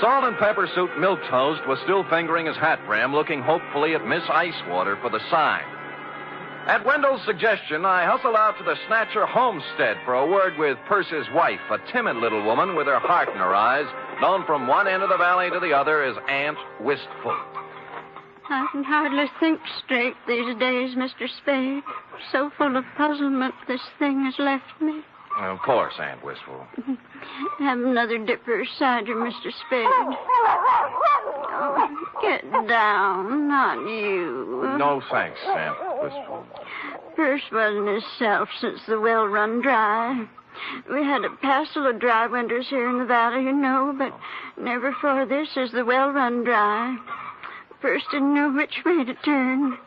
Salt and Pepper Suit Milquetoast was still fingering his hat brim, looking hopefully at Miss Icewater for the sign. At Wendell's suggestion, I hustled out to the Snatcher homestead for a word with Perce's wife, a timid little woman with her heart in her eyes, known from one end of the valley to the other as Aunt Wistful. I can hardly think straight these days, Mr. Spade. So full of puzzlement this thing has left me. Of course, Aunt Wistful. Have another dipper cider, Mr. Spade. Oh, get down, not you. No thanks, Aunt Wistful. Perce wasn't himself since the well run dry. We had a passel of dry winters here in the valley, you know, but never for this as the well run dry. Perce didn't know which way to turn.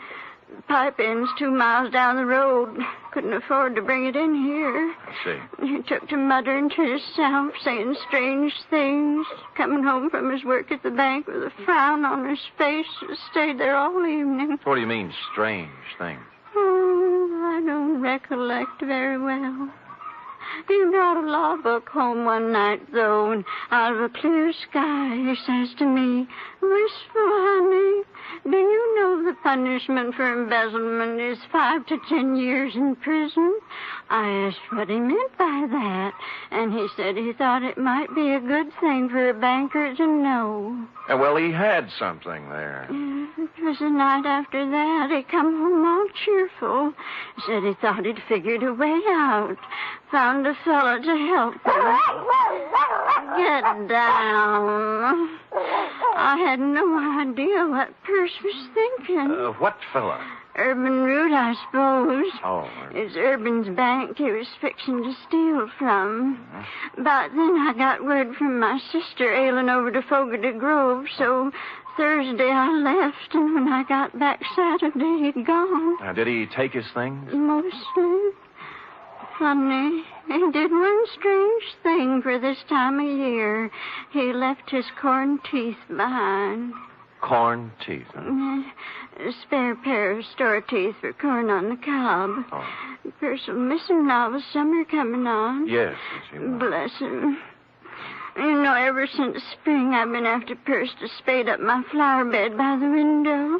The pipe end's 2 miles down the road. Couldn't afford to bring it in here. I see. He took to muttering to himself, saying strange things. Coming home from his work at the bank with a frown on his face, stayed there all evening. What do you mean, strange things? Oh, I don't recollect very well. He brought a law book home one night, though, and out of a clear sky he says to me, "Wistful, honey, do you know the punishment for embezzlement is 5 to 10 years in prison?" I asked what he meant by that, and he said he thought it might be a good thing for a banker to know. Well, he had something there. It was the night after that. He come home all cheerful. Said he thought he'd figured a way out. Found a fellow to help him. Get down. I had no idea what Perce was thinking. What fella? Urban Root, I suppose. Oh. It's Urban's bank he was fixing to steal from. About then I got word from my sister ailing over to Fogarty Grove, so Thursday I left, and when I got back Saturday, he'd gone. Did he take his things? Mostly. Funny, he did one strange thing for this time of year. He left his corn teeth behind. Corn teeth, huh? A spare pair of store teeth for corn on the cob. Oh. Perce will miss him now with summer coming on. Yes. Bless him. You know, ever since spring, I've been after Perce to spade up my flower bed by the window.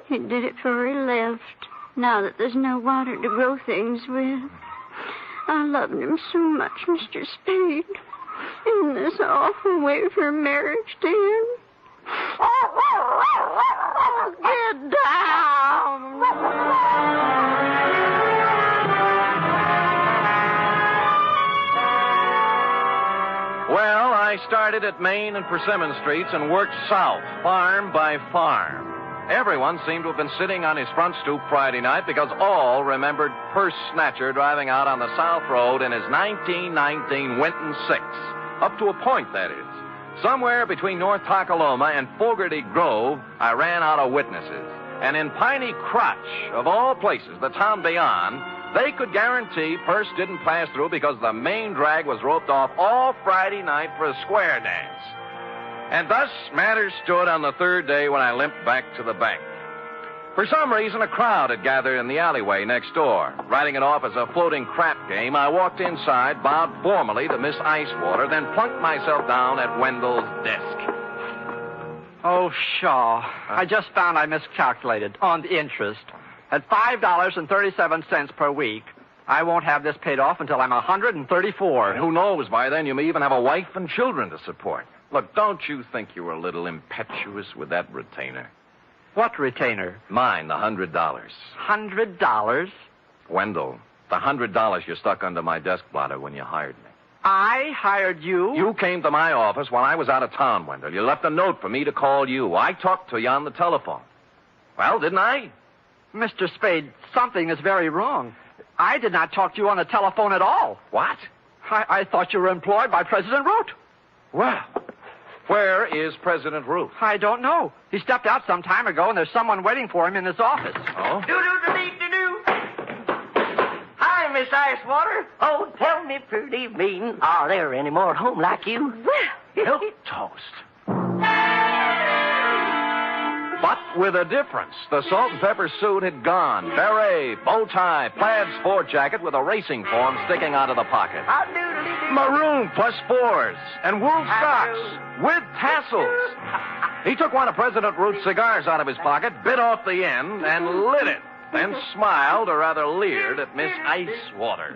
He did it before he left, now that there's no water to grow things with. I loved him so much, Mr. Spade. Isn't this awful way for marriage to end? Get down! Well, I started at Main and Persimmon Streets and worked south, farm by farm. Everyone seemed to have been sitting on his front stoop Friday night because all remembered Perce Snatcher driving out on the South Road in his 1919 Winton 6. Up to a point, that is. Somewhere between North Takaloma and Fogarty Grove, I ran out of witnesses. And in Piney Crotch, of all places, the town beyond, they could guarantee Perce didn't pass through because the main drag was roped off all Friday night for a square dance. And thus matters stood on the third day when I limped back to the bank. For some reason, a crowd had gathered in the alleyway next door. Writing it off as a floating crap game, I walked inside, bowed formally to Miss Icewater, then plunked myself down at Wendell's desk. Oh, Shaw. I just found I miscalculated on the interest. At $5.37 per week, I won't have this paid off until I'm 134. And who knows, by then you may even have a wife and children to support. Look, don't you think you were a little impetuous with that retainer? What retainer? Mine, the $100. $100? Wendell, the $100 you stuck under my desk blotter when you hired me. I hired you? You came to my office while I was out of town, Wendell. You left a note for me to call you. I talked to you on the telephone. Well, didn't I? Mr. Spade, something is very wrong. I did not talk to you on the telephone at all. What? I thought you were employed by President Root. Well, where is President Root? I don't know. He stepped out some time ago, and there's someone waiting for him in his office. Oh? Hi, Miss Icewater. Oh, tell me, pretty mean, are there any more at home like you? Well, toast. But with a difference. The salt and pepper suit had gone. Beret, bow tie, plaid sport jacket with a racing form sticking out of the pocket. Maroon plus fours and wool socks with tassels. He took one of President Root's cigars out of his pocket, bit off the end, and lit it. Then smiled, or rather leered, at Miss Icewater.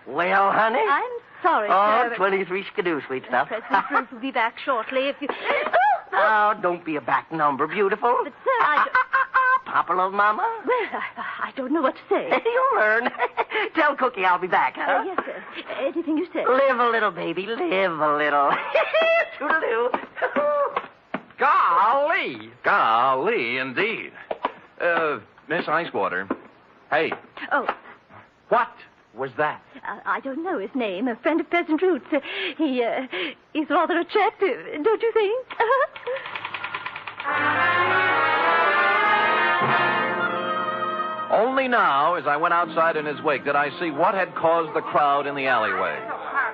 Well, honey? I'm sorry, Oh, sir. 23 skidoo, sweet stuff. President Root will be back shortly if you... Oh, don't be a back number, beautiful. But, sir, I... Papa love Mama? Well, I don't know what to say. You'll learn. Tell Cookie I'll be back, huh? Yes, sir. Anything you say. Live a little, baby. Live a little. Toodaloo. Golly. Golly, indeed. Miss Icewater. Hey. Oh. What was that? I don't know his name. A friend of President Root's. He's rather attractive, don't you think? Only now, as I went outside in his wake, did I see what had caused the crowd in the alleyway.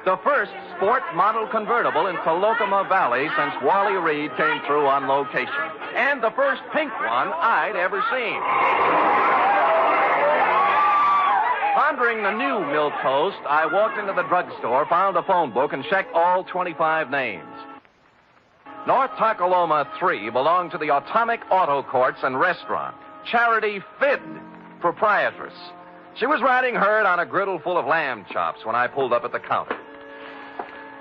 The first sport model convertible in Tolokema Valley since Wally Reed came through on location. And the first pink one I'd ever seen. Pondering the new milquetoast, I walked into the drugstore, found a phone book, and checked all 25 names. North Tacoloma 3 belonged to the Atomic Auto Courts and Restaurant. Charity Fidd, proprietress. She was riding herd on a griddle full of lamb chops when I pulled up at the counter.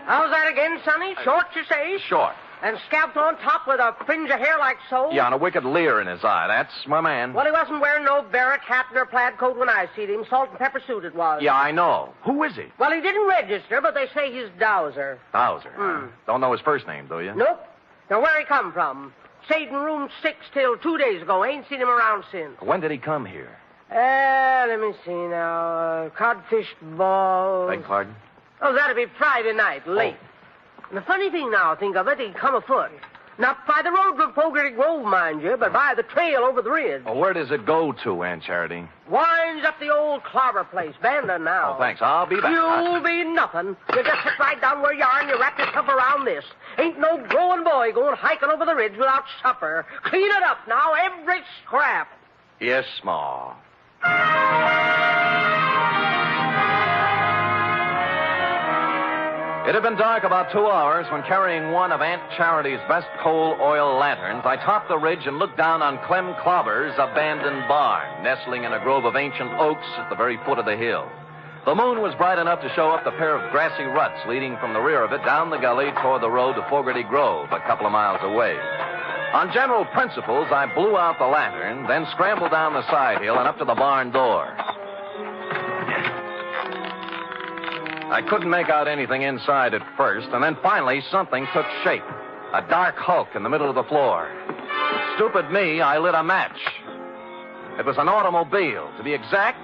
How's that again, Sonny? Short, you say? Short. And scalped on top with a fringe of hair like so? Yeah, and a wicked leer in his eye. That's my man. Well, he wasn't wearing no barrack hat nor plaid coat when I seen him. Salt and pepper suit it was. Yeah, I know. Who is he? Well, he didn't register, but they say he's Dowser. Dowser. Don't know his first name, do you? Nope. Now, where he come from? Stayed in room 6 till 2 days ago. Ain't seen him around since. When did he come here? Let me see now. Codfish ball. Beg pardon? Oh, that'd be Friday night, late. And the funny thing now, think of it, he'd come afoot. Not by the road to Fogarty Grove, mind you, but by the trail over the ridge. Oh, where does it go to, Aunt Charity? Winds up the old clobber place, Banda now. Oh, thanks. I'll be back. You'll be nothing. You just sit right down where you are and you wrap yourself around this. Ain't no growing boy going hiking over the ridge without supper. Clean it up now, every scrap. Yes, Ma. It had been dark about 2 hours when, carrying one of Aunt Charity's best coal oil lanterns, I topped the ridge and looked down on Clem Clobber's abandoned barn, nestling in a grove of ancient oaks at the very foot of the hill. The moon was bright enough to show up the pair of grassy ruts leading from the rear of it down the gully toward the road to Fogarty Grove, a couple of miles away. On general principles, I blew out the lantern, then scrambled down the side hill and up to the barn door. I couldn't make out anything inside at first, and then finally something took shape. A dark hulk in the middle of the floor. Stupid me, I lit a match. It was an automobile. To be exact,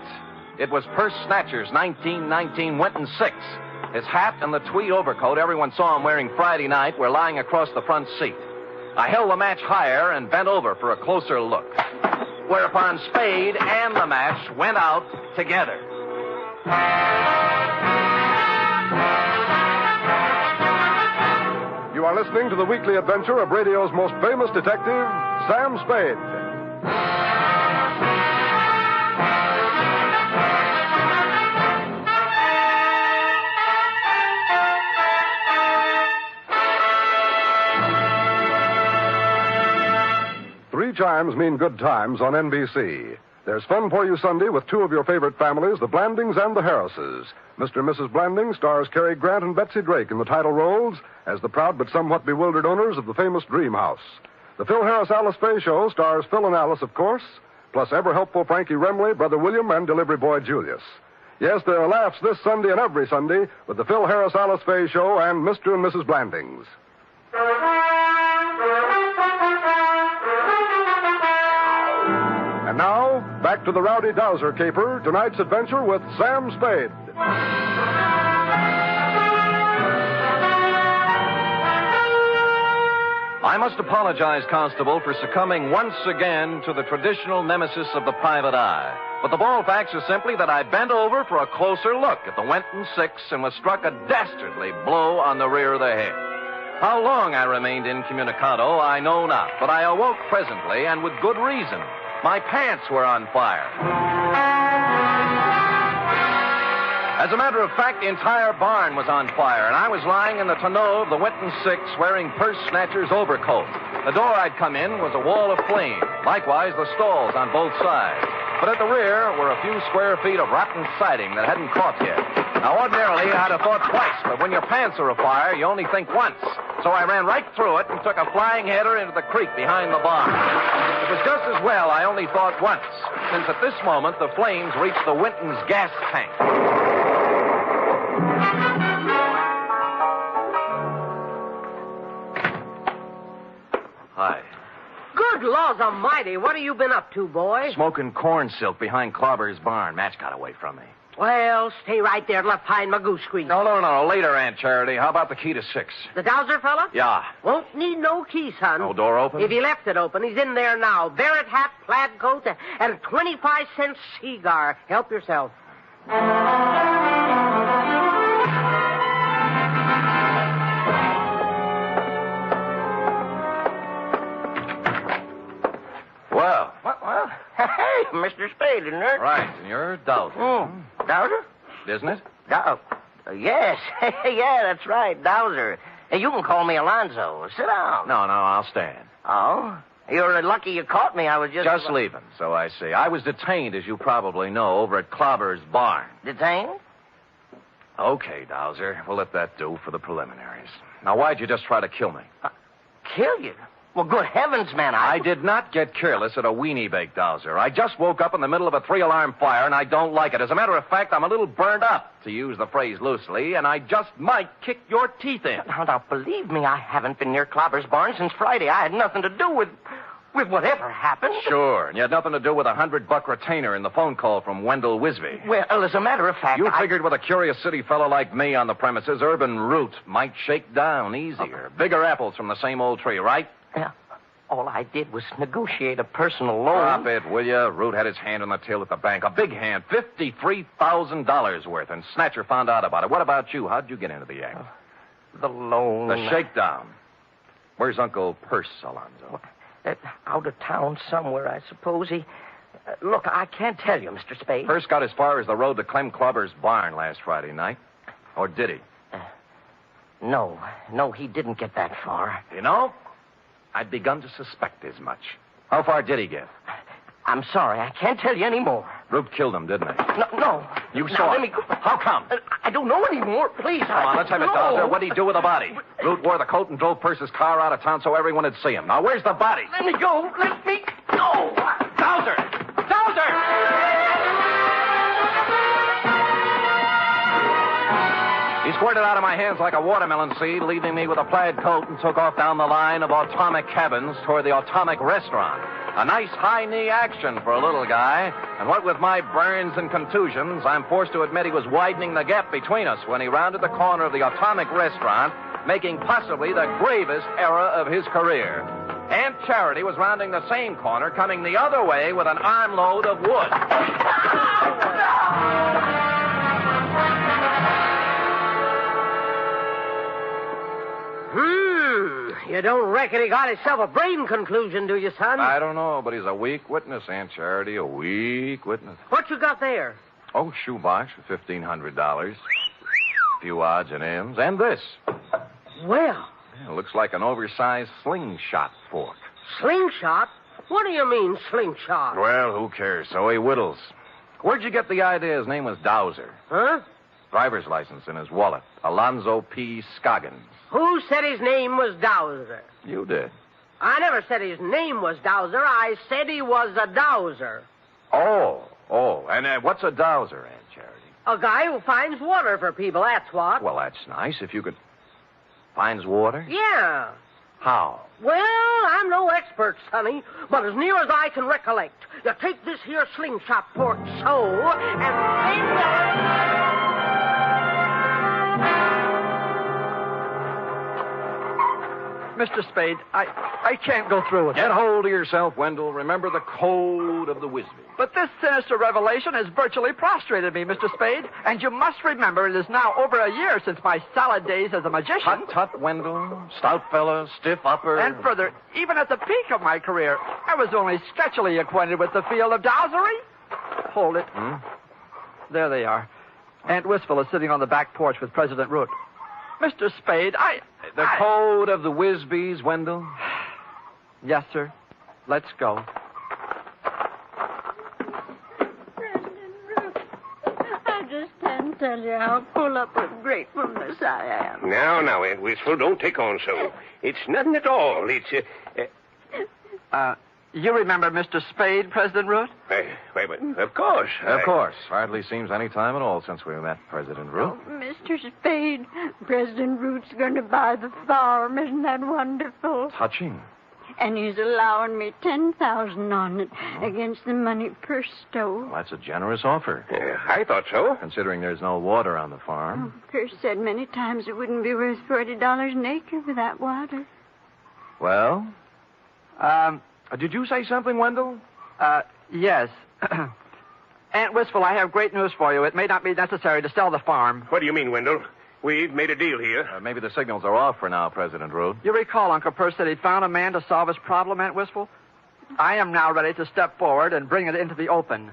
it was Purse Snatcher's 1919 Winton 6. His hat and the tweed overcoat everyone saw him wearing Friday night were lying across the front seat. I held the match higher and bent over for a closer look. Whereupon Spade and the match went out together. You are listening to the weekly adventure of radio's most famous detective, Sam Spade. Three chimes mean good times on NBC. There's fun for you Sunday with two of your favorite families, the Blandings and the Harrises. Mr. and Mrs. Blanding stars Cary Grant and Betsy Drake in the title roles as the proud but somewhat bewildered owners of the famous Dream House. The Phil Harris-Alice Faye Show stars Phil and Alice, of course, plus ever-helpful Frankie Remley, Brother William, and delivery boy Julius. Yes, there are laughs this Sunday and every Sunday with the Phil Harris Alice Faye Show and Mr. and Mrs. Blandings. And now, back to the Rowdy Dowser Caper, tonight's adventure with Sam Spade. I must apologize, Constable, for succumbing once again to the traditional nemesis of the private eye. But the bald facts are simply that I bent over for a closer look at the Wenton 6 and was struck a dastardly blow on the rear of the head. How long I remained incommunicado, I know not, but I awoke presently, and with good reason. My pants were on fire. As a matter of fact, the entire barn was on fire, and I was lying in the tonneau of the Wenton 6 wearing purse snatcher's overcoat. The door I'd come in was a wall of flame, likewise the stalls on both sides. But at the rear were a few square feet of rotten siding that hadn't caught yet. Now, ordinarily, I'd have thought twice, but when your pants are afire, you only think once. So I ran right through it and took a flying header into the creek behind the barn. It was just as well I only thought once, since at this moment the flames reached the Winton's gas tank. Hi. Good laws almighty, what have you been up to, boy? Smoking corn silk behind Clobber's barn. Match got away from me. Well, stay right there left behind my goose squeak. No. Later, Aunt Charity. How about the key to 6? The Dowser fella? Yeah. Won't need no key, son. No door open? If he left it open, he's in there now. Barrett hat, plaid coat, and a 25-cent cigar. Help yourself. Well. Well, hey, Mr. Spade, isn't it? Right, and you're Dowser. Dowser? Isn't it? Yes. Yeah, that's right, Dowser. Hey, you can call me Alonzo. Sit down. No, I'll stand. Oh? You're lucky you caught me. I was just leaving, so I see. I was detained, as you probably know, over at Clobber's barn. Detained? Okay, Dowser. We'll let that do for the preliminaries. Now, why'd you just try to kill me? Kill you? Well, good heavens, man, I did not get careless at a weenie bake, Dowser. I just woke up in the middle of a 3-alarm fire, and I don't like it. As a matter of fact, I'm a little burned up, to use the phrase loosely, and I just might kick your teeth in. Now, believe me, I haven't been near Clobber's barn since Friday. I had nothing to do with whatever happened. Sure, and you had nothing to do with a $100 retainer in the phone call from Wendell Wisby. Well, as a matter of fact, you figured with a curious city fellow like me on the premises, urban root might shake down easier. Bigger apples from the same old tree, right? Yeah. All I did was negotiate a personal loan. Drop it, will you? Root had his hand on the till at the bank. A big hand, $53,000 worth, and Snatcher found out about it. What about you? How'd you get into the act? The loan. The shakedown. Where's Uncle Perce, Alonzo? Out of town somewhere, I suppose. Look, I can't tell you, Mr. Spade. Perce got as far as the road to Clem Clobber's barn last Friday night. Or did he? No, he didn't get that far. You know, I'd begun to suspect as much. How far did he get? I'm sorry, I can't tell you any more. Root killed him, didn't he? No. You saw him. How come? I don't know anymore. Please. Come on, let's have it, Dowser. What did he do with the body? Root wore the coat and drove Perce's car out of town so everyone would see him. Now, where's the body? Let me go. Dowser! He squirted out of my hands like a watermelon seed, leaving me with a plaid coat, and took off down the line of atomic cabins toward the atomic restaurant. A nice high-knee action for a little guy, and what with my burns and contusions, I'm forced to admit he was widening the gap between us when he rounded the corner of the atomic restaurant, making possibly the gravest error of his career. Aunt Charity was rounding the same corner, coming the other way with an armload of wood. You don't reckon he got himself a brain conclusion, do you, son? I don't know, but he's a weak witness, Aunt Charity, a weak witness. What you got there? Oh, shoebox for $1,500. A few odds and ends. And this. Well. It looks like an oversized slingshot fork. Slingshot? What do you mean, slingshot? Well, who cares? So he whittles. Where'd you get the idea his name was Dowser? Huh? Driver's license in his wallet. Alonzo P. Scoggins. Who said his name was Dowser? You did. I never said his name was Dowser. I said he was a dowser. Oh. And what's a dowser, Aunt Charity? A guy who finds water for people, that's what. Well, that's nice. If you could... Finds water? Yeah. How? Well, I'm no expert, Sonny, but as near as I can recollect, you take this here slingshot port so, and Mr. Spade, I can't go through with it. Get hold of yourself, Wendell. Remember the code of the Wisby. But this sinister revelation has virtually prostrated me, Mr. Spade. And you must remember it is now over a year since my salad days as a magician. Tut, Wendell. Stout fella, stiff upper. And further, even at the peak of my career, I was only sketchily acquainted with the field of dowsery. Hold it. There they are. Aunt Wistful is sitting on the back porch with President Root. Mr. Spade, The code of the Wisbys, Wendell? Yes, sir. Let's go. I just can't tell you how full up with gratefulness I am. Now, Aunt Wistful, don't take on so. It's nothing at all. It's, You remember Mr. Spade, President Root? Wait, of course. Of course. Hardly seems any time at all since we met President Root. Oh, Mr. Spade, President Root's going to buy the farm. Isn't that wonderful? Touching. And he's allowing me $10,000 on it against the money Perce stole. Well, that's a generous offer. I thought so. Considering there's no water on the farm. Perce said many times it wouldn't be worth $40 an acre without water. Well? Did you say something, Wendell? Yes. Aunt Wistful, I have great news for you. It may not be necessary to sell the farm. What do you mean, Wendell? We've made a deal here. Maybe the signals are off for now, President Root. You recall Uncle Perce said he'd found a man to solve his problem, Aunt Wistful? I am now ready to step forward and bring it into the open.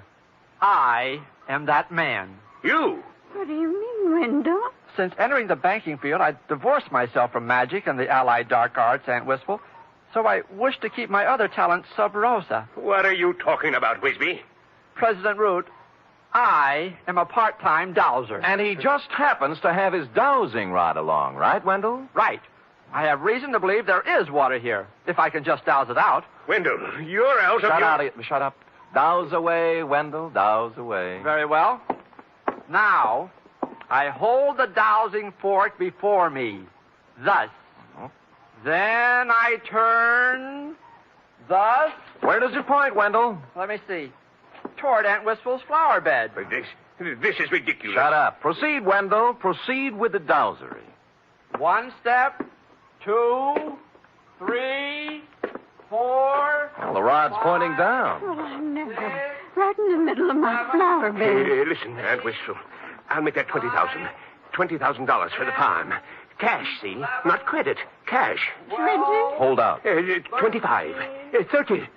I am that man. You? What do you mean, Wendell? Since entering the banking field, I divorced myself from magic and the allied dark arts, Aunt Wistful. So I wish to keep my other talents sub rosa. What are you talking about, Wisby? President Root, I am a part-time dowser. And he just happens to have his dowsing rod along, right, Wendell? Right. I have reason to believe there is water here, if I can just douse it out. Wendell, you're out of your... Shut up. Douse away, Wendell, douse away. Very well. Now, I hold the dowsing fork before me, thus. Then I turn, thus... Where does it point, Wendell? Let me see. Toward Aunt Wistful's flower bed. This is ridiculous. Shut up. Proceed, Wendell. Proceed with the dowsery. 1 step, 2, 3, 4... Well, the rod's pointing down. Well, I never. Right in the middle of my flower bed. Listen, Aunt Wistful. I'll make that $20,000. $20,000 for the farm. Cash, see? Not credit. Cash. 20? Hold out. 25. 30.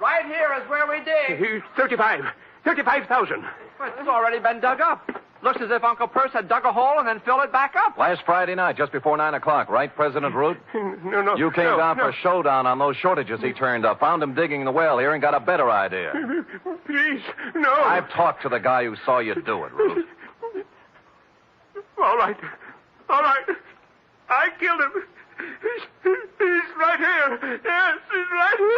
Right here is where we dig. 35. 35,000. It's already been dug up. Looks as if Uncle Perce had dug a hole and then filled it back up. Last Friday night, just before 9 o'clock, right, President Root? No. You came down for a showdown on those shortages he turned up. Found him digging the well here and got a better idea. Please, no. I've talked to the guy who saw you do it, Root. All right. I killed him. He's right here. Yes, he's right here.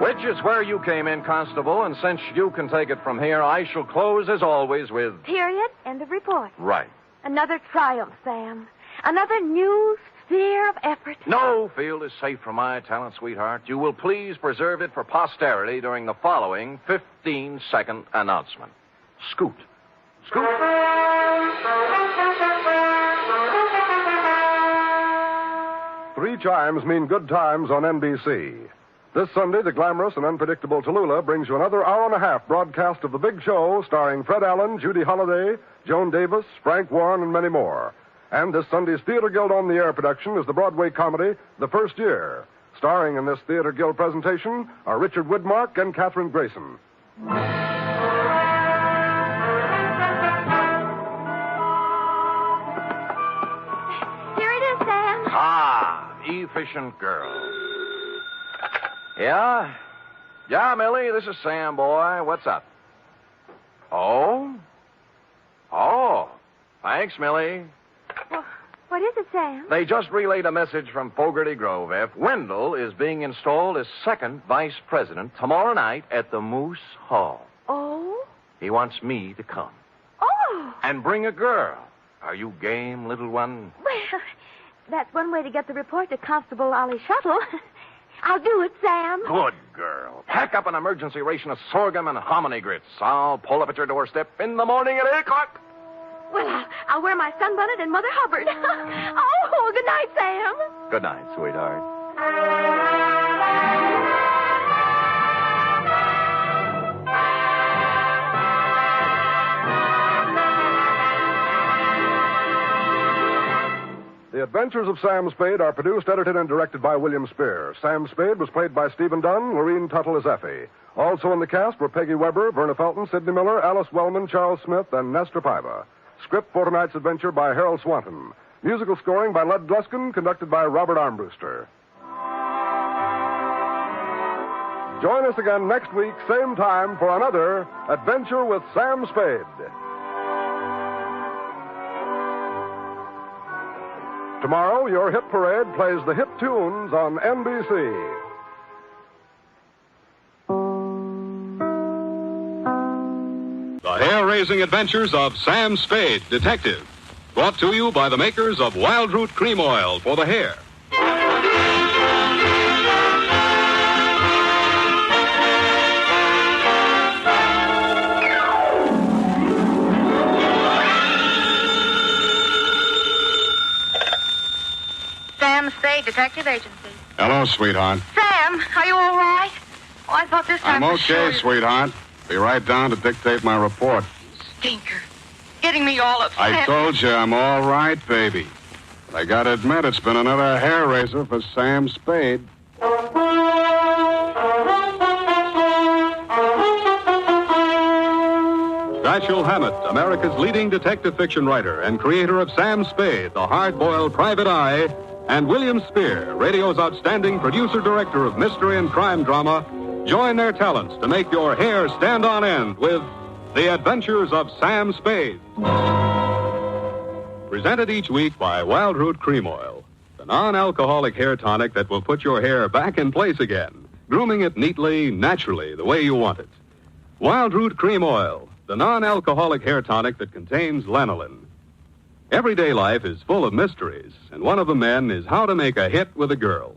Which is where you came in, Constable, and since you can take it from here, I shall close, as always, with... Period. End of report. Right. Another triumph, Sam. Another new sphere of effort. No field is safe from my talent, sweetheart. You will please preserve it for posterity during the following 15-second announcement. Scoot. Scoot. 3 chimes mean good times on NBC. This Sunday, the glamorous and unpredictable Tallulah brings you another hour-and-a-half broadcast of The Big Show, starring Fred Allen, Judy Holliday, Joan Davis, Frank Warren, and many more. And this Sunday's Theater Guild on the Air production is the Broadway comedy The First Year. Starring in this Theater Guild presentation are Richard Widmark and Katherine Grayson. Here it is, Sam. Ah, efficient girl. Yeah? Yeah, Millie, this is Sam, boy. What's up? Oh? Oh. Thanks, Millie. Well, What is it, Sam? They just relayed a message from Fogarty Grove, F. Wendell is being installed as second vice president tomorrow night at the Moose Hall. Oh? He wants me to come. Oh! And bring a girl. Are you game, little one? Well, that's one way to get the report to Constable Ollie Shuttle. I'll do it, Sam. Good girl. Pack up an emergency ration of sorghum and hominy grits. I'll pull up at your doorstep in the morning at 8 o'clock. Well, I'll wear my sunbonnet and Mother Hubbard. Oh, good night, Sam. Good night, sweetheart. The Adventures of Sam Spade are produced, edited, and directed by William Spear. Sam Spade was played by Stephen Dunn, Lorene Tuttle as Effie. Also in the cast were Peggy Weber, Verna Felton, Sidney Miller, Alice Wellman, Charles Smith, and Nestor Paiva. Script for tonight's adventure by Harold Swanton. Musical scoring by Lud Gluskin, conducted by Robert Armbruster. Join us again next week, same time, for another Adventure with Sam Spade. Tomorrow, your hit parade plays the hit tunes on NBC. The hair-raising adventures of Sam Spade, Detective. Brought to you by the makers of Wild Root Cream Oil for the hair. Sam Spade, Detective Agency. Hello, sweetheart. Sam, are you all right? Oh, I thought this time I'm for okay, sure. sweetheart. Be right down to dictate my report. Stinker. Getting me all upset. I told you I'm all right, baby. But I gotta admit, it's been another hair raiser for Sam Spade. Dashiell Hammett, America's leading detective fiction writer and creator of Sam Spade, the hard-boiled private eye, and William Spear, radio's outstanding producer-director of mystery and crime drama, join their talents to make your hair stand on end with The Adventures of Sam Spade. Presented each week by Wild Root Cream Oil, the non-alcoholic hair tonic that will put your hair back in place again, grooming it neatly, naturally, the way you want it. Wild Root Cream Oil, the non-alcoholic hair tonic that contains lanolin. Everyday life is full of mysteries, and one of the men is how to make a hit with a girl.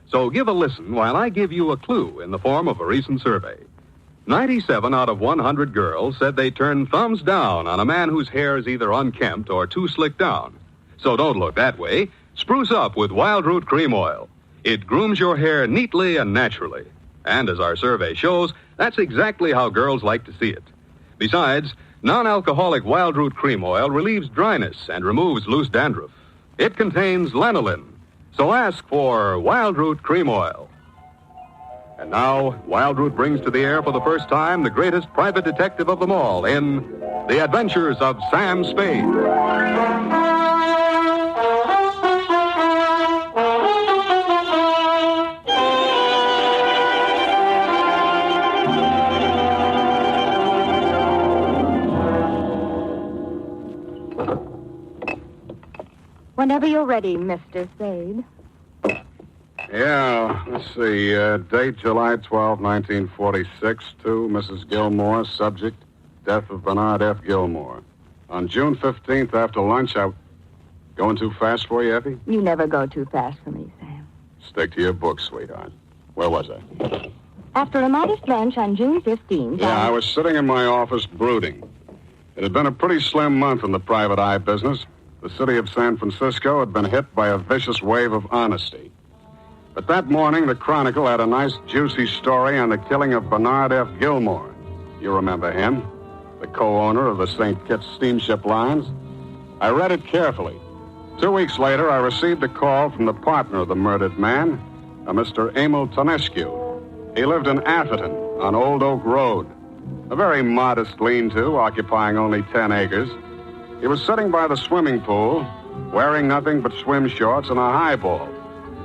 So give a listen while I give you a clue in the form of a recent survey. 97 out of 100 girls said they turn thumbs down on a man whose hair is either unkempt or too slicked down. So don't look that way. Spruce up with Wild Root Cream Oil. It grooms your hair neatly and naturally. And as our survey shows, that's exactly how girls like to see it. Besides, non-alcoholic Wild Root Cream Oil relieves dryness and removes loose dandruff. It contains lanolin. So ask for Wild Root Cream Oil. And now, Wild Root brings to the air for the first time the greatest private detective of them all in The Adventures of Sam Spade. Whenever you're ready, Mr. Spade. Yeah, let's see. Date July 12, 1946, to Mrs. Gilmore. Subject, death of Bernard F. Gilmore. On June 15th, after lunch, Going too fast for you, Effie? You never go too fast for me, Sam. Stick to your book, sweetheart. Where was I? After a modest lunch on June 15th... I was sitting in my office brooding. It had been a pretty slim month in the private eye business. The city of San Francisco had been hit by a vicious wave of honesty. But that morning, the Chronicle had a nice, juicy story on the killing of Bernard F. Gilmore. You remember him, the co-owner of the St. Kitts steamship lines. I read it carefully. 2 weeks later, I received a call from the partner of the murdered man, a Mr. Emil Tonescu. He lived in Atherton on Old Oak Road, a very modest lean-to occupying only 10 acres. He was sitting by the swimming pool, wearing nothing but swim shorts and a highball,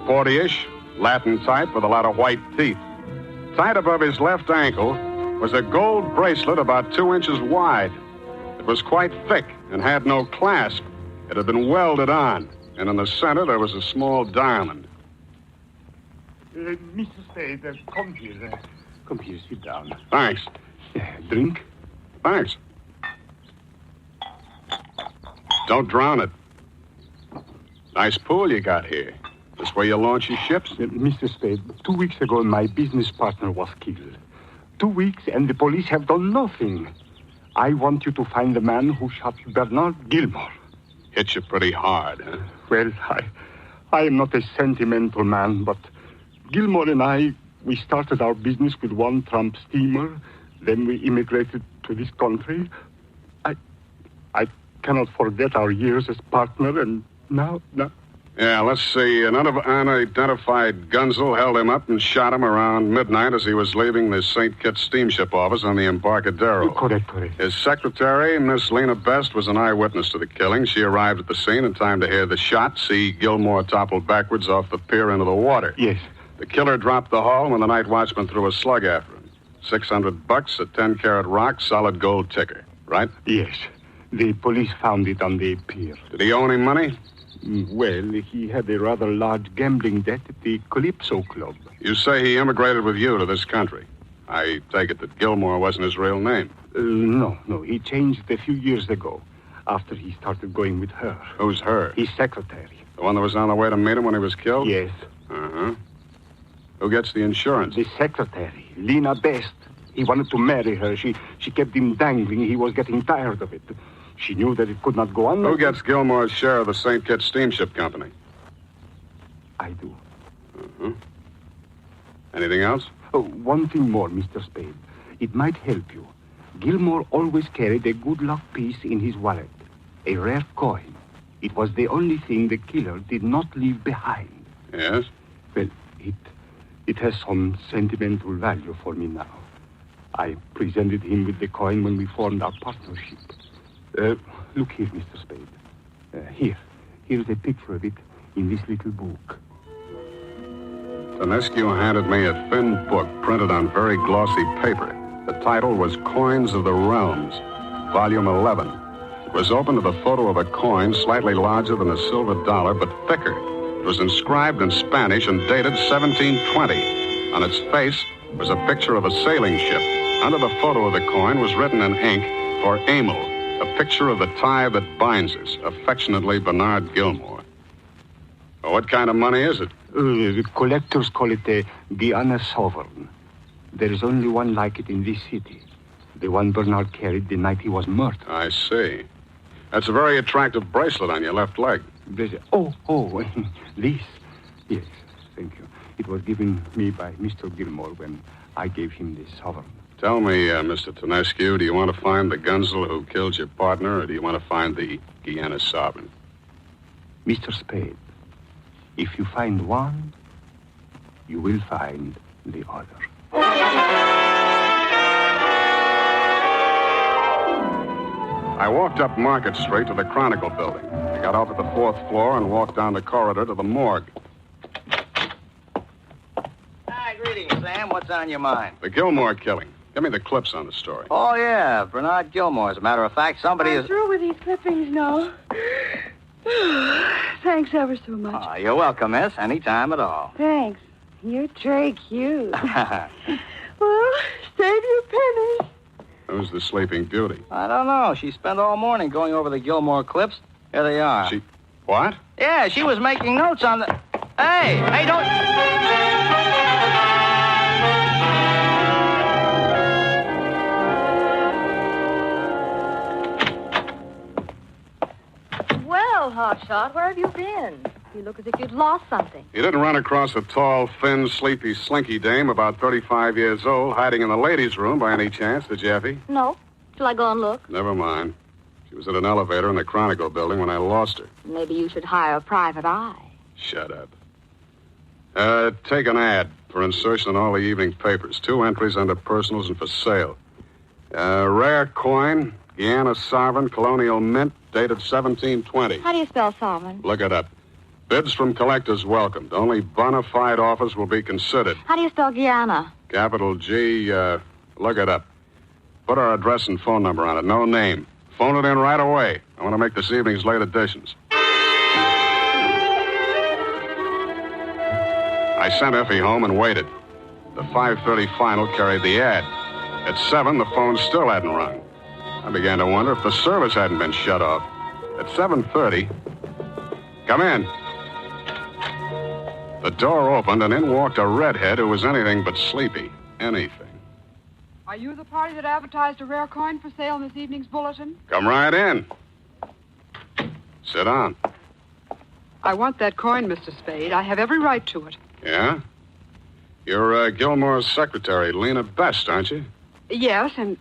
40-ish, Latin type with a lot of white teeth. Tied above his left ankle was a gold bracelet about 2 inches wide. It was quite thick and had no clasp. It had been welded on, And in the center, there was a small diamond. Mr. Spade, come here. Come here, sit down. Thanks. Drink? Thanks. Don't drown it. Nice pool you got here. This where you launch your ships? Mr. Spade, 2 weeks ago, my business partner was killed. 2 weeks, and the police have done nothing. I want you to find the man who shot Bernard Gilmore. Hit you pretty hard, huh? Well, I am not a sentimental man, but Gilmore and we started our business with one tramp steamer. Then we immigrated to this country. I cannot forget our years as partner, and now... Yeah, let's see. An unidentified Gunzel held him up and shot him around midnight as he was leaving the St. Kitts steamship office on the Embarcadero. Correct. His secretary, Miss Lena Best, was an eyewitness to the killing. She arrived at the scene in time to hear the shot, see Gilmore topple backwards off the pier into the water. Yes. The killer dropped the haul when the night watchman threw a slug after him. $600, a 10-carat rock, solid gold ticker, right? Yes. The police found it on the pier. Did he owe any money? Well, he had a rather large gambling debt at the Calypso Club. You say he immigrated with you to this country. I take it that Gilmore wasn't his real name. No. He changed a few years ago, after he started going with her. Who's her? His secretary. The one that was on the way to meet him when he was killed? Yes. Uh-huh. Who gets the insurance? The secretary, Lena Best. He wanted to marry her. She kept him dangling. He was getting tired of it. She knew that it could not go on. Who gets Gilmore's share of the St. Kitts Steamship Company? I do. Uh-huh. Anything else? Oh, one thing more, Mr. Spade. It might help you. Gilmore always carried a good luck piece in his wallet, a rare coin. It was the only thing the killer did not leave behind. Yes? Well, it has some sentimental value for me now. I presented him with the coin when we formed our partnership. Look here, Mr. Spade. Here's a picture of it in this little book. Tonescu handed me a thin book printed on very glossy paper. The title was Coins of the Realms, Volume 11. It was open to the photo of a coin slightly larger than a silver dollar, but thicker. It was inscribed in Spanish and dated 1720. On its face was a picture of a sailing ship. Under the photo of the coin was written in ink, for Emil, a picture of the tie that binds us, affectionately Bernard Gilmore. Well, what kind of money is it? The collectors call it a Guiana sovereign. There is only one like it in this city. The one Bernard carried the night he was murdered. I see. That's a very attractive bracelet on your left leg. Oh, this? Yes, thank you. It was given me by Mr. Gilmore when I gave him this sovereign. Tell me, Mr. Tonescu, do you want to find the Gunzel who killed your partner, or do you want to find the Guiana sovereign? Mr. Spade, if you find one, you will find the other. I walked up Market Street to the Chronicle building. I got off at the 4th floor and walked down the corridor to the morgue. Hi, greetings, Sam. What's on your mind? The Gilmore killing. Give me the clips on the story. Oh, yeah, Bernard Gilmore. As a matter of fact, somebody I'm through with these clippings now. Thanks ever so much. Oh, you're welcome, miss. Any time at all. Thanks. You're très cute. Well, save your pennies. Who's the Sleeping Beauty? I don't know. She spent all morning going over the Gilmore clips. Here they are. What? Yeah, she was making notes on the... Hey, don't... Well, Hotshot, where have you been? You look as if you'd lost something. You didn't run across a tall, thin, sleepy, slinky dame about 35 years old hiding in the ladies' room by any chance, did you, Effie? No. Shall I go and look? Never mind. She was at an elevator in the Chronicle building when I lost her. Maybe you should hire a private eye. Shut up. Take an ad for insertion in all the evening papers. 2 entries under personals and for sale. Rare coin, Guiana sovereign, colonial mint, dated 1720. How do you spell sovereign? Look it up. Bids from collectors welcomed. Only bona fide offers will be considered. How do you spell Guiana? Capital G, look it up. Put our address and phone number on it. No name. Phone it in right away. I want to make this evening's late editions. I sent Effie home and waited. The 5:30 final carried the ad. At 7, the phone still hadn't rung. I began to wonder if the service hadn't been shut off. At 7:30, come in. The door opened, and in walked a redhead who was anything but sleepy. Anything. Are you the party that advertised a rare coin for sale in this evening's bulletin? Come right in. Sit down. I want that coin, Mr. Spade. I have every right to it. Yeah? You're Gilmore's secretary, Lena Best, aren't you? Yes, and...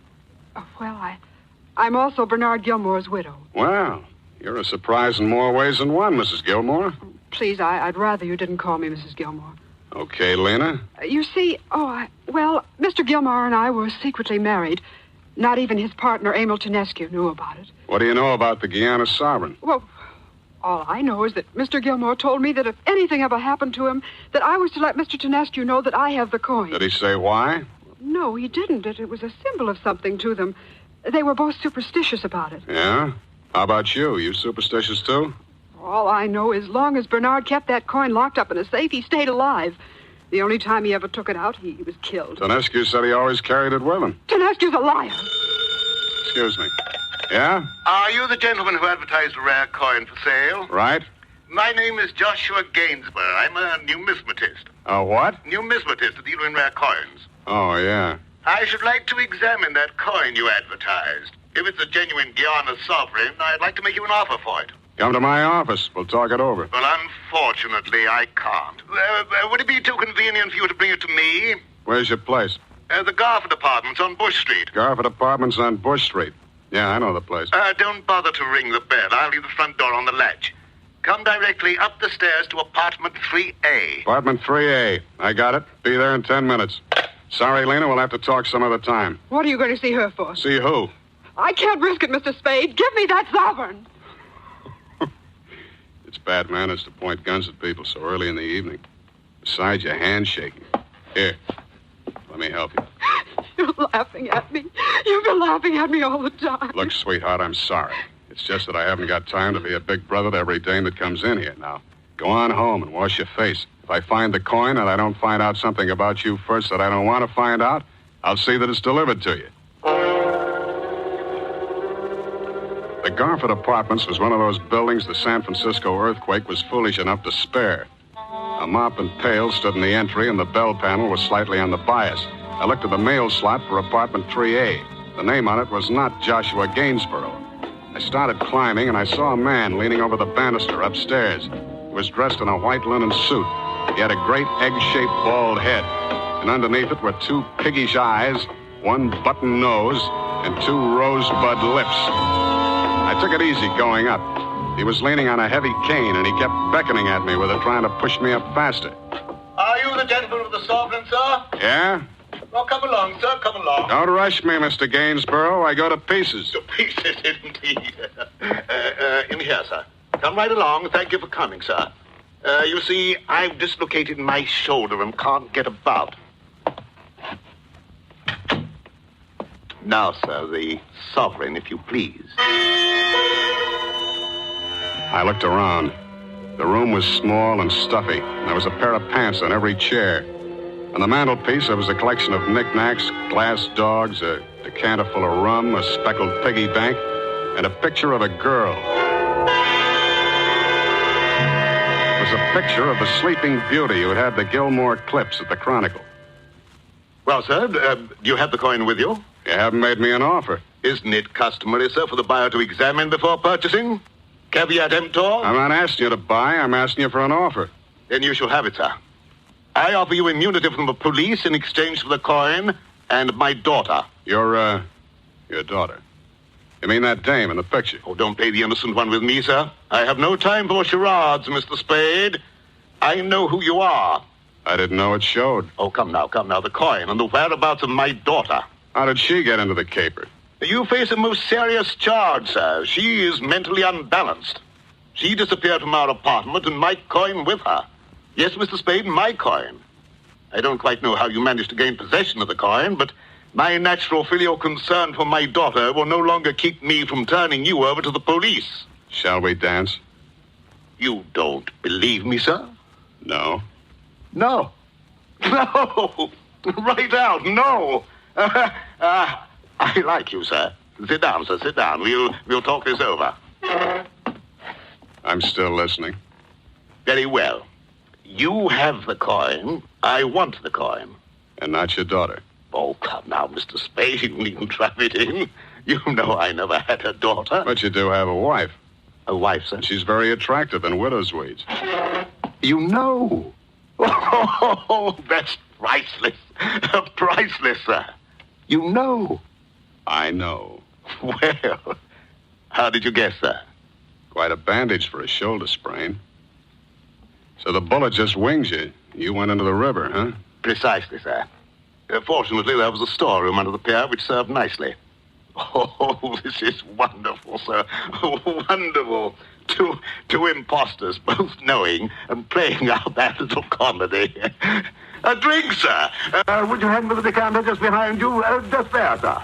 I'm also Bernard Gilmore's widow. Well, you're a surprise in more ways than one, Mrs. Gilmore. Please, I'd rather you didn't call me Mrs. Gilmore. Okay, Lena. You see, Mr. Gilmore and I were secretly married. Not even his partner, Emil Tonescu, knew about it. What do you know about the Guiana sovereign? Well, all I know is that Mr. Gilmore told me that if anything ever happened to him, that I was to let Mr. Tonescu know that I have the coin. Did he say why? No, he didn't. It was a symbol of something to them. They were both superstitious about it. Yeah? How about you? You superstitious, too? All I know is long as Bernard kept that coin locked up in a safe, he stayed alive. The only time he ever took it out, he was killed. Tonescu said he always carried it with him. Tonescu's a liar. Excuse me. Yeah? Are you the gentleman who advertised a rare coin for sale? Right. My name is Joshua Gainsborough. I'm a numismatist. A what? Numismatist, a dealer in rare coins. Oh, yeah. I should like to examine that coin you advertised. If it's a genuine Guiana sovereign, I'd like to make you an offer for it. Come to my office. We'll talk it over. Well, unfortunately, I can't. Would it be too convenient for you to bring it to me? Where's your place? The Garford Apartments on Bush Street. Garford Apartments on Bush Street. Yeah, I know the place. Don't bother to ring the bell. I'll leave the front door on the latch. Come directly up the stairs to apartment 3A. Apartment 3A. I got it. Be there in 10 minutes. Sorry, Lena, we'll have to talk some other time. What are you going to see her for? See who? I can't risk it, Mr. Spade. Give me that sovereign. It's bad manners to point guns at people so early in the evening. Besides, your hand's shaking. Here, let me help you. You're laughing at me. You've been laughing at me all the time. Look, sweetheart, I'm sorry. It's just that I haven't got time to be a big brother to every dame that comes in here now. Go on home and wash your face. If I find the coin and I don't find out something about you first that I don't want to find out, I'll see that it's delivered to you. The Garford Apartments was one of those buildings the San Francisco earthquake was foolish enough to spare. A mop and pail stood in the entry, and the bell panel was slightly on the bias. I looked at the mail slot for apartment 3A. The name on it was not Joshua Gainsborough. I started climbing, and I saw a man leaning over the banister upstairs. He was dressed in a white linen suit. He had a great egg-shaped bald head, and underneath it were two piggish eyes, one button nose, and two rosebud lips. I took it easy going up. He was leaning on a heavy cane, and he kept beckoning at me with it, trying to push me up faster. Are you the gentleman with the sovereign, sir? Yeah? Well, come along, sir, come along. Don't rush me, Mr. Gainsborough. I go to pieces. To pieces, indeed. In here, sir. Come right along. Thank you for coming, sir. You see, I've dislocated my shoulder and can't get about. Now, sir, the sovereign, if you please. I looked around. The room was small and stuffy. There was a pair of pants on every chair. On the mantelpiece, there was a collection of knickknacks, glass dogs, a decanter full of rum, a speckled piggy bank, and a picture of a girl. It was a picture of the Sleeping Beauty who had the Gilmore clips at the Chronicle. Well, sir, do you have the coin with you? You haven't made me an offer. Isn't it customary, sir, for the buyer to examine before purchasing? Caveat emptor? I'm not asking you to buy. I'm asking you for an offer. Then you shall have it, sir. I offer you immunity from the police in exchange for the coin and my daughter. Your daughter? You mean that dame in the picture? Oh, don't play the innocent one with me, sir. I have no time for charades, Mr. Spade. I know who you are. I didn't know it showed. Oh, come now. The coin and the whereabouts of my daughter. How did she get into the caper? You face a most serious charge, sir. She is mentally unbalanced. She disappeared from our apartment and my coin with her. Yes, Mr. Spade, my coin. I don't quite know how you managed to gain possession of the coin, but my natural filial concern for my daughter will no longer keep me from turning you over to the police. Shall we dance? You don't believe me, sir? No. No. No! Right out, no! I like you, sir. Sit down, sir, sit down. We'll talk this over. I'm still listening. Very well. You have the coin. I want the coin. And not your daughter. Oh, come now, Mr. Spade. You needn't trap it in. You know I never had a daughter. But you do have a wife. A wife, sir? She's very attractive in widow's weeds. You know. Oh, that's priceless. Priceless, sir. You know. I know. Well, how did you guess, sir? Quite a bandage for a shoulder sprain. So the bullet just winged you. You went into the river, huh? Precisely, sir. Fortunately, there was a storeroom under the pier which served nicely. Oh, this is wonderful, sir. Wonderful. Two impostors, both knowing and playing out that little comedy. A drink, sir. Would you hand me the decanter just behind you? Just there, sir.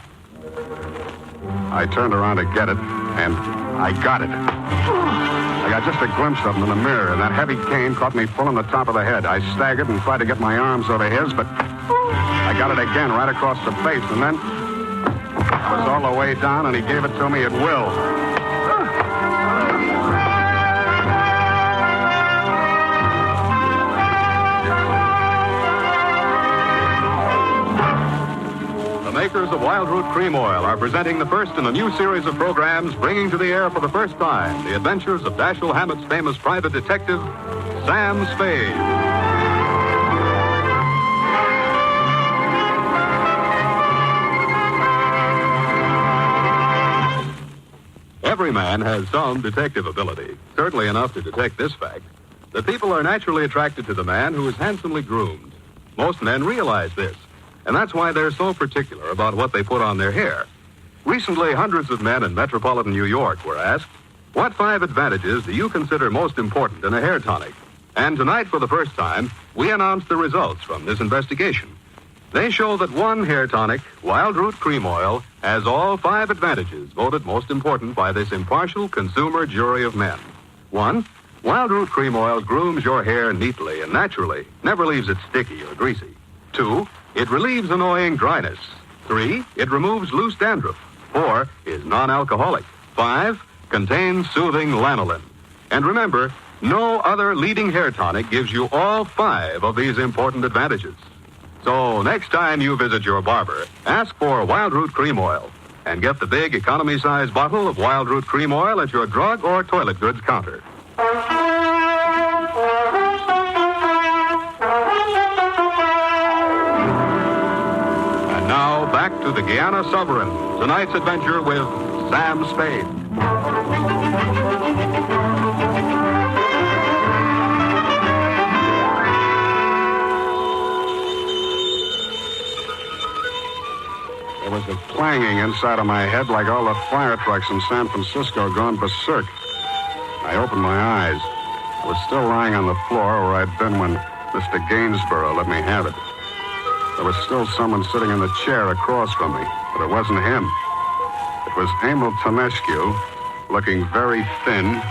I turned around to get it, and I got it. I got just a glimpse of him in the mirror, and that heavy cane caught me full on the top of the head. I staggered and tried to get my arms over his, but I got it again right across the face, and then I was all the way down, and he gave it to me at will. Makers of Wild Root Cream Oil are presenting the first in a new series of programs bringing to the air for the first time the adventures of Dashiell Hammett's famous private detective, Sam Spade. Every man has some detective ability, certainly enough to detect this fact, that people are naturally attracted to the man who is handsomely groomed. Most men realize this. And that's why they're so particular about what they put on their hair. Recently, hundreds of men in metropolitan New York were asked, what 5 advantages do you consider most important in a hair tonic? And tonight, for the first time, we announce the results from this investigation. They show that one hair tonic, Wild Root Cream Oil, has all 5 advantages voted most important by this impartial consumer jury of men. 1, Wild Root Cream Oil grooms your hair neatly and naturally, never leaves it sticky or greasy. 2, it relieves annoying dryness. 3, it removes loose dandruff. 4, is non-alcoholic. 5, contains soothing lanolin. And remember, no other leading hair tonic gives you all 5 of these important advantages. So next time you visit your barber, ask for Wild Root Cream Oil and get the big economy-size bottle of Wild Root Cream Oil at your drug or toilet goods counter. Now, back to the Guiana Sovereign. Tonight's adventure with Sam Spade. There was a clanging inside of my head like all the fire trucks in San Francisco gone berserk. I opened my eyes. I was still lying on the floor where I'd been when Mr. Gainsborough let me have it. There was still someone sitting in the chair across from me, but it wasn't him. It was Emil Tonescu, looking very thin,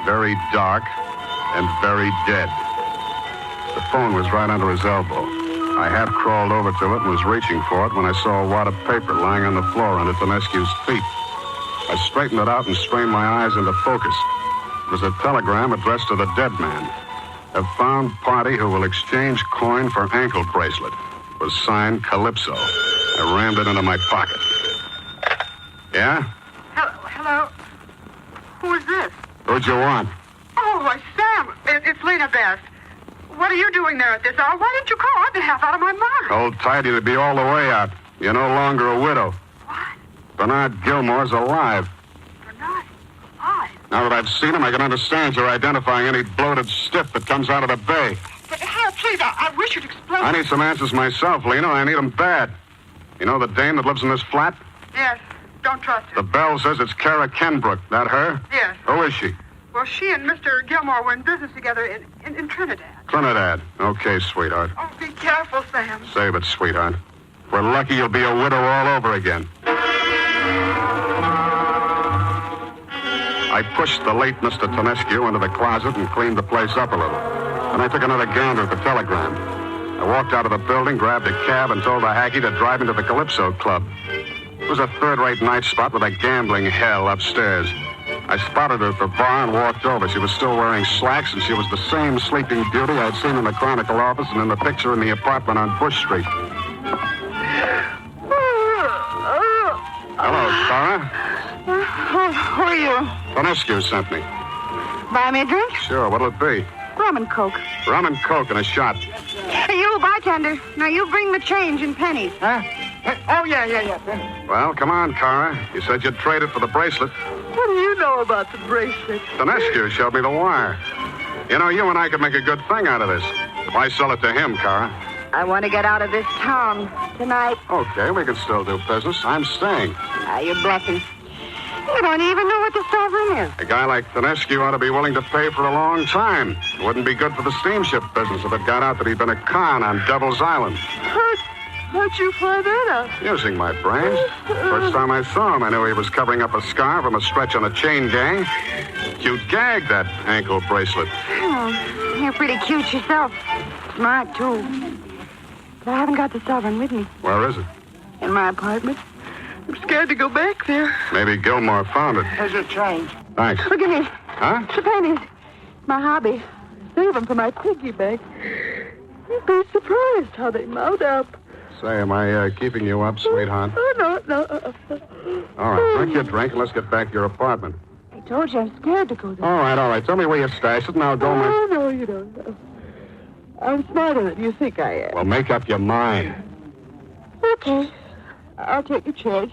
very dark, and very dead. The phone was right under his elbow. I half crawled over to it and was reaching for it when I saw a wad of paper lying on the floor under Tonescu's feet. I straightened it out and strained my eyes into focus. It was a telegram addressed to the dead man. Have found party who will exchange coin for ankle bracelet. It was signed Calypso. I rammed it into my pocket. Yeah? Hello? Who is this? Who'd you want? Oh, Sam. It's Lena Best. What are you doing there at this hour? Why didn't you call? I've been half out of my mind. Hold tight, you'd be all the way out. You're no longer a widow. What? Bernard Gilmore's alive. Bernard? Alive? Now that I've seen him, I can understand you're identifying any bloated stiff that comes out of the bay. But, Hal, please, I wish you'd explain. I need some answers myself, Lena. I need them bad. You know the dame that lives in this flat? Yes. Don't trust her. The bell says it's Kara Kenbrook. That her? Yes. Who is she? Well, she and Mr. Gilmore were in business together in Trinidad. Trinidad. Okay, sweetheart. Oh, be careful, Sam. Save it, sweetheart. If we're lucky, you'll be a widow all over again. I pushed the late Mr. Tonescu into the closet and cleaned the place up a little. Then I took another gander at the telegram. I walked out of the building, grabbed a cab, and told the hacky to drive me to the Calypso Club. It was a third-rate night spot with a gambling hell upstairs. I spotted her at the bar and walked over. She was still wearing slacks, and she was the same sleeping beauty I'd seen in the Chronicle office and in the picture in the apartment on Bush Street. Hello, Clara. Who are you? Bonescu sent me. Buy me a drink? Sure, what'll it be? Rum and Coke. Rum and Coke and a shot. Hey, you, bartender. Now you bring the change in pennies. Huh? Oh, yeah. Well, come on, Clara. You said you'd trade it for the bracelet. What do you know about the bracelet? Bonescu showed me the wire. You know, you and I could make a good thing out of this. Why sell it to him, Clara? I want to get out of this town tonight. Okay, we can still do business. I'm staying. You're bluffing. You don't even know what the sovereign is. A guy like Bonescu ought to be willing to pay for a long time. It wouldn't be good for the steamship business if it got out that he'd been a con on Devil's Island. How'd you find that out? Using my brains. First time I saw him, I knew he was covering up a scar from a stretch on a chain gang. Cute gag, that ankle bracelet. Oh, you're pretty cute yourself. Smart, too. But I haven't got the sovereign with me. Where is it? In my apartment. I'm scared to go back there. Maybe Gilmore found it. Here's your change. Thanks. Look at me. Huh? The pennies. My hobby. Save them for my piggy bank. You'd be surprised how they mount up. Say, am I keeping you up, sweetheart? Oh, no. All right, drink your drink and let's get back to your apartment. I told you I'm scared to go there. All right. Tell me where you stash it and I'll go... Oh, no, you don't know. I'm smarter than you think I am. Well, make up your mind. Okay. I'll take a change.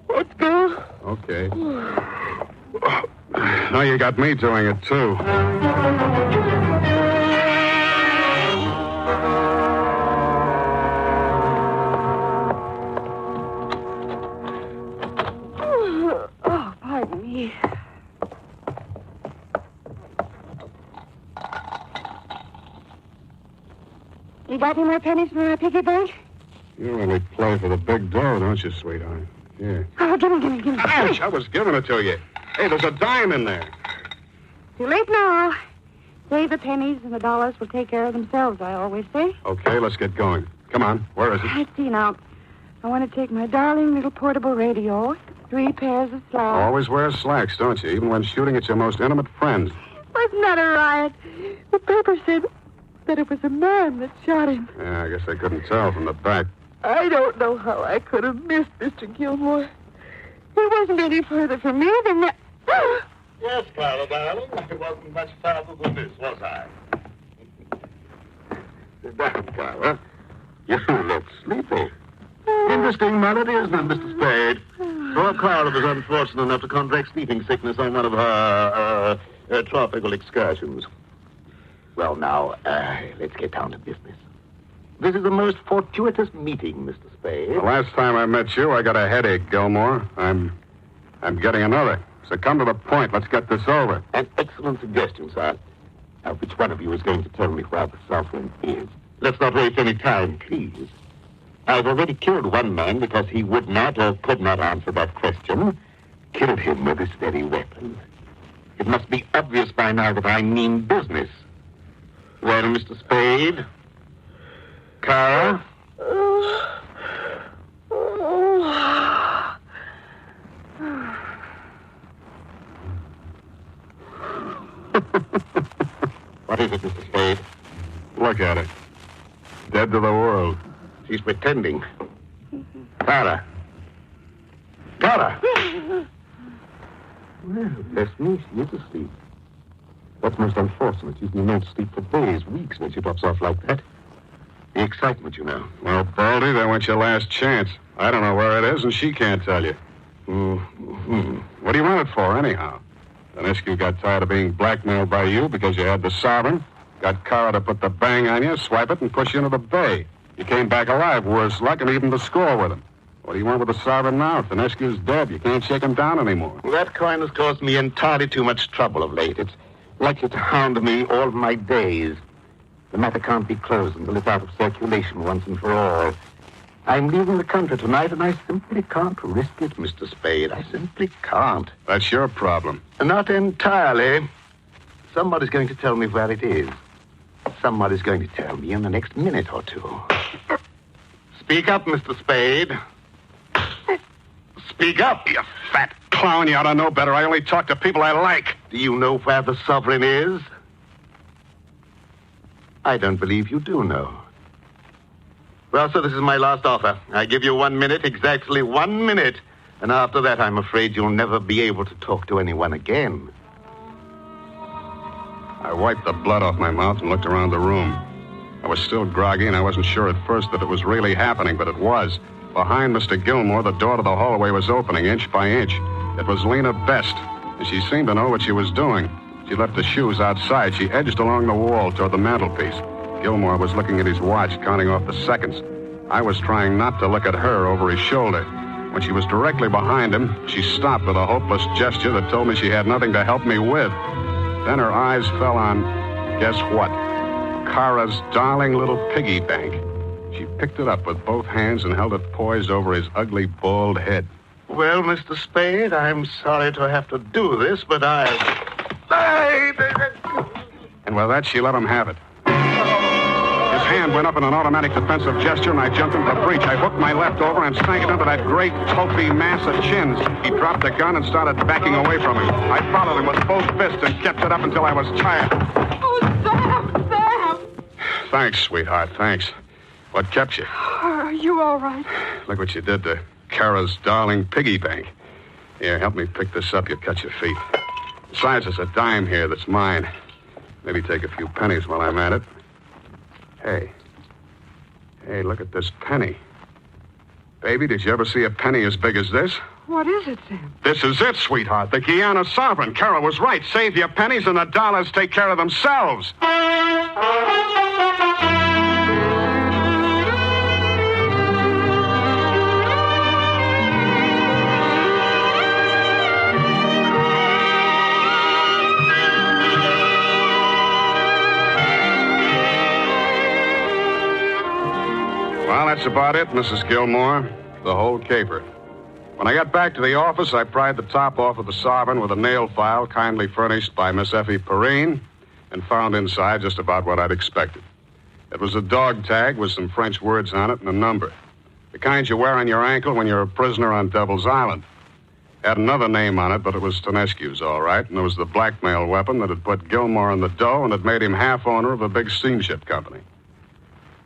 Let's go. Okay. Now you got me doing it, too. Oh, pardon me. You got any more pennies for my piggy bank? You only play for the big dough, don't you, sweetheart? Yeah. Oh, give me. Ouch! I was giving it to you. Hey, there's a dime in there. Too late now. Save the pennies and the dollars will take care of themselves, I always say. Okay, let's get going. Come on. Where is it? I see now. I want to take my darling little portable radio, 3 pairs of slacks. Always wear slacks, don't you? Even when shooting at your most intimate friends. Wasn't that a riot? The paper said that it was a man that shot him. Yeah, I guess they couldn't tell from the back. I don't know how I could have missed Mr. Gilmore. He wasn't any further from me than that. Yes, Clara, darling. I wasn't much farther than this, was I? Sit down, Clara. You look sleepy. Interesting malady, isn't it, Mr. Spade? Poor Clara was unfortunate enough to contract sleeping sickness on one of her tropical excursions. Well, now, let's get down to business. This is a most fortuitous meeting, Mr. Spade. The last time I met you, I got a headache, Gilmore. I'm getting another. So come to the point. Let's get this over. An excellent suggestion, sir. Now, which one of you is going to tell me where the sovereign is? Let's not waste any time, please. I've already killed one man because he would not or could not answer that question. Killed him with this very weapon. It must be obvious by now that I mean business. Well, Mr. Spade? Clara? What is it, Mr. Spade? Look at her. Dead to the world. She's pretending. Clara. Clara! Well, bless me, she is asleep. That's most unfortunate. She's been known to sleep for days, weeks, when she drops off like that. The excitement, you know. Well, Baldy, that went your last chance. I don't know where it is, and she can't tell you. Mm-hmm. What do you want it for, anyhow? Bonescu got tired of being blackmailed by you because you had the sovereign. Got Cara to put the bang on you, swipe it, and push you into the bay. You came back alive, worse luck, and even the score with him. What do you want with the sovereign now? If Bonescu's dead, you can't shake him down anymore. That coin has caused me entirely too much trouble of late. It's likely to hound me all my days. The matter can't be closed until it's out of circulation once and for all. I'm leaving the country tonight, and I simply can't risk it, Mr. Spade. I simply can't. That's your problem. Not entirely. Somebody's going to tell me where it is. somebody's going to tell me in the next minute or two. Speak up, Mr. Spade. Speak up. You fat clown, you ought to know better. I only talk to people I like. Do you know where the sovereign is? I don't believe you do know. Well, so this is my last offer. I give you 1 minute, exactly 1 minute. And after that, I'm afraid you'll never be able to talk to anyone again. I wiped the blood off my mouth and looked around the room. I was still groggy, and I wasn't sure at first that it was really happening, but it was. Behind Mr. Gilmore, the door to the hallway was opening inch by inch. It was Lena Best, and she seemed to know what she was doing. She left the shoes outside. She edged along the wall toward the mantelpiece. Gilmore was looking at his watch, counting off the seconds. I was trying not to look at her over his shoulder. When she was directly behind him, she stopped with a hopeless gesture that told me she had nothing to help me with. Then her eyes fell on, guess what? Kara's darling little piggy bank. She picked it up with both hands and held it poised over his ugly, bald head. Well, Mr. Spade, I'm sorry to have to do this, but And with that, she let him have it. His hand went up in an automatic defensive gesture, and I jumped into the breach. I hooked my left over and sank it into that great, pulpy mass of chins. He dropped the gun and started backing away from me. I followed him with both fists and kept it up until I was tired. Oh, Sam! Thanks, sweetheart, thanks. What kept you? Are you all right? Look what you did to Kara's darling piggy bank. Here, help me pick this up. You'll cut your feet. Besides, there's a dime here that's mine. Maybe take a few pennies while I'm at it. Hey, look at this penny. Baby, did you ever see a penny as big as this? What is it, Sam? This is it, sweetheart. The Guiana sovereign. Kara was right. Save your pennies and the dollars take care of themselves. Well, that's about it, Mrs. Gilmore. The whole caper. When I got back to the office, I pried the top off of the sovereign with a nail file kindly furnished by Miss Effie Perrine and found inside just about what I'd expected. It was a dog tag with some French words on it and a number. The kind you wear on your ankle when you're a prisoner on Devil's Island. Had another name on it, but it was Tonescu's, all right, and it was the blackmail weapon that had put Gilmore in the dough and had made him half owner of a big steamship company.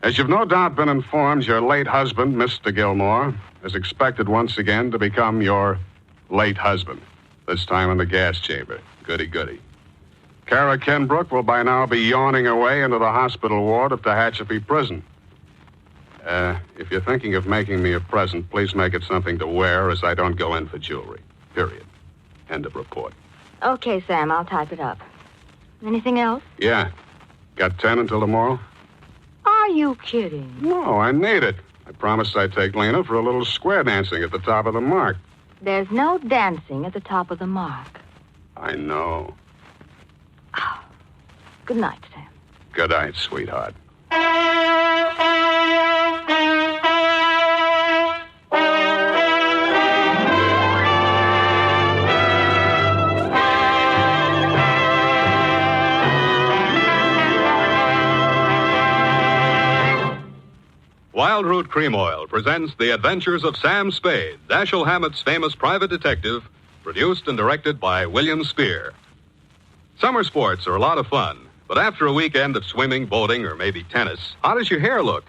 As you've no doubt been informed, your late husband, Mr. Gilmore, is expected once again to become your late husband, this time in the gas chamber. Goody, goody. Kara Kenbrook will by now be yawning away into the hospital ward of Tehachapi Prison. If you're thinking of making me a present, please make it something to wear, as I don't go in for jewelry. Period. End of report. Okay, Sam, I'll type it up. Anything else? Yeah. Got 10 until tomorrow? Are you kidding? No, I need it. I promised I'd take Lena for a little square dancing at the top of the mark. There's no dancing at the top of the mark. I know. Good night, Sam. Good night, sweetheart. Wild Root Cream Oil presents The Adventures of Sam Spade, Dashiell Hammett's famous private detective, produced and directed by William Spear. Summer sports are a lot of fun, but after a weekend of swimming, boating, or maybe tennis, how does your hair look?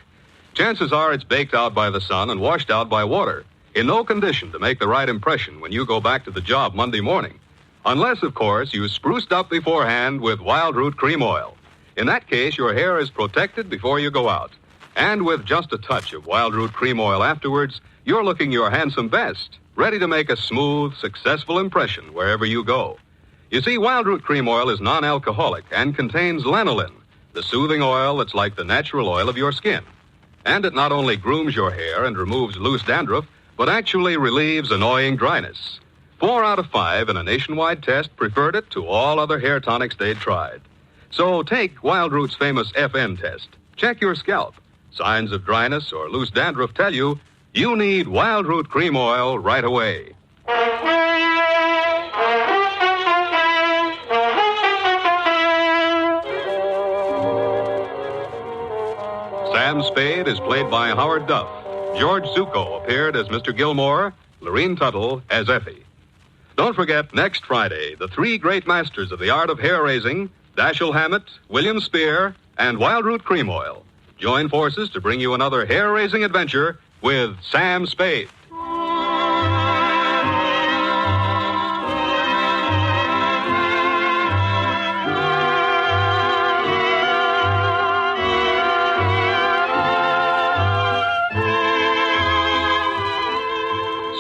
Chances are it's baked out by the sun and washed out by water, in no condition to make the right impression when you go back to the job Monday morning. Unless, of course, you spruced up beforehand with Wild Root Cream Oil. In that case, your hair is protected before you go out. And with just a touch of Wild Root Cream Oil afterwards, you're looking your handsome best, ready to make a smooth, successful impression wherever you go. You see, Wild Root Cream Oil is non-alcoholic and contains lanolin, the soothing oil that's like the natural oil of your skin. And it not only grooms your hair and removes loose dandruff, but actually relieves annoying dryness. 4 out of 5 in a nationwide test preferred it to all other hair tonics they'd tried. So take Wild Root's famous FN test. Check your scalp. Signs of dryness or loose dandruff tell you need Wild Root Cream Oil right away. Sam Spade is played by Howard Duff. George Zuko appeared as Mr. Gilmore, Lorene Tuttle as Effie. Don't forget, next Friday, the three great masters of the art of hair-raising, Dashiell Hammett, William Spear, and Wild Root Cream Oil, join forces to bring you another hair-raising adventure with Sam Spade.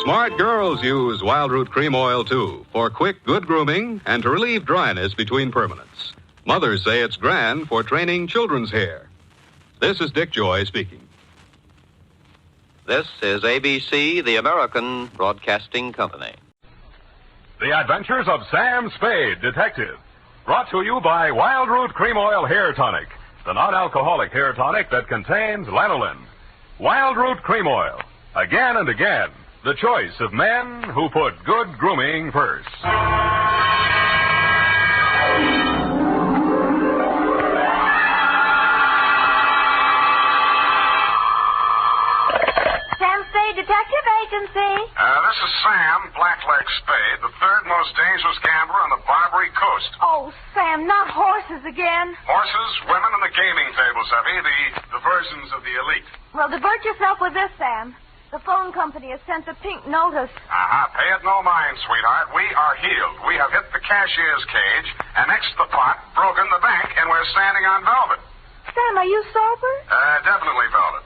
Smart girls use Wild Root Cream Oil, too, for quick, good grooming and to relieve dryness between permanents. Mothers say it's grand for training children's hair. This is Dick Joy speaking. This is ABC, the American Broadcasting Company. The Adventures of Sam Spade, Detective. Brought to you by Wild Root Cream Oil Hair Tonic, the non-alcoholic hair tonic that contains lanolin. Wild Root Cream Oil. Again and again, the choice of men who put good grooming first. Sam Spade Detective Agency. This is Sam, Blackleg Spade, the third most dangerous gambler on the Barbary Coast. Oh, Sam, not horses again. Horses, women, and the gaming tables, Effie, the diversions of the elite. Well, divert yourself with this, Sam. The phone company has sent a pink notice. Pay it no mind, sweetheart. We are healed. We have hit the cashier's cage, annexed the pot, broken the bank, and we're standing on velvet. Sam, are you sober? Definitely velvet.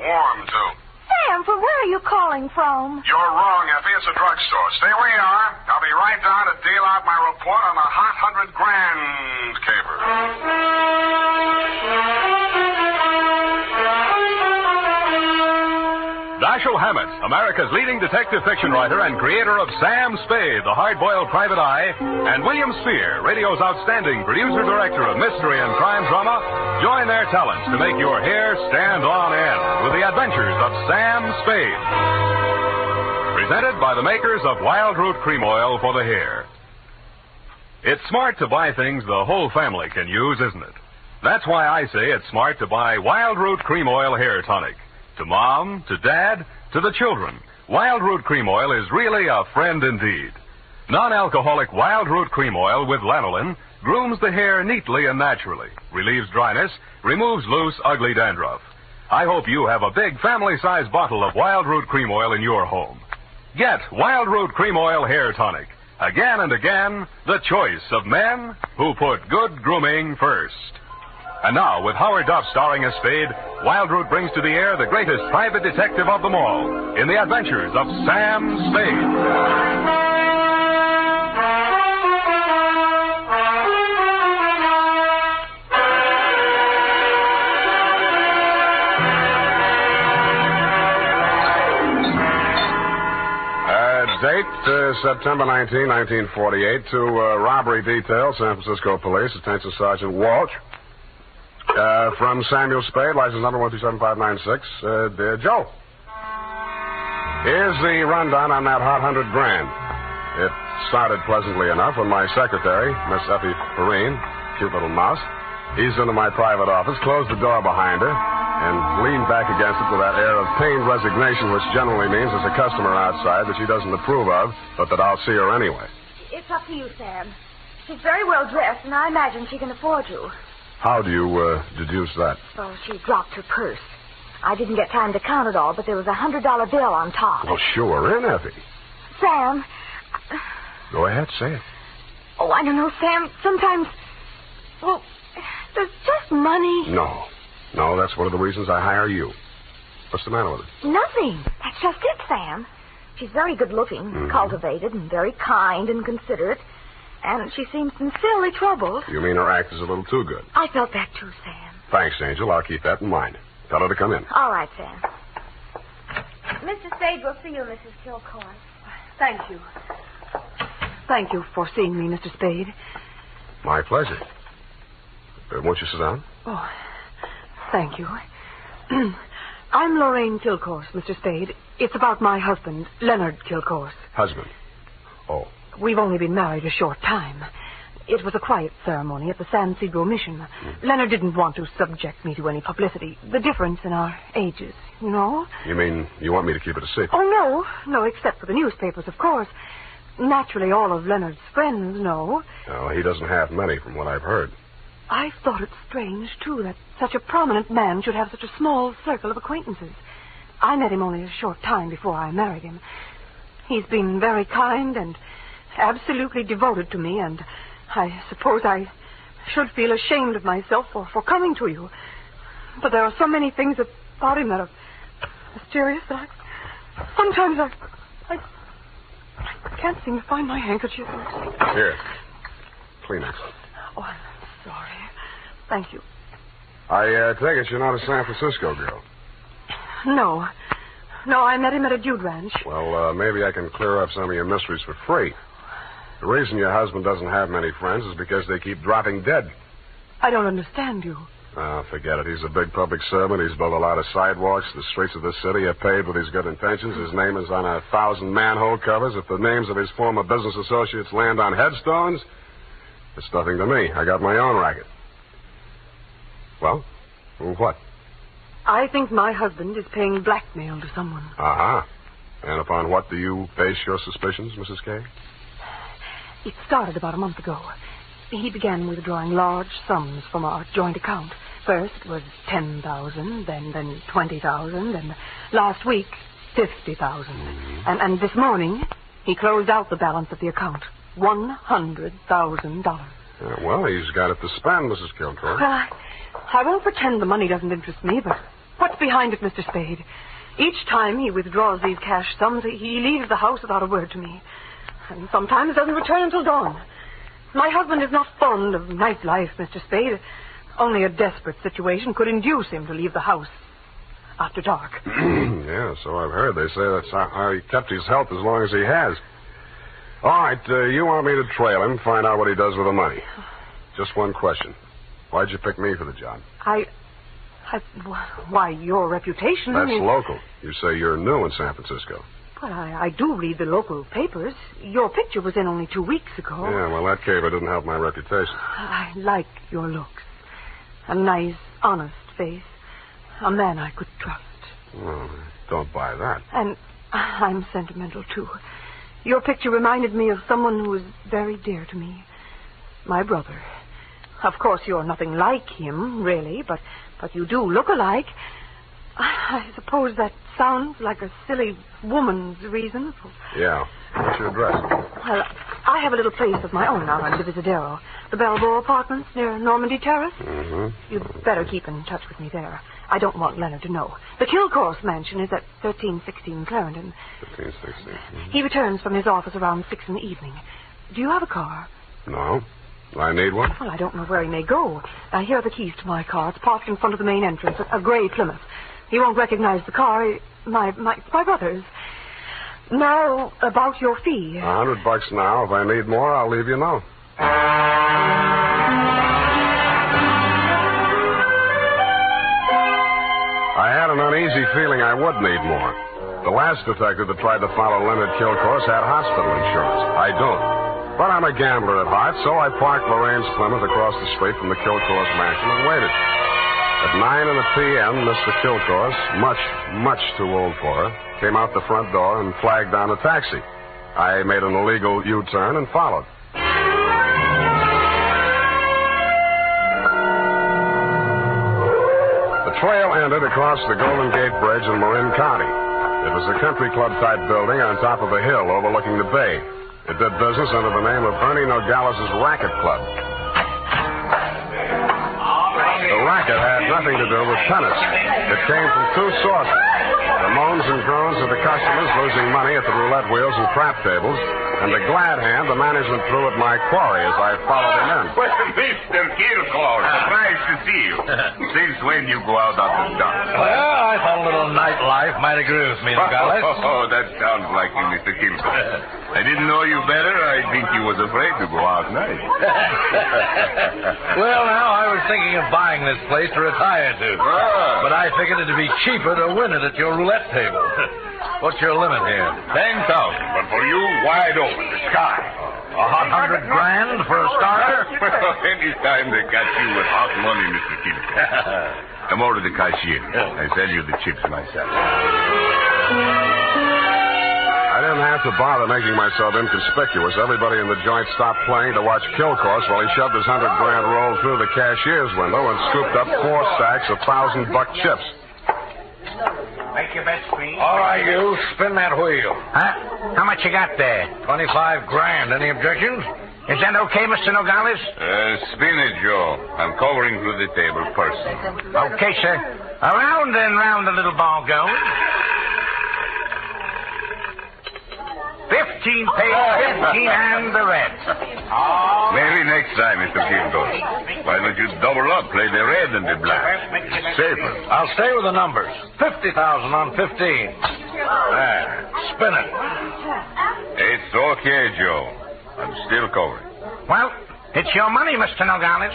Warm, too. Sam, from where are you calling from? You're wrong, Effie. It's a drugstore. Stay where you are. I'll be right down to deal out my report on the hot $100,000 caper. Dashiell Hammett, America's leading detective fiction writer and creator of Sam Spade, the hard-boiled private eye, and William Spear, radio's outstanding producer-director of mystery and crime drama, join their talents to make your hair stand on end with the Adventures of Sam Spade. Presented by the makers of Wild Root Cream Oil for the hair. It's smart to buy things the whole family can use, isn't it? That's why I say it's smart to buy Wild Root Cream Oil Hair Tonic. To Mom, to Dad, to the children, Wild Root Cream Oil is really a friend indeed. Non-alcoholic Wild Root Cream Oil with lanolin grooms the hair neatly and naturally, relieves dryness, removes loose, ugly dandruff. I hope you have a big family-sized bottle of Wild Root Cream Oil in your home. Get Wild Root Cream Oil Hair Tonic. Again and again, the choice of men who put good grooming first. And now, with Howard Duff starring as Spade, Wild Root brings to the air the greatest private detective of them all in the Adventures of Sam Spade. Date, September 19, 1948, to robbery detail, San Francisco Police, attention Sergeant Walsh. From Samuel Spade, license number 127-596. Dear Joe, here's the rundown on that hot $100,000. It started pleasantly enough when my secretary, Miss Effie Perrine, cute little mouse, eased into my private office, closed the door behind her, and leaned back against it with that air of pained resignation, which generally means there's a customer outside that she doesn't approve of, but that I'll see her anyway. It's up to you, Sam. She's very well dressed, and I imagine she can afford you. How do you deduce that? Well, she dropped her purse. I didn't get time to count it all, but there was a $100 bill on top. Well, sure, in, Effie. Sam. Go ahead, say it. Oh, I don't know, Sam. Sometimes, well, there's just money. No, that's one of the reasons I hire you. What's the matter with it? Nothing. That's just it, Sam. She's very good-looking, cultivated, and very kind and considerate. And she seems sincerely troubled. You mean her act is a little too good? I felt that too, Sam. Thanks, Angel. I'll keep that in mind. Tell her to come in. All right, Sam. Mr. Spade will see you, Mrs. Kilcoyne. Thank you. Thank you for seeing me, Mr. Spade. My pleasure. Won't you sit down? Oh, thank you. I'm Lorraine Kilcourse, Mr. Spade. It's about my husband, Leonard Kilcourse. Husband? Oh. We've only been married a short time. It was a quiet ceremony at the San Sidro mission. Leonard didn't want to subject me to any publicity. The difference in our ages, you know? You mean you want me to keep it a secret? Oh, no, except for the newspapers, of course. Naturally, all of Leonard's friends know. No, he doesn't have many from what I've heard. I thought it strange, too, that such a prominent man should have such a small circle of acquaintances. I met him only a short time before I married him. He's been very kind and absolutely devoted to me, and I suppose I should feel ashamed of myself for coming to you. But there are so many things about him that are mysterious that sometimes I can't seem to find my handkerchief. Here. Kleenex. Oh, I'm sorry. Thank you. I take it you're not a San Francisco girl. No, I met him at a dude ranch. Well, maybe I can clear up some of your mysteries for free. The reason your husband doesn't have many friends is because they keep dropping dead. I don't understand you. Forget it. He's a big public servant. He's built a lot of sidewalks. The streets of this city are paved with his good intentions. His name is on 1,000 manhole covers. If the names of his former business associates land on headstones, it's nothing to me. I got my own racket. Well, what? I think my husband is paying blackmail to someone. Uh-huh. And upon what do you base your suspicions, Mrs. Kay? It started about a month ago. He began withdrawing large sums from our joint account. First it was 10,000, then 20,000, and last week 50,000. And this morning he closed out the balance of the account, $100,000. Well, he's got it to spend, Mrs. Kilcoy. Well, I won't pretend the money doesn't interest me, but what's behind it, Mr. Spade? Each time he withdraws these cash sums, he leaves the house without a word to me. And sometimes doesn't return until dawn. My husband is not fond of nightlife, Mr. Spade. Only a desperate situation could induce him to leave the house after dark. Yeah, so I've heard. They say that's how he kept his health as long as he has. All right, you want me to trail him, find out what he does with the money. Just one question. Why'd you pick me for the job? Why, your reputation... That's local. You say you're new in San Francisco. But I do read the local papers. Your picture was in only 2 weeks ago. Yeah, well, that caper didn't help my reputation. I like your looks. A nice, honest face. A man I could trust. Well, don't buy that. And I'm sentimental, too. Your picture reminded me of someone who was very dear to me. My brother. Of course, you're nothing like him, really, but you do look alike. I suppose that sounds like a silly woman's reason for... Yeah. What's your address? Well, I have a little place of my own out on Divisadero. The Balboa Apartments near Normandy Terrace. Mm-hmm. You'd better keep in touch with me there. I don't want Leonard to know. The Kilcourse mansion is at 1316 Clarendon. 1316. Mm-hmm. He returns from his office around 6 in the evening. Do you have a car? No. I need one? Well, I don't know where he may go. Here are the keys to my car. It's parked in front of the main entrance, a gray Plymouth. He won't recognize the car. My brother's. Now, about your fee. $100 now. If I need more, I'll leave you know. I had an uneasy feeling I would need more. The last detective that tried to follow Leonard Kilcourse had hospital insurance. I don't. But I'm a gambler at heart, so I parked Lorraine's Plymouth across the street from the Kilcourse mansion and waited. At 9 p.m., Mr. Kilcourse, much too old for her, came out the front door and flagged down a taxi. I made an illegal U-turn and followed. The trail ended across the Golden Gate Bridge in Marin County. It was a country club-type building on top of a hill overlooking the bay. It did business under the name of Ernie Nogales' Racket Club. The racket had nothing to do with tennis. It came from two sources. The moans and groans of the customers losing money at the roulette wheels and crap tables, and the glad hand the management threw at my quarry as I followed him in. Well, Mr. Kilcourse, surprised to see you. Since when you go out after dark? Well, I thought a little nightlife might agree with me, Nogales. Oh, that sounds like you, Mr. Kilcourse. I didn't know you better. I think you was afraid to go out night. Well, now, I was thinking of buying this place to retire to. But I figured it'd be cheaper to win it at your roulette table. What's your limit here? 10,000, but for you, wide open, the sky. 100 grand for a starter? Anytime they catch you with hot money, Mr. Kidd. Come over to the cashier. I sell you the chips myself. I didn't have to bother making myself inconspicuous. Everybody in the joint stopped playing to watch kill course while he shoved his 100 grand roll through the cashier's window and scooped up 4 stacks of $1,000 chips. Make your bets, please. All right, you. Spin that wheel. Huh? How much you got there? 25 grand. Any objections? Is that okay, Mr. Nogales? Spin it, Joe. I'm covering through the table personally. Okay, sir. Around and round the little ball goes. 15 pays 15 and the rest. Maybe next time, Mr. Kilgore. Why don't you double up, play the red and the black? Safer. I'll stay with the numbers. 50,000 on 15. There. Spin it. It's okay, Joe. I'm still covering. Well, it's your money, Mr. Nogales.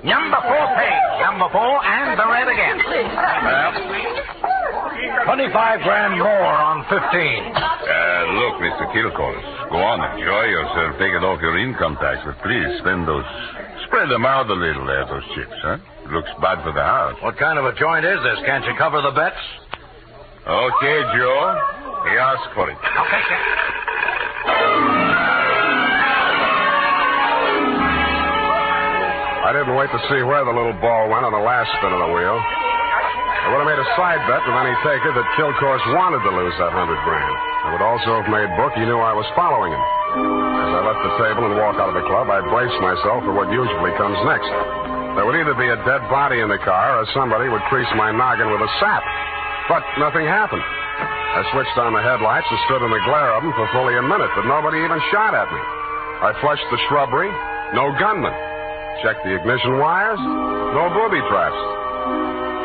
Number 4 pays. Number 4 and the red again. Well, 25 grand more on 15. Look, Mr. Kilcourse, go on, enjoy yourself. Take it off your income tax, but please spread them out a little there, those chips, huh? It looks bad for the house. What kind of a joint is this? Can't you cover the bets? Okay, Joe. He asked for it. Okay, sir. I didn't wait to see where the little ball went on the last spin of the wheel. I would have made a side bet with any taker that Kilcourse wanted to lose that 100 grand. I would also have made book he knew I was following him. As I left the table and walked out of the club, I braced myself for what usually comes next. There would either be a dead body in the car or somebody would crease my noggin with a sap. But nothing happened. I switched on the headlights and stood in the glare of them for fully a minute, but nobody even shot at me. I flushed the shrubbery. No gunman. Checked the ignition wires. No booby traps.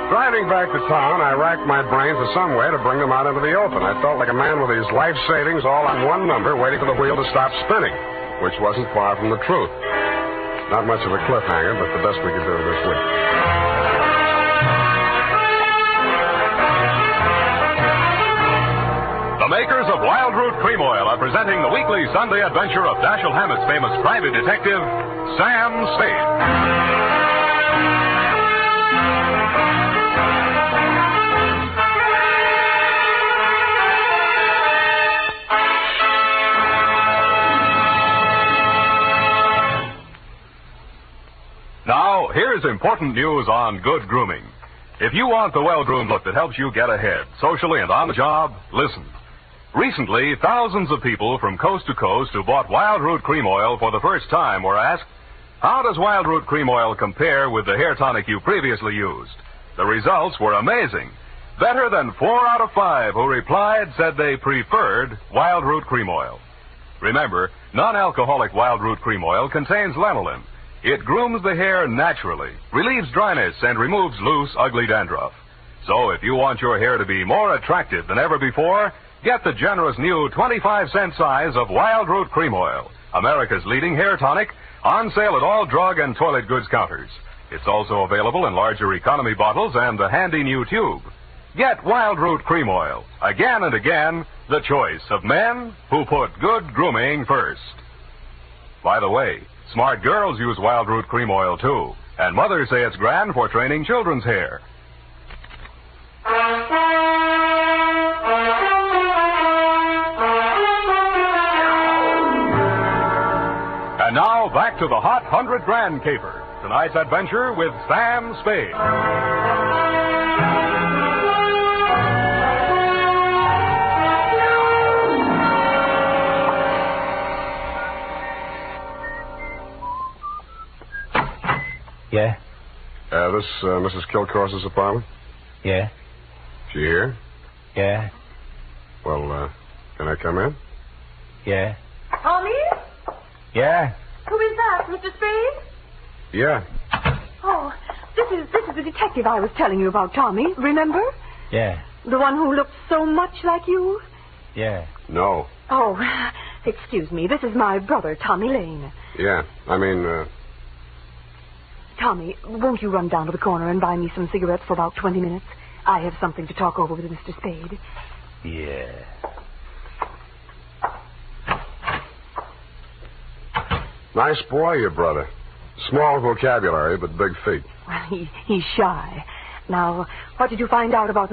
Driving back to town, I racked my brains for some way to bring them out into the open. I felt like a man with his life savings all on one number, waiting for the wheel to stop spinning, which wasn't far from the truth. Not much of a cliffhanger, but the best we could do this week. The makers of Wild Root Cream Oil are presenting the weekly Sunday adventure of Dashiell Hammett's famous private detective, Sam Spade. Now, here's important news on good grooming. If you want the well-groomed look that helps you get ahead, socially and on the job, listen. Recently, thousands of people from coast to coast who bought Wild Root Cream Oil for the first time were asked, how does Wild Root Cream Oil compare with the hair tonic you previously used? The results were amazing. Better than 4 out of 5 who replied said they preferred Wild Root Cream Oil. Remember, non-alcoholic Wild Root Cream Oil contains lanolin. It grooms the hair naturally, relieves dryness, and removes loose, ugly dandruff. So if you want your hair to be more attractive than ever before, get the generous new 25-cent size of Wild Root Cream Oil, America's leading hair tonic, on sale at all drug and toilet goods counters. It's also available in larger economy bottles and the handy new tube. Get Wild Root Cream Oil, again and again, the choice of men who put good grooming first. By the way, smart girls use Wild Root Cream Oil, too, and mothers say it's grand for training children's hair. And now, back to the hot 100 grand caper. Tonight's adventure with Sam Spade. Yeah? This Mrs. Kilcourse's apartment? Yeah. She here? Yeah. Well, can I come in? Yeah. Tommy? Yeah. Who is that, Mr. Spade? Yeah. Oh, this is the detective I was telling you about, Tommy. Remember? Yeah. The one who looked so much like you? Yeah. No. Oh, excuse me. This is my brother, Tommy Lane. Yeah. I mean, Tommy, won't you run down to the corner and buy me some cigarettes for about 20 minutes? I have something to talk over with Mr. Spade. Yeah. Nice boy, your brother. Small vocabulary, but big feet. Well, he's shy. Now, what did you find out about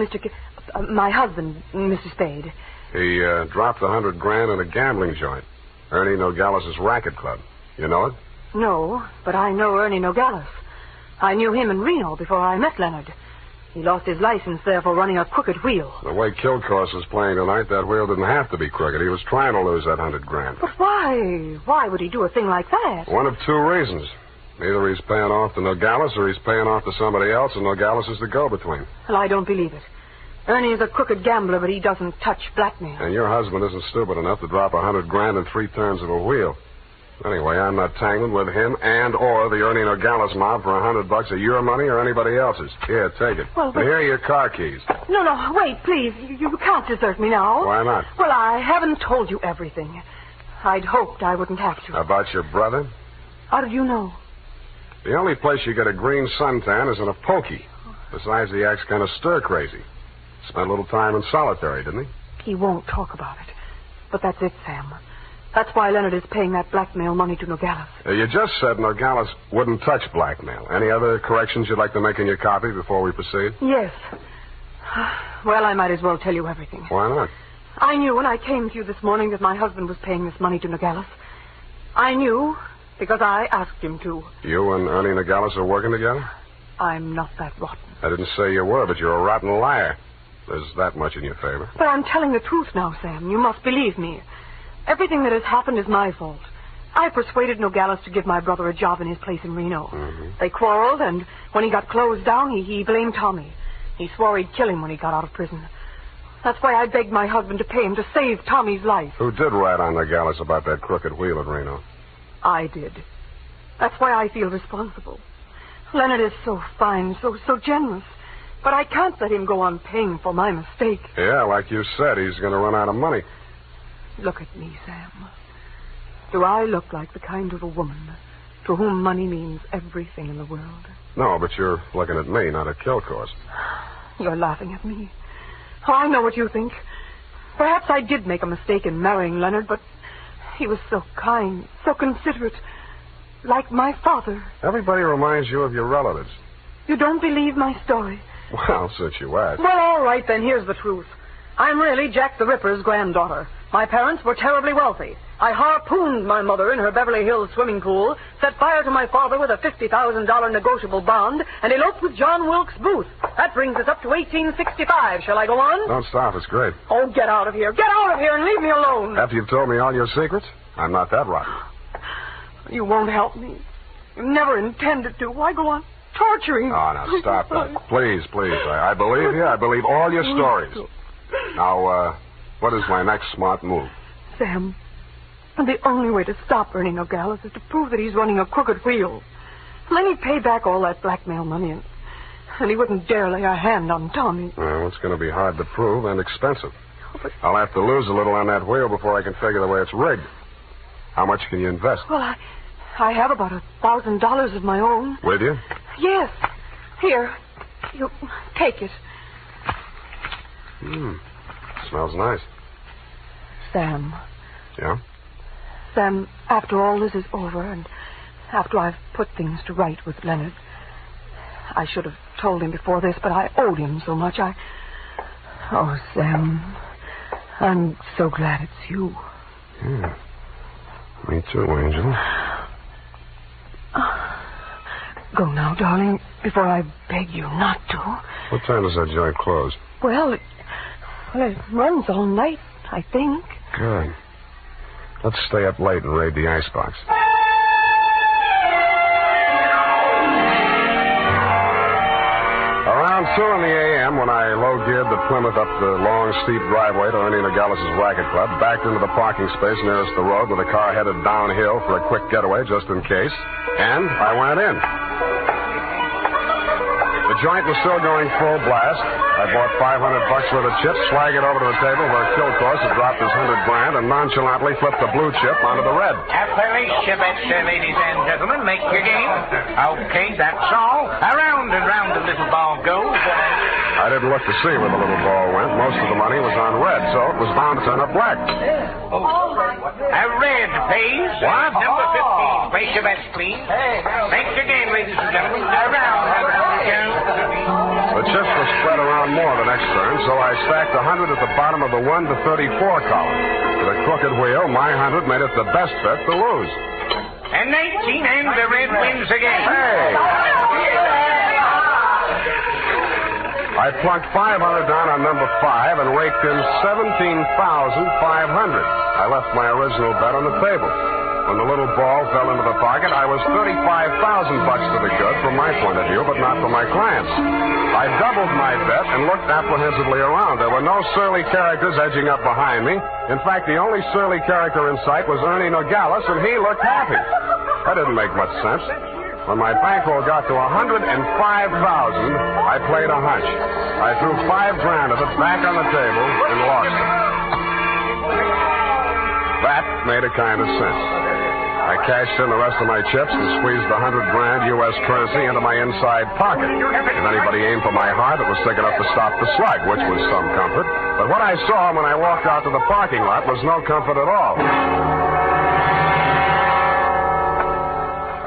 my husband, Mr. Spade? He dropped $100,000 in a gambling joint. Ernie Nogales' racket club. You know it? No, but I know Ernie Nogales. I knew him in Reno before I met Leonard. He lost his license there for running a crooked wheel. The way Kilcourse was playing tonight, that wheel didn't have to be crooked. He was trying to lose that $100,000. But why? Why would he do a thing like that? One of two reasons. Either he's paying off to Nogales or he's paying off to somebody else, and Nogales is the go-between. Well, I don't believe it. Ernie is a crooked gambler, but he doesn't touch blackmail. And your husband isn't stupid enough to drop $100,000 in 3 turns of a wheel. Anyway, I'm not tangling with him and or the Ernie Nogales mob for $100 of your money or anybody else's. Here, take it. Well, but... And here are your car keys. No, wait, please. You can't desert me now. Why not? Well, I haven't told you everything. I'd hoped I wouldn't have to. About your brother? How did you know? The only place you get a green suntan is in a pokey. Besides, he acts kind of stir-crazy. Spent a little time in solitary, didn't he? He won't talk about it. But that's it, Sam. That's why Leonard is paying that blackmail money to Nogales. You just said Nogales wouldn't touch blackmail. Any other corrections you'd like to make in your copy before we proceed? Yes. Well, I might as well tell you everything. Why not? I knew when I came to you this morning that my husband was paying this money to Nogales. I knew because I asked him to. You and Ernie Nogales are working together? I'm not that rotten. I didn't say you were, but you're a rotten liar. There's that much in your favor. But I'm telling the truth now, Sam. You must believe me. Everything that has happened is my fault. I persuaded Nogales to give my brother a job in his place in Reno. Mm-hmm. They quarreled, and when he got closed down, he blamed Tommy. He swore he'd kill him when he got out of prison. That's why I begged my husband to pay him to save Tommy's life. Who did rat on Nogales about that crooked wheel at Reno? I did. That's why I feel responsible. Leonard is so fine, so generous. But I can't let him go on paying for my mistake. Yeah, like you said, he's going to run out of money. Look at me, Sam. Do I look like the kind of a woman to whom money means everything in the world? No, but you're looking at me, not at Kilcourse. You're laughing at me. Oh, I know what you think. Perhaps I did make a mistake in marrying Leonard, but he was so kind, so considerate, like my father. Everybody reminds you of your relatives. You don't believe my story? Well, since you asked. Well, all right, then, here's the truth. I'm really Jack the Ripper's granddaughter. My parents were terribly wealthy. I harpooned my mother in her Beverly Hills swimming pool, set fire to my father with a $50,000 negotiable bond, and eloped with John Wilkes Booth. That brings us up to 1865. Shall I go on? Don't stop. It's great. Oh, get out of here. Get out of here and leave me alone. After you've told me all your secrets? I'm not that rotten. You won't help me. You never intended to. Why go on torturing me? Oh, now, stop that. Please. I believe you. I believe all your stories. Now, what is my next smart move? Sam, the only way to stop Ernie Nogales is to prove that he's running a crooked wheel. And then he'd pay back all that blackmail money, and he wouldn't dare lay a hand on Tommy. Well, it's going to be hard to prove and expensive. I'll have to lose a little on that wheel before I can figure the way it's rigged. How much can you invest? Well, I have about $1,000 of my own. With you? Yes. Here. You take it. Smells nice. Sam. Yeah? Sam, after all this is over, and after I've put things to right with Leonard, I should have told him before this, but I owed him so much. Oh, Sam, I'm so glad it's you. Yeah. Me too, Angel. Go now, darling, before I beg you not to. What time does that joint close? Well, it runs all night, I think. Good. Let's stay up late and raid the icebox. Around 2 a.m., when I low-geared the Plymouth up the long, steep driveway to Ernie Nogales' racket club, backed into the parking space nearest the road with a car headed downhill for a quick getaway just in case, and I went in. The joint was still going full blast. I bought $500 worth of chips, swag it over to the table where Kilcourse had dropped his $100,000, and nonchalantly flipped the blue chip onto the red. Appalachia bets, ladies and gentlemen. Make your game. Okay, that's all. Around and round the little ball goes. I didn't look to see where the little ball went. Most of the money was on red, so it was bound to turn up black. A red, please. What? Number 15. Place your bets, please. Thanks again, ladies and gentlemen. Around. The chips were spread around more the next turn, so I stacked 100 at the bottom of the 1 to 34 column. With a crooked wheel, my 100 made it the best bet to lose. And 19, and the red wins again. Hey! I plunked 500 down on number 5 and raked in 17,500. I left my original bet on the table. When the little ball fell into the pocket, I was $35,000 to the good from my point of view, but not for my clients. I doubled my bet and looked apprehensively around. There were no surly characters edging up behind me. In fact, the only surly character in sight was Ernie Nogales, and he looked happy. That didn't make much sense. When my bankroll got to $105,000, I played a hunch. I threw $5,000 of it back on the table and lost it. That made a kind of sense. I cashed in the rest of my chips and squeezed the $100,000 U.S. currency into my inside pocket. If anybody aimed for my heart, it was thick enough to stop the slug, which was some comfort. But what I saw when I walked out to the parking lot was no comfort at all.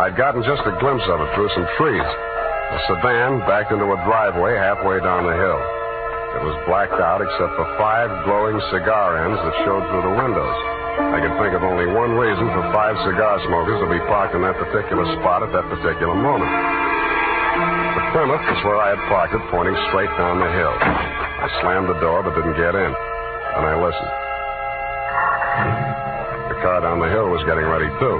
I'd gotten just a glimpse of it through some trees. The sedan backed into a driveway halfway down the hill. It was blacked out except for 5 glowing cigar ends that showed through the windows. I could think of only one reason for 5 cigar smokers to be parked in that particular spot at that particular moment. The Plymouth was where I had parked it, pointing straight down the hill. I slammed the door but didn't get in. And I listened. The car down the hill was getting ready, too.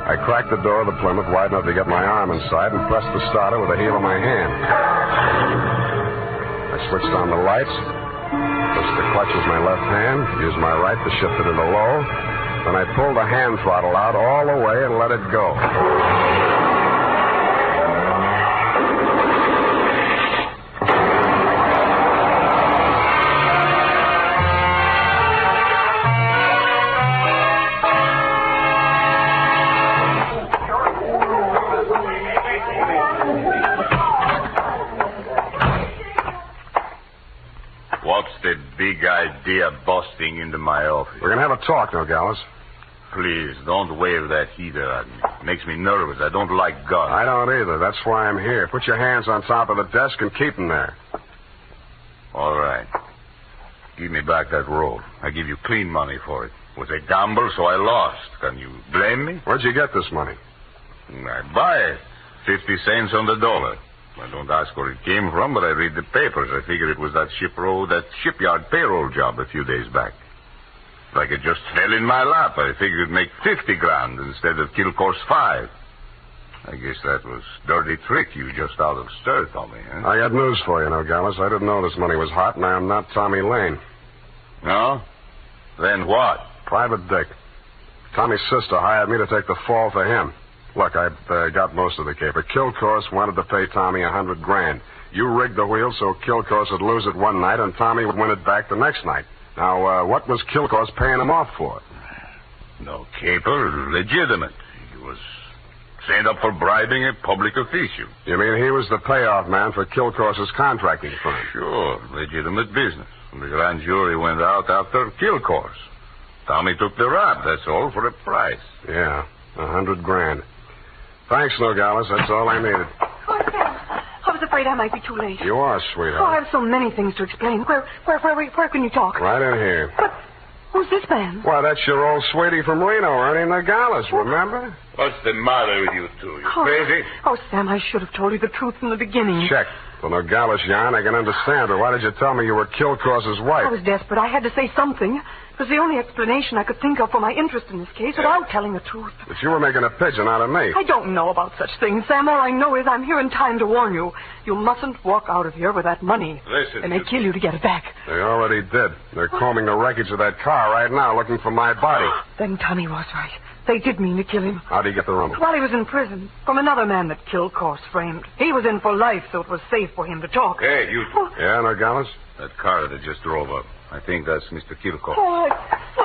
I cracked the door of the Plymouth wide enough to get my arm inside and pressed the starter with the heel of my hand. I switched on the lights, pushed the clutch with my left hand, used my right to shift it into low. Then I pulled the hand throttle out all the way and let it go. Big idea busting into my office. We're going to have a talk, Nogales. Please, don't wave that heater at me. It makes me nervous. I don't like guns. I don't either. That's why I'm here. Put your hands on top of the desk and keep them there. All right. Give me back that roll. I give you clean money for it. It was a gamble, so I lost. Can you blame me? Where'd you get this money? I buy it. 50 cents on the dollar. I don't ask where it came from, but I read the papers. I figured it was that shipyard payroll job a few days back. Like it just fell in my lap. I figured it'd make $50,000 instead of Kilcore's 5. I guess that was dirty trick you just out of stir, Tommy, huh? I got news for you, Nogales. I didn't know this money was hot, and I am not Tommy Lane. No? Then what? Private Dick. Tommy's sister hired me to take the fall for him. Look, I've got most of the caper. Kilcourse wanted to pay Tommy $100,000. You rigged the wheel so Kilcourse would lose it one night and Tommy would win it back the next night. Now, what was Kilcourse paying him off for? No caper, legitimate. He was sent up for bribing a public official. You mean he was the payoff man for Kilcourse's contracting firm? Sure, legitimate business. The grand jury went out after Kilcourse. Tommy took the rap, that's all, for a price. Yeah, $100,000. Thanks, Nogales. That's all I needed. Oh, Sam, I was afraid I might be too late. You are, sweetheart. Oh, I have so many things to explain. Where can you talk? Right in here. But who's this man? Why, that's your old sweetie from Reno, Ernie Nogales, remember? What's the matter with you two? You crazy? Oh, Sam, I should have told you the truth from the beginning. Check. The Nogales yarn, I can understand, but why did you tell me you were Kilcourse's wife? I was desperate. I had to say something. It was the only explanation I could think of for my interest in this case without telling the truth. But you were making a pigeon out of me. I don't know about such things, Sam. All I know is I'm here in time to warn you. You mustn't walk out of here with that money. Listen. They may kill you to get it back. They already did. They're combing the wreckage of that car right now looking for my body. Then Tommy was right. They did mean to kill him. How'd he get the rumor? While he was in prison. From another man that Kilcourse framed. He was in for life, so it was safe for him to talk. Hey, you two. Yeah, Nogales? That car that just drove up. I think that's Mr. Kilcourse. Oh,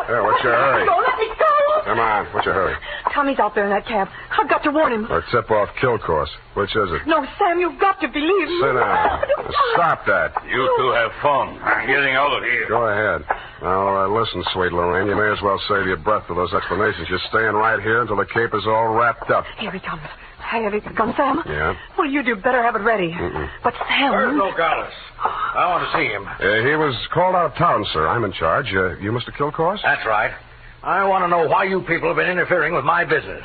Yeah, what's your hurry? Let me go! Come on. What's your hurry? Tommy's out there in that cab. I've got to warn him. Or tip-off kill course. Which is it? No, Sam, you've got to believe me. Sit down. Stop that. You two have fun. I'm getting out of here. Go ahead. Now, listen, sweet Lorraine. You may as well save your breath for those explanations. You're staying right here until the caper's all wrapped up. Here he comes. Here he comes, Sam. Yeah? Well, you better have it ready. Mm-mm. But Sam... Where's Nogales? I want to see him. He was called out of town, sir. I'm in charge. You Mr. Kilcourse? That's right. I want to know why you people have been interfering with my business.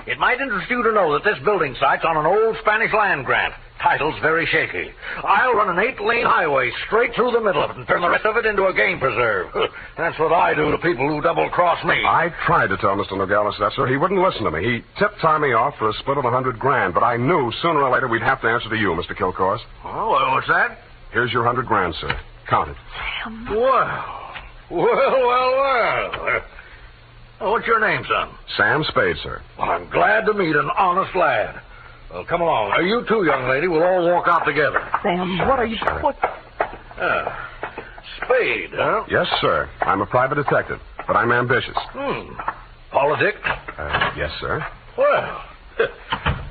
It might interest you to know that this building site's on an old Spanish land grant. Title's very shaky. I'll run an 8-lane highway straight through the middle of it and turn the rest of it into a game preserve. That's what I do to people who double-cross me. I tried to tell Mr. Nogales that, sir. He wouldn't listen to me. He tipped Tommy off for a split of $100,000, but I knew sooner or later we'd have to answer to you, Mr. Kilcourse. Oh, well, what's that? Here's your $100,000, sir. Count it. Sam. Well. What's your name, son? Sam Spade, sir. Well, I'm glad to meet an honest lad. Well, come along. You too, young lady. We'll all walk out together. Sam, what are you... What? Spade, huh? Yes, sir. I'm a private detective, but I'm ambitious. Politics? Yes, sir. Well,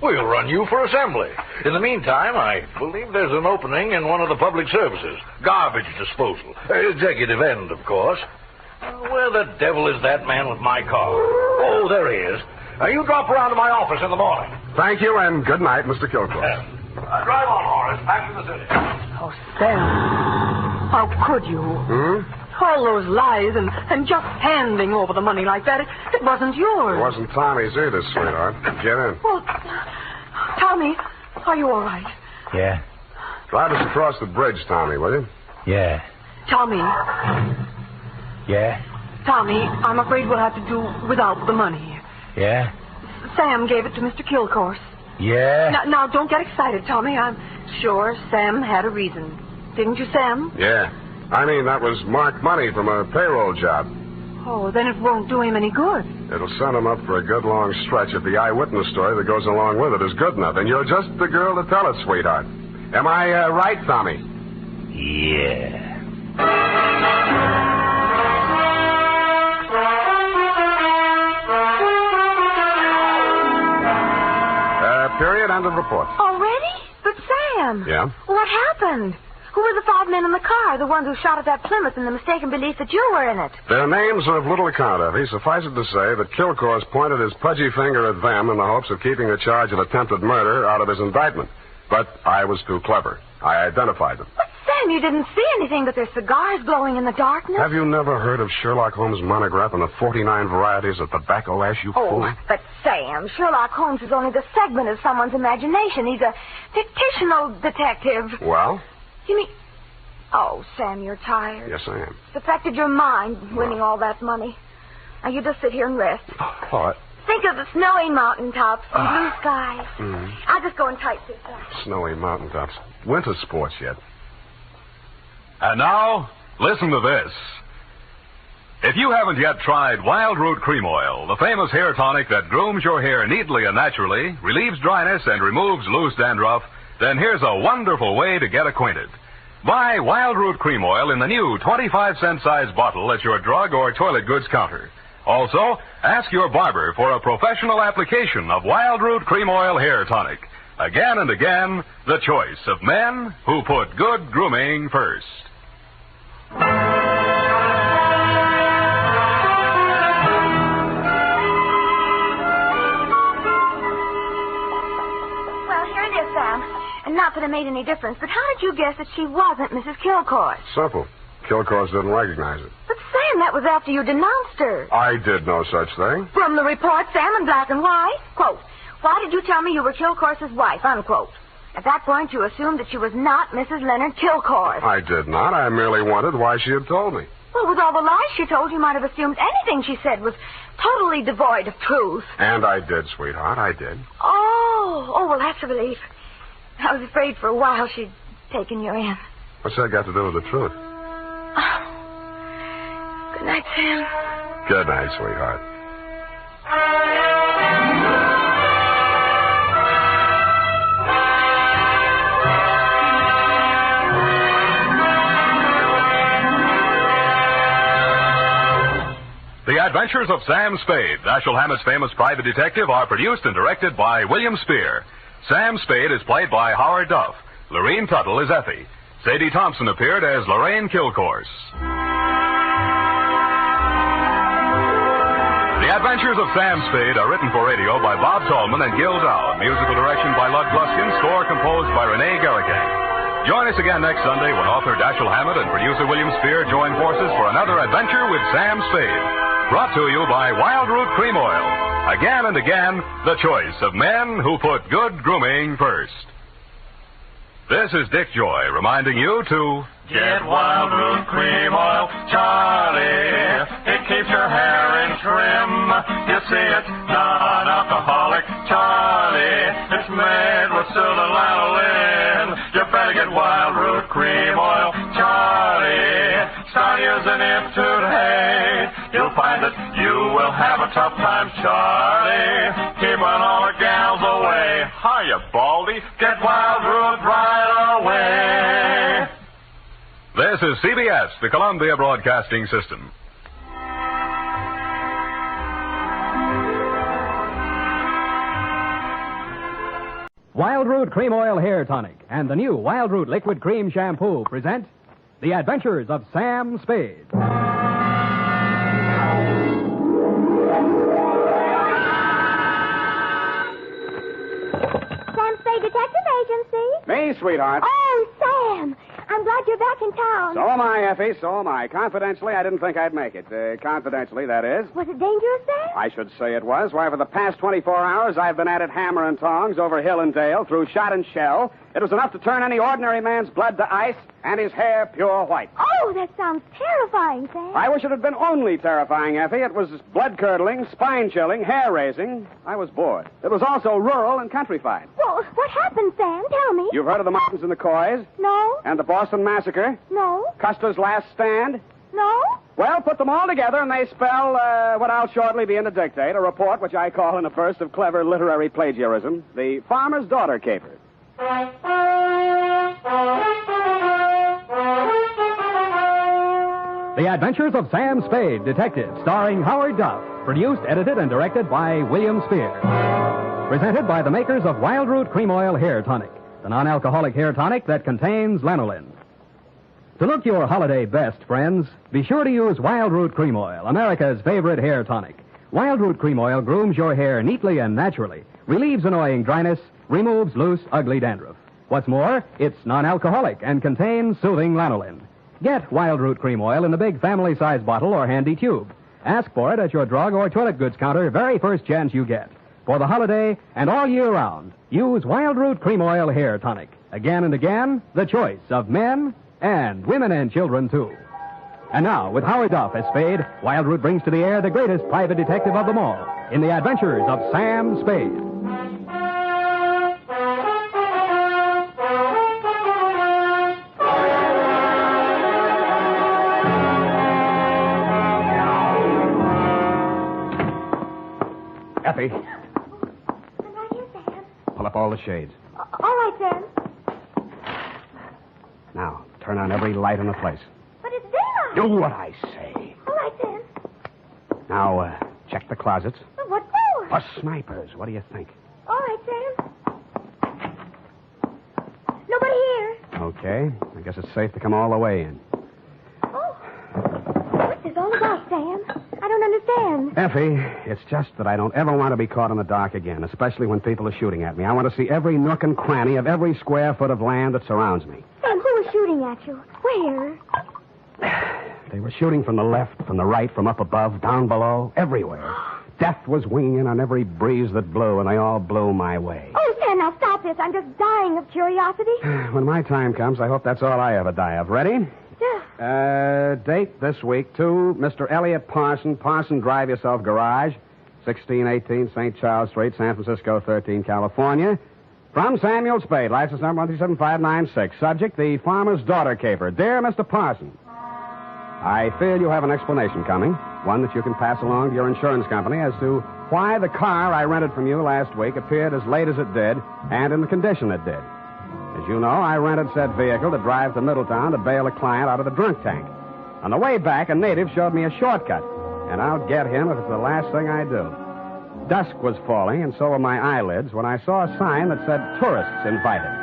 we'll run you for assembly. In the meantime, I believe there's an opening in one of the public services. Garbage disposal. Executive end, of course. Where the devil is that man with my car? Oh, there he is. You drop around to my office in the morning. Thank you, and good night, Mr. Kilcourse. Drive on, Horace. Back to the city. Oh, Sam. How could you? All those lies and just handing over the money like that. It wasn't yours. It wasn't Tommy's either, sweetheart. Get in. Well, Tommy, are you all right? Yeah. Drive us across the bridge, Tommy, will you? Yeah. Tommy. Yeah? Tommy, I'm afraid we'll have to do without the money. Yeah? Sam gave it to Mr. Kilcourse. Yeah? Now, don't get excited, Tommy. I'm sure Sam had a reason. Didn't you, Sam? Yeah. I mean, that was marked money from a payroll job. Oh, then it won't do him any good. It'll send him up for a good long stretch if the eyewitness story that goes along with it is good enough. And you're just the girl to tell it, sweetheart. Am I right, Tommy? Yeah. Period. End of report. Already? But Sam. Yeah? What happened? Who were the 5 men in the car? The ones who shot at that Plymouth in the mistaken belief that you were in it. Their names are of little account, Effie. Suffice it to say that Kilcourse pointed his pudgy finger at them in the hopes of keeping the charge of attempted murder out of his indictment. But I was too clever. I identified them. But Sam, you didn't see anything but their cigars glowing in the darkness. Have you never heard of Sherlock Holmes' monograph on the 49 varieties of tobacco ash, you fool? But Sam, Sherlock Holmes is only the segment of someone's imagination. He's a fictional detective. Well? You mean... Oh, Sam, you're tired. Yes, I am. It's affected your mind, winning all that money. Now, you just sit here and rest. What? Think of the snowy mountaintops and blue skies. I'll just go and type this up. Snowy mountaintops. Winter sports yet. And now, listen to this. If you haven't yet tried Wild Root Cream Oil, the famous hair tonic that grooms your hair neatly and naturally, relieves dryness, and removes loose dandruff, then here's a wonderful way to get acquainted. Buy Wild Root Cream Oil in the new 25-cent size bottle at your drug or toilet goods counter. Also, ask your barber for a professional application of Wild Root Cream Oil Hair Tonic. Again and again, the choice of men who put good grooming first. Well, here it is, Sam. And not that it made any difference, but how did you guess that she wasn't Mrs. Kilcourse? Simple. Kilcourse didn't recognize it. But, Sam, that was after you denounced her. I did no such thing. From the report, Sam, in black and white. Quote, why did you tell me you were Kilcourse's wife? Unquote. At that point, you assumed that she was not Mrs. Leonard Kilcourse. I did not. I merely wondered why she had told me. Well, with all the lies she told, you might have assumed anything she said was totally devoid of truth. And I did, sweetheart. I did. Oh, well, that's a relief. I was afraid for a while she'd taken you in. What's that got to do with the truth? Good night, Sam. Good night, sweetheart. The Adventures of Sam Spade, Dashiell Hammett's famous private detective, are produced and directed by William Spear. Sam Spade is played by Howard Duff. Lorene Tuttle is Effie. Sadie Thompson appeared as Lorraine Kilcourse. The Adventures of Sam Spade are written for radio by Bob Tallman and Gil Dow. Musical direction by Lud Gluskin. Score composed by Renee Garrigan. Join us again next Sunday when author Dashiell Hammett and producer William Spear join forces for another adventure with Sam Spade. Brought to you by Wild Root Cream Oil. Again and again, the choice of men who put good grooming first. This is Dick Joy reminding you to get Wild Root Cream Oil, Charlie. It keeps your hair in trim. You see it, non-alcoholic, Charlie. It's made with silver lanolin. You better get Wild Root Cream Oil, Charlie. Start using it today. You'll find that you will have a tough time, Charlie. Keeping all the gals away. Hiya, Baldy. Get Wild Root right away. This is CBS, the Columbia Broadcasting System. Wild Root Cream Oil Hair Tonic and the new Wild Root Liquid Cream Shampoo present The Adventures of Sam Spade. Sam Spade Detective Agency. Me, sweetheart. Oh, Sam. I'm glad you're back in town. So am I, Effie, so am I. Confidentially, I didn't think I'd make it. Confidentially, that is. Was it dangerous, Sam? I should say it was. Why, for the past 24 hours, I've been at it hammer and tongs over hill and dale, through shot and shell. It was enough to turn any ordinary man's blood to ice and his hair pure white. Oh, that sounds terrifying, Sam. I wish it had been only terrifying, Effie. It was blood-curdling, spine-chilling, hair-raising. I was bored. It was also rural and countrified. Well, what happened, Sam? Tell me. You've heard of the Mountains and the Coys? No. And the Boston Massacre? No. Custer's Last Stand? No. Well, put them all together, and they spell what I'll shortly be in to dictate, a report which I call in a burst of clever literary plagiarism, The Farmer's Daughter Caper. The Adventures of Sam Spade, Detective, starring Howard Duff. Produced, edited, and directed by William Spear. Presented by the makers of Wild Root Cream Oil Hair Tonic, the non-alcoholic hair tonic that contains lanolin. To look your holiday best, friends, be sure to use Wild Root Cream Oil, America's favorite hair tonic. Wild Root Cream Oil grooms your hair neatly and naturally, relieves annoying dryness, removes loose, ugly dandruff. What's more, it's non-alcoholic and contains soothing lanolin. Get Wild Root Cream Oil in the big family-size bottle or handy tube. Ask for it at your drug or toilet goods counter very first chance you get. For the holiday and all year round, use Wild Root Cream Oil Hair Tonic. Again and again, the choice of men and women and children, too. And now, with Howard Duff as Spade, Wild Root brings to the air the greatest private detective of them all in The Adventures of Sam Spade. Effie, I'm right here, Sam. pull up all the shades. All right, Sam. Now, turn on every light in the place. But it's daylight. Do what I say. All right, Sam. Now, check the closets. But what for? For snipers. What do you think? All right, Sam. Nobody here. Okay. I guess it's safe to come all the way in. Oh. What's this all about, Sam? I don't understand. Effie, it's just that I don't ever want to be caught in the dark again, especially when people are shooting at me. I want to see every nook and cranny of every square foot of land that surrounds me. Sam, who was shooting at you? Where? They were shooting from the left, from the right, from up above, down below, everywhere. Death was winging in on every breeze that blew, and they all blew my way. Oh, Sam, now stop this. I'm just dying of curiosity. When my time comes, I hope that's all I ever die of. Ready? Yeah. Date this week, to Mr. Elliot Parson, Parson Drive Yourself Garage, 1618 St. Charles Street, San Francisco, 13, California. From Samuel Spade, license number 137596. Subject, the Farmer's Daughter Caper. Dear Mr. Parson, I feel you have an explanation coming, one that you can pass along to your insurance company as to why the car I rented from you last week appeared as late as it did and in the condition it did. As you know, I rented said vehicle to drive to Middletown to bail a client out of the drunk tank. On the way back, a native showed me a shortcut. and I'll get him if it's the last thing I do. Dusk was falling, and so were my eyelids, when I saw a sign that said tourists invited.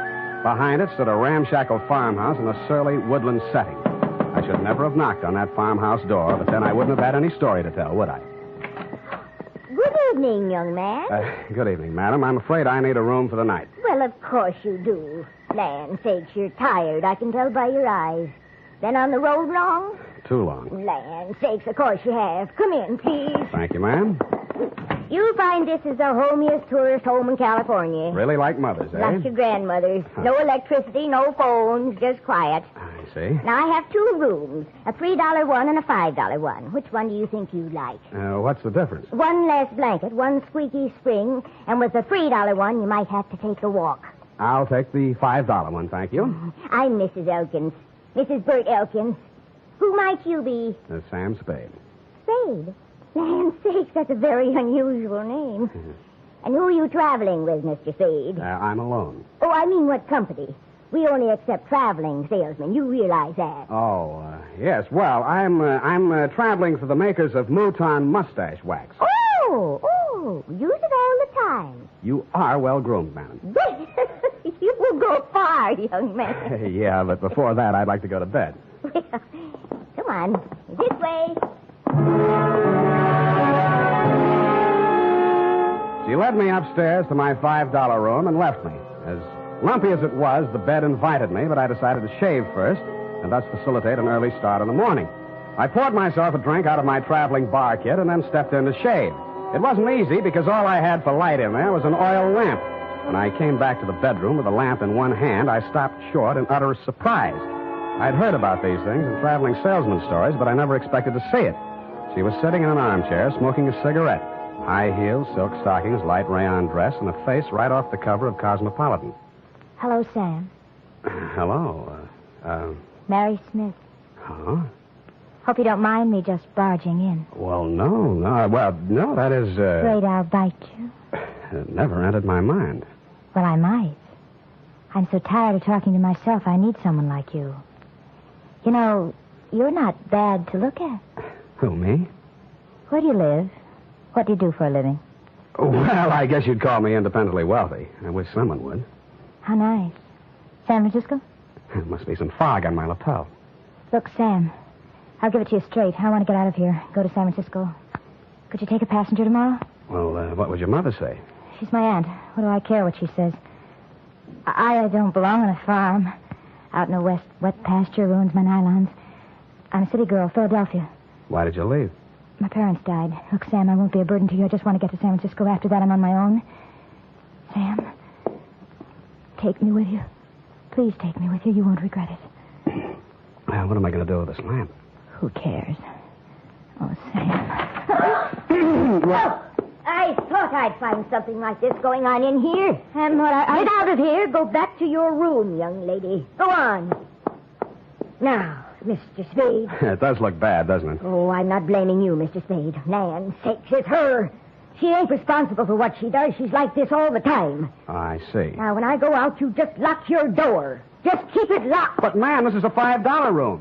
Behind it stood a ramshackle farmhouse in a surly woodland setting. I should never have knocked on that farmhouse door, but then I wouldn't have had any story to tell, would I? Good evening, young man. Good evening, madam. I'm afraid I need a room for the night. Well, of course you do. Land sakes, you're tired. I can tell by your eyes. Been on the road long? Too long. Land sakes, of course you have. Come in, please. Thank you, ma'am. You'll find this is the homiest tourist home in California. Really like mothers, eh? Like your grandmother's. No electricity, no phones, just quiet. I see. Now, I have 2 rooms, a $3 one and a $5 one. Which one do you think you'd like? What's the difference? One less blanket, one squeaky spring, and with the $3 one, you might have to take a walk. I'll take the $5 one, thank you. I'm Mrs. Elkins. Mrs. Bert Elkins. Who might you be? Sam Spade. Spade? Land's sakes, that's a very unusual name. And who are you traveling with, Mr. Spade? I'm alone. Oh, I mean what company? We only accept traveling salesmen. You realize that. Oh, yes. Well, I'm traveling for the makers of Mouton mustache wax. Oh, use it all the time. You are well groomed, madam. You will go far, young man. Yeah, but before that, I'd like to go to bed. Well, come on. This way. She led me upstairs to my $5 room and left me. As lumpy as it was, the bed invited me, but I decided to shave first and thus facilitate an early start in the morning. I poured myself a drink out of my traveling bar kit and then stepped in to shave. It wasn't easy because all I had for light in there was an oil lamp. When I came back to the bedroom with the lamp in one hand, I stopped short in utter surprise. I'd heard about these things in traveling salesman stories, but I never expected to see it. She was sitting in an armchair, smoking a cigarette. High heels, silk stockings, light rayon dress, and a face right off the cover of Cosmopolitan. Hello, Sam. Hello. Mary Smith. Huh? Hope you don't mind me just barging in. Well, no. No, that is, Afraid I'll bite you? It never entered my mind. Well, I might. I'm so tired of talking to myself, I need someone like you. You know, you're not bad to look at. Who, me? Where do you live? What do you do for a living? Well, I guess you'd call me independently wealthy. I wish someone would. How nice. San Francisco? There must be some fog on my lapel. Look, Sam, I'll give it to you straight. I want to get out of here, go to San Francisco. Could you take a passenger tomorrow? Well, what would your mother say? She's my aunt. What do I care what she says? I don't belong on a farm. Out in the wet pasture ruins my nylons. I'm a city girl, Philadelphia. Why did you leave? My parents died. Look, Sam, I won't be a burden to you. I just want to get to San Francisco. After that, I'm on my own. Sam, take me with you. Please take me with you. You won't regret it. Well, what am I going to do with this lamp? Who cares? Oh, Sam. Well, I thought I'd find something like this going on in here. Get out of here. Go back to your room, young lady. Go on. Now, Mr. Spade. It does look bad, doesn't it? Oh, I'm not blaming you, Mr. Spade. Land's sakes, it's her. She ain't responsible for what she does. She's like this all the time. I see. Now, when I go out, you just lock your door. Just keep it locked. But, ma'am, this is a $5 room.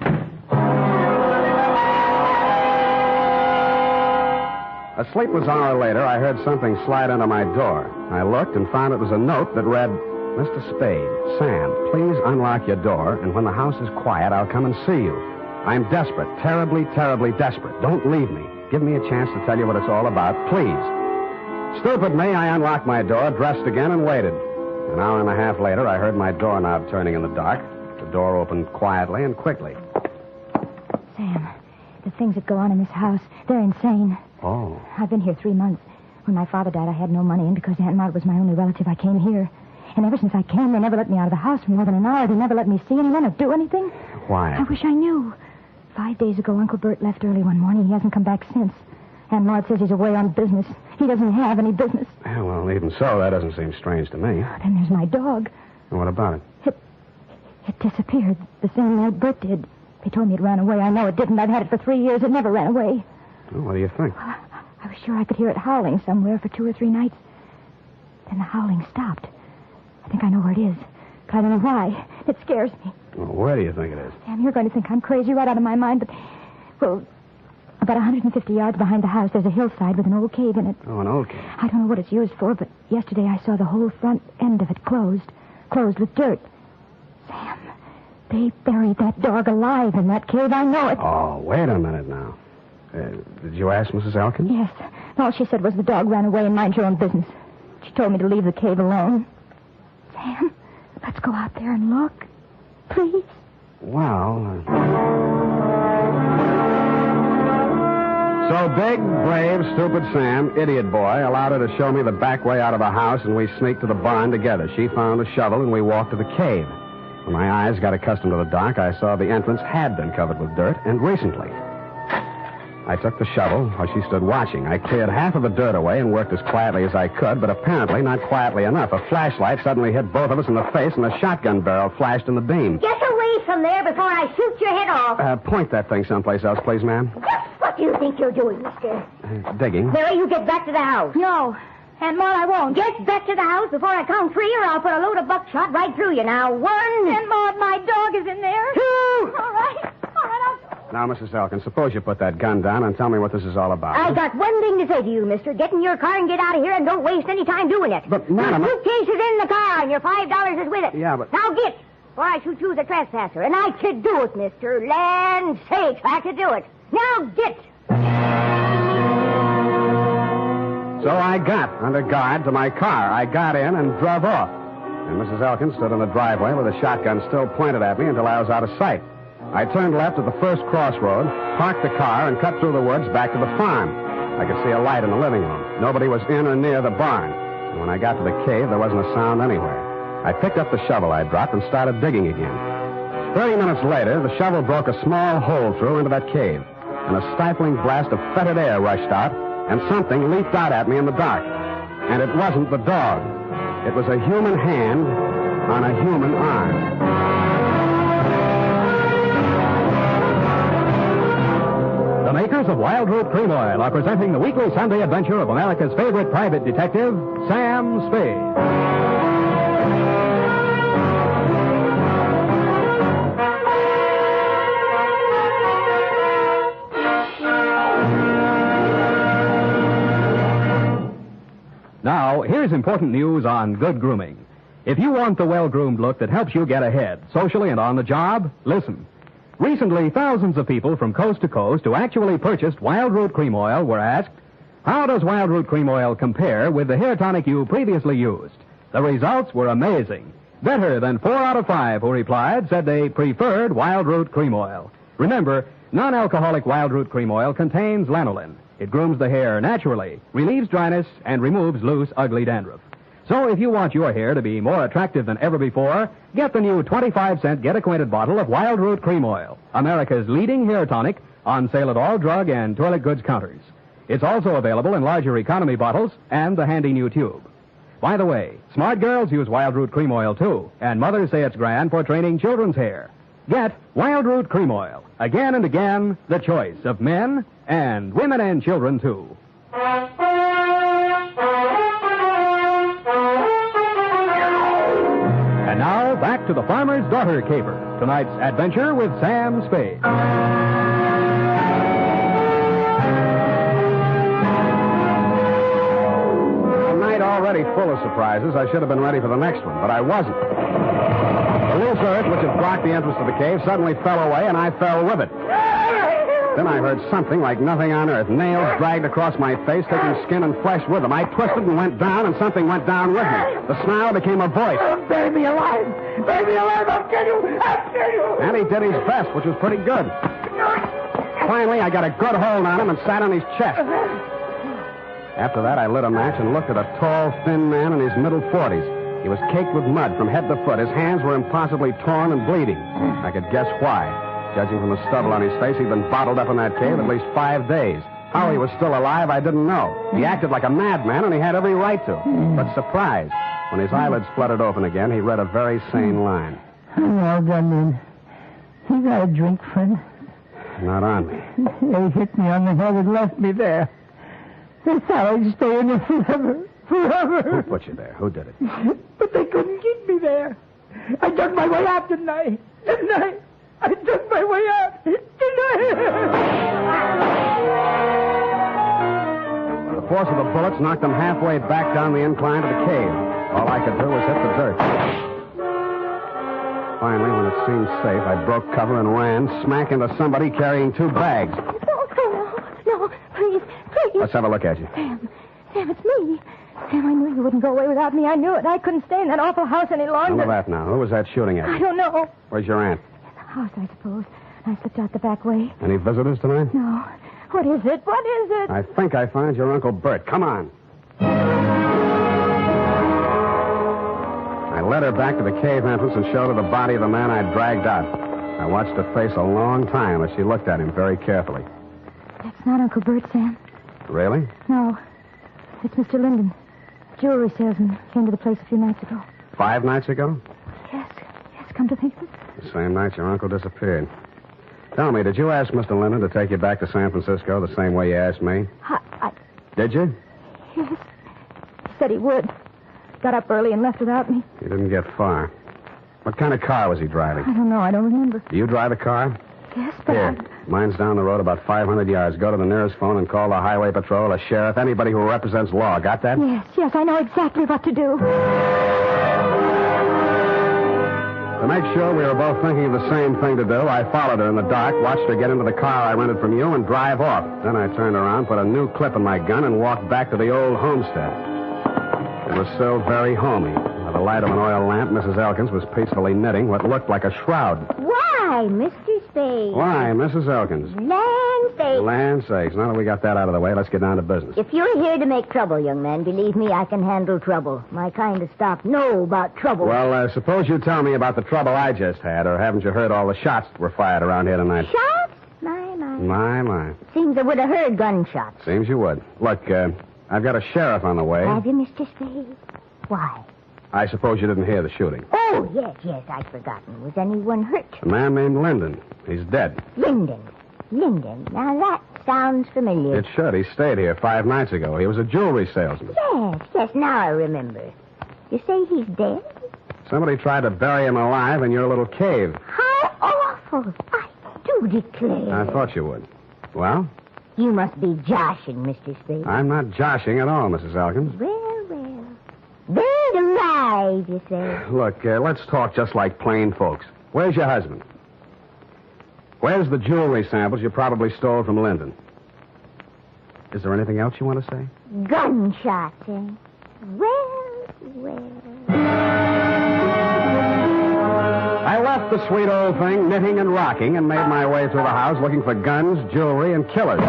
A sleepless hour later, I heard something slide under my door. I looked and found it was a note that read, Mr. Spade, Sam, please unlock your door, and when the house is quiet, I'll come and see you. I'm desperate, terribly, terribly desperate. Don't leave me. Give me a chance to tell you what it's all about, please. Stupid me, I unlocked my door, dressed again, and waited. An hour and a half later, I heard my doorknob turning in the dark. The door opened quietly and quickly. Sam, the things that go on in this house, they're insane. Oh. I've been here 3 months. When my father died, I had no money, and because Aunt Maud was my only relative, I came here. And ever since I came, they never let me out of the house for more than an hour. They never let me see anyone or do anything. Why? I wish I knew. 5 days ago, Uncle Bert left early one morning. He hasn't come back since. Aunt Maud says he's away on business. He doesn't have any business. Yeah, well, even so, that doesn't seem strange to me. Then there's my dog. And what about it? It disappeared the same night Bert did. They told me it ran away. I know it didn't. I've had it for 3 years. It never ran away. Well, what do you think? I was sure I could hear it howling somewhere for 2 or 3 nights. Then the howling stopped. I think I know where it is, but I don't know why. It scares me. Well, where do you think it is? Sam, you're going to think I'm crazy right out of my mind, but... Well, About 150 yards behind the house, there's a hillside with an old cave in it. Oh, an old cave. I don't know what it's used for, but yesterday I saw the whole front end of it closed with dirt. Sam, they buried that dog alive in that cave. I know it. Oh, wait a minute now. Did you ask Mrs. Elkin? Yes. All she said was the dog ran away and mind your own business. She told me to leave the cave alone. Sam, let's go out there and look. Please. Well... So big, brave, stupid Sam, idiot boy, allowed her to show me the back way out of the house, and we sneaked to the barn together. She found a shovel, and we walked to the cave. When my eyes got accustomed to the dark, I saw the entrance had been covered with dirt, and recently. I took the shovel while she stood watching. I cleared half of the dirt away and worked as quietly as I could, but apparently not quietly enough. A flashlight suddenly hit both of us in the face, and a shotgun barrel flashed in the beam. Get away from there before I shoot your head off. Point that thing someplace else, please, ma'am. What do you think you're doing, mister? Digging. Mary, you get back to the house. No. Aunt Maud, I won't. Get back to the house before I count 3, or I'll put a load of buckshot right through you. Now, 1. Aunt Maud, my dog is in there. 2. All right, Now, Mrs. Elkin, suppose you put that gun down and tell me what this is all about. I got one thing to say to you, mister. Get in your car and get out of here, and don't waste any time doing it. But, madam... Your suitcase is in the car, and your $5 is with it. Yeah, but... Now get, or I shoot you as a trespasser. And I could do it, mister. Land sakes, I could do it. Now get. So I got under guard to my car. I got in and drove off. And Mrs. Elkin stood in the driveway with a shotgun still pointed at me until I was out of sight. I turned left at the first crossroad, parked the car, and cut through the woods back to the farm. I could see a light in the living room. Nobody was in or near the barn. And when I got to the cave, there wasn't a sound anywhere. I picked up the shovel I dropped and started digging again. 30 minutes later, the shovel broke a small hole through into that cave, and a stifling blast of fetid air rushed out, and something leaped out at me in the dark. And it wasn't the dog. It was a human hand on a human arm. The makers of Wild Root Cream Oil are presenting the weekly Sunday adventure of America's favorite private detective, Sam Spade. Now, here's important news on good grooming. If you want the well-groomed look that helps you get ahead, socially and on the job, listen. Recently, thousands of people from coast to coast who actually purchased Wild Root Cream Oil were asked, how does Wild Root Cream Oil compare with the hair tonic you previously used? The results were amazing. Better than 4 out of 5 who replied said they preferred Wild Root Cream Oil. Remember, non-alcoholic Wild Root Cream Oil contains lanolin. It grooms the hair naturally, relieves dryness, and removes loose, ugly dandruff. So if you want your hair to be more attractive than ever before, get the new 25-cent get-acquainted bottle of Wild Root Cream Oil, America's leading hair tonic, on sale at all drug and toilet goods counters. It's also available in larger economy bottles and the handy new tube. By the way, smart girls use Wild Root Cream Oil, too, and mothers say it's grand for training children's hair. Get Wild Root Cream Oil. Again and again, the choice of men and women and children, too. And now, back to the Farmer's Daughter Caper. Tonight's adventure with Sam Spade. A night already full of surprises. I should have been ready for the next one, but I wasn't. The loose earth, which had blocked the entrance to the cave, suddenly fell away, and I fell with it. Then I heard something like nothing on earth. Nails dragged across my face, taking skin and flesh with them. I twisted and went down, and something went down with me. The snarl became a voice. Bury me alive! Bury me alive! I'll kill you! I'll kill you! And he did his best, which was pretty good. Finally, I got a good hold on him and sat on his chest. After that, I lit a match and looked at a tall, thin man in his middle 40s. He was caked with mud from head to foot. His hands were impossibly torn and bleeding. I could guess why. Judging from the stubble on his face, he'd been bottled up in that cave at least 5 days. How he was still alive, I didn't know. He acted like a madman, and he had every right to. But surprise, when his eyelids fluttered open again, he read a very sane line. I'm all done in. You got a drink, friend? Not on me. They hit me on the head and left me there. They thought I'd stay in there forever. Forever. Who put you there? Who did it? But they couldn't keep me there. I dug my way out, didn't I? Didn't I? I dug my way out. Didn't I? The force of the bullets knocked them halfway back down the incline to the cave. All I could do was hit the dirt. Finally, when it seemed safe, I broke cover and ran, smack into somebody carrying 2 bags. No, please. Let's have a look at you. Sam, it's me. Sam, I knew you wouldn't go away without me. I knew it. I couldn't stay in that awful house any longer. None of that now. Who was that shooting at you? I don't know. Where's your aunt? In the house, I suppose. I slipped out the back way. Any visitors tonight? No. What is it? I think I found your Uncle Bert. Come on. I led her back to the cave entrance and showed her the body of the man I'd dragged out. I watched her face a long time as she looked at him very carefully. That's not Uncle Bert, Sam. Really? No. It's Mr. Linden. Jewelry salesman. Came to the place a few nights ago. 5 nights ago? Yes, come to think of it. The same night your uncle disappeared. Tell me, did you ask Mr. Linden to take you back to San Francisco the same way you asked me? Did you? Yes. He said he would. Got up early and left without me. He didn't get far. What kind of car was he driving? I don't know. I don't remember. Do you drive a car? Yes, but Here. Mine's down the road about 500 yards. Go to the nearest phone and call the highway patrol, a sheriff, anybody who represents law. Got that? Yes. I know exactly what to do. To make sure we were both thinking of the same thing to do, I followed her in the dark, watched her get into the car I rented from you, and drive off. Then I turned around, put a new clip in my gun, and walked back to the old homestead. It was still very homey. By the light of an oil lamp, Mrs. Elkins was peacefully knitting what looked like a shroud. Why, Mr. Spade? Why, Mrs. Elkins? Land sakes. Land sakes. Now that we got that out of the way, let's get down to business. If you're here to make trouble, young man, believe me, I can handle trouble. My kind of stock know about trouble. Well, suppose you tell me about the trouble I just had, or haven't you heard all the shots that were fired around here tonight? Shots? My. Seems I would have heard gunshots. Seems you would. Look, I've got a sheriff on the way. Have you, Mr. Spade? Why? I suppose you didn't hear the shooting. Oh, yes, I'd forgotten. Was anyone hurt? A man named Linden. He's dead. Linden. Now, that sounds familiar. It should. He stayed here 5 nights ago. He was a jewelry salesman. Yes, now I remember. You say he's dead? Somebody tried to bury him alive in your little cave. How awful. I do declare. I thought you would. Well? You must be joshing, Mr. Spade. I'm not joshing at all, Mrs. Elkins. Well. Buried alive, you say? Look, let's talk just like plain folks. Where's your husband? Where's the jewelry samples you probably stole from Linden? Is there anything else you want to say? Gunshots, eh? Well. I left the sweet old thing knitting and rocking and made my way through the house looking for guns, jewelry, and killers.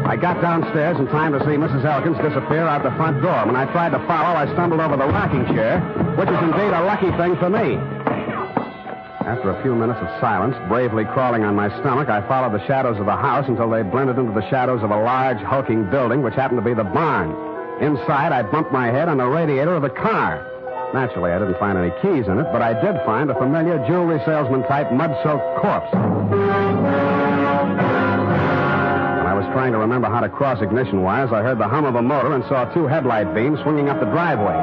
I got downstairs in time to see Mrs. Elkins disappear out the front door. When I tried to follow, I stumbled over the rocking chair, which is indeed a lucky thing for me. After a few minutes of silence, bravely crawling on my stomach, I followed the shadows of the house until they blended into the shadows of a large, hulking building, which happened to be the barn. Inside, I bumped my head on the radiator of the car. Naturally, I didn't find any keys in it, but I did find a familiar jewelry salesman-type mud-soaked corpse. Trying to remember how to cross ignition wires, I heard the hum of a motor and saw 2 headlight beams swinging up the driveway.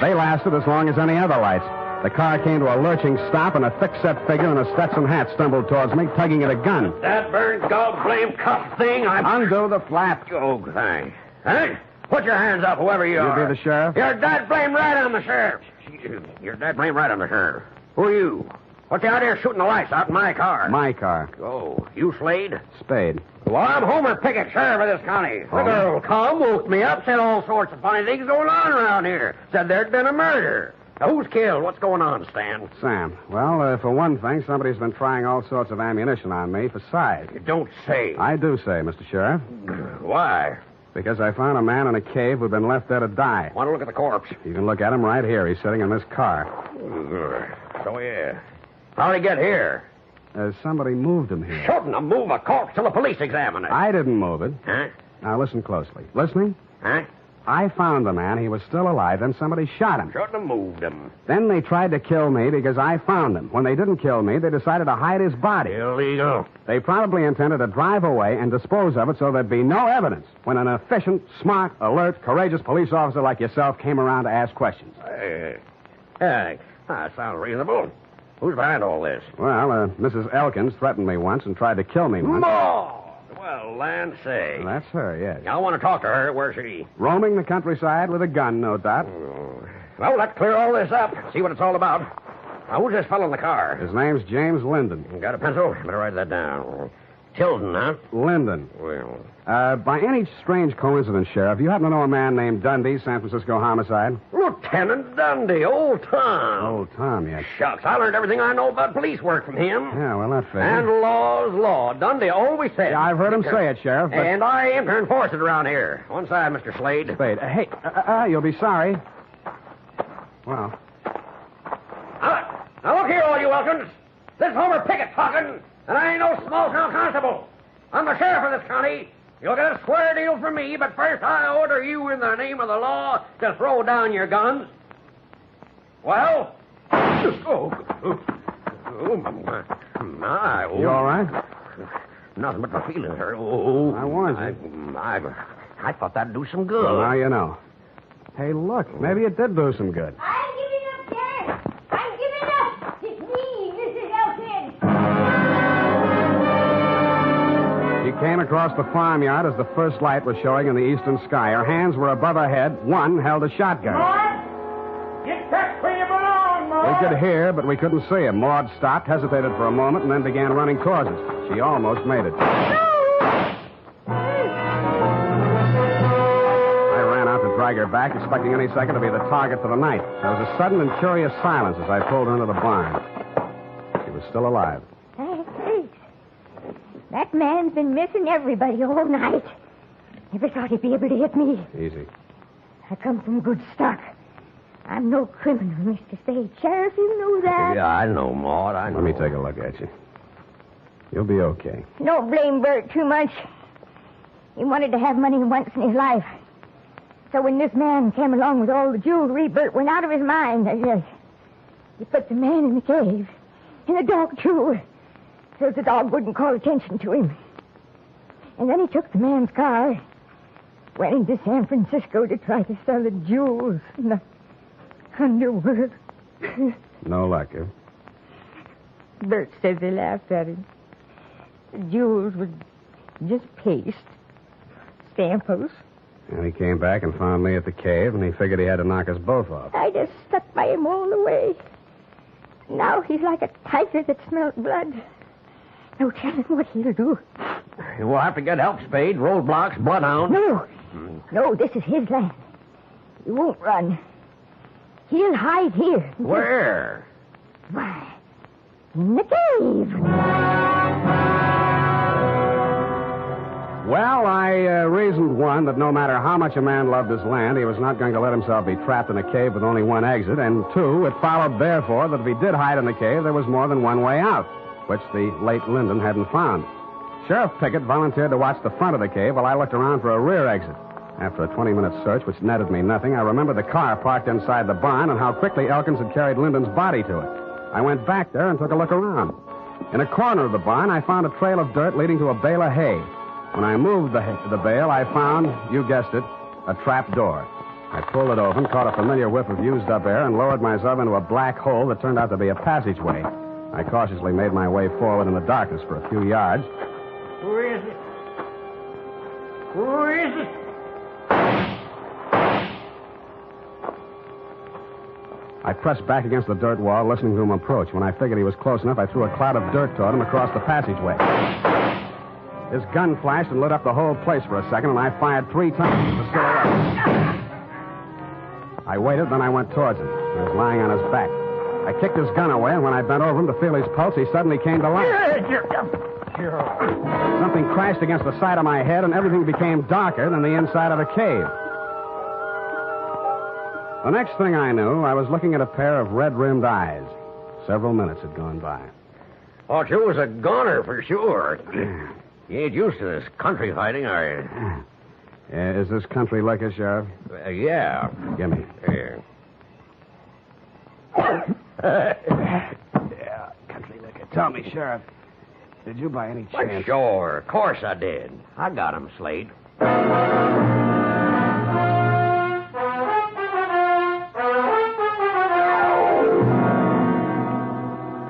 They lasted as long as any other lights. The car came to a lurching stop, and a thick-set figure in a Stetson hat stumbled towards me, tugging at a gun. That burned dog-blame cuff thing, Undo the flap. Oh, thanks. Huh? Put your hands up, whoever you are. You be the sheriff? You're dead blame right on the sheriff. You're dead blame right on the sheriff. Who are you? What's you out here shooting the lights out in my car? My car. Oh, you Slade? Spade. Well, I'm Homer Pickett, sheriff of this county. The girl come, woke me up, said all sorts of funny things going on around here. Said there'd been a murder. Now, who's killed? What's going on, Stan? Sam. Well, for one thing, somebody's been trying all sorts of ammunition on me for size. You don't say. I do say, Mr. Sheriff. Why? Because I found a man in a cave who'd been left there to die. Want to look at the corpse? You can look at him right here. He's sitting in this car. So, yeah. How'd he get here? Somebody moved him here. Shouldn't have moved a corpse till the police examine it. I didn't move it. Huh? Now, listen closely. Listening? Huh? I found the man. He was still alive. Then somebody shot him. Shouldn't have moved him. Then they tried to kill me because I found him. When they didn't kill me, they decided to hide his body. Illegal. They probably intended to drive away and dispose of it so there'd be no evidence when an efficient, smart, alert, courageous police officer like yourself came around to ask questions. That sounds reasonable. Who's behind all this? Well, Mrs. Elkins threatened me once and tried to kill me once. More! Well, land say. Well, that's her, yes. I want to talk to her. Where's she? Roaming the countryside with a gun, no doubt. Well, let's clear all this up. See what it's all about. Now, who's this fellow in the car? His name's James Linden. Got a pencil? Better write that down. Tilden, huh? Linden. Well. By any strange coincidence, Sheriff, you happen to know a man named Dundee, San Francisco homicide? Lieutenant Dundee, old Tom. Old Tom, yes. Shucks, I learned everything I know about police work from him. Yeah, well, that figures. And law's law. Dundee always said. Yeah, I've heard him say it, Sheriff. But... And I aim to enforce it around here. One side, Mr. Slade. Spade. Hey, you'll be sorry. Well. Now, look here, all you Elkins. This is Homer Pickett talking, and I ain't no small-town constable. I'm the sheriff of this county. You'll get a square deal from me, but first I order you in the name of the law to throw down your guns. Well? My. You all right? Nothing but my feelings hurt. Oh, I warned you. I thought that'd do some good. Well, now you know. Hey, look, maybe it did do some good. I'm giving up, Sheriff. I'm giving up. It's me, Mrs. Elkins. She came across the farmyard as the first light was showing in the eastern sky. Her hands were above her head. One held a shotgun. Get back where you belong, Maud. We could hear, but we couldn't see him. Maud stopped, hesitated for a moment, and then began running towards us. She almost made it. I ran out to drag her back, expecting any second to be the target for the night. There was a sudden and curious silence as I pulled her into the barn. She was still alive. Hey, that man's been missing everybody all night. Never thought he'd be able to hit me. Easy. I come from good stock. I'm no criminal, Mr. Spade. Sheriff, you know that. Yeah, I know, Maud. I know. Let me take a look at you. You'll be okay. Don't blame Bert too much. He wanted to have money once in his life. So when this man came along with all the jewelry, Bert went out of his mind. He put the man in the cave. And the dog, too. So the dog wouldn't call attention to him. And then he took the man's car, went into San Francisco to try to sell the jewels in the underworld. No luck, eh? Bert said they laughed at him. The jewels were just paste, samples. And he came back and found me at the cave, and he figured he had to knock us both off. I just stuck by him all the way. Now he's like a tiger that smelled blood. No telling what he'll do. We'll have to get help, Spade. Roadblocks, bloodhound. No, this is his land. He won't run. He'll hide here. Where? Why, in the cave. Well, I reasoned, one, that no matter how much a man loved his land, he was not going to let himself be trapped in a cave with only one exit. And two, it followed, therefore, that if he did hide in the cave, there was more than one way out, which the late Linden hadn't found. Sheriff Pickett volunteered to watch the front of the cave while I looked around for a rear exit. After a 20-minute search, which netted me nothing, I remembered the car parked inside the barn and how quickly Elkins had carried Linden's body to it. I went back there and took a look around. In a corner of the barn, I found a trail of dirt leading to a bale of hay. When I moved the bale, I found, you guessed it, a trap door. I pulled it open, caught a familiar whiff of used-up air, and lowered myself into a black hole that turned out to be a passageway. I cautiously made my way forward in the darkness for a few yards. Who is it? Who is it? I pressed back against the dirt wall, listening to him approach. When I figured he was close enough, I threw a cloud of dirt toward him across the passageway. His gun flashed and lit up the whole place for a second, and I fired 3 times at the silhouette. I waited, then I went towards him. He was lying on his back. I kicked his gun away, and when I bent over him to feel his pulse, he suddenly came to life. Something crashed against the side of my head, and everything became darker than the inside of the cave. The next thing I knew, I was looking at a pair of red-rimmed eyes. Several minutes had gone by. Thought you was a goner for sure. You ain't used to this country fighting, are you? Is this country liquor, Sheriff? Yeah. Give me. Here. Yeah, country liquor. Tell me, Sheriff, did you by any chance... Well, sure. Of course I did. I got him, Slade.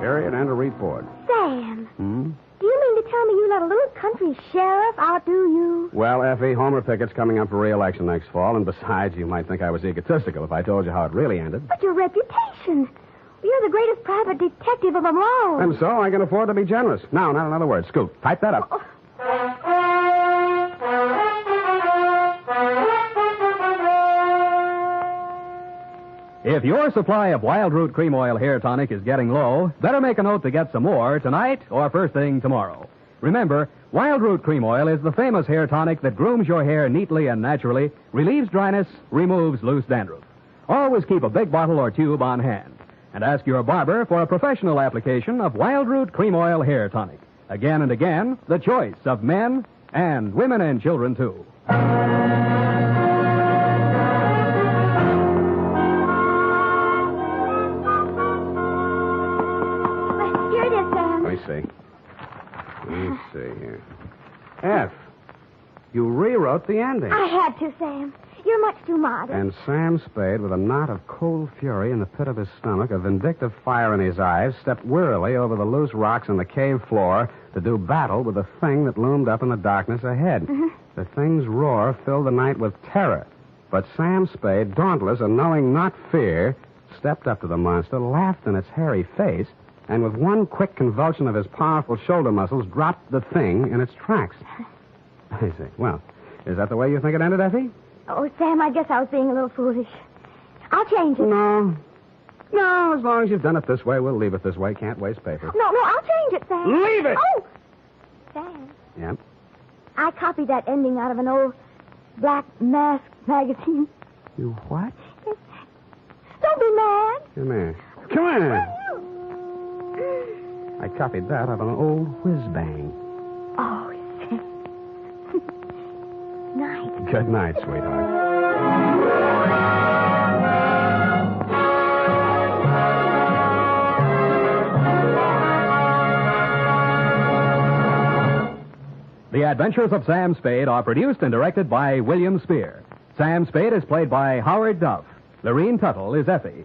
Period and a report. Sam. Hmm? Do you mean to tell me you let a little country sheriff out Well, Effie, Homer Pickett's coming up for re-election next fall, and besides, you might think I was egotistical if I told you how it really ended. But your reputation. You're the greatest private detective of them all. And so I can afford to be generous. Now, not another word. Scoot, type that up. If your supply of Wild Root Cream Oil Hair Tonic is getting low, better make a note to get some more tonight or first thing tomorrow. Remember, Wild Root Cream Oil is the famous hair tonic that grooms your hair neatly and naturally, relieves dryness, removes loose dandruff. Always keep a big bottle or tube on hand. And ask your barber for a professional application of Wild Root Cream Oil Hair Tonic. Again and again, the choice of men and women and children, too. Let me see here. F, you rewrote the ending. I had to, Sam. You're much too modest. And Sam Spade, with a knot of cold fury in the pit of his stomach, a vindictive fire in his eyes, stepped wearily over the loose rocks on the cave floor to do battle with the thing that loomed up in the darkness ahead. Mm-hmm. The thing's roar filled the night with terror. But Sam Spade, dauntless and knowing not fear, stepped up to the monster, laughed in its hairy face, and with one quick convulsion of his powerful shoulder muscles, dropped the thing in its tracks. I see. Well, is that the way you think it ended, Effie? Oh, Sam, I guess I was being a little foolish. I'll change it. No, as long as you've done it this way, we'll leave it this way. Can't waste paper. No, I'll change it, Sam. Leave it! Oh! Sam. Yep. I copied that ending out of an old Black Mask magazine. You what? Don't be mad. Come here. Come here. I copied that out of an old whiz-bang. Oh, Sam. Night. Good night, sweetheart. The Adventures of Sam Spade are produced and directed by William Spear. Sam Spade is played by Howard Duff. Lorene Tuttle is Effie.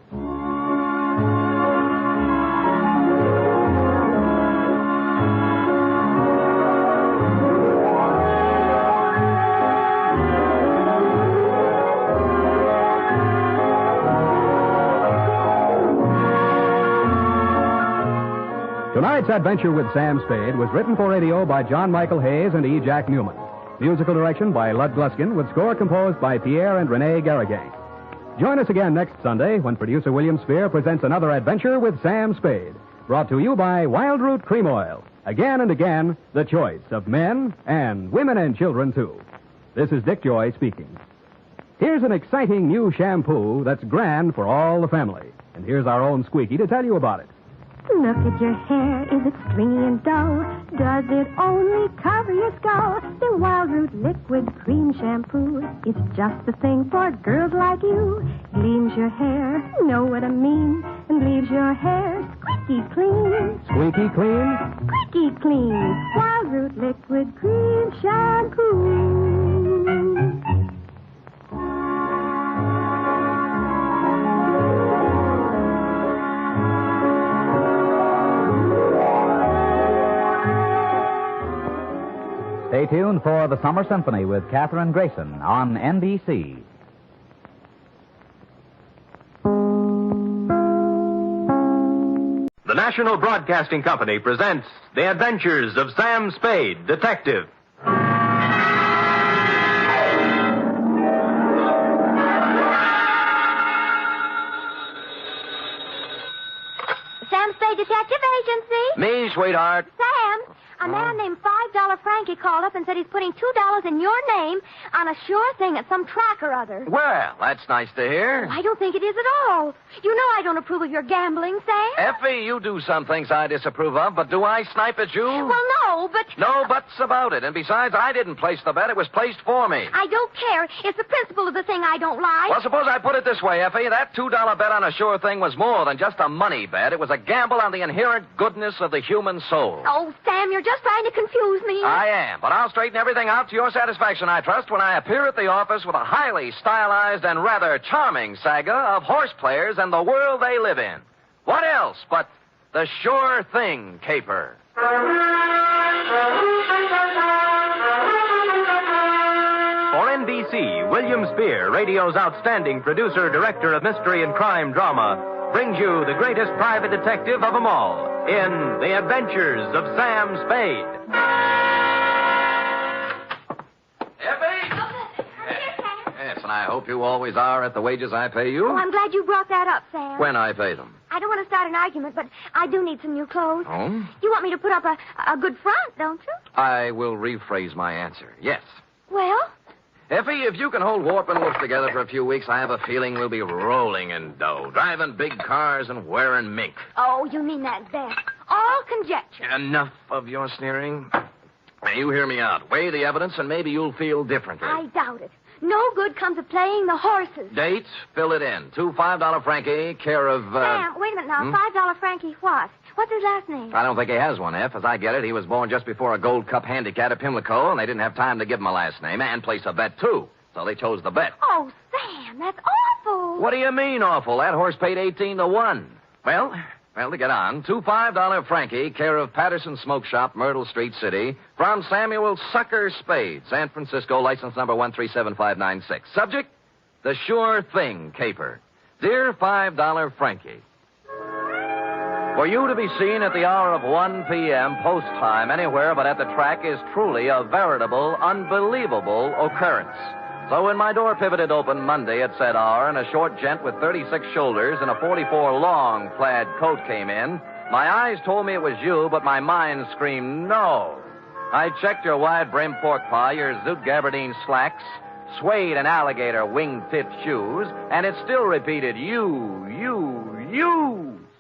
Tonight's adventure with Sam Spade was written for radio by John Michael Hayes and E. Jack Newman. Musical direction by Lud Gluskin, with score composed by Pierre and Renee Garrigan. Join us again next Sunday when producer William Spear presents another adventure with Sam Spade, brought to you by Wild Root Cream Oil. Again and again, the choice of men and women and children, too. This is Dick Joy speaking. Here's an exciting new shampoo that's grand for all the family. And here's our own Squeaky to tell you about it. Look at your hair, is it stringy and dull? Does it only cover your skull? The Wild Root Liquid Cream Shampoo is just the thing for girls like you. Gleams your hair, know what I mean, and leaves your hair squeaky clean. Squeaky clean? Squeaky clean. Wild Root Liquid Cream Shampoo. Stay tuned for the Summer Symphony with Katherine Grayson on NBC. The National Broadcasting Company presents The Adventures of Sam Spade, Detective. Sam Spade Detective Agency. Me, sweetheart. Sam, a man named $5 Frankie called up and said he's putting $2 in your name on a sure thing at some track or other. Well, that's nice to hear. I don't think it is at all. You know I don't approve of your gambling, Sam. Effie, you do some things I disapprove of, but do I snipe at you? Well, no, but... No buts about it. And besides, I didn't place the bet. It was placed for me. I don't care. It's the principle of the thing I don't like. Well, suppose I put it this way, Effie. That $2 bet on a sure thing was more than just a money bet. It was a gamble on the inherent goodness of the human soul. Oh, Sam, you're just trying to confuse me. I am, but I'll straighten everything out to your satisfaction, I trust, when I appear at the office with a highly stylized and rather charming saga of horse players and the world they live in. What else but the Sure Thing Caper? NBC, William Spear, radio's outstanding producer, director of mystery and crime drama, brings you the greatest private detective of them all in The Adventures of Sam Spade. Yes, and I hope you always are at the wages I pay you. Oh, I'm glad you brought that up, Sam. When I pay them. I don't want to start an argument, but I do need some new clothes. Oh? You want me to put up a good front, don't you? I will rephrase my answer. Yes. Well? Effie, if you can hold Warp and Wolf together for a few weeks, I have a feeling we'll be rolling in dough, driving big cars and wearing mink. Oh, you mean that best. All conjecture. Enough of your sneering. Now, you hear me out. Weigh the evidence, and maybe you'll feel differently. I doubt it. No good comes of playing the horses. Dates, fill it in. 2 $5 Frankie, care of... Sam, wait a minute now. $5 Frankie what? What's his last name? I don't think he has one, F. As I get it, he was born just before a Gold Cup handicap at Pimlico, and they didn't have time to give him a last name and place a bet, too. So they chose the bet. Oh, Sam, that's awful. What do you mean, awful? That horse paid 18 to 1. Well, to get on, 2 $5 Frankie, care of Patterson Smoke Shop, Myrtle Street City, from Samuel Sucker Spade, San Francisco, license number 1375596. Subject, the Sure Thing Caper. Dear $5 Frankie, for you to be seen at the hour of 1 p.m. post time anywhere but at the track is truly a veritable, unbelievable occurrence. So when my door pivoted open Monday at said hour and a short gent with 36 shoulders and a 44 long plaid coat came in, my eyes told me it was you, but my mind screamed no. I checked your wide-brimmed pork pie, your zoot gabardine slacks, suede and alligator wing-tipped shoes, and it still repeated you.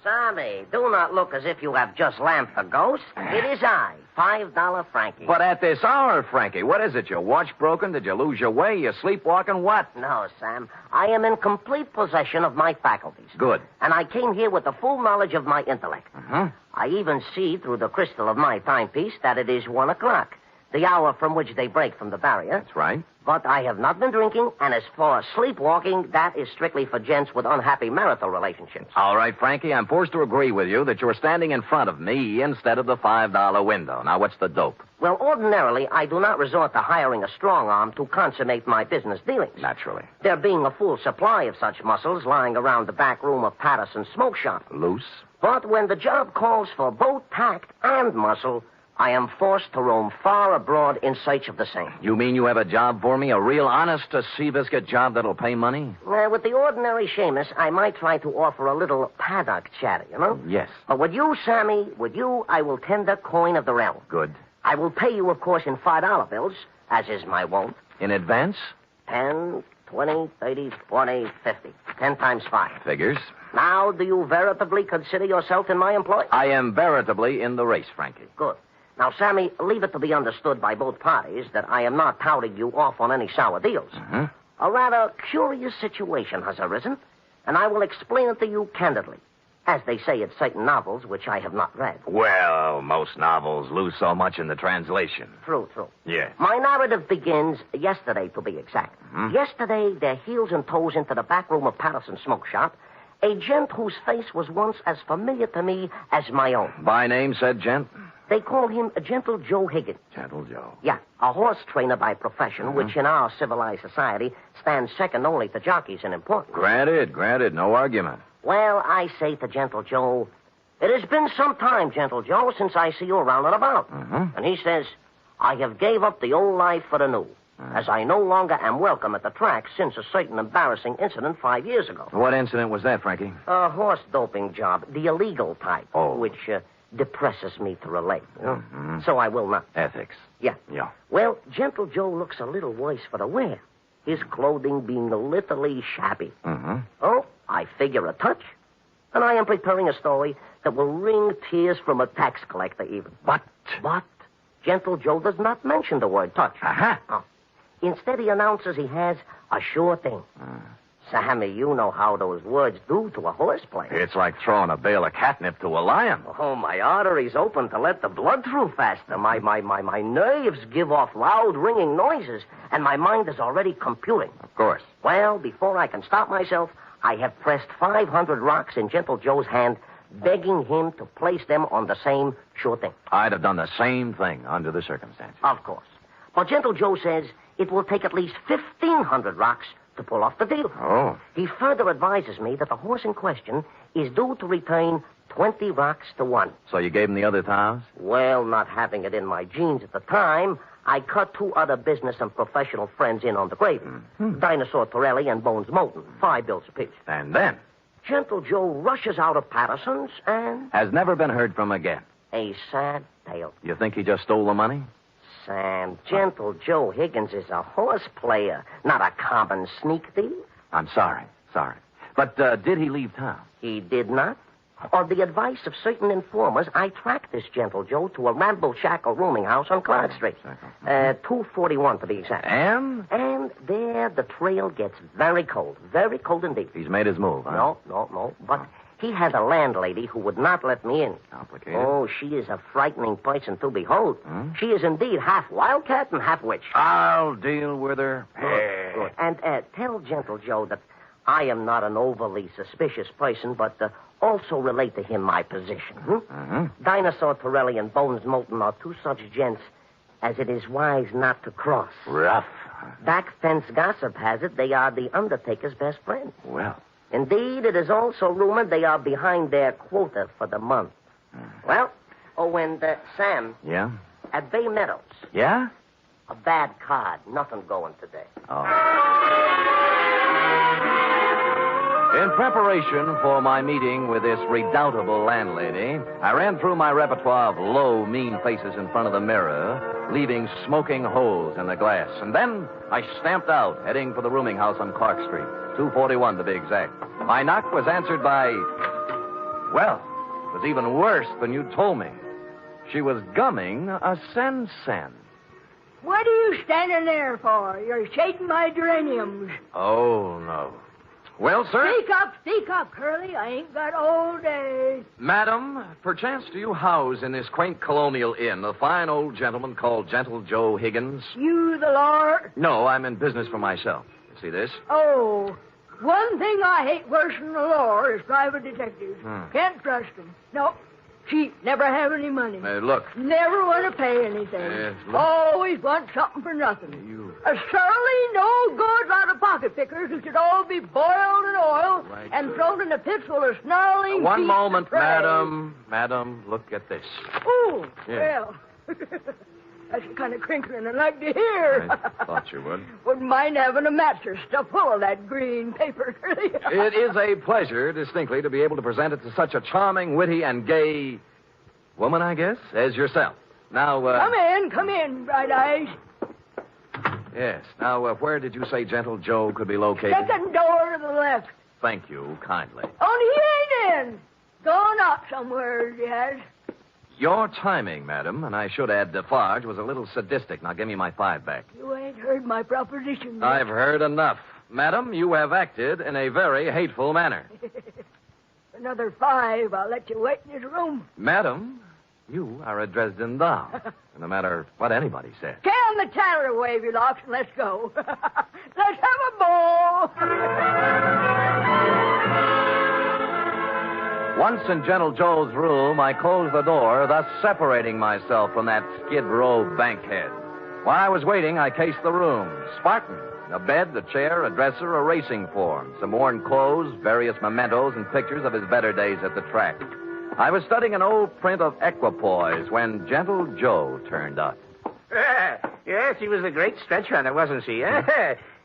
Sammy, do not look as if you have just lamped the ghost. It is I, $5 Frankie. But at this hour, Frankie, what is it? Your watch broken? Did you lose your way? You sleepwalking? What? No, Sam. I am in complete possession of my faculties. Good. And I came here with the full knowledge of my intellect. Uh-huh. I even see through the crystal of my timepiece that it is 1 o'clock, the hour from which they break from the barrier. That's right. But I have not been drinking, and as for sleepwalking, that is strictly for gents with unhappy marital relationships. All right, Frankie, I'm forced to agree with you that you're standing in front of me instead of the $5 window. Now, what's the dope? Well, ordinarily, I do not resort to hiring a strong arm to consummate my business dealings. Naturally. There being a full supply of such muscles lying around the back room of Patterson's smoke shop. Loose? But when the job calls for both tact and muscle, I am forced to roam far abroad in search of the same. You mean you have a job for me? A real honest-to-seabiscuit job that'll pay money? With the ordinary Seamus, I might try to offer a little paddock chatter, you know? Yes. But with you, Sammy, I will tender coin of the realm. Good. I will pay you, of course, in $5 bills, as is my wont. In advance? 10, 20, 30, 40, 50. 10 times 5. Figures. Now, do you veritably consider yourself in my employ? I am veritably in the race, Frankie. Good. Now, Sammy, leave it to be understood by both parties that I am not touting you off on any sour deals. Mm-hmm. A rather curious situation has arisen, and I will explain it to you candidly, as they say in certain novels which I have not read. Well, most novels lose so much in the translation. True. Yes. My narrative begins yesterday, to be exact. Mm-hmm. Yesterday, their heels and toes into the back room of Patterson's smoke shop, a gent whose face was once as familiar to me as my own. By name, said gent? They call him Gentle Joe Higgins. Gentle Joe. Yeah, a horse trainer by profession, which in our civilized society stands second only to jockeys in importance. Granted, no argument. Well, I say to Gentle Joe, it has been some time, Gentle Joe, since I see you around and about. Mm-hmm. And he says, I have gave up the old life for the new, as I no longer am welcome at the track since a certain embarrassing incident 5 years ago. What incident was that, Frankie? A horse doping job, the illegal type, Oh. which depresses me to relate. You know? Mm-hmm. So I will not. Ethics. Yeah. Yeah. Well, Gentle Joe looks a little worse for the wear, his clothing being literally shabby. Mm-hmm. Oh, I figure a touch, and I am preparing a story that will wring tears from a tax collector even. But Gentle Joe does not mention the word touch. Aha. Oh. Instead, he announces he has a sure thing. Sammy, you know how those words do to a horse player. It's like throwing a bale of catnip to a lion. Oh, my arteries open to let the blood through faster. My nerves give off loud, ringing noises, and my mind is already computing. Of course. Well, before I can stop myself, I have pressed 500 rocks in Gentle Joe's hand, begging him to place them on the same sure thing. I'd have done the same thing under the circumstances. Of course. But Gentle Joe says it will take at least 1,500 rocks to pull off the deal. Oh. He further advises me that the horse in question is due to return 20 rocks to 1. So you gave him the other 1,000? Well, not having it in my genes at the time, I cut 2 other business and professional friends in on the gravy. Dinosaur Torelli and Bones Moulton, 5 bills apiece. And then? Gentle Joe rushes out of Patterson's and... Has never been heard from again. A sad tale. You think he just stole the money? Sam, Gentle Joe Higgins is a horse player, not a common sneak thief. I'm sorry. But did he leave town? He did not. On the advice of certain informers, I tracked this Gentle Joe to a ramble-shackle rooming house on Clark Street. 241 to be exact. And? And there the trail gets very cold indeed. He's made his move, huh? No. But he had a landlady who would not let me in. Complicated. Oh, she is a frightening person to behold. She is indeed half wildcat and half witch. I'll deal with her. Good. And tell Gentle Joe that I am not an overly suspicious person, but also relate to him my position. Dinosaur Torelli and Bones Moulton are 2 such gents as it is wise not to cross. Rough. Back fence gossip has it they are the Undertaker's best friends. Well. Indeed, it is also rumored they are behind their quota for the month. Well, and Sam. Yeah? At Bay Meadows. Yeah? A bad card. Nothing going today. In preparation for my meeting with this redoubtable landlady, I ran through my repertoire of low, mean faces in front of the mirror, leaving smoking holes in the glass. And then I stamped out, heading for the rooming house on Clark Street, 241 to be exact. My knock was answered by... Well, it was even worse than you told me. She was gumming a sen-sen. What are you standing there for? You're shading my geraniums. Oh, no. Well, sir? Speak up, Curly. I ain't got all day. Madam, perchance do you house in this quaint colonial inn a fine old gentleman called Gentle Joe Higgins? You the Lord? No, I'm in business for myself. You see this? Oh, one thing I hate worse than the law is private detectives. Can't trust them. No, cheap, never have any money. Look. Never want to pay anything. Always want something for nothing. Surely no good lot of pocket pickers who should all be boiled in oil and thrown in a pit full of snarling One beasts moment, of prey. Madam, look at this. Oh, Yeah. well. That's the kind of crinkling I like to hear. I thought you would. Wouldn't mind having a mattress stuffed full of that green paper. It is a pleasure, distinctly, to be able to present it to such a charming, witty, and gay woman, I guess, as yourself. Now, Come in, Bright Eyes. Yes. Now, where did you say Gentle Joe could be located? Second door to the left. Thank you, kindly. Only he ain't in. Gone out somewhere, he has. Your timing, madam, and I should add Defarge, was a little sadistic. Now, give me my 5 back. You ain't heard my proposition yet. I've heard enough. Madam, you have acted in a very hateful manner. Another 5, I'll let you wait in his room. Madam, you are a Dresden doll. No matter what anybody says. Can the tanner away, you lot, and let's go. Let's have a ball. Once in Gentle Joe's room, I closed the door, thus separating myself from that Skid Row bankhead. While I was waiting, I cased the room. Spartan. A bed, a chair, a dresser, a racing form, some worn clothes, various mementos, and pictures of his better days at the track. I was studying an old print of Equipoise when Gentle Joe turned up. Yes, she was a great stretch runner, wasn't she?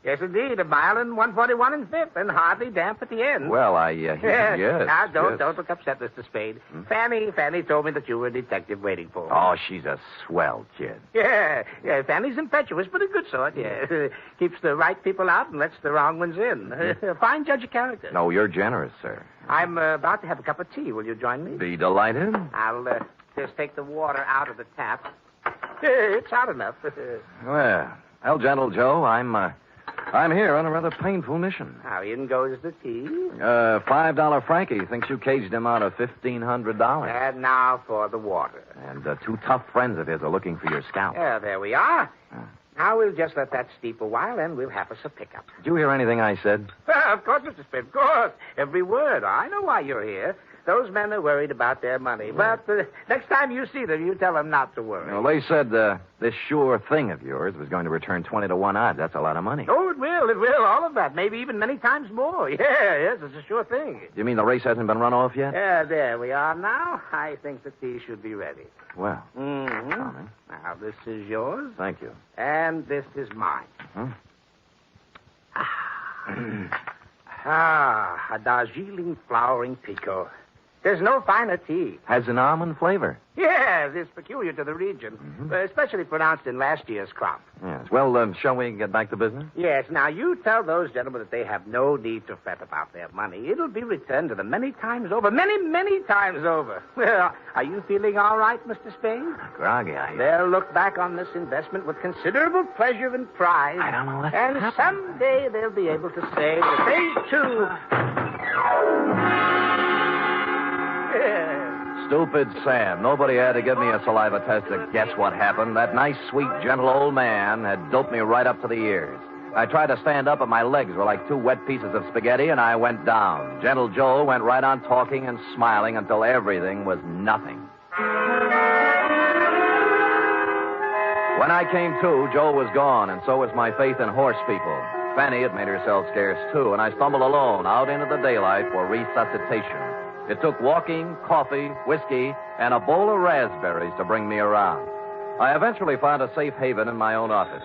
Yes, indeed. A mile and 141 and 5th, and hardly damp at the end. Well, yes. Now, don't yes. look upset, Mr. Spade. Fanny told me that you were a detective waiting for me. Oh, she's a swell kid. Yeah, Fanny's impetuous, but a good sort, yeah. Keeps the right people out and lets the wrong ones in. A fine judge of character. No, you're generous, sir. I'm about to have a cup of tea. Will you join me? Be delighted. I'll just take the water out of the tap. It's hot enough. Well, Gentle Joe, I'm here on a rather painful mission. How in goes the tea? $5 Frankie thinks you caged him out of $1,500. And now for the water. And 2 tough friends of his are looking for your scalp. Yeah, there we are. Now we'll just let that steep a while, and we'll have us a pickup. Did you hear anything I said? Of course, Mr. Spade, of course. Every word. I know why you're here. those men are worried about their money. But next time you see them, you tell them not to worry. Well, they said this sure thing of yours was going to return 20 to 1 odds. That's a lot of money. Oh, it will, all of that. Maybe even many times more. Yes, it's a sure thing. You mean the race hasn't been run off yet? Yeah, there we are now. I think that these should be ready. Well, Mm-hmm. Now, this is yours. thank you. And this is mine. Huh? A Darjeeling flowering pekoe. There's no finer tea. Has an almond flavor. Yes, it's peculiar to the region, especially pronounced in last year's crop. Yes. Well, shall we get back to business? Yes, now you tell those gentlemen that they have no need to fret about their money. It'll be returned to them many times over. Many times over. Well, are you feeling all right, Mr. Spade? Groggy, They'll look back on this investment with considerable pleasure and pride. I don't know what And happened. someday they'll be able to say that they, too... Stupid Sam. Nobody had to give me a saliva test to guess what happened. That nice, sweet, gentle old man had doped me right up to the ears. I tried to stand up, but my legs were like 2 wet pieces of spaghetti, and I went down. Gentle Joe went right on talking and smiling until everything was nothing. When I came to, Joe was gone, and so was my faith in horse people. Fanny had made herself scarce, too, and I stumbled alone out into the daylight for resuscitation. It took walking, coffee, whiskey, and a bowl of raspberries to bring me around. I eventually found a safe haven in my own office.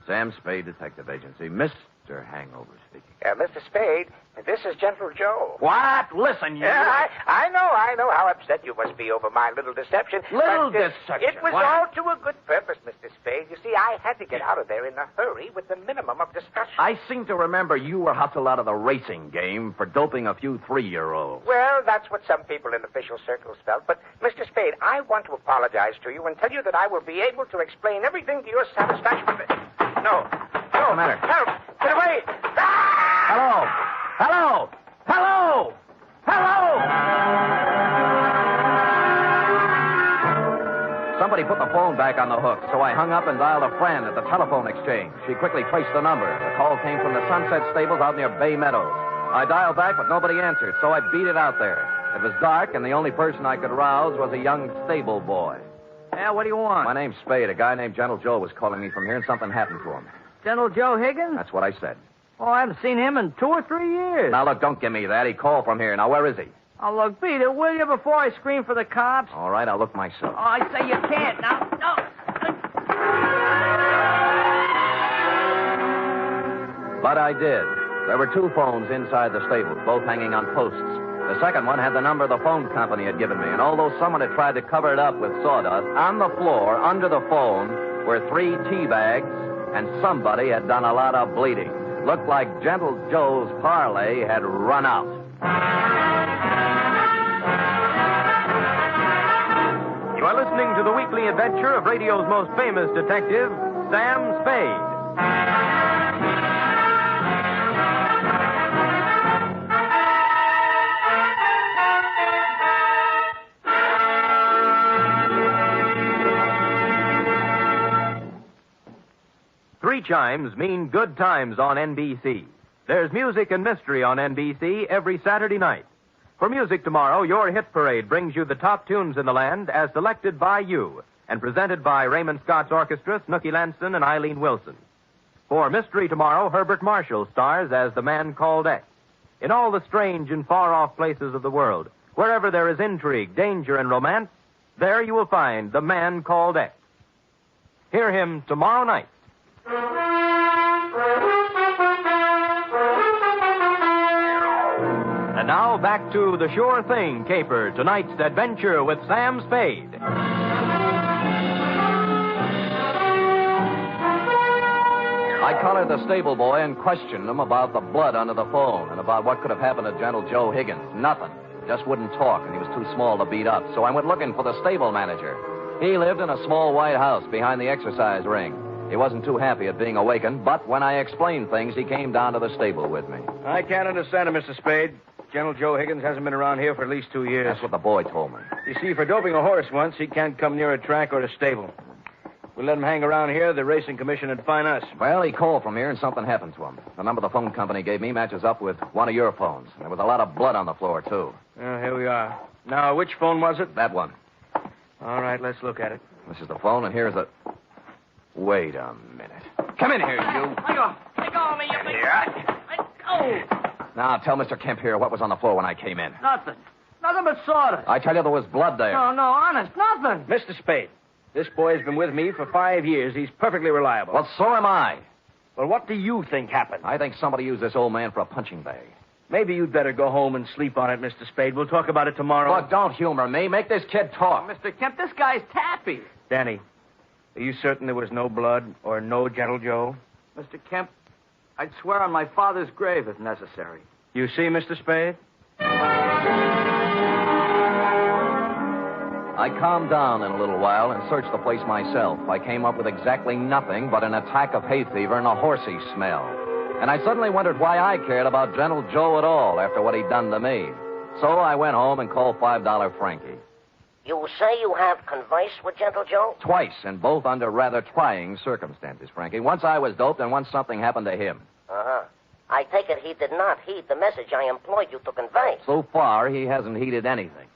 Sam Spade Detective Agency. Mr. Hangover speaking. Mr. Spade, this is Gentle Joe. What? Listen, you... I know how upset you must be over my little deception. Little but, deception? It was What? all to a good purpose, Mr. Spade. You see, I had to get out of there in a hurry with the minimum of discussion. I seem to remember you were hustled out of the racing game for doping a few 3-year-olds. Well, that's what some people in official circles felt. But, Mr. Spade, I want to apologize to you and tell you that I will be able to explain everything to your satisfaction. No. What's the matter? Help! Get away! Hello! Hello! Hello! Hello! Somebody put the phone back on the hook, so I hung up and dialed a friend at the telephone exchange. She quickly traced the number. The call came from the Sunset Stables out near Bay Meadows. I dialed back, but nobody answered, so I beat it out there. It was dark, and the only person I could rouse was a young stable boy. Yeah, what do you want? My name's Spade. A guy named Gentle Joe was calling me from here, and something happened to him. Gentle Joe Higgins? That's what I said. Oh, I haven't seen him in 2 or 3 years. Now, look, don't give me that. He called from here. Now, where is he? Oh, look, beat it, will you, before I scream for the cops? All right, I'll look myself. Oh, I say you can't. Now, no. But I did. There were 2 phones inside the stable, both hanging on posts. The second one had the number the phone company had given me, and although someone had tried to cover it up with sawdust, on the floor, under the phone, were 3 tea bags, and somebody had done a lot of bleeding. Looked like Gentle Joe's parlay had run out. You are listening to the weekly adventure of radio's most famous detective, Sam Spade. Three chimes mean good times on NBC. There's music and mystery on NBC every Saturday night. For music tomorrow, your hit parade brings you the top tunes in the land as selected by you and presented by Raymond Scott's Orchestra, Snooky Lanston, and Eileen Wilson. For mystery tomorrow, Herbert Marshall stars as the man called X. In all the strange and far-off places of the world, wherever there is intrigue, danger, and romance, there you will find the man called X. Hear him tomorrow night. And now back to the Sure Thing Caper, tonight's adventure with Sam Spade. I collared the stable boy and questioned him about the blood under the phone and about what could have happened to Gentle Joe Higgins. Nothing. Just wouldn't talk, and he was too small to beat up. So I went looking for the stable manager. He lived in a small white house behind the exercise ring. He wasn't too happy at being awakened, but when I explained things, he came down to the stable with me. I can't understand it, Mr. Spade. Gentle Joe Higgins hasn't been around here for at least 2 years. That's what the boy told me. You see, for doping a horse once, he can't come near a track or a stable. We let him hang around here, the racing commission would fine us. Well, he called from here and something happened to him. The number the phone company gave me matches up with one of your phones. There was a lot of blood on the floor, too. Well, here we are. Now, which phone was it? That one. All right, let's look at it. This is the phone, and here's the... Wait a minute. Come in here, you. Let go of me, you big... Let go. Now, tell Mr. Kemp here what was on the floor when I came in. Nothing. Nothing but sawdust. I tell you there was blood there. No, honest, nothing. Mr. Spade, this boy's been with me for 5 years. He's perfectly reliable. Well, so am I. Well, what do you think happened? I think somebody used this old man for a punching bag. Maybe you'd better go home and sleep on it, Mr. Spade. We'll talk about it tomorrow. Look, don't humor me. Make this kid talk. Mr. Kemp, this guy's tappy. Danny, are you certain there was no blood or no Gentle Joe? Mr. Kemp, I'd swear on my father's grave if necessary. You see, Mr. Spade? I calmed down in a little while and searched the place myself. I came up with exactly nothing but an attack of hay fever and a horsey smell. And I suddenly wondered why I cared about Gentle Joe at all after what he'd done to me. So I went home and called $5 Frankie. You say you have conversed with Gentle Joe? Twice, and both under rather trying circumstances, Frankie. Once I was doped, and once something happened to him. Uh-huh. I take it he did not heed the message I employed you to convey. So far, he hasn't heeded anything.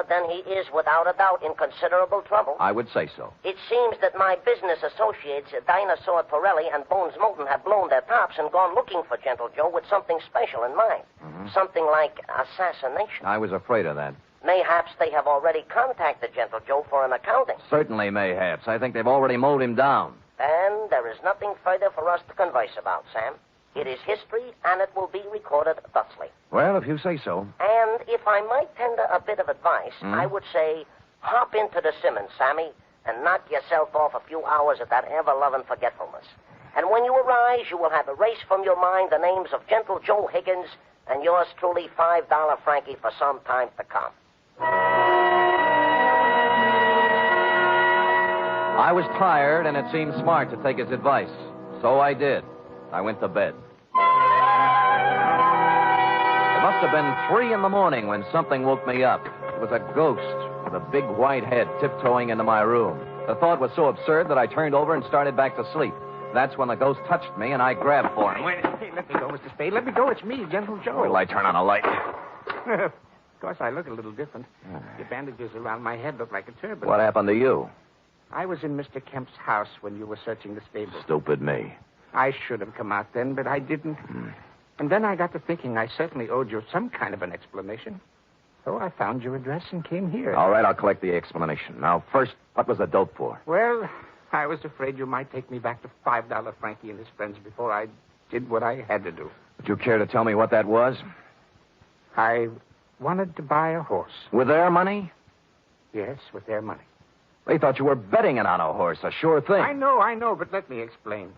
Then he is, without a doubt, in considerable trouble. I would say so. It seems that my business associates, Dinosaur Torelli and Bones Moulton, have blown their tops and gone looking for Gentle Joe with something special in mind. Mm-hmm. Something like assassination. I was afraid of that. Mayhaps they have already contacted Gentle Joe for an accounting. Certainly mayhaps. I think they've already mowed him down. And there is nothing further for us to converse about, Sam. It is history, and it will be recorded thusly. Well, if you say so. And if I might tender a bit of advice, I would say, hop into the Simmons, Sammy, and knock yourself off a few hours of that ever-loving forgetfulness. And when you arise, you will have erased from your mind the names of Gentle Joe Higgins and yours truly, $5 Frankie, for some time to come. I was tired, and it seemed smart to take his advice. So I did. I went to bed. It must have been 3 a.m. when something woke me up. It was a ghost with a big white head tiptoeing into my room. The thought was so absurd that I turned over and started back to sleep. That's when the ghost touched me, and I grabbed for him. Wait, hey, let me go, Mr. Spade. Let me go. It's me, Gentle Joe. Wait till I turn on a light. Of course, I look a little different. The bandages around my head look like a turban. What happened to you? I was in Mr. Kemp's house when you were searching the stable. Stupid me. I should have come out then, but I didn't. And then I got to thinking I certainly owed you some kind of an explanation. So I found your address and came here. All right, I'll collect the explanation. Now, first, what was the dope for? Well, I was afraid you might take me back to $5 Frankie and his friends before I did what I had to do. Would you care to tell me what that was? I wanted to buy a horse. With their money? Yes, with their money. They thought you were betting it on a horse, a sure thing. I know, but let me explain.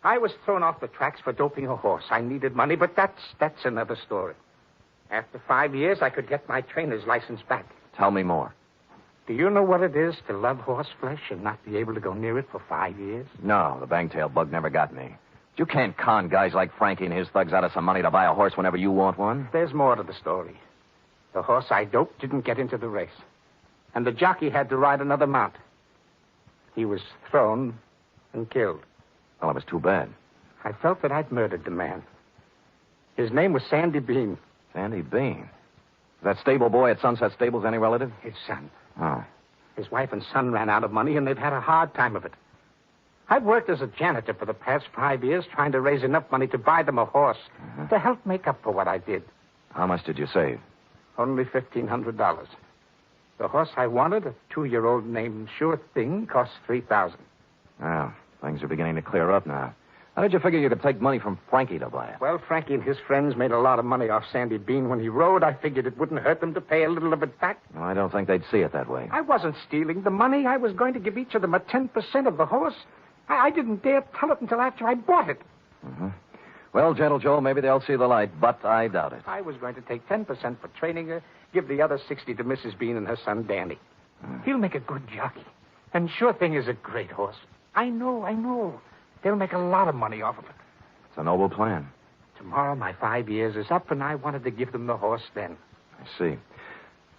I was thrown off the tracks for doping a horse. I needed money, but that's another story. After 5 years, I could get my trainer's license back. Tell me more. Do you know what it is to love horse flesh and not be able to go near it for 5 years? No, the bangtail bug never got me. You can't con guys like Frankie and his thugs out of some money to buy a horse whenever you want one. There's more to the story. The horse I doped didn't get into the race. And the jockey had to ride another mount. He was thrown and killed. Well, it was too bad. I felt that I'd murdered the man. His name was Sandy Bean. Sandy Bean? That stable boy at Sunset Stables any relative? His son. Oh. His wife and son ran out of money, and they've had a hard time of it. I've worked as a janitor for the past 5 years trying to raise enough money to buy them a horse to help make up for what I did. How much did you save? Only $1,500. The horse I wanted, a 2-year-old named Sure Thing, cost $3,000. Well, things are beginning to clear up now. How did you figure you could take money from Frankie to buy it? Well, Frankie and his friends made a lot of money off Sandy Bean when he rode. I figured it wouldn't hurt them to pay a little of it back. No, I don't think they'd see it that way. I wasn't stealing the money. I was going to give each of them a 10% of the horse. I didn't dare tell it until after I bought it. Mm-hmm. Well, Gentle Joe, maybe they'll see the light, but I doubt it. I was going to take 10% for training her, give the other 60 to Mrs. Bean and her son, Danny. He'll make a good jockey. And Sure Thing is a great horse. I know. They'll make a lot of money off of it. It's a noble plan. Tomorrow, my 5 years is up, and I wanted to give them the horse then. I see.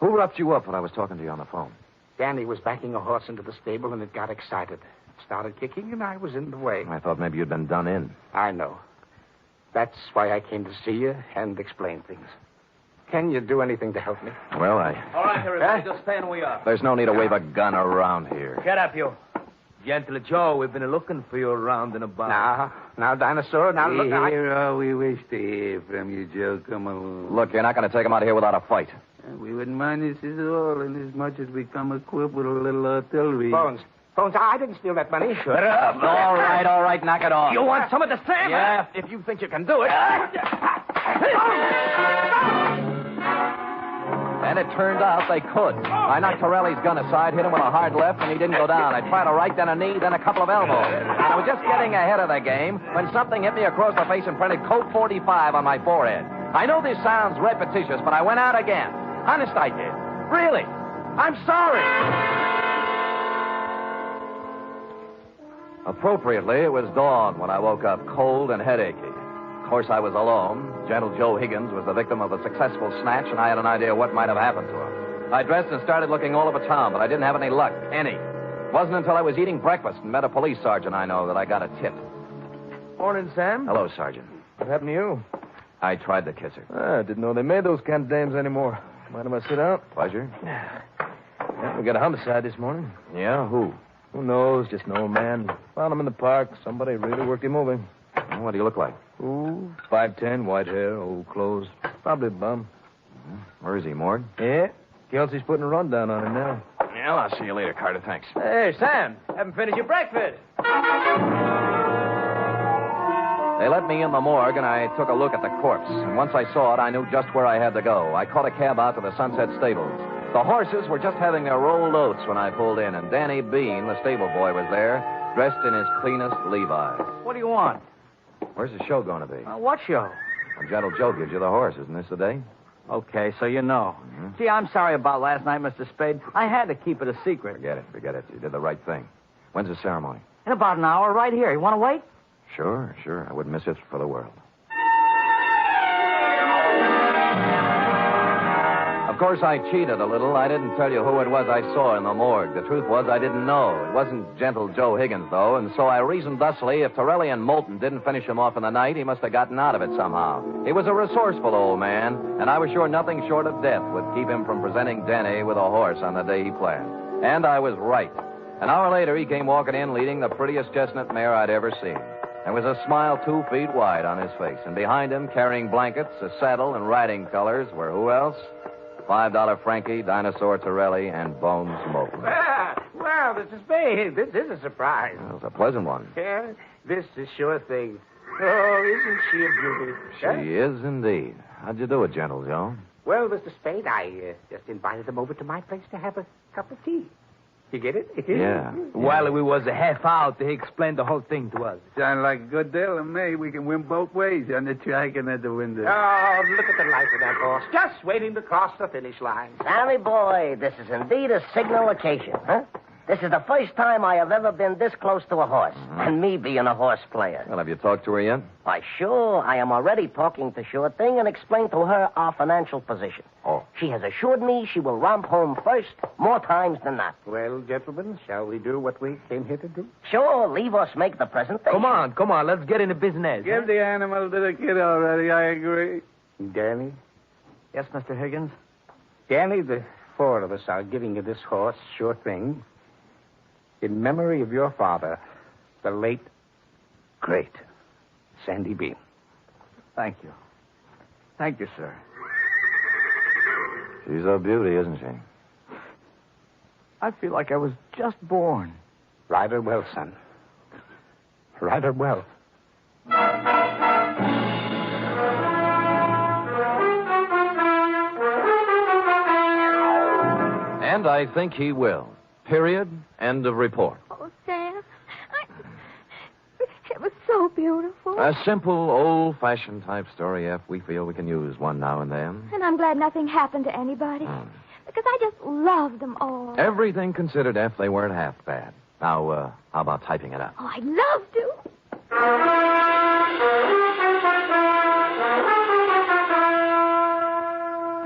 Who roughed you up when I was talking to you on the phone? Danny was backing a horse into the stable, and it got excited. Started kicking, and I was in the way. I thought maybe you'd been done in. I know. That's why I came to see you and explain things. Can you do anything to help me? Well, All right, everybody, just stay where we are. There's no need to wave a gun around here. Shut up, you. Gentle Joe, we've been looking for you around and about. Now, Dinosaur, now look. Here all we wish to hear from you, Joe. Come along. Look, you're not going to take him out of here without a fight. We wouldn't mind this at all, inasmuch as we come equipped with a little artillery. Bones, I didn't steal that money. Shut up. All right, knock it off. You want some of the Sam? Yeah, if you think you can do it. And it turned out they could. I knocked Torelli's gun aside, hit him with a hard left, and he didn't go down. I tried a right, then a knee, then a couple of elbows. And I was just getting ahead of the game when something hit me across the face and printed Colt 45 on my forehead. I know this sounds repetitious, but I went out again. Honest, I did. Really. I'm sorry. Appropriately, it was dawn when I woke up cold and headachy. Of course, I was alone. Gentle Joe Higgins was the victim of a successful snatch, and I had an idea what might have happened to him. I dressed and started looking all over town, but I didn't have any luck. Any. It wasn't until I was eating breakfast and met a police sergeant I know that I got a tip. Morning, Sam. Hello, Sergeant. What happened to you? I tried to kiss her. I didn't know they made those kind of dames anymore. Mind if I sit down? Pleasure. Yeah, we got a homicide this morning. Yeah? Who? Who knows? Just an old man. Found him in the park. Somebody really worked him over. Well, what do you look like? Ooh, 5'10", white hair, old clothes. Probably a bum. Where is he, Morg? Yeah. Kelsey's putting a rundown on him now. Yeah, well, I'll see you later, Carter. Thanks. Hey, Sam. Haven't finished your breakfast. They let me in the morgue, and I took a look at the corpse. And once I saw it, I knew just where I had to go. I caught a cab out to the Sunset Stables. The horses were just having their rolled oats when I pulled in, and Danny Bean, the stable boy, was there, dressed in his cleanest Levi's. What do you want? Where's the show going to be? What show? Well, Gentle Joe gives you the horse. Isn't this the day? Okay, so you know. Mm-hmm. Gee, I'm sorry about last night, Mr. Spade. I had to keep it a secret. Forget it. You did the right thing. When's the ceremony? In about an hour, right here. You want to wait? Sure. I wouldn't miss it for the world. Of course, I cheated a little. I didn't tell you who it was I saw in the morgue. The truth was I didn't know. It wasn't Gentle Joe Higgins, though, and so I reasoned thusly if Torelli and Moulton didn't finish him off in the night, he must have gotten out of it somehow. He was a resourceful old man, and I was sure nothing short of death would keep him from presenting Denny with a horse on the day he planned. And I was right. An hour later, he came walking in leading the prettiest chestnut mare I'd ever seen. There was a smile 2 feet wide on his face, and behind him, carrying blankets, a saddle, and riding colors, were who else? $5 Frankie, Dinosaur Torelli, and Bones Moulton. Well, Mr. Spade, this is a surprise. Well, it was a pleasant one. Yeah, this is sure thing. Oh, isn't she a beauty? She is indeed. How'd you do it, Gentle Joe? Well, Mr. Spade, I just invited them over to my place to have a cup of tea. You get it? Yeah. While we was a half out, he explained the whole thing to us. Sound like a good deal to me. We can win both ways on the track and at the window. Oh, look at the life of that horse. Just waiting to cross the finish line. Sammy boy, this is indeed a signal occasion, huh? This is the first time I have ever been this close to a horse, and me being a horse player. Well, have you talked to her yet? Why, sure. I am already talking to Sure Thing and explained to her our financial position. Oh. She has assured me she will romp home first more times than not. Well, gentlemen, shall we do what we came here to do? Sure, leave us make the presentation. Come on, let's get into business. Give the animal to the kid already, I agree. Danny? Yes, Mr. Higgins? Danny, the four of us are giving you this horse, Sure Thing, in memory of your father, the late, great Sandy Bean. Thank you. Thank you, sir. She's a beauty, isn't she? I feel like I was just born. Ride her well, son. Ride her well. And I think he will. Period. End of report. Oh, Sam, it was so beautiful. A simple, old-fashioned type story, F. We feel we can use one now and then. And I'm glad nothing happened to anybody. Because I just love them all. Everything considered, F, they weren't half bad. Now, how about typing it up? Oh, I'd love to.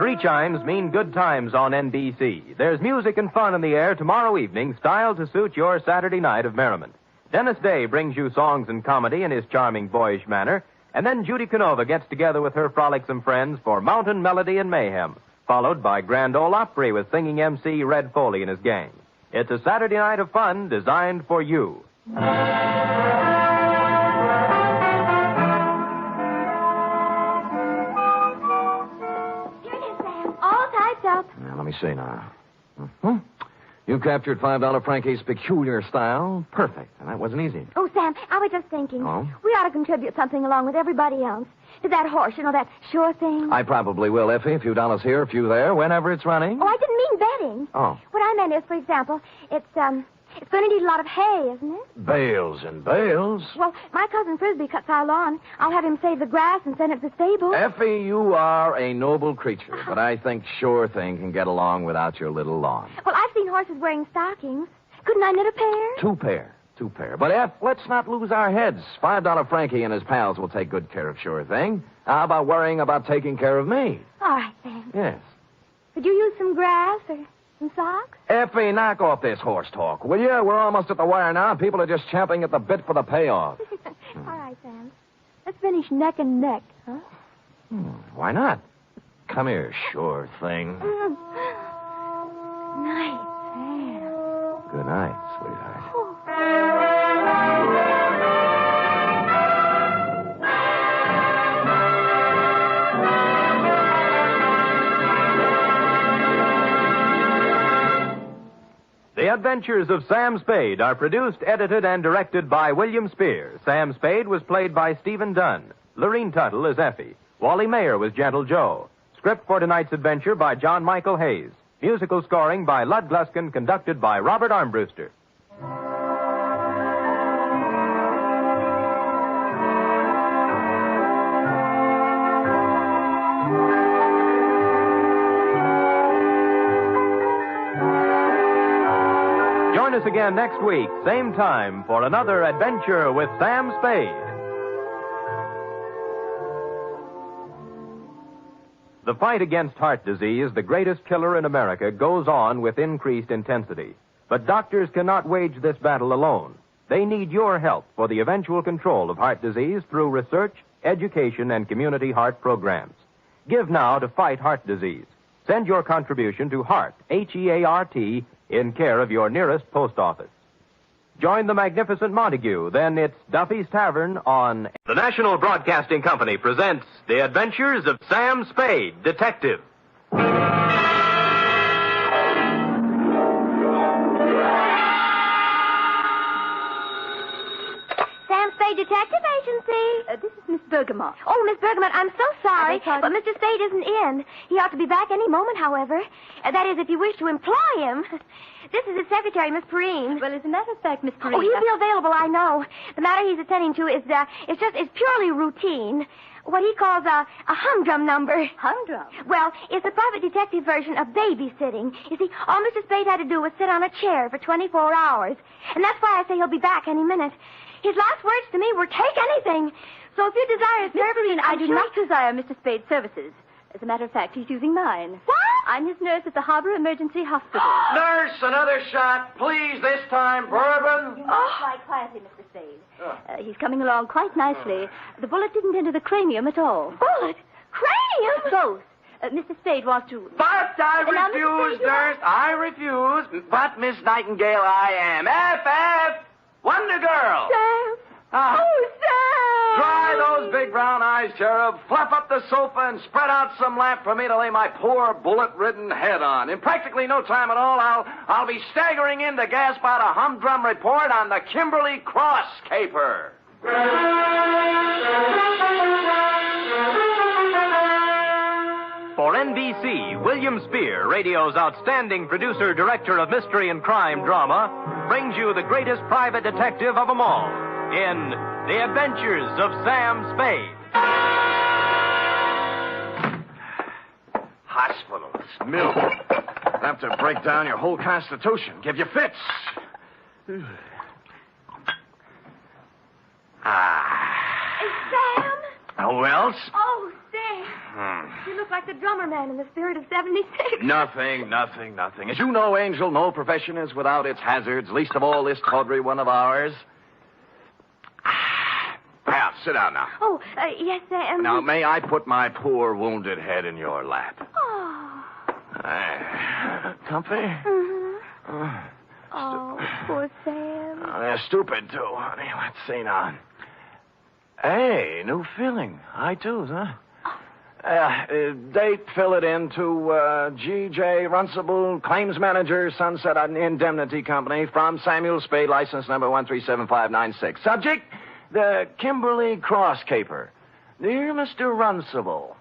3 chimes mean good times on NBC. There's music and fun in the air tomorrow evening, styled to suit your Saturday night of merriment. Dennis Day brings you songs and comedy in his charming boyish manner, and then Judy Canova gets together with her frolicsome friends for Mountain Melody and Mayhem, followed by Grand Ole Opry with singing MC Red Foley and his gang. It's a Saturday night of fun designed for you. Now, let me see now. Mm-hmm. You captured $5 Frankie's peculiar style. Perfect. And that wasn't easy. Oh, Sam, I was just thinking. Oh? We ought to contribute something along with everybody else. To that horse, that sure thing. I probably will, Effie. A few dollars here, a few there, whenever it's running. Oh, I didn't mean betting. Oh. What I meant is, for example, it's going to need a lot of hay, isn't it? Bales and bales. Well, my cousin Frisbee cuts our lawn. I'll have him save the grass and send it to the stable. Effie, you are a noble creature, but I think sure thing can get along without your little lawn. Well, I've seen horses wearing stockings. Couldn't I knit a pair? Two pair. But, Eff, let's not lose our heads. $5 Frankie and his pals will take good care of sure thing. How about worrying about taking care of me? All right, Sam. Yes. Could you use some grass or some socks? Effie, knock off this horse talk, will you? We're almost at the wire now. People are just champing at the bit for the payoff. All right, Sam. Let's finish neck and neck, huh? Why not? Come here, sure thing. Night, Sam. Good night, sweetheart. The Adventures of Sam Spade are produced, edited, and directed by William Spear. Sam Spade was played by Stephen Dunn. Lorene Tuttle is Effie. Wally Mayer was Gentle Joe. Script for tonight's adventure by John Michael Hayes. Musical scoring by Lud Gluskin, conducted by Robert Armbruster. Join us again next week, same time, for another adventure with Sam Spade. The fight against heart disease, the greatest killer in America, goes on with increased intensity. But doctors cannot wage this battle alone. They need your help for the eventual control of heart disease through research, education, and community heart programs. Give now to fight heart disease. Send your contribution to HEART, H-E-A-R-T, in care of your nearest post office. Join the magnificent Montague. Then it's Duffy's Tavern on... The National Broadcasting Company presents The Adventures of Sam Spade, Detective. Sam Spade Detective Agency. This is Miss Bergamot. Oh, Miss Bergamot, I'm so sorry, but Mr. Spade isn't in. He ought to be back any moment, however. That is, if you wish to employ him. This is his secretary, Miss Perrine. Well, as a matter of fact, Miss Perrine... Oh, he'll be available, I know. The matter he's attending to is, it's purely routine. What he calls a humdrum number. Humdrum? Well, it's a private detective version of babysitting. You see, all Mr. Spade had to do was sit on a chair for 24 hours. And that's why I say he'll be back any minute. His last words to me were, take anything. So if you desire his services... I do not desire Mr. Spade's services. As a matter of fact, he's using mine. What? I'm his nurse at the Harbor Emergency Hospital. Nurse, another shot. Please, this time, bourbon. You must lie quietly, Mr. Spade. He's coming along quite nicely. The bullet didn't enter the cranium at all. Bullet? Cranium? Both. Mr. Spade wants to... But I refuse, nurse. I refuse. But, Miss Nightingale, I am. F. Wonder Girl. Sam. Oh, Sam. Dry those big brown eyes, Cherub. Fluff up the sofa and spread out some lamp for me to lay my poor bullet-ridden head on. In practically no time at all, I'll be staggering in to gasp out a humdrum report on the Kimberly Cross Caper. For NBC, William Spear, radio's outstanding producer-director of mystery and crime drama, brings you the greatest private detective of them all in The Adventures of Sam Spade. Hospitals, milk. Enough to break down your whole constitution, give you fits. Sam? Who else? Oh, Sam. You look like the drummer man in the Spirit of 76. Nothing. As you know, Angel, no profession is without its hazards, least of all this tawdry one of ours. Now, sit down now. Oh, yes, Sam. Now, may I put my poor wounded head in your lap? Oh. Comfy? Mm-hmm. Oh, poor Sam. Oh, they're stupid, too, honey. Let's see now. Hey, new filling. High twos, huh? Date, fill it in to G.J. Runcible, Claims Manager, Sunset Indemnity Company, from Samuel Spade, license number 137596. Subject, the Kimberly Cross Caper. Dear Mr. Runcible.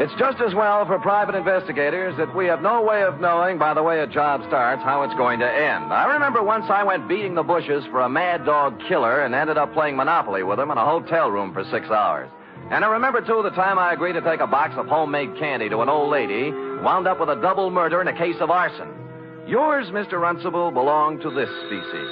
It's just as well for private investigators that we have no way of knowing, by the way a job starts, how it's going to end. I remember once I went beating the bushes for a mad dog killer and ended up playing Monopoly with him in a hotel room for 6 hours. And I remember, too, the time I agreed to take a box of homemade candy to an old lady, wound up with a double murder and a case of arson. Yours, Mr. Runcible, belong to this species.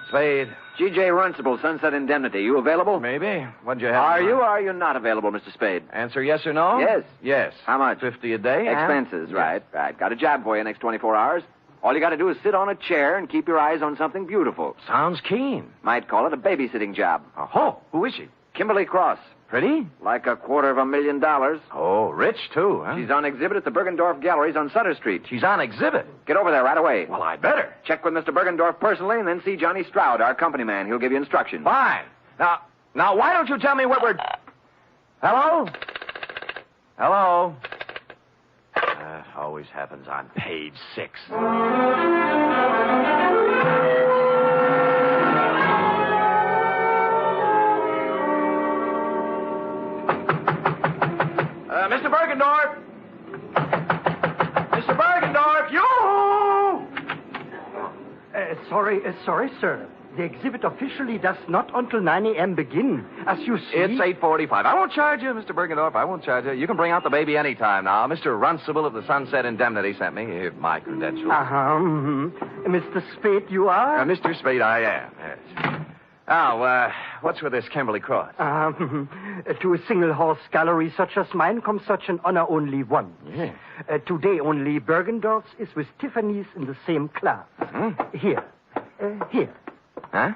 Spade. G.J. Runcible, Sunset Indemnity. You available? Maybe. What'd you have? Are you or are you not available, Mr. Spade? Answer yes or no? Yes. Yes. How much? 50 a day. Expenses, Yes. Right. Got a job for you next 24 hours. All you got to do is sit on a chair and keep your eyes on something beautiful. Sounds keen. Might call it a babysitting job. Oh, who is she? Kimberly Cross. Pretty? Like $250,000. Oh, rich, too, huh? She's on exhibit at the Bergendorf Galleries on Sutter Street. She's on exhibit? Get over there right away. Well, I better. Check with Mr. Bergendorf personally and then see Johnny Stroud, our company man. He'll give you instructions. Fine. Now, why don't you tell me what we're... Hello? Hello? Always happens on page 6. Mr. Bergendorf! Mr. Bergendorf, you! Sorry, sir. The exhibit officially does not until 9 a.m. begin. As you see... It's 8:45. I won't charge you, Mr. Bergendorf. I won't charge you. You can bring out the baby any time now. Mr. Runcible of the Sunset Indemnity sent me. Here's my credentials. Mr. Spade, you are? Mr. Spade, I am, yes. Now, what's with this Kimberly Cross? To a single-horse gallery such as mine comes such an honor only once. Yes. Today only Bergendorf's is with Tiffany's in the same class. Mm-hmm. Here. Huh?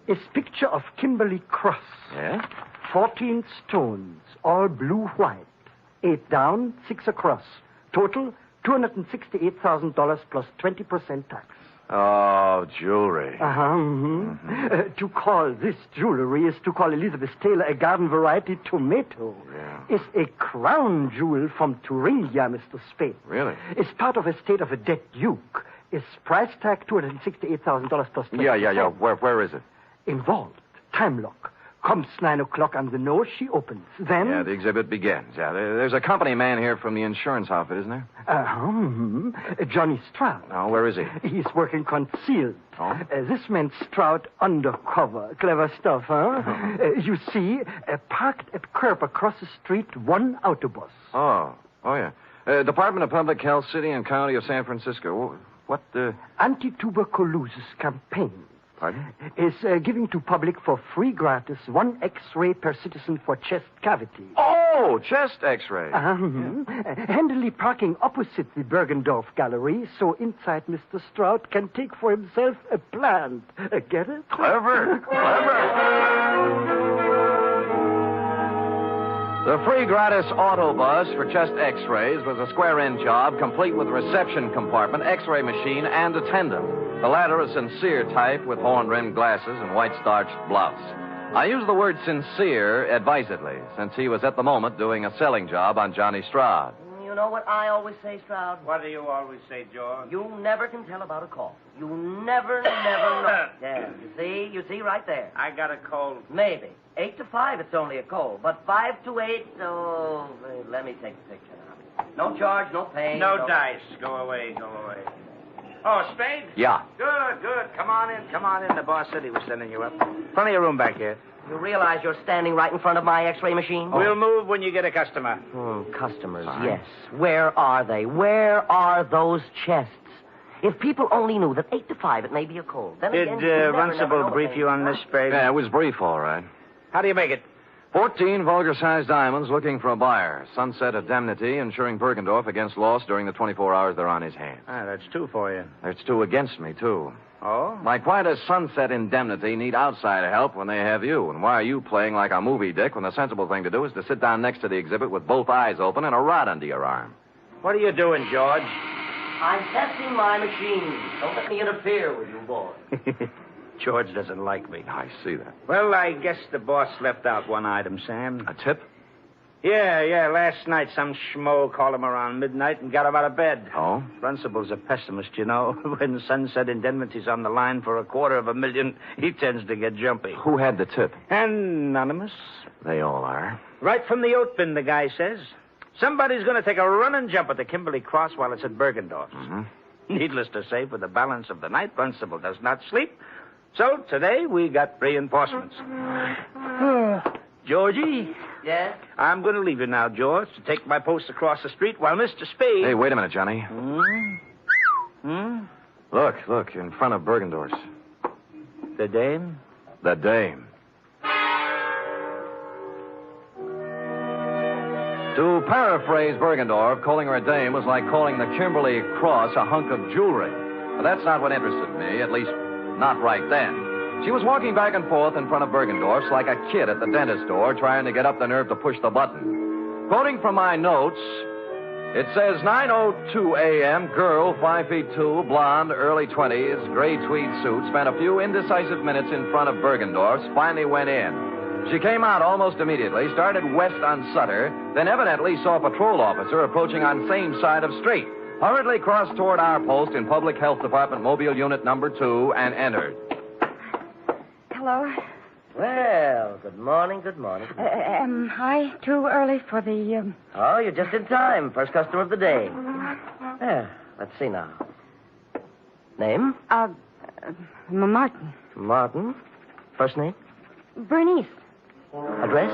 Is picture of Kimberly Cross. Yeah? 14 stones, all blue-white. 8 down, 6 across. Total, $268,000 plus 20% tax. Oh, jewelry. To call this jewelry is to call Elizabeth Taylor a garden variety tomato. Yeah. Is a crown jewel from Thuringia, Mr. Spade. Really? Is part of a state of a dead duke. Is price tag $268,000 plus 20%. Yeah. Where is it? Involved. Time lock. Comes 9 o'clock on the nose, she opens. Then... Yeah, the exhibit begins. Yeah, there's a company man here from the insurance outfit, isn't there? Johnny Stroud. Oh, where is he? He's working concealed. Oh? This man Stroud undercover. Clever stuff, huh? You see, parked at curb across the street, one autobus. Oh, yeah. Department of Public Health, City and County of San Francisco. What, Anti-tuberculosis campaign. Pardon? Is giving to public for free gratis 1 X-ray per citizen for chest cavity. Oh, chest X-ray. Handily parking opposite the Bergendorf Gallery, so inside Mr. Stroud can take for himself a plant. Get it? Clever. The free gratis autobus for chest X-rays was a square-end job, complete with reception compartment, X-ray machine, and attendant. The latter a sincere type with horn-rimmed glasses and white-starched blouse. I use the word sincere advisedly, since he was at the moment doing a selling job on Johnny Stroud. You know what I always say, Stroud? What do you always say, George? You never can tell about a cough. You never know. Yeah, you see right there. I got a cold. Maybe. 8 to 5, it's only a cold. But 5 to 8, let me take the picture now. No charge, no pain. No dice. Go away. Oh, Spade? Yeah. Good. Come on in. The boss said he was sending you up. Plenty of room back here. You realize you're standing right in front of my X-ray machine? We'll move when you get a customer. Customers, yes. Where are they? Where are those chests? If people only knew that 8 to 5 it may be a cold. Then Did again, you never Runcible know brief you on this, Spade? Yeah, it was brief, all right. How do you make it? 14 vulgar-sized diamonds looking for a buyer. Sunset indemnity insuring Bergendorf against loss during the 24 hours they're on his hands. That's 2 for you. There's 2 against me, too. Oh? Like, why does Sunset Indemnity need outsider help when they have you? And why are you playing like a movie dick when the sensible thing to do is to sit down next to the exhibit with both eyes open and a rod under your arm? What are you doing, George? I'm testing my machine. Don't let me interfere with you, boy. George doesn't like me. I see that. Well, I guess the boss left out one item, Sam. A tip? Yeah. Last night, some schmo called him around midnight and got him out of bed. Oh? Principal's a pessimist, you know. When Sunset Indemnity's on the line for $250,000, he tends to get jumpy. Who had the tip? Anonymous. They all are. Right from the oat bin, the guy says. Somebody's going to take a running jump at the Kimberly Cross while it's at Bergendorf's. Mm-hmm. Needless to say, for the balance of the night, Principal does not sleep. So today we got reinforcements. Georgie? Yes? I'm going to leave you now, George, to take my post across the street while Mr. Spade... Hey, wait a minute, Johnny. Hmm? Look, in front of Bergendorf's. The dame? The dame. To paraphrase Bergendorf, calling her a dame was like calling the Kimberly Cross a hunk of jewelry. But that's not what interested me, at least not right then. She was walking back and forth in front of Bergendorf's like a kid at the dentist door trying to get up the nerve to push the button. Quoting from my notes, it says 9:02 a.m., girl, 5'2", blonde, early 20s, gray tweed suit, spent a few indecisive minutes in front of Bergendorf's, finally went in. She came out almost immediately, started west on Sutter, then evidently saw a patrol officer approaching on same side of street, hurriedly crossed toward our post in Public Health Department Mobile Unit number 2 and entered. Hello. Well, good morning. Am I too early for the... Oh, you're just in time. First customer of the day. Let's see now. Name? Martin. Martin. First name? Bernice. Address?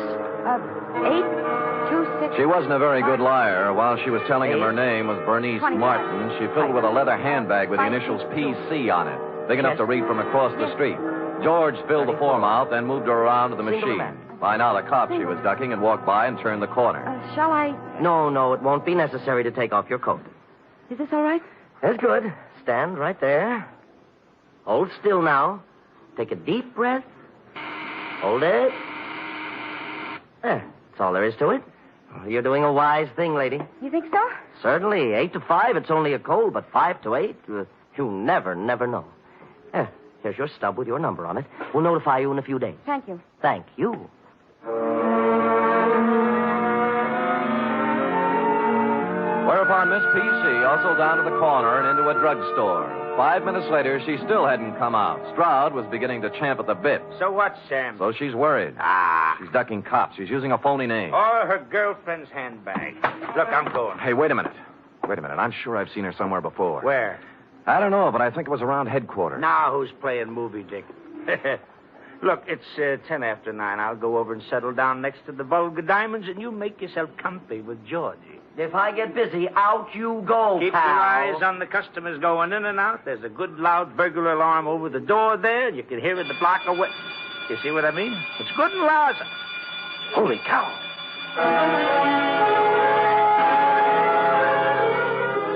826... She wasn't a very good liar. While she was telling him her name was Bernice 25. Martin, she filled with a leather handbag with the initials PC on it, big enough to read from across the street. George filled the form out, then moved her around to the machine. By now, the cop she was ducking had walked by and turned the corner. Shall I... No, it won't be necessary to take off your coat. Is this all right? That's good. Stand right there. Hold still now. Take a deep breath. Hold it. There. That's all there is to it. You're doing a wise thing, lady. You think so? Certainly. 8 to 5, it's only a cold, but 5 to 8, you never know. Here's your stub with your number on it. We'll notify you in a few days. Thank you. Thank you. Whereupon Miss PC hustled down to the corner and into a drugstore. 5 minutes later, she still hadn't come out. Stroud was beginning to champ at the bit. So what, Sam? So she's worried. She's ducking cops. She's using a phony name. Or her girlfriend's handbag. Look, I'm going. Hey, wait a minute. I'm sure I've seen her somewhere before. Where? I don't know, but I think it was around headquarters. Now who's playing movie dick? Look, it's 10 after 9. I'll go over and settle down next to the vulgar diamonds, and you make yourself comfy with Georgie. If I get busy, out you go, Keep pal. your eyes on the customers going in and out. There's a good loud burglar alarm over the door there, and you can hear it a block away. You see what I mean? It's good and loud. Holy cow.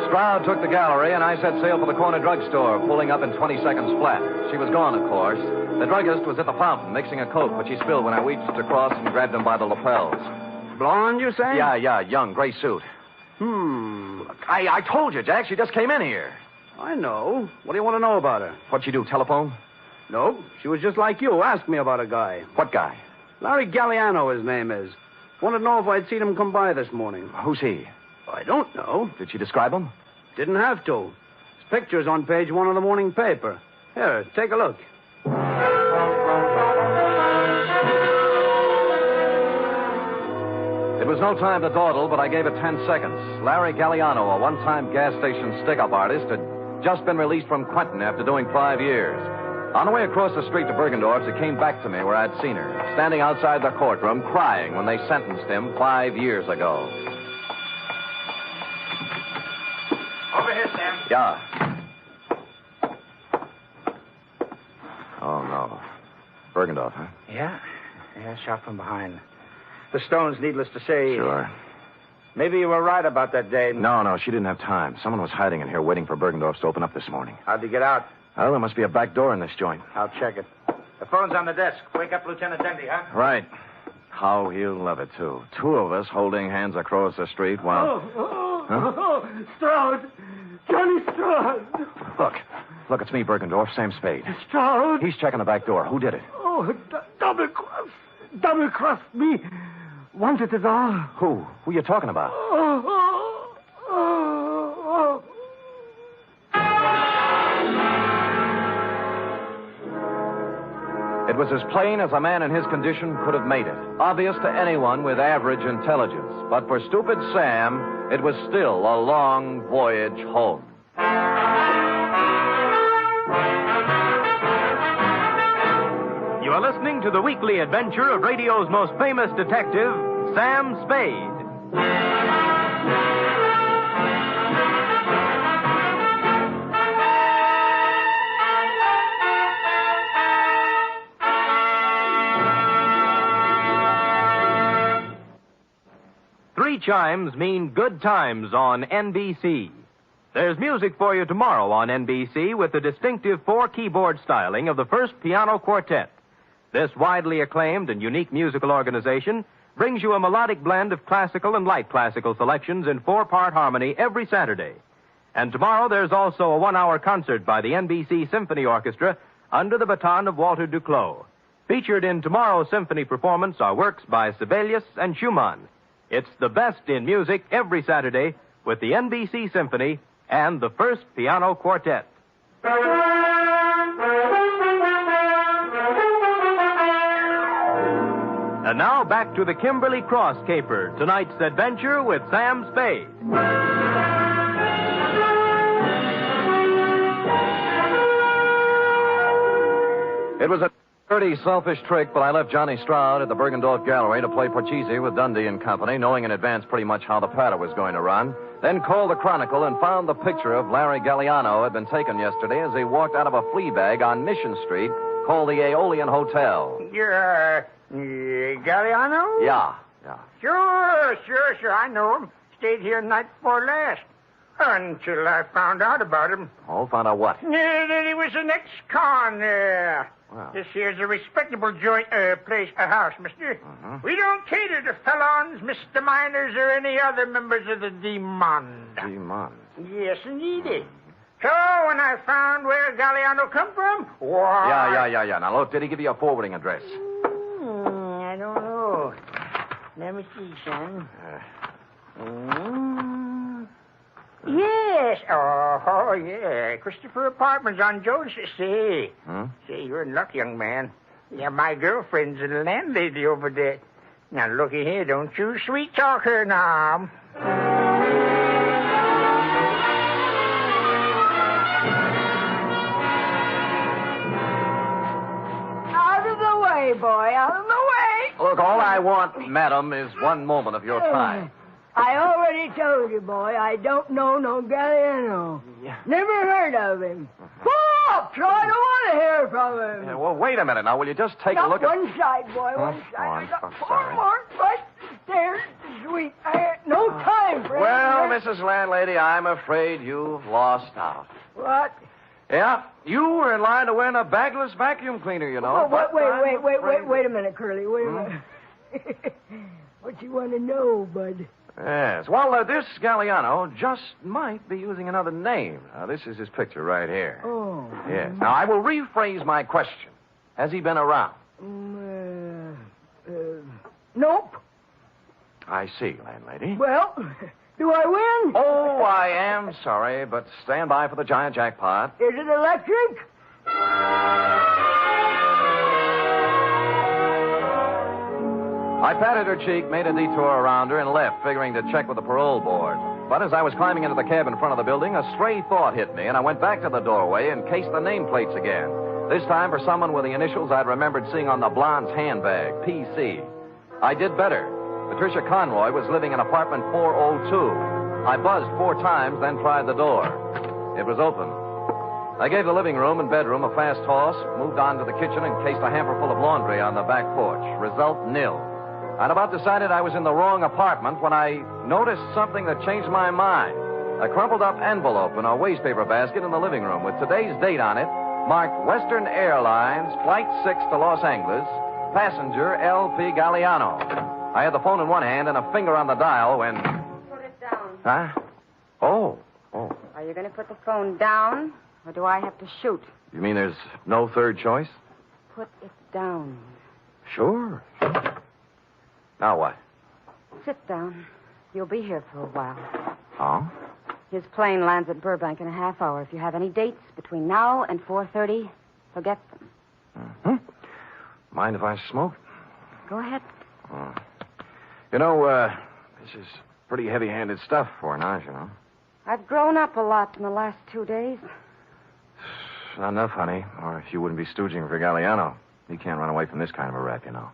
Stroud took the gallery, and I set sail for the corner drugstore, pulling up in 20 seconds flat. She was gone, of course. The druggist was at the fountain, mixing a Coke, which he spilled when I reached across and grabbed him by the lapels. Blonde, you say? Yeah, young, gray suit. I told you, Jack, she just came in here. I know. What do you want to know about her? What'd she do, telephone? No, she was just like you. Asked me about a guy. What guy? Larry Galliano, his name is. Wanted to know if I'd seen him come by this morning. Who's he? I don't know. Did she describe him? Didn't have to. His picture's on page 1 of the morning paper. Here, take a look. It was no time to dawdle, but I gave it 10 seconds. Larry Galliano, a one-time gas station stick-up artist, had just been released from Quentin after doing 5 years. On the way across the street to Bergendorf's, it came back to me where I'd seen her, standing outside the courtroom, crying when they sentenced him 5 years ago. Over here, Sam. Yeah. Oh, no. Bergendorf, huh? Yeah? Yeah, shot from behind. The stones, needless to say. Sure. Maybe you were right about that day. No, she didn't have time. Someone was hiding in here waiting for Bergendorf's to open up this morning. How'd you get out? Well, there must be a back door in this joint. I'll check it. The phone's on the desk. Wake up Lieutenant Dendy, huh? Right. How he'll love it, too. Two of us holding hands across the street while... Stroud! Johnny Stroud! Look, it's me, Bergendorf, Sam Spade. Stroud! He's checking the back door. Who did it? Oh, double-crossed me. Wanted it all. Who? Who you talking about? It was as plain as a man in his condition could have made it. Obvious to anyone with average intelligence. But for stupid Sam, it was still a long voyage home. You are listening to the weekly adventure of radio's most famous detective, Sam Spade. Three chimes mean good times on NBC. There's music for you tomorrow on NBC with the distinctive four-keyboard styling of the First Piano Quartet. This widely acclaimed and unique musical organization brings you a melodic blend of classical and light classical selections in four-part harmony every Saturday. And tomorrow there's also a one-hour concert by the NBC Symphony Orchestra under the baton of Walter Duclos. Featured in tomorrow's symphony performance are works by Sibelius and Schumann. It's the best in music every Saturday with the NBC Symphony and the First Piano Quartet. And now back to the Kimberly Cross Caper, tonight's adventure with Sam Spade. It was a dirty, selfish trick, but I left Johnny Stroud at the Bergendorf Gallery to play Porchese with Dundee and Company, knowing in advance pretty much how the patter was going to run. Then called the Chronicle and found the picture of Larry Galliano had been taken yesterday as he walked out of a flea bag on Mission Street called the Aeolian Hotel. You're, Galliano? Yeah. Sure. I know him. Stayed here night before last. Until I found out about him. Oh, found out what? That he was an ex-con. Wow. This here's a respectable house, mister. We don't cater to felons, misdemeanors, or any other members of the Demond. Demond? Yes, indeed. So, when I found where Galliano come from, why... Yeah. Now, look, did he give you a forwarding address? I don't know. Let me see, son. Yes. Oh, yeah. Christopher Apartments on Jones. See, you're in luck, young man. Yeah, my girlfriend's a landlady over there. Now, looky here. Don't you sweet-talk her now. Out of the way, boy. Out of the way. Look, all I want, madam, is one moment of your time. I already told you, boy, I don't know no Galliano. Never heard of him. Stop! I don't want to hear from him. Yeah, well, wait a minute now. Will you just take a look at... one side, boy, one side. I'm sorry. More right there, sweet. I had no time for Well, it. Mrs. Landlady, I'm afraid you've lost out. What? Yeah, you were in line to win a bagless vacuum cleaner, you know. Wait a minute, Curly. Wait a minute. What you want to know, bud? Yes. Well, this Galliano just might be using another name. Now, this is his picture right here. Oh. Yes. Now, I will rephrase my question. Has he been around? Nope. I see, landlady. Well, do I win? Oh, I am sorry, but stand by for the giant jackpot. Is it electric? I patted her cheek, made a detour around her, and left, figuring to check with the parole board. But as I was climbing into the cab in front of the building, a stray thought hit me, and I went back to the doorway and cased the nameplates again. This time for someone with the initials I'd remembered seeing on the blonde's handbag, PC. I did better. Patricia Conroy was living in apartment 402. I buzzed 4 times, then tried the door. It was open. I gave the living room and bedroom a fast toss, moved on to the kitchen, and cased a hamper full of laundry on the back porch. Result, nil. I'd about decided I was in the wrong apartment when I noticed something that changed my mind. A crumpled up envelope in a wastepaper basket in the living room with today's date on it, marked Western Airlines, Flight 6 to Los Angeles, passenger L.P. Galliano. I had the phone in one hand and a finger on the dial when... Put it down. Huh? Oh. Are you going to put the phone down, or do I have to shoot? You mean there's no third choice? Put it down. Sure. Now what? Sit down. You'll be here for a while. Oh? His plane lands at Burbank in a half hour. If you have any dates between now and 4:30, forget them. Mm-hmm. Mind if I smoke? Go ahead. Oh. You know, this is pretty heavy-handed stuff for an ingenue. I've grown up a lot in the last 2 days. Not enough, honey. Or if you wouldn't be stooging for Galliano. He can't run away from this kind of a rap, you know.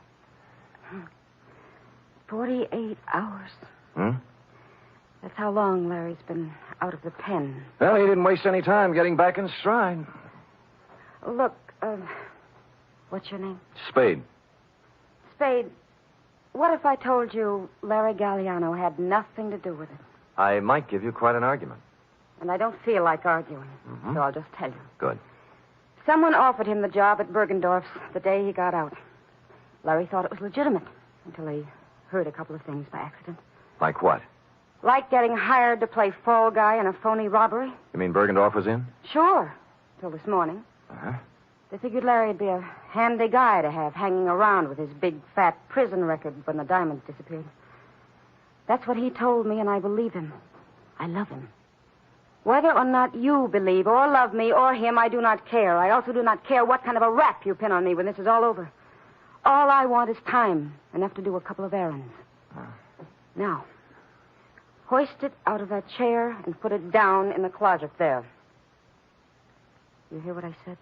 48 hours. Hmm? That's how long Larry's been out of the pen. Well, he didn't waste any time getting back in stride. Look, what's your name? Spade. Spade, what if I told you Larry Galliano had nothing to do with it? I might give you quite an argument. And I don't feel like arguing, so I'll just tell you. Good. Someone offered him the job at Bergendorf's the day he got out. Larry thought it was legitimate until he heard a couple of things by accident. Like what? Like getting hired to play fall guy in a phony robbery. You mean Bergendorf was in? Sure, till this morning. Uh-huh. They figured Larry'd be a handy guy to have hanging around with his big, fat prison record when the diamonds disappeared. That's what he told me, and I believe him. I love him. Whether or not you believe or love me or him, I do not care. I also do not care what kind of a rap you pin on me when this is all over. All I want is time, enough to do a couple of errands. Now, hoist it out of that chair and put it down in the closet there. You hear what I said?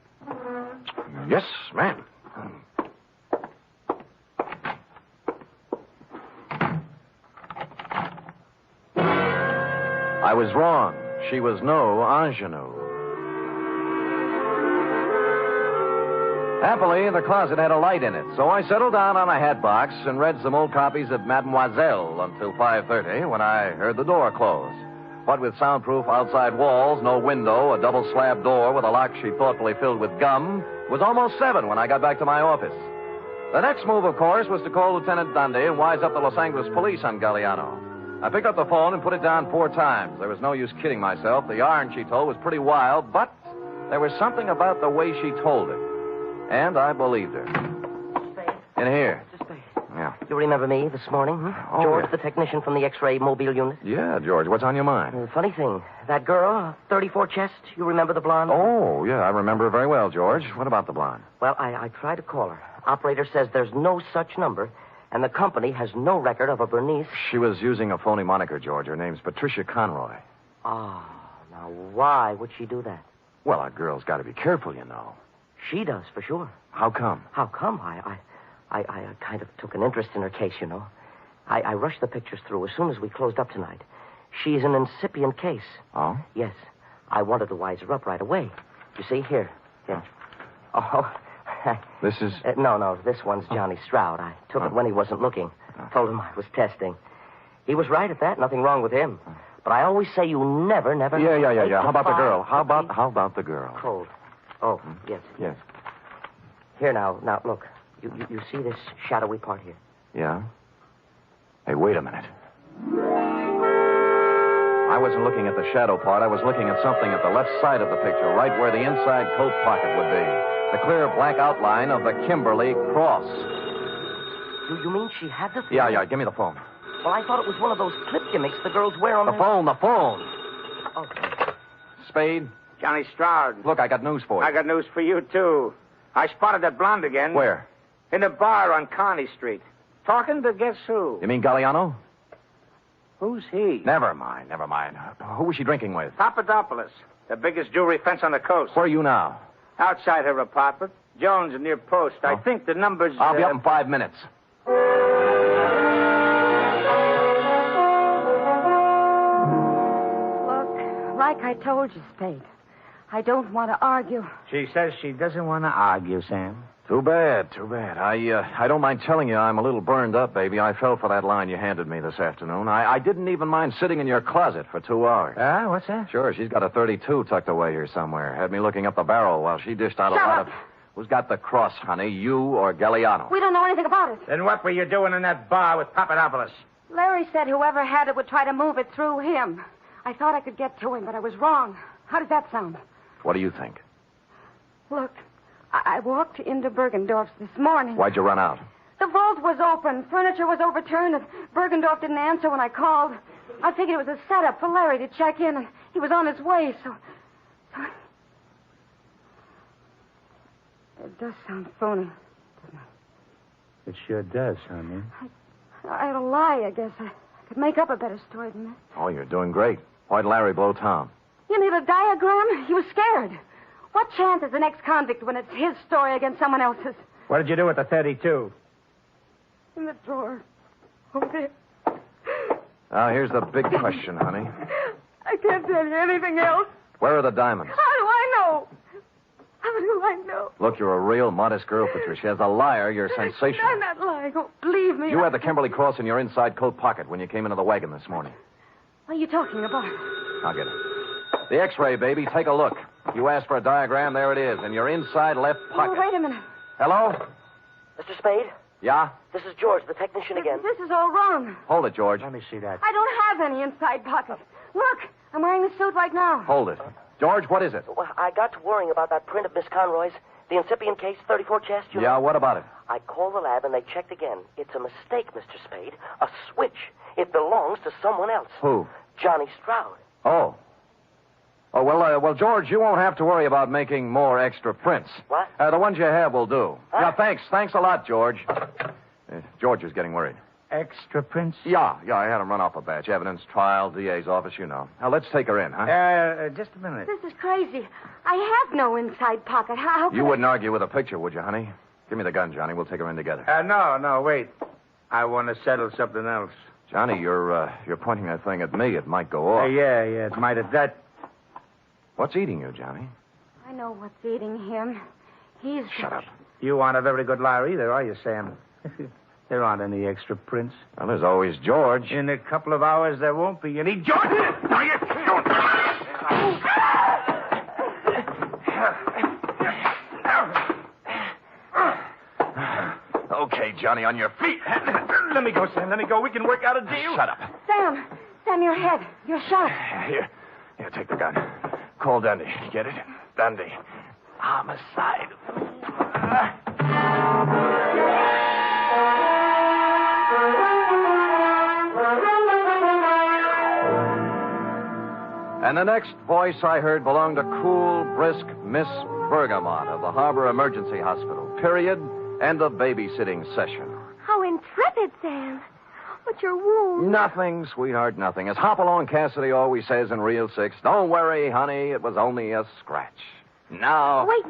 Yes, ma'am. I was wrong. She was no ingenue. Happily, the closet had a light in it, so I settled down on a hat box and read some old copies of Mademoiselle until 5:30 when I heard the door close. What with soundproof outside walls, no window, a double slab door with a lock she thoughtfully filled with gum, it was almost 7 when I got back to my office. The next move, of course, was to call Lieutenant Dundee and wise up the Los Angeles police on Galliano. I picked up the phone and put it down 4 times. There was no use kidding myself. The yarn she told was pretty wild, but there was something about the way she told it. And I believed her. Spade. In here. Mr. Spade. Yeah. You remember me this morning, huh? Oh, George, yeah. the technician from the X-ray mobile unit? Yeah, George, what's on your mind? Funny thing, that girl, 34 chest, you remember the blonde? Oh, yeah, I remember her very well, George. What about the blonde? Well, I tried to call her. Operator says there's no such number, and the company has no record of a Bernice. She was using a phony moniker, George. Her name's Patricia Conroy. Ah, now why would she do that? Well, a girl's got to be careful, you know. She does, for sure. How come? How come? I kind of took an interest in her case, you know. I rushed the pictures through as soon as we closed up tonight. She's an incipient case. Oh? Yes. I wanted to wise her up right away. You see, here. Oh, this is... No, this one's Johnny Stroud. I took it when he wasn't looking. Told him I was testing. He was right at that. Nothing wrong with him. But I always say you never... Yeah. How about the girl? How about the girl? Cold. Oh, yes. Yes. Here, now, look. You see this shadowy part here? Yeah? Hey, wait a minute. I wasn't looking at the shadow part. I was looking at something at the left side of the picture, right where the inside coat pocket would be. The clear black outline of the Kimberly cross. You mean she had the thing? Yeah. Give me the phone. Well, I thought it was one of those clip gimmicks the girls wear on the phone. Oh. Spade? Johnny Stroud. Look, I got news for you. I got news for you, too. I spotted that blonde again. Where? In a bar on Kearney Street. Talking to guess who? You mean Galliano? Who's he? Never mind. Who was she drinking with? Papadopoulos, the biggest jewelry fence on the coast. Where are you now? Outside her apartment. Jones near Post. I think the number's... I'll be up in 5 minutes. Look, like I told you, Spade, I don't want to argue. She says she doesn't want to argue, Sam. Too bad. I don't mind telling you I'm a little burned up, baby. I fell for that line you handed me this afternoon. I didn't even mind sitting in your closet for 2 hours. What's that? Sure, she's got a 32 tucked away here somewhere. Had me looking up the barrel while she dished out a lot of... Who's got the cross, honey, you or Galliano? We don't know anything about it. Then what were you doing in that bar with Papadopoulos? Larry said whoever had it would try to move it through him. I thought I could get to him, but I was wrong. How does that sound? What do you think? Look, I walked into Bergendorf's this morning. Why'd you run out? The vault was open. Furniture was overturned, and Bergendorf didn't answer when I called. I figured it was a setup for Larry to check in, and he was on his way, so... It does sound phony, doesn't it? It sure does, honey. I had a lie, I guess. I could make up a better story than that. Oh, you're doing great. Why'd Larry blow Tom? You need a diagram? He was scared. What chance is an ex-convict when it's his story against someone else's? What did you do with the 32? In the drawer. Over there. Now, here's the big question, honey. I can't tell you anything else. Where are the diamonds? How do I know? How do I know? Look, you're a real modest girl, Patricia. As a liar, you're sensational. I'm not lying. Oh, believe me. You had the Kimberly Cross in your inside coat pocket when you came into the wagon this morning. What are you talking about? I'll get it. The X-ray, baby. Take a look. You asked for a diagram. There it is, in your inside left pocket. Oh, wait a minute. Hello? Mr. Spade? Yeah? This is George, the technician again. This is all wrong. Hold it, George. Let me see that. I don't have any inside pocket. Look, I'm wearing the suit right now. Hold it. George, what is it? Well, I got to worrying about that print of Miss Conroy's, the incipient case, 34 chest. Yeah, what about it? I called the lab and they checked again. It's a mistake, Mr. Spade. A switch. It belongs to someone else. Who? Johnny Stroud. Oh. Oh, well, George, you won't have to worry about making more extra prints. What? The ones you have will do. Huh? Yeah, thanks. Thanks a lot, George. George is getting worried. Extra prints? Yeah, I had him run off a batch. Evidence, trial, DA's office, you know. Now, let's take her in, huh? Just a minute. This is crazy. I have no inside pocket. How could You wouldn't argue with a picture, would you, honey? Give me the gun, Johnny. We'll take her in together. No, wait. I want to settle something else. Johnny, you're pointing that thing at me. It might go off. Yeah, it might have that. What's eating you, Johnny? I know what's eating him. He's... Shut up. You aren't a very good liar either, are you, Sam? There aren't any extra prints. Well, there's always George. In a couple of hours, there won't be any. George! Now you shoot! Okay, Johnny, on your feet. Let me go, Sam. Let me go. We can work out a deal. Shut up. Sam, your head. You're shot. Here, take the gun. Call Dundee. Get it? Dundee. Homicide. And the next voice I heard belonged to cool, brisk Miss Bergamot of the Harbor Emergency Hospital. Period. End of babysitting session. How intrepid, Sam. What's your wound? Nothing, sweetheart, nothing. As Hopalong Cassidy always says in Reel 6, don't worry, honey, it was only a scratch. Now... Wait.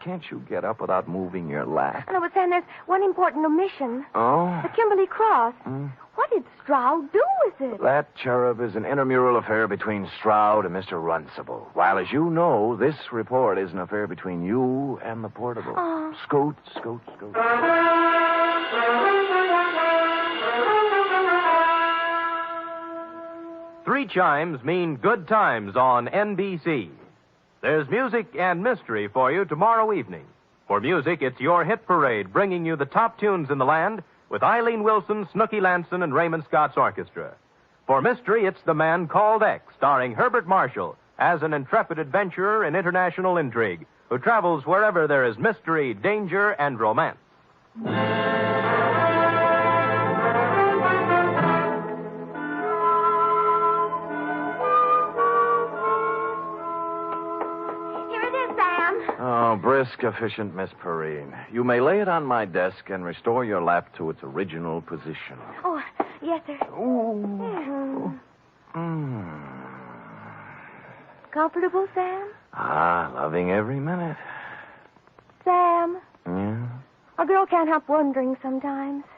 Can't you get up without moving your lap? No, but Sam, there's one important omission. Oh? The Kimberly Cross. What did Stroud do with it? That cherub is an intramural affair between Stroud and Mr. Runcible. While, as you know, this report is an affair between you and the portable. Oh. Scoot. 3 chimes mean good times on NBC. There's music and mystery for you tomorrow evening. For music, it's your hit parade bringing you the top tunes in the land with Eileen Wilson, Snooky Lanson, and Raymond Scott's orchestra. For mystery, it's The Man Called X, starring Herbert Marshall as an intrepid adventurer in international intrigue who travels wherever there is mystery, danger, and romance. Oh, brisk, efficient Miss Perrine. You may lay it on my desk and restore your lap to its original position. Oh, yes, sir. Ooh. Comfortable, Sam? Loving every minute. Sam, Yeah? a girl can't help wondering sometimes.